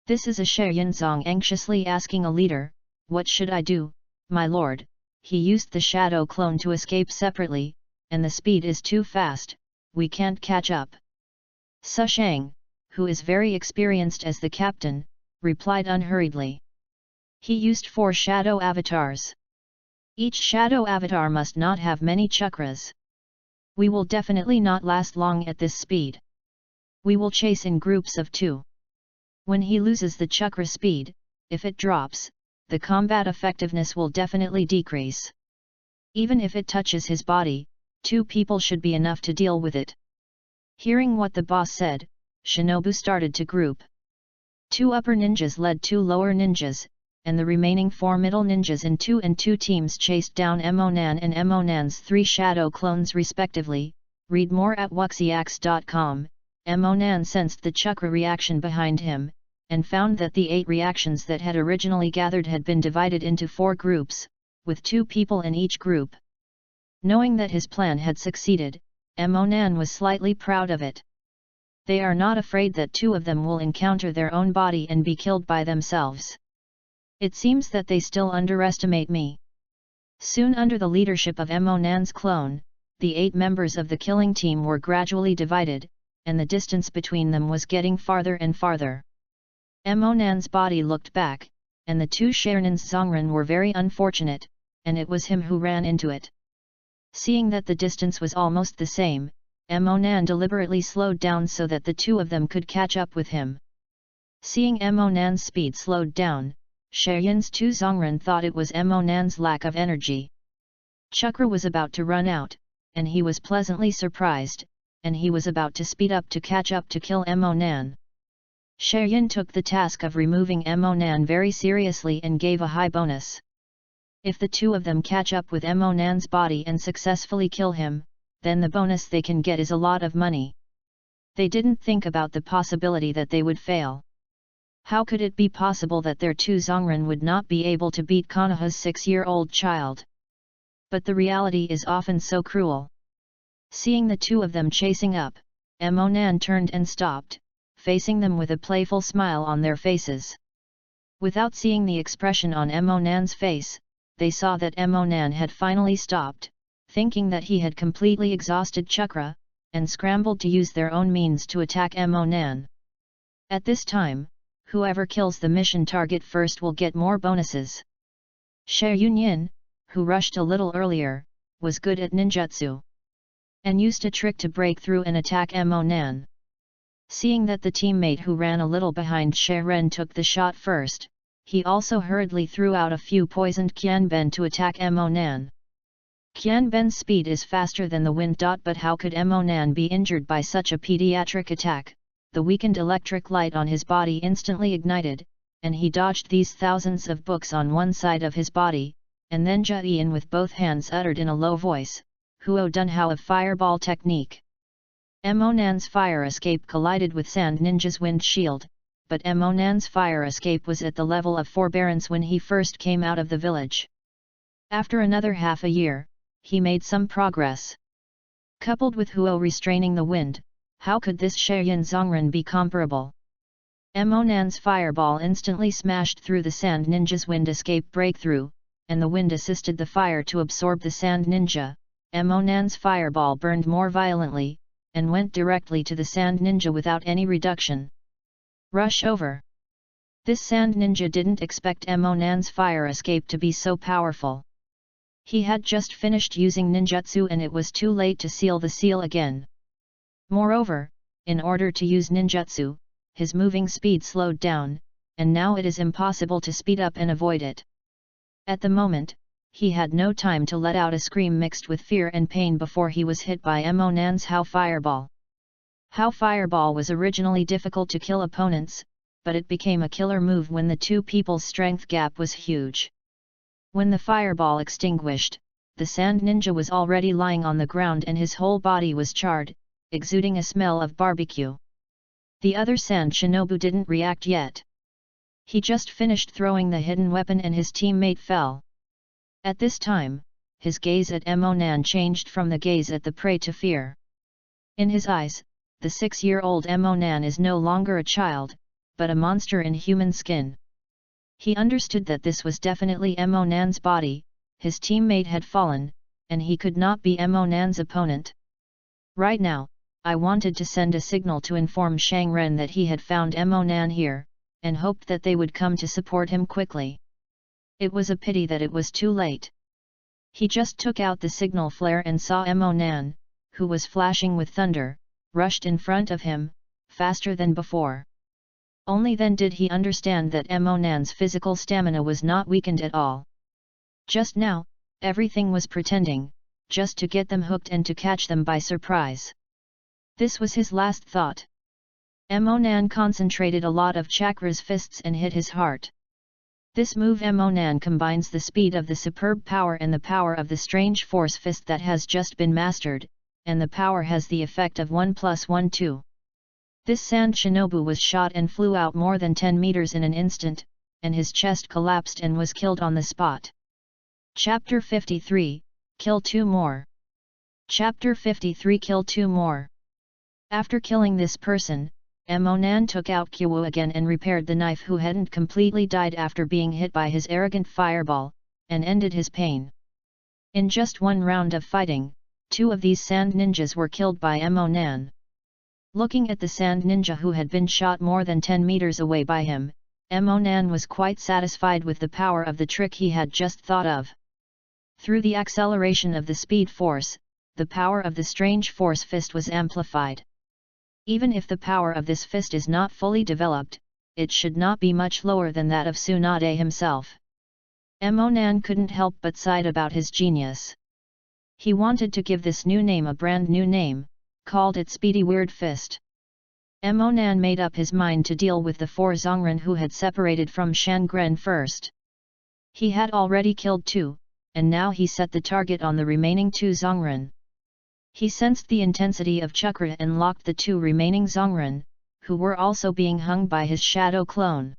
This is a Sheyenzong anxiously asking a leader, "What should I do, my lord?" He used the shadow clone to escape separately, and the speed is too fast, we can't catch up. Su Shang, who is very experienced as the captain, replied unhurriedly. He used 4 shadow avatars. Each shadow avatar must not have many chakras. We will definitely not last long at this speed. We will chase in groups of 2. When he loses the chakra speed, if it drops, the combat effectiveness will definitely decrease. Even if it touches his body, 2 people should be enough to deal with it. Hearing what the boss said, Shinobu started to group. 2 upper ninjas led 2 lower ninjas, and the remaining 4 middle ninjas in 2 and 2 teams chased down Monan and Monan's 3 shadow clones respectively. Read more at wuxiax.com. Monan sensed the chakra reaction behind him, and found that the 8 reactions that had originally gathered had been divided into 4 groups, with 2 people in each group. Knowing that his plan had succeeded, Emonan was slightly proud of it. They are not afraid that two of them will encounter their own body and be killed by themselves. It seems that they still underestimate me. Soon under the leadership of Emonan's clone, the 8 members of the killing team were gradually divided, and the distance between them was getting farther and farther. Emonan's body looked back, and the 2 Shernin's Zongren were very unfortunate, and it was him who ran into it. Seeing that the distance was almost the same, Emonan deliberately slowed down so that the 2 of them could catch up with him. Seeing Emonan's speed slowed down, Sheryen's 2 Zongren thought it was Emonan's lack of energy. Chakra was about to run out, and he was pleasantly surprised, and he was about to speed up to catch up to kill Emonan. Sheryen took the task of removing Emonan very seriously and gave a high bonus. If the 2 of them catch up with Emonan's body and successfully kill him, then the bonus they can get is a lot of money. They didn't think about the possibility that they would fail. How could it be possible that their 2 Zongren would not be able to beat Konoha's 6-year-old child? But the reality is often so cruel. Seeing the 2 of them chasing up, Emonan turned and stopped, facing them with a playful smile on their faces. Without seeing the expression on Emonan's face, they saw that Emonan had finally stopped, thinking that he had completely exhausted chakra, and scrambled to use their own means to attack Emonan. At this time, whoever kills the mission target first will get more bonuses. Sheryen, who rushed a little earlier, was good at ninjutsu, and used a trick to break through and attack Emonan. Seeing that the teammate who ran a little behind Sheryen took the shot first, he also hurriedly threw out a few poisoned Qianben to attack Emonan. Qianben's speed is faster than the wind. But how could Emonan be injured by such a pediatric attack? The weakened electric light on his body instantly ignited, and he dodged these thousands of books on one side of his body, and then Jian with both hands uttered in a low voice, "Huo Dunhao of Fireball Technique." Emonan's fire escape collided with Sand Ninja's wind shield, but Emonan's fire escape was at the level of forbearance when he first came out of the village. After another half a year, he made some progress. Coupled with Huo restraining the wind, how could this Sheryen Zongren be comparable? Emonan's fireball instantly smashed through the Sand Ninja's wind escape breakthrough, and the wind assisted the fire to absorb the Sand Ninja. Emonan's fireball burned more violently, and went directly to the Sand Ninja without any reduction. Rush over! This Sand Ninja didn't expect Emonan's fire escape to be so powerful. He had just finished using ninjutsu and it was too late to seal the seal again. Moreover, in order to use ninjutsu, his moving speed slowed down, and now it is impossible to speed up and avoid it. At the moment, he had no time to let out a scream mixed with fear and pain before he was hit by Emonan's How Fireball. How Fireball was originally difficult to kill opponents, but it became a killer move when the 2 people's strength gap was huge. When the fireball extinguished, the Sand Ninja was already lying on the ground and his whole body was charred, exuding a smell of barbecue. The other Sand Shinobu didn't react yet. He just finished throwing the hidden weapon and his teammate fell. At this time, his gaze at Emonan changed from the gaze at the prey to fear. In his eyes, the 6-year-old Emonan is no longer a child, but a monster in human skin. He understood that this was definitely Emonan's body, his teammate had fallen, and he could not be Emonan's opponent. Right now, I wanted to send a signal to inform Shangren that he had found Emonan here, and hoped that they would come to support him quickly. It was a pity that it was too late. He just took out the signal flare and saw Emonan, who was flashing with thunder, rushed in front of him, faster than before. Only then did he understand that Emonan's physical stamina was not weakened at all. Just now, everything was pretending, just to get them hooked and to catch them by surprise. This was his last thought. Emonan concentrated a lot of chakra's fists and hit his heart. This move Emonan combines the speed of the superb power and the power of the strange force fist that has just been mastered, and the power has the effect of 1 + 1 2. This Sand Shinobu was shot and flew out more than 10 meters in an instant, and his chest collapsed and was killed on the spot. Chapter 53, Kill 2 More. Chapter 53 Kill 2 more. After killing this person, Emonan took out Kyu again and repaired the knife who hadn't completely died after being hit by his arrogant fireball, and ended his pain. In just one round of fighting, 2 of these sand ninjas were killed by Emonan. Looking at the sand ninja who had been shot more than 10 meters away by him, Emonan was quite satisfied with the power of the trick he had just thought of. Through the acceleration of the speed force, the power of the strange force fist was amplified. Even if the power of this fist is not fully developed, it should not be much lower than that of Tsunade himself. Emonan couldn't help but sigh about his genius. He wanted to give this new name a brand new name, called it Speedy Weird Fist. Emonan made up his mind to deal with the 4 Zongren who had separated from Shangren first. He had already killed 2, and now he set the target on the remaining 2 Zongren. He sensed the intensity of chakra and locked the 2 remaining Zongren, who were also being hung by his shadow clone.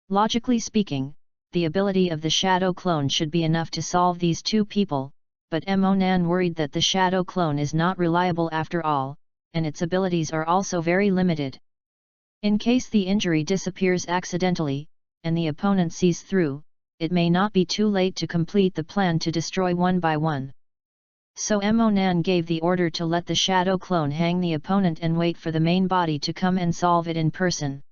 Logically speaking, the ability of the shadow clone should be enough to solve these 2 people, but Emonan worried that the shadow clone is not reliable after all, and its abilities are also very limited. In case the injury disappears accidentally, and the opponent sees through, it may not be too late to complete the plan to destroy one by one. So Emonan gave the order to let the shadow clone hang the opponent and wait for the main body to come and solve it in person.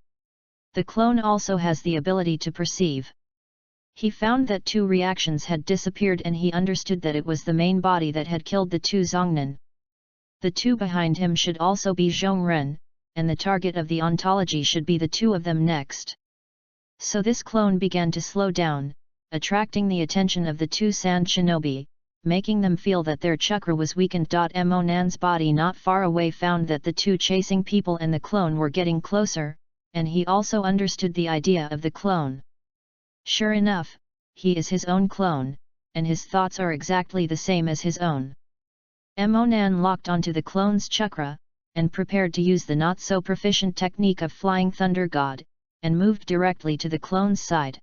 The clone also has the ability to perceive. He found that 2 reactions had disappeared and he understood that it was the main body that had killed the 2 Zongnan. The 2 behind him should also be Zhongren, and the target of the ontology should be the 2 of them next. So this clone began to slow down, attracting the attention of the 2 sand shinobi, making them feel that their chakra was weakened. Emonan's body not far away found that the 2 chasing people and the clone were getting closer, and he also understood the idea of the clone. Sure enough, he is his own clone, and his thoughts are exactly the same as his own. Emonan locked onto the clone's chakra, and prepared to use the not-so-proficient technique of Flying Thunder God, and moved directly to the clone's side.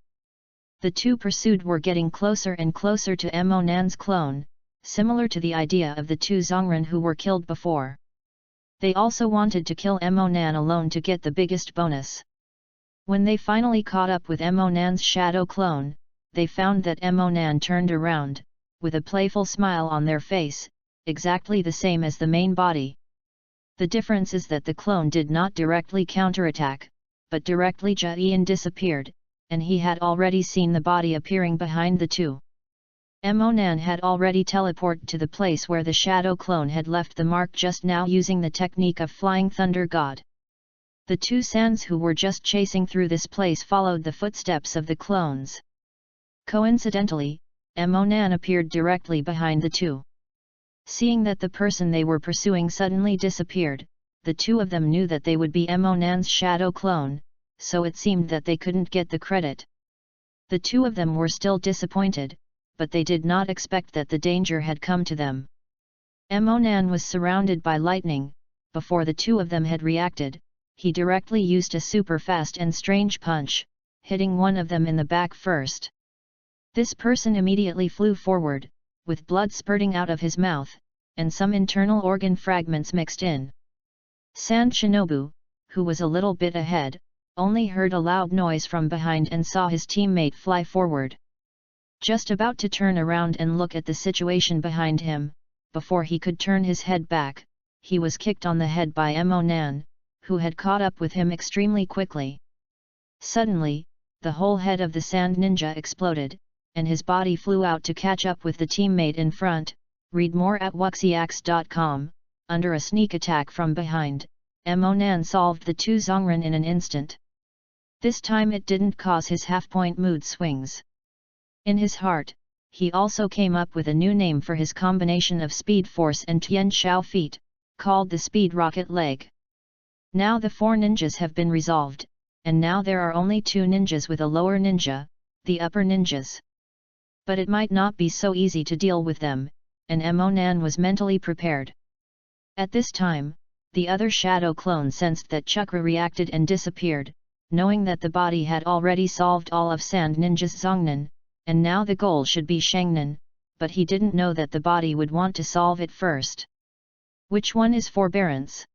The 2 pursued were getting closer and closer to Emonan's clone, similar to the idea of the 2 Zongren who were killed before. They also wanted to kill Emonan alone to get the biggest bonus. When they finally caught up with Emonan's shadow clone, they found that Emonan turned around, with a playful smile on their face, exactly the same as the main body. The difference is that the clone did not directly counterattack, but directly Jian disappeared, and he had already seen the body appearing behind the 2. Emonan had already teleported to the place where the shadow clone had left the mark just now using the technique of Flying Thunder God. The 2 sands who were just chasing through this place followed the footsteps of the clones. Coincidentally, Emonan appeared directly behind the 2. Seeing that the person they were pursuing suddenly disappeared, the 2 of them knew that they would be Emonan's shadow clone, so it seemed that they couldn't get the credit. The 2 of them were still disappointed, but they did not expect that the danger had come to them. Emonan was surrounded by lightning. Before the 2 of them had reacted, he directly used a super fast and strange punch, hitting one of them in the back first. This person immediately flew forward, with blood spurting out of his mouth, and some internal organ fragments mixed in. Sand Shinobu, who was a little bit ahead, only heard a loud noise from behind and saw his teammate fly forward. Just about to turn around and look at the situation behind him, before he could turn his head back, he was kicked on the head by Emonan, who had caught up with him extremely quickly. Suddenly, the whole head of the sand ninja exploded, and his body flew out to catch up with the teammate in front. Read more at wuxiax.com. Under a sneak attack from behind, Emonan solved the 2 Zongren in an instant. This time it didn't cause his half-point mood swings. In his heart, he also came up with a new name for his combination of Speed Force and Tian Shao feat, called the Speed Rocket Leg. Now the 4 ninjas have been resolved, and now there are only 2 ninjas with a lower ninja, the upper ninjas. But it might not be so easy to deal with them, and Emonan was mentally prepared. At this time, the other shadow clone sensed that Chakra reacted and disappeared, knowing that the body had already solved all of Sand Ninja's Zongnan, and now the goal should be Shangnan, but he didn't know that the body would want to solve it first. Which one is forbearance?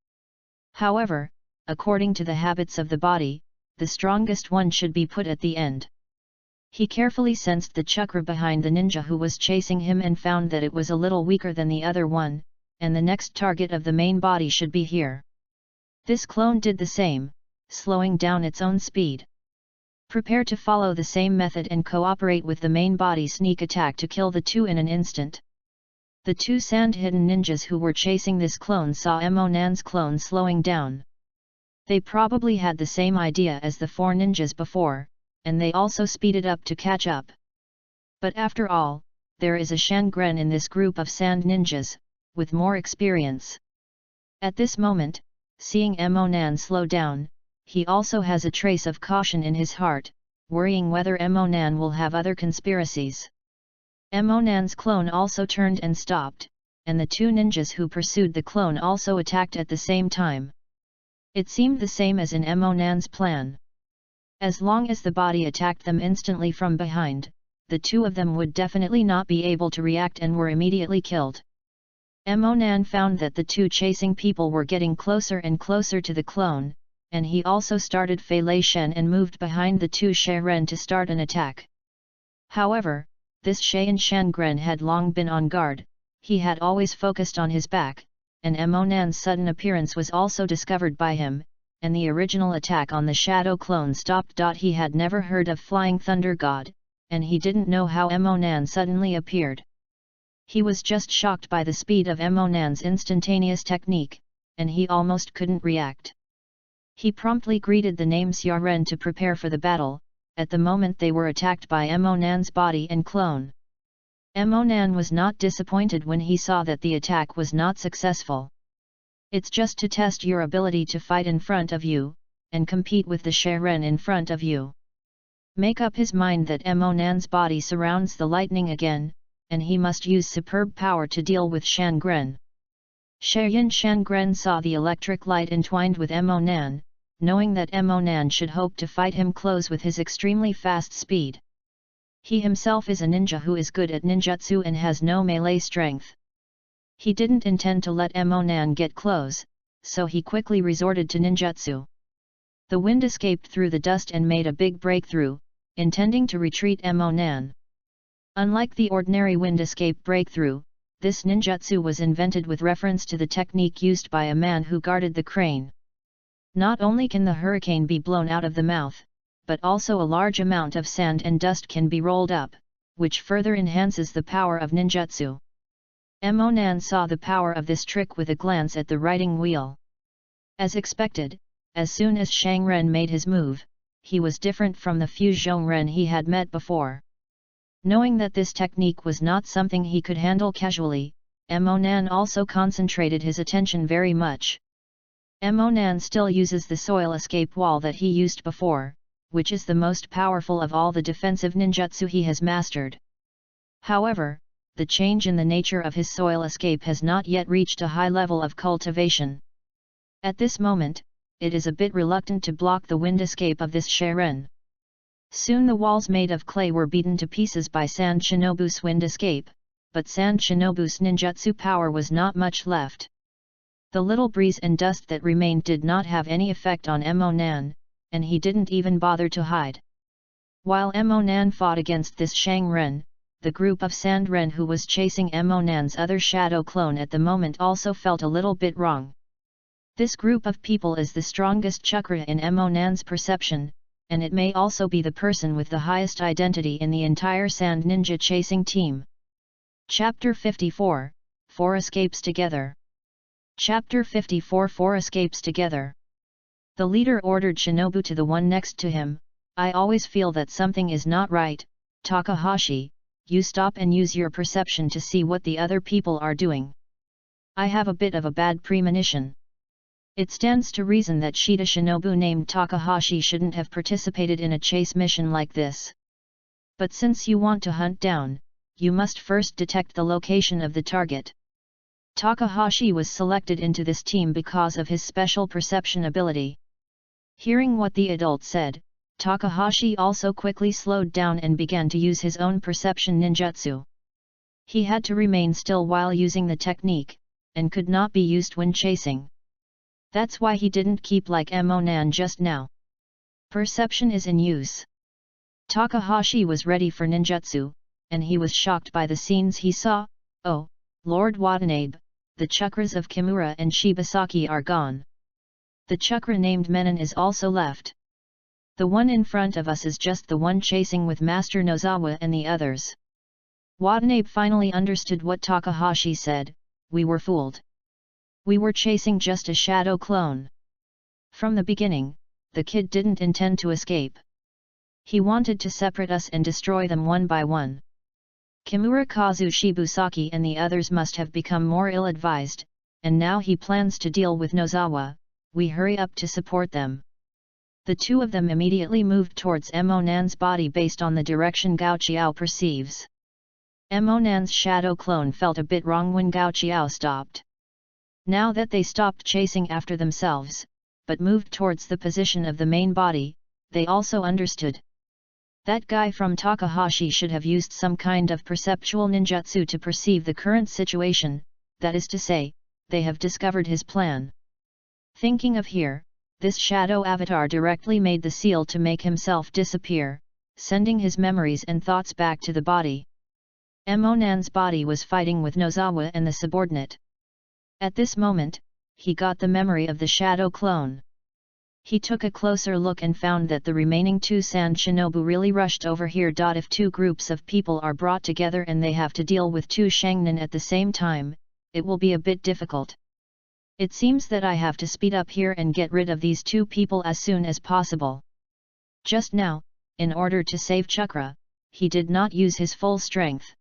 However, according to the habits of the body, the strongest one should be put at the end. He carefully sensed the chakra behind the ninja who was chasing him and found that it was a little weaker than the other one, and the next target of the main body should be here. This clone did the same, slowing down its own speed. Prepare to follow the same method and cooperate with the main body sneak attack to kill the two in an instant. The two sand-hidden ninjas who were chasing this clone saw Monan's clone slowing down. They probably had the same idea as the four ninjas before, and they also speeded up to catch up. But after all, there is a Shangren in this group of sand ninjas, with more experience. At this moment, seeing Monan slow down, he also has a trace of caution in his heart, worrying whether Monan will have other conspiracies. Monan's clone also turned and stopped, and the two ninjas who pursued the clone also attacked at the same time. It seemed the same as in Monan's plan. As long as the body attacked them instantly from behind, the two of them would definitely not be able to react and were immediately killed. Monan found that the two chasing people were getting closer and closer to the clone, and he also started Fei Lei Shen and moved behind the two Sharen to start an attack. However, this Shayan Shangren had long been on guard, he had always focused on his back, and Monan's sudden appearance was also discovered by him, and the original attack on the shadow clone stopped. He had never heard of Flying Thunder God, and he didn't know how Monan suddenly appeared. He was just shocked by the speed of Monan's instantaneous technique, and he almost couldn't react. He promptly greeted the names Yaren to prepare for the battle. At the moment they were attacked by Monan's body and clone. Monan was not disappointed when he saw that the attack was not successful. It's just to test your ability to fight in front of you, and compete with the Sharen in front of you. Make up his mind that Monan's body surrounds the lightning again, and he must use superb power to deal with Shangren. Shayan Shangren saw the electric light entwined with Monan, knowing that Monan should hope to fight him close with his extremely fast speed. He himself is a ninja who is good at ninjutsu and has no melee strength. He didn't intend to let Monan get close, so he quickly resorted to ninjutsu. The wind escaped through the dust and made a big breakthrough, intending to retreat Monan. Unlike the ordinary wind escape breakthrough, this ninjutsu was invented with reference to the technique used by a man who guarded the crane. Not only can the hurricane be blown out of the mouth, but also a large amount of sand and dust can be rolled up, which further enhances the power of ninjutsu. Monan saw the power of this trick with a glance at the riding wheel. As expected, as soon as Shangren made his move, he was different from the few Zhongren he had met before. Knowing that this technique was not something he could handle casually, Monan also concentrated his attention very much. Monan still uses the soil escape wall that he used before, which is the most powerful of all the defensive ninjutsu he has mastered. However, the change in the nature of his soil escape has not yet reached a high level of cultivation. At this moment, it is a bit reluctant to block the wind escape of this Sharen. Soon the walls made of clay were beaten to pieces by Sand Shinobu's wind escape, but Sand Shinobu's ninjutsu power was not much left. The little breeze and dust that remained did not have any effect on Monan, and he didn't even bother to hide. While Monan fought against this Shangren, the group of Sandren who was chasing Monan's other shadow clone at the moment also felt a little bit wrong. This group of people is the strongest chakra in Monan's perception, and it may also be the person with the highest identity in the entire Sand Ninja chasing team. Chapter 54, 4 Escapes Together. Chapter 54 4 Escapes Together. The leader ordered Shinobu to the one next to him, "I always feel that something is not right, Takahashi, you stop and use your perception to see what the other people are doing. I have a bit of a bad premonition." It stands to reason that Shida Shinobu named Takahashi shouldn't have participated in a chase mission like this. But since you want to hunt down, you must first detect the location of the target. Takahashi was selected into this team because of his special perception ability. Hearing what the adult said, Takahashi also quickly slowed down and began to use his own perception ninjutsu. He had to remain still while using the technique, and could not be used when chasing. That's why he didn't keep like Emonan just now. Perception is in use. Takahashi was ready for ninjutsu, and he was shocked by the scenes he saw. Oh, Lord Watanabe, the chakras of Kimura and Shibasaki are gone. The chakra named Menon is also left. The one in front of us is just the one chasing with Master Nozawa and the others. Watanabe finally understood what Takahashi said. We were fooled. We were chasing just a shadow clone. From the beginning, the kid didn't intend to escape. He wanted to separate us and destroy them one by one. Kimura Kazu Shibasaki and the others must have become more ill-advised, and now he plans to deal with Nozawa. We hurry up to support them. The two of them immediately moved towards Emonan's body based on the direction Gao Qiao perceives. Emonan's shadow clone felt a bit wrong when Gao Qiao stopped. Now that they stopped chasing after themselves, but moved towards the position of the main body, they also understood. That guy from Takahashi should have used some kind of perceptual ninjutsu to perceive the current situation, that is to say, they have discovered his plan. Thinking of here, this shadow avatar directly made the seal to make himself disappear, sending his memories and thoughts back to the body. Emonan's body was fighting with Nozawa and the subordinate. At this moment, he got the memory of the shadow clone. He took a closer look and found that the remaining two Sand Shinobu really rushed over here. If two groups of people are brought together and they have to deal with two Shangnin at the same time, it will be a bit difficult. It seems that I have to speed up here and get rid of these two people as soon as possible. Just now, in order to save Chakra, he did not use his full strength.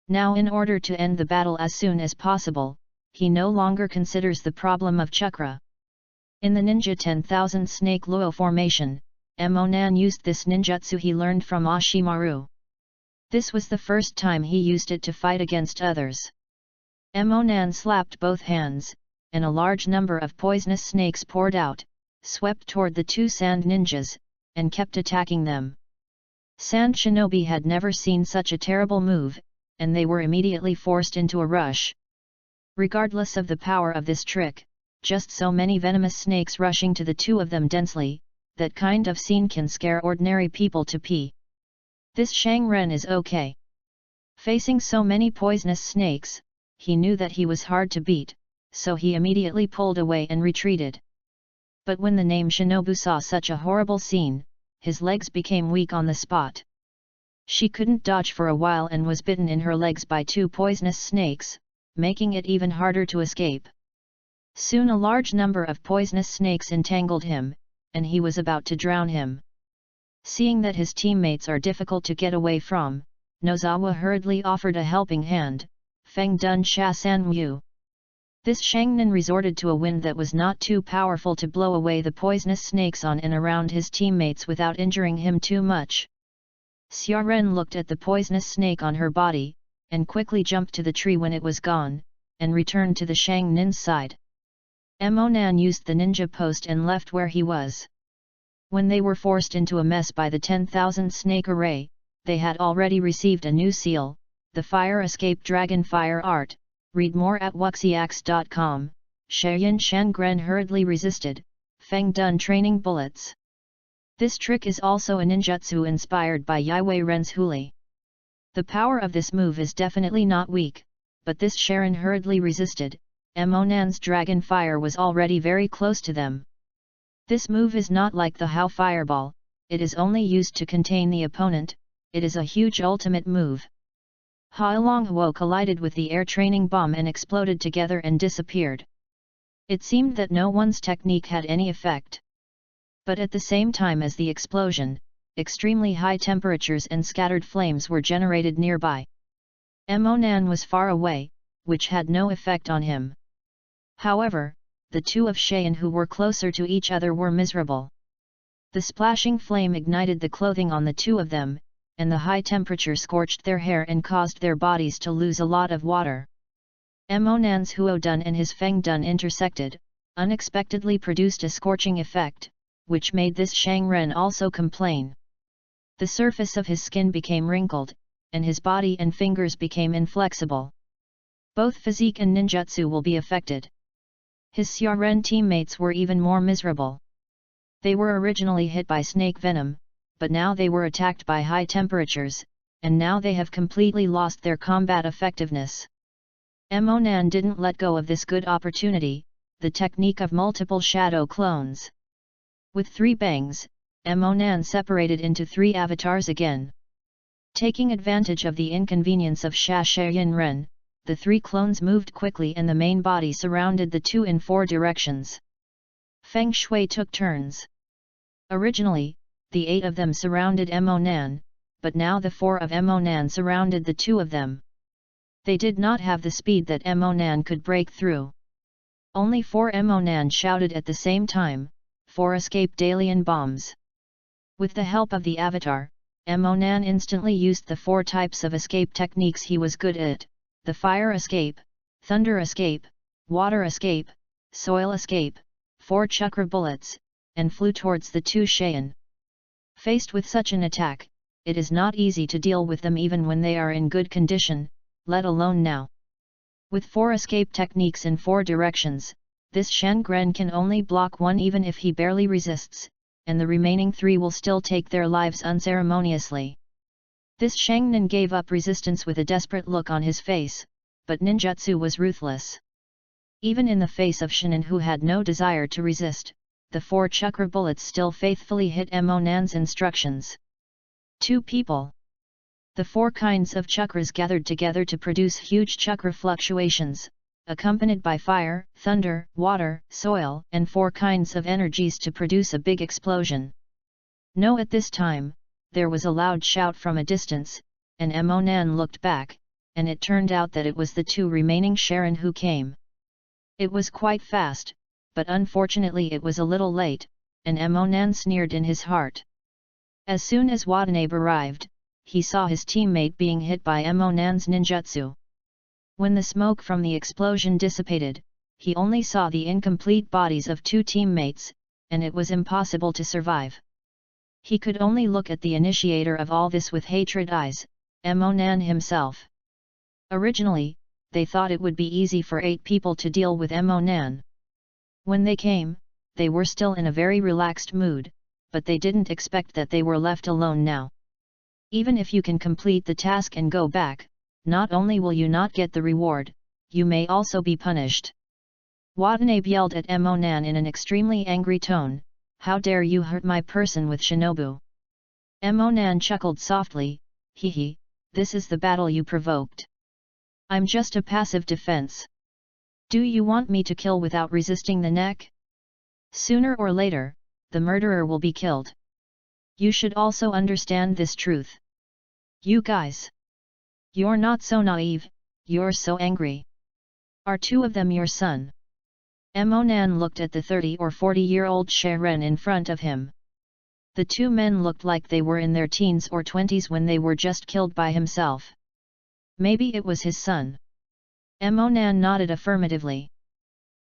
Now in order to end the battle as soon as possible, he no longer considers the problem of Chakra. In the Ninja 10,000 Snake Luo formation, Emonan used this ninjutsu he learned from Ashimaru. This was the first time he used it to fight against others. Emonan slapped both hands, and a large number of poisonous snakes poured out, swept toward the two sand ninjas, and kept attacking them. Sand Shinobi had never seen such a terrible move, and they were immediately forced into a rush. Regardless of the power of this trick, just so many venomous snakes rushing to the two of them densely, that kind of scene can scare ordinary people to pee. This Shang Ren is okay. Facing so many poisonous snakes, he knew that he was hard to beat, so he immediately pulled away and retreated. But when the name Shinobu saw such a horrible scene, his legs became weak on the spot. She couldn't dodge for a while and was bitten in her legs by two poisonous snakes, making it even harder to escape. Soon a large number of poisonous snakes entangled him, and he was about to drown him. Seeing that his teammates are difficult to get away from, Nozawa hurriedly offered a helping hand, Feng Dun Sha San Wu. This Shangnin resorted to a wind that was not too powerful to blow away the poisonous snakes on and around his teammates without injuring him too much. Xia Ren looked at the poisonous snake on her body, and quickly jumped to the tree when it was gone, and returned to the Shangnin's side. Emonan used the ninja post and left where he was. When they were forced into a mess by the 10,000 snake array, they had already received a new seal, the Fire Escape Dragon Fire Art. Read more at wuxiax.com. Shayin Shangren hurriedly resisted, Feng Dun training bullets. This trick is also a ninjutsu inspired by Yaiwei Ren's Huli. The power of this move is definitely not weak, but this Sharon hurriedly resisted. Emonan's dragon fire was already very close to them. This move is not like the Hao Fireball, it is only used to contain the opponent, it is a huge ultimate move. Hailonghuo collided with the air training bomb and exploded together and disappeared. It seemed that no one's technique had any effect. But at the same time as the explosion, extremely high temperatures and scattered flames were generated nearby. Emonan was far away, which had no effect on him. However, the two of Shayan who were closer to each other were miserable. The splashing flame ignited the clothing on the two of them, and the high temperature scorched their hair and caused their bodies to lose a lot of water. Emonan's Huo Dun and his Feng Dun intersected, unexpectedly produced a scorching effect, which made this Shang Ren also complain. The surface of his skin became wrinkled, and his body and fingers became inflexible. Both physique and ninjutsu will be affected. His Xiaoren teammates were even more miserable. They were originally hit by snake venom, but now they were attacked by high temperatures, and now they have completely lost their combat effectiveness. Emonan didn't let go of this good opportunity, the technique of multiple shadow clones. With 3 bangs, Emonan separated into 3 avatars again. Taking advantage of the inconvenience of Sha Yin Ren, the 3 clones moved quickly and the main body surrounded the 2 in 4 directions. Feng Shui took turns. Originally, the 8 of them surrounded Emonan, but now the 4 of Emonan surrounded the 2 of them. They did not have the speed that Emonan could break through. Only 4 Emonan shouted at the same time, 4 escaped alien bombs. With the help of the avatar, Emonan instantly used the 4 types of escape techniques he was good at, the fire escape, thunder escape, water escape, soil escape, 4 chakra bullets, and flew towards the 2 Shayan. Faced with such an attack, it is not easy to deal with them even when they are in good condition, let alone now. With 4 escape techniques in 4 directions, this Shangren can only block 1 even if he barely resists, and the remaining 3 will still take their lives unceremoniously. This Shangnan gave up resistance with a desperate look on his face, but ninjutsu was ruthless. Even in the face of Shinin who had no desire to resist, the 4 chakra bullets still faithfully hit Emonan's instructions. 2 people. The 4 kinds of chakras gathered together to produce huge chakra fluctuations, accompanied by fire, thunder, water, soil, and 4 kinds of energies to produce a big explosion. No, at this time, there was a loud shout from a distance, and Emonan looked back, and it turned out that it was the 2 remaining Sharon who came. It was quite fast, but unfortunately it was a little late, and Emonan sneered in his heart. As soon as Watanabe arrived, he saw his teammate being hit by Emonan's ninjutsu. When the smoke from the explosion dissipated, he only saw the incomplete bodies of 2 teammates, and it was impossible to survive. He could only look at the initiator of all this with hatred eyes, Emonan himself. Originally, they thought it would be easy for 8 people to deal with Emonan. When they came, they were still in a very relaxed mood, but they didn't expect that they were left alone now. Even if you can complete the task and go back, not only will you not get the reward, you may also be punished. Watanabe yelled at Emonan in an extremely angry tone, "How dare you hurt my person with shinobu?" Emonan chuckled softly, "Hee, this is the battle you provoked. I'm just a passive defense. Do you want me to kill without resisting the neck? Sooner or later, the murderer will be killed. You should also understand this truth. You guys. You're not so naive, you're so angry. Are 2 of them your son?" Emonan looked at the 30 or 40-year-old Sharon in front of him. The 2 men looked like they were in their teens or 20s when they were just killed by himself. Maybe it was his son. Emonan nodded affirmatively.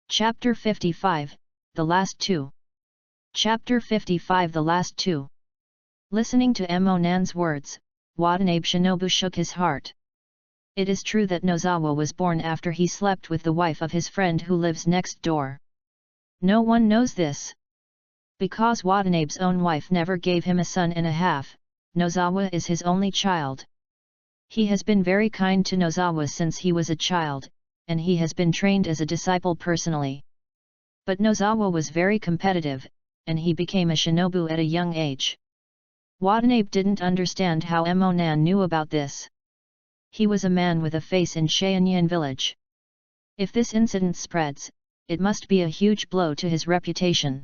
Chapter 55, The Last 2. Chapter 55 The Last 2. Listening to Emonan's words, Watanabe Shinobu shook his heart. It is true that Nozawa was born after he slept with the wife of his friend who lives next door. No one knows this. Because Watanabe's own wife never gave him a son and a half, Nozawa is his only child. He has been very kind to Nozawa since he was a child, and he has been trained as a disciple personally. But Nozawa was very competitive, and he became a shinobu at a young age. Watanabe didn't understand how Emonan knew about this. He was a man with a face in Sheanyan village. If this incident spreads, it must be a huge blow to his reputation.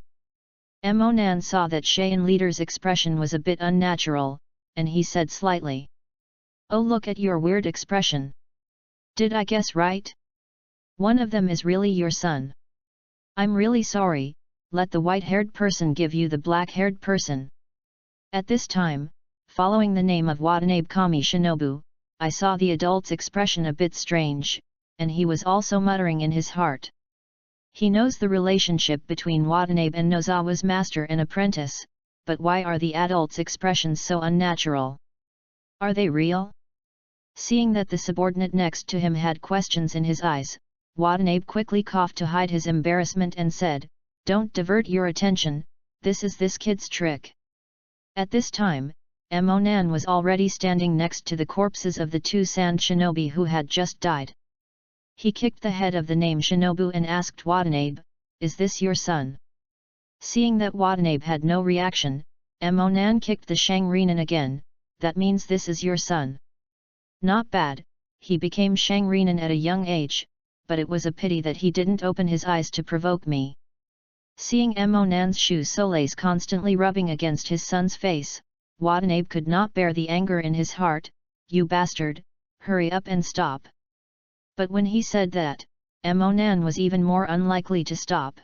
Emonan saw that Shean leader's expression was a bit unnatural, and he said slightly, "Oh, look at your weird expression. Did I guess right? One of them is really your son. I'm really sorry, let the white-haired person give you the black-haired person." At this time, following the name of Watanabe Kami Shinobu, I saw the adult's expression a bit strange, and he was also muttering in his heart. He knows the relationship between Watanabe and Nozawa's master and apprentice, but why are the adult's expressions so unnatural? Are they real? Seeing that the subordinate next to him had questions in his eyes, Watanabe quickly coughed to hide his embarrassment and said, "Don't divert your attention, this is this kid's trick." At this time, Emonan was already standing next to the corpses of the two sand shinobi who had just died. He kicked the head of the named shinobu and asked Watanabe, "Is this your son?" Seeing that Watanabe had no reaction, Emonan kicked the Shangrinan again, "That means this is your son." Not bad, he became Shangrinan at a young age, but it was a pity that he didn't open his eyes to provoke me. Seeing Emonan's shoe soles constantly rubbing against his son's face, Watanabe could not bear the anger in his heart. "You bastard, hurry up and stop." But when he said that, Emonan was even more unlikely to stop.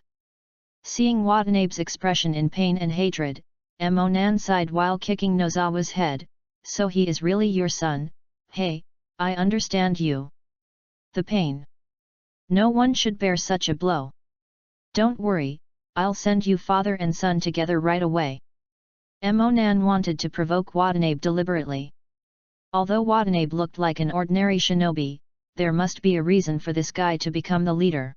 Seeing Watanabe's expression in pain and hatred, Emonan sighed while kicking Nozawa's head, "So he is really your son? Hey, I understand you. The pain. No one should bear such a blow. Don't worry, I'll send you father and son together right away." Emonan wanted to provoke Watanabe deliberately. Although Watanabe looked like an ordinary shinobi, there must be a reason for this guy to become the leader.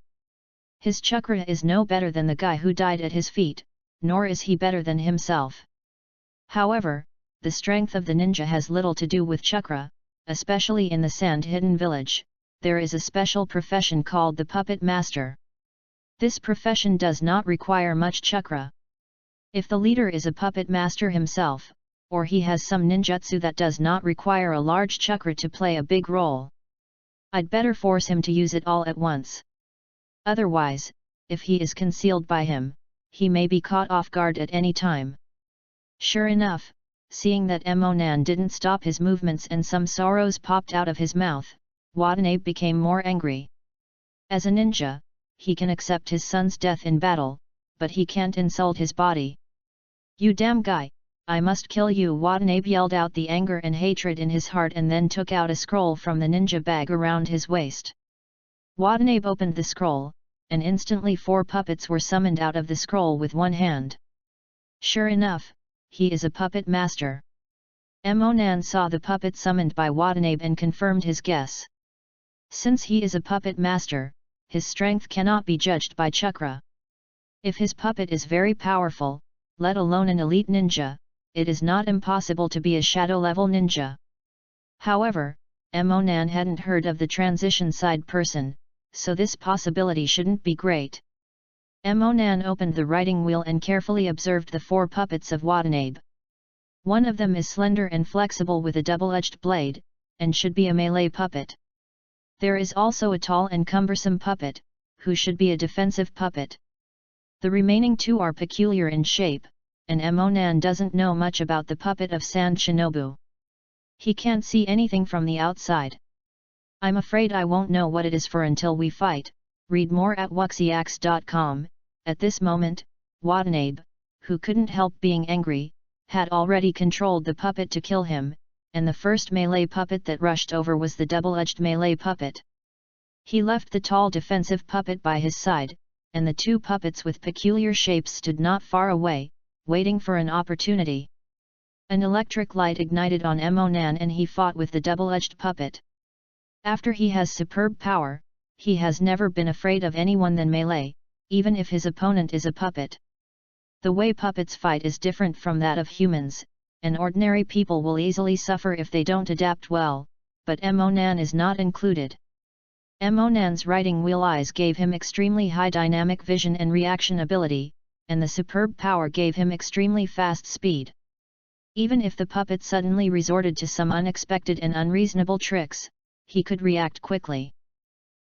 His chakra is no better than the guy who died at his feet, nor is he better than himself. However, the strength of the ninja has little to do with chakra, especially in the sand-hidden village. There is a special profession called the puppet master. This profession does not require much chakra. If the leader is a puppet master himself, or he has some ninjutsu that does not require a large chakra to play a big role, I'd better force him to use it all at once. Otherwise, if he is concealed by him, he may be caught off guard at any time. Sure enough, seeing that Emonan didn't stop his movements and some sorrows popped out of his mouth, Watanabe became more angry. As a ninja, he can accept his son's death in battle, but he can't insult his body. "You damn guy, I must kill you!" Watanabe yelled out the anger and hatred in his heart and then took out a scroll from the ninja bag around his waist. Watanabe opened the scroll, and instantly 4 puppets were summoned out of the scroll with one hand. Sure enough, he is a puppet master. Emonan saw the puppet summoned by Watanabe and confirmed his guess. Since he is a puppet master, his strength cannot be judged by chakra. If his puppet is very powerful, let alone an elite ninja, it is not impossible to be a shadow-level ninja. However, Emonan hadn't heard of the transition side person, so this possibility shouldn't be great. Emonan opened the writing wheel and carefully observed the 4 puppets of Watanabe. One of them is slender and flexible with a double-edged blade, and should be a melee puppet. There is also a tall and cumbersome puppet, who should be a defensive puppet. The remaining 2 are peculiar in shape, and Emonan doesn't know much about the puppet of Sand Shinobu. He can't see anything from the outside. I'm afraid I won't know what it is for until we fight. Read more at wuxiax.com. At this moment, Watanabe, who couldn't help being angry, had already controlled the puppet to kill him, and the first melee puppet that rushed over was the double-edged melee puppet. He left the tall defensive puppet by his side, and the 2 puppets with peculiar shapes stood not far away, waiting for an opportunity. An electric light ignited on Emonan and he fought with the double-edged puppet. After he has superb power, he has never been afraid of anyone than melee, even if his opponent is a puppet. The way puppets fight is different from that of humans, and ordinary people will easily suffer if they don't adapt well, but Emonan is not included. Emonan's writing wheel eyes gave him extremely high dynamic vision and reaction ability, and the superb power gave him extremely fast speed. Even if the puppet suddenly resorted to some unexpected and unreasonable tricks, he could react quickly.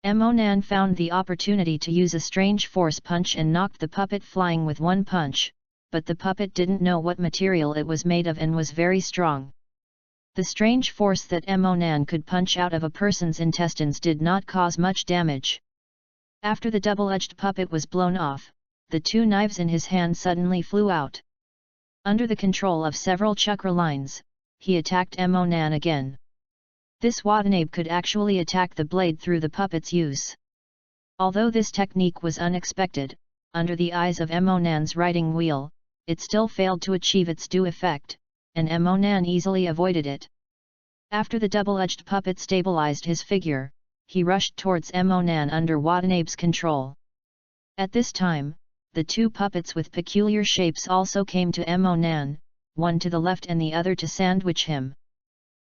Emonan found the opportunity to use a strange force punch and knocked the puppet flying with one punch, but the puppet didn't know what material it was made of and was very strong. The strange force that Emonan could punch out of a person's intestines did not cause much damage. After the double-edged puppet was blown off, the 2 knives in his hand suddenly flew out. Under the control of several chakra lines, he attacked Emonan again. This Watanabe could actually attack the blade through the puppet's use. Although this technique was unexpected, under the eyes of Emonan's writing wheel, it still failed to achieve its due effect, and Emonan easily avoided it. After the double-edged puppet stabilized his figure, he rushed towards Emonan under Watanabe's control. At this time, the two puppets with peculiar shapes also came to Emonan, one to the left and the other to sandwich him.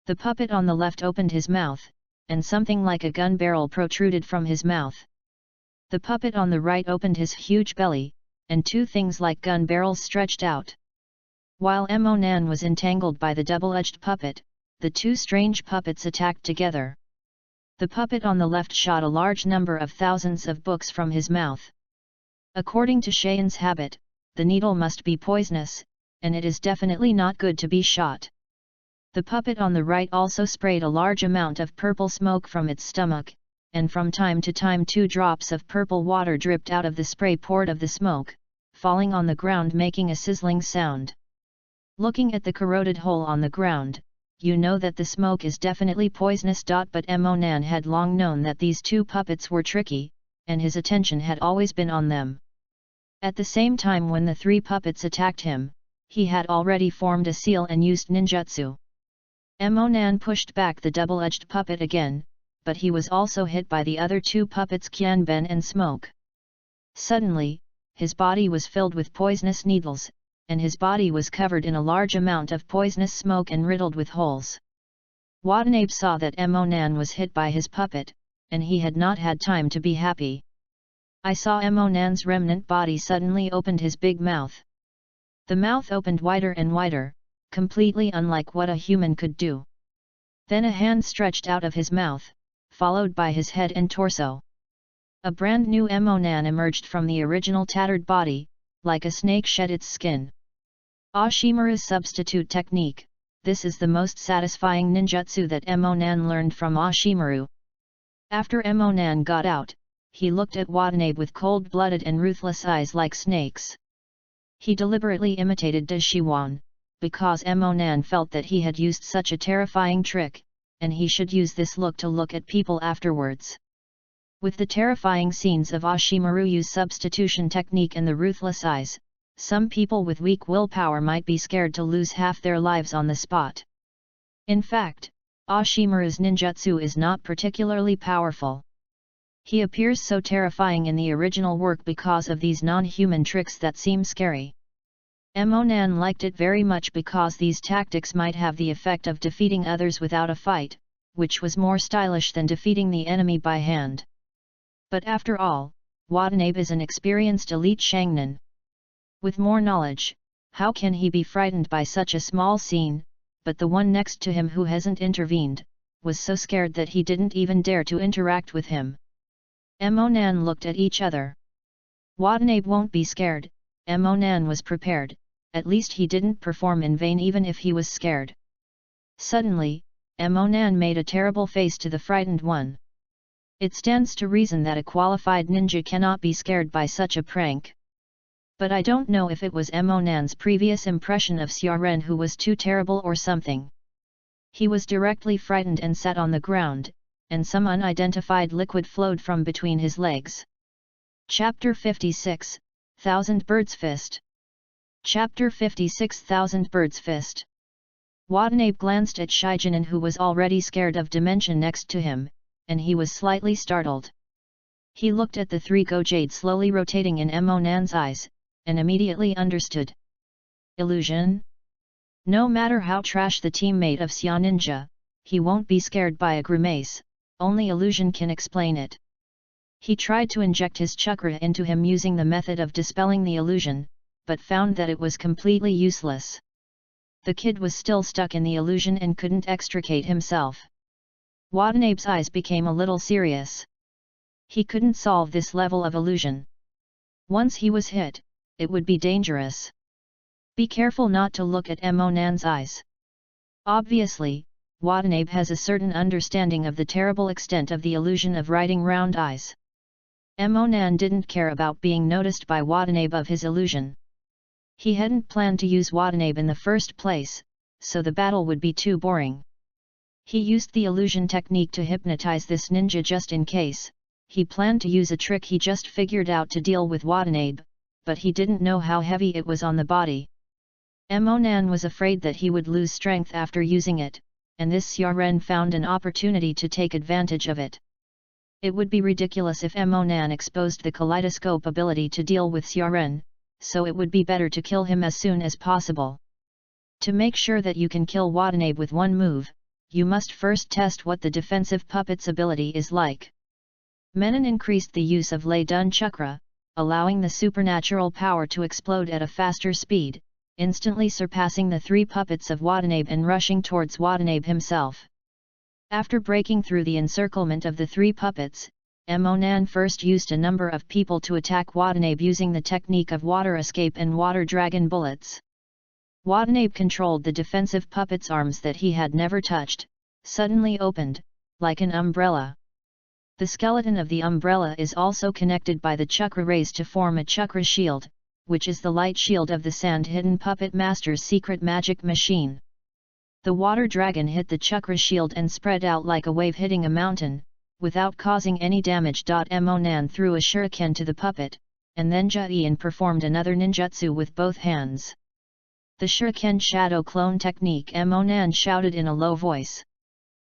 The puppet on the left opened his mouth, and something like a gun barrel protruded from his mouth. The puppet on the right opened his huge belly, and two things like gun barrels stretched out. While Emonan was entangled by the double-edged puppet, the two strange puppets attacked together. The puppet on the left shot a large number of thousands of books from his mouth. According to Cheyenne habit, the needle must be poisonous, and it is definitely not good to be shot. The puppet on the right also sprayed a large amount of purple smoke from its stomach, and from time to time 2 drops of purple water dripped out of the spray port of the smoke, falling on the ground making a sizzling sound. Looking at the corroded hole on the ground, you know that the smoke is definitely poisonous. But Emonan had long known that these two puppets were tricky, and his attention had always been on them. At the same time when the 3 puppets attacked him, he had already formed a seal and used ninjutsu. Emonan pushed back the double-edged puppet again, but he was also hit by the other 2 puppets Qianben and Smoke. Suddenly, his body was filled with poisonous needles, and his body was covered in a large amount of poisonous smoke and riddled with holes. Watanabe saw that Emonan was hit by his puppet, and he had not had time to be happy. I saw Emonan's remnant body suddenly opened his big mouth. The mouth opened wider and wider, completely unlike what a human could do. Then a hand stretched out of his mouth, followed by his head and torso. A brand new Emonan emerged from the original tattered body, like a snake shed its skin. Ashimaru's substitute technique. This is the most satisfying ninjutsu that Emonan learned from Ashimaru. After Emonan got out, he looked at Watanabe with cold-blooded and ruthless eyes like snakes. He deliberately imitated Dashiwan, because Emonan felt that he had used such a terrifying trick, and he should use this look to look at people afterwards. With the terrifying scenes of Ashimaru's substitution technique and the ruthless eyes, some people with weak willpower might be scared to lose half their lives on the spot. In fact, Ashimaru's ninjutsu is not particularly powerful. He appears so terrifying in the original work because of these non-human tricks that seem scary. Emonan liked it very much because these tactics might have the effect of defeating others without a fight, which was more stylish than defeating the enemy by hand. But after all, Watanabe is an experienced elite Shangnan. With more knowledge, how can he be frightened by such a small scene? But the one next to him who hasn't intervened, was so scared that he didn't even dare to interact with him. Emonan looked at each other. Watanabe won't be scared, Emonan was prepared, at least he didn't perform in vain even if he was scared. Suddenly, Emonan made a terrible face to the frightened one. It stands to reason that a qualified ninja cannot be scared by such a prank. But I don't know if it was Emonan's previous impression of Xiaren who was too terrible or something. He was directly frightened and sat on the ground, and some unidentified liquid flowed from between his legs. Chapter 56, Thousand Birds Fist. Chapter 56, Thousand Birds Fist. Watanabe glanced at Shijinan who was already scared of dimension next to him, and he was slightly startled. He looked at the 3 Gojade slowly rotating in Emonan's eyes, and immediately understood. Illusion? No matter how trash the teammate of Xia Ninja, he won't be scared by a grimace, only illusion can explain it. He tried to inject his chakra into him using the method of dispelling the illusion, but found that it was completely useless. The kid was still stuck in the illusion and couldn't extricate himself. Watanabe's eyes became a little serious. He couldn't solve this level of illusion. Once he was hit, it would be dangerous. Be careful not to look at Emonan's eyes. Obviously, Watanabe has a certain understanding of the terrible extent of the illusion of writing round eyes. Emonan didn't care about being noticed by Watanabe of his illusion. He hadn't planned to use Watanabe in the first place, so the battle would be too boring. He used the illusion technique to hypnotize this ninja just in case. He planned to use a trick he just figured out to deal with Watanabe, but he didn't know how heavy it was on the body. Emonan was afraid that he would lose strength after using it, and this Xiaoren found an opportunity to take advantage of it. It would be ridiculous if Emonan exposed the Kaleidoscope ability to deal with Xiaoren, so it would be better to kill him as soon as possible. To make sure that you can kill Watanabe with one move, you must first test what the defensive puppet's ability is like. Menon increased the use of Lei Dun Chakra, allowing the supernatural power to explode at a faster speed, instantly surpassing the 3 puppets of Watanabe and rushing towards Watanabe himself. After breaking through the encirclement of the 3 puppets, Emonan first used a number of people to attack Watanabe using the technique of water escape and water dragon bullets. Watanabe controlled the defensive puppet's arms that he had never touched, suddenly opened, like an umbrella. The skeleton of the umbrella is also connected by the chakra rays to form a chakra shield, which is the light shield of the sand-hidden puppet master's secret magic machine. The water dragon hit the chakra shield and spread out like a wave hitting a mountain, without causing any damage. Emonan threw a shuriken to the puppet, and then Jaian performed another ninjutsu with both hands. The shuriken shadow clone technique, Emonan shouted in a low voice.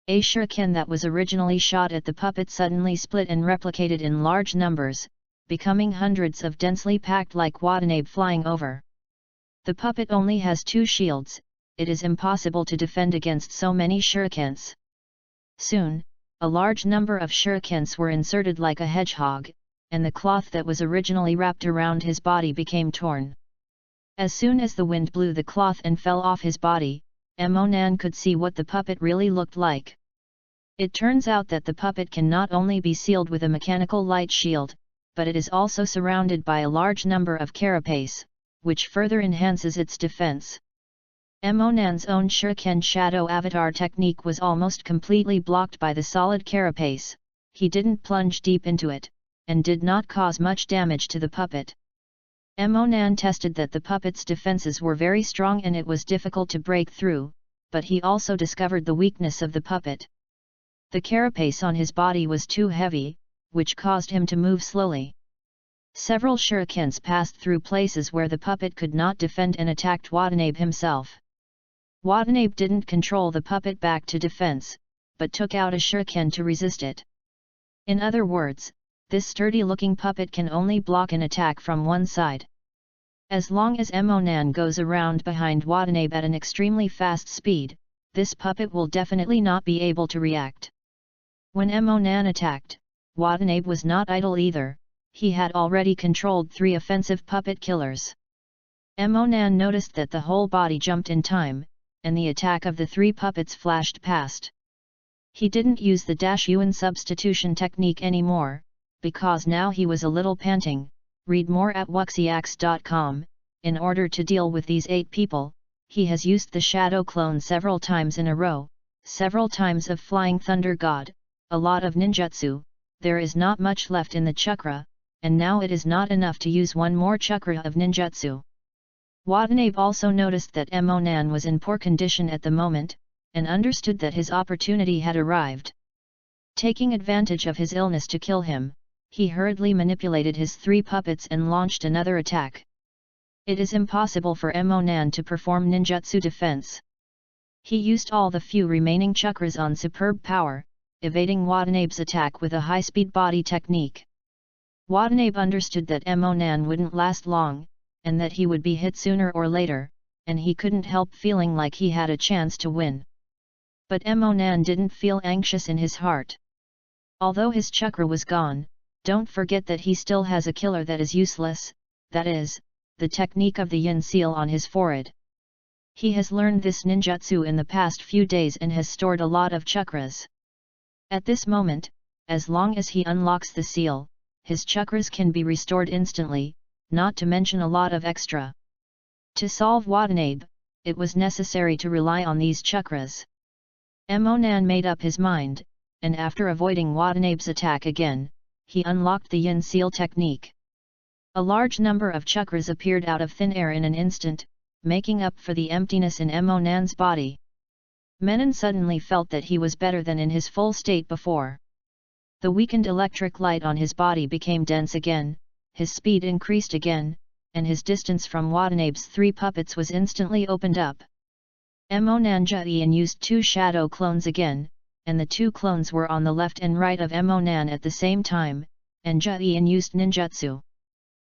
A shuriken that was originally shot at the puppet suddenly split and replicated in large numbers, becoming hundreds of densely packed like Watanabe flying over. The puppet only has 2 shields, it is impossible to defend against so many shurikens. Soon, a large number of shurikens were inserted like a hedgehog, and the cloth that was originally wrapped around his body became torn. As soon as the wind blew the cloth and fell off his body, Emonan could see what the puppet really looked like. It turns out that the puppet can not only be sealed with a mechanical light shield, but it is also surrounded by a large number of carapace, which further enhances its defense. Emonan's own shuriken shadow avatar technique was almost completely blocked by the solid carapace. He didn't plunge deep into it, and did not cause much damage to the puppet. Emonan tested that the puppet's defenses were very strong and it was difficult to break through, but he also discovered the weakness of the puppet. The carapace on his body was too heavy, which caused him to move slowly. Several shurikens passed through places where the puppet could not defend and attacked Watanabe himself. Watanabe didn't control the puppet back to defense, but took out a shuriken to resist it. In other words, this sturdy-looking puppet can only block an attack from one side. As long as Emonan goes around behind Watanabe at an extremely fast speed, this puppet will definitely not be able to react. When Emonan attacked, Watanabe was not idle either, he had already controlled 3 offensive puppet killers. Emonan noticed that the whole body jumped in time, and the attack of the 3 puppets flashed past. He didn't use the Dashuan substitution technique anymore, because now he was a little panting. Read more at wuxiax.com. In order to deal with these 8 people, he has used the Shadow Clone several times in a row, several times of Flying Thunder God, a lot of ninjutsu. There is not much left in the chakra, and now it is not enough to use one more chakra of ninjutsu. Watanabe also noticed that Emonan was in poor condition at the moment, and understood that his opportunity had arrived. Taking advantage of his illness to kill him, he hurriedly manipulated his 3 puppets and launched another attack. It is impossible for Emonan to perform ninjutsu defense. He used all the few remaining chakras on superb power, evading Watanabe's attack with a high-speed body technique. Watanabe understood that Emonan wouldn't last long, and that he would be hit sooner or later, and he couldn't help feeling like he had a chance to win. But Emonan didn't feel anxious in his heart. Although his chakra was gone, don't forget that he still has a killer that is useless, that is, the technique of the yin seal on his forehead. He has learned this ninjutsu in the past few days and has stored a lot of chakras. At this moment, as long as he unlocks the seal, his chakras can be restored instantly, not to mention a lot of extra. To solve Watanabe, it was necessary to rely on these chakras. Emonan made up his mind, and after avoiding Watanabe's attack again, he unlocked the yin seal technique. A large number of chakras appeared out of thin air in an instant, making up for the emptiness in Emonan's body. Menon suddenly felt that he was better than in his full state before. The weakened electric light on his body became dense again, his speed increased again, and his distance from Watanabe's 3 puppets was instantly opened up. Nan used 2 shadow clones again, and the 2 clones were on the left and right of Nan at the same time, and Jian used ninjutsu.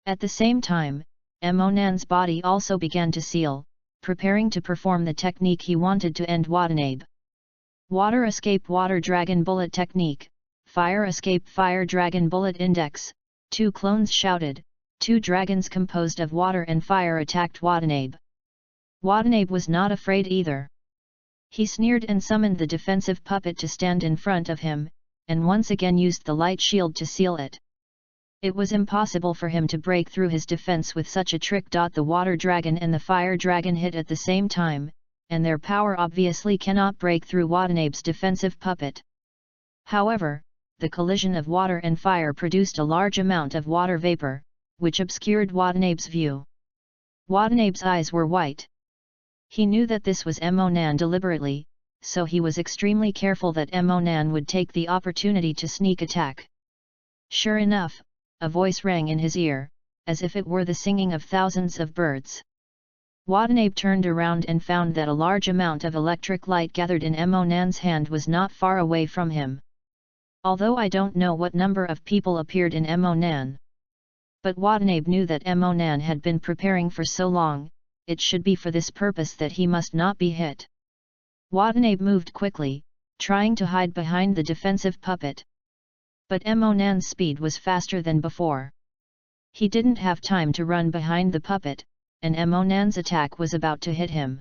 At the same time, Nan's body also began to seal, preparing to perform the technique he wanted to end Watanabe. Water escape water dragon bullet technique, fire escape fire dragon bullet index. 2 clones shouted, 2 dragons composed of water and fire attacked Watanabe. Watanabe was not afraid either. He sneered and summoned the defensive puppet to stand in front of him, and once again used the light shield to seal it. It was impossible for him to break through his defense with such a trick. The water dragon and the fire dragon hit at the same time, and their power obviously cannot break through Watanabe's defensive puppet. However, the collision of water and fire produced a large amount of water vapor, which obscured Watanabe's view. Watanabe's eyes were white. He knew that this was Nan deliberately, so he was extremely careful that Nan would take the opportunity to sneak attack. Sure enough, a voice rang in his ear, as if it were the singing of thousands of birds. Watanabe turned around and found that a large amount of electric light gathered in Nan's hand was not far away from him. Although I don't know what number of people appeared in Nan. But Watanabe knew that Nan had been preparing for so long, it should be for this purpose that he must not be hit. Watanabe moved quickly, trying to hide behind the defensive puppet. But Nan's speed was faster than before. He didn't have time to run behind the puppet, and Nan's attack was about to hit him.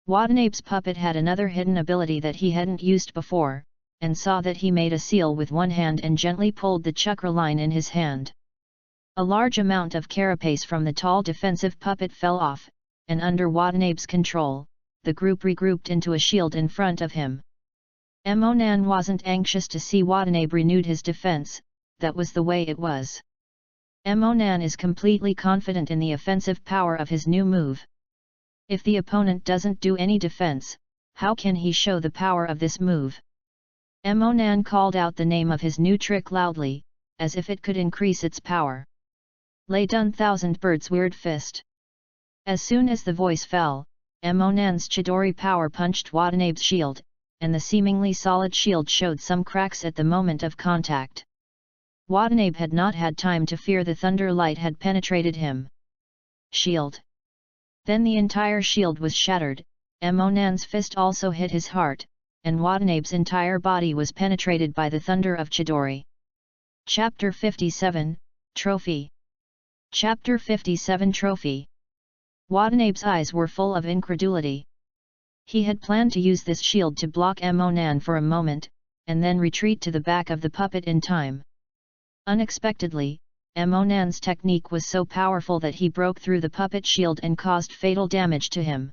Watanabe's puppet had another hidden ability that he hadn't used before, and saw that he made a seal with one hand and gently pulled the chakra line in his hand. A large amount of carapace from the tall defensive puppet fell off, and under Watanabe's control, the group regrouped into a shield in front of him. Nan wasn't anxious to see Watanabe renewed his defense, that was the way it was. Nan is completely confident in the offensive power of his new move. If the opponent doesn't do any defense, how can he show the power of this move? Nan called out the name of his new trick loudly, as if it could increase its power. Lay done thousand birds weird fist. As soon as the voice fell, Nan's Chidori power punched Watanabe's shield, and the seemingly solid shield showed some cracks at the moment of contact. Watanabe had not had time to fear the thunder light had penetrated him. Shield. Then the entire shield was shattered, Nan's fist also hit his heart, and Watanabe's entire body was penetrated by the thunder of Chidori. Chapter 57, Trophy. Chapter 57 Trophy. Watanabe's eyes were full of incredulity. He had planned to use this shield to block Nan for a moment, and then retreat to the back of the puppet in time. Unexpectedly, Nan's technique was so powerful that he broke through the puppet shield and caused fatal damage to him.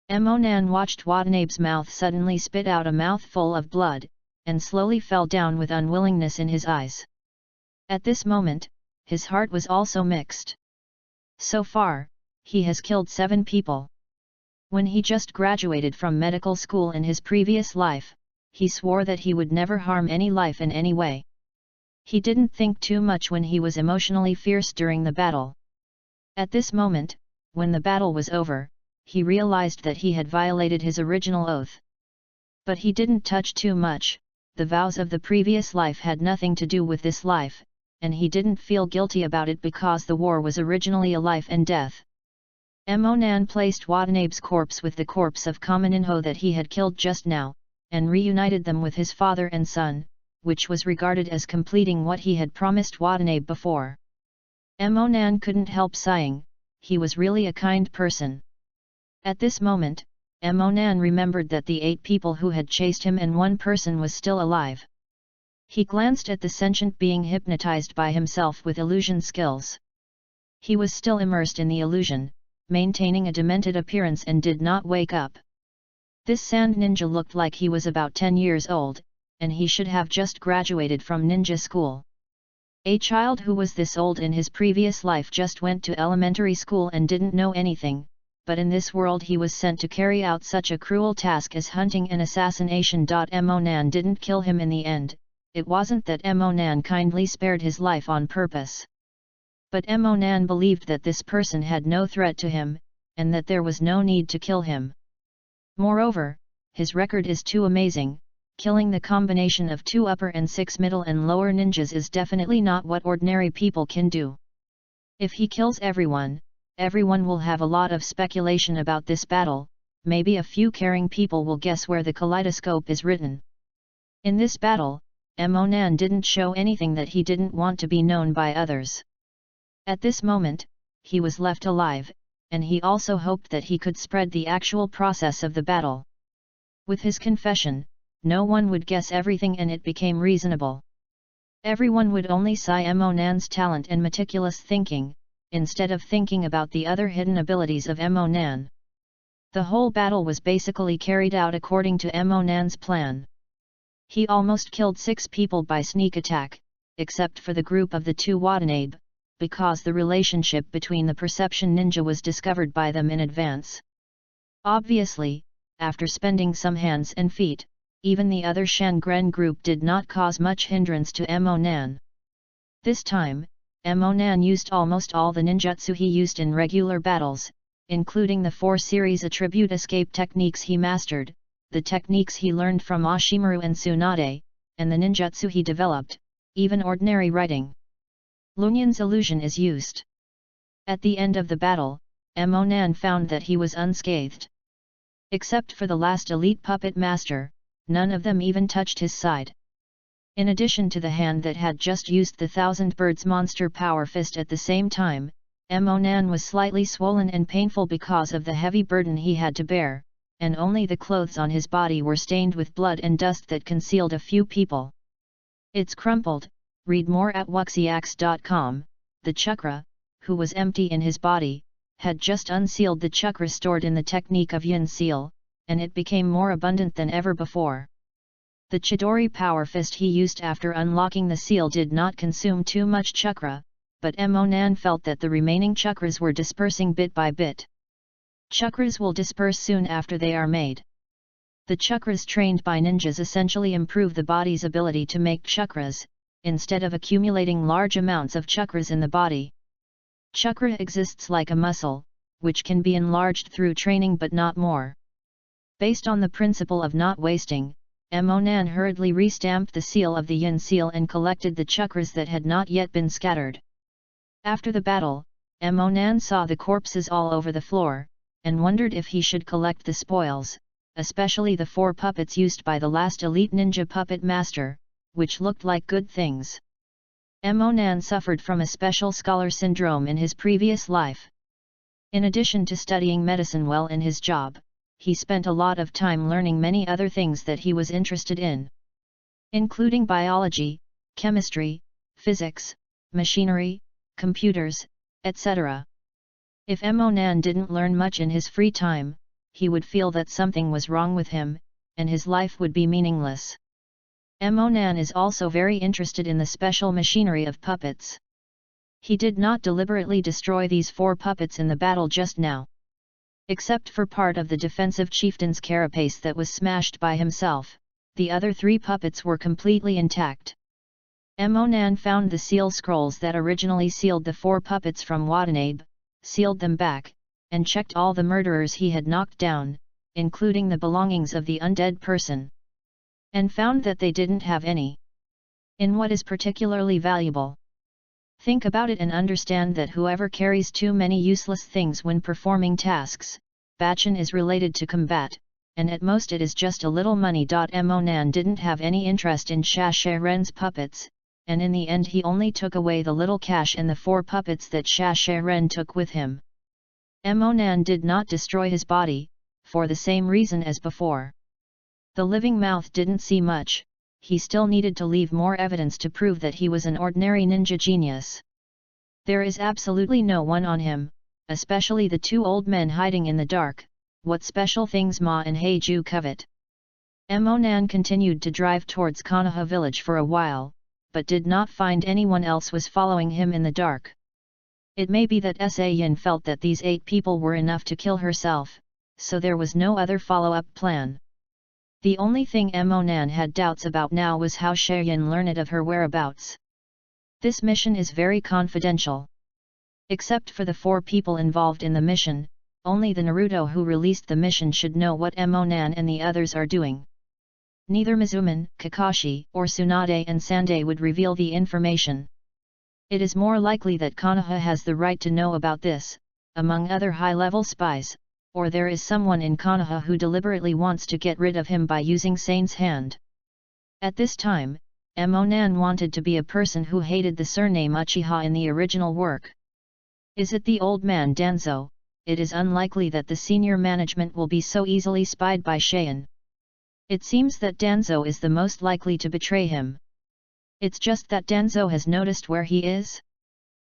Nan watched Watanabe's mouth suddenly spit out a mouthful of blood, and slowly fell down with unwillingness in his eyes. At this moment, his heart was also mixed. So far, he has killed 7 people. When he just graduated from medical school in his previous life, he swore that he would never harm any life in any way. He didn't think too much when he was emotionally fierce during the battle. At this moment, when the battle was over, he realized that he had violated his original oath. But he didn't touch too much, the vows of the previous life had nothing to do with this life, and he didn't feel guilty about it because the war was originally a life and death. Nan placed Watanabe's corpse with the corpse of Kameninho that he had killed just now, and reunited them with his father and son, which was regarded as completing what he had promised Watanabe before. Nan couldn't help sighing, he was really a kind person. At this moment, Nan remembered that the 8 people who had chased him and 1 person was still alive. He glanced at the sentient being hypnotized by himself with illusion skills. He was still immersed in the illusion, maintaining a demented appearance and did not wake up. This sand ninja looked like he was about 10 years old, and he should have just graduated from ninja school. A child who was this old in his previous life just went to elementary school and didn't know anything, but in this world he was sent to carry out such a cruel task as hunting and assassination. Nan didn't kill him in the end, it wasn't that Nan kindly spared his life on purpose. But Nan believed that this person had no threat to him, and that there was no need to kill him. Moreover, his record is too amazing. Killing the combination of 2 upper and 6 middle and lower ninjas is definitely not what ordinary people can do. If he kills everyone, everyone will have a lot of speculation about this battle. Maybe a few caring people will guess where the kaleidoscope is written. In this battle, Monan didn't show anything that he didn't want to be known by others. At this moment, he was left alive, and he also hoped that he could spread the actual process of the battle. With his confession, no one would guess everything and it became reasonable. Everyone would only sigh Monan's talent and meticulous thinking, instead of thinking about the other hidden abilities of Monan. The whole battle was basically carried out according to Monan's plan. He almost killed 6 people by sneak attack, except for the group of the 2 Watanabe, because the relationship between the perception ninja was discovered by them in advance. Obviously, after spending some hands and feet, even the other Shangren group did not cause much hindrance to Monan. This time, Monan used almost all the ninjutsu he used in regular battles, including the 4 series attribute escape techniques he mastered, the techniques he learned from Ashimaru and Tsunade, and the ninjutsu he developed, even ordinary writing. Lunyan's illusion is used. At the end of the battle, Monan found that he was unscathed. Except for the last elite puppet master, none of them even touched his side. In addition to the hand that had just used the Thousand Birds monster power fist at the same time, Monan was slightly swollen and painful because of the heavy burden he had to bear, and only the clothes on his body were stained with blood and dust that concealed a few people. It's crumpled. Read more at wuxiax.com. The chakra, who was empty in his body, had just unsealed the chakra stored in the technique of yin seal, and it became more abundant than ever before. The Chidori power fist he used after unlocking the seal did not consume too much chakra, but Monan felt that the remaining chakras were dispersing bit by bit. Chakras will disperse soon after they are made. The chakras trained by ninjas essentially improve the body's ability to make chakras, instead of accumulating large amounts of chakras in the body. Chakra exists like a muscle, which can be enlarged through training but not more. Based on the principle of not wasting, Monan hurriedly re-stamped the seal of the yin seal and collected the chakras that had not yet been scattered. After the battle, Monan saw the corpses all over the floor, and wondered if he should collect the spoils, especially the 4 puppets used by the last elite ninja puppet master, which looked like good things. Monan suffered from a special scholar syndrome in his previous life. In addition to studying medicine well in his job, he spent a lot of time learning many other things that he was interested in, including biology, chemistry, physics, machinery, computers, etc. If Monan didn't learn much in his free time, he would feel that something was wrong with him, and his life would be meaningless. Monan is also very interested in the special machinery of puppets. He did not deliberately destroy these 4 puppets in the battle just now. Except for part of the defensive chieftain's carapace that was smashed by himself, the other 3 puppets were completely intact. Monan found the seal scrolls that originally sealed the 4 puppets from Watanabe, sealed them back, and checked all the murderers he had knocked down, including the belongings of the undead person, and found that they didn't have any in what is particularly valuable. Think about it and understand that whoever carries too many useless things when performing tasks, Bachin is related to combat, and at most it is just a little money. Monan didn't have any interest in Sha Ren's puppets, and in the end he only took away the little cash and the 4 puppets that Sha Ren took with him. Monan did not destroy his body, for the same reason as before. The living mouth didn't see much. He still needed to leave more evidence to prove that he was an ordinary ninja genius. There is absolutely no one on him, especially the 2 old men hiding in the dark. What special things Ma and Heiju covet? Monan continued to drive towards Konoha village for a while, but did not find anyone else was following him in the dark. It may be that Sa-yin felt that these 8 people were enough to kill herself, so there was no other follow-up plan. The only thing Monan had doubts about now was how Shayin learned of her whereabouts. This mission is very confidential. Except for the 4 people involved in the mission, only the Naruto who released the mission should know what Emonan and the others are doing. Neither Mizuman, Kakashi, or Tsunade and Sandai would reveal the information. It is more likely that Konoha has the right to know about this, among other high-level spies, or there is someone in Konoha who deliberately wants to get rid of him by using Sane's hand. At this time, Emonan wanted to be a person who hated the surname Uchiha in the original work. Is it the old man Danzo? It is unlikely that the senior management will be so easily spied by Cheyenne. It seems that Danzo is the most likely to betray him. It's just that Danzo has noticed where he is?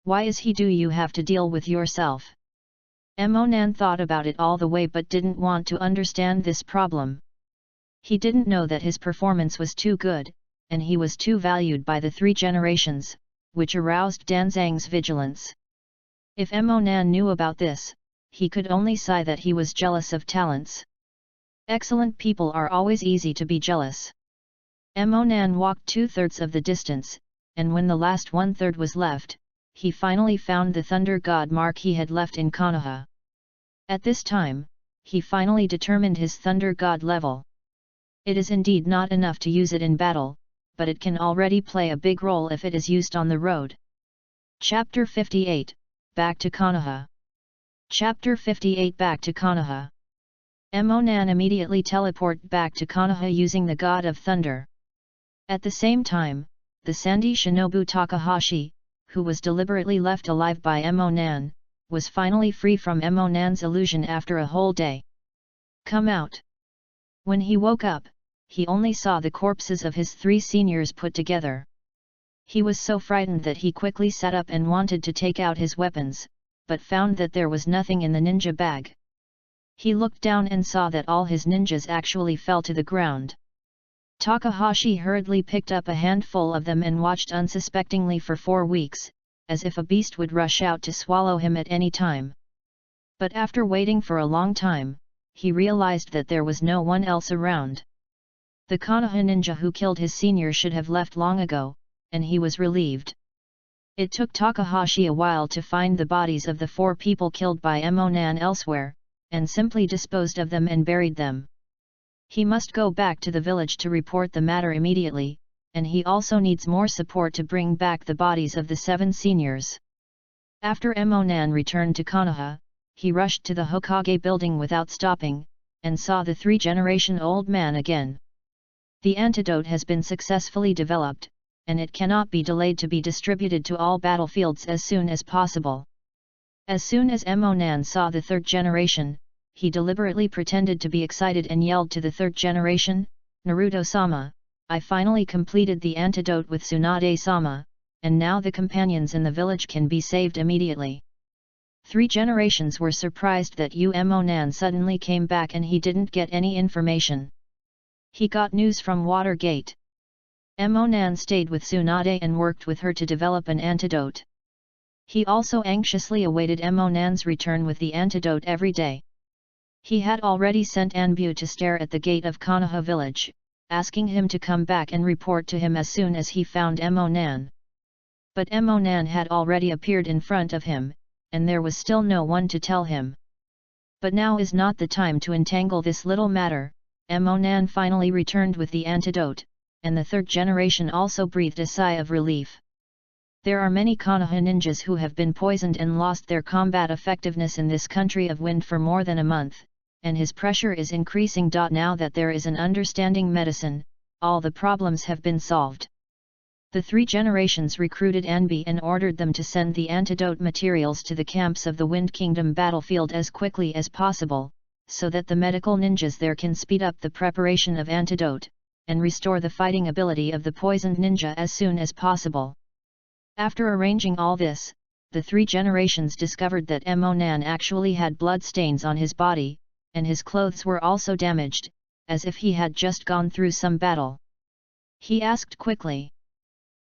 Why is he? Do you have to deal with yourself? Emonan thought about it all the way but didn't want to understand this problem. He didn't know that his performance was too good, and he was too valued by the three generations, which aroused Danzang's vigilance. If Emonan knew about this, he could only sigh that he was jealous of talents. Excellent people are always easy to be jealous. Emonan walked 2/3 of the distance, and when the last 1/3 was left, he finally found the Thunder God mark he had left in Konoha. At this time, he finally determined his Thunder God level. It is indeed not enough to use it in battle, but it can already play a big role if it is used on the road. Chapter 58, Back to Konoha. Chapter 58 Back to Konoha. Emonan immediately teleported back to Konoha using the God of Thunder. At the same time, the Sandy Shinobu Takahashi, who was deliberately left alive by Emonan, was finally free from Emonan's illusion after a whole day. Come out! When he woke up, he only saw the corpses of his 3 seniors put together. He was so frightened that he quickly sat up and wanted to take out his weapons, but found that there was nothing in the ninja bag. He looked down and saw that all his ninjas actually fell to the ground. Takahashi hurriedly picked up a handful of them and watched unsuspectingly for 4 weeks, as if a beast would rush out to swallow him at any time. But after waiting for a long time, he realized that there was no one else around. The Konoha ninja who killed his senior should have left long ago, and he was relieved. It took Takahashi a while to find the bodies of the 4 people killed by Emonan elsewhere, and simply disposed of them and buried them. He must go back to the village to report the matter immediately, and he also needs more support to bring back the bodies of the 7 seniors. After Emonan returned to Konoha, he rushed to the Hokage building without stopping, and saw the 3-generation-old man again. The antidote has been successfully developed, and it cannot be delayed to be distributed to all battlefields as soon as possible. As soon as Emonan saw the 3rd generation, he deliberately pretended to be excited and yelled to the 3rd generation, "Naruto-sama, I finally completed the antidote with Tsunade-sama, and now the companions in the village can be saved immediately." 3 generations were surprised that Emonan suddenly came back and he didn't get any information. He got news from Watergate. Emonan stayed with Tsunade and worked with her to develop an antidote. He also anxiously awaited Emonan's return with the antidote every day. He had already sent Anbu to stare at the gate of Konoha village, asking him to come back and report to him as soon as he found Emonan. But Emonan had already appeared in front of him, and there was still no one to tell him. But now is not the time to entangle this little matter. Emonan finally returned with the antidote, and the 3rd generation also breathed a sigh of relief. There are many Konoha ninjas who have been poisoned and lost their combat effectiveness in this country of wind for more than a month, and his pressure is increasing. Now that there is an understanding medicine, all the problems have been solved. The 3 generations recruited Anbi and ordered them to send the antidote materials to the camps of the Wind Kingdom battlefield as quickly as possible, so that the medical ninjas there can speed up the preparation of antidote, and restore the fighting ability of the poisoned ninja as soon as possible. After arranging all this, the 3 generations discovered that Emonan actually had blood stains on his body, and his clothes were also damaged, as if he had just gone through some battle. He asked quickly,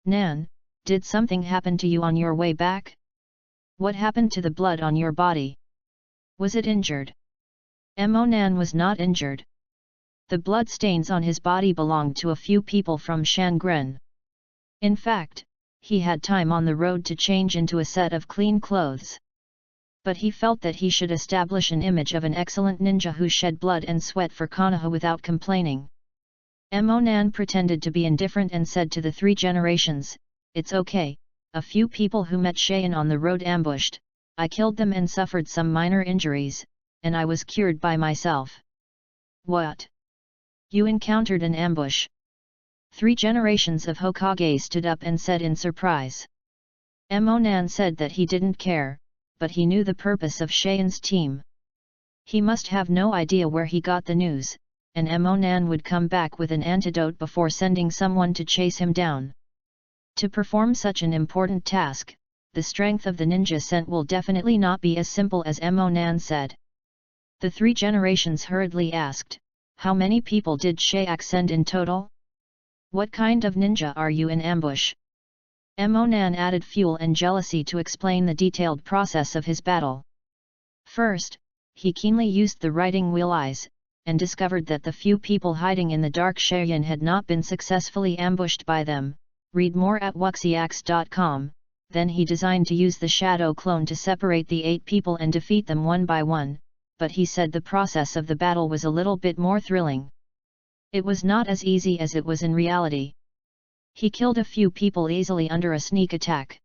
"Nan, did something happen to you on your way back? What happened to the blood on your body? Was it injured?" Emonan was not injured. The blood stains on his body belonged to a few people from Shangren. In fact, he had time on the road to change into a set of clean clothes. But he felt that he should establish an image of an excellent ninja who shed blood and sweat for Konoha without complaining. Emonan pretended to be indifferent and said to the three generations, "It's okay, a few people who met Cheyenne on the road ambushed, I killed them and suffered some minor injuries, and I was cured by myself." "What? You encountered an ambush?" Three generations of Hokage stood up and said in surprise. Emonan said that he didn't care, but he knew the purpose of Cheyenne's team. He must have no idea where he got the news, and Emonan would come back with an antidote before sending someone to chase him down. To perform such an important task, the strength of the ninja scent will definitely not be as simple as Emonan said. The three generations hurriedly asked, "How many people did Shayak send in total? What kind of ninja are you in ambush?" Emonan added fuel and jealousy to explain the detailed process of his battle. First, he keenly used the riding wheel eyes, and discovered that the few people hiding in the dark Cheyenne had not been successfully ambushed by them. Read more at wuxiax.com. Then he designed to use the shadow clone to separate the 8 people and defeat them one by one, but he said the process of the battle was a little bit more thrilling. It was not as easy as it was in reality. He killed a few people easily under a sneak attack.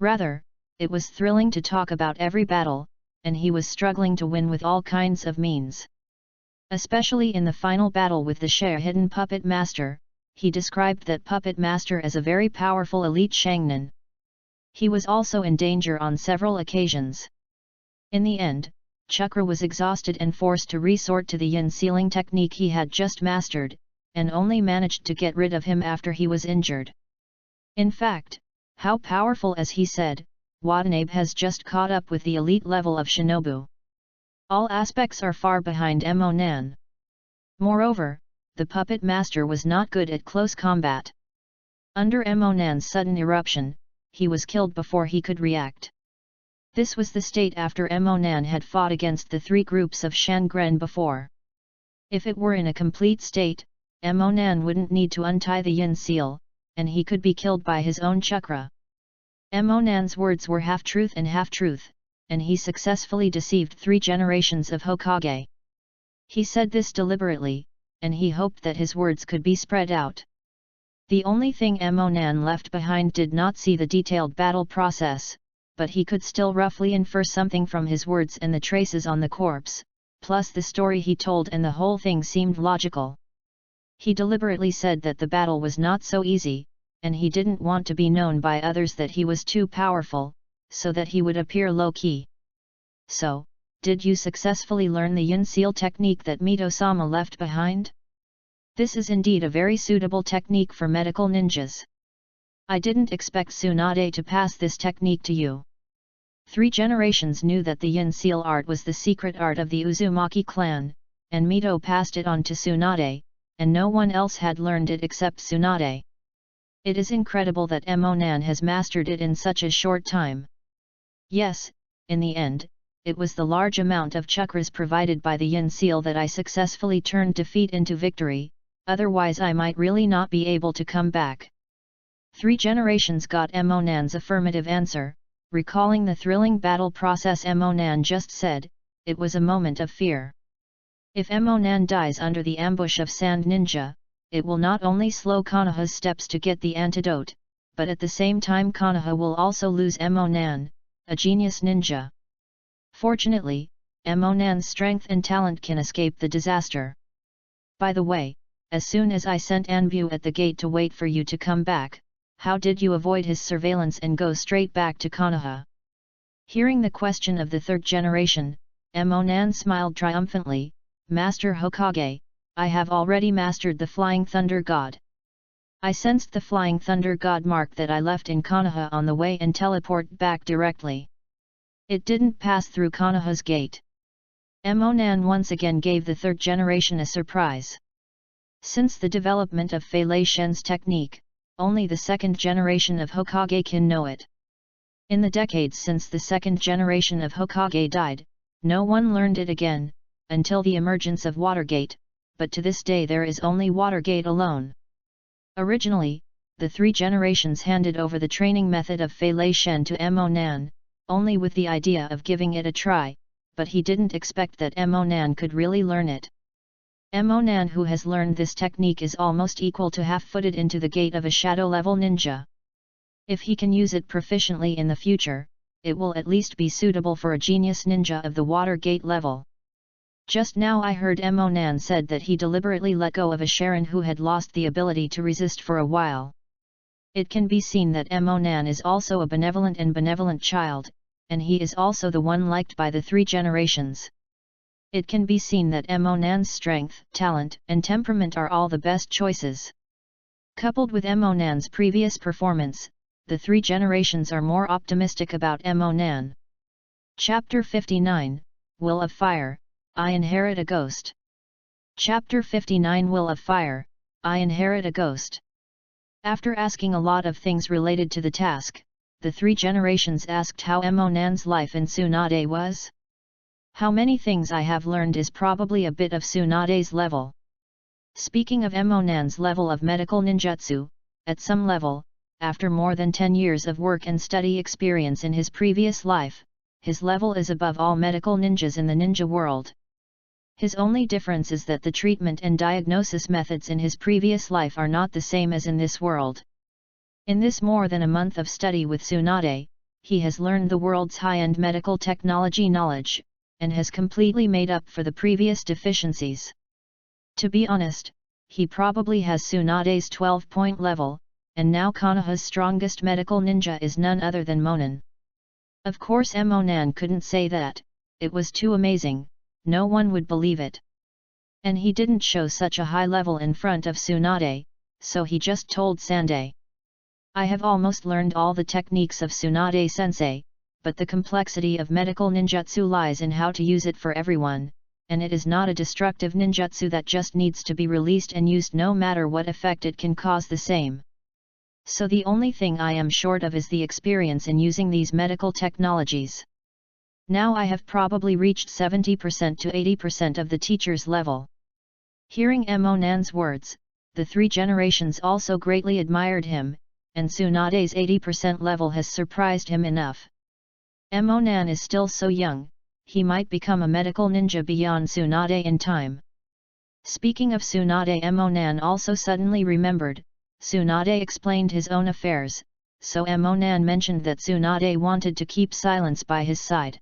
Rather, it was thrilling to talk about every battle, and he was struggling to win with all kinds of means. Especially in the final battle with the hidden puppet master, he described that puppet master as a very powerful elite Shangnan. He was also in danger on several occasions. In the end, Chakra was exhausted and forced to resort to the yin sealing technique he had just mastered, and only managed to get rid of him after he was injured. In fact, how powerful, as he said, Watanabe has just caught up with the elite level of Shinobu. All aspects are far behind Emonan. Moreover, the puppet master was not good at close combat. Under Emonan's sudden eruption, he was killed before he could react. This was the state after Emonan had fought against the 3 groups of Shangren before. If it were in a complete state, Emonan wouldn't need to untie the yin seal, and he could be killed by his own chakra. Emonan's words were half-truth and half-truth, and he successfully deceived 3 generations of Hokage. He said this deliberately, and he hoped that his words could be spread out. The only thing Emonan left behind did not see the detailed battle process, but he could still roughly infer something from his words and the traces on the corpse, plus the story he told, and the whole thing seemed logical. He deliberately said that the battle was not so easy, and he didn't want to be known by others that he was too powerful, so that he would appear low-key. "So, did you successfully learn the yin seal technique that Mito-sama left behind? This is indeed a very suitable technique for medical ninjas. I didn't expect Tsunade to pass this technique to you." 3 generations knew that the yin seal art was the secret art of the Uzumaki clan, and Mito passed it on to Tsunade, and no one else had learned it except Tsunade. It is incredible that Emonan has mastered it in such a short time. Yes, in the end, it was the large amount of chakras provided by the yin seal that I successfully turned defeat into victory, otherwise I might really not be able to come back. 3 generations got Emonan's affirmative answer, recalling the thrilling battle process Emonan just said. It was a moment of fear. If Emonan dies under the ambush of Sand Ninja, it will not only slow Konoha's steps to get the antidote, but at the same time Konoha will also lose Emonan, a genius ninja. Fortunately, Emonan's strength and talent can escape the disaster. By the way, as soon as I sent Anbu at the gate to wait for you to come back, how did you avoid his surveillance and go straight back to Konoha? Hearing the question of the 3rd generation, Emonan smiled triumphantly. "Master Hokage, I have already mastered the Flying Thunder God. I sensed the Flying Thunder God mark that I left in Konoha on the way and teleport back directly. It didn't pass through Konoha's gate." Emonan once again gave the 3rd generation a surprise. Since the development of Fei Lei Shen's technique, only the 2nd generation of Hokage can know it. In the decades since the 2nd generation of Hokage died, no one learned it again, until the emergence of Watergate, but to this day there is only Watergate alone. Originally, the 3 generations handed over the training method of Fei Lei Shen to Emonan, only with the idea of giving it a try, but he didn't expect that Emonan could really learn it. Emonan who has learned this technique is almost equal to half-footed into the gate of a shadow-level ninja. If he can use it proficiently in the future, it will at least be suitable for a genius ninja of the water gate level. Just now I heard Emonan said that he deliberately let go of a Sharon who had lost the ability to resist for a while. It can be seen that Emonan is also a benevolent child, and he is also the one liked by the 3 generations. It can be seen that Emonan's strength, talent, and temperament are all the best choices. Coupled with Emonan's previous performance, the 3 generations are more optimistic about Emonan. Chapter 59, Will of Fire, I Inherit a Ghost. Chapter 59 Will of Fire, I Inherit a Ghost. After asking a lot of things related to the task, the 3 generations asked how Emonan's life in Tsunade was. How many things I have learned is probably a bit of Tsunade's level. Speaking of Emonan's level of medical ninjutsu, at some level, after more than 10 years of work and study experience in his previous life, his level is above all medical ninjas in the ninja world. His only difference is that the treatment and diagnosis methods in his previous life are not the same as in this world. In this more than a month of study with Tsunade, he has learned the world's high-end medical technology knowledge, and has completely made up for the previous deficiencies. To be honest, he probably has Tsunade's 12-point level, and now Konoha's strongest medical ninja is none other than Monin. Of course Emonan couldn't say that, it was too amazing, no one would believe it. And he didn't show such a high level in front of Tsunade, so he just told Sandai. I have almost learned all the techniques of Tsunade-sensei, but the complexity of medical ninjutsu lies in how to use it for everyone, and it is not a destructive ninjutsu that just needs to be released and used no matter what effect it can cause the same. So the only thing I am short of is the experience in using these medical technologies. Now I have probably reached 70% to 80% of the teacher's level. Hearing Emonan's words, the 3 generations also greatly admired him, and Tsunade's 80% level has surprised him enough. Emonan is still so young, he might become a medical ninja beyond Tsunade in time. Speaking of Tsunade, Emonan also suddenly remembered, Tsunade explained his own affairs, so Emonan mentioned that Tsunade wanted to keep silence by his side.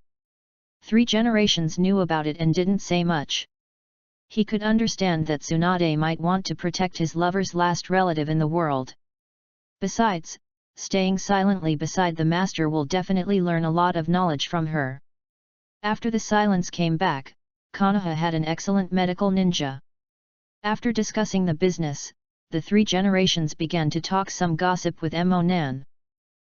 3 generations knew about it and didn't say much. He could understand that Tsunade might want to protect his lover's last relative in the world. Besides, staying silently beside the master will definitely learn a lot of knowledge from her. After the silence came back, Konoha had an excellent medical ninja. After discussing the business, the 3 generations began to talk some gossip with Emonan.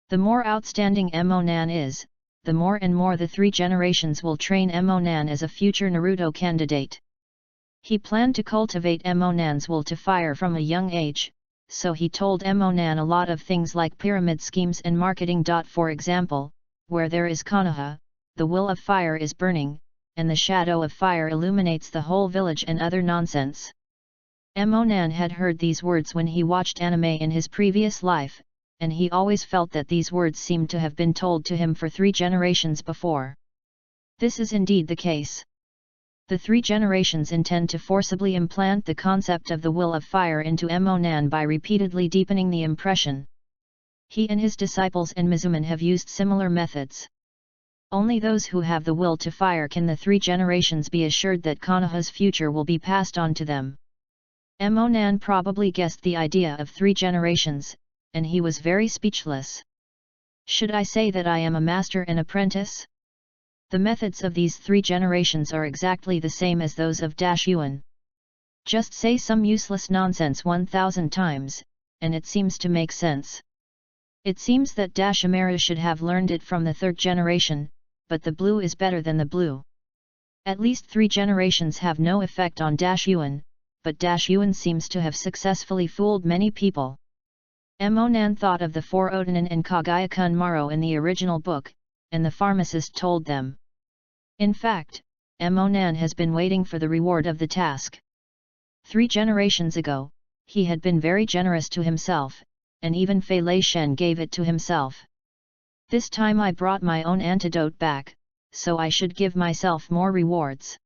The more outstanding Emonan is, the more and more the 3 generations will train Emonan as a future Naruto candidate. He planned to cultivate Emonan's will to fire from a young age, so he told Emonan a lot of things like pyramid schemes and marketing. For example, where there is Konoha, the will of fire is burning, and the shadow of fire illuminates the whole village and other nonsense. Emonan had heard these words when he watched anime in his previous life, and he always felt that these words seemed to have been told to him for 3 generations before. This is indeed the case. The 3 generations intend to forcibly implant the concept of the will of fire into Emonan by repeatedly deepening the impression. He and his disciples and Mizuman have used similar methods. Only those who have the will to fire can the 3 generations be assured that Konoha's future will be passed on to them. Emonan probably guessed the idea of 3 generations, and he was very speechless. Should I say that I am a master and apprentice? The methods of these 3 generations are exactly the same as those of Yuan. Just say some useless nonsense 1000 times, and it seems to make sense. It seems that Dashimaru should have learned it from the 3rd generation, but the blue is better than the blue. At least 3 generations have no effect on Yuan, but Yuan seems to have successfully fooled many people. Emonan thought of the 4 Odanin and Kagayakun Maro in the original book, and the pharmacist told them. In fact, Emonan has been waiting for the reward of the task. 3 generations ago, he had been very generous to himself, and even Fei Lei Shen gave it to himself. This time I brought my own antidote back, so I should give myself more rewards.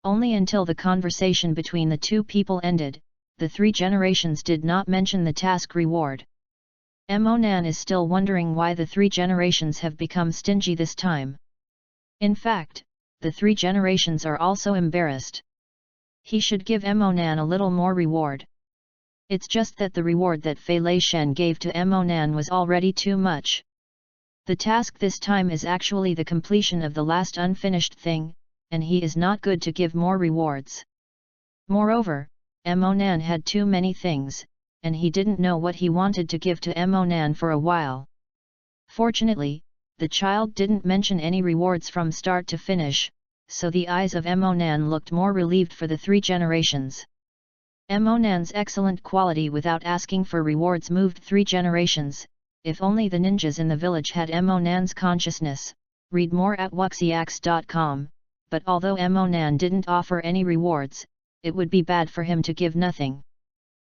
Only until the conversation between the two people ended, the 3 generations did not mention the task reward. Monan is still wondering why the 3 generations have become stingy this time. In fact, the 3 generations are also embarrassed. He should give Monan a little more reward. It's just that the reward that Fei Lei Shen gave to Monan was already too much. The task this time is actually the completion of the last unfinished thing, and he is not good to give more rewards. Moreover, Monan had too many things, and he didn't know what he wanted to give to Monan for a while. Fortunately, the child didn't mention any rewards from start to finish, so the eyes of Monan looked more relieved for the 3 generations. Monan's excellent quality without asking for rewards moved 3 generations. If only the ninjas in the village had Monan's consciousness. Read more at wuxiax.com, but although Monan didn't offer any rewards, it would be bad for him to give nothing.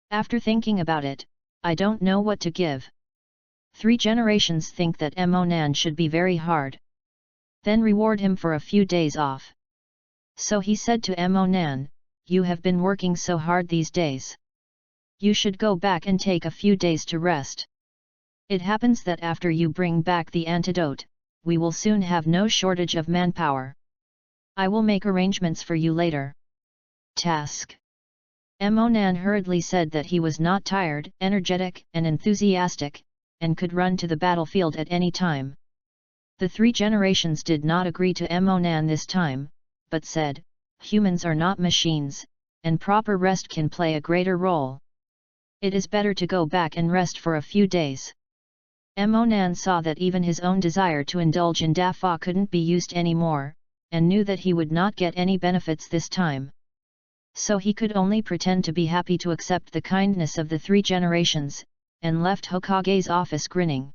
After thinking about it, I don't know what to give. 3 generations think that Monan should be very hard. Then reward him for a few days off. So he said to Monan, "You have been working so hard these days. You should go back and take a few days to rest. It happens that after you bring back the antidote, we will soon have no shortage of manpower. I will make arrangements for you later." Task. Monan hurriedly said that he was not tired, energetic and enthusiastic, and could run to the battlefield at any time. The 3 generations did not agree to Monan this time, but said, "Humans are not machines, and proper rest can play a greater role. It is better to go back and rest for a few days." Monan saw that even his own desire to indulge in Dafa couldn't be used anymore, and knew that he would not get any benefits this time. So he could only pretend to be happy to accept the kindness of the 3 generations, and left Hokage's office grinning.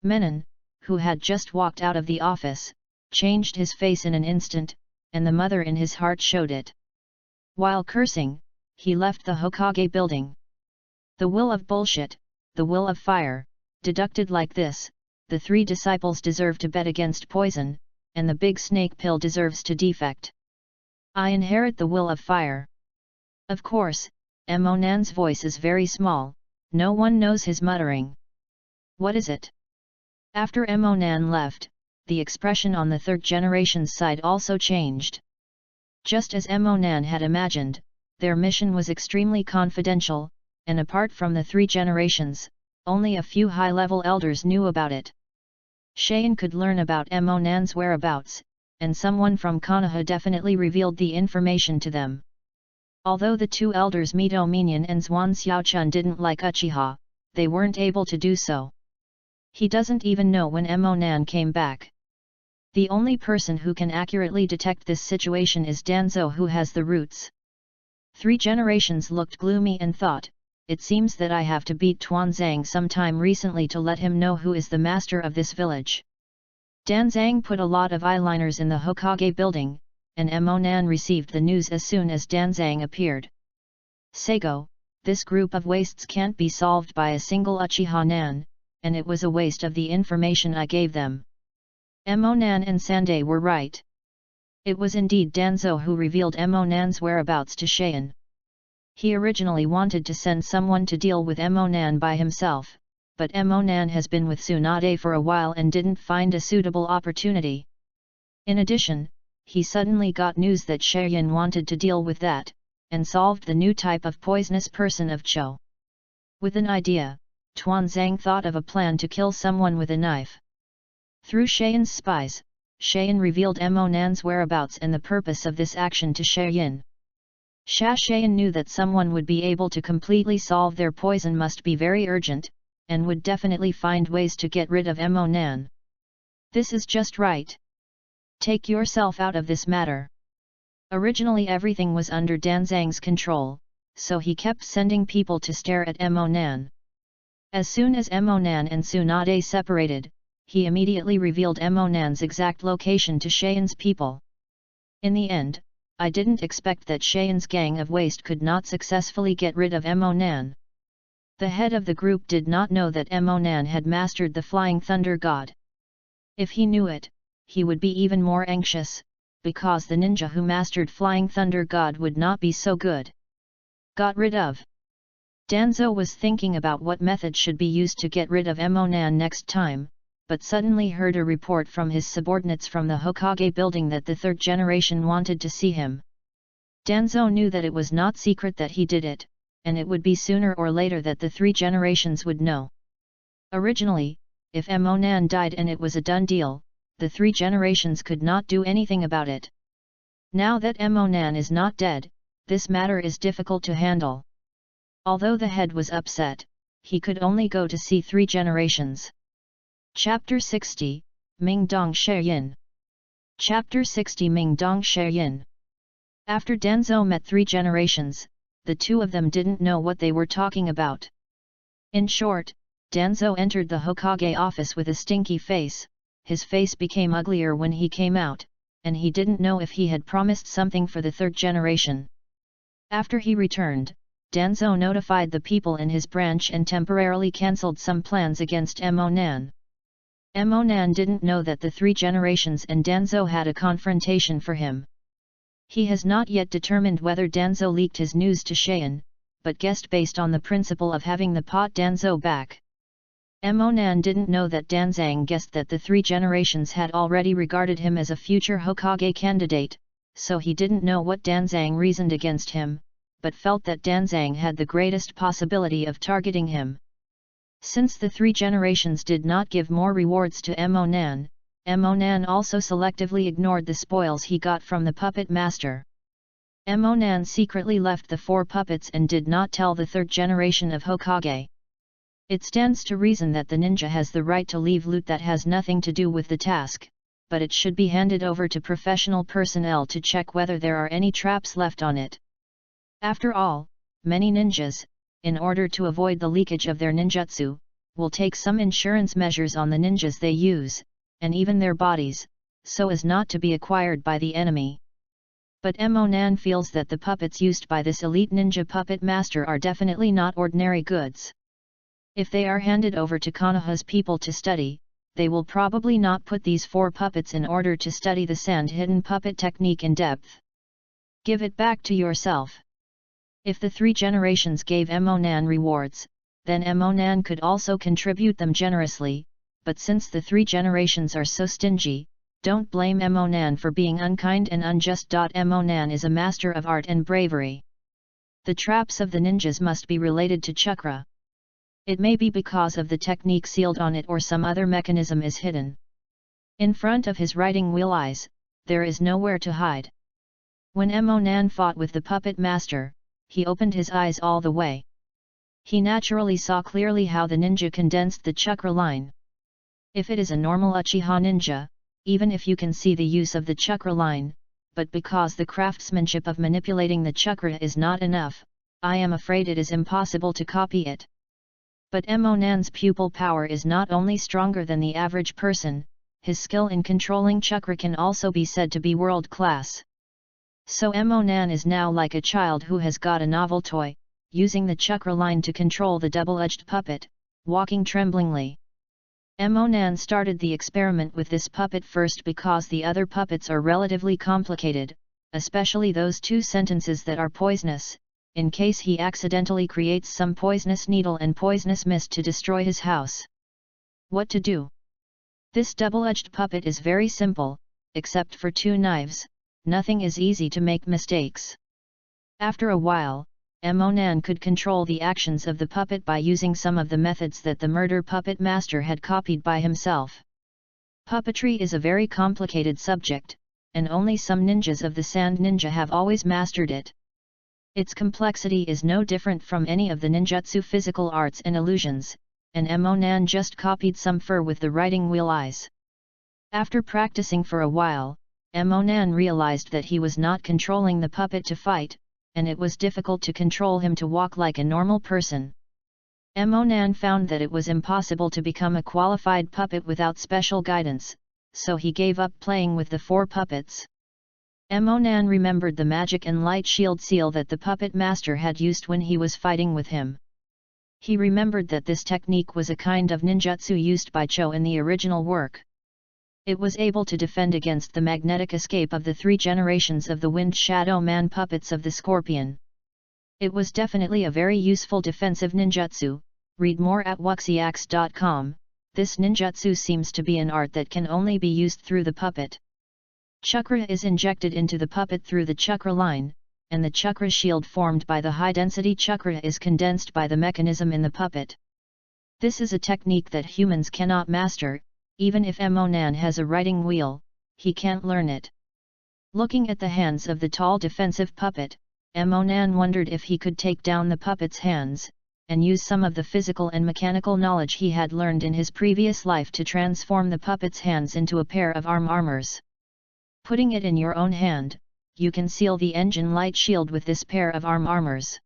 Menon, who had just walked out of the office, changed his face in an instant, and the mother in his heart showed it. While cursing, he left the Hokage building. The will of bullshit, the will of fire. Deducted like this, the 3 disciples deserve to bet against poison, and the big snake pill deserves to defect. I inherit the will of fire. Of course, Monan's voice is very small, no one knows his muttering. What is it? After Monan left, the expression on the 3rd generation's side also changed. Just as Monan had imagined, their mission was extremely confidential, and apart from the 3 generations, only a few high-level elders knew about it. Cheyenne could learn about Monan's whereabouts, and someone from Konoha definitely revealed the information to them. Although the 2 elders Mito Minyan and Zhuan Xiaochun didn't like Uchiha, they weren't able to do so. He doesn't even know when Monan came back. The only person who can accurately detect this situation is Danzo, who has the roots. 3 generations looked gloomy and thought, "It seems that I have to beat Tuanzang sometime recently to let him know who is the master of this village." Danzang put a lot of eyeliners in the Hokage building, and Monan received the news as soon as Danzang appeared. "Seigo, this group of wastes can't be solved by a single Uchiha Nan, and it was a waste of the information I gave them." Monan and Sandai were right. It was indeed Danzo who revealed Monan's whereabouts to Cheyenne. He originally wanted to send someone to deal with Monan by himself, but Monan has been with Tsunade for a while and didn't find a suitable opportunity. In addition, he suddenly got news that Cheyenne wanted to deal with that, and solved the new type of poisonous person of Cho. With an idea, Tuanzang thought of a plan to kill someone with a knife. Through Cheyenne's spies, Cheyenne revealed Monan's whereabouts and the purpose of this action to Cheyenne. Cheyenne knew that someone would be able to completely solve their poison must be very urgent, and would definitely find ways to get rid of Monan. This is just right. Take yourself out of this matter. Originally everything was under Danzang's control, so he kept sending people to stare at Monan. As soon as Monan and Tsunade separated, he immediately revealed Monan's exact location to Cheyenne's people. In the end, I didn't expect that Cheyenne's gang of waste could not successfully get rid of Monan. The head of the group did not know that Emonan had mastered the Flying Thunder God. If he knew it, he would be even more anxious, because the ninja who mastered Flying Thunder God would not be so good. Got rid of. Danzo was thinking about what method should be used to get rid of Emonan next time, but suddenly heard a report from his subordinates from the Hokage building that the third generation wanted to see him. Danzo knew that it was not secret that he did it, and it would be sooner or later that the 3 generations would know. Originally, if Emonan died and it was a done deal, the 3 generations could not do anything about it. Now that Emonan is not dead, this matter is difficult to handle. Although the head was upset, he could only go to see 3 generations. Chapter 60, Ming Dong Sheyin. Chapter 60 Ming Dong Sheyin. After Danzo met 3 generations, the 2 of them didn't know what they were talking about. In short, Danzo entered the Hokage office with a stinky face, his face became uglier when he came out, and he didn't know if he had promised something for the 3rd generation. After he returned, Danzo notified the people in his branch and temporarily cancelled some plans against Emonan. Emonan didn't know that the 3 generations and Danzo had a confrontation for him. He has not yet determined whether Danzo leaked his news to Cheyenne, but guessed based on the principle of having the pot Danzo back. Emonan didn't know that Danzang guessed that the 3 generations had already regarded him as a future Hokage candidate, so he didn't know what Danzang reasoned against him, but felt that Danzang had the greatest possibility of targeting him. Since the 3 generations did not give more rewards to Emonan, Emonan also selectively ignored the spoils he got from the puppet master. Emonan secretly left the 4 puppets and did not tell the 3rd generation of Hokage. It stands to reason that the ninja has the right to leave loot that has nothing to do with the task, but it should be handed over to professional personnel to check whether there are any traps left on it. After all, many ninjas, in order to avoid the leakage of their ninjutsu, will take some insurance measures on the ninjas they use, and even their bodies, so as not to be acquired by the enemy. But Emonan feels that the puppets used by this elite ninja puppet master are definitely not ordinary goods. If they are handed over to Konoha's people to study, they will probably not put these 4 puppets in order to study the sand-hidden puppet technique in depth. Give it back to yourself. If the 3 generations gave Emonan rewards, then Emonan could also contribute them generously, but since the 3 generations are so stingy, don't blame Emonan for being unkind and unjust. Emonan is a master of art and bravery. The traps of the ninjas must be related to chakra. It may be because of the technique sealed on it or some other mechanism is hidden. In front of his writing wheel eyes, there is nowhere to hide. When Emonan fought with the puppet master, he opened his eyes all the way. He naturally saw clearly how the ninja condensed the chakra line. If it is a normal Uchiha ninja, even if you can see the use of the chakra line, but because the craftsmanship of manipulating the chakra is not enough, I am afraid it is impossible to copy it. But Emonan's pupil power is not only stronger than the average person, his skill in controlling chakra can also be said to be world-class. So Emonan is now like a child who has got a novel toy, using the chakra line to control the double-edged puppet, walking tremblingly. Emonan started the experiment with this puppet first because the other puppets are relatively complicated, especially those 2 sentences that are poisonous, in case he accidentally creates some poisonous needle and poisonous mist to destroy his house. What to do? This double-edged puppet is very simple, except for 2 knives, nothing is easy to make mistakes. After a while, Emonan could control the actions of the puppet by using some of the methods that the murder puppet master had copied by himself. Puppetry is a very complicated subject, and only some ninjas of the Sand Ninja have always mastered it. Its complexity is no different from any of the ninjutsu physical arts and illusions, and Emonan just copied some fur with the writing wheel eyes. After practicing for a while, Emonan realized that he was not controlling the puppet to fight, and it was difficult to control him to walk like a normal person. Emonan found that it was impossible to become a qualified puppet without special guidance, so he gave up playing with the 4 puppets. Emonan remembered the magic and light shield seal that the puppet master had used when he was fighting with him. He remembered that this technique was a kind of ninjutsu used by Cho in the original work. It was able to defend against the magnetic escape of the 3 generations of the Wind Shadow Man puppets of the Scorpion. It was definitely a very useful defensive ninjutsu. Read more at wuxiax.com. This ninjutsu seems to be an art that can only be used through the puppet. Chakra is injected into the puppet through the chakra line, and the chakra shield formed by the high-density chakra is condensed by the mechanism in the puppet. This is a technique that humans cannot master. Even if Emonan has a writing wheel, he can't learn it. Looking at the hands of the tall defensive puppet, Emonan wondered if he could take down the puppet's hands, and use some of the physical and mechanical knowledge he had learned in his previous life to transform the puppet's hands into a pair of armors. Putting it in your own hand, you can seal the engine light shield with this pair of armors.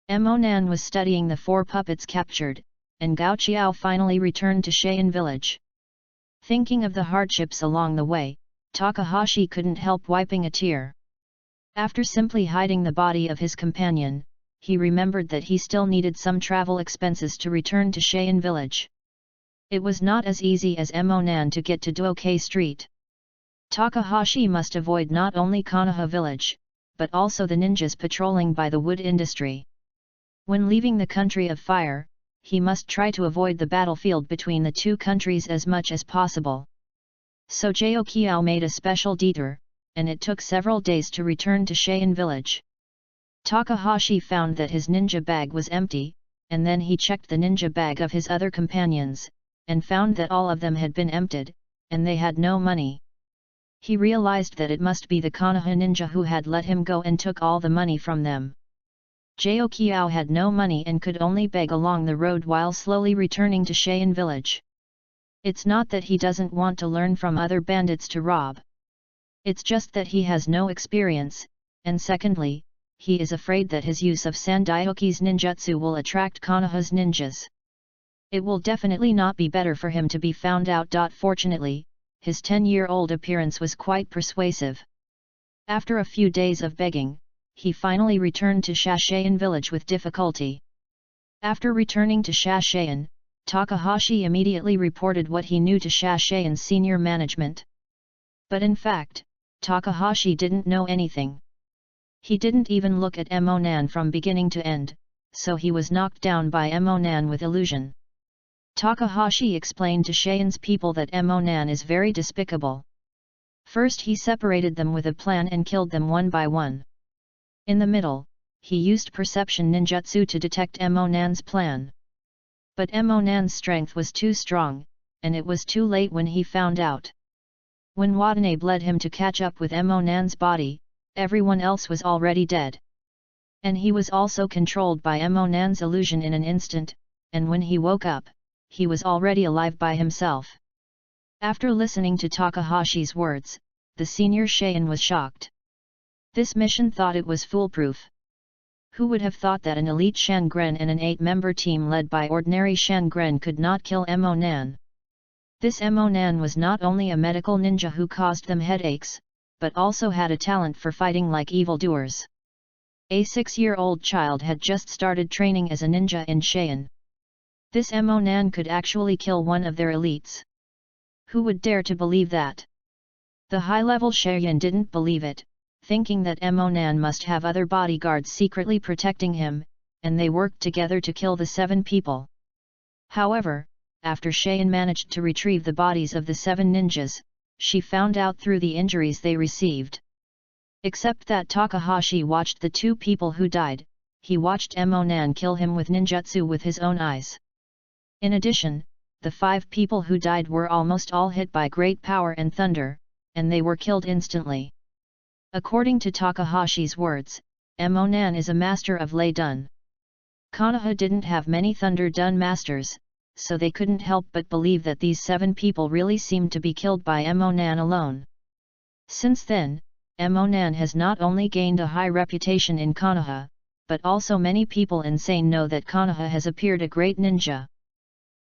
Emonan was studying the 4 puppets captured, and Gao Qiao finally returned to Cheyenne village. Thinking of the hardships along the way, Takahashi couldn't help wiping a tear. After simply hiding the body of his companion, he remembered that he still needed some travel expenses to return to Cheyenne village. It was not as easy as Emonan to get to Doke Street. Takahashi must avoid not only Konoha village, but also the ninjas patrolling by the wood industry. When leaving the country of fire, he must try to avoid the battlefield between the 2 countries as much as possible. So Jao Qiao made a special detour, and it took several days to return to Cheyenne village. Takahashi found that his ninja bag was empty, and then he checked the ninja bag of his other companions, and found that all of them had been emptied, and they had no money. He realized that it must be the Konoha ninja who had let him go and took all the money from them. Jao Qiao had no money and could only beg along the road while slowly returning to Cheyenne village. It's not that he doesn't want to learn from other bandits to rob. It's just that he has no experience, and secondly, he is afraid that his use of Sandaihoki's ninjutsu will attract Konoha's ninjas. It will definitely not be better for him to be found out. Fortunately, his 10-year-old appearance was quite persuasive. After a few days of begging, he finally returned to Cheyenne village with difficulty. After returning to Cheyenne, Takahashi immediately reported what he knew to Cheyenne's senior management. But in fact, Takahashi didn't know anything. He didn't even look at Emonan from beginning to end, so he was knocked down by Emonan with illusion. Takahashi explained to Cheyenne's people that Emonan is very despicable. First he separated them with a plan and killed them one by one. In the middle, he used perception ninjutsu to detect Emonan's plan. But Emonan's strength was too strong, and it was too late when he found out. When Watanabe led him to catch up with Emonan's body, everyone else was already dead. And he was also controlled by Emonan's illusion in an instant, and when he woke up, he was already alive by himself. After listening to Takahashi's words, the senior Cheyenne was shocked. This mission thought it was foolproof. Who would have thought that an elite Shangren and an 8-member team led by ordinary Shangren could not kill Emonan? This Emonan was not only a medical ninja who caused them headaches, but also had a talent for fighting like evildoers. A 6-year-old child had just started training as a ninja in Cheyenne. This Emonan could actually kill one of their elites. Who would dare to believe that? The high-level Cheyenne didn't believe it, thinking that Emonan must have other bodyguards secretly protecting him, and they worked together to kill the 7 people. However, after Cheyenne managed to retrieve the bodies of the 7 ninjas, she found out through the injuries they received. Except that Takahashi watched the 2 people who died, he watched Emonan kill him with ninjutsu with his own eyes. In addition, the 5 people who died were almost all hit by great power and thunder, and they were killed instantly. According to Takahashi's words, Emonan is a master of Lei Dun. Konoha didn't have many Thunder Dun masters, so they couldn't help but believe that these 7 people really seemed to be killed by Emonan alone. Since then, Emonan has not only gained a high reputation in Konoha, but also many people in Seine know that Konoha has appeared a great ninja.